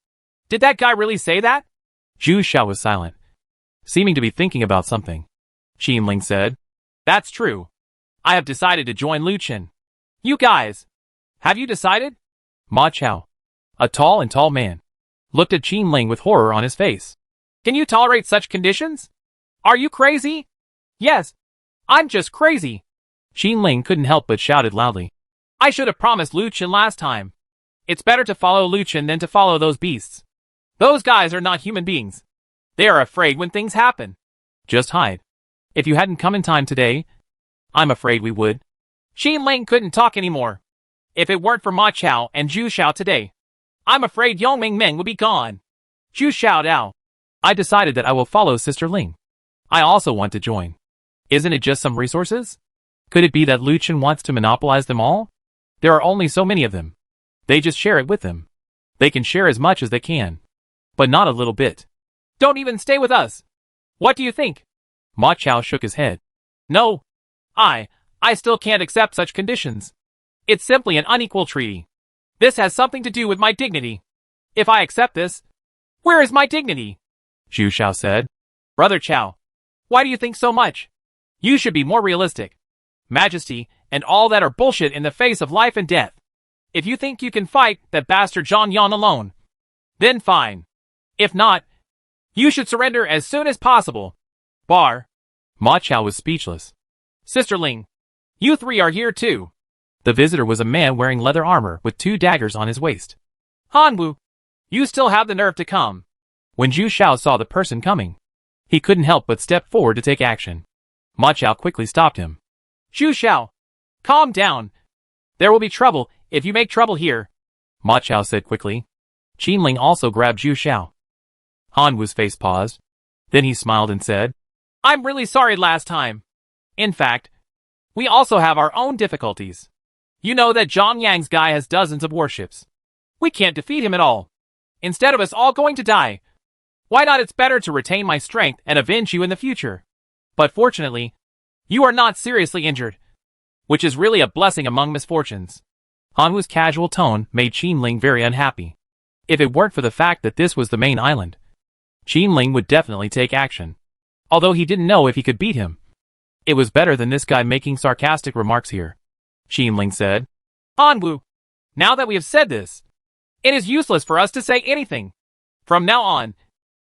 Did that guy really say that? Zhu Xiao was silent, seeming to be thinking about something. Qin Ling said, That's true. I have decided to join Lu Chen. You guys, have you decided? Ma Chao, a tall man, looked at Qin Ling with horror on his face. Can you tolerate such conditions? Are you crazy? Yes, I'm just crazy. Qin Ling couldn't help but shouted loudly. I should have promised Lu Chen last time. It's better to follow Lu Chen than to follow those beasts. Those guys are not human beings. They are afraid when things happen. Just hide. If you hadn't come in time today, I'm afraid we would. Qin Ling couldn't talk anymore. If it weren't for Ma Chao and Zhu Xiao today, I'm afraid Yongming Meng would be gone. Zhu Xiao Dao. I decided that I will follow Sister Ling. I also want to join. Isn't it just some resources? Could it be that Lu Chen wants to monopolize them all? There are only so many of them. They just share it with them. They can share as much as they can. But not a little bit. Don't even stay with us. What do you think? Ma Chao shook his head. No. I still can't accept such conditions. It's simply an unequal treaty. This has something to do with my dignity. If I accept this, where is my dignity? Zhu Xiao said. Brother Chao, why do you think so much? You should be more realistic. Majesty and all that are bullshit in the face of life and death. If you think you can fight that bastard Zhang Yan alone, then fine. If not, you should surrender as soon as possible. Bar. Ma Chao was speechless. Sister Ling, you three are here too. The visitor was a man wearing leather armor with 2 daggers on his waist. Hanwu, you still have the nerve to come. When Zhu Xiao saw the person coming, he couldn't help but step forward to take action. Ma Chao quickly stopped him. Zhu Xiao, calm down. There will be trouble if you make trouble here. Ma Chao said quickly. Qin Ling also grabbed Zhu Xiao. Hanwu's face paused. Then he smiled and said, I'm really sorry last time. In fact, we also have our own difficulties. You know that Zhang Yang's guy has dozens of warships. We can't defeat him at all. Instead of us all going to die, why not it's better to retain my strength and avenge you in the future. But fortunately, you are not seriously injured, which is really a blessing among misfortunes. Hanwu's casual tone made Qin Ling very unhappy. If it weren't for the fact that this was the main island, Qin Ling would definitely take action. Although he didn't know if he could beat him. It was better than this guy making sarcastic remarks here. Qin Ling said. Hanwu, now that we have said this, it is useless for us to say anything. From now on,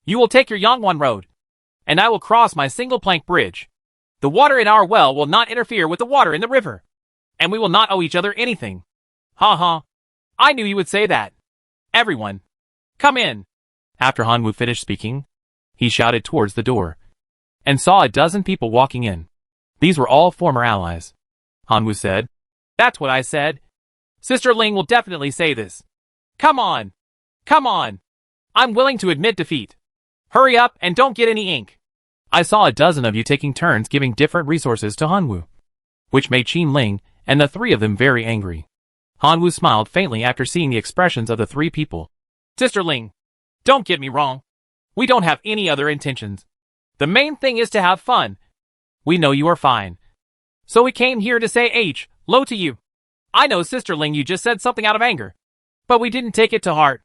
you will take your Yangwan road, and I will cross my single plank bridge. The water in our well will not interfere with the water in the river, and we will not owe each other anything. Ha ha. I knew you would say that. Everyone, come in. After Hanwu finished speaking, he shouted towards the door, and saw a dozen people walking in. These were all former allies. Hanwu said, That's what I said. Sister Ling will definitely say this. Come on. Come on. I'm willing to admit defeat. Hurry up and don't get any ink. I saw a dozen of you taking turns giving different resources to Hanwu, which made Qin Ling and the 3 of them very angry. Hanwu smiled faintly after seeing the expressions of the 3 people. Sister Ling, don't get me wrong. We don't have any other intentions. The main thing is to have fun. We know you are fine. So we came here to say hello to you. I know, Sister Ling, you just said something out of anger, but we didn't take it to heart.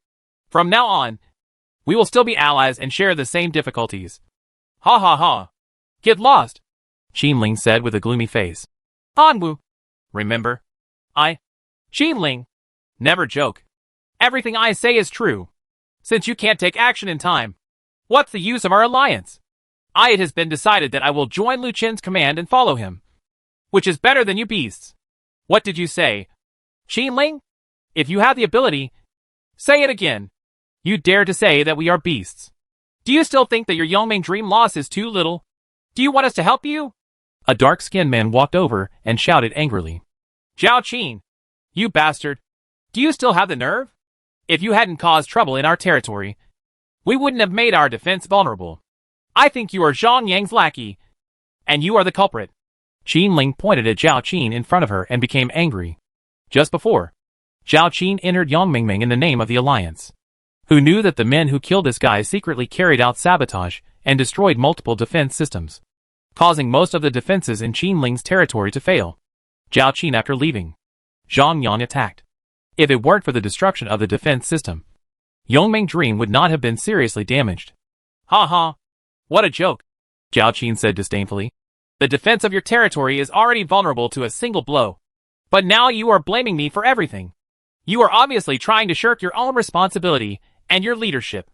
From now on, we will still be allies and share the same difficulties. Ha ha ha. Get lost, Qin Ling said with a gloomy face. Hanwu, remember, Qin Ling, never joke. Everything I say is true. Since you can't take action in time, what's the use of our alliance? It has been decided that I will join Lu Chen's command and follow him, which is better than you beasts. What did you say? Qin Ling? If you have the ability, say it again. You dare to say that we are beasts. Do you still think that your Yongming dream loss is too little? Do you want us to help you? A dark-skinned man walked over and shouted angrily. Zhao Qin, you bastard. Do you still have the nerve? If you hadn't caused trouble in our territory, we wouldn't have made our defense vulnerable. I think you are Zhang Yang's lackey, and you are the culprit. Qin Ling pointed at Zhao Qin in front of her and became angry. Just before, Zhao Qin entered Yongmingming in the name of the Alliance. Who knew that the men who killed this guy secretly carried out sabotage and destroyed multiple defense systems, causing most of the defenses in Qinling's territory to fail. Zhao Qin after leaving, Zhang Yan attacked. If it weren't for the destruction of the defense system, Yongming Dream would not have been seriously damaged. Ha ha. What a joke. Zhao Qin said disdainfully. The defense of your territory is already vulnerable to a single blow. But now you are blaming me for everything. You are obviously trying to shirk your own responsibility and your leadership.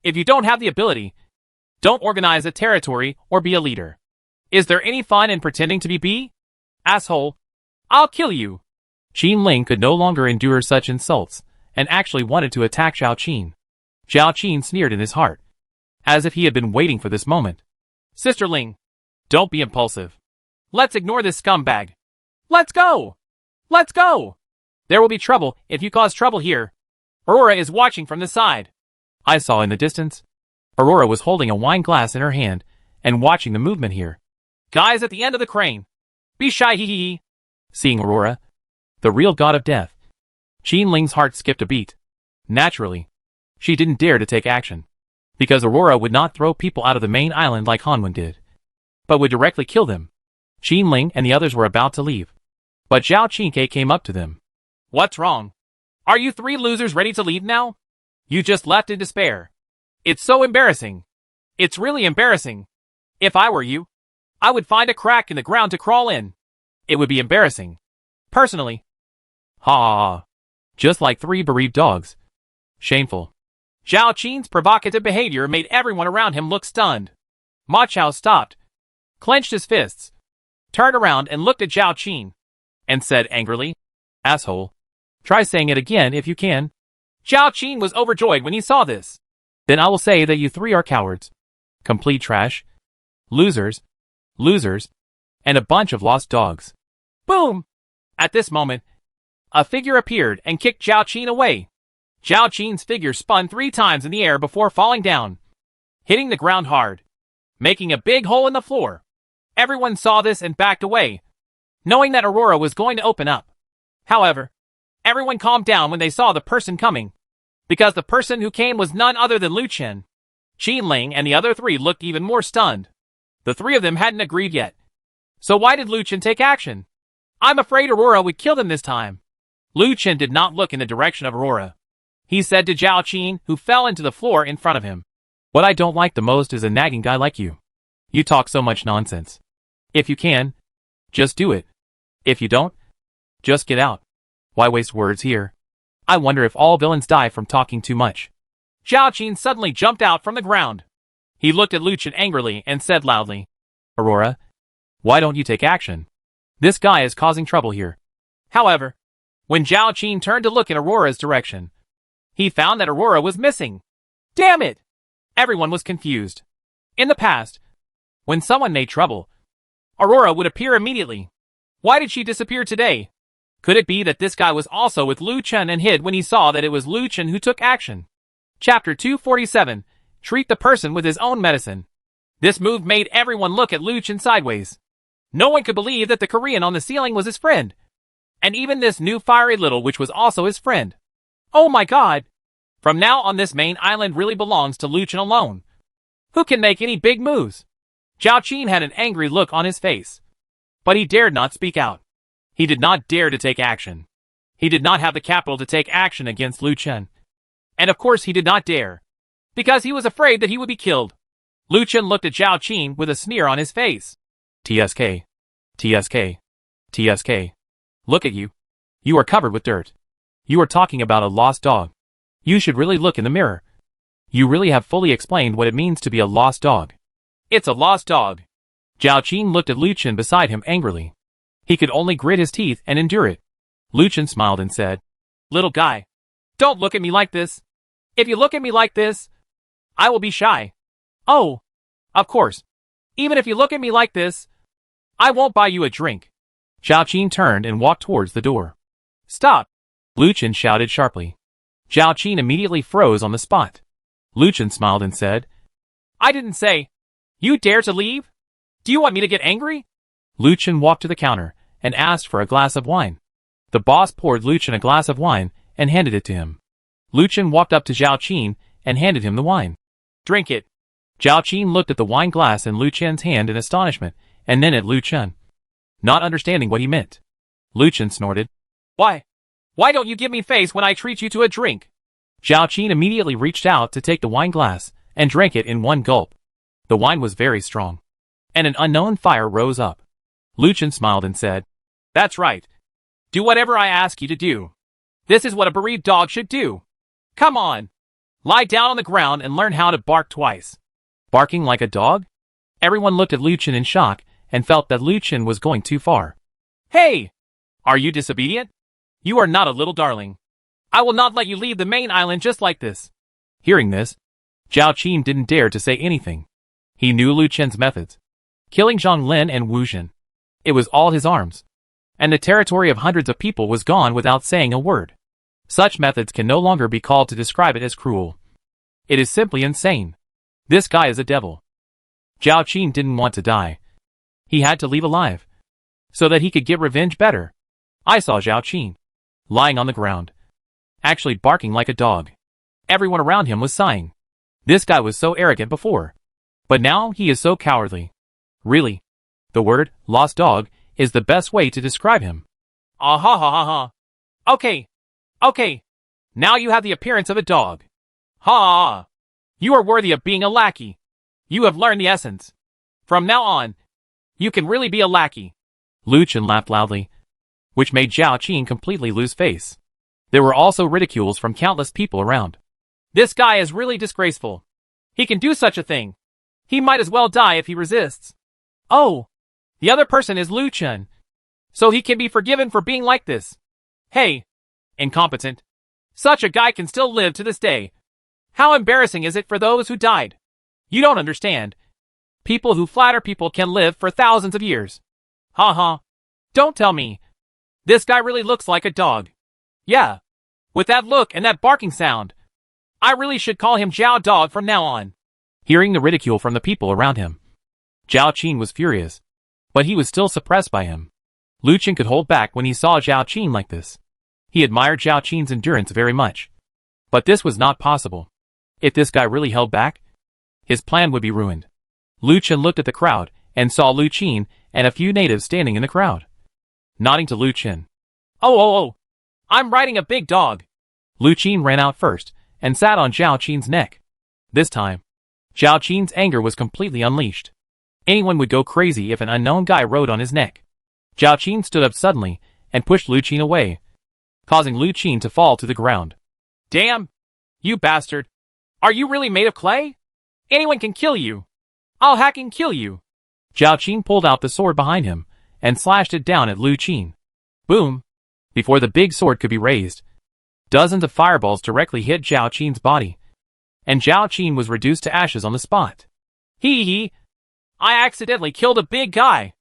If you don't have the ability, don't organize a territory or be a leader. Is there any fun in pretending to be B? Asshole. I'll kill you. Qinling could no longer endure such insults, and actually wanted to attack Zhao Qin. Zhao Qin sneered in his heart, as if he had been waiting for this moment. Sister Ling, don't be impulsive. Let's ignore this scumbag. Let's go! Let's go! There will be trouble if you cause trouble here. Aurora is watching from the side. I saw in the distance. Aurora was holding a wine glass in her hand and watching the movement here. Guys at the end of the crane. Be shy, hee hee hee. Seeing Aurora, the real god of death, Qinling's heart skipped a beat. Naturally, she didn't dare to take action, because Aurora would not throw people out of the main island like Hanwen did, but would directly kill them. Qinling and the others were about to leave, but Zhao Qinke came up to them. What's wrong? Are you three losers ready to leave now? You just left in despair. It's so embarrassing. It's really embarrassing. If I were you, I would find a crack in the ground to crawl in. It would be embarrassing. Personally. Ha ha ha. Just like three bereaved dogs. Shameful. Zhao Qin's provocative behavior made everyone around him look stunned. Ma Chao stopped, clenched his fists, turned around and looked at Zhao Qin, and said angrily, Asshole. Try saying it again if you can. Zhao Qin was overjoyed when he saw this. Then I will say that you three are cowards. Complete trash. Losers. Losers. And a bunch of lost dogs. Boom! At this moment, a figure appeared and kicked Zhao Qin away. Zhao Qin's figure spun 3 times in the air before falling down, hitting the ground hard, making a big hole in the floor. Everyone saw this and backed away, knowing that Aurora was going to open up. However, everyone calmed down when they saw the person coming, because the person who came was none other than Lu Chen. Qinling and the other 3 looked even more stunned. The 3 of them hadn't agreed yet. So why did Lu Chen take action? I'm afraid Aurora would kill them this time. Lu Chen did not look in the direction of Aurora. He said to Zhao Qin, who fell into the floor in front of him. What I don't like the most is a nagging guy like you. You talk so much nonsense. If you can, just do it. If you don't, just get out. Why waste words here? I wonder if all villains die from talking too much. Zhao Qin suddenly jumped out from the ground. He looked at Lu Chen angrily and said loudly, Aurora, why don't you take action? This guy is causing trouble here. However, when Zhao Qin turned to look in Aurora's direction, he found that Aurora was missing. Damn it! Everyone was confused. In the past, when someone made trouble, Aurora would appear immediately. Why did she disappear today? Could it be that this guy was also with Lu Chen and hid when he saw that it was Lu Chen who took action? Chapter 247, Treat the person with his own medicine. This move made everyone look at Lu Chen sideways. No one could believe that the Korean on the ceiling was his friend. And even this new fiery little witch was also his friend. Oh my god! From now on this main island really belongs to Lu Chen alone. Who can make any big moves? Zhao Qin had an angry look on his face. But he dared not speak out. He did not dare to take action. He did not have the capital to take action against Lu Chen. And of course he did not dare, because he was afraid that he would be killed. Lu Chen looked at Zhao Qin with a sneer on his face. TSK. TSK. TSK. Look at you. You are covered with dirt. You are talking about a lost dog. You should really look in the mirror. You really have fully explained what it means to be a lost dog. It's a lost dog. Zhao Qin looked at Lu Chen beside him angrily. He could only grit his teeth and endure it. Lu Chen smiled and said, Little guy, don't look at me like this. If you look at me like this, I will be shy. Oh, of course. Even if you look at me like this, I won't buy you a drink. Zhao Qin turned and walked towards the door. Stop! Lu Chen shouted sharply. Zhao Qin immediately froze on the spot. Lu Chen smiled and said, I didn't say. You dare to leave? Do you want me to get angry? Lu Chen walked to the counter and asked for a glass of wine. The boss poured Lu Chen a glass of wine and handed it to him. Lu Chen walked up to Zhao Qin and handed him the wine. Drink it. Zhao Qin looked at the wine glass in Lu Chen's hand in astonishment, and then at Lu Chen. Not understanding what he meant, Lu Chen snorted. Why? Why don't you give me face when I treat you to a drink? Zhao Qin immediately reached out to take the wine glass and drank it in one gulp. The wine was very strong, and an unknown fire rose up. Lu Chen smiled and said, That's right. Do whatever I ask you to do. This is what a bereaved dog should do. Come on. Lie down on the ground and learn how to bark twice. Barking like a dog? Everyone looked at Lu Chen in shock and felt that Lu Chen was going too far. Hey! Are you disobedient? You are not a little darling. I will not let you leave the main island just like this. Hearing this, Zhao Qin didn't dare to say anything. He knew Lu Chen's methods. Killing Zhang Lin and Wu Zhen. It was all his arms. And the territory of hundreds of people was gone without saying a word. Such methods can no longer be called to describe it as cruel. It is simply insane. This guy is a devil. Zhao Qin didn't want to die. He had to leave alive, so that he could get revenge better. I saw Zhao Qin lying on the ground, actually barking like a dog. Everyone around him was sighing. This guy was so arrogant before, but now he is so cowardly. Really, the word lost dog is the best way to describe him. Ah ha ha ha ha. Okay. Now you have the appearance of a dog. Ha! You are worthy of being a lackey. You have learned the essence. From now on, you can really be a lackey. Lu Chen laughed loudly, which made Zhao Qin completely lose face. There were also ridicules from countless people around. This guy is really disgraceful. He can do such a thing. He might as well die if he resists. Oh, the other person is Lu Chen, so he can be forgiven for being like this. Hey, incompetent. Such a guy can still live to this day. How embarrassing is it for those who died? You don't understand. People who flatter people can live for thousands of years. Ha ha. Don't tell me. This guy really looks like a dog. Yeah. With that look and that barking sound. I really should call him Zhao Dog from now on. Hearing the ridicule from the people around him, Zhao Qin was furious, but he was still suppressed by him. Lu Chen could hold back when he saw Zhao Qin like this. He admired Zhao Qin's endurance very much. But this was not possible. If this guy really held back, his plan would be ruined. Lu Chen looked at the crowd and saw Lu Chen and a few natives standing in the crowd. Nodding to Lu Chen. Oh. I'm riding a big dog. Lu Chen ran out first and sat on Zhao Qin's neck. This time, Zhao Qin's anger was completely unleashed. Anyone would go crazy if an unknown guy rode on his neck. Zhao Qin stood up suddenly and pushed Lu Chen away, causing Lu Chen to fall to the ground. Damn! You bastard! Are you really made of clay? Anyone can kill you. I'll hack and kill you. Zhao Qin pulled out the sword behind him and slashed it down at Lu Chen. Boom! Before the big sword could be raised, dozens of fireballs directly hit Zhao Qin's body, and Zhao Qin was reduced to ashes on the spot. Hee. I accidentally killed a big guy.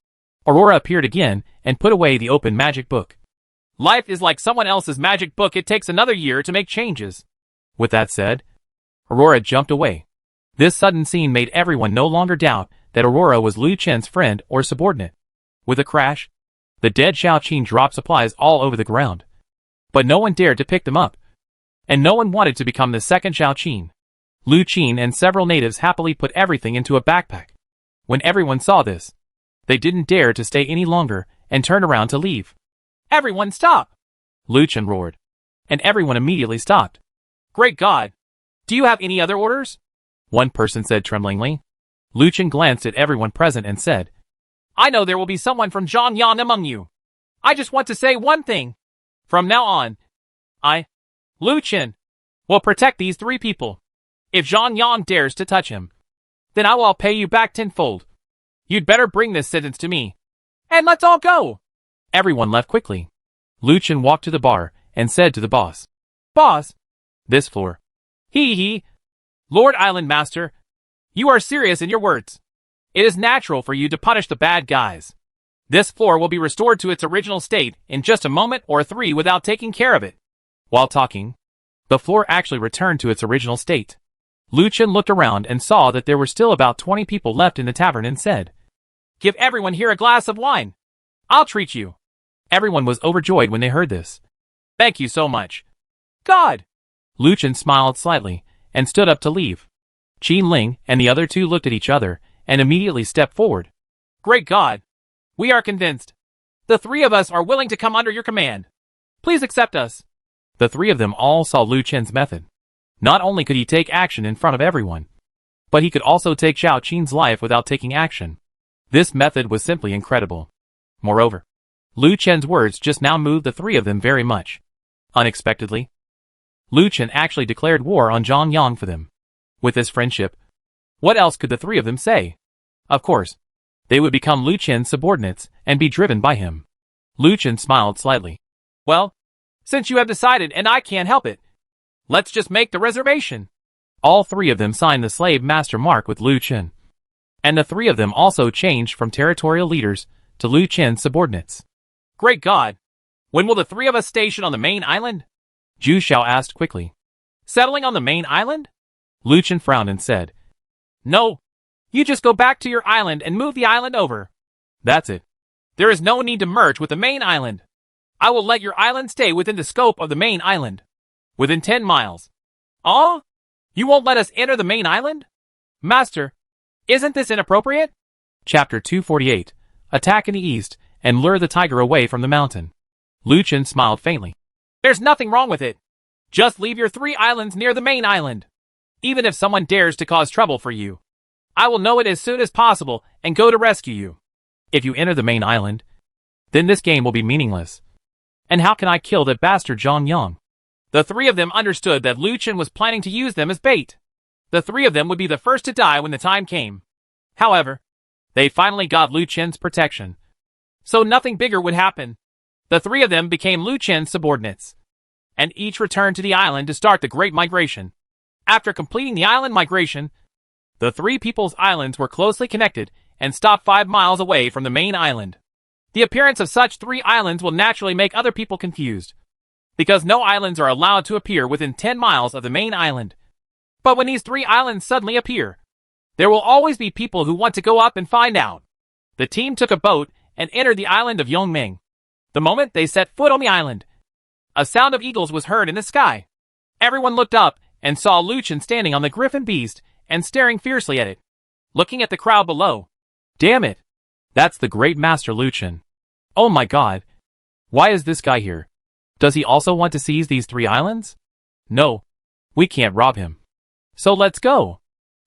Aurora appeared again and put away the open magic book. Life is like someone else's magic book. It takes another year to make changes. With that said, Aurora jumped away. This sudden scene made everyone no longer doubt that Aurora was Lu Chen's friend or subordinate. With a crash, the dead Zhao Qin dropped supplies all over the ground. But no one dared to pick them up. And no one wanted to become the second Zhao Qin. Lu Chen and several natives happily put everything into a backpack. When everyone saw this, they didn't dare to stay any longer and turned around to leave. Everyone stop! Lu Chen roared. And everyone immediately stopped. Great God! Do you have any other orders? One person said tremblingly. Lu Chen glanced at everyone present and said, I know there will be someone from Zhangyan among you. I just want to say one thing. From now on, Lu Chen, will protect these three people. If Zhangyan dares to touch him, then I will pay you back tenfold. You'd better bring this sentence to me. And let's all go! Everyone left quickly. Lu Chen walked to the bar and said to the boss, Boss! This floor. Hee. Lord Island Master, you are serious in your words. It is natural for you to punish the bad guys. This floor will be restored to its original state in just a moment or 3 without taking care of it. While talking, the floor actually returned to its original state. Lu Chen looked around and saw that there were still about 20 people left in the tavern and said, Give everyone here a glass of wine. I'll treat you. Everyone was overjoyed when they heard this. Thank you so much. God! Lu Chen smiled slightly and stood up to leave. Qin Ling and the other two looked at each other and immediately stepped forward. Great God! We are convinced. The three of us are willing to come under your command. Please accept us. The three of them all saw Lu Chen's method. Not only could he take action in front of everyone, but he could also take Zhao Qin's life without taking action. This method was simply incredible. Moreover, Lu Chen's words just now moved the three of them very much. Unexpectedly, Lu Chen actually declared war on Zhang Yang for them. With this friendship, what else could the three of them say? Of course, they would become Lu Chen's subordinates and be driven by him. Lu Chen smiled slightly. Well, since you have decided and I can't help it, let's just make the reservation. All three of them signed the slave master mark with Lu Chen. And the three of them also changed from territorial leaders to Lu Chen's subordinates. Great God! When will the three of us station on the main island? Zhu Xiao asked quickly. Settling on the main island? Lu Chen frowned and said. No. You just go back to your island and move the island over. That's it. There is no need to merge with the main island. I will let your island stay within the scope of the main island. Within 10 miles. Oh? You won't let us enter the main island? Master, isn't this inappropriate? Chapter 248. Attack in the east and lure the tiger away from the mountain. Lu Chen smiled faintly. There's nothing wrong with it. Just leave your 3 islands near the main island. Even if someone dares to cause trouble for you, I will know it as soon as possible and go to rescue you. If you enter the main island, then this game will be meaningless. And how can I kill that bastard Zhang Yang? The three of them understood that Lu Chen was planning to use them as bait. The three of them would be the first to die when the time came. However, they finally got Lu Chen's protection. So nothing bigger would happen. The three of them became Lu Chen's subordinates. And each returned to the island to start the Great Migration. After completing the island migration, the three people's islands were closely connected and stopped 5 miles away from the main island. The appearance of such 3 islands will naturally make other people confused, because no islands are allowed to appear within 10 miles of the main island. But when these 3 islands suddenly appear, there will always be people who want to go up and find out. The team took a boat and entered the island of Yongming. The moment they set foot on the island, a sound of eagles was heard in the sky. Everyone looked up and saw Lu Chen standing on the griffin beast and staring fiercely at it, looking at the crowd below. Damn it! That's the great master Lu Chen. Oh my god! Why is this guy here? Does he also want to seize these 3 islands? No, we can't rob him. So let's go.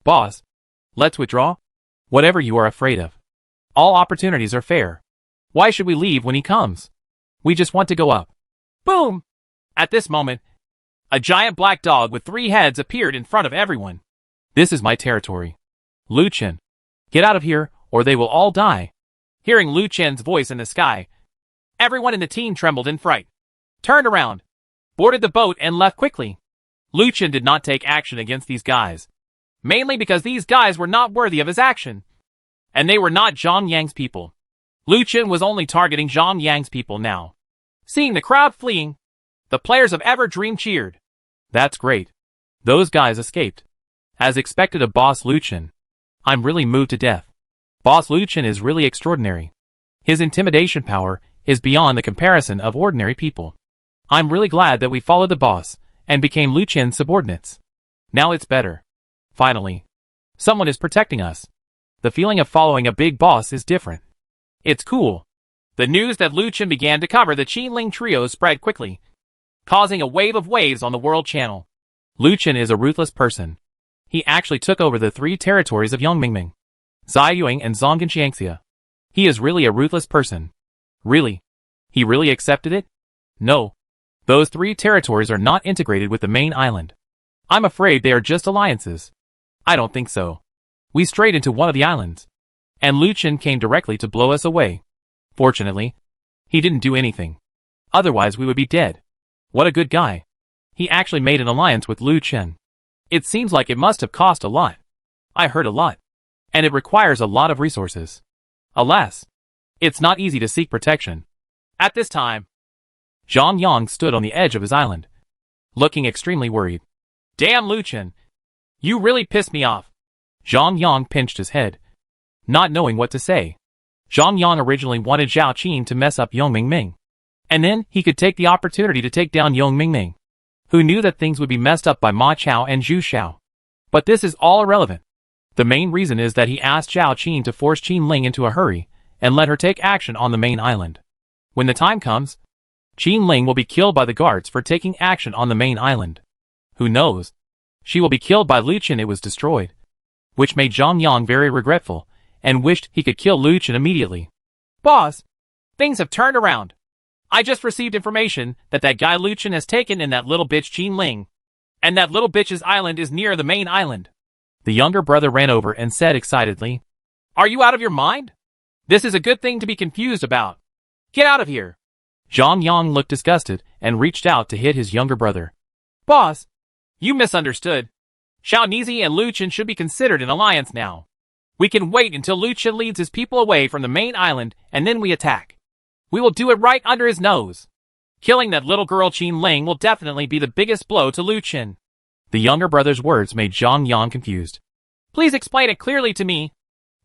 Boss, let's withdraw. Whatever you are afraid of. All opportunities are fair. Why should we leave when he comes? We just want to go up. Boom! At this moment, a giant black dog with 3 heads appeared in front of everyone. This is my territory. Lu Chen, get out of here or they will all die. Hearing Lu Chen's voice in the sky, everyone in the team trembled in fright, turned around, boarded the boat and left quickly. Lu Chen did not take action against these guys, mainly because these guys were not worthy of his action. And they were not Zhang Yang's people. Lu Chen was only targeting Zhang Yang's people now. Seeing the crowd fleeing, the players of Everdream cheered. That's great. Those guys escaped. As expected of Boss Lu Chen. I'm really moved to death. Boss Lu Chen is really extraordinary. His intimidation power is beyond the comparison of ordinary people. I'm really glad that we followed the boss and became Lu Chen's subordinates. Now it's better. Finally, someone is protecting us. The feeling of following a big boss is different. It's cool. The news that Lu Chen began to cover the Qinling trio spread quickly, causing a wave of waves on the world channel. Lu Chen is a ruthless person. He actually took over the 3 territories of Yongmingming, Ziyuan and Zhongganxiangxia. He is really a ruthless person. Really? He really accepted it? No. Those 3 territories are not integrated with the main island. I'm afraid they are just alliances. I don't think so. We strayed into one of the islands, and Lu Chen came directly to blow us away. Fortunately, he didn't do anything. Otherwise we would be dead. What a good guy. He actually made an alliance with Lu Chen. It seems like it must have cost a lot. I heard a lot. And it requires a lot of resources. Alas, it's not easy to seek protection. At this time, Zhang Yang stood on the edge of his island, looking extremely worried. Damn Lu Chen. You really pissed me off. Zhang Yang pinched his head, not knowing what to say. Zhang Yang originally wanted Zhao Qin to mess up Yongmingming. And then he could take the opportunity to take down Yong Mingming, who knew that things would be messed up by Ma Chao and Zhu Xiao. But this is all irrelevant. The main reason is that he asked Zhao Qin to force Qin Ling into a hurry and let her take action on the main island. When the time comes, Qin Ling will be killed by the guards for taking action on the main island. Who knows? She will be killed by Lu Qin. It was destroyed, which made Zhang Yang very regretful and wished he could kill Lu Qin immediately. Boss, things have turned around. I just received information that guy Lu Qin has taken in that little bitch Qin Ling, and that little bitch's island is near the main island. The younger brother ran over and said excitedly, Are you out of your mind? This is a good thing to be confused about. Get out of here. Zhang Yang looked disgusted and reached out to hit his younger brother. Boss, you misunderstood. Xiao Nizi and Lu Qin should be considered an alliance now. We can wait until Lu Qin leads his people away from the main island and then we attack. We will do it right under his nose. Killing that little girl Qin Ling will definitely be the biggest blow to Lu Qin. The younger brother's words made Zhang Yang confused. Please explain it clearly to me.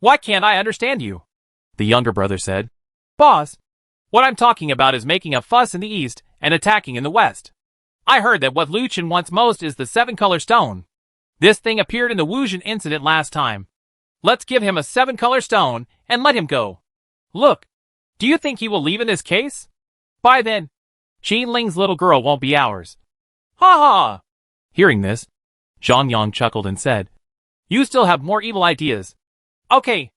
Why can't I understand you? The younger brother said. Boss, what I'm talking about is making a fuss in the east and attacking in the west. I heard that what Lu Qin wants most is the 7-color stone. This thing appeared in the Wuzhen incident last time. Let's give him a 7-color stone and let him go. Look, do you think he will leave in this case? By then, Qin Ling's little girl won't be ours. Ha ha! Hearing this, Zhang Yang chuckled and said, You still have more evil ideas. Okay,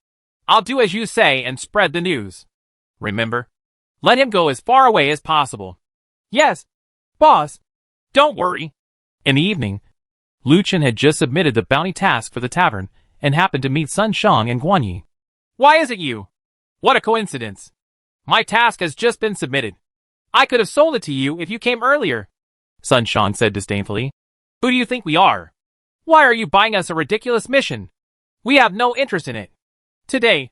I'll do as you say and spread the news. Remember, let him go as far away as possible. Yes, boss. Don't worry. In the evening, Lu Qin had just submitted the bounty task for the tavern and happened to meet Sun Shang and Guan Yi. Why is it you? What a coincidence. My task has just been submitted. I could have sold it to you if you came earlier. Sun Shang said disdainfully. Who do you think we are? Why are you buying us a ridiculous mission? We have no interest in it. Today,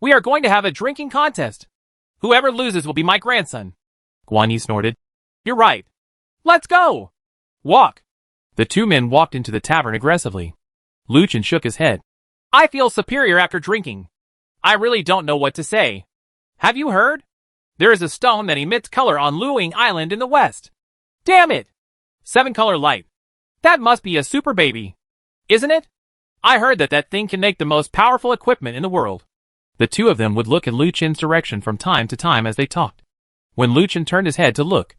we are going to have a drinking contest. Whoever loses will be my grandson. Guan Yi snorted. You're right. Let's go. Walk. The two men walked into the tavern aggressively. Lu Qin shook his head. I feel superior after drinking. I really don't know what to say. Have you heard? There is a stone that emits color on Luing Island in the west. Damn it! 7-color light. That must be a super baby. Isn't it? I heard that thing can make the most powerful equipment in the world. The two of them would look in Lu Qin's direction from time to time as they talked. When Lu Qin turned his head to look,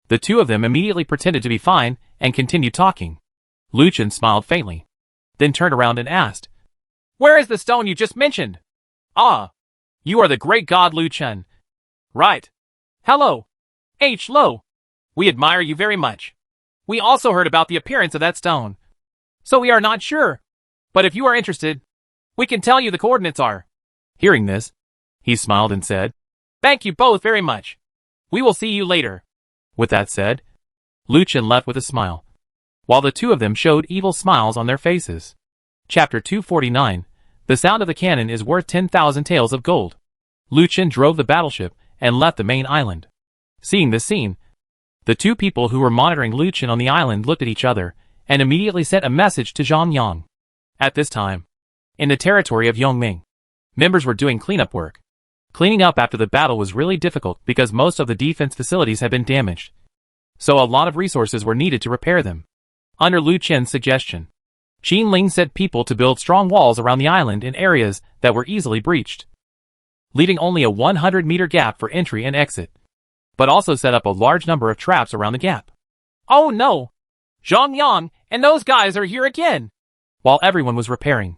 the two of them immediately pretended to be fine and continued talking. Lu Qin smiled faintly, then turned around and asked, Where is the stone you just mentioned? Ah, you are the great god Lu Qin. Right. Hello. H. Lo. We admire you very much. We also heard about the appearance of that stone. So we are not sure. But if you are interested, we can tell you the coordinates are. Hearing this, he smiled and said, Thank you both very much. We will see you later. With that said, Lu Qin left with a smile, while the two of them showed evil smiles on their faces. Chapter 249. The sound of the cannon is worth 10,000 taels of gold. Lu Qin drove the battleship and left the main island. Seeing this scene, the two people who were monitoring Lu Qin on the island looked at each other and immediately sent a message to Zhang Yang. At this time, in the territory of Yongming, members were doing cleanup work. Cleaning up after the battle was really difficult because most of the defense facilities had been damaged, so a lot of resources were needed to repair them. Under Lu Qin's suggestion, Qin Ling sent people to build strong walls around the island in areas that were easily breached, leaving only a 100-meter gap for entry and exit, but also set up a large number of traps around the gap. Oh no! Zhang Yang and those guys are here again! While everyone was repairing,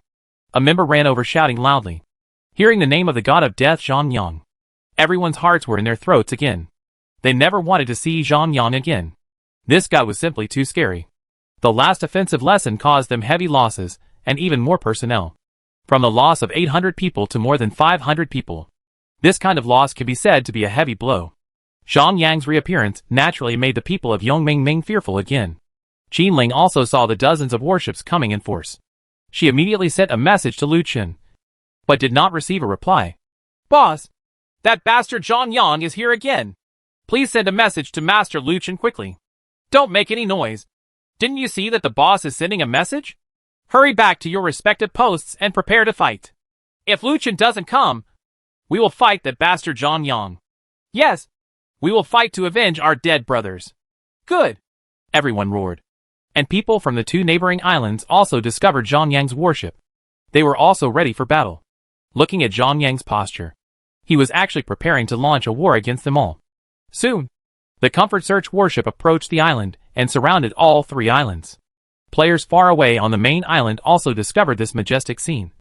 a member ran over shouting loudly. Hearing the name of the god of death Zhang Yang, everyone's hearts were in their throats again. They never wanted to see Zhang Yang again. This guy was simply too scary. The last offensive lesson caused them heavy losses and even more personnel. From the loss of 800 people to more than 500 people. This kind of loss can be said to be a heavy blow. Zhang Yang's reappearance naturally made the people of Yongming fearful again. Qin Ling also saw the dozens of warships coming in force. She immediately sent a message to Lu Qin, but did not receive a reply. Boss, that bastard Zhang Yang is here again. Please send a message to Master Lu Qin quickly. Don't make any noise. Didn't you see that the boss is sending a message? Hurry back to your respective posts and prepare to fight. If Lu Qin doesn't come, we will fight that bastard Zhang Yang. Yes, We will fight to avenge our dead brothers. Good! Everyone roared. And people from the 2 neighboring islands also discovered Zhang Yang's warship. They were also ready for battle. Looking at Zhang Yang's posture, he was actually preparing to launch a war against them all. Soon, the Comfort Search warship approached the island and surrounded all 3 islands. Players far away on the main island also discovered this majestic scene.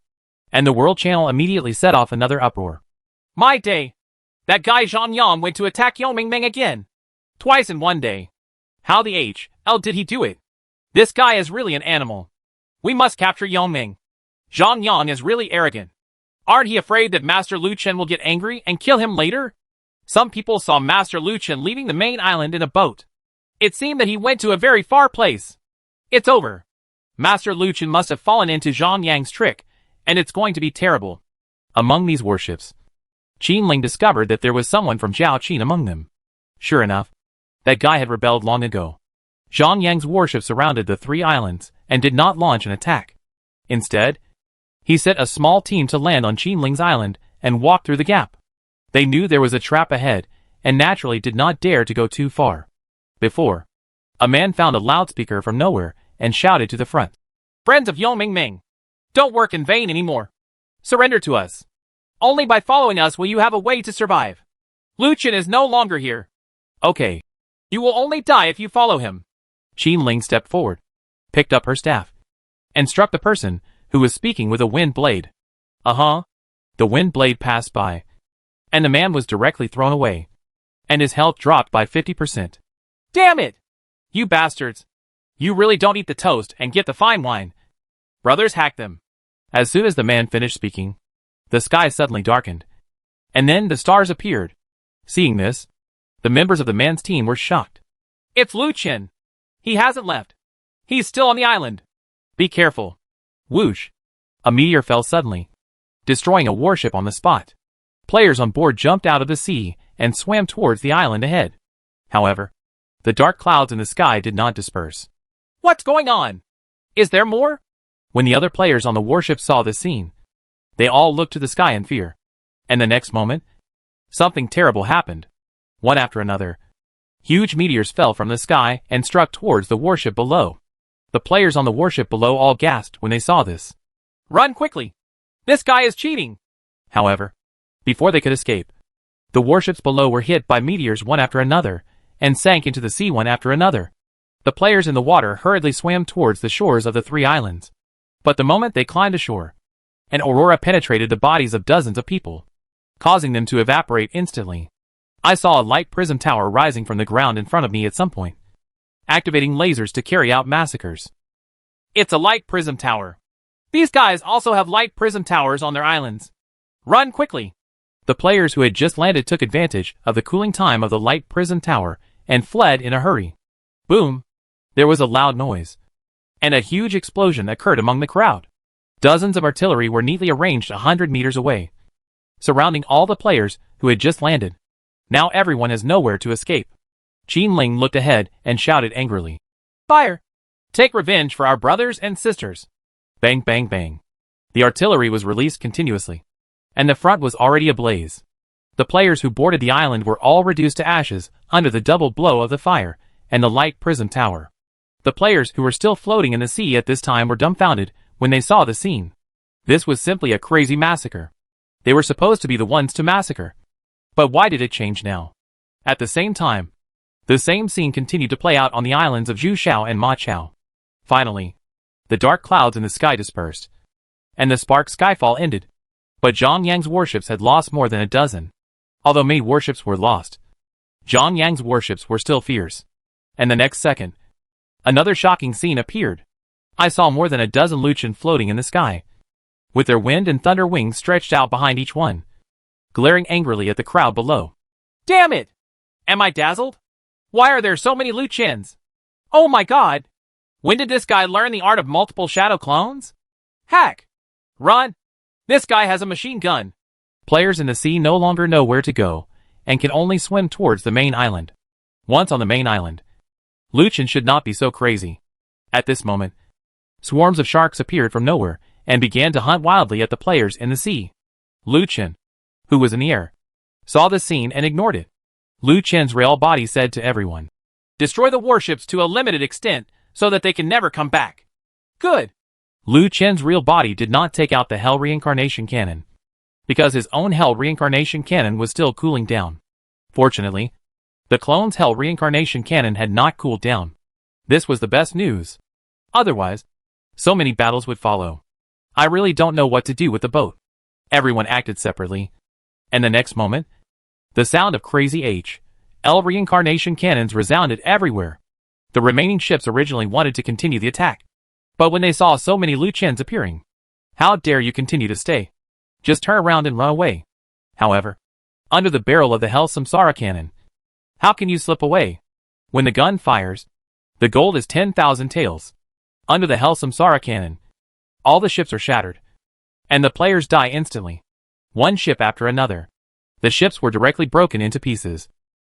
And the World Channel immediately set off another uproar. My day! That guy Zhang Yang went to attack Yongming again. Twice in one day. How the hell did he do it? This guy is really an animal. We must capture Yongming. Zhang Yang is really arrogant. Aren't he afraid that Master Lu Chen will get angry and kill him later? Some people saw Master Lu Chen leaving the main island in a boat. It seemed that he went to a very far place. It's over. Master Lu Chen must have fallen into Zhang Yang's trick, and it's going to be terrible. Among these warships, Qin Ling discovered that there was someone from Zhao Qin among them. Sure enough, that guy had rebelled long ago. Zhang Yang's warship surrounded the 3 islands and did not launch an attack. Instead, he sent a small team to land on Qin Ling's island and walk through the gap. They knew there was a trap ahead and naturally did not dare to go too far. Before, a man found a loudspeaker from nowhere and shouted to the front. Friends of Yongming, don't work in vain anymore. Surrender to us. Only by following us will you have a way to survive. Lu Chen is no longer here. Okay. You will only die if you follow him. Qin Ling stepped forward, picked up her staff, and struck the person who was speaking with a wind blade. The wind blade passed by, and the man was directly thrown away, and his health dropped by 50%. Damn it! You bastards! You really don't eat the toast and get the fine wine. Brothers, hack them. As soon as the man finished speaking, the sky suddenly darkened, and then the stars appeared. Seeing this, the members of the man's team were shocked. It's Lu Chen. He hasn't left. He's still on the island. Be careful. Whoosh! A meteor fell suddenly, destroying a warship on the spot. Players on board jumped out of the sea and swam towards the island ahead. However, the dark clouds in the sky did not disperse. What's going on? Is there more? When the other players on the warship saw this scene, they all looked to the sky in fear. And the next moment, something terrible happened. One after another, huge meteors fell from the sky and struck towards the warship below. The players on the warship below all gasped when they saw this. Run quickly! This guy is cheating! However, before they could escape, the warships below were hit by meteors one after another and sank into the sea one after another. The players in the water hurriedly swam towards the shores of the 3 islands. But the moment they climbed ashore, an aurora penetrated the bodies of dozens of people, causing them to evaporate instantly. I saw a light prism tower rising from the ground in front of me at some point, activating lasers to carry out massacres. It's a light prism tower. These guys also have light prism towers on their islands. Run quickly! The players who had just landed took advantage of the cooling time of the light prism tower and fled in a hurry. Boom! There was a loud noise, and a huge explosion occurred among the crowd. Dozens of artillery were neatly arranged 100 meters away, surrounding all the players who had just landed. Now everyone has nowhere to escape. Qin Ling looked ahead and shouted angrily. Fire! Take revenge for our brothers and sisters. Bang, bang, bang. The artillery was released continuously, and the front was already ablaze. The players who boarded the island were all reduced to ashes under the double blow of the fire and the light prism tower. The players who were still floating in the sea at this time were dumbfounded when they saw the scene. This was simply a crazy massacre. They were supposed to be the ones to massacre. But why did it change now? At the same time, the same scene continued to play out on the islands of Zhuxiao and Ma Chao. Finally, the dark clouds in the sky dispersed, and the spark skyfall ended. But Zhang Yang's warships had lost more than a dozen. Although many warships were lost, Zhang Yang's warships were still fierce. And the next second, another shocking scene appeared. I saw more than a dozen Lu Chen floating in the sky, with their wind and thunder wings stretched out behind each one, glaring angrily at the crowd below. Damn it! Am I dazzled? Why are there so many Lu Chens? Oh my god! When did this guy learn the art of multiple shadow clones? Hack! Run! This guy has a machine gun! Players in the sea no longer know where to go, and can only swim towards the main island. Once on the main island, Lu Chen should not be so crazy. At this moment, swarms of sharks appeared from nowhere, and began to hunt wildly at the players in the sea. Lu Chen, who was in the air, saw the scene and ignored it. Lu Chen's real body said to everyone. Destroy the warships to a limited extent so that they can never come back. Good. Lu Chen's real body did not take out the Hell Reincarnation Cannon, because his own Hell Reincarnation Cannon was still cooling down. Fortunately, the clone's Hell Reincarnation Cannon had not cooled down. This was the best news. Otherwise, so many battles would follow. I really don't know what to do with the boat. Everyone acted separately. And the next moment, the sound of crazy L Reincarnation Cannons resounded everywhere. The remaining ships originally wanted to continue the attack. But when they saw so many Lu Chens appearing, how dare you continue to stay? Just turn around and run away. However, under the barrel of the Hell Samsara Cannon, how can you slip away? When the gun fires, the gold is 10,000 taels. Under the Hell Samsara Cannon, all the ships are shattered, and the players die instantly. One ship after another. The ships were directly broken into pieces,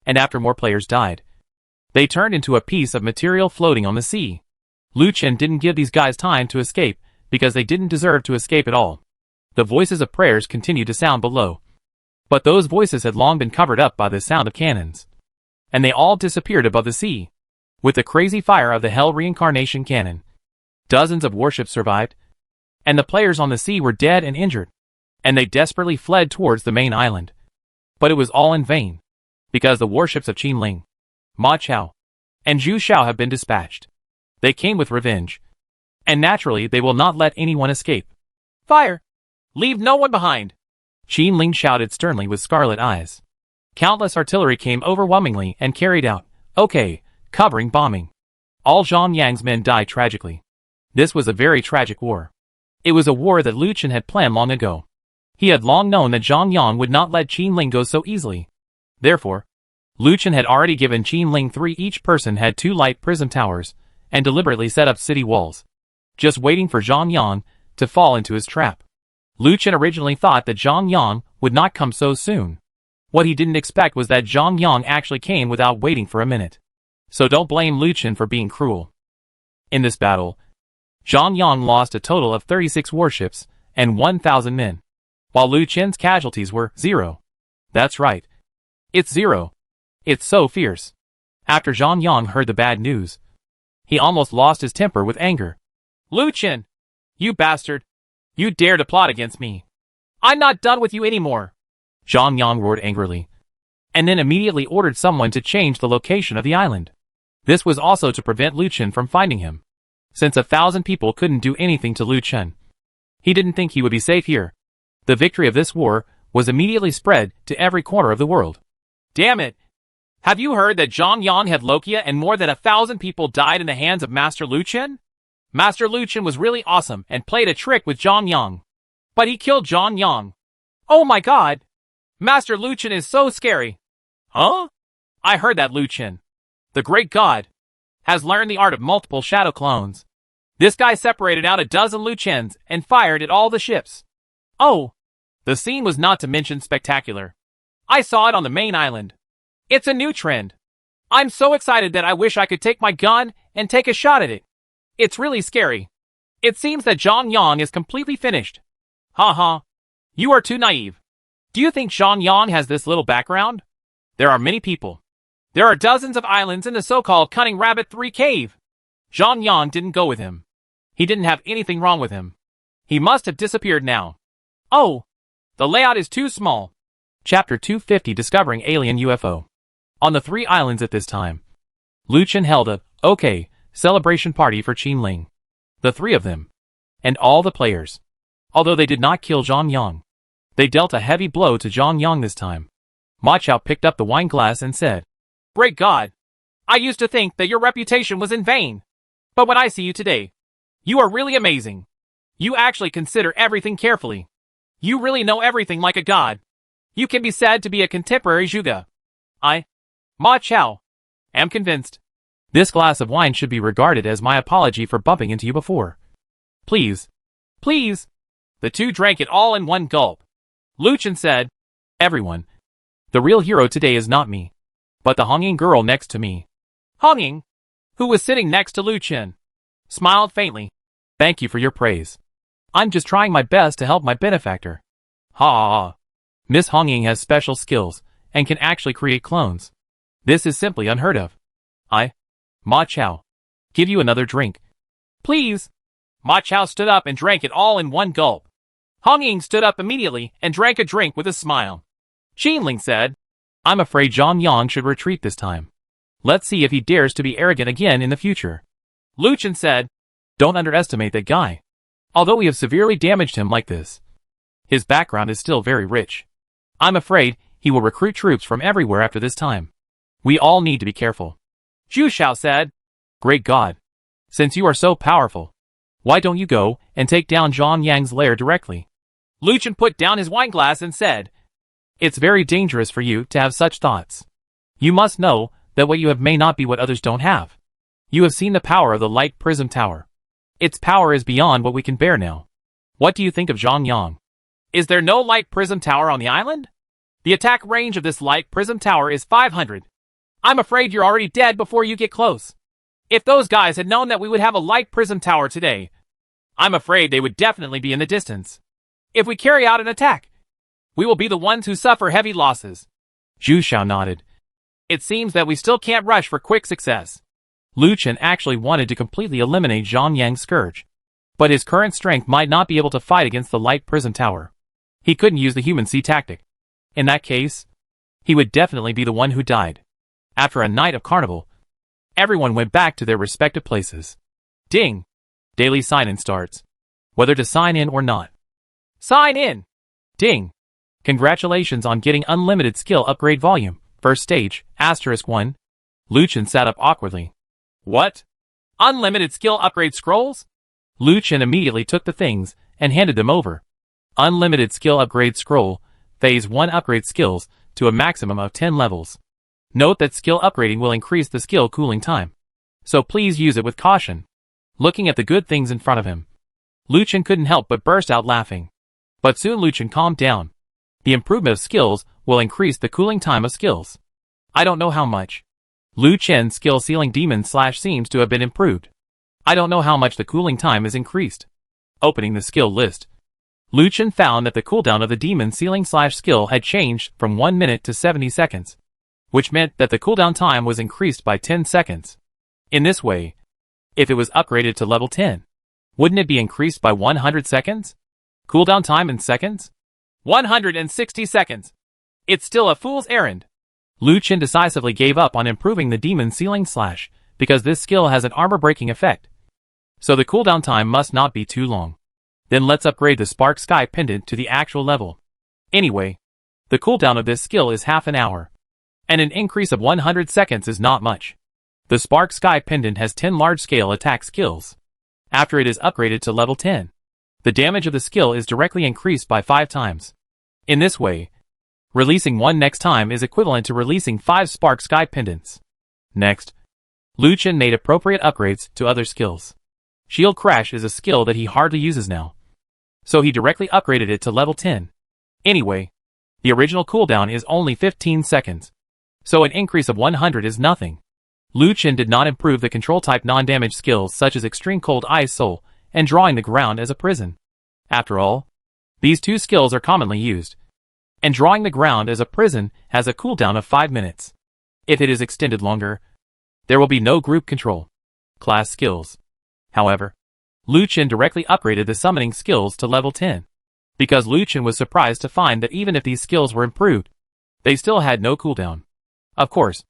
and after more players died, they turned into a piece of material floating on the sea. Lu Chen didn't give these guys time to escape, because they didn't deserve to escape at all. The voices of prayers continued to sound below. But those voices had long been covered up by the sound of cannons. And they all disappeared above the sea. With the crazy fire of the Hell Reincarnation Cannon, dozens of warships survived, and the players on the sea were dead and injured, and they desperately fled towards the main island. But it was all in vain, because the warships of Qinling, Ma Chao, and Zhu Shao have been dispatched. They came with revenge, and naturally they will not let anyone escape. Fire! Leave no one behind! Qinling shouted sternly with scarlet eyes. Countless artillery came overwhelmingly and carried out, covering bombing. All Zhang Yang's men died tragically. This was a very tragic war. It was a war that Lu Chen had planned long ago. He had long known that Zhang Yang would not let Qinling go so easily. Therefore, Lu Chen had already given Qinling 3 each person had 2 light prism towers, and deliberately set up city walls, just waiting for Zhang Yang to fall into his trap. Lu Chen originally thought that Zhang Yang would not come so soon. What he didn't expect was that Zhang Yang actually came without waiting for a minute. So don't blame Lu Chen for being cruel. In this battle, Zhang Yang lost a total of 36 warships and 1,000 men, while Lu Chen's casualties were 0. That's right. It's 0. It's so fierce. After Zhang Yang heard the bad news, he almost lost his temper with anger. Lu Chen! You bastard! You dare to plot against me! I'm not done with you anymore! Zhang Yang roared angrily, and then immediately ordered someone to change the location of the island. This was also to prevent Lu Chen from finding him, since 1,000 people couldn't do anything to Lu Chen. He didn't think he would be safe here. The victory of this war was immediately spread to every corner of the world. Damn it! Have you heard that Zhang Yang had Lokia and more than 1,000 people died in the hands of Master Lu Chen? Master Lu Chen was really awesome and played a trick with Zhang Yang. But he killed Zhang Yang. Oh my god! Master Lu Chen is so scary! Huh? I heard that Lu Chen, the great god, has learned the art of multiple shadow clones. This guy separated out 12 Lu Chens and fired at all the ships. Oh! The scene was not to mention spectacular. I saw it on the main island. It's a new trend. I'm so excited that I wish I could take my gun and take a shot at it. It's really scary. It seems that Zhang Yang is completely finished. Ha. You are too naive. Do you think Zhang Yang has this little background? There are many people. There are dozens of islands in the so-called Cunning Rabbit 3 cave. Zhang Yang didn't go with him. He didn't have anything wrong with him. He must have disappeared now. Oh, the layout is too small. Chapter 250 Discovering Alien UFO. On the 3 islands at this time, Lu Chen held a celebration party for Qinling. The 3 of them, and all the players. Although they did not kill Zhang Yang, they dealt a heavy blow to Zhang Yang this time. Ma Chao picked up the wine glass and said, Great God! I used to think that your reputation was in vain. But when I see you today, you are really amazing. You actually consider everything carefully. You really know everything like a god. You can be said to be a contemporary Zhuge. Ma Chao, am convinced. This glass of wine should be regarded as my apology for bumping into you before. Please. The 2 drank it all in one gulp. Lu Chen said, Everyone, the real hero today is not me, but the Hongying girl next to me. Hongying, who was sitting next to Lu Chen, smiled faintly. Thank you for your praise. I'm just trying my best to help my benefactor. Ha. Miss Hongying has special skills and can actually create clones. This is simply unheard of. Ma Chao. Give you another drink. Please. Ma Chao stood up and drank it all in one gulp. Hong Ying stood up immediately and drank a drink with a smile. Qinling said, I'm afraid Zhang Yang should retreat this time. Let's see if he dares to be arrogant again in the future. Lu Chen said, Don't underestimate that guy. Although we have severely damaged him like this, his background is still very rich. I'm afraid he will recruit troops from everywhere after this time. We all need to be careful. Zhu Xiao said, Great God. Since you are so powerful, why don't you go and take down Zhang Yang's lair directly? Lu Chen put down his wineglass and said, It's very dangerous for you to have such thoughts. You must know that what you have may not be what others don't have. You have seen the power of the Light Prism Tower. Its power is beyond what we can bear now. What do you think of Zhang Yang? Is there no Light Prism Tower on the island? The attack range of this Light Prism Tower is 500. I'm afraid you're already dead before you get close. If those guys had known that we would have a Light Prism Tower today, I'm afraid they would definitely be in the distance. If we carry out an attack, we will be the ones who suffer heavy losses. Zhu Xiao nodded. It seems that we still can't rush for quick success. Lu Chen actually wanted to completely eliminate Zhang Yang's scourge, but his current strength might not be able to fight against the Light Prism Tower. He couldn't use the human sea tactic. In that case, he would definitely be the one who died. After a night of carnival, everyone went back to their respective places. Ding! Daily sign-in starts. Whether to sign in or not. Sign in! Ding! Congratulations on getting unlimited skill upgrade volume. First stage, *1. Lu Chen sat up awkwardly. What? Unlimited skill upgrade scrolls? Lu Chen immediately took the things and handed them over. Unlimited skill upgrade scroll, phase 1 upgrade skills to a maximum of 10 levels. Note that skill upgrading will increase the skill cooling time, so please use it with caution. Looking at the good things in front of him, Lu Chen couldn't help but burst out laughing. But soon Lu Chen calmed down. The improvement of skills will increase the cooling time of skills. I don't know how much. Lu Chen's skill ceiling demon / seems to have been improved. I don't know how much the cooling time is increased. Opening the skill list, Lu Chen found that the cooldown of the demon ceiling / skill had changed from 1 minute to 70 seconds. Which meant that the cooldown time was increased by 10 seconds. In this way, if it was upgraded to level 10, wouldn't it be increased by 100 seconds? Cooldown time in seconds? 160 seconds. It's still a fool's errand. Lu Chen decisively gave up on improving the demon ceiling / because this skill has an armor-breaking effect. So the cooldown time must not be too long. Then let's upgrade the Spark Sky pendant to the actual level. Anyway, the cooldown of this skill is half an hour. And an increase of 100 seconds is not much. The Spark Sky pendant has 10 large-scale attack skills. After it is upgraded to level 10, the damage of the skill is directly increased by 5 times. In this way, releasing one next time is equivalent to releasing 5 Spark Sky pendants. Next, Lu Chen made appropriate upgrades to other skills. Shield Crash is a skill that he hardly uses now, so he directly upgraded it to level 10. Anyway, the original cooldown is only 15 seconds. So an increase of 100 is nothing. Lu Chen did not improve the control-type non-damage skills such as Extreme Cold Ice Soul and Drawing the Ground as a prison. After all, these two skills are commonly used. And Drawing the Ground as a prison has a cooldown of 5 minutes. If it is extended longer, there will be no group control. Class skills. However, Lu Chen directly upgraded the summoning skills to level 10. Because Lu Chen was surprised to find that even if these skills were improved, they still had no cooldown. Of course,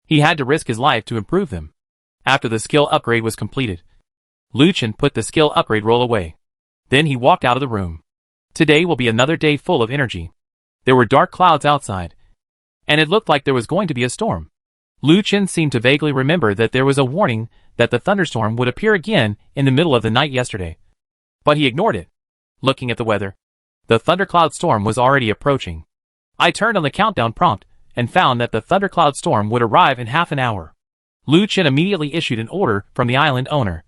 he had to risk his life to improve them. After the skill upgrade was completed, Lu Chen put the skill upgrade roll away. Then he walked out of the room. Today will be another day full of energy. There were dark clouds outside, and it looked like there was going to be a storm. Lu Chen seemed to vaguely remember that there was a warning that the thunderstorm would appear again in the middle of the night yesterday. But he ignored it. Looking at the weather, the thundercloud storm was already approaching. I turned on the countdown prompt and found that the thundercloud storm would arrive in half an hour. Lu Chen immediately issued an order from the island owner,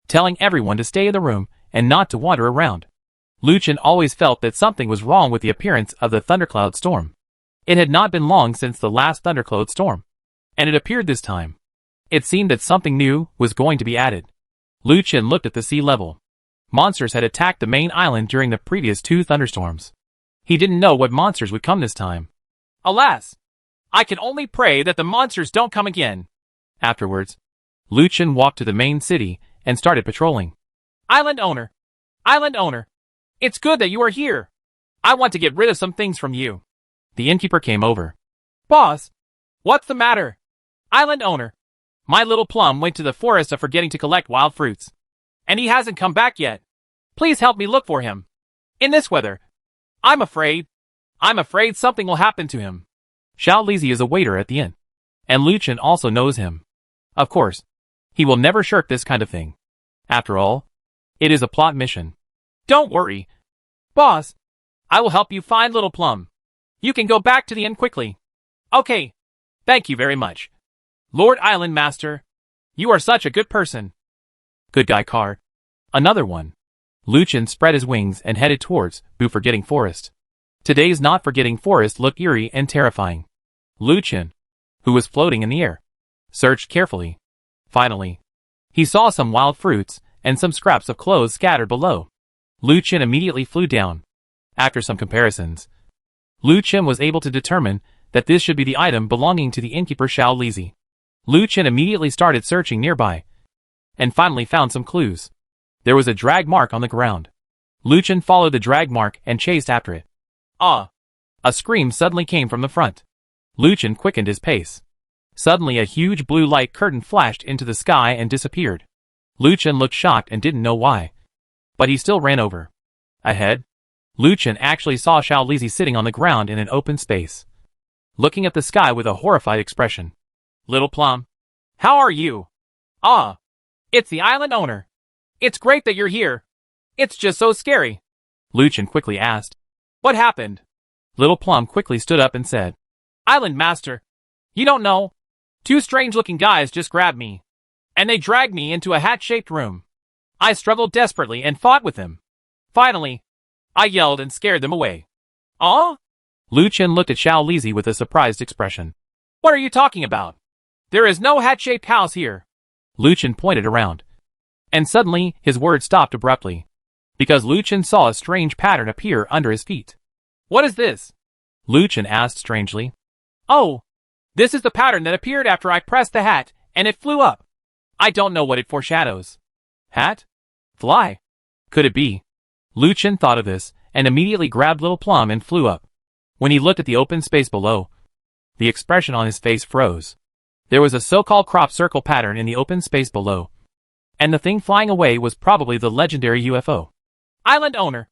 telling everyone to stay in the room and not to wander around. Lu Chen always felt that something was wrong with the appearance of the thundercloud storm. It had not been long since the last thundercloud storm, and it appeared this time. It seemed that something new was going to be added. Lu Chen looked at the sea level. Monsters had attacked the main island during the previous 2 thunderstorms. He didn't know what monsters would come this time. Alas! I can only pray that the monsters don't come again. Afterwards, Lucien walked to the main city and started patrolling. Island owner. Island owner. It's good that you are here. I want to get rid of some things from you. The innkeeper came over. Boss. What's the matter? Island owner. My little plum went to the forest forgetting to collect wild fruits. And he hasn't come back yet. Please help me look for him. In this weather. I'm afraid something will happen to him. Xiao Lizi is a waiter at the inn. And Lucien also knows him. Of course, he will never shirk this kind of thing. After all, it is a plot mission. Don't worry. Boss. I will help you find little plum. You can go back to the inn quickly. Okay. Thank you very much. Lord Island Master. You are such a good person. Good guy card. Another one. Lucien spread his wings and headed towards Forgetting Forest. Today's Not Forgetting Forest looked eerie and terrifying. Lucien, who was floating in the air, searched carefully. Finally, he saw some wild fruits and some scraps of clothes scattered below. Lucien immediately flew down. After some comparisons, Lucien was able to determine that this should be the item belonging to the innkeeper Xiao Lizi. Lucien immediately started searching nearby, and finally found some clues. There was a drag mark on the ground. Lucien followed the drag mark and chased after it. Ah! A scream suddenly came from the front. Lucien quickened his pace. Suddenly a huge blue light curtain flashed into the sky and disappeared. Lucien looked shocked and didn't know why. But he still ran over. Ahead, Lucien actually saw Xiao Lizi sitting on the ground in an open space, looking at the sky with a horrified expression. Little Plum. How are you? Ah! It's the island owner. It's great that you're here. It's just so scary. Lucien quickly asked. What happened? Little Plum quickly stood up and said. Island Master. You don't know. Two strange-looking guys just grabbed me. And they dragged me into a hat-shaped room. I struggled desperately and fought with them. Finally, I yelled and scared them away. Aw? Lucien looked at Xiao Lizi with a surprised expression. What are you talking about? There is no hat-shaped house here. Lucien pointed around. And suddenly, his words stopped abruptly, because Lucien saw a strange pattern appear under his feet. What is this? Lucien asked strangely. Oh, this is the pattern that appeared after I pressed the hat, and it flew up. I don't know what it foreshadows. Hat? Fly? Could it be? Lucien thought of this, and immediately grabbed Little Plum and flew up. When he looked at the open space below, the expression on his face froze. There was a so-called crop circle pattern in the open space below, and the thing flying away was probably the legendary UFO. Island owner,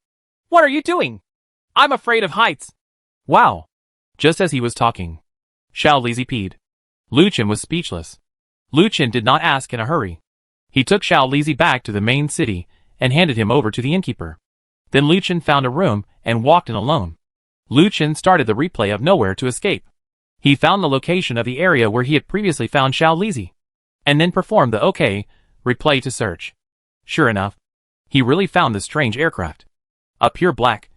what are you doing? I'm afraid of heights. Wow. Just as he was talking, Xiao Lizi peed. Lucien was speechless. Lucien did not ask in a hurry. He took Xiao Lizi back to the main city and handed him over to the innkeeper. Then Lucien found a room and walked in alone. Lucien started the replay of Nowhere to Escape. He found the location of the area where he had previously found Xiao Lizi, and then performed the OK replay to search. Sure enough, he really found the strange aircraft. A pure black,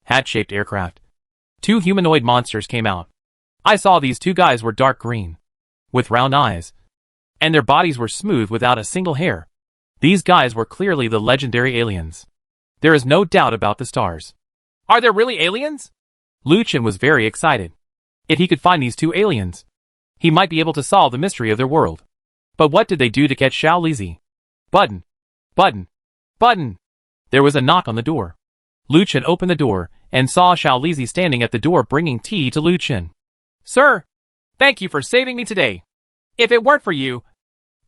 hat-shaped aircraft. Two humanoid monsters came out. I saw these two guys were dark green, with round eyes, and their bodies were smooth without a single hair. These guys were clearly the legendary aliens. There is no doubt about the stars. Are there really aliens? Lucien was very excited. If he could find these two aliens, he might be able to solve the mystery of their world. But what did they do to get Xiao Lizi? Button. Button. Button. There was a knock on the door. Lucien opened the door and saw Xiao Lizi standing at the door bringing tea to Lucien. Sir, thank you for saving me today. If it weren't for you,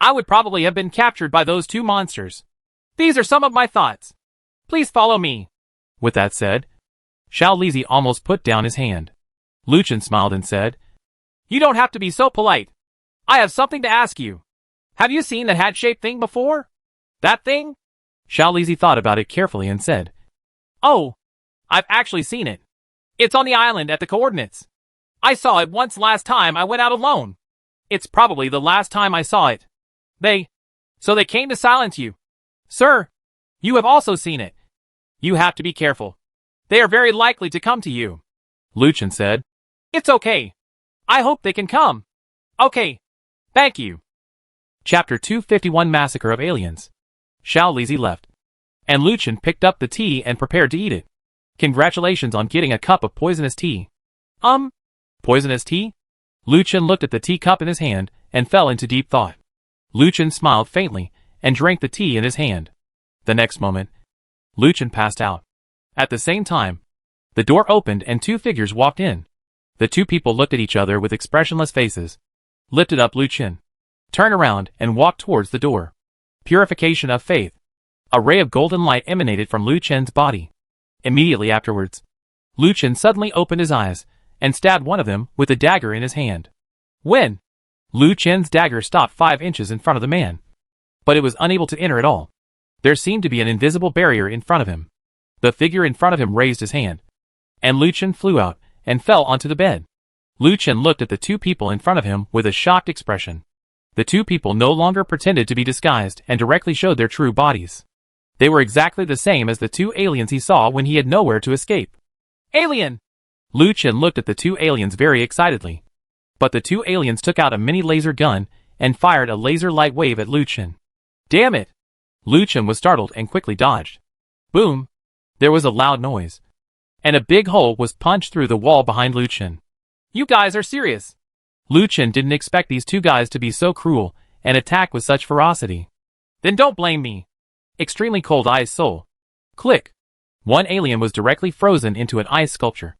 I would probably have been captured by those two monsters. These are some of my thoughts. Please follow me. With that said, Xiao Lizi almost put down his hand. Lucien smiled and said, You don't have to be so polite. I have something to ask you. Have you seen that hat-shaped thing before? That thing? Xiao Lizi thought about it carefully and said, Oh, I've actually seen it. It's on the island at the coordinates. I saw it once last time I went out alone. It's probably the last time I saw it. So they came to silence you. Sir, you have also seen it. You have to be careful. They are very likely to come to you. Lucien said, It's okay. I hope they can come. Okay. Thank you. Chapter 251 Massacre of Aliens. Xiao Lizi left, and Lucien picked up the tea and prepared to eat it. Congratulations on getting a cup of poisonous tea. Poisonous tea? Lu Chen looked at the teacup in his hand and fell into deep thought. Lu Chen smiled faintly and drank the tea in his hand. The next moment, Lu Chen passed out. At the same time, the door opened and two figures walked in. The two people looked at each other with expressionless faces, lifted up Lu Chen, turned around and walked towards the door. Purification of faith. A ray of golden light emanated from Lu Chen's body. Immediately afterwards, Lu Chen suddenly opened his eyes and stabbed one of them with a dagger in his hand. When Lu Chen's dagger stopped 5 inches in front of the man, but it was unable to enter at all. There seemed to be an invisible barrier in front of him. The figure in front of him raised his hand, and Lu Chen flew out and fell onto the bed. Lu Chen looked at the two people in front of him with a shocked expression. The two people no longer pretended to be disguised and directly showed their true bodies. They were exactly the same as the two aliens he saw when he had nowhere to escape. Alien! Lu Chen looked at the two aliens very excitedly. But the two aliens took out a mini laser gun and fired a laser light wave at Lu Chen. Damn it! Lu Chen was startled and quickly dodged. Boom! There was a loud noise, and a big hole was punched through the wall behind Lu Chen. You guys are serious! Lu Chen didn't expect these two guys to be so cruel and attack with such ferocity. Then don't blame me. Extremely cold ice soul. Click. One alien was directly frozen into an ice sculpture,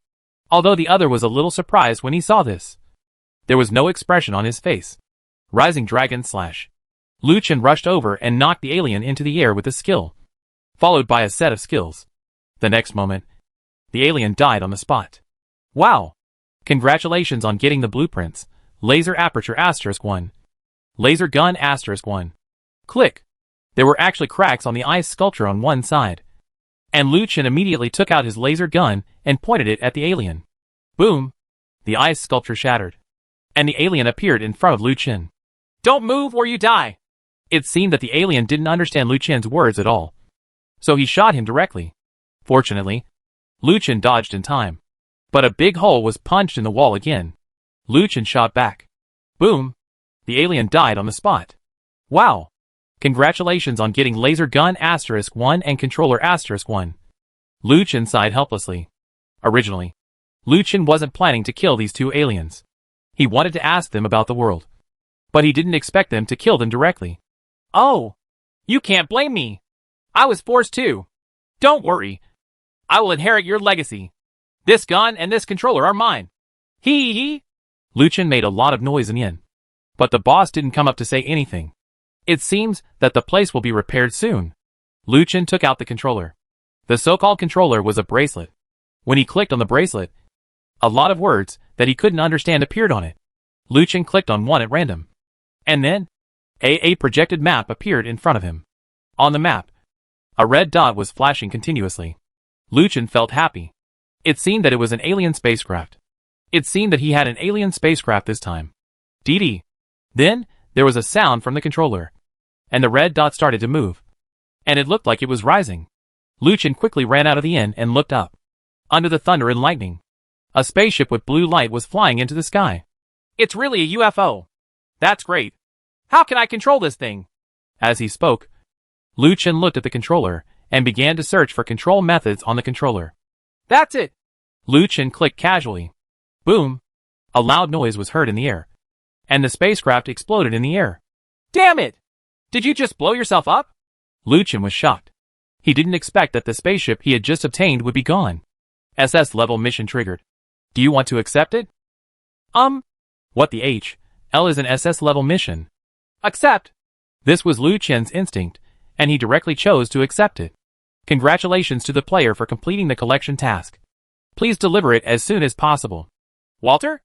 although the other was a little surprised when he saw this. There was no expression on his face. Rising Dragon Slash. Lu Chen rushed over and knocked the alien into the air with a skill, followed by a set of skills. The next moment, the alien died on the spot. Wow! Congratulations on getting the blueprints. Laser aperture *1. Laser gun *1. Click. There were actually cracks on the ice sculpture on one side, and Lu Chen immediately took out his laser gun and pointed it at the alien. Boom! The ice sculpture shattered, and the alien appeared in front of Lu Chen. Don't move or you die! It seemed that the alien didn't understand Lu Chen's words at all, so he shot him directly. Fortunately, Lu Chen dodged in time, but a big hole was punched in the wall again. Lu Chen shot back. Boom! The alien died on the spot. Wow! Congratulations on getting laser gun *1 and controller *1. Lu Chen sighed helplessly. Originally, Lu Chen wasn't planning to kill these two aliens. He wanted to ask them about the world, but he didn't expect them to kill them directly. Oh! You can't blame me! I was forced to. Don't worry. I will inherit your legacy. This gun and this controller are mine. Hee hee! Lu Chen made a lot of noise in Yin, but the boss didn't come up to say anything. It seems that the place will be repaired soon. Lu Chen took out the controller. The so-called controller was a bracelet. When he clicked on the bracelet, a lot of words that he couldn't understand appeared on it. Lu Chen clicked on one at random, and then a projected map appeared in front of him. On the map, a red dot was flashing continuously. Lu Chen felt happy. It seemed that it was an alien spacecraft. It seemed that he had an alien spacecraft this time. DD. Then, there was a sound from the controller, and the red dot started to move, and it looked like it was rising. Lu Chen quickly ran out of the inn and looked up. Under the thunder and lightning, a spaceship with blue light was flying into the sky. It's really a UFO. That's great. How can I control this thing? As he spoke, Lu Chen looked at the controller and began to search for control methods on the controller. That's it! Lu Chen clicked casually. Boom! A loud noise was heard in the air, and the spacecraft exploded in the air. Damn it! Did you just blow yourself up? Lu Chen was shocked. He didn't expect that the spaceship he had just obtained would be gone. SS level mission triggered. Do you want to accept it? What the H? L is an SS level mission. Accept! This was Lu Chen's instinct, and he directly chose to accept it. Congratulations to the player for completing the collection task. Please deliver it as soon as possible. Walter?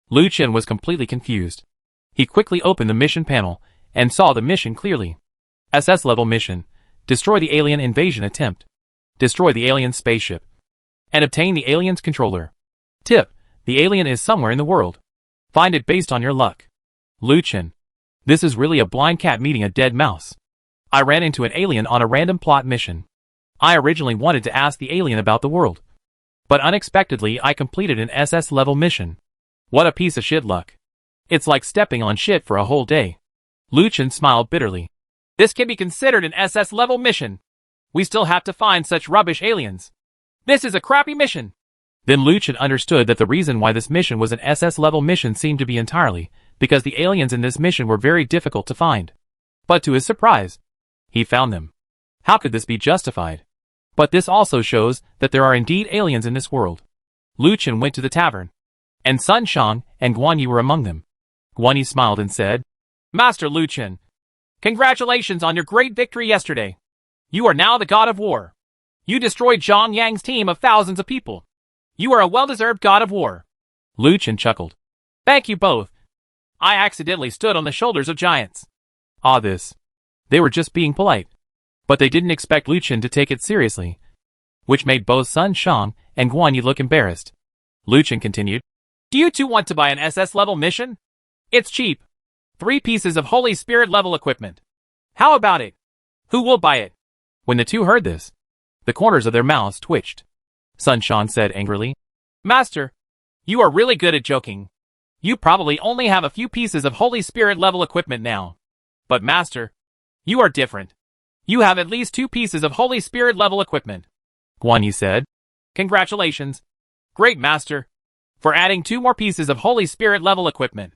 Lu Chen was completely confused. He quickly opened the mission panel and saw the mission clearly. SS level mission. Destroy the alien invasion attempt. Destroy the alien spaceship, and obtain the alien's controller. Tip: the alien is somewhere in the world. Find it based on your luck. Lu Chen. This is really a blind cat meeting a dead mouse. I ran into an alien on a random plot mission. I originally wanted to ask the alien about the world, but unexpectedly I completed an SS level mission. What a piece of shit luck. It's like stepping on shit for a whole day. Lu Chen smiled bitterly. This can be considered an SS level mission. We still have to find such rubbish aliens. This is a crappy mission. Then Lucien understood that the reason why this mission was an SS-level mission seemed to be entirely because the aliens in this mission were very difficult to find. But to his surprise, he found them. How could this be justified? But this also shows that there are indeed aliens in this world. Lucien went to the tavern, and Sun Shang and Guan Yi were among them. Guan Yi smiled and said, Master Lucien, congratulations on your great victory yesterday. You are now the god of war. You destroyed Zhang Yang's team of thousands of people. You are a well-deserved god of war. Lucien chuckled. Thank you both. I accidentally stood on the shoulders of giants. They were just being polite. But they didn't expect Lucien to take it seriously, which made both Sun Shang and Guan Yi look embarrassed. Lucien continued, Do you two want to buy an SS-level mission? It's cheap. 3 pieces of Holy Spirit-level equipment. How about it? Who will buy it? When the two heard this, the corners of their mouths twitched. Sun Shang said angrily, Master, you are really good at joking. You probably only have a few pieces of Holy Spirit-level equipment now. But Master, you are different. You have at least 2 pieces of Holy Spirit-level equipment. Guan Yi said, Congratulations, Great Master, for adding 2 more pieces of Holy Spirit-level equipment.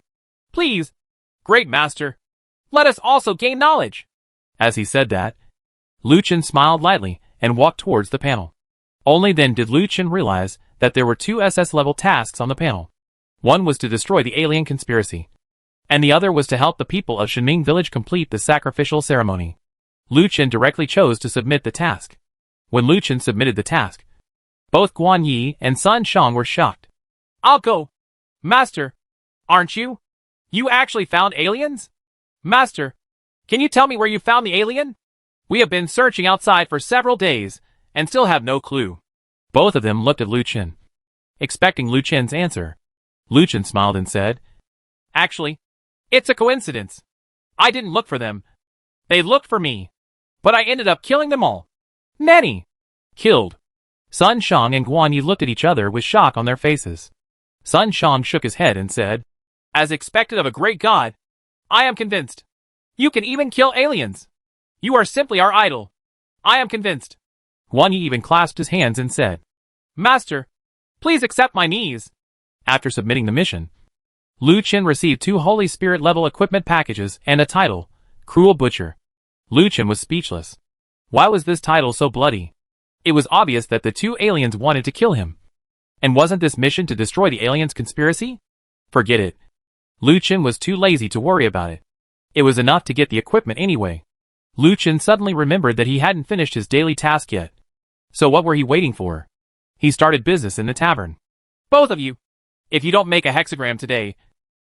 Please, Great Master, let us also gain knowledge. As he said that, Lucien smiled lightly and walked towards the panel. Only then did Lucien realize that there were 2 SS-level tasks on the panel. One was to destroy the alien conspiracy, and the other was to help the people of Shenming Village complete the sacrificial ceremony. Lucien directly chose to submit the task. When Lucien submitted the task, both Guan Yi and Sun Shang were shocked. I'll go. Master, aren't you? You actually found aliens? Master, can you tell me where you found the alien? We have been searching outside for several days and still have no clue. Both of them looked at Lucien, expecting Lucien's answer. Lucien smiled and said, Actually, it's a coincidence. I didn't look for them. They looked for me. But I ended up killing them all. Many. Killed. Sun Shang and Guan Yi looked at each other with shock on their faces. Sun Shang shook his head and said, As expected of a great god, I am convinced. You can even kill aliens. You are simply our idol. I am convinced. Guan Yi even clasped his hands and said, Master, please accept my knees. After submitting the mission, Lucien received 2 Holy Spirit-level equipment packages and a title, Cruel Butcher. Lucien was speechless. Why was this title so bloody? It was obvious that the 2 aliens wanted to kill him. And wasn't this mission to destroy the aliens' conspiracy? Forget it. Lucien was too lazy to worry about it. It was enough to get the equipment anyway. Lucien suddenly remembered that he hadn't finished his daily task yet. So what were he waiting for? He started business in the tavern. Both of you, if you don't make a hexagram today,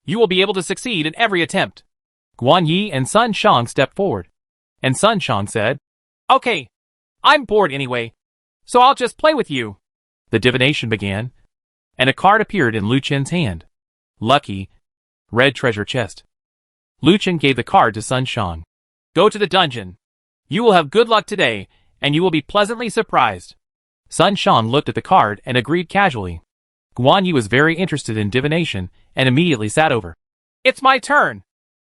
you will be able to succeed in every attempt. Guan Yi and Sun Shang stepped forward. And Sun Shang said, Okay, I'm bored anyway, so I'll just play with you. The divination began, and a card appeared in Lucien's hand. Lucky, red treasure chest. Lucien gave the card to Sun Shang. Go to the dungeon. You will have good luck today, and you will be pleasantly surprised. Sun Shang looked at the card and agreed casually. Guan Yi was very interested in divination and immediately sat over. It's my turn.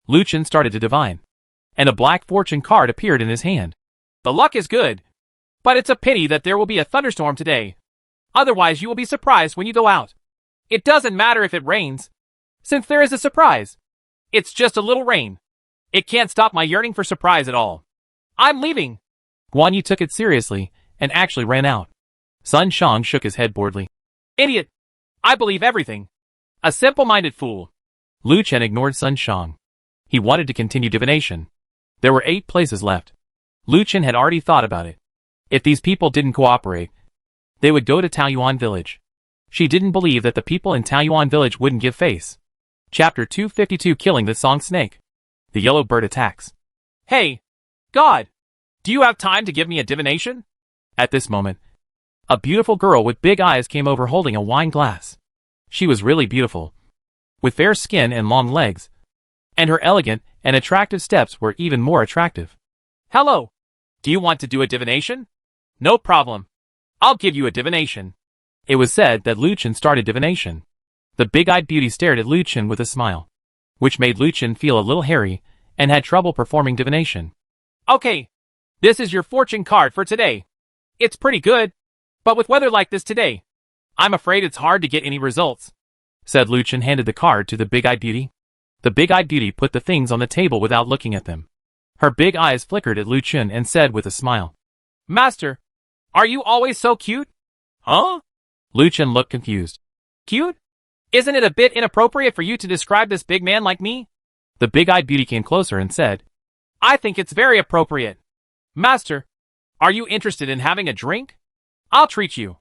Lucien started to divine, and a black fortune card appeared in his hand. The luck is good, but it's a pity that there will be a thunderstorm today. Otherwise you will be surprised when you go out. It doesn't matter if it rains, since there is a surprise. It's just a little rain. It can't stop my yearning for surprise at all. I'm leaving. Guan Yi took it seriously and actually ran out. Sun Shang shook his head boredly. Idiot! I believe everything. A simple-minded fool. Lucien ignored Sun Shang. He wanted to continue divination. There were 8 places left. Lucien had already thought about it. If these people didn't cooperate, they would go to Taoyuan Village. She didn't believe that the people in Taoyuan Village wouldn't give face. Chapter 252 Killing the Song Snake. The Yellow Bird Attacks. Hey, God! Do you have time to give me a divination? At this moment, a beautiful girl with big eyes came over holding a wine glass. She was really beautiful, with fair skin and long legs, and her elegant and attractive steps were even more attractive. Hello! Do you want to do a divination? No problem. I'll give you a divination. It was said that Lucien started divination. The big-eyed beauty stared at Lucien with a smile, which made Lucien feel a little hairy and had trouble performing divination. Okay, this is your fortune card for today. It's pretty good, but with weather like this today, I'm afraid it's hard to get any results, said Luch and handed the card to the big-eyed beauty. The big-eyed beauty put the things on the table without looking at them. Her big eyes flickered at Luchin and said with a smile, Master, are you always so cute? Huh? Luchin looked confused. Cute? Isn't it a bit inappropriate for you to describe this big man like me? The big-eyed beauty came closer and said, I think it's very appropriate. Master, are you interested in having a drink? I'll treat you.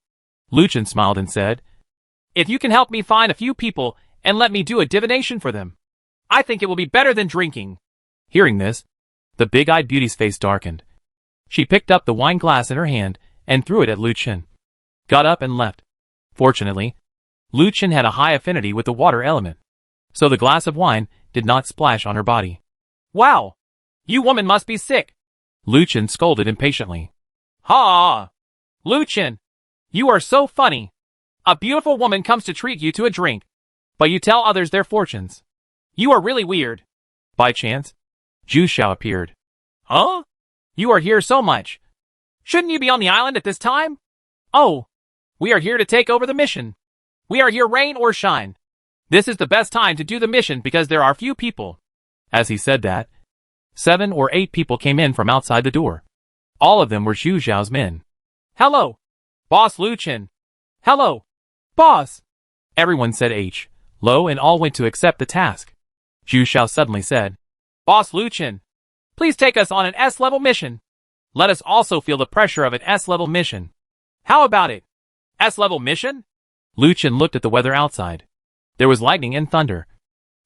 Luchin smiled and said, if you can help me find a few people and let me do a divination for them, I think it will be better than drinking. Hearing this, the big-eyed beauty's face darkened. She picked up the wine glass in her hand and threw it at Luchin, got up and left. Fortunately, Luchin had a high affinity with the water element, so the glass of wine did not splash on her body. Wow! You woman must be sick! Luchin scolded impatiently. Ha! Luchin! You are so funny! A beautiful woman comes to treat you to a drink, but you tell others their fortunes. You are really weird. By chance, Zhu Xiao appeared. Huh? You are here so much. Shouldn't you be on the island at this time? Oh, we are here to take over the mission. We are here rain or shine. This is the best time to do the mission because there are few people. As he said that, 7 or 8 people came in from outside the door. All of them were Zhu Xiao's men. Hello, Boss Luchin. Hello, Boss. Everyone said H, low, and all went to accept the task. Zhu Xiao suddenly said, Boss Luchin, please take us on an S-level mission. Let us also feel the pressure of an S-level mission. How about it? S-level mission? Luchin looked at the weather outside. There was lightning and thunder,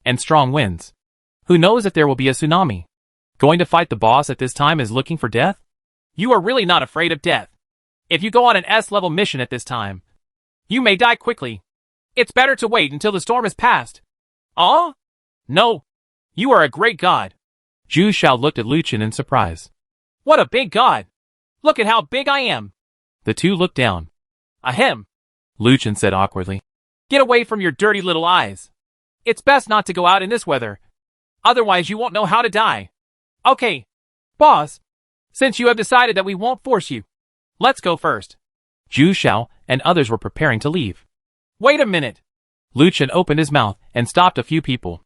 and strong winds. Who knows if there will be a tsunami? Going to fight the boss at this time is looking for death? You are really not afraid of death. If you go on an S-level mission at this time, you may die quickly. It's better to wait until the storm is past. No. You are a great god. Zhu Xiao looked at Luchin in surprise. What a big god! Look at how big I am! The two looked down. Ahem! Luchin said awkwardly. Get away from your dirty little eyes. It's best not to go out in this weather. Otherwise you won't know how to die. Okay, boss. Since you have decided that we won't force you, let's go first. Zhu Xiao and others were preparing to leave. Wait a minute. Luchin opened his mouth and stopped a few people.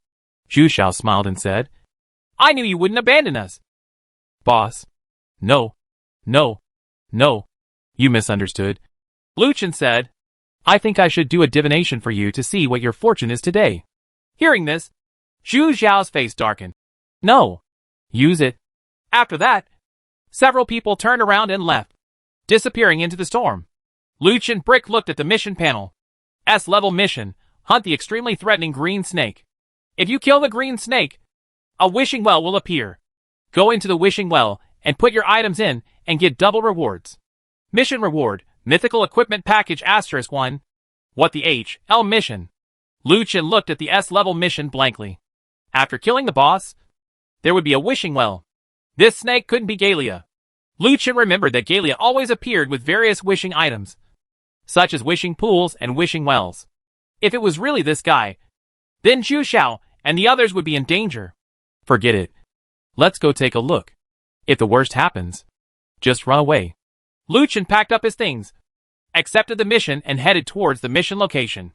Zhu Xiao smiled and said, I knew you wouldn't abandon us. Boss. No. You misunderstood. Luchin said, I think I should do a divination for you to see what your fortune is today. Hearing this, Zhu Xiao's face darkened. No. Use it. After that, several people turned around and left, disappearing into the storm. Luchin Brick looked at the mission panel. S-level mission, hunt the extremely threatening green snake. If you kill the green snake, a wishing well will appear. Go into the wishing well and put your items in and get double rewards. Mission reward, Mythical equipment package *1. What the H.L. mission? Luchin looked at the S-level mission blankly. After killing the boss, there would be a wishing well. This snake couldn't be Galia. Luchin remembered that Galia always appeared with various wishing items, such as wishing pools and wishing wells. If it was really this guy, then Zhu Xiao and the others would be in danger. Forget it. Let's go take a look. If the worst happens, just run away. Luchin packed up his things, accepted the mission, and headed towards the mission location.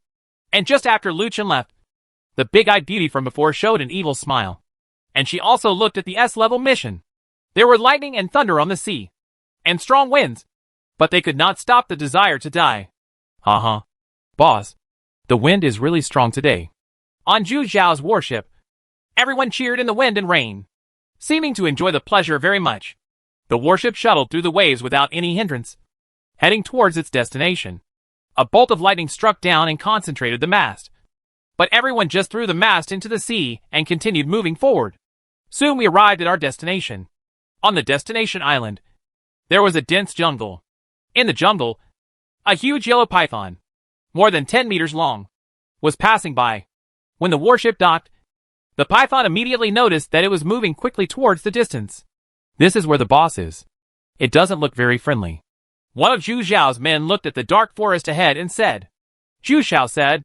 And just after Luchin left, the big-eyed beauty from before showed an evil smile. And she also looked at the S-level mission. There were lightning and thunder on the sea, and strong winds, but they could not stop the desire to die. Boss, the wind is really strong today. On Zhu Xiao's warship, everyone cheered in the wind and rain, seeming to enjoy the pleasure very much. The warship shuttled through the waves without any hindrance, heading towards its destination. A bolt of lightning struck down and concentrated the mast, but everyone just threw the mast into the sea and continued moving forward. Soon we arrived at our destination. On the destination island, there was a dense jungle. In the jungle, a huge yellow python, more than 10 meters long, was passing by. When the warship docked, the python immediately noticed that it was moving quickly towards the distance. This is where the boss is. It doesn't look very friendly. One of Zhu Xiao's men looked at the dark forest ahead and said. Zhu Xiao said,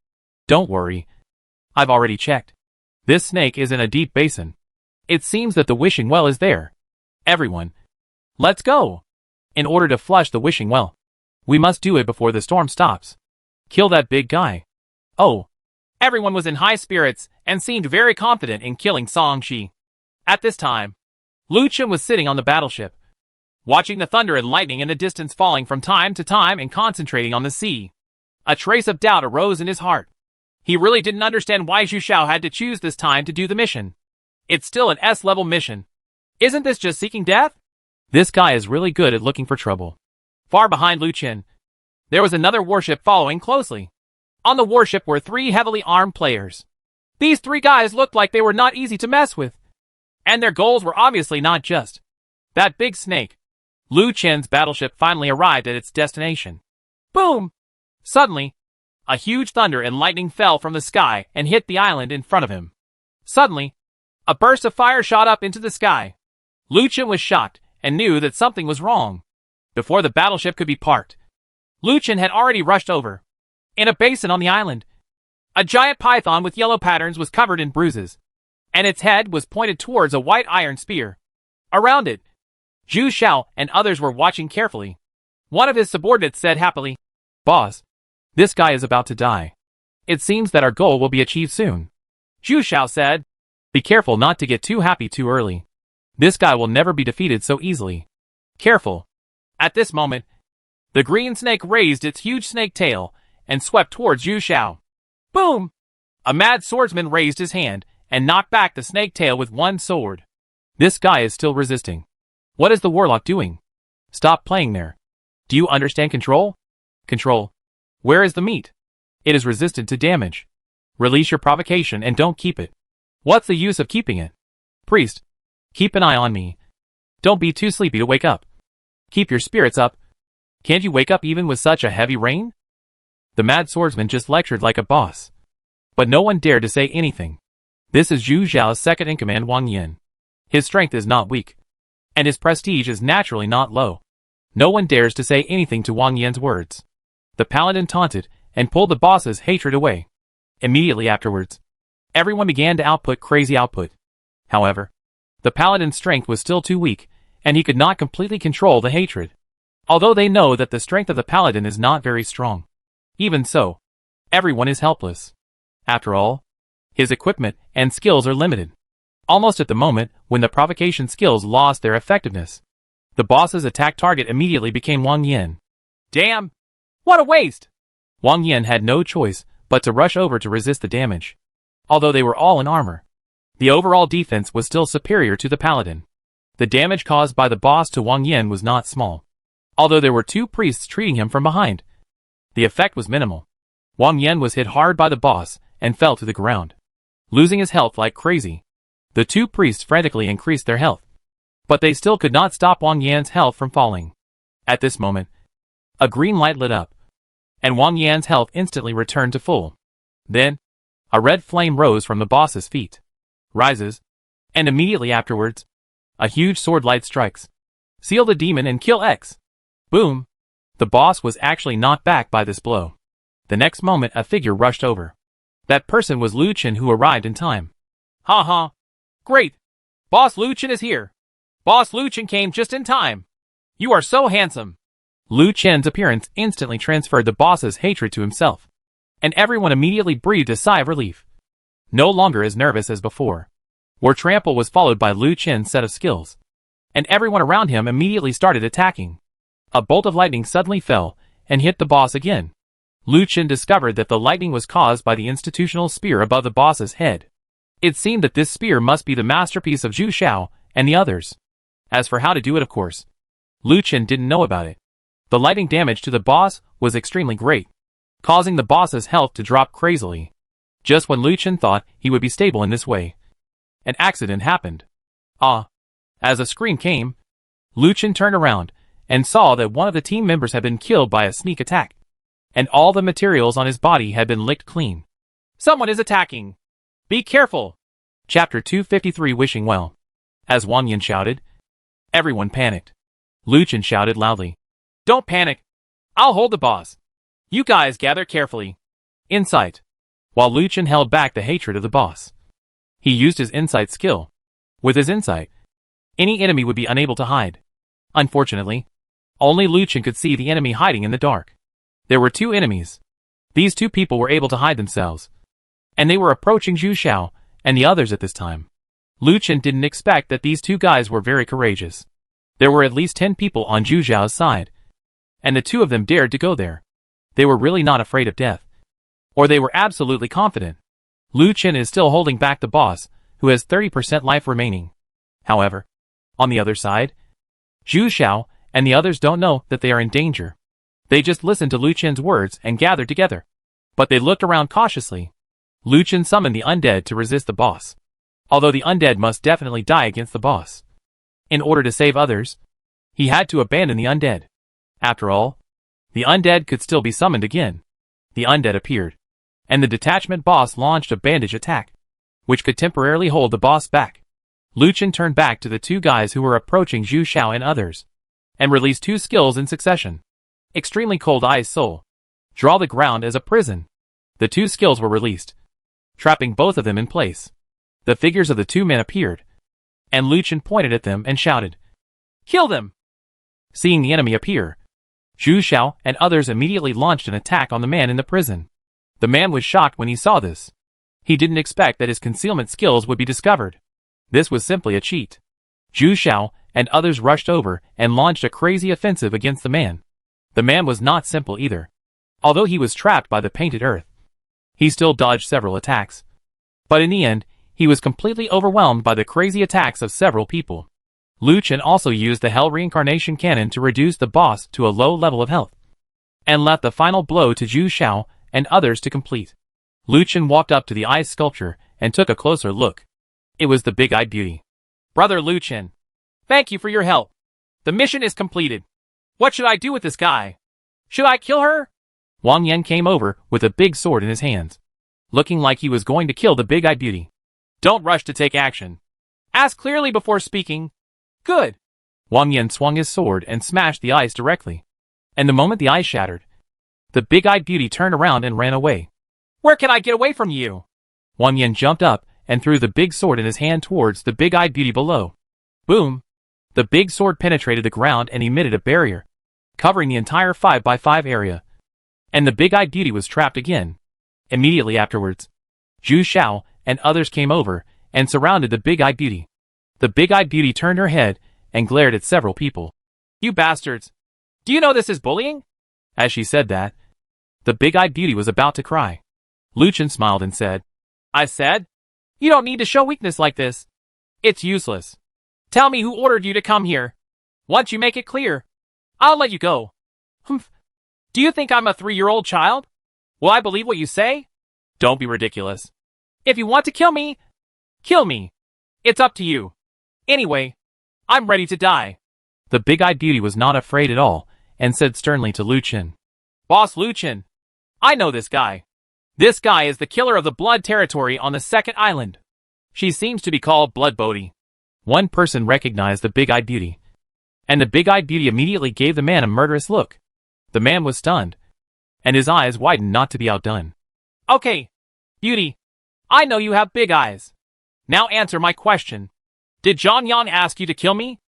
Don't worry. I've already checked. This snake is in a deep basin. It seems that the wishing well is there. Everyone, let's go. In order to flush the wishing well, we must do it before the storm stops. Kill that big guy. Oh, Everyone was in high spirits and seemed very confident in killing Songshi. At this time, Lu Chen was sitting on the battleship, watching the thunder and lightning in the distance falling from time to time and concentrating on the sea. A trace of doubt arose in his heart. He really didn't understand why Zhu Xiao had to choose this time to do the mission. It's still an S-level mission. Isn't this just seeking death? this guy is really good at looking for trouble. Far behind Lu Chen, there was another warship following closely. On the warship were 3 heavily armed players. These 3 guys looked like they were not easy to mess with. And their goals were obviously not just that big snake. Lu Chen's battleship finally arrived at its destination. Boom! Suddenly, a huge thunder and lightning fell from the sky and hit the island in front of him. Suddenly, a burst of fire shot up into the sky. Lu Chen was shocked and knew that something was wrong. Before the battleship could be parked, Lu Chen had already rushed over. In a basin on the island, a giant python with yellow patterns was covered in bruises, and its head was pointed towards a white iron spear. Around it, Zhu Xiao and others were watching carefully. One of his subordinates said happily, "Boss, this guy is about to die. It seems that our goal will be achieved soon." Zhu Xiao said, "Be careful not to get too happy too early. This guy will never be defeated so easily. Careful." At this moment, the green snake raised its huge snake tail and swept towards Zhu Xiao. Boom! A mad swordsman raised his hand and knocked back the snake tail with one sword. This guy is still resisting. What is the Warlock doing? Stop playing there. Do you understand control? Control. Where is the meat? It is resistant to damage. Release your provocation and don't keep it. What's the use of keeping it? Priest, keep an eye on me. Don't be too sleepy to wake up. Keep your spirits up. Can't you wake up even with such a heavy rain? The mad swordsman just lectured like a boss. But no one dared to say anything. This is Zhu Xiao's second-in-command Wang Yin. His strength is not weak, and his prestige is naturally not low. No one dares to say anything to Wang Yin's words. The paladin taunted and pulled the boss's hatred away. Immediately afterwards, everyone began to output crazy output. However, the paladin's strength was still too weak, and he could not completely control the hatred. Although they know that the strength of the paladin is not very strong. Even so, everyone is helpless. After all, his equipment and skills are limited. Almost at the moment when the provocation skills lost their effectiveness, the boss's attack target immediately became Wang Yin. Damn! What a waste! Wang Yin had no choice but to rush over to resist the damage. Although they were all in armor, the overall defense was still superior to the paladin. The damage caused by the boss to Wang Yin was not small. Although there were 2 priests treating him from behind, the effect was minimal. Wang Yin was hit hard by the boss and fell to the ground, losing his health like crazy. The 2 priests frantically increased their health, but they still could not stop Wang Yan's health from falling. At this moment, a green light lit up, and Wang Yan's health instantly returned to full. Then, a red flame rose from the boss's feet, rises, and immediately afterwards, a huge sword light strikes. Seal the demon and kill X. Boom! The boss was actually knocked back by this blow. The next moment a figure rushed over. That person was Lu Chen, who arrived in time. Ha ha! Great! Boss Lu Chen is here! Boss Lu Chen came just in time! You are so handsome! Lu Chen's appearance instantly transferred the boss's hatred to himself, and everyone immediately breathed a sigh of relief. No longer as nervous as before. War Trample was followed by Lu Chen's set of skills, and everyone around him immediately started attacking. A bolt of lightning suddenly fell and hit the boss again. Lu Chen discovered that the lightning was caused by the institutional spear above the boss's head. It seemed that this spear must be the masterpiece of Zhu Xiao and the others. As for how to do it, of course, Lu Chen didn't know about it. The lightning damage to the boss was extremely great, causing the boss's health to drop crazily. Just when Lu Chen thought he would be stable in this way, an accident happened. As a scream came, Lu Chen turned around and saw that one of the team members had been killed by a sneak attack, and all the materials on his body had been licked clean. Someone is attacking! Be careful! Chapter 253 Wishing Well. As Wang Yin shouted, everyone panicked. Lu Chen shouted loudly, "Don't panic! I'll hold the boss! You guys gather carefully!" Insight. While Lu Chen held back the hatred of the boss, he used his insight skill. With his insight, any enemy would be unable to hide. Unfortunately, only Lu Chen could see the enemy hiding in the dark. There were 2 enemies. These two people were able to hide themselves, and they were approaching Zhu Xiao and the others at this time. Lu Chen didn't expect that these two guys were very courageous. There were at least 10 people on Zhu Xiao's side, and the two of them dared to go there. They were really not afraid of death, or they were absolutely confident. Lu Chen is still holding back the boss, who has 30% life remaining. However, on the other side, Zhu Xiao and the others don't know that they are in danger. They just listened to Lu Chen's words and gathered together. But they looked around cautiously. Lu Chen summoned the undead to resist the boss, although the undead must definitely die against the boss. In order to save others, he had to abandon the undead. After all, the undead could still be summoned again. The undead appeared, and the detachment boss launched a bandage attack, which could temporarily hold the boss back. Lu Chen turned back to the two guys who were approaching Zhu Xiao and others, and released two skills in succession. Extremely Cold Ice Soul. Draw the ground as a prison. The two skills were released, trapping both of them in place. The figures of the two men appeared, and Lu Chen pointed at them and shouted, "Kill them!" Seeing the enemy appear, Zhu Xiao and others immediately launched an attack on the man in the prison. The man was shocked when he saw this. He didn't expect that his concealment skills would be discovered. This was simply a cheat. Zhu Xiao and others rushed over and launched a crazy offensive against the man. The man was not simple either. Although he was trapped by the painted earth, he still dodged several attacks. But in the end, he was completely overwhelmed by the crazy attacks of several people. Lu Chen also used the Hell Reincarnation Cannon to reduce the boss to a low level of health, and left the final blow to Zhu Xiao and others to complete. Lu Chen walked up to the ice sculpture and took a closer look. It was the big-eyed beauty. Brother Lu Chen, thank you for your help. The mission is completed. What should I do with this guy? Should I kill her? Wang Yan came over with a big sword in his hands, looking like he was going to kill the big-eyed beauty. Don't rush to take action. Ask clearly before speaking. Good. Wang Yan swung his sword and smashed the ice directly. And the moment the ice shattered, the big-eyed beauty turned around and ran away. Where can I get away from you? Wang Yan jumped up and threw the big sword in his hand towards the big-eyed beauty below. Boom! The big sword penetrated the ground and emitted a barrier, covering the entire 5x5 area. And the big-eyed beauty was trapped again. Immediately afterwards, Zhu Xiao and others came over and surrounded the big-eyed beauty. The big-eyed beauty turned her head and glared at several people. You bastards! Do you know this is bullying? As she said that, the big-eyed beauty was about to cry. Lu Chen smiled and said, I said, you don't need to show weakness like this. It's useless. Tell me who ordered you to come here. Once you make it clear, I'll let you go. Humph. Do you think I'm a 3-year-old child? Will I believe what you say? Don't be ridiculous. If you want to kill me, kill me. It's up to you. Anyway, I'm ready to die. The big-eyed beauty was not afraid at all and said sternly to Lu Chen, Boss Lu Chen, I know this guy. This guy is the killer of the blood territory on the second island. She seems to be called Blood Bodhi. One person recognized the big-eyed beauty, and the big-eyed beauty immediately gave the man a murderous look. The man was stunned, and his eyes widened not to be outdone. Okay, beauty, I know you have big eyes. Now answer my question. Did Zhang Yan ask you to kill me?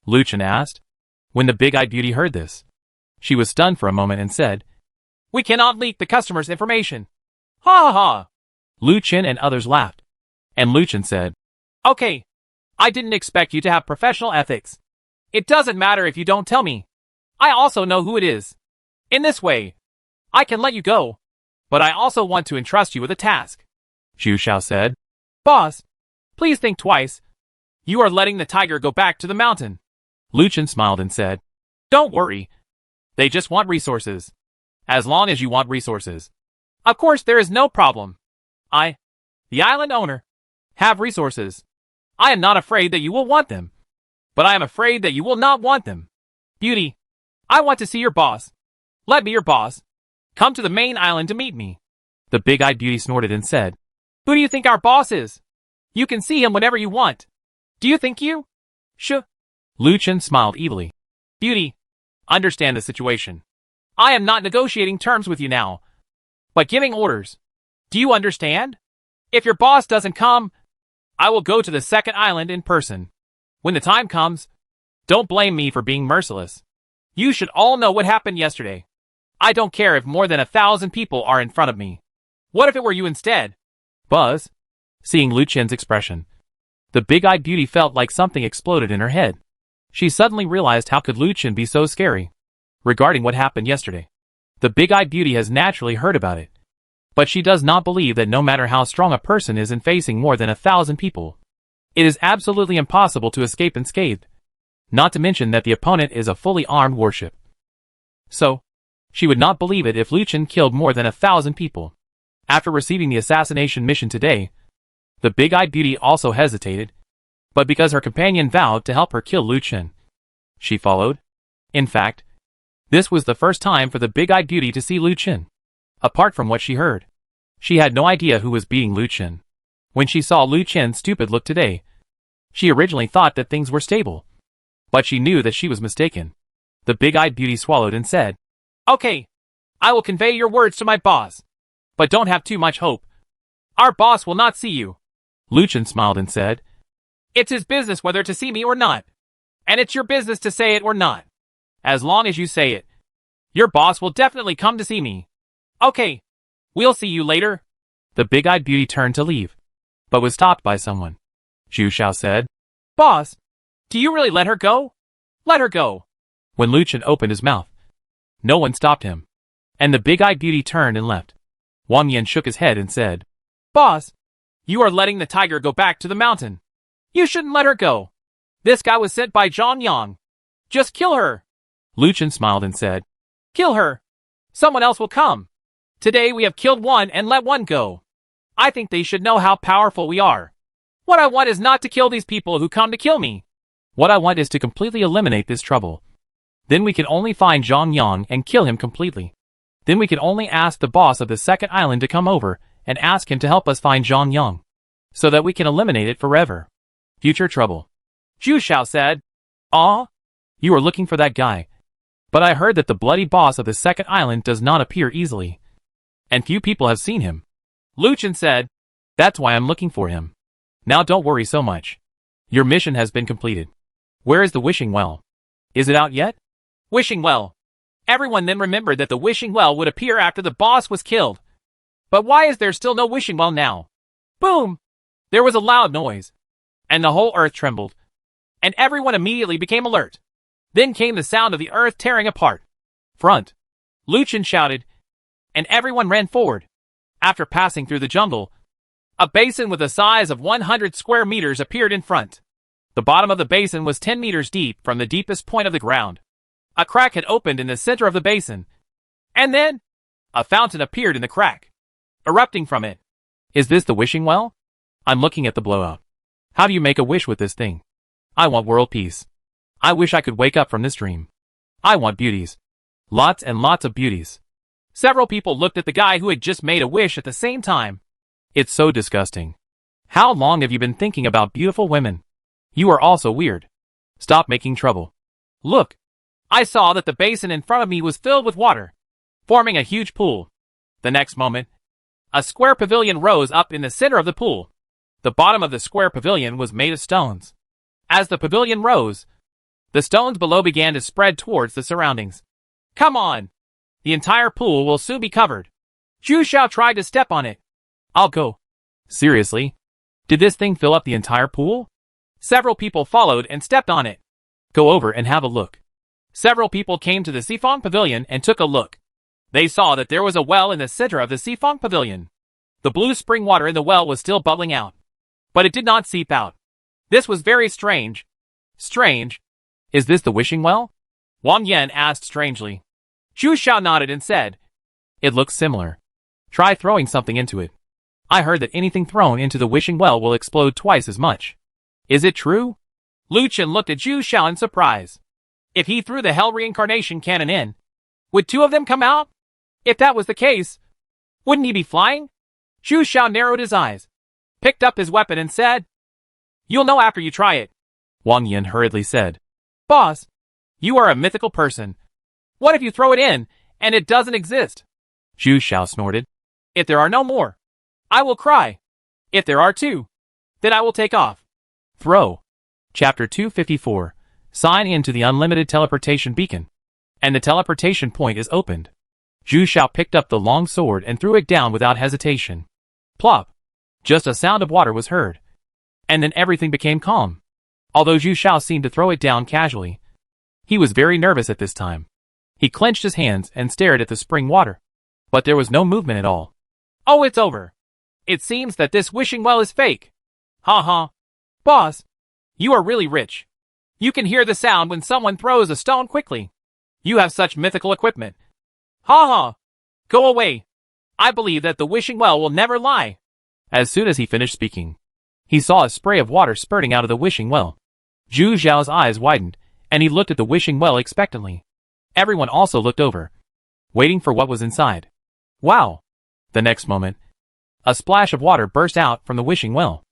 Lu Chen asked. When the big-eyed beauty heard this, she was stunned for a moment and said, We cannot leak the customer's information. Ha ha ha. Lu Chen and others laughed, and Lu Chen said, Okay, I didn't expect you to have professional ethics. It doesn't matter if you don't tell me. I also know who it is. In this way, I can let you go, but I also want to entrust you with a task. Zhu Xiao said, Boss, please think twice. You are letting the tiger go back to the mountain. Lu Chen smiled and said, Don't worry. They just want resources. As long as you want resources. Of course there is no problem. I, the island owner, have resources. I am not afraid that you will want them. But I am afraid that you will not want them. Beauty, I want to see your boss. Let me your boss. Come to the main island to meet me. The big-eyed beauty snorted and said, Who do you think our boss is? You can see him whenever you want. Do you think you? Lu Chen smiled evilly. Beauty, understand the situation. I am not negotiating terms with you now, but giving orders. Do you understand? If your boss doesn't come, I will go to the second island in person. When the time comes, don't blame me for being merciless. You should all know what happened yesterday. I don't care if more than 1,000 people are in front of me. What if it were you instead? Buzz. Seeing Lu Chen's expression, the big-eyed beauty felt like something exploded in her head. She suddenly realized how could Lu Chen be so scary. Regarding what happened yesterday, the big-eyed beauty has naturally heard about it. But she does not believe that no matter how strong a person is in facing more than 1,000 people, it is absolutely impossible to escape unscathed. Not to mention that the opponent is a fully armed warship. So, she would not believe it if Lu Chen killed more than 1,000 people. After receiving the assassination mission today, the big-eyed beauty also hesitated, but because her companion vowed to help her kill Lu Chen, she followed. In fact, this was the first time for the big-eyed beauty to see Lu Chen. Apart from what she heard, she had no idea who was beating Lu Chen. When she saw Lu Chen's stupid look today, she originally thought that things were stable. But she knew that she was mistaken. The big-eyed beauty swallowed and said, Okay, I will convey your words to my boss. But don't have too much hope. Our boss will not see you. Lu Chen smiled and said, It's his business whether to see me or not. And it's your business to say it or not. As long as you say it, your boss will definitely come to see me. Okay, we'll see you later. The big-eyed beauty turned to leave, but was stopped by someone. Zhu Xiao said, Boss, do you really let her go? Let her go. When Lu Chen opened his mouth, no one stopped him, and the big-eyed beauty turned and left. Wang Yan shook his head and said, Boss, you are letting the tiger go back to the mountain. You shouldn't let her go. This guy was sent by Zhang Yang. Just kill her. Lu Chen smiled and said, Kill her. Someone else will come. Today we have killed one and let one go. I think they should know how powerful we are. What I want is not to kill these people who come to kill me. What I want is to completely eliminate this trouble. Then we can only find Zhang Yang and kill him completely. Then we can only ask the boss of the second island to come over and ask him to help us find Zhang Yang, so that we can eliminate it forever. Future trouble. Zhu Xiao said, Ah, you are looking for that guy. But I heard that the bloody boss of the second island does not appear easily, and few people have seen him. Lu Chen said, That's why I'm looking for him. Now don't worry so much. Your mission has been completed. Where is the wishing well? Is it out yet? Wishing well. Everyone then remembered that the wishing well would appear after the boss was killed. But why is there still no wishing well now? Boom! There was a loud noise, and the whole earth trembled, and everyone immediately became alert. Then came the sound of the earth tearing apart. Front! Lu Chen shouted, and everyone ran forward. After passing through the jungle, a basin with a size of 100 square meters appeared in front. The bottom of the basin was 10 meters deep from the deepest point of the ground. A crack had opened in the center of the basin, and then a fountain appeared in the crack, erupting from it. Is this the wishing well? I'm looking at the blowout. How do you make a wish with this thing? I want world peace. I wish I could wake up from this dream. I want beauties. Lots and lots of beauties. Several people looked at the guy who had just made a wish at the same time. It's so disgusting. How long have you been thinking about beautiful women? You are also weird. Stop making trouble. Look, I saw that the basin in front of me was filled with water, forming a huge pool. The next moment, a square pavilion rose up in the center of the pool. The bottom of the square pavilion was made of stones. As the pavilion rose, the stones below began to spread towards the surroundings. Come on! The entire pool will soon be covered. Zhu Xiao tried to step on it. I'll go. Seriously? Did this thing fill up the entire pool? Several people followed and stepped on it. Go over and have a look. Several people came to the Sifong Pavilion and took a look. They saw that there was a well in the center of the Sifong Pavilion. The blue spring water in the well was still bubbling out, but it did not seep out. This was very strange. Strange. Is this the wishing well? Wang Yan asked strangely. Zhu Xiao nodded and said, It looks similar. Try throwing something into it. I heard that anything thrown into the wishing well will explode twice as much. Is it true? Lu Chen looked at Zhu Xiao in surprise. If he threw the hell reincarnation cannon in, would two of them come out? If that was the case, wouldn't he be flying? Zhu Xiao narrowed his eyes, picked up his weapon and said, You'll know after you try it. Wang Yan hurriedly said, Boss, you are a mythical person. What if you throw it in, and it doesn't exist? Zhu Xiao snorted. If there are no more, I will cry. If there are two, then I will take off. Throw. Chapter 254. Sign in to the unlimited teleportation beacon. And the teleportation point is opened. Zhu Xiao picked up the long sword and threw it down without hesitation. Plop! Just a sound of water was heard. And then everything became calm. Although Zhu Xiao seemed to throw it down casually, he was very nervous at this time. He clenched his hands and stared at the spring water. But there was no movement at all. Oh, it's over. It seems that this wishing well is fake. Ha ha. Boss, you are really rich. You can hear the sound when someone throws a stone quickly. You have such mythical equipment. Ha ha. Go away. I believe that the wishing well will never lie. As soon as he finished speaking, he saw a spray of water spurting out of the wishing well. Zhu Xiao's eyes widened, and he looked at the wishing well expectantly. Everyone also looked over, waiting for what was inside. Wow! The next moment, a splash of water burst out from the wishing well,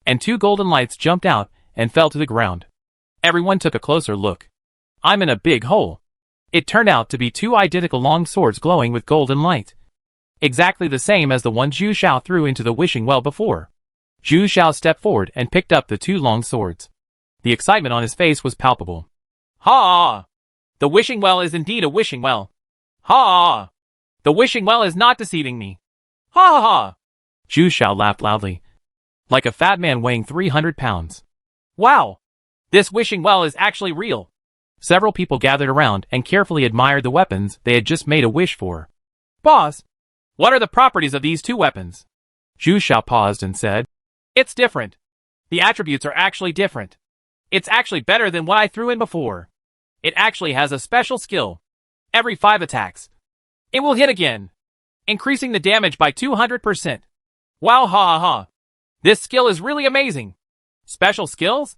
and 2 golden lights jumped out and fell to the ground. Everyone took a closer look. I'm in a big hole. It turned out to be 2 identical long swords glowing with golden light. Exactly the same as the one Zhu Xiao threw into the wishing well before. Zhu Xiao stepped forward and picked up the 2 long swords. The excitement on his face was palpable. Ha! The wishing well is indeed a wishing well. Ha! The wishing well is not deceiving me. Ha ha! Zhu Xiao laughed loudly, like a fat man weighing 300 pounds. Wow! This wishing well is actually real. Several people gathered around and carefully admired the weapons they had just made a wish for. Boss, what are the properties of these 2 weapons? Zhu Xiao paused and said, It's different. The attributes are actually different. It's actually better than what I threw in before. It actually has a special skill. Every 5 attacks, it will hit again, increasing the damage by 200%. Wow, ha ha ha. This skill is really amazing. Special skills?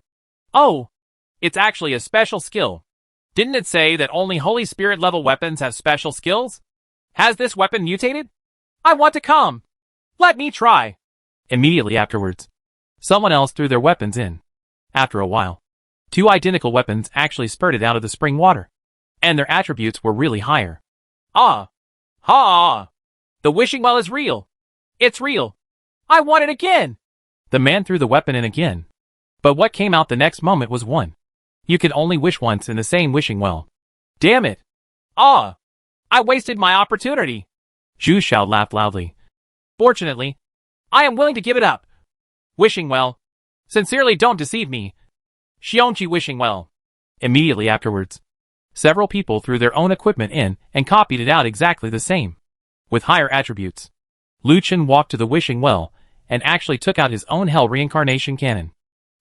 Oh, it's actually a special skill. Didn't it say that only Holy Spirit level weapons have special skills? Has this weapon mutated? I want to come. Let me try. Immediately afterwards, someone else threw their weapons in. After a while, 2 identical weapons actually spurted out of the spring water, and their attributes were really higher. Ah! Ha! The wishing well is real. It's real. I want it again. The man threw the weapon in again. But what came out the next moment was 1. You could only wish once in the same wishing well. Damn it. Ah! I wasted my opportunity. Zhu Xiao laughed loudly. Fortunately, I am willing to give it up. Wishing well. Sincerely, don't deceive me. Xiongqi wishing well. Immediately afterwards, several people threw their own equipment in and copied it out exactly the same, with higher attributes. Lu Chen walked to the wishing well and actually took out his own hell reincarnation cannon.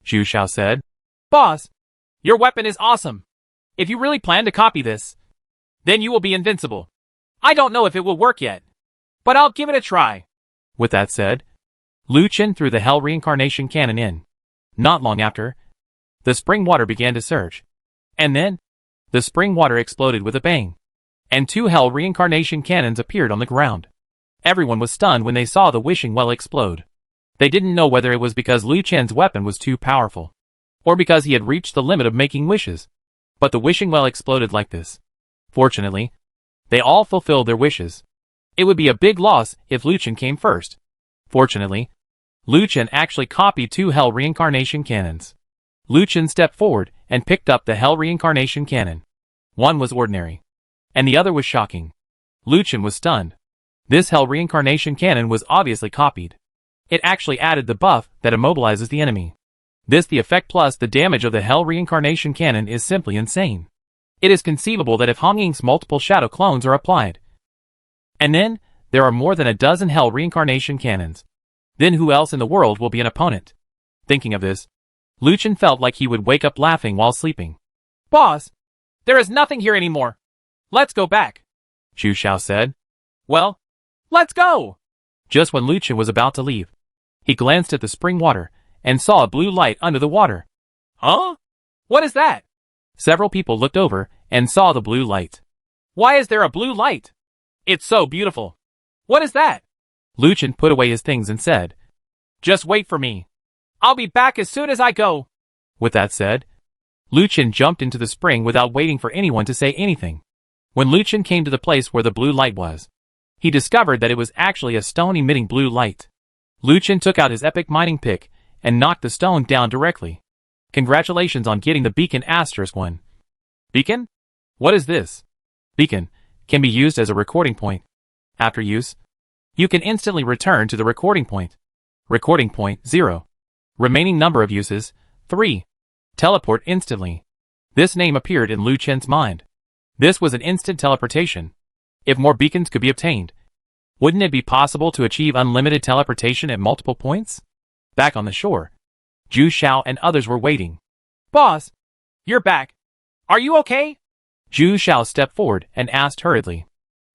Zhu Xiao said, Boss, your weapon is awesome. If you really plan to copy this, then you will be invincible. I don't know if it will work yet, but I'll give it a try. With that said, Lu Chen threw the hell reincarnation cannon in. Not long after, the spring water began to surge. And then, the spring water exploded with a bang, and 2 hell reincarnation cannons appeared on the ground. Everyone was stunned when they saw the wishing well explode. They didn't know whether it was because Lu Chen's weapon was too powerful, or because he had reached the limit of making wishes. But the wishing well exploded like this. Fortunately, they all fulfilled their wishes. It would be a big loss if Lu Chen came first. Fortunately, Lu Chen actually copied 2 hell reincarnation cannons. Lu Chen stepped forward and picked up the hell reincarnation cannon. One was ordinary, and the other was shocking. Lu Chen was stunned. This hell reincarnation cannon was obviously copied. It actually added the buff that immobilizes the enemy. The effect plus the damage of the hell reincarnation cannon is simply insane. It is conceivable that if Hong Ying's multiple shadow clones are applied, and then there are more than a dozen hell reincarnation cannons, then who else in the world will be an opponent? Thinking of this, Lu Chen felt like he would wake up laughing while sleeping. Boss, there is nothing here anymore. Let's go back, Zhu Xiao said. Well, let's go. Just when Lu Chen was about to leave, he glanced at the spring water and saw a blue light under the water. Huh? What is that? Several people looked over and saw the blue light. Why is there a blue light? It's so beautiful. What is that? Lu Chen put away his things and said, Just wait for me. I'll be back as soon as I go. With that said, Lu Chen jumped into the spring without waiting for anyone to say anything. When Lu Chen came to the place where the blue light was, he discovered that it was actually a stone emitting blue light. Lu Chen took out his epic mining pick and knocked the stone down directly. Congratulations on getting the beacon *1. Beacon? What is this? Beacon can be used as a recording point. After use, you can instantly return to the recording point. Recording point 0. Remaining number of uses 3. Teleport instantly. This name appeared in Lu Chen's mind. This was an instant teleportation. If more beacons could be obtained, wouldn't it be possible to achieve unlimited teleportation at multiple points? Back on the shore, Zhu Xiao and others were waiting. Boss, you're back. Are you okay? Zhu Xiao stepped forward and asked hurriedly.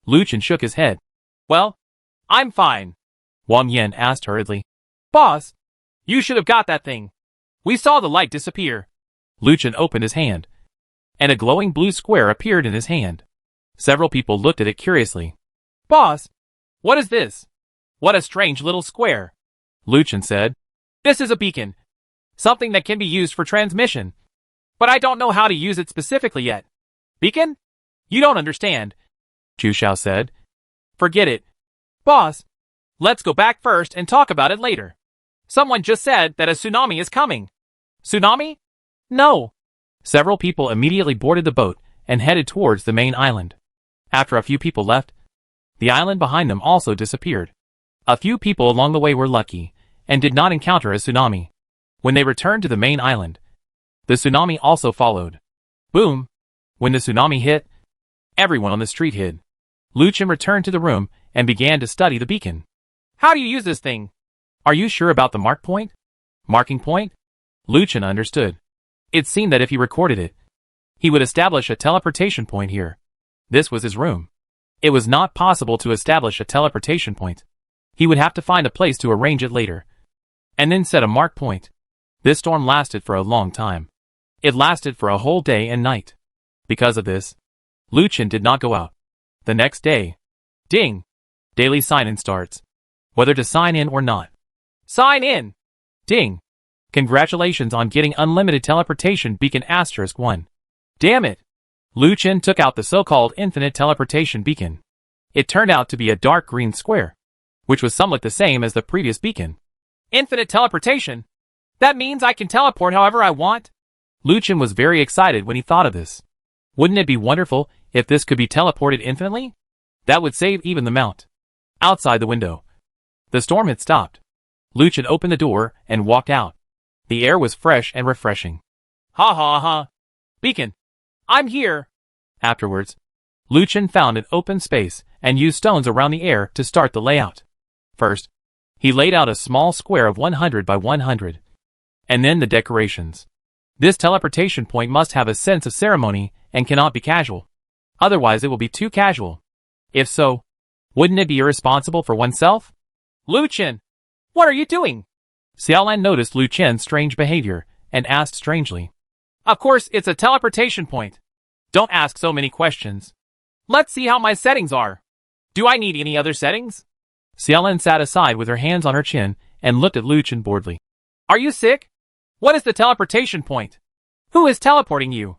Lu Chen shook his head. Well, I'm fine. Wang Yan asked hurriedly. Boss, you should have got that thing. We saw the light disappear. Lu Chen opened his hand, and a glowing blue square appeared in his hand. Several people looked at it curiously. Boss, what is this? What a strange little square. Lu Chen said. This is a beacon. Something that can be used for transmission. But I don't know how to use it specifically yet. Beacon? You don't understand. Zhu Xiao said. Forget it. Boss, let's go back first and talk about it later. Someone just said that a tsunami is coming. Tsunami? No. Several people immediately boarded the boat and headed towards the main island. After a few people left, the island behind them also disappeared. A few people along the way were lucky and did not encounter a tsunami. When they returned to the main island, the tsunami also followed. Boom! When the tsunami hit, everyone on the street hid. Lu Chen returned to the room and began to study the beacon. How do you use this thing? Are you sure about the mark point? Marking point? Lu Chen understood. It seemed that if he recorded it, he would establish a teleportation point here. This was his room. It was not possible to establish a teleportation point. He would have to find a place to arrange it later, and then set a mark point. This storm lasted for a long time. It lasted for a whole day and night. Because of this, Lu Chen did not go out. The next day, ding! Daily sign-in starts. Whether to sign in or not. Sign in! Ding! Congratulations on getting unlimited teleportation beacon *1. Damn it! Lu Chen took out the so-called infinite teleportation beacon. It turned out to be a dark green square, which was somewhat the same as the previous beacon. Infinite teleportation? That means I can teleport however I want? Lu Chen was very excited when he thought of this. Wouldn't it be wonderful if this could be teleported infinitely? That would save even the mount. Outside the window, the storm had stopped. Lu Chen opened the door and walked out. The air was fresh and refreshing. Ha ha ha. Beacon, I'm here. Afterwards, Lu Chen found an open space and used stones around the air to start the layout. First, he laid out a small square of 100 by 100. And then the decorations. This teleportation point must have a sense of ceremony and cannot be casual. Otherwise it will be too casual. If so, wouldn't it be irresponsible for oneself? Lu Chen, what are you doing? Xiaolan noticed Lu Chen's strange behavior and asked strangely. Of course, it's a teleportation point. Don't ask so many questions. Let's see how my settings are. Do I need any other settings? Xiaolan sat aside with her hands on her chin and looked at Lu Chen boredly. Are you sick? What is the teleportation point? Who is teleporting you?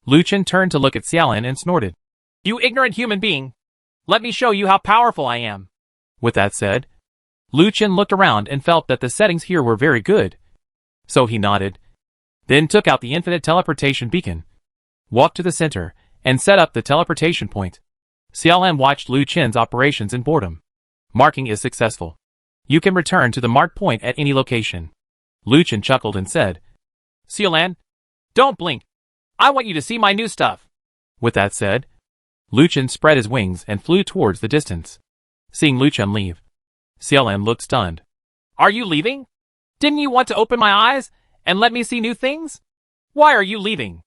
Lu Chen turned to look at Xiaolan and snorted. You ignorant human being. Let me show you how powerful I am. With that said, Lu Chen looked around and felt that the settings here were very good. So he nodded, then took out the infinite teleportation beacon, walked to the center, and set up the teleportation point. Xiaolan watched Lu Chen's operations in boredom. Marking is successful. You can return to the marked point at any location. Lu Chen chuckled and said, Xiaolan, don't blink. I want you to see my new stuff. With that said, Lu Chen spread his wings and flew towards the distance. Seeing Lu Chen leave, Xiaolan looked stunned. Are you leaving? Didn't you want to open my eyes and let me see new things? Why are you leaving?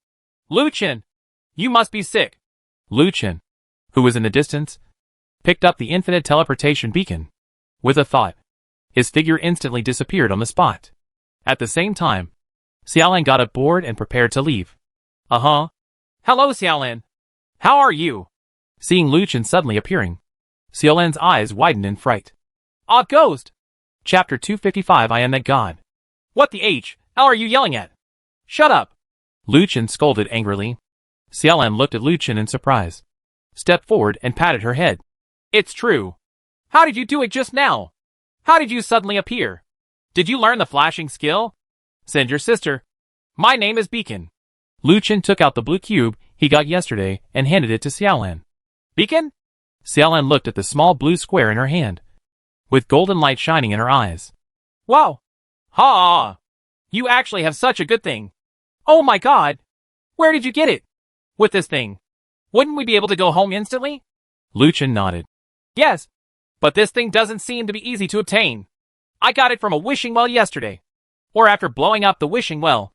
Lu Chen, you must be sick. Lu Chen, who was in the distance, picked up the infinite teleportation beacon. With a thought, his figure instantly disappeared on the spot. At the same time, Xiaolan got aboard and prepared to leave. Hello Xiaolan. How are you? Seeing Lu Chen suddenly appearing, Xiaolan's eyes widened in fright. Ghost! Chapter 255 I am that god. What the hell are you yelling at? Shut up! Lu Chen scolded angrily. Xiaolan looked at Lu Chen in surprise, stepped forward and patted her head. It's true. How did you do it just now? How did you suddenly appear? Did you learn the flashing skill? Send your sister. My name is Beacon. Lu Chen took out the blue cube he got yesterday and handed it to Xiaolan. Beacon? Xiaolan looked at the small blue square in her hand, with golden light shining in her eyes. Wow! Ha! You actually have such a good thing. Oh my god! Where did you get it? With this thing, wouldn't we be able to go home instantly? Lu Chen nodded. Yes, but this thing doesn't seem to be easy to obtain. I got it from a wishing well yesterday, or after blowing up the wishing well.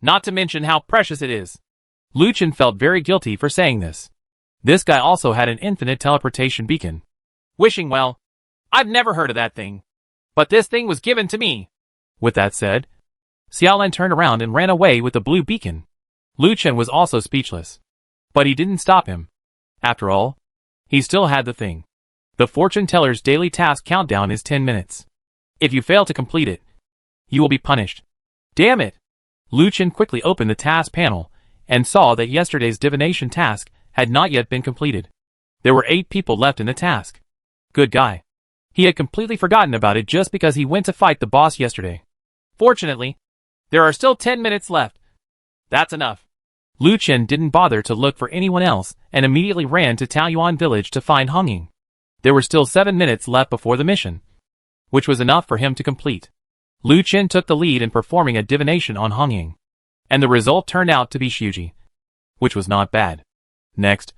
Not to mention how precious it is. Lu Chen felt very guilty for saying this. This guy also had an infinite teleportation beacon. Wishing well? I've never heard of that thing. But this thing was given to me. With that said, Xiaolan turned around and ran away with the blue beacon. Lu Chen was also speechless. But he didn't stop him. After all, he still had the thing. The fortune teller's daily task countdown is 10 minutes. If you fail to complete it, you will be punished. Damn it! Lu Chen quickly opened the task panel and saw that yesterday's divination task had not yet been completed. There were 8 people left in the task. Good guy. He had completely forgotten about it just because he went to fight the boss yesterday. Fortunately, there are still 10 minutes left. That's enough. Lu Chen didn't bother to look for anyone else and immediately ran to Taoyuan village to find Heng Ying. There were still 7 minutes left before the mission, which was enough for him to complete. Lu Chen took the lead in performing a divination on Heng Ying, and the result turned out to be Shuji, which was not bad. Next,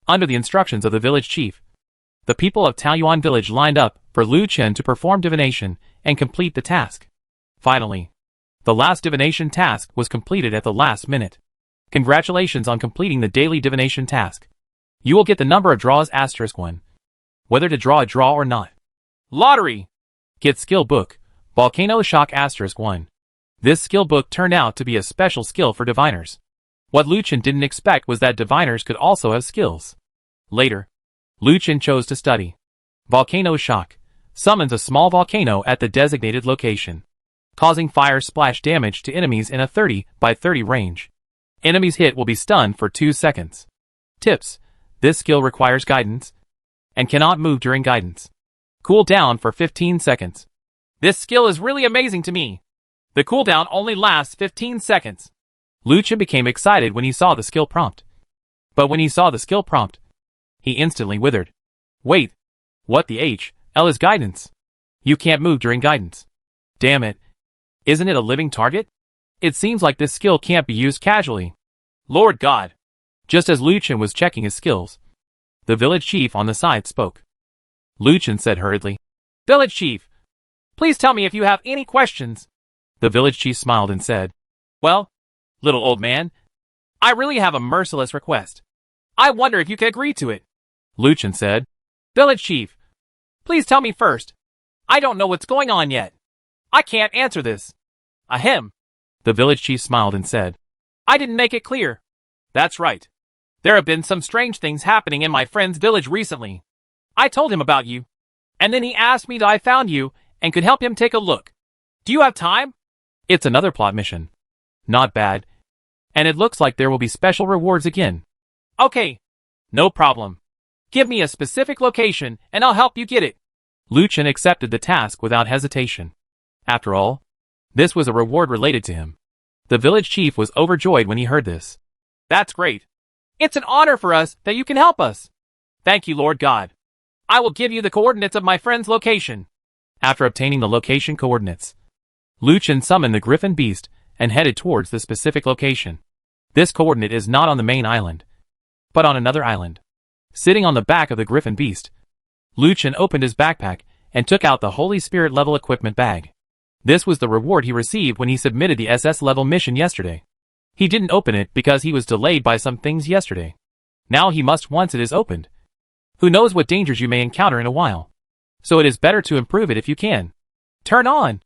under the instructions of the village chief, the people of Taoyuan village lined up for Lu Chen to perform divination and complete the task. Finally, the last divination task was completed at the last minute. Congratulations on completing the daily divination task. You will get the number of draws *1. Whether to draw a draw or not. Lottery! Get skill book, Volcano Shock *1. This skill book turned out to be a special skill for diviners. What Lu Chen didn't expect was that diviners could also have skills. Later, Lu Chen chose to study. Volcano Shock summons a small volcano at the designated location, causing fire splash damage to enemies in a 30 by 30 range. Enemies hit will be stunned for 2 seconds. Tips: this skill requires guidance and cannot move during guidance. Cool down for 15 seconds. This skill is really amazing to me. The cooldown only lasts 15 seconds. Lu Chen became excited when he saw the skill prompt. But when he saw the skill prompt, he instantly withered. Wait, what the L is guidance? You can't move during guidance. Damn it. Isn't it a living target? It seems like this skill can't be used casually. Lord God. Just as Lu Chen was checking his skills, the village chief on the side spoke. Lu Chen said hurriedly, Village chief, please tell me if you have any questions. The village chief smiled and said, Well, little old man, I really have a merciless request. I wonder if you could agree to it. Lu Chen said, Village chief, please tell me first. I don't know what's going on yet. I can't answer this. Ahem. The village chief smiled and said, I didn't make it clear. That's right. There have been some strange things happening in my friend's village recently. I told him about you, and then he asked me that I found you and could help him take a look. Do you have time? It's another plot mission. Not bad. And it looks like there will be special rewards again. Okay. No problem. Give me a specific location and I'll help you get it. Lu Chen accepted the task without hesitation. After all, this was a reward related to him. The village chief was overjoyed when he heard this. That's great. It's an honor for us that you can help us. Thank you, Lord God. I will give you the coordinates of my friend's location. After obtaining the location coordinates, Lu Chen summoned the griffin beast and headed towards the specific location. This coordinate is not on the main island, but on another island. Sitting on the back of the griffin beast, Lu Chen opened his backpack and took out the Holy Spirit level equipment bag. This was the reward he received when he submitted the SS level mission yesterday. He didn't open it because he was delayed by some things yesterday. Now he must once it is opened. Who knows what dangers you may encounter in a while. So it is better to improve it if you can. Turn on!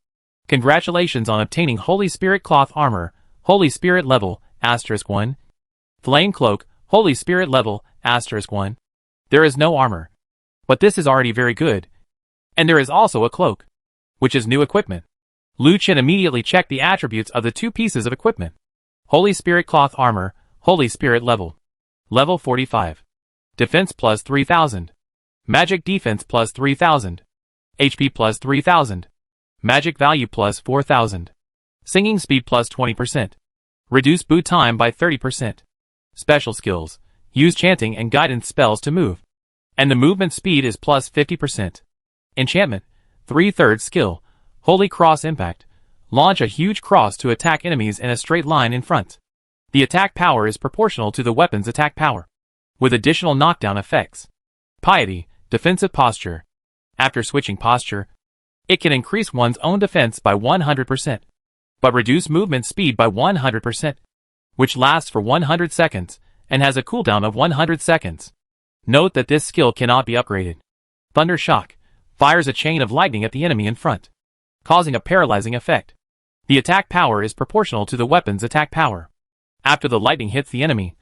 Congratulations on obtaining Holy Spirit Cloth Armor, Holy Spirit level, *1. Flame Cloak, Holy Spirit level, *1. There is no armor. But this is already very good. And there is also a cloak, which is new equipment. Lu Chen immediately checked the attributes of the 2 pieces of equipment. Holy Spirit Cloth Armor, Holy Spirit level. Level 45. Defense plus 3000. Magic defense plus 3000. HP plus 3000. Magic value plus 4000. Singing speed plus 20%. Reduce boot time by 30%. Special skills. Use chanting and guidance spells to move. And the movement speed is plus 50%. Enchantment, 3/3 skill, Holy Cross Impact. Launch a huge cross to attack enemies in a straight line in front. The attack power is proportional to the weapon's attack power, with additional knockdown effects. Piety, defensive posture. After switching posture, it can increase one's own defense by 100%, but reduce movement speed by 100%, which lasts for 100 seconds, and has a cooldown of 100 seconds. Note that this skill cannot be upgraded. Thunder Shock, fires a chain of lightning at the enemy in front, causing a paralyzing effect. The attack power is proportional to the weapon's attack power. After the lightning hits the enemy,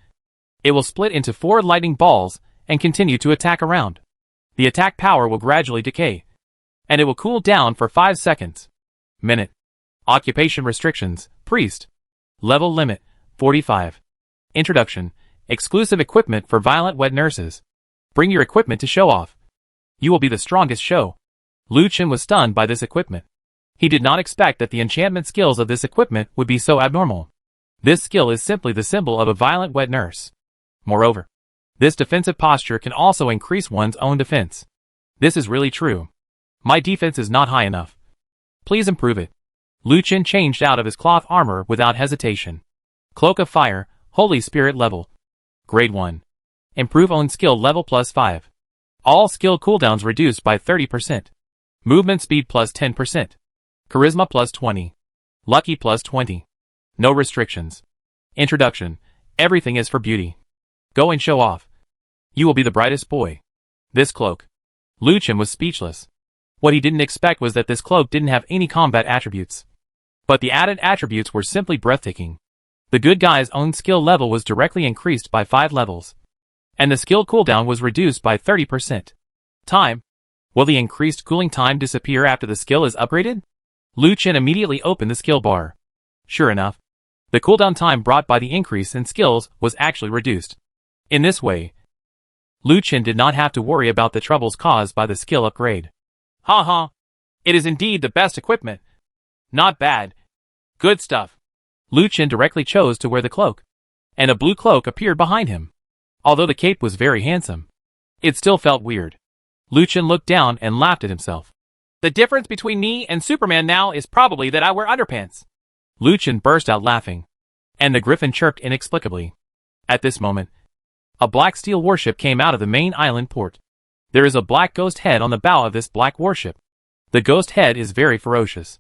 it will split into 4 lightning balls and continue to attack around. The attack power will gradually decay, and it will cool down for 5 seconds. Minute. Occupation restrictions, Priest. Level limit, 45. Introduction, exclusive equipment for violent wet nurses. Bring your equipment to show off. You will be the strongest show. Lu Chen was stunned by this equipment. He did not expect that the enchantment skills of this equipment would be so abnormal. This skill is simply the symbol of a violent wet nurse. Moreover, this defensive posture can also increase one's own defense. This is really true. My defense is not high enough. Please improve it. Lu Chen changed out of his cloth armor without hesitation. Cloak of Fire, Holy Spirit level. Grade 1. Improve own skill level plus 5. All skill cooldowns reduced by 30%. Movement speed plus 10%. Charisma plus 20. Lucky plus 20. No restrictions. Introduction. Everything is for beauty. Go and show off. You will be the brightest boy. This cloak. Lu Chen was speechless. What he didn't expect was that this cloak didn't have any combat attributes. But the added attributes were simply breathtaking. The good guy's own skill level was directly increased by 5 levels. And the skill cooldown was reduced by 30%. Time. Will the increased cooling time disappear after the skill is upgraded? Lu Chen immediately opened the skill bar. Sure enough, the cooldown time brought by the increase in skills was actually reduced. In this way, Lu Chen did not have to worry about the troubles caused by the skill upgrade. Ha. It is indeed the best equipment. Not bad. Good stuff. Lu Chen directly chose to wear the cloak, and a blue cloak appeared behind him. Although the cape was very handsome, it still felt weird. Lu Chen looked down and laughed at himself. The difference between me and Superman now is probably that I wear underpants. Lu Chen burst out laughing, and the griffin chirped inexplicably. At this moment, a black steel warship came out of the main island port. There is a black ghost head on the bow of this black warship. The ghost head is very ferocious.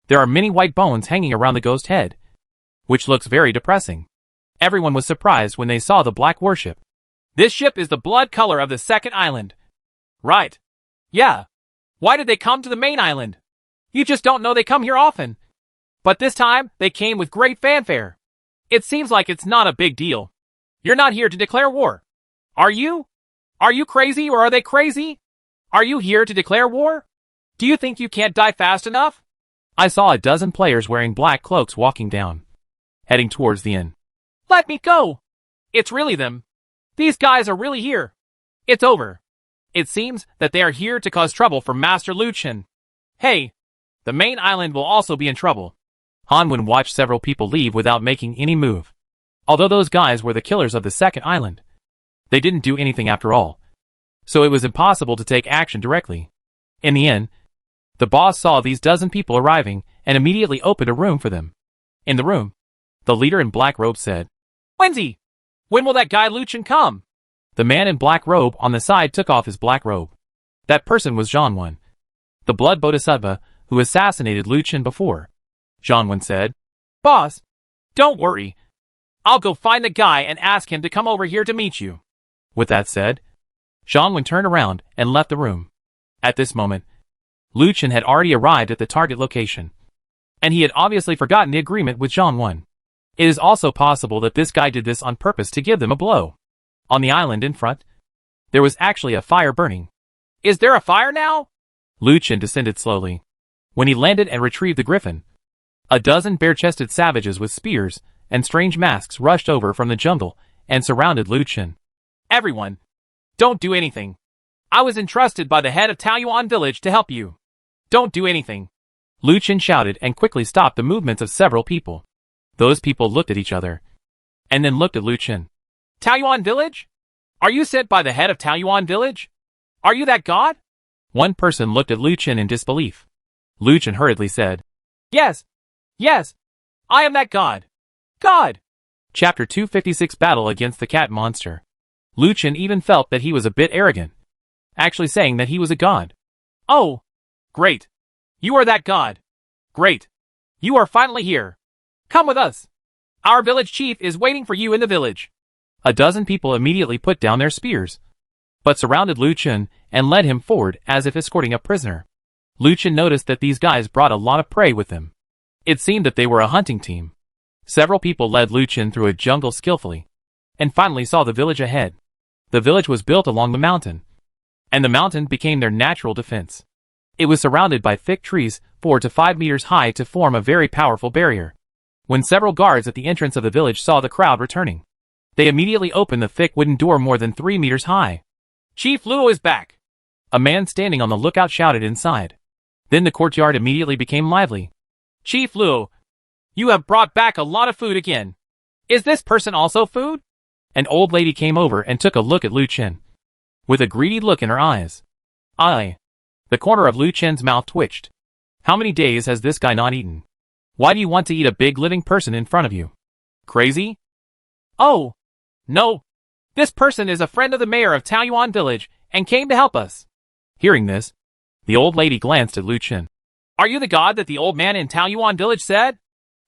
There are many white bones hanging around the ghost head, which looks very depressing. Everyone was surprised when they saw the black warship. This ship is the blood color of the second island. Right. Yeah. Why did they come to the main island? You just don't know they come here often. But this time, they came with great fanfare. It seems like it's not a big deal. You're not here to declare war. Are you? Are you crazy or are they crazy? Are you here to declare war? Do you think you can't die fast enough? I saw a dozen players wearing black cloaks walking down, heading towards the inn. Let me go! It's really them. These guys are really here. It's over. It seems that they are here to cause trouble for Master Lu Chen. Hey, the main island will also be in trouble. Hanwen watched several people leave without making any move. Although those guys were the killers of the second island, they didn't do anything after all, so it was impossible to take action directly. In the end, the boss saw these dozen people arriving and immediately opened a room for them. In the room, the leader in black robe said, Wenzi, when will that guy Lu Chen come? The man in black robe on the side took off his black robe. That person was Zhangwen, the blood bodhisattva who assassinated Lu Chen before. Zhangwen said, Boss, don't worry. I'll go find the guy and ask him to come over here to meet you. With that said, Zhangwen turned around and left the room. At this moment, Lu Chen had already arrived at the target location, and he had obviously forgotten the agreement with Zhangwen. It is also possible that this guy did this on purpose to give them a blow. On the island in front, there was actually a fire burning. Is there a fire now? Lu Chen descended slowly. When he landed and retrieved the griffin, a dozen bare-chested savages with spears and strange masks rushed over from the jungle and surrounded Lu Chen. Everyone, don't do anything. I was entrusted by the head of Taoyuan village to help you. Don't do anything. Lu Chen shouted and quickly stopped the movements of several people. Those people looked at each other, and then looked at Lu Chen. Taoyuan village? Are you sent by the head of Taoyuan village? Are you that god? One person looked at Liu Chen in disbelief. Liu Chen hurriedly said, Yes. Yes. I am that god. God! Chapter 256 Battle Against the Cat Monster. Liu Chen even felt that he was a bit arrogant, actually saying that he was a god. Oh! Great. You are that god. Great. You are finally here. Come with us. Our village chief is waiting for you in the village. A dozen people immediately put down their spears, but surrounded Liu Chen and led him forward as if escorting a prisoner. Liu Chen noticed that these guys brought a lot of prey with them. It seemed that they were a hunting team. Several people led Liu Chen through a jungle skillfully, and finally saw the village ahead. The village was built along the mountain, and the mountain became their natural defense. It was surrounded by thick trees 4 to 5 meters high to form a very powerful barrier. When several guards at the entrance of the village saw the crowd returning, they immediately opened the thick wooden door more than 3 meters high. Chief Luo is back! A man standing on the lookout shouted inside. Then the courtyard immediately became lively. Chief Luo, you have brought back a lot of food again. Is this person also food? An old lady came over and took a look at Liu Chen, with a greedy look in her eyes. Aye. The corner of Liu Chen's mouth twitched. How many days has this guy not eaten? Why do you want to eat a big living person in front of you? Crazy? Oh, no. This person is a friend of the mayor of Taoyuan village and came to help us. Hearing this, the old lady glanced at Liu Chen. Are you the god that the old man in Taoyuan village said?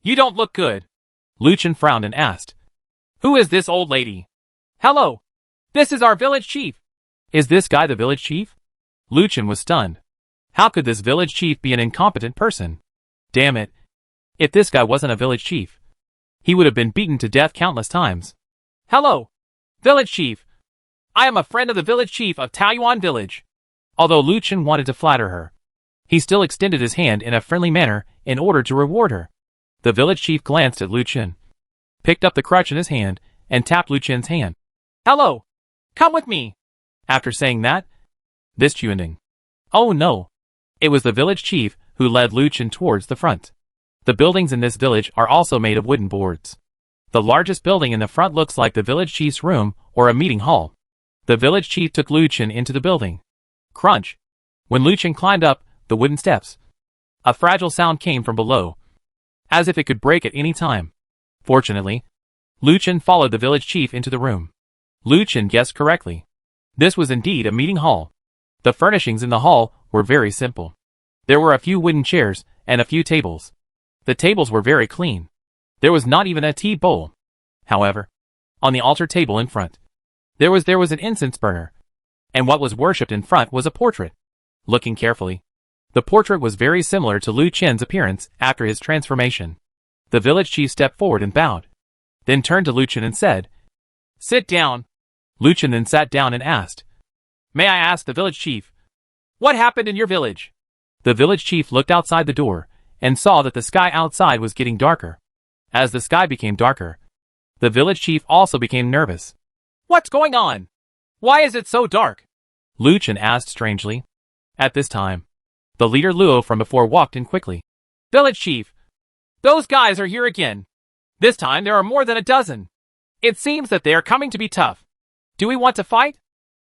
You don't look good. Liu Chen frowned and asked, Who is this old lady? Hello. This is our village chief. Is this guy the village chief? Liu Chen was stunned. How could this village chief be an incompetent person? Damn it. If this guy wasn't a village chief, he would have been beaten to death countless times. Hello, village chief. I am a friend of the village chief of Taoyuan village. Although Liu Chen wanted to flatter her, he still extended his hand in a friendly manner in order to reward her. The village chief glanced at Liu Chen, picked up the crutch in his hand, and tapped Liu Chen's hand. Hello. Come with me. After saying that, this Chuanding. Oh no. It was the village chief who led Liu Chen towards the front. The buildings in this village are also made of wooden boards. The largest building in the front looks like the village chief's room or a meeting hall. The village chief took Liu Chen into the building. Crunch. When Liu Chen climbed up the wooden steps, a fragile sound came from below, as if it could break at any time. Fortunately, Liu Chen followed the village chief into the room. Liu Chen guessed correctly. This was indeed a meeting hall. The furnishings in the hall were very simple. There were a few wooden chairs and a few tables. The tables were very clean. There was not even a tea bowl. However, on the altar table in front, there was an incense burner, and what was worshipped in front was a portrait. Looking carefully, the portrait was very similar to Liu Chen's appearance after his transformation. The village chief stepped forward and bowed, then turned to Liu Chen and said, Sit down. Liu Chen then sat down and asked, May I ask the village chief, what happened in your village? The village chief looked outside the door and saw that the sky outside was getting darker. As the sky became darker, the village chief also became nervous. What's going on? Why is it so dark? Liu Chen asked strangely. At this time, the leader Luo from before walked in quickly. Village chief, those guys are here again. This time there are more than a dozen. It seems that they are coming to be tough. Do we want to fight?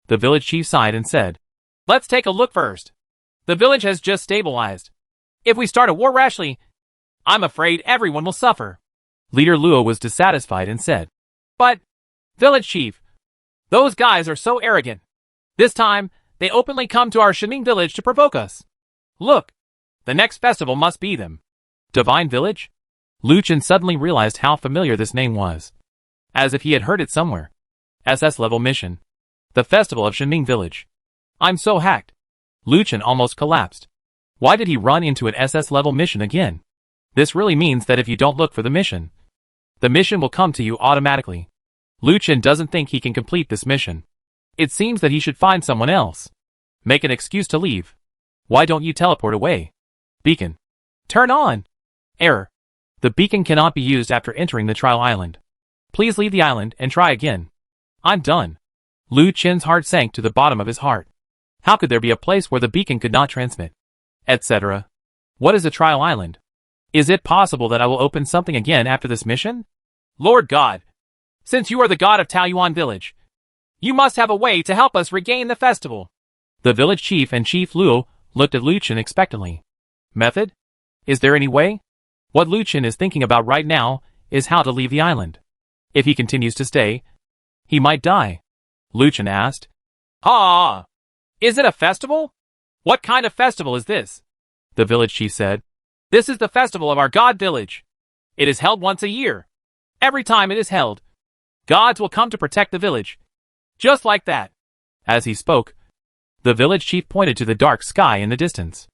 The village chief sighed and said, Let's take a look first. The village has just stabilized. If we start a war rashly, I'm afraid everyone will suffer. Leader Luo was dissatisfied and said, But, village chief, those guys are so arrogant. This time, they openly come to our Shenming village to provoke us. Look, the next festival must be them. Divine Village? Liu Chen suddenly realized how familiar this name was, as if he had heard it somewhere. SS level mission. The festival of Shenming village. I'm so hacked. Liu Chen almost collapsed. Why did he run into an SS level mission again? This really means that if you don't look for the mission will come to you automatically. Liu Chen doesn't think he can complete this mission. It seems that he should find someone else. Make an excuse to leave. Why don't you teleport away? Beacon. Turn on. Error. The beacon cannot be used after entering the trial island. Please leave the island and try again. I'm done. Liu Chen's heart sank to the bottom of his heart. How could there be a place where the beacon could not transmit? Etc. What is a trial island? Is it possible that I will open something again after this mission? Lord God, since you are the god of Taoyuan village, you must have a way to help us regain the festival. The village chief and Chief Luo looked at Luchin expectantly. Method? Is there any way? What Luchin is thinking about right now is how to leave the island. If he continues to stay, he might die. Luchin asked. Ah! Is it a festival? What kind of festival is this? The village chief said. This is the festival of our god village. It is held once a year. Every time it is held, gods will come to protect the village. Just like that. As he spoke, the village chief pointed to the dark sky in the distance.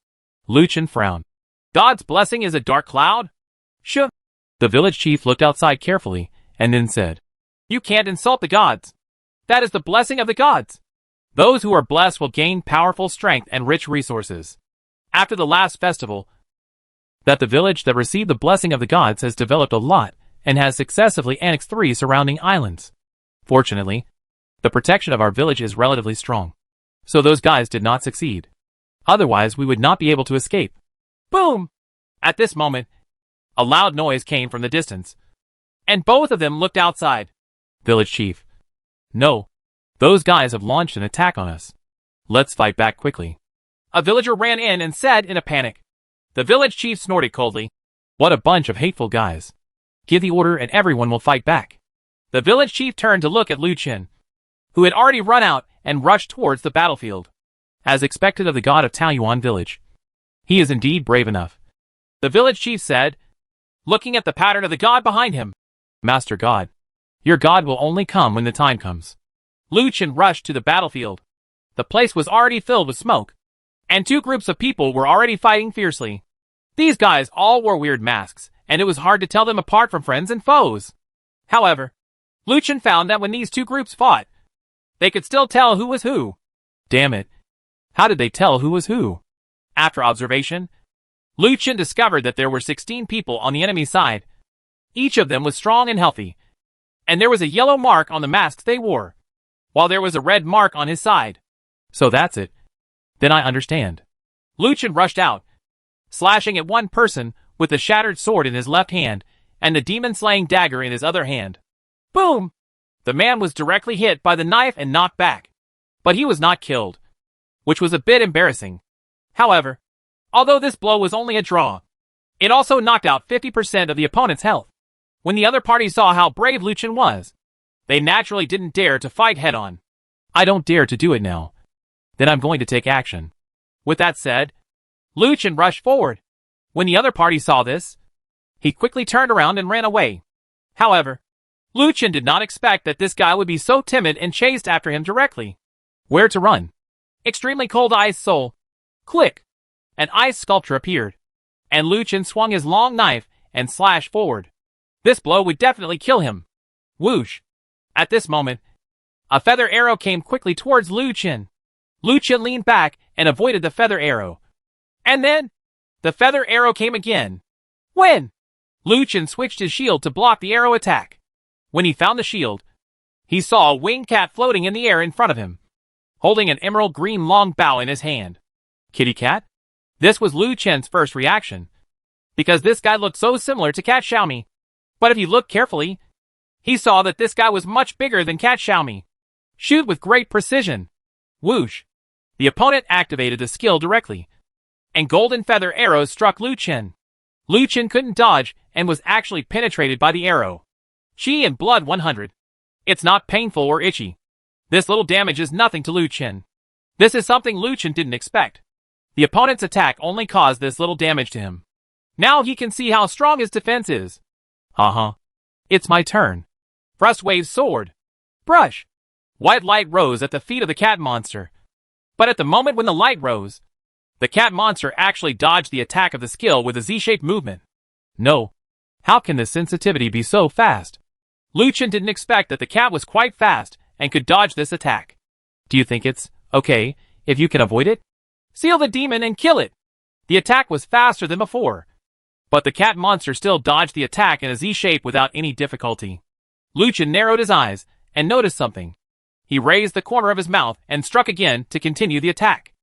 Luchin frowned. God's blessing is a dark cloud? Shh. The village chief looked outside carefully and then said, You can't insult the gods. That is the blessing of the gods. Those who are blessed will gain powerful strength and rich resources. After the last festival, that the village that received the blessing of the gods has developed a lot and has successively annexed 3 surrounding islands. Fortunately, the protection of our village is relatively strong. So those guys did not succeed. Otherwise we would not be able to escape. Boom! At this moment, a loud noise came from the distance, and both of them looked outside. Village chief. No. Those guys have launched an attack on us. Let's fight back quickly. A villager ran in and said in a panic. The village chief snorted coldly. What a bunch of hateful guys. Give the order and everyone will fight back. The village chief turned to look at Luchin, who had already run out and rushed towards the battlefield. As expected of the god of Taoyuan village. He is indeed brave enough. The village chief said, looking at the pattern of the god behind him. Master God, your god will only come when the time comes. Luchin rushed to the battlefield. The place was already filled with smoke, and 2 groups of people were already fighting fiercely. These guys all wore weird masks, and it was hard to tell them apart from friends and foes. However, Luchin found that when these 2 groups fought, they could still tell who was who. Damn it. How did they tell who was who? After observation, Luchin discovered that there were 16 people on the enemy side. Each of them was strong and healthy, and there was a yellow mark on the masks they wore, while there was a red mark on his side. So that's it. Then I understand. Luchin rushed out, slashing at one person with the shattered sword in his left hand and the demon-slaying dagger in his other hand. Boom! The man was directly hit by the knife and knocked back, but he was not killed, which was a bit embarrassing. However, although this blow was only a draw, it also knocked out 50% of the opponent's health. When the other party saw how brave Luchin was, they naturally didn't dare to fight head-on. I don't dare to do it now. Then I'm going to take action. With that said, Luchin rushed forward. When the other party saw this, he quickly turned around and ran away. However, Luchin did not expect that this guy would be so timid and chased after him directly. Where to run? Extremely cold ice soul. Click! An ice sculpture appeared, and Luchin swung his long knife and slashed forward. This blow would definitely kill him. Whoosh! At this moment, a feather arrow came quickly towards Luchin. Luchin leaned back and avoided the feather arrow. And then, the feather arrow came again. When? Luchin switched his shield to block the arrow attack. When he found the shield, he saw a winged cat floating in the air in front of him, holding an emerald green long bow in his hand. Kitty cat? This was Luchin's first reaction, because this guy looked so similar to Cat Xiaomi. But if he looked carefully, he saw that this guy was much bigger than Cat Xiaomi. Shoot with great precision. Whoosh! The opponent activated the skill directly, and golden feather arrows struck Luchin. Luchin couldn't dodge and was actually penetrated by the arrow. Chi and blood 100. It's not painful or itchy. This little damage is nothing to Luchin. This is something Luchin didn't expect. The opponent's attack only caused this little damage to him. Now he can see how strong his defense is. It's my turn. Thrust wave sword. Brush. White light rose at the feet of the cat monster. But at the moment when the light rose, the cat monster actually dodged the attack of the skill with a Z-shaped movement. No. How can the sensitivity be so fast? Luchin didn't expect that the cat was quite fast and could dodge this attack. Do you think it's okay if you can avoid it? Seal the demon and kill it. The attack was faster than before, but the cat monster still dodged the attack in a Z-shape without any difficulty. Luchin narrowed his eyes and noticed something. He raised the corner of his mouth and struck again to continue the attack.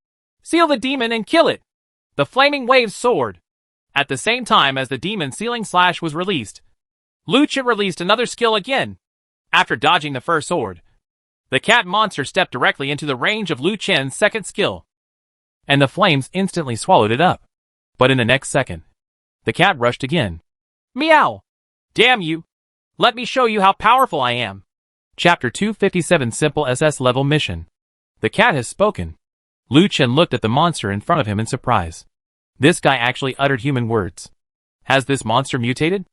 Seal the demon and kill it. The flaming wave sword. At the same time as the demon sealing slash was released, Luchin released another skill again. After dodging the first sword, The cat monster stepped directly into the range of Lu Chen's second skill, and the flames instantly swallowed it up. But in the next second, the cat rushed again. Meow! Damn you! Let me show you how powerful I am. Chapter 257 Simple SS Level Mission. The cat has spoken. Lu Chen looked at the monster in front of him in surprise. This guy actually uttered human words. Has this monster mutated?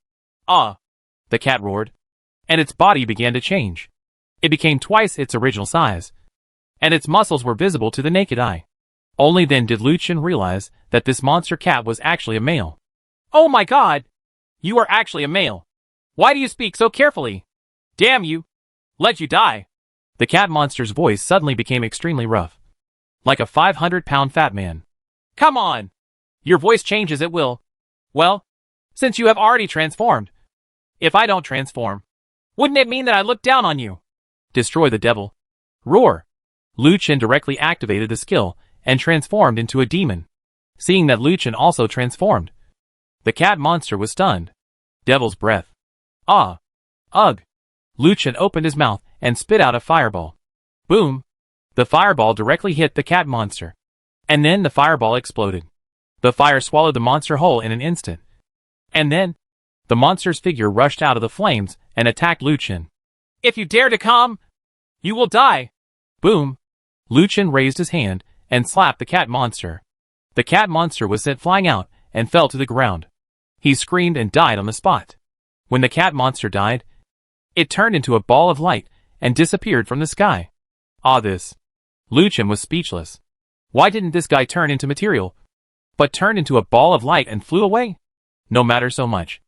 Ah! The cat roared. And its body began to change. It became twice its original size. And its muscles were visible to the naked eye. Only then did Lu Chen realize that this monster cat was actually a male. Oh my god! You are actually a male. Why do you speak so carefully? Damn you! Let you die. The cat monster's voice suddenly became extremely rough. Like a 500-pound fat man. Come on! Your voice changes at will. Well, since you have already transformed. If I don't transform, wouldn't it mean that I look down on you? Destroy the devil. Roar! Lu Chen directly activated the skill and transformed into a demon. Seeing that Lu Chen also transformed, the cat monster was stunned. Devil's breath. Ah! Ugh! Lu Chen opened his mouth and spit out a fireball. Boom! The fireball directly hit the cat monster. And then the fireball exploded. The fire swallowed the monster whole in an instant. And then, the monster's figure rushed out of the flames and attacked Lu Chen. If you dare to come, you will die. Boom! Lu Chen raised his hand and slapped the cat monster. The cat monster was sent flying out and fell to the ground. He screamed and died on the spot. When the cat monster died, it turned into a ball of light and disappeared from the sky. Ah, this. Lu Chen was speechless. Why didn't this guy turn into material, but turned into a ball of light and flew away? No matter so much.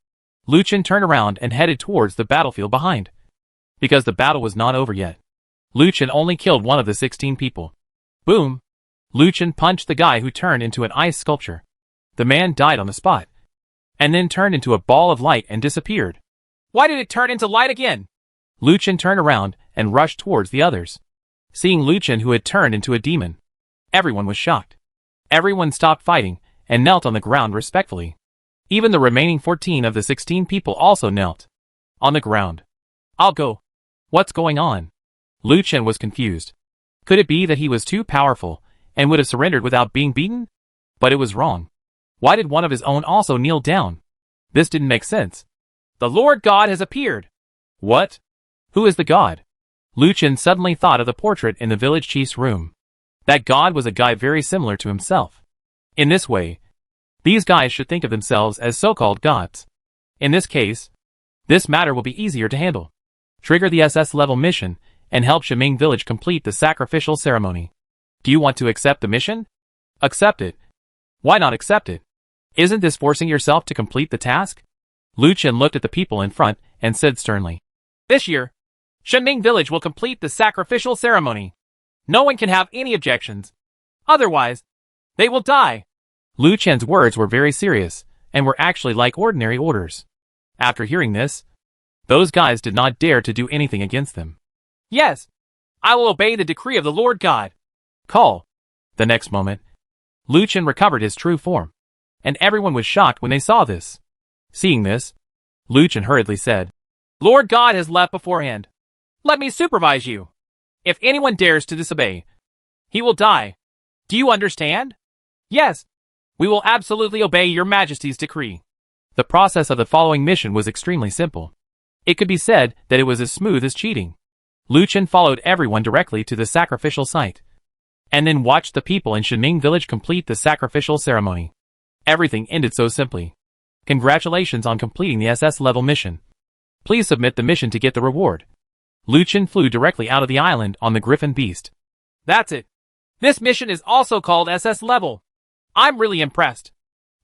Lu Chen turned around and headed towards the battlefield behind. Because the battle was not over yet. Lu Chen only killed one of the 16 people. Boom! Lu Chen punched the guy who turned into an ice sculpture. The man died on the spot. And then turned into a ball of light and disappeared. Why did it turn into light again? Lu Chen turned around and rushed towards the others. Seeing Lu Chen who had turned into a demon, everyone was shocked. Everyone stopped fighting and knelt on the ground respectfully. Even the remaining 14 of the 16 people also knelt on the ground. I'll go. What's going on? Lu Chen was confused. Could it be that he was too powerful and would have surrendered without being beaten? But it was wrong. Why did one of his own also kneel down? This didn't make sense. The Lord God has appeared. What? Who is the god? Lu Chen suddenly thought of the portrait in the village chief's room. That god was a guy very similar to himself. In this way, these guys should think of themselves as so-called gods. In this case, this matter will be easier to handle. Trigger the SS level mission and help Shiming village complete the sacrificial ceremony. Do you want to accept the mission? Accept it. Why not accept it? Isn't this forcing yourself to complete the task? Lu Chen looked at the people in front and said sternly. This year, Shiming village will complete the sacrificial ceremony. No one can have any objections. Otherwise, they will die. Lu Chen's words were very serious and were actually like ordinary orders. After hearing this, those guys did not dare to do anything against them. Yes, I will obey the decree of the Lord God. Call. The next moment, Lu Chen recovered his true form, and everyone was shocked when they saw this. Seeing this, Lu Chen hurriedly said, Lord God has left beforehand. Let me supervise you. If anyone dares to disobey, he will die. Do you understand? Yes, we will absolutely obey your majesty's decree. The process of the following mission was extremely simple. It could be said that it was as smooth as cheating. Lu Chen followed everyone directly to the sacrificial site, and then watched the people in Shiming village complete the sacrificial ceremony. Everything ended so simply. Congratulations on completing the SS level mission. Please submit the mission to get the reward. Lu Chen flew directly out of the island on the griffin beast. That's it. This mission is also called SS level. I'm really impressed.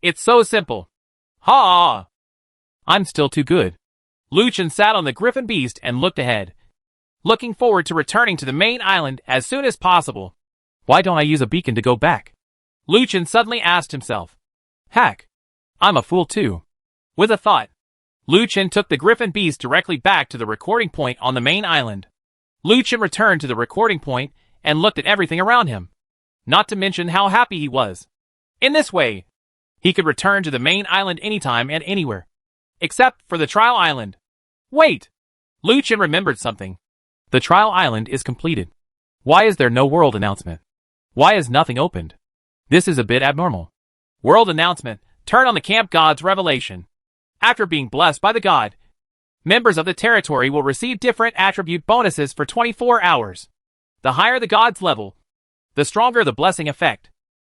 It's so simple. Ha! I'm still too good. Lu Chen sat on the griffin beast and looked ahead, looking forward to returning to the main island as soon as possible. Why don't I use a beacon to go back? Lu Chen suddenly asked himself. Heck, I'm a fool too. With a thought, Lu Chen took the griffin beast directly back to the recording point on the main island. Lu Chen returned to the recording point and looked at everything around him, not to mention how happy he was. In this way, he could return to the main island anytime and anywhere, except for the trial island. Wait! Lu Chen remembered something. The trial island is completed. Why is there no world announcement? Why is nothing opened? This is a bit abnormal. World announcement. Turn on the camp god's revelation. After being blessed by the god, members of the territory will receive different attribute bonuses for 24 hours. The higher the god's level, the stronger the blessing effect.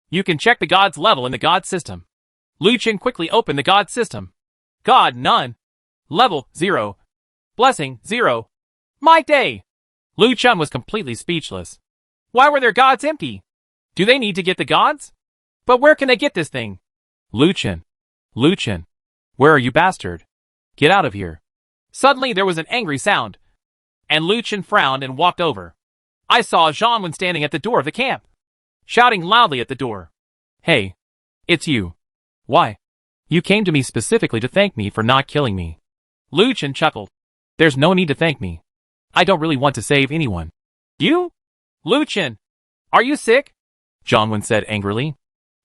You can check the god's level in the god system. Lu Chen quickly opened the god system. God, none. Level, 0. Blessing, 0. My day! Lu Chen was completely speechless. Why were their gods empty? Do they need to get the gods? But where can they get this thing? Lu Chen. Where are you, bastard? Get out of here. Suddenly there was an angry sound, and Lu Chen frowned and walked over. I saw Zhangwen standing at the door of the camp, shouting loudly at the door. Hey, it's you. Why? You came to me specifically to thank me for not killing me. Lu Chen chuckled. There's no need to thank me. I don't really want to save anyone. You? Lu Chen, are you sick? Zhangwen said angrily.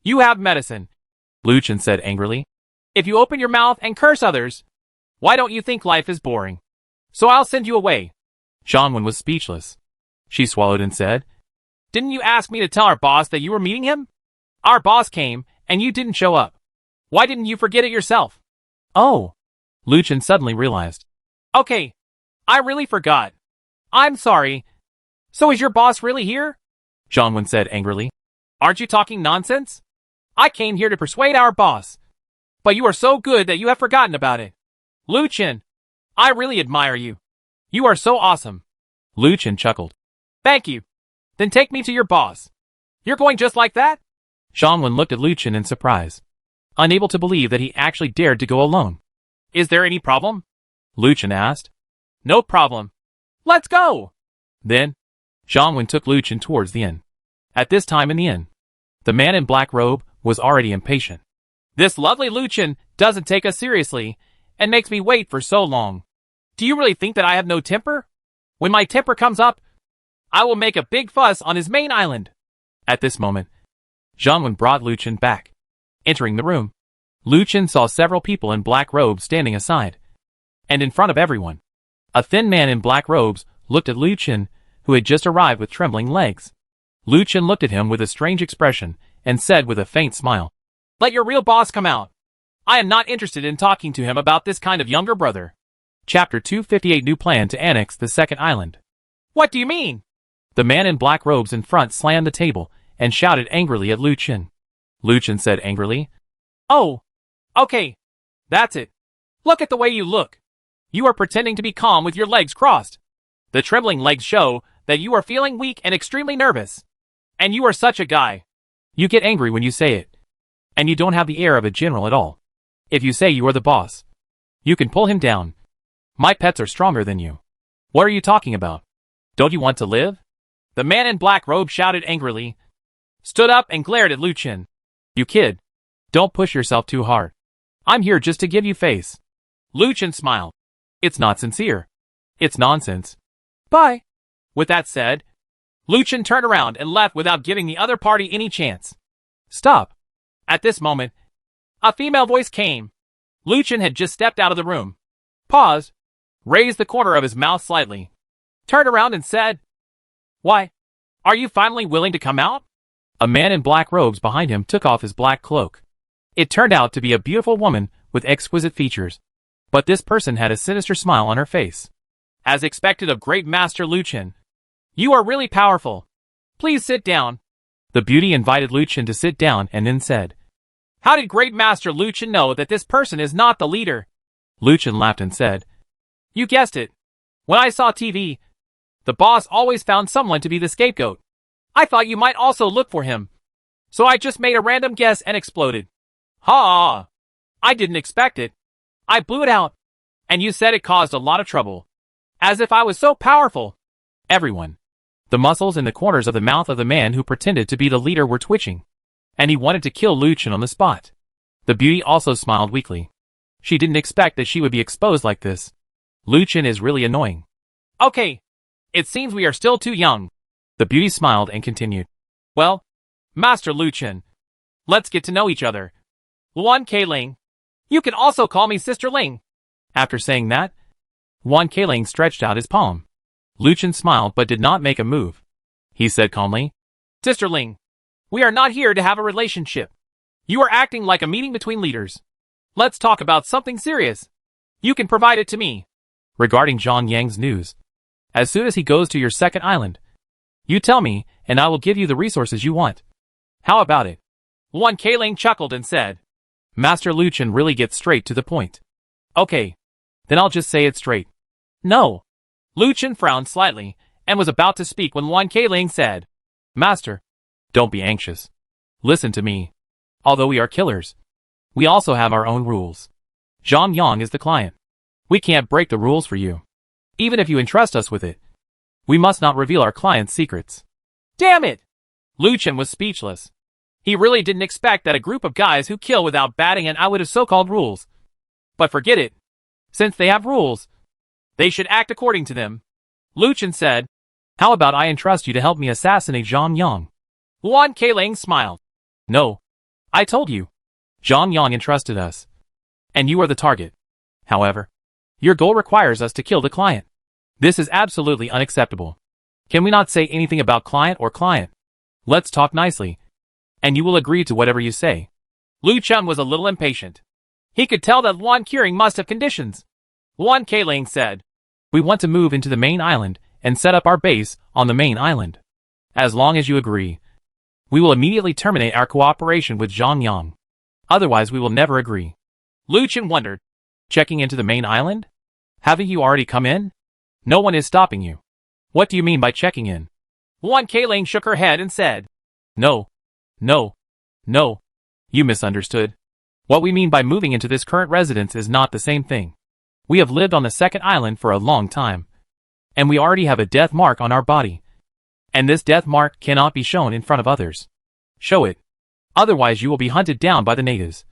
You have medicine, Lu Chen said angrily. If you open your mouth and curse others, why don't you think life is boring? So I'll send you away. Zhangwen was speechless. She swallowed and said, Didn't you ask me to tell our boss that you were meeting him? Our boss came, and you didn't show up. Why didn't you forget it yourself? Oh, Lu Chen suddenly realized. Okay, I really forgot. I'm sorry. So is your boss really here? Zhangwen said angrily. Aren't you talking nonsense? I came here to persuade our boss. But you are so good that you have forgotten about it. Lu Chen, I really admire you. You are so awesome. Lu Chen chuckled. Thank you. Then take me to your boss. You're going just like that? Zhangwen looked at Lu Chen in surprise, unable to believe that he actually dared to go alone. Is there any problem? Lu Chen asked. No problem. Let's go! Then, Zhangwen took Lu Chen towards the inn. At this time in the inn, the man in black robe was already impatient. This lovely Lu Chen doesn't take us seriously and makes me wait for so long. Do you really think that I have no temper? When my temper comes up, I will make a big fuss on his main island. At this moment, Zhangwen brought Lu Chen back. Entering the room, Lu Chen saw several people in black robes standing aside, and in front of everyone. A thin man in black robes looked at Lu Chen, who had just arrived with trembling legs. Lu Chen looked at him with a strange expression and said with a faint smile, Let your real boss come out. I am not interested in talking to him about this kind of younger brother. Chapter 258 New Plan to Annex the Second Island. What do you mean? The man in black robes in front slammed the table and shouted angrily at Lu Chen. Lu Chen said angrily, Oh, okay. That's it. Look at the way you look. You are pretending to be calm with your legs crossed. The trembling legs show that you are feeling weak and extremely nervous. And you are such a guy. You get angry when you say it. And you don't have the air of a general at all. If you say you are the boss, you can pull him down. My pets are stronger than you. What are you talking about? Don't you want to live? The man in black robe shouted angrily, stood up and glared at Lu Chen. You kid. Don't push yourself too hard. I'm here just to give you face. Lu Chen smiled. It's not sincere. It's nonsense. Bye. With that said, Lu Chen turned around and left without giving the other party any chance. Stop. At this moment, a female voice came. Lu Chen had just stepped out of the room, paused, raised the corner of his mouth slightly, turned around and said, Why, are you finally willing to come out? A man in black robes behind him took off his black cloak. It turned out to be a beautiful woman with exquisite features. But this person had a sinister smile on her face. As expected of Great Master Lu Chen, you are really powerful. Please sit down. The beauty invited Lu Chen to sit down and then said, How did Great Master Lu Chen know that this person is not the leader? Lu Chen laughed and said, You guessed it. When I saw TV, the boss always found someone to be the scapegoat. I thought you might also look for him. So I just made a random guess and exploded. Ha! I didn't expect it. I blew it out. And you said it caused a lot of trouble. As if I was so powerful. Everyone. The muscles in the corners of the mouth of the man who pretended to be the leader were twitching. And he wanted to kill Lu Chen on the spot. The beauty also smiled weakly. She didn't expect that she would be exposed like this. Lu Chen is really annoying. Okay. It seems we are still too young. The beauty smiled and continued. Well, Master Lu Chen, let's get to know each other. Luan K. Ling. You can also call me Sister Ling. After saying that, Wan Kailing stretched out his palm. Luchin smiled but did not make a move. He said calmly, Sisterling, we are not here to have a relationship. You are acting like a meeting between leaders. Let's talk about something serious. You can provide it to me. Regarding Zhang Yang's news. As soon as he goes to your second island, you tell me, and I will give you the resources you want. How about it? One Kaling chuckled and said, Master Luchin really gets straight to the point. Okay. Then I'll just say it straight. No. Luchin frowned slightly, and was about to speak when Wan Kaling said, Master, don't be anxious. Listen to me. Although we are killers, we also have our own rules. Zhang Yang is the client. We can't break the rules for you. Even if you entrust us with it, we must not reveal our client's secrets. Damn it! Luchin was speechless. He really didn't expect that a group of guys who kill without batting an eye would have so-called rules. But forget it. Since they have rules, they should act according to them. Luchin said, How about I entrust you to help me assassinate Zhang Yang? Wan Kaling smiled. No. I told you. Zhang Yang entrusted us. And you are the target. However, your goal requires us to kill the client. This is absolutely unacceptable. Can we not say anything about client or client? Let's talk nicely. And you will agree to whatever you say. Luchin was a little impatient. He could tell that Wan Kuring must have conditions. Wan Kaling said, We want to move into the main island and set up our base on the main island. As long as you agree, we will immediately terminate our cooperation with Zhang Yang. Otherwise we will never agree. Luchin wondered. Checking into the main island? Haven't you already come in? No one is stopping you. What do you mean by checking in? Wan Kaling shook her head and said, No. No. No. You misunderstood. What we mean by moving into this current residence is not the same thing. We have lived on the second island for a long time. And we already have a death mark on our body. And this death mark cannot be shown in front of others. Show it. Otherwise you will be hunted down by the natives.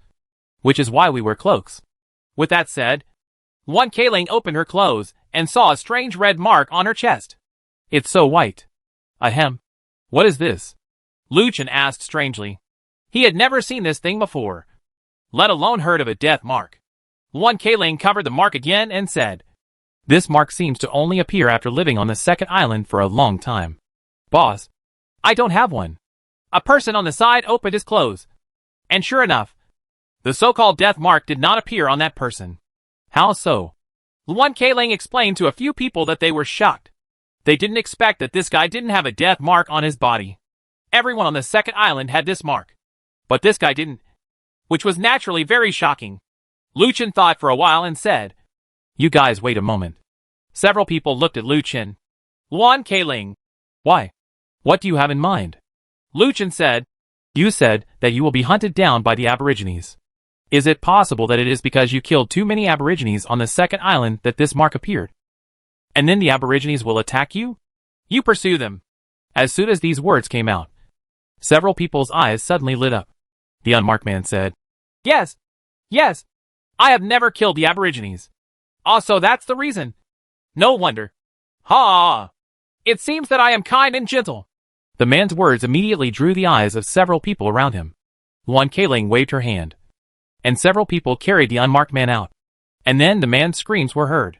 Which is why we wear cloaks. With that said, Wan Kaling opened her clothes and saw a strange red mark on her chest. It's so white. Ahem. What is this? Luchin asked strangely. He had never seen this thing before, let alone heard of a death mark. Wan Kaling covered the mark again and said, This mark seems to only appear after living on the second island for a long time. Boss, I don't have one. A person on the side opened his clothes. And sure enough, the so-called death mark did not appear on that person. How so? Wan Kaling explained to a few people that they were shocked. They didn't expect that this guy didn't have a death mark on his body. Everyone on the second island had this mark. But this guy didn't. Which was naturally very shocking. Luchin thought for a while and said, You guys wait a moment. Several people looked at Luchin. Wan Kaling. Why? What do you have in mind? Luchin said, You said that you will be hunted down by the Aborigines. Is it possible that it is because you killed too many Aborigines on the second island that this mark appeared? And then the Aborigines will attack you? You pursue them. As soon as these words came out, several people's eyes suddenly lit up. The unmarked man said, Yes. Yes. I have never killed the Aborigines. Also, that's the reason. No wonder. Ha! It seems that I am kind and gentle. The man's words immediately drew the eyes of several people around him. Wan Kaling waved her hand, and several people carried the unmarked man out. And then the man's screams were heard.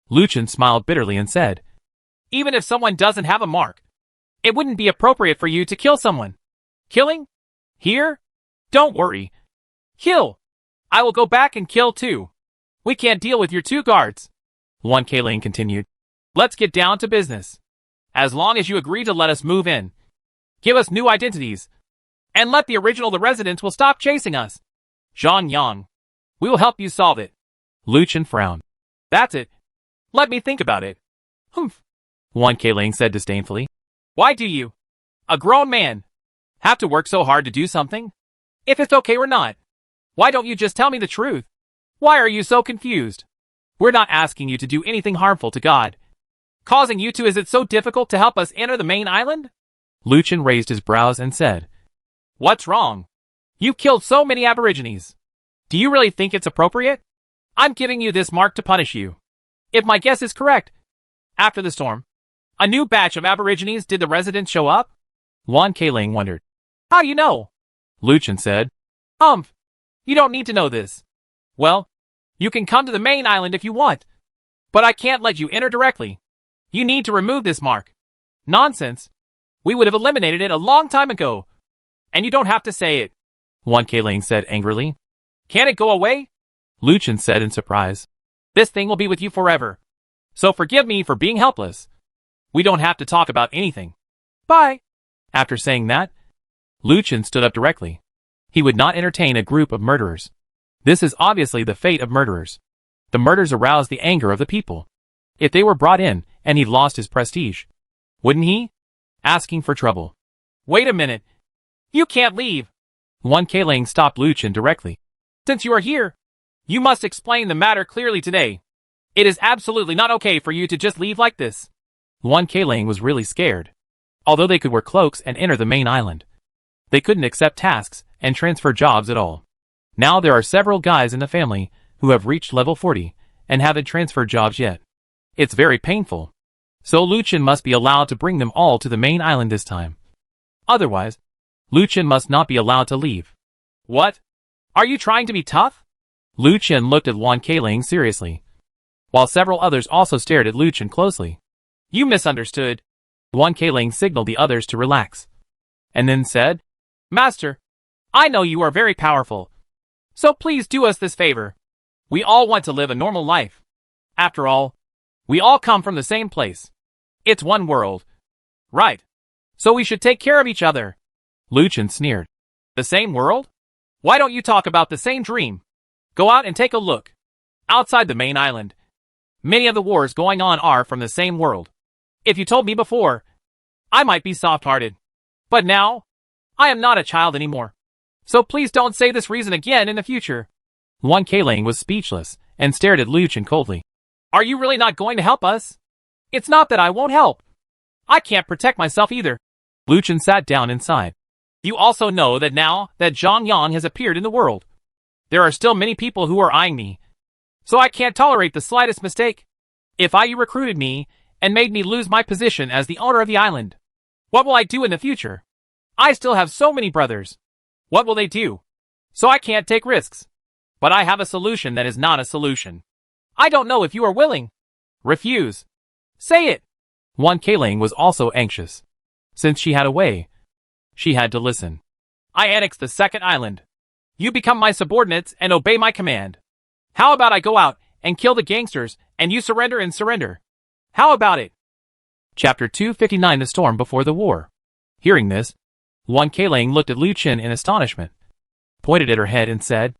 Luchin smiled bitterly and said, Even if someone doesn't have a mark, it wouldn't be appropriate for you to kill someone. Killing? Here? Don't worry. Kill. I will go back and kill too. We can't deal with your two guards. Wan Kaling continued. Let's get down to business. As long as you agree to let us move in, give us new identities, and let the residents will stop chasing us. Zhang Yang. We will help you solve it. Luchin frowned. That's it. Let me think about it. Humph. Wan Kaling said disdainfully. Why do you, a grown man, have to work so hard to do something? If it's okay or not, why don't you just tell me the truth? Why are you so confused? We're not asking you to do anything harmful to God. Causing you to, is it so difficult to help us enter the main island? Luchin raised his brows and said, What's wrong? You killed so many Aborigines. Do you really think it's appropriate? I'm giving you this mark to punish you. If my guess is correct, after the storm, a new batch of Aborigines did the residents show up? Wan Kaling wondered. How do you know? Luchin said, You don't need to know this. Well, you can come to the main island if you want, but I can't let you enter directly. You need to remove this mark. Nonsense. We would have eliminated it a long time ago. And you don't have to say it. 1K said angrily. Can it go away? Luchin said in surprise. This thing will be with you forever. So forgive me for being helpless. We don't have to talk about anything. Bye. After saying that, Luchin stood up directly. He would not entertain a group of murderers. This is obviously the fate of murderers. The murders aroused the anger of the people. If they were brought in, and he lost his prestige, wouldn't he? Asking for trouble. Wait a minute. You can't leave. 1K stopped Luchin directly. Since you are here, you must explain the matter clearly today. It is absolutely not okay for you to just leave like this. 1K was really scared. Although they could wear cloaks and enter the main island, they couldn't accept tasks and transfer jobs at all. Now there are several guys in the family who have reached level 40 and haven't transferred jobs yet. It's very painful. So Luchin must be allowed to bring them all to the main island this time. Otherwise, Luchin must not be allowed to leave. What? Are you trying to be tough? Luchin looked at 1K seriously, while several others also stared at Luchin closely. You misunderstood. 1K signaled the others to relax, and then said, Master, I know you are very powerful. So please do us this favor. We all want to live a normal life. After all, we all come from the same place. It's one world. Right. So we should take care of each other. Luchin sneered. The same world? Why don't you talk about the same dream? Go out and take a look. Outside the main island, many of the wars going on are from the same world. If you told me before, I might be soft-hearted. But now, I am not a child anymore. So please don't say this reason again in the future. 1K was speechless and stared at Luchin coldly. Are you really not going to help us? It's not that I won't help. I can't protect myself either. Luchin sat down inside. You also know that now that Zhang Yang has appeared in the world, there are still many people who are eyeing me. So I can't tolerate the slightest mistake. If you recruited me and made me lose my position as the owner of the island, what will I do in the future? I still have so many brothers. What will they do? So I can't take risks. But I have a solution that is not a solution. I don't know if you are willing. Refuse. Say it. 1K was also anxious. Since she had a way, she had to listen. I annex the second island. You become my subordinates and obey my command. How about I go out and kill the gangsters and you surrender and surrender? How about it? Chapter 259 The Storm Before the War. Hearing this, 1K looked at Luchin in astonishment, pointed at her head and said,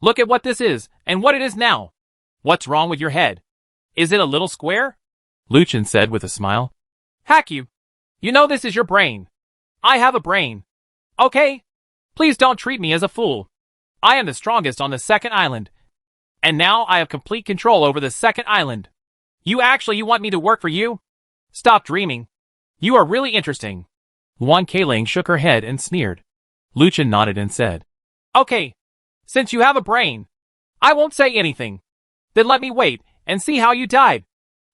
Look at what this is and what it is now. What's wrong with your head? Is it a little square? Luchin said with a smile. Hack you. You know this is your brain. I have a brain. Okay? Please don't treat me as a fool. I am the strongest on the second island. And now I have complete control over the second island. You want me to work for you? Stop dreaming. You are really interesting. 1K shook her head and sneered. Luchin nodded and said, Okay. Since you have a brain, I won't say anything. Then let me wait and see how you died.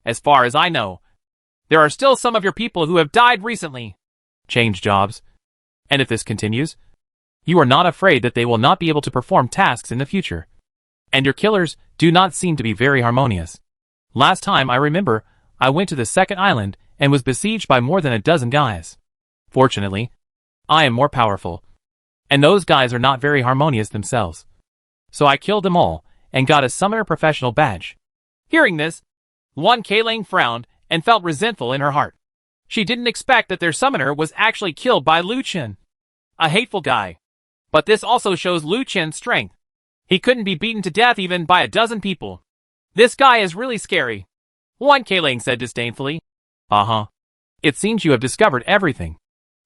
As far as I know, there are still some of your people who have died recently. Change jobs. And if this continues, you are not afraid that they will not be able to perform tasks in the future. And your killers do not seem to be very harmonious. Last time I remember, I went to the second island and was besieged by more than a dozen guys. Fortunately, I am more powerful. And those guys are not very harmonious themselves. So I killed them all and got a summoner professional badge. Hearing this, 1K frowned and felt resentful in her heart. She didn't expect that their summoner was actually killed by Luchin. A hateful guy. But this also shows Luchin's strength. He couldn't be beaten to death even by a dozen people. This guy is really scary. 1K said disdainfully. Uh-huh. It seems you have discovered everything.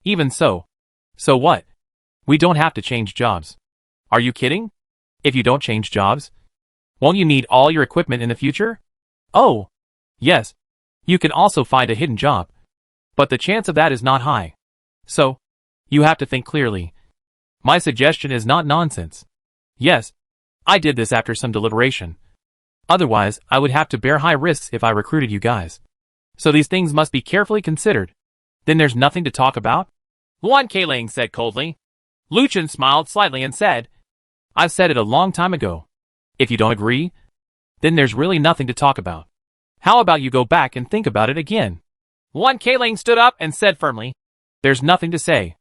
Even so. So what? We don't have to change jobs. Are you kidding? If you don't change jobs, won't you need all your equipment in the future? Oh. Yes. You can also find a hidden job. But the chance of that is not high. So, you have to think clearly. My suggestion is not nonsense. Yes, I did this after some deliberation. Otherwise, I would have to bear high risks if I recruited you guys. So these things must be carefully considered. Then there's nothing to talk about? 1K said coldly. Luchin smiled slightly and said, I've said it a long time ago. If you don't agree, then there's really nothing to talk about. How about you go back and think about it again? One Kaling stood up and said firmly, There's nothing to say.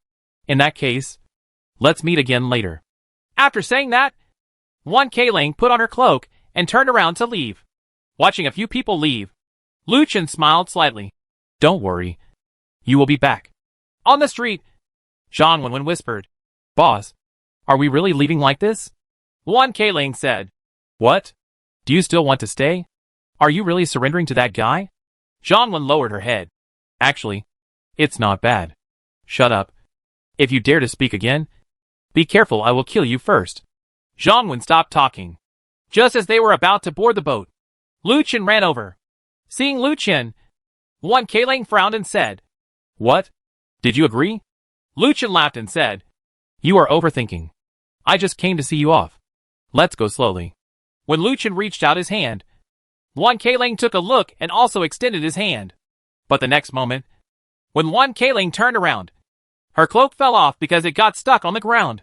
In that case, let's meet again later. After saying that, one Kaling put on her cloak and turned around to leave. Watching a few people leave, Lucien smiled slightly. Don't worry. You will be back. On the street, Zhang Wenwen whispered. Boss, are we really leaving like this? One Kaling said. What? Do you still want to stay? Are you really surrendering to that guy? Zhang Wen lowered her head. Actually, it's not bad. Shut up. If you dare to speak again, be careful, I will kill you first. Zhang Wen stopped talking. Just as they were about to board the boat, Lucien ran over. Seeing Lucien, one Kaling frowned and said, What? Did you agree? Lucien laughed and said, You are overthinking. I just came to see you off. Let's go slowly. When Lucien reached out his hand, one Kaling took a look and also extended his hand. But the next moment, when one Kaling turned around, her cloak fell off because it got stuck on the ground.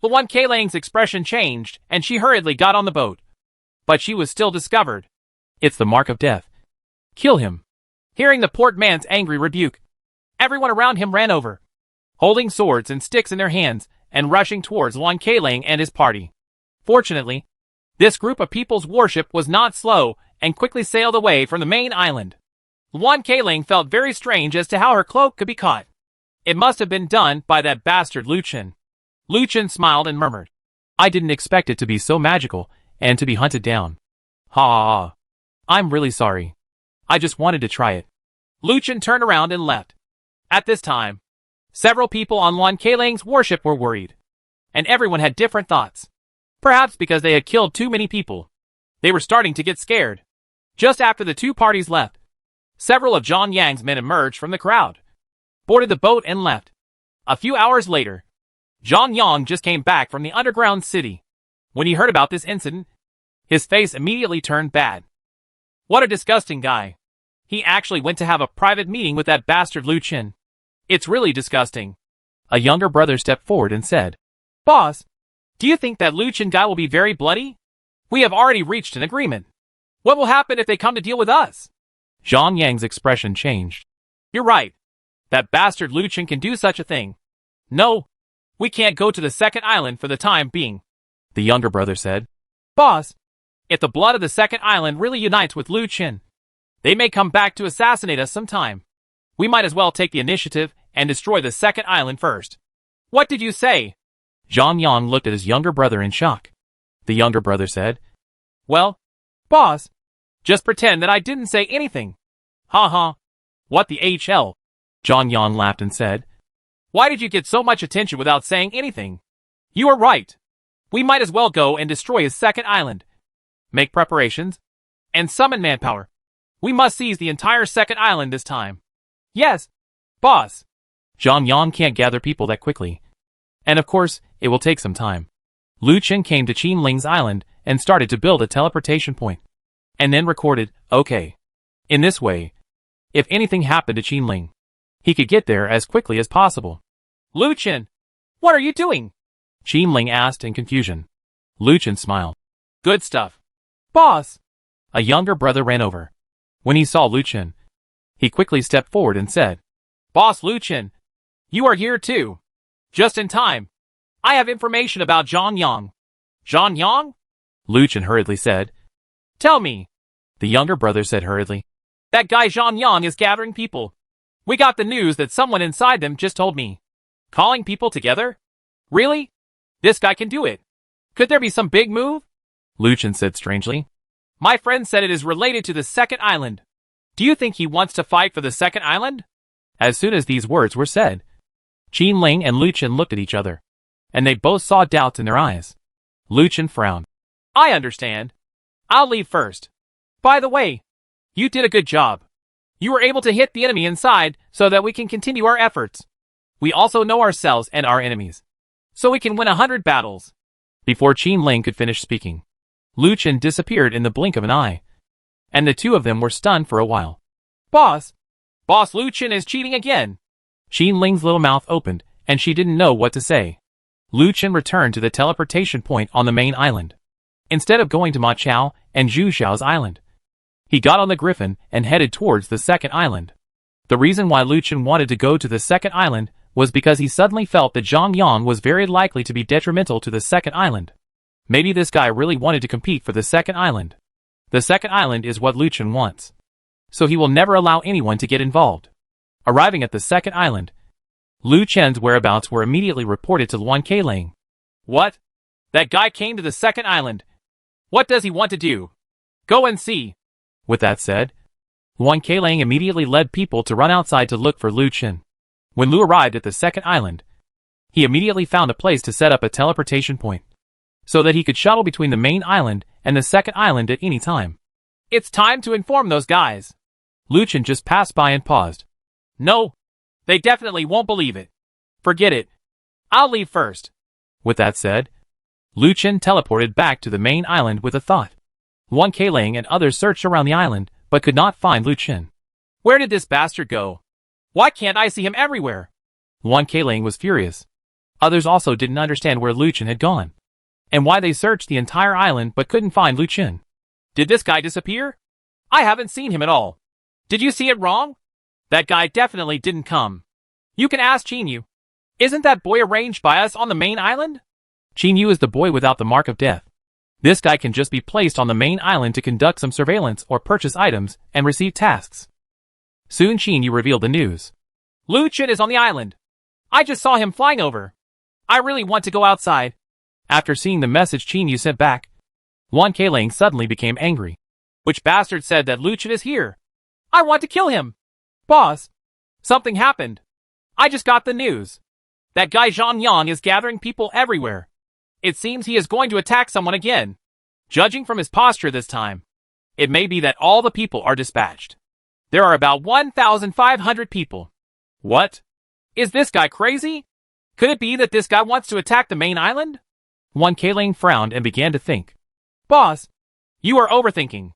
The one Kaling's expression changed and she hurriedly got on the boat. But she was still discovered. It's the mark of death. Kill him. Hearing the portman's angry rebuke, everyone around him ran over, holding swords and sticks in their hands and rushing towards one Kaling and his party. Fortunately, this group of people's worship was not slow and quickly sailed away from the main island. One Kaling felt very strange as to how her cloak could be caught. It must have been done by that bastard Lucien. Lucien smiled and murmured, I didn't expect it to be so magical and to be hunted down. Ha ha ha. I'm really sorry. I just wanted to try it. Lucien turned around and left. At this time, several people on one Kaling's worship were worried, and everyone had different thoughts. Perhaps because they had killed too many people. They were starting to get scared. Just after the two parties left, several of Zhang Yang's men emerged from the crowd, boarded the boat and left. A few hours later, Zhang Yang just came back from the underground city. When he heard about this incident, his face immediately turned bad. What a disgusting guy. He actually went to have a private meeting with that bastard Lucien. It's really disgusting. A younger brother stepped forward and said, Boss, do you think that Lucien guy will be very bloody? We have already reached an agreement. What will happen if they come to deal with us? Zhang Yang's expression changed. You're right. That bastard Lucien can do such a thing. No, we can't go to the second island for the time being. The younger brother said, Boss, if the blood of the second island really unites with Lucien, they may come back to assassinate us sometime. We might as well take the initiative and destroy the second island first. What did you say? Zhang Yang looked at his younger brother in shock. The younger brother said, Well, boss, just pretend that I didn't say anything. Ha ha. What the HL? Zhang Yang laughed and said, Why did you get so much attention without saying anything? You are right. We might as well go and destroy his second island. Make preparations, and summon manpower. We must seize the entire second island this time. Yes, boss. Zhang Yang can't gather people that quickly. And of course, it will take some time. Lucien came to Qin Ling's island and started to build a teleportation point. And then recorded, okay. In this way, if anything happened to Qin Ling, he could get there as quickly as possible. Lucien, what are you doing? Qin Ling asked in confusion. Lucien smiled. Good stuff. Boss. A younger brother ran over. When he saw Lucien, he quickly stepped forward and said, Boss Lucien, you are here too. Just in time. I have information about Zhang Yang. Zhang Yang? Lucien hurriedly said. Tell me. The younger brother said hurriedly. That guy Zhang Yang is gathering people. We got the news that someone inside them just told me. Calling people together? Really? This guy can do it. Could there be some big move? Lucien said strangely. My friend said it is related to the second island. Do you think he wants to fight for the second island? As soon as these words were said, Qin Ling and Lucien looked at each other, and they both saw doubts in their eyes. Lucien frowned. I understand. I'll leave first. By the way, you did a good job. You were able to hit the enemy inside so that we can continue our efforts. We also know ourselves and our enemies, so we can win 100 battles. Before Qin Ling could finish speaking, Lucien disappeared in the blink of an eye, and the two of them were stunned for a while. Boss Lucien is cheating again. Qin Ling's little mouth opened, and she didn't know what to say. Lucien returned to the teleportation point on the main island, instead of going to Ma Chao and Zhu Xiao's island. He got on the griffin and headed towards the second island. The reason why Luchin wanted to go to the second island was because he suddenly felt that Zhang Yang was very likely to be detrimental to the second island. Maybe this guy really wanted to compete for the second island. The second island is what Luchin wants. So he will never allow anyone to get involved. Arriving at the second island, Lu Chen's whereabouts were immediately reported to Luan Keilang. What? That guy came to the second island. What does he want to do? Go and see. With that said, Luan Keilang immediately led people to run outside to look for Lu Chen. When Lu arrived at the second island, he immediately found a place to set up a teleportation point, so that he could shuttle between the main island and the second island at any time. It's time to inform those guys. Lu Chen just passed by and paused. No, they definitely won't believe it. Forget it. I'll leave first. With that said, Lu Chen teleported back to the main island with a thought. Luan Keilang and others searched around the island, but could not find Lu Chen. Where did this bastard go? Why can't I see him everywhere? Luan Keilang was furious. Others also didn't understand where Lu Chen had gone, and why they searched the entire island but couldn't find Lu Chen. Did this guy disappear? I haven't seen him at all. Did you see it wrong? That guy definitely didn't come. You can ask Qin. Isn't that boy arranged by us on the main island? Qin is the boy without the mark of death. This guy can just be placed on the main island to conduct some surveillance or purchase items and receive tasks. Soon Qin revealed the news. Lu Chen is on the island. I just saw him flying over. I really want to go outside. After seeing the message Qin sent back, Luan Keilang suddenly became angry. Which bastard said that Lu Chen is here? I want to kill him. Boss, something happened. I just got the news. That guy Zhang Yang is gathering people everywhere. It seems he is going to attack someone again. Judging from his posture this time, it may be that all the people are dispatched. There are about 1,500 people. What? Is this guy crazy? Could it be that this guy wants to attack the main island? Luan Keilang frowned and began to think. Boss, you are overthinking.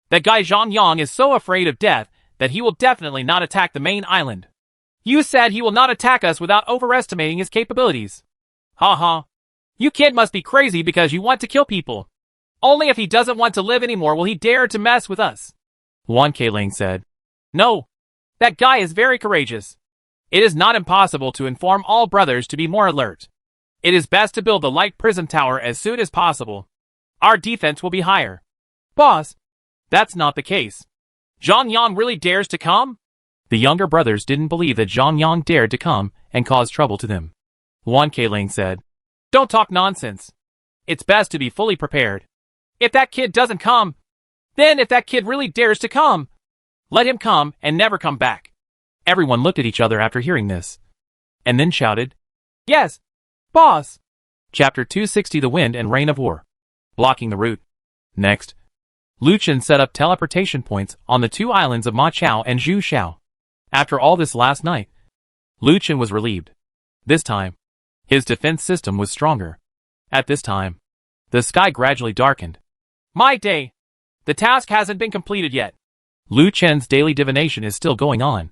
That guy Zhang Yang is so afraid of death that he will definitely not attack the main island. You said he will not attack us without overestimating his capabilities. Ha. You kid must be crazy because you want to kill people. Only if he doesn't want to live anymore will he dare to mess with us. Luan Keilang said. No, that guy is very courageous. It is not impossible to inform all brothers to be more alert. It is best to build the light prism tower as soon as possible. Our defense will be higher. Boss, that's not the case. Zhang Yang really dares to come? The younger brothers didn't believe that Zhang Yang dared to come and cause trouble to them. Luan Keilang said. Don't talk nonsense. It's best to be fully prepared. If that kid doesn't come, then if that kid really dares to come, let him come and never come back. Everyone looked at each other after hearing this, and then shouted, Yes, boss. Chapter 260 The Wind and Rain of War. Blocking the route. Next, Lu Chen set up teleportation points on the two islands of Ma Chao and Zhu Xiao. After all this last night, Lu Chen was relieved. This time, his defense system was stronger. At this time, the sky gradually darkened. My day! The task hasn't been completed yet. Lu Chen's daily divination is still going on,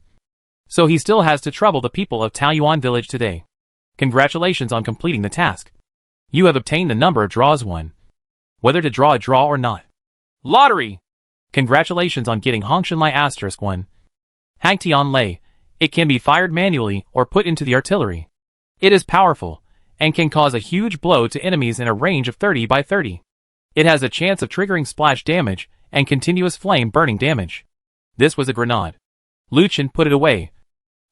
so he still has to trouble the people of Taoyuan village today. Congratulations on completing the task. You have obtained the number of draws won. Whether to draw a draw or not. Lottery! Congratulations on getting Hongshan Lai Asterisk 1. Hangtian Lei. It can be fired manually or put into the artillery. It is powerful, and can cause a huge blow to enemies in a range of 30 by 30. It has a chance of triggering splash damage and continuous flame burning damage. This was a grenade. Lu Chen put it away,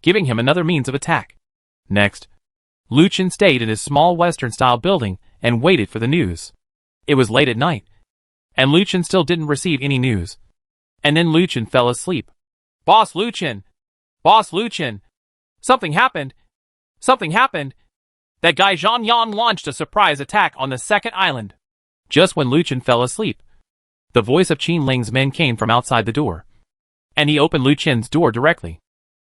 giving him another means of attack. Next, Lu Chen stayed in his small Western-style building and waited for the news. It was late at night, and Lu Chen still didn't receive any news. And then Lu Chen fell asleep. Boss Lu Chen! Boss Lu Chen! Something happened! Something happened! That guy Zhang Yang launched a surprise attack on the second island. Just when Lu Chen fell asleep, the voice of Qin Ling's men came from outside the door, and he opened Lu Chen's door directly.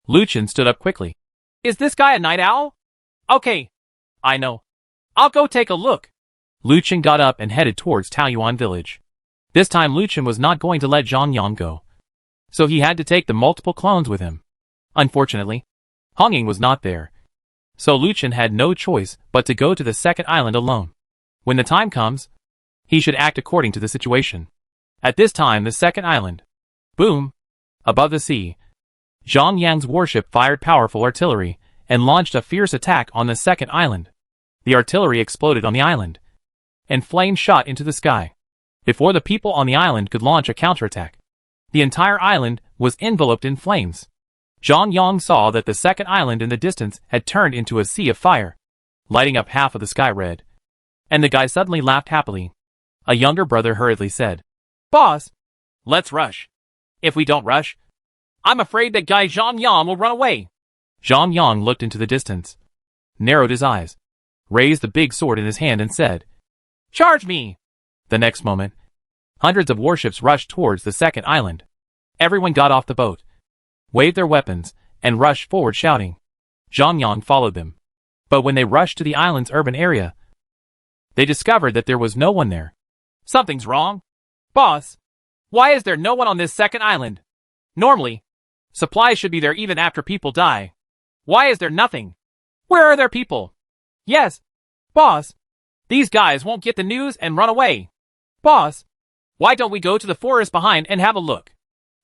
Lu Chen stood up quickly. Is this guy a night owl? Okay, I know. I'll go take a look. Lu Chen got up and headed towards Taoyuan village. This time Lu Chen was not going to let Zhang Yang go, so he had to take the multiple clones with him. Unfortunately, Honging was not there, so Lu Chen had no choice but to go to the second island alone. When the time comes, he should act according to the situation. At this time the second island, Boom! Above the sea, Zhang Yang's warship fired powerful artillery and launched a fierce attack on the second island. The artillery exploded on the island, and flames shot into the sky. Before the people on the island could launch a counterattack, the entire island was enveloped in flames. Zhang Yang saw that the second island in the distance had turned into a sea of fire, lighting up half of the sky red. And the guy suddenly laughed happily. A younger brother hurriedly said, "Boss, let's rush. If we don't rush, I'm afraid that guy Zhang Yang will run away." Zhang Yang looked into the distance, narrowed his eyes, raised the big sword in his hand and said, "Charge me!" The next moment, hundreds of warships rushed towards the second island. Everyone got off the boat, waved their weapons, and rushed forward shouting. Zhang Yang followed them. But when they rushed to the island's urban area, they discovered that there was no one there. "Something's wrong. Boss, why is there no one on this second island? Normally, supplies should be there even after people die. Why is there nothing? Where are their people?" "Yes, boss. These guys won't get the news and run away. Boss, why don't we go to the forest behind and have a look?"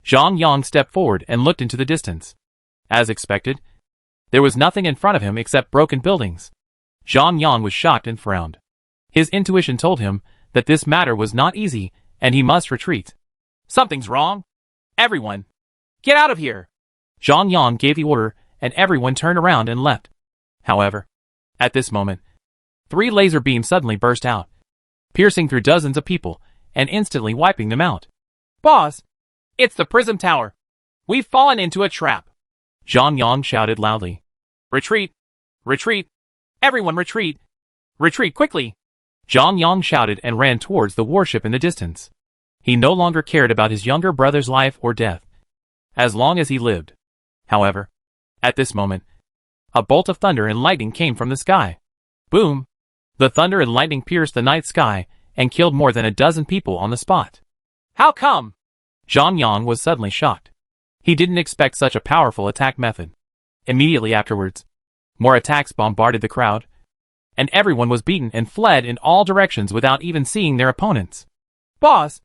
Zhang Yang stepped forward and looked into the distance. As expected, there was nothing in front of him except broken buildings. Zhang Yang was shocked and frowned. His intuition told him that this matter was not easy and he must retreat. "Something's wrong. Everyone, get out of here." Zhang Yang gave the order and everyone turned around and left. However, at this moment, 3 laser beams suddenly burst out, piercing through dozens of people and instantly wiping them out. "Boss, it's the prism tower. We've fallen into a trap." Zhang Yang shouted loudly. "Retreat! Retreat! Everyone retreat! Retreat quickly!" Zhang Yang shouted and ran towards the warship in the distance. He no longer cared about his younger brother's life or death, as long as he lived. However, at this moment, a bolt of thunder and lightning came from the sky. Boom! The thunder and lightning pierced the night sky and killed more than a dozen people on the spot. "How come?" Zhang Yang was suddenly shocked. He didn't expect such a powerful attack method. Immediately afterwards, more attacks bombarded the crowd, and everyone was beaten and fled in all directions without even seeing their opponents. "Boss,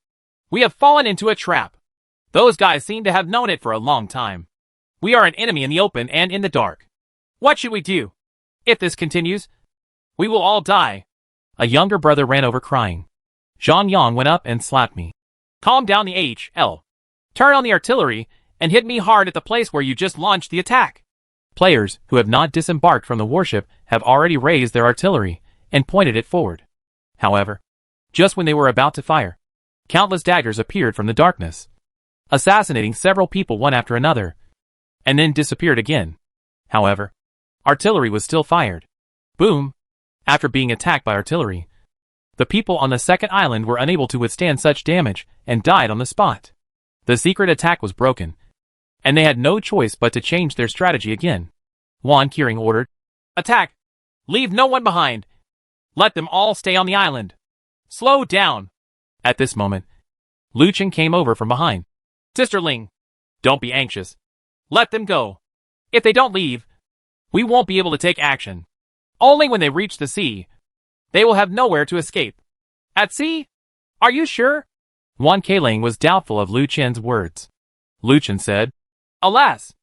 we have fallen into a trap. Those guys seem to have known it for a long time. We are an enemy in the open and in the dark. What should we do? If this continues, we will all die." A younger brother ran over crying. Zhang Yang went up and slapped me. "Calm down the HL. Turn on the artillery and hit me hard at the place where you just launched the attack." Players who have not disembarked from the warship have already raised their artillery and pointed it forward. However, just when they were about to fire, countless daggers appeared from the darkness, assassinating several people one after another, and then disappeared again. However, artillery was still fired. Boom! After being attacked by artillery, the people on the second island were unable to withstand such damage and died on the spot. The secret attack was broken, and they had no choice but to change their strategy again. Wan Qiring ordered, "Attack! Leave no one behind. Let them all stay on the island. Slow down." At this moment, Lu Chen came over from behind. "Sisterling, don't be anxious. Let them go. If they don't leave, we won't be able to take action. Only when they reach the sea, they will have nowhere to escape." "At sea? Are you sure?" Wan Qiring was doubtful of Lu Chen's words. Lu Chen said, "Alas,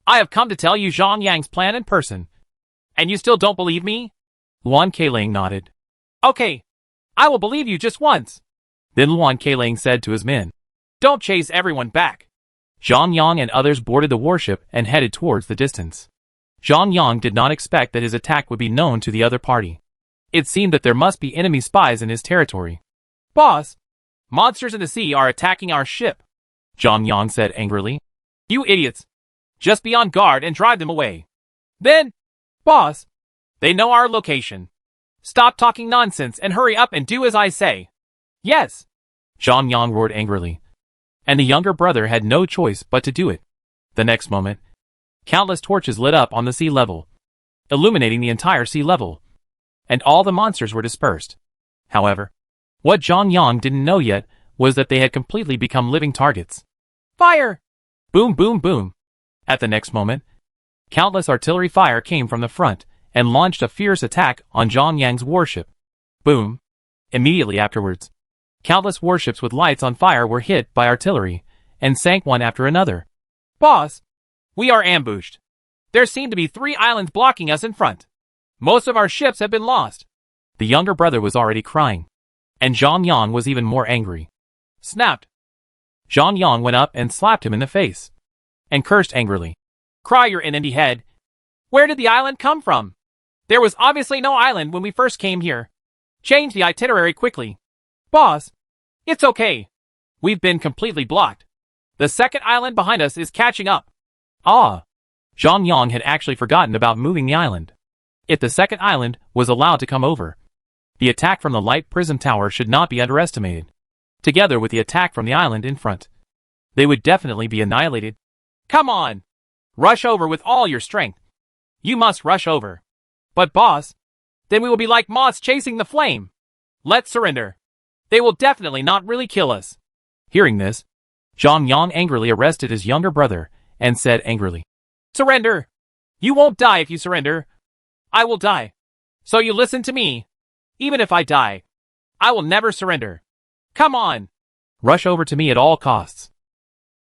I have come to tell you Zhang Yang's plan in person, and you still don't believe me?" Wan Qiring nodded. "Okay, I will believe you just once." Then Wan Qiring said to his men, "Don't chase everyone back." Zhang Yang and others boarded the warship and headed towards the distance. Zhang Yang did not expect that his attack would be known to the other party. It seemed that there must be enemy spies in his territory. "Boss, monsters in the sea are attacking our ship," Zhang Yang said angrily. "You idiots! Just be on guard and drive them away." "Then, boss, they know our location. Stop talking nonsense and hurry up and do as I say." "Yes," Zhang Yang roared angrily, and the younger brother had no choice but to do it. The next moment, countless torches lit up on the sea level, illuminating the entire sea level, and all the monsters were dispersed. However, what Zhang Yang didn't know yet was that they had completely become living targets. "Fire!" Boom, boom, boom. At the next moment, countless artillery fire came from the front and launched a fierce attack on Zhang Yang's warship. Boom. Immediately afterwards, countless warships with lights on fire were hit by artillery, and sank one after another. Boss, we are ambushed. There seem to be 3 islands blocking us in front. Most of our ships have been lost. The younger brother was already crying, and Zhang Yang was even more angry. Snapped. Zhang Yang went up and slapped him in the face, and cursed angrily. Cry your inandy head. Where did the island come from? There was obviously no island when we first came here. Change the itinerary quickly. Boss, it's okay. We've been completely blocked. The second island behind us is catching up. Ah! Zhang Yang had actually forgotten about moving the island. If the second island was allowed to come over, the attack from the light prism tower should not be underestimated. Together with the attack from the island in front, they would definitely be annihilated. Come on! Rush over with all your strength. You must rush over. But boss, then we will be like moths chasing the flame. Let's surrender. They will definitely not really kill us. Hearing this, Zhang Yang angrily arrested his younger brother and said angrily, Surrender! You won't die if you surrender. I will die. So you listen to me. Even if I die, I will never surrender. Come on! Rush over to me at all costs.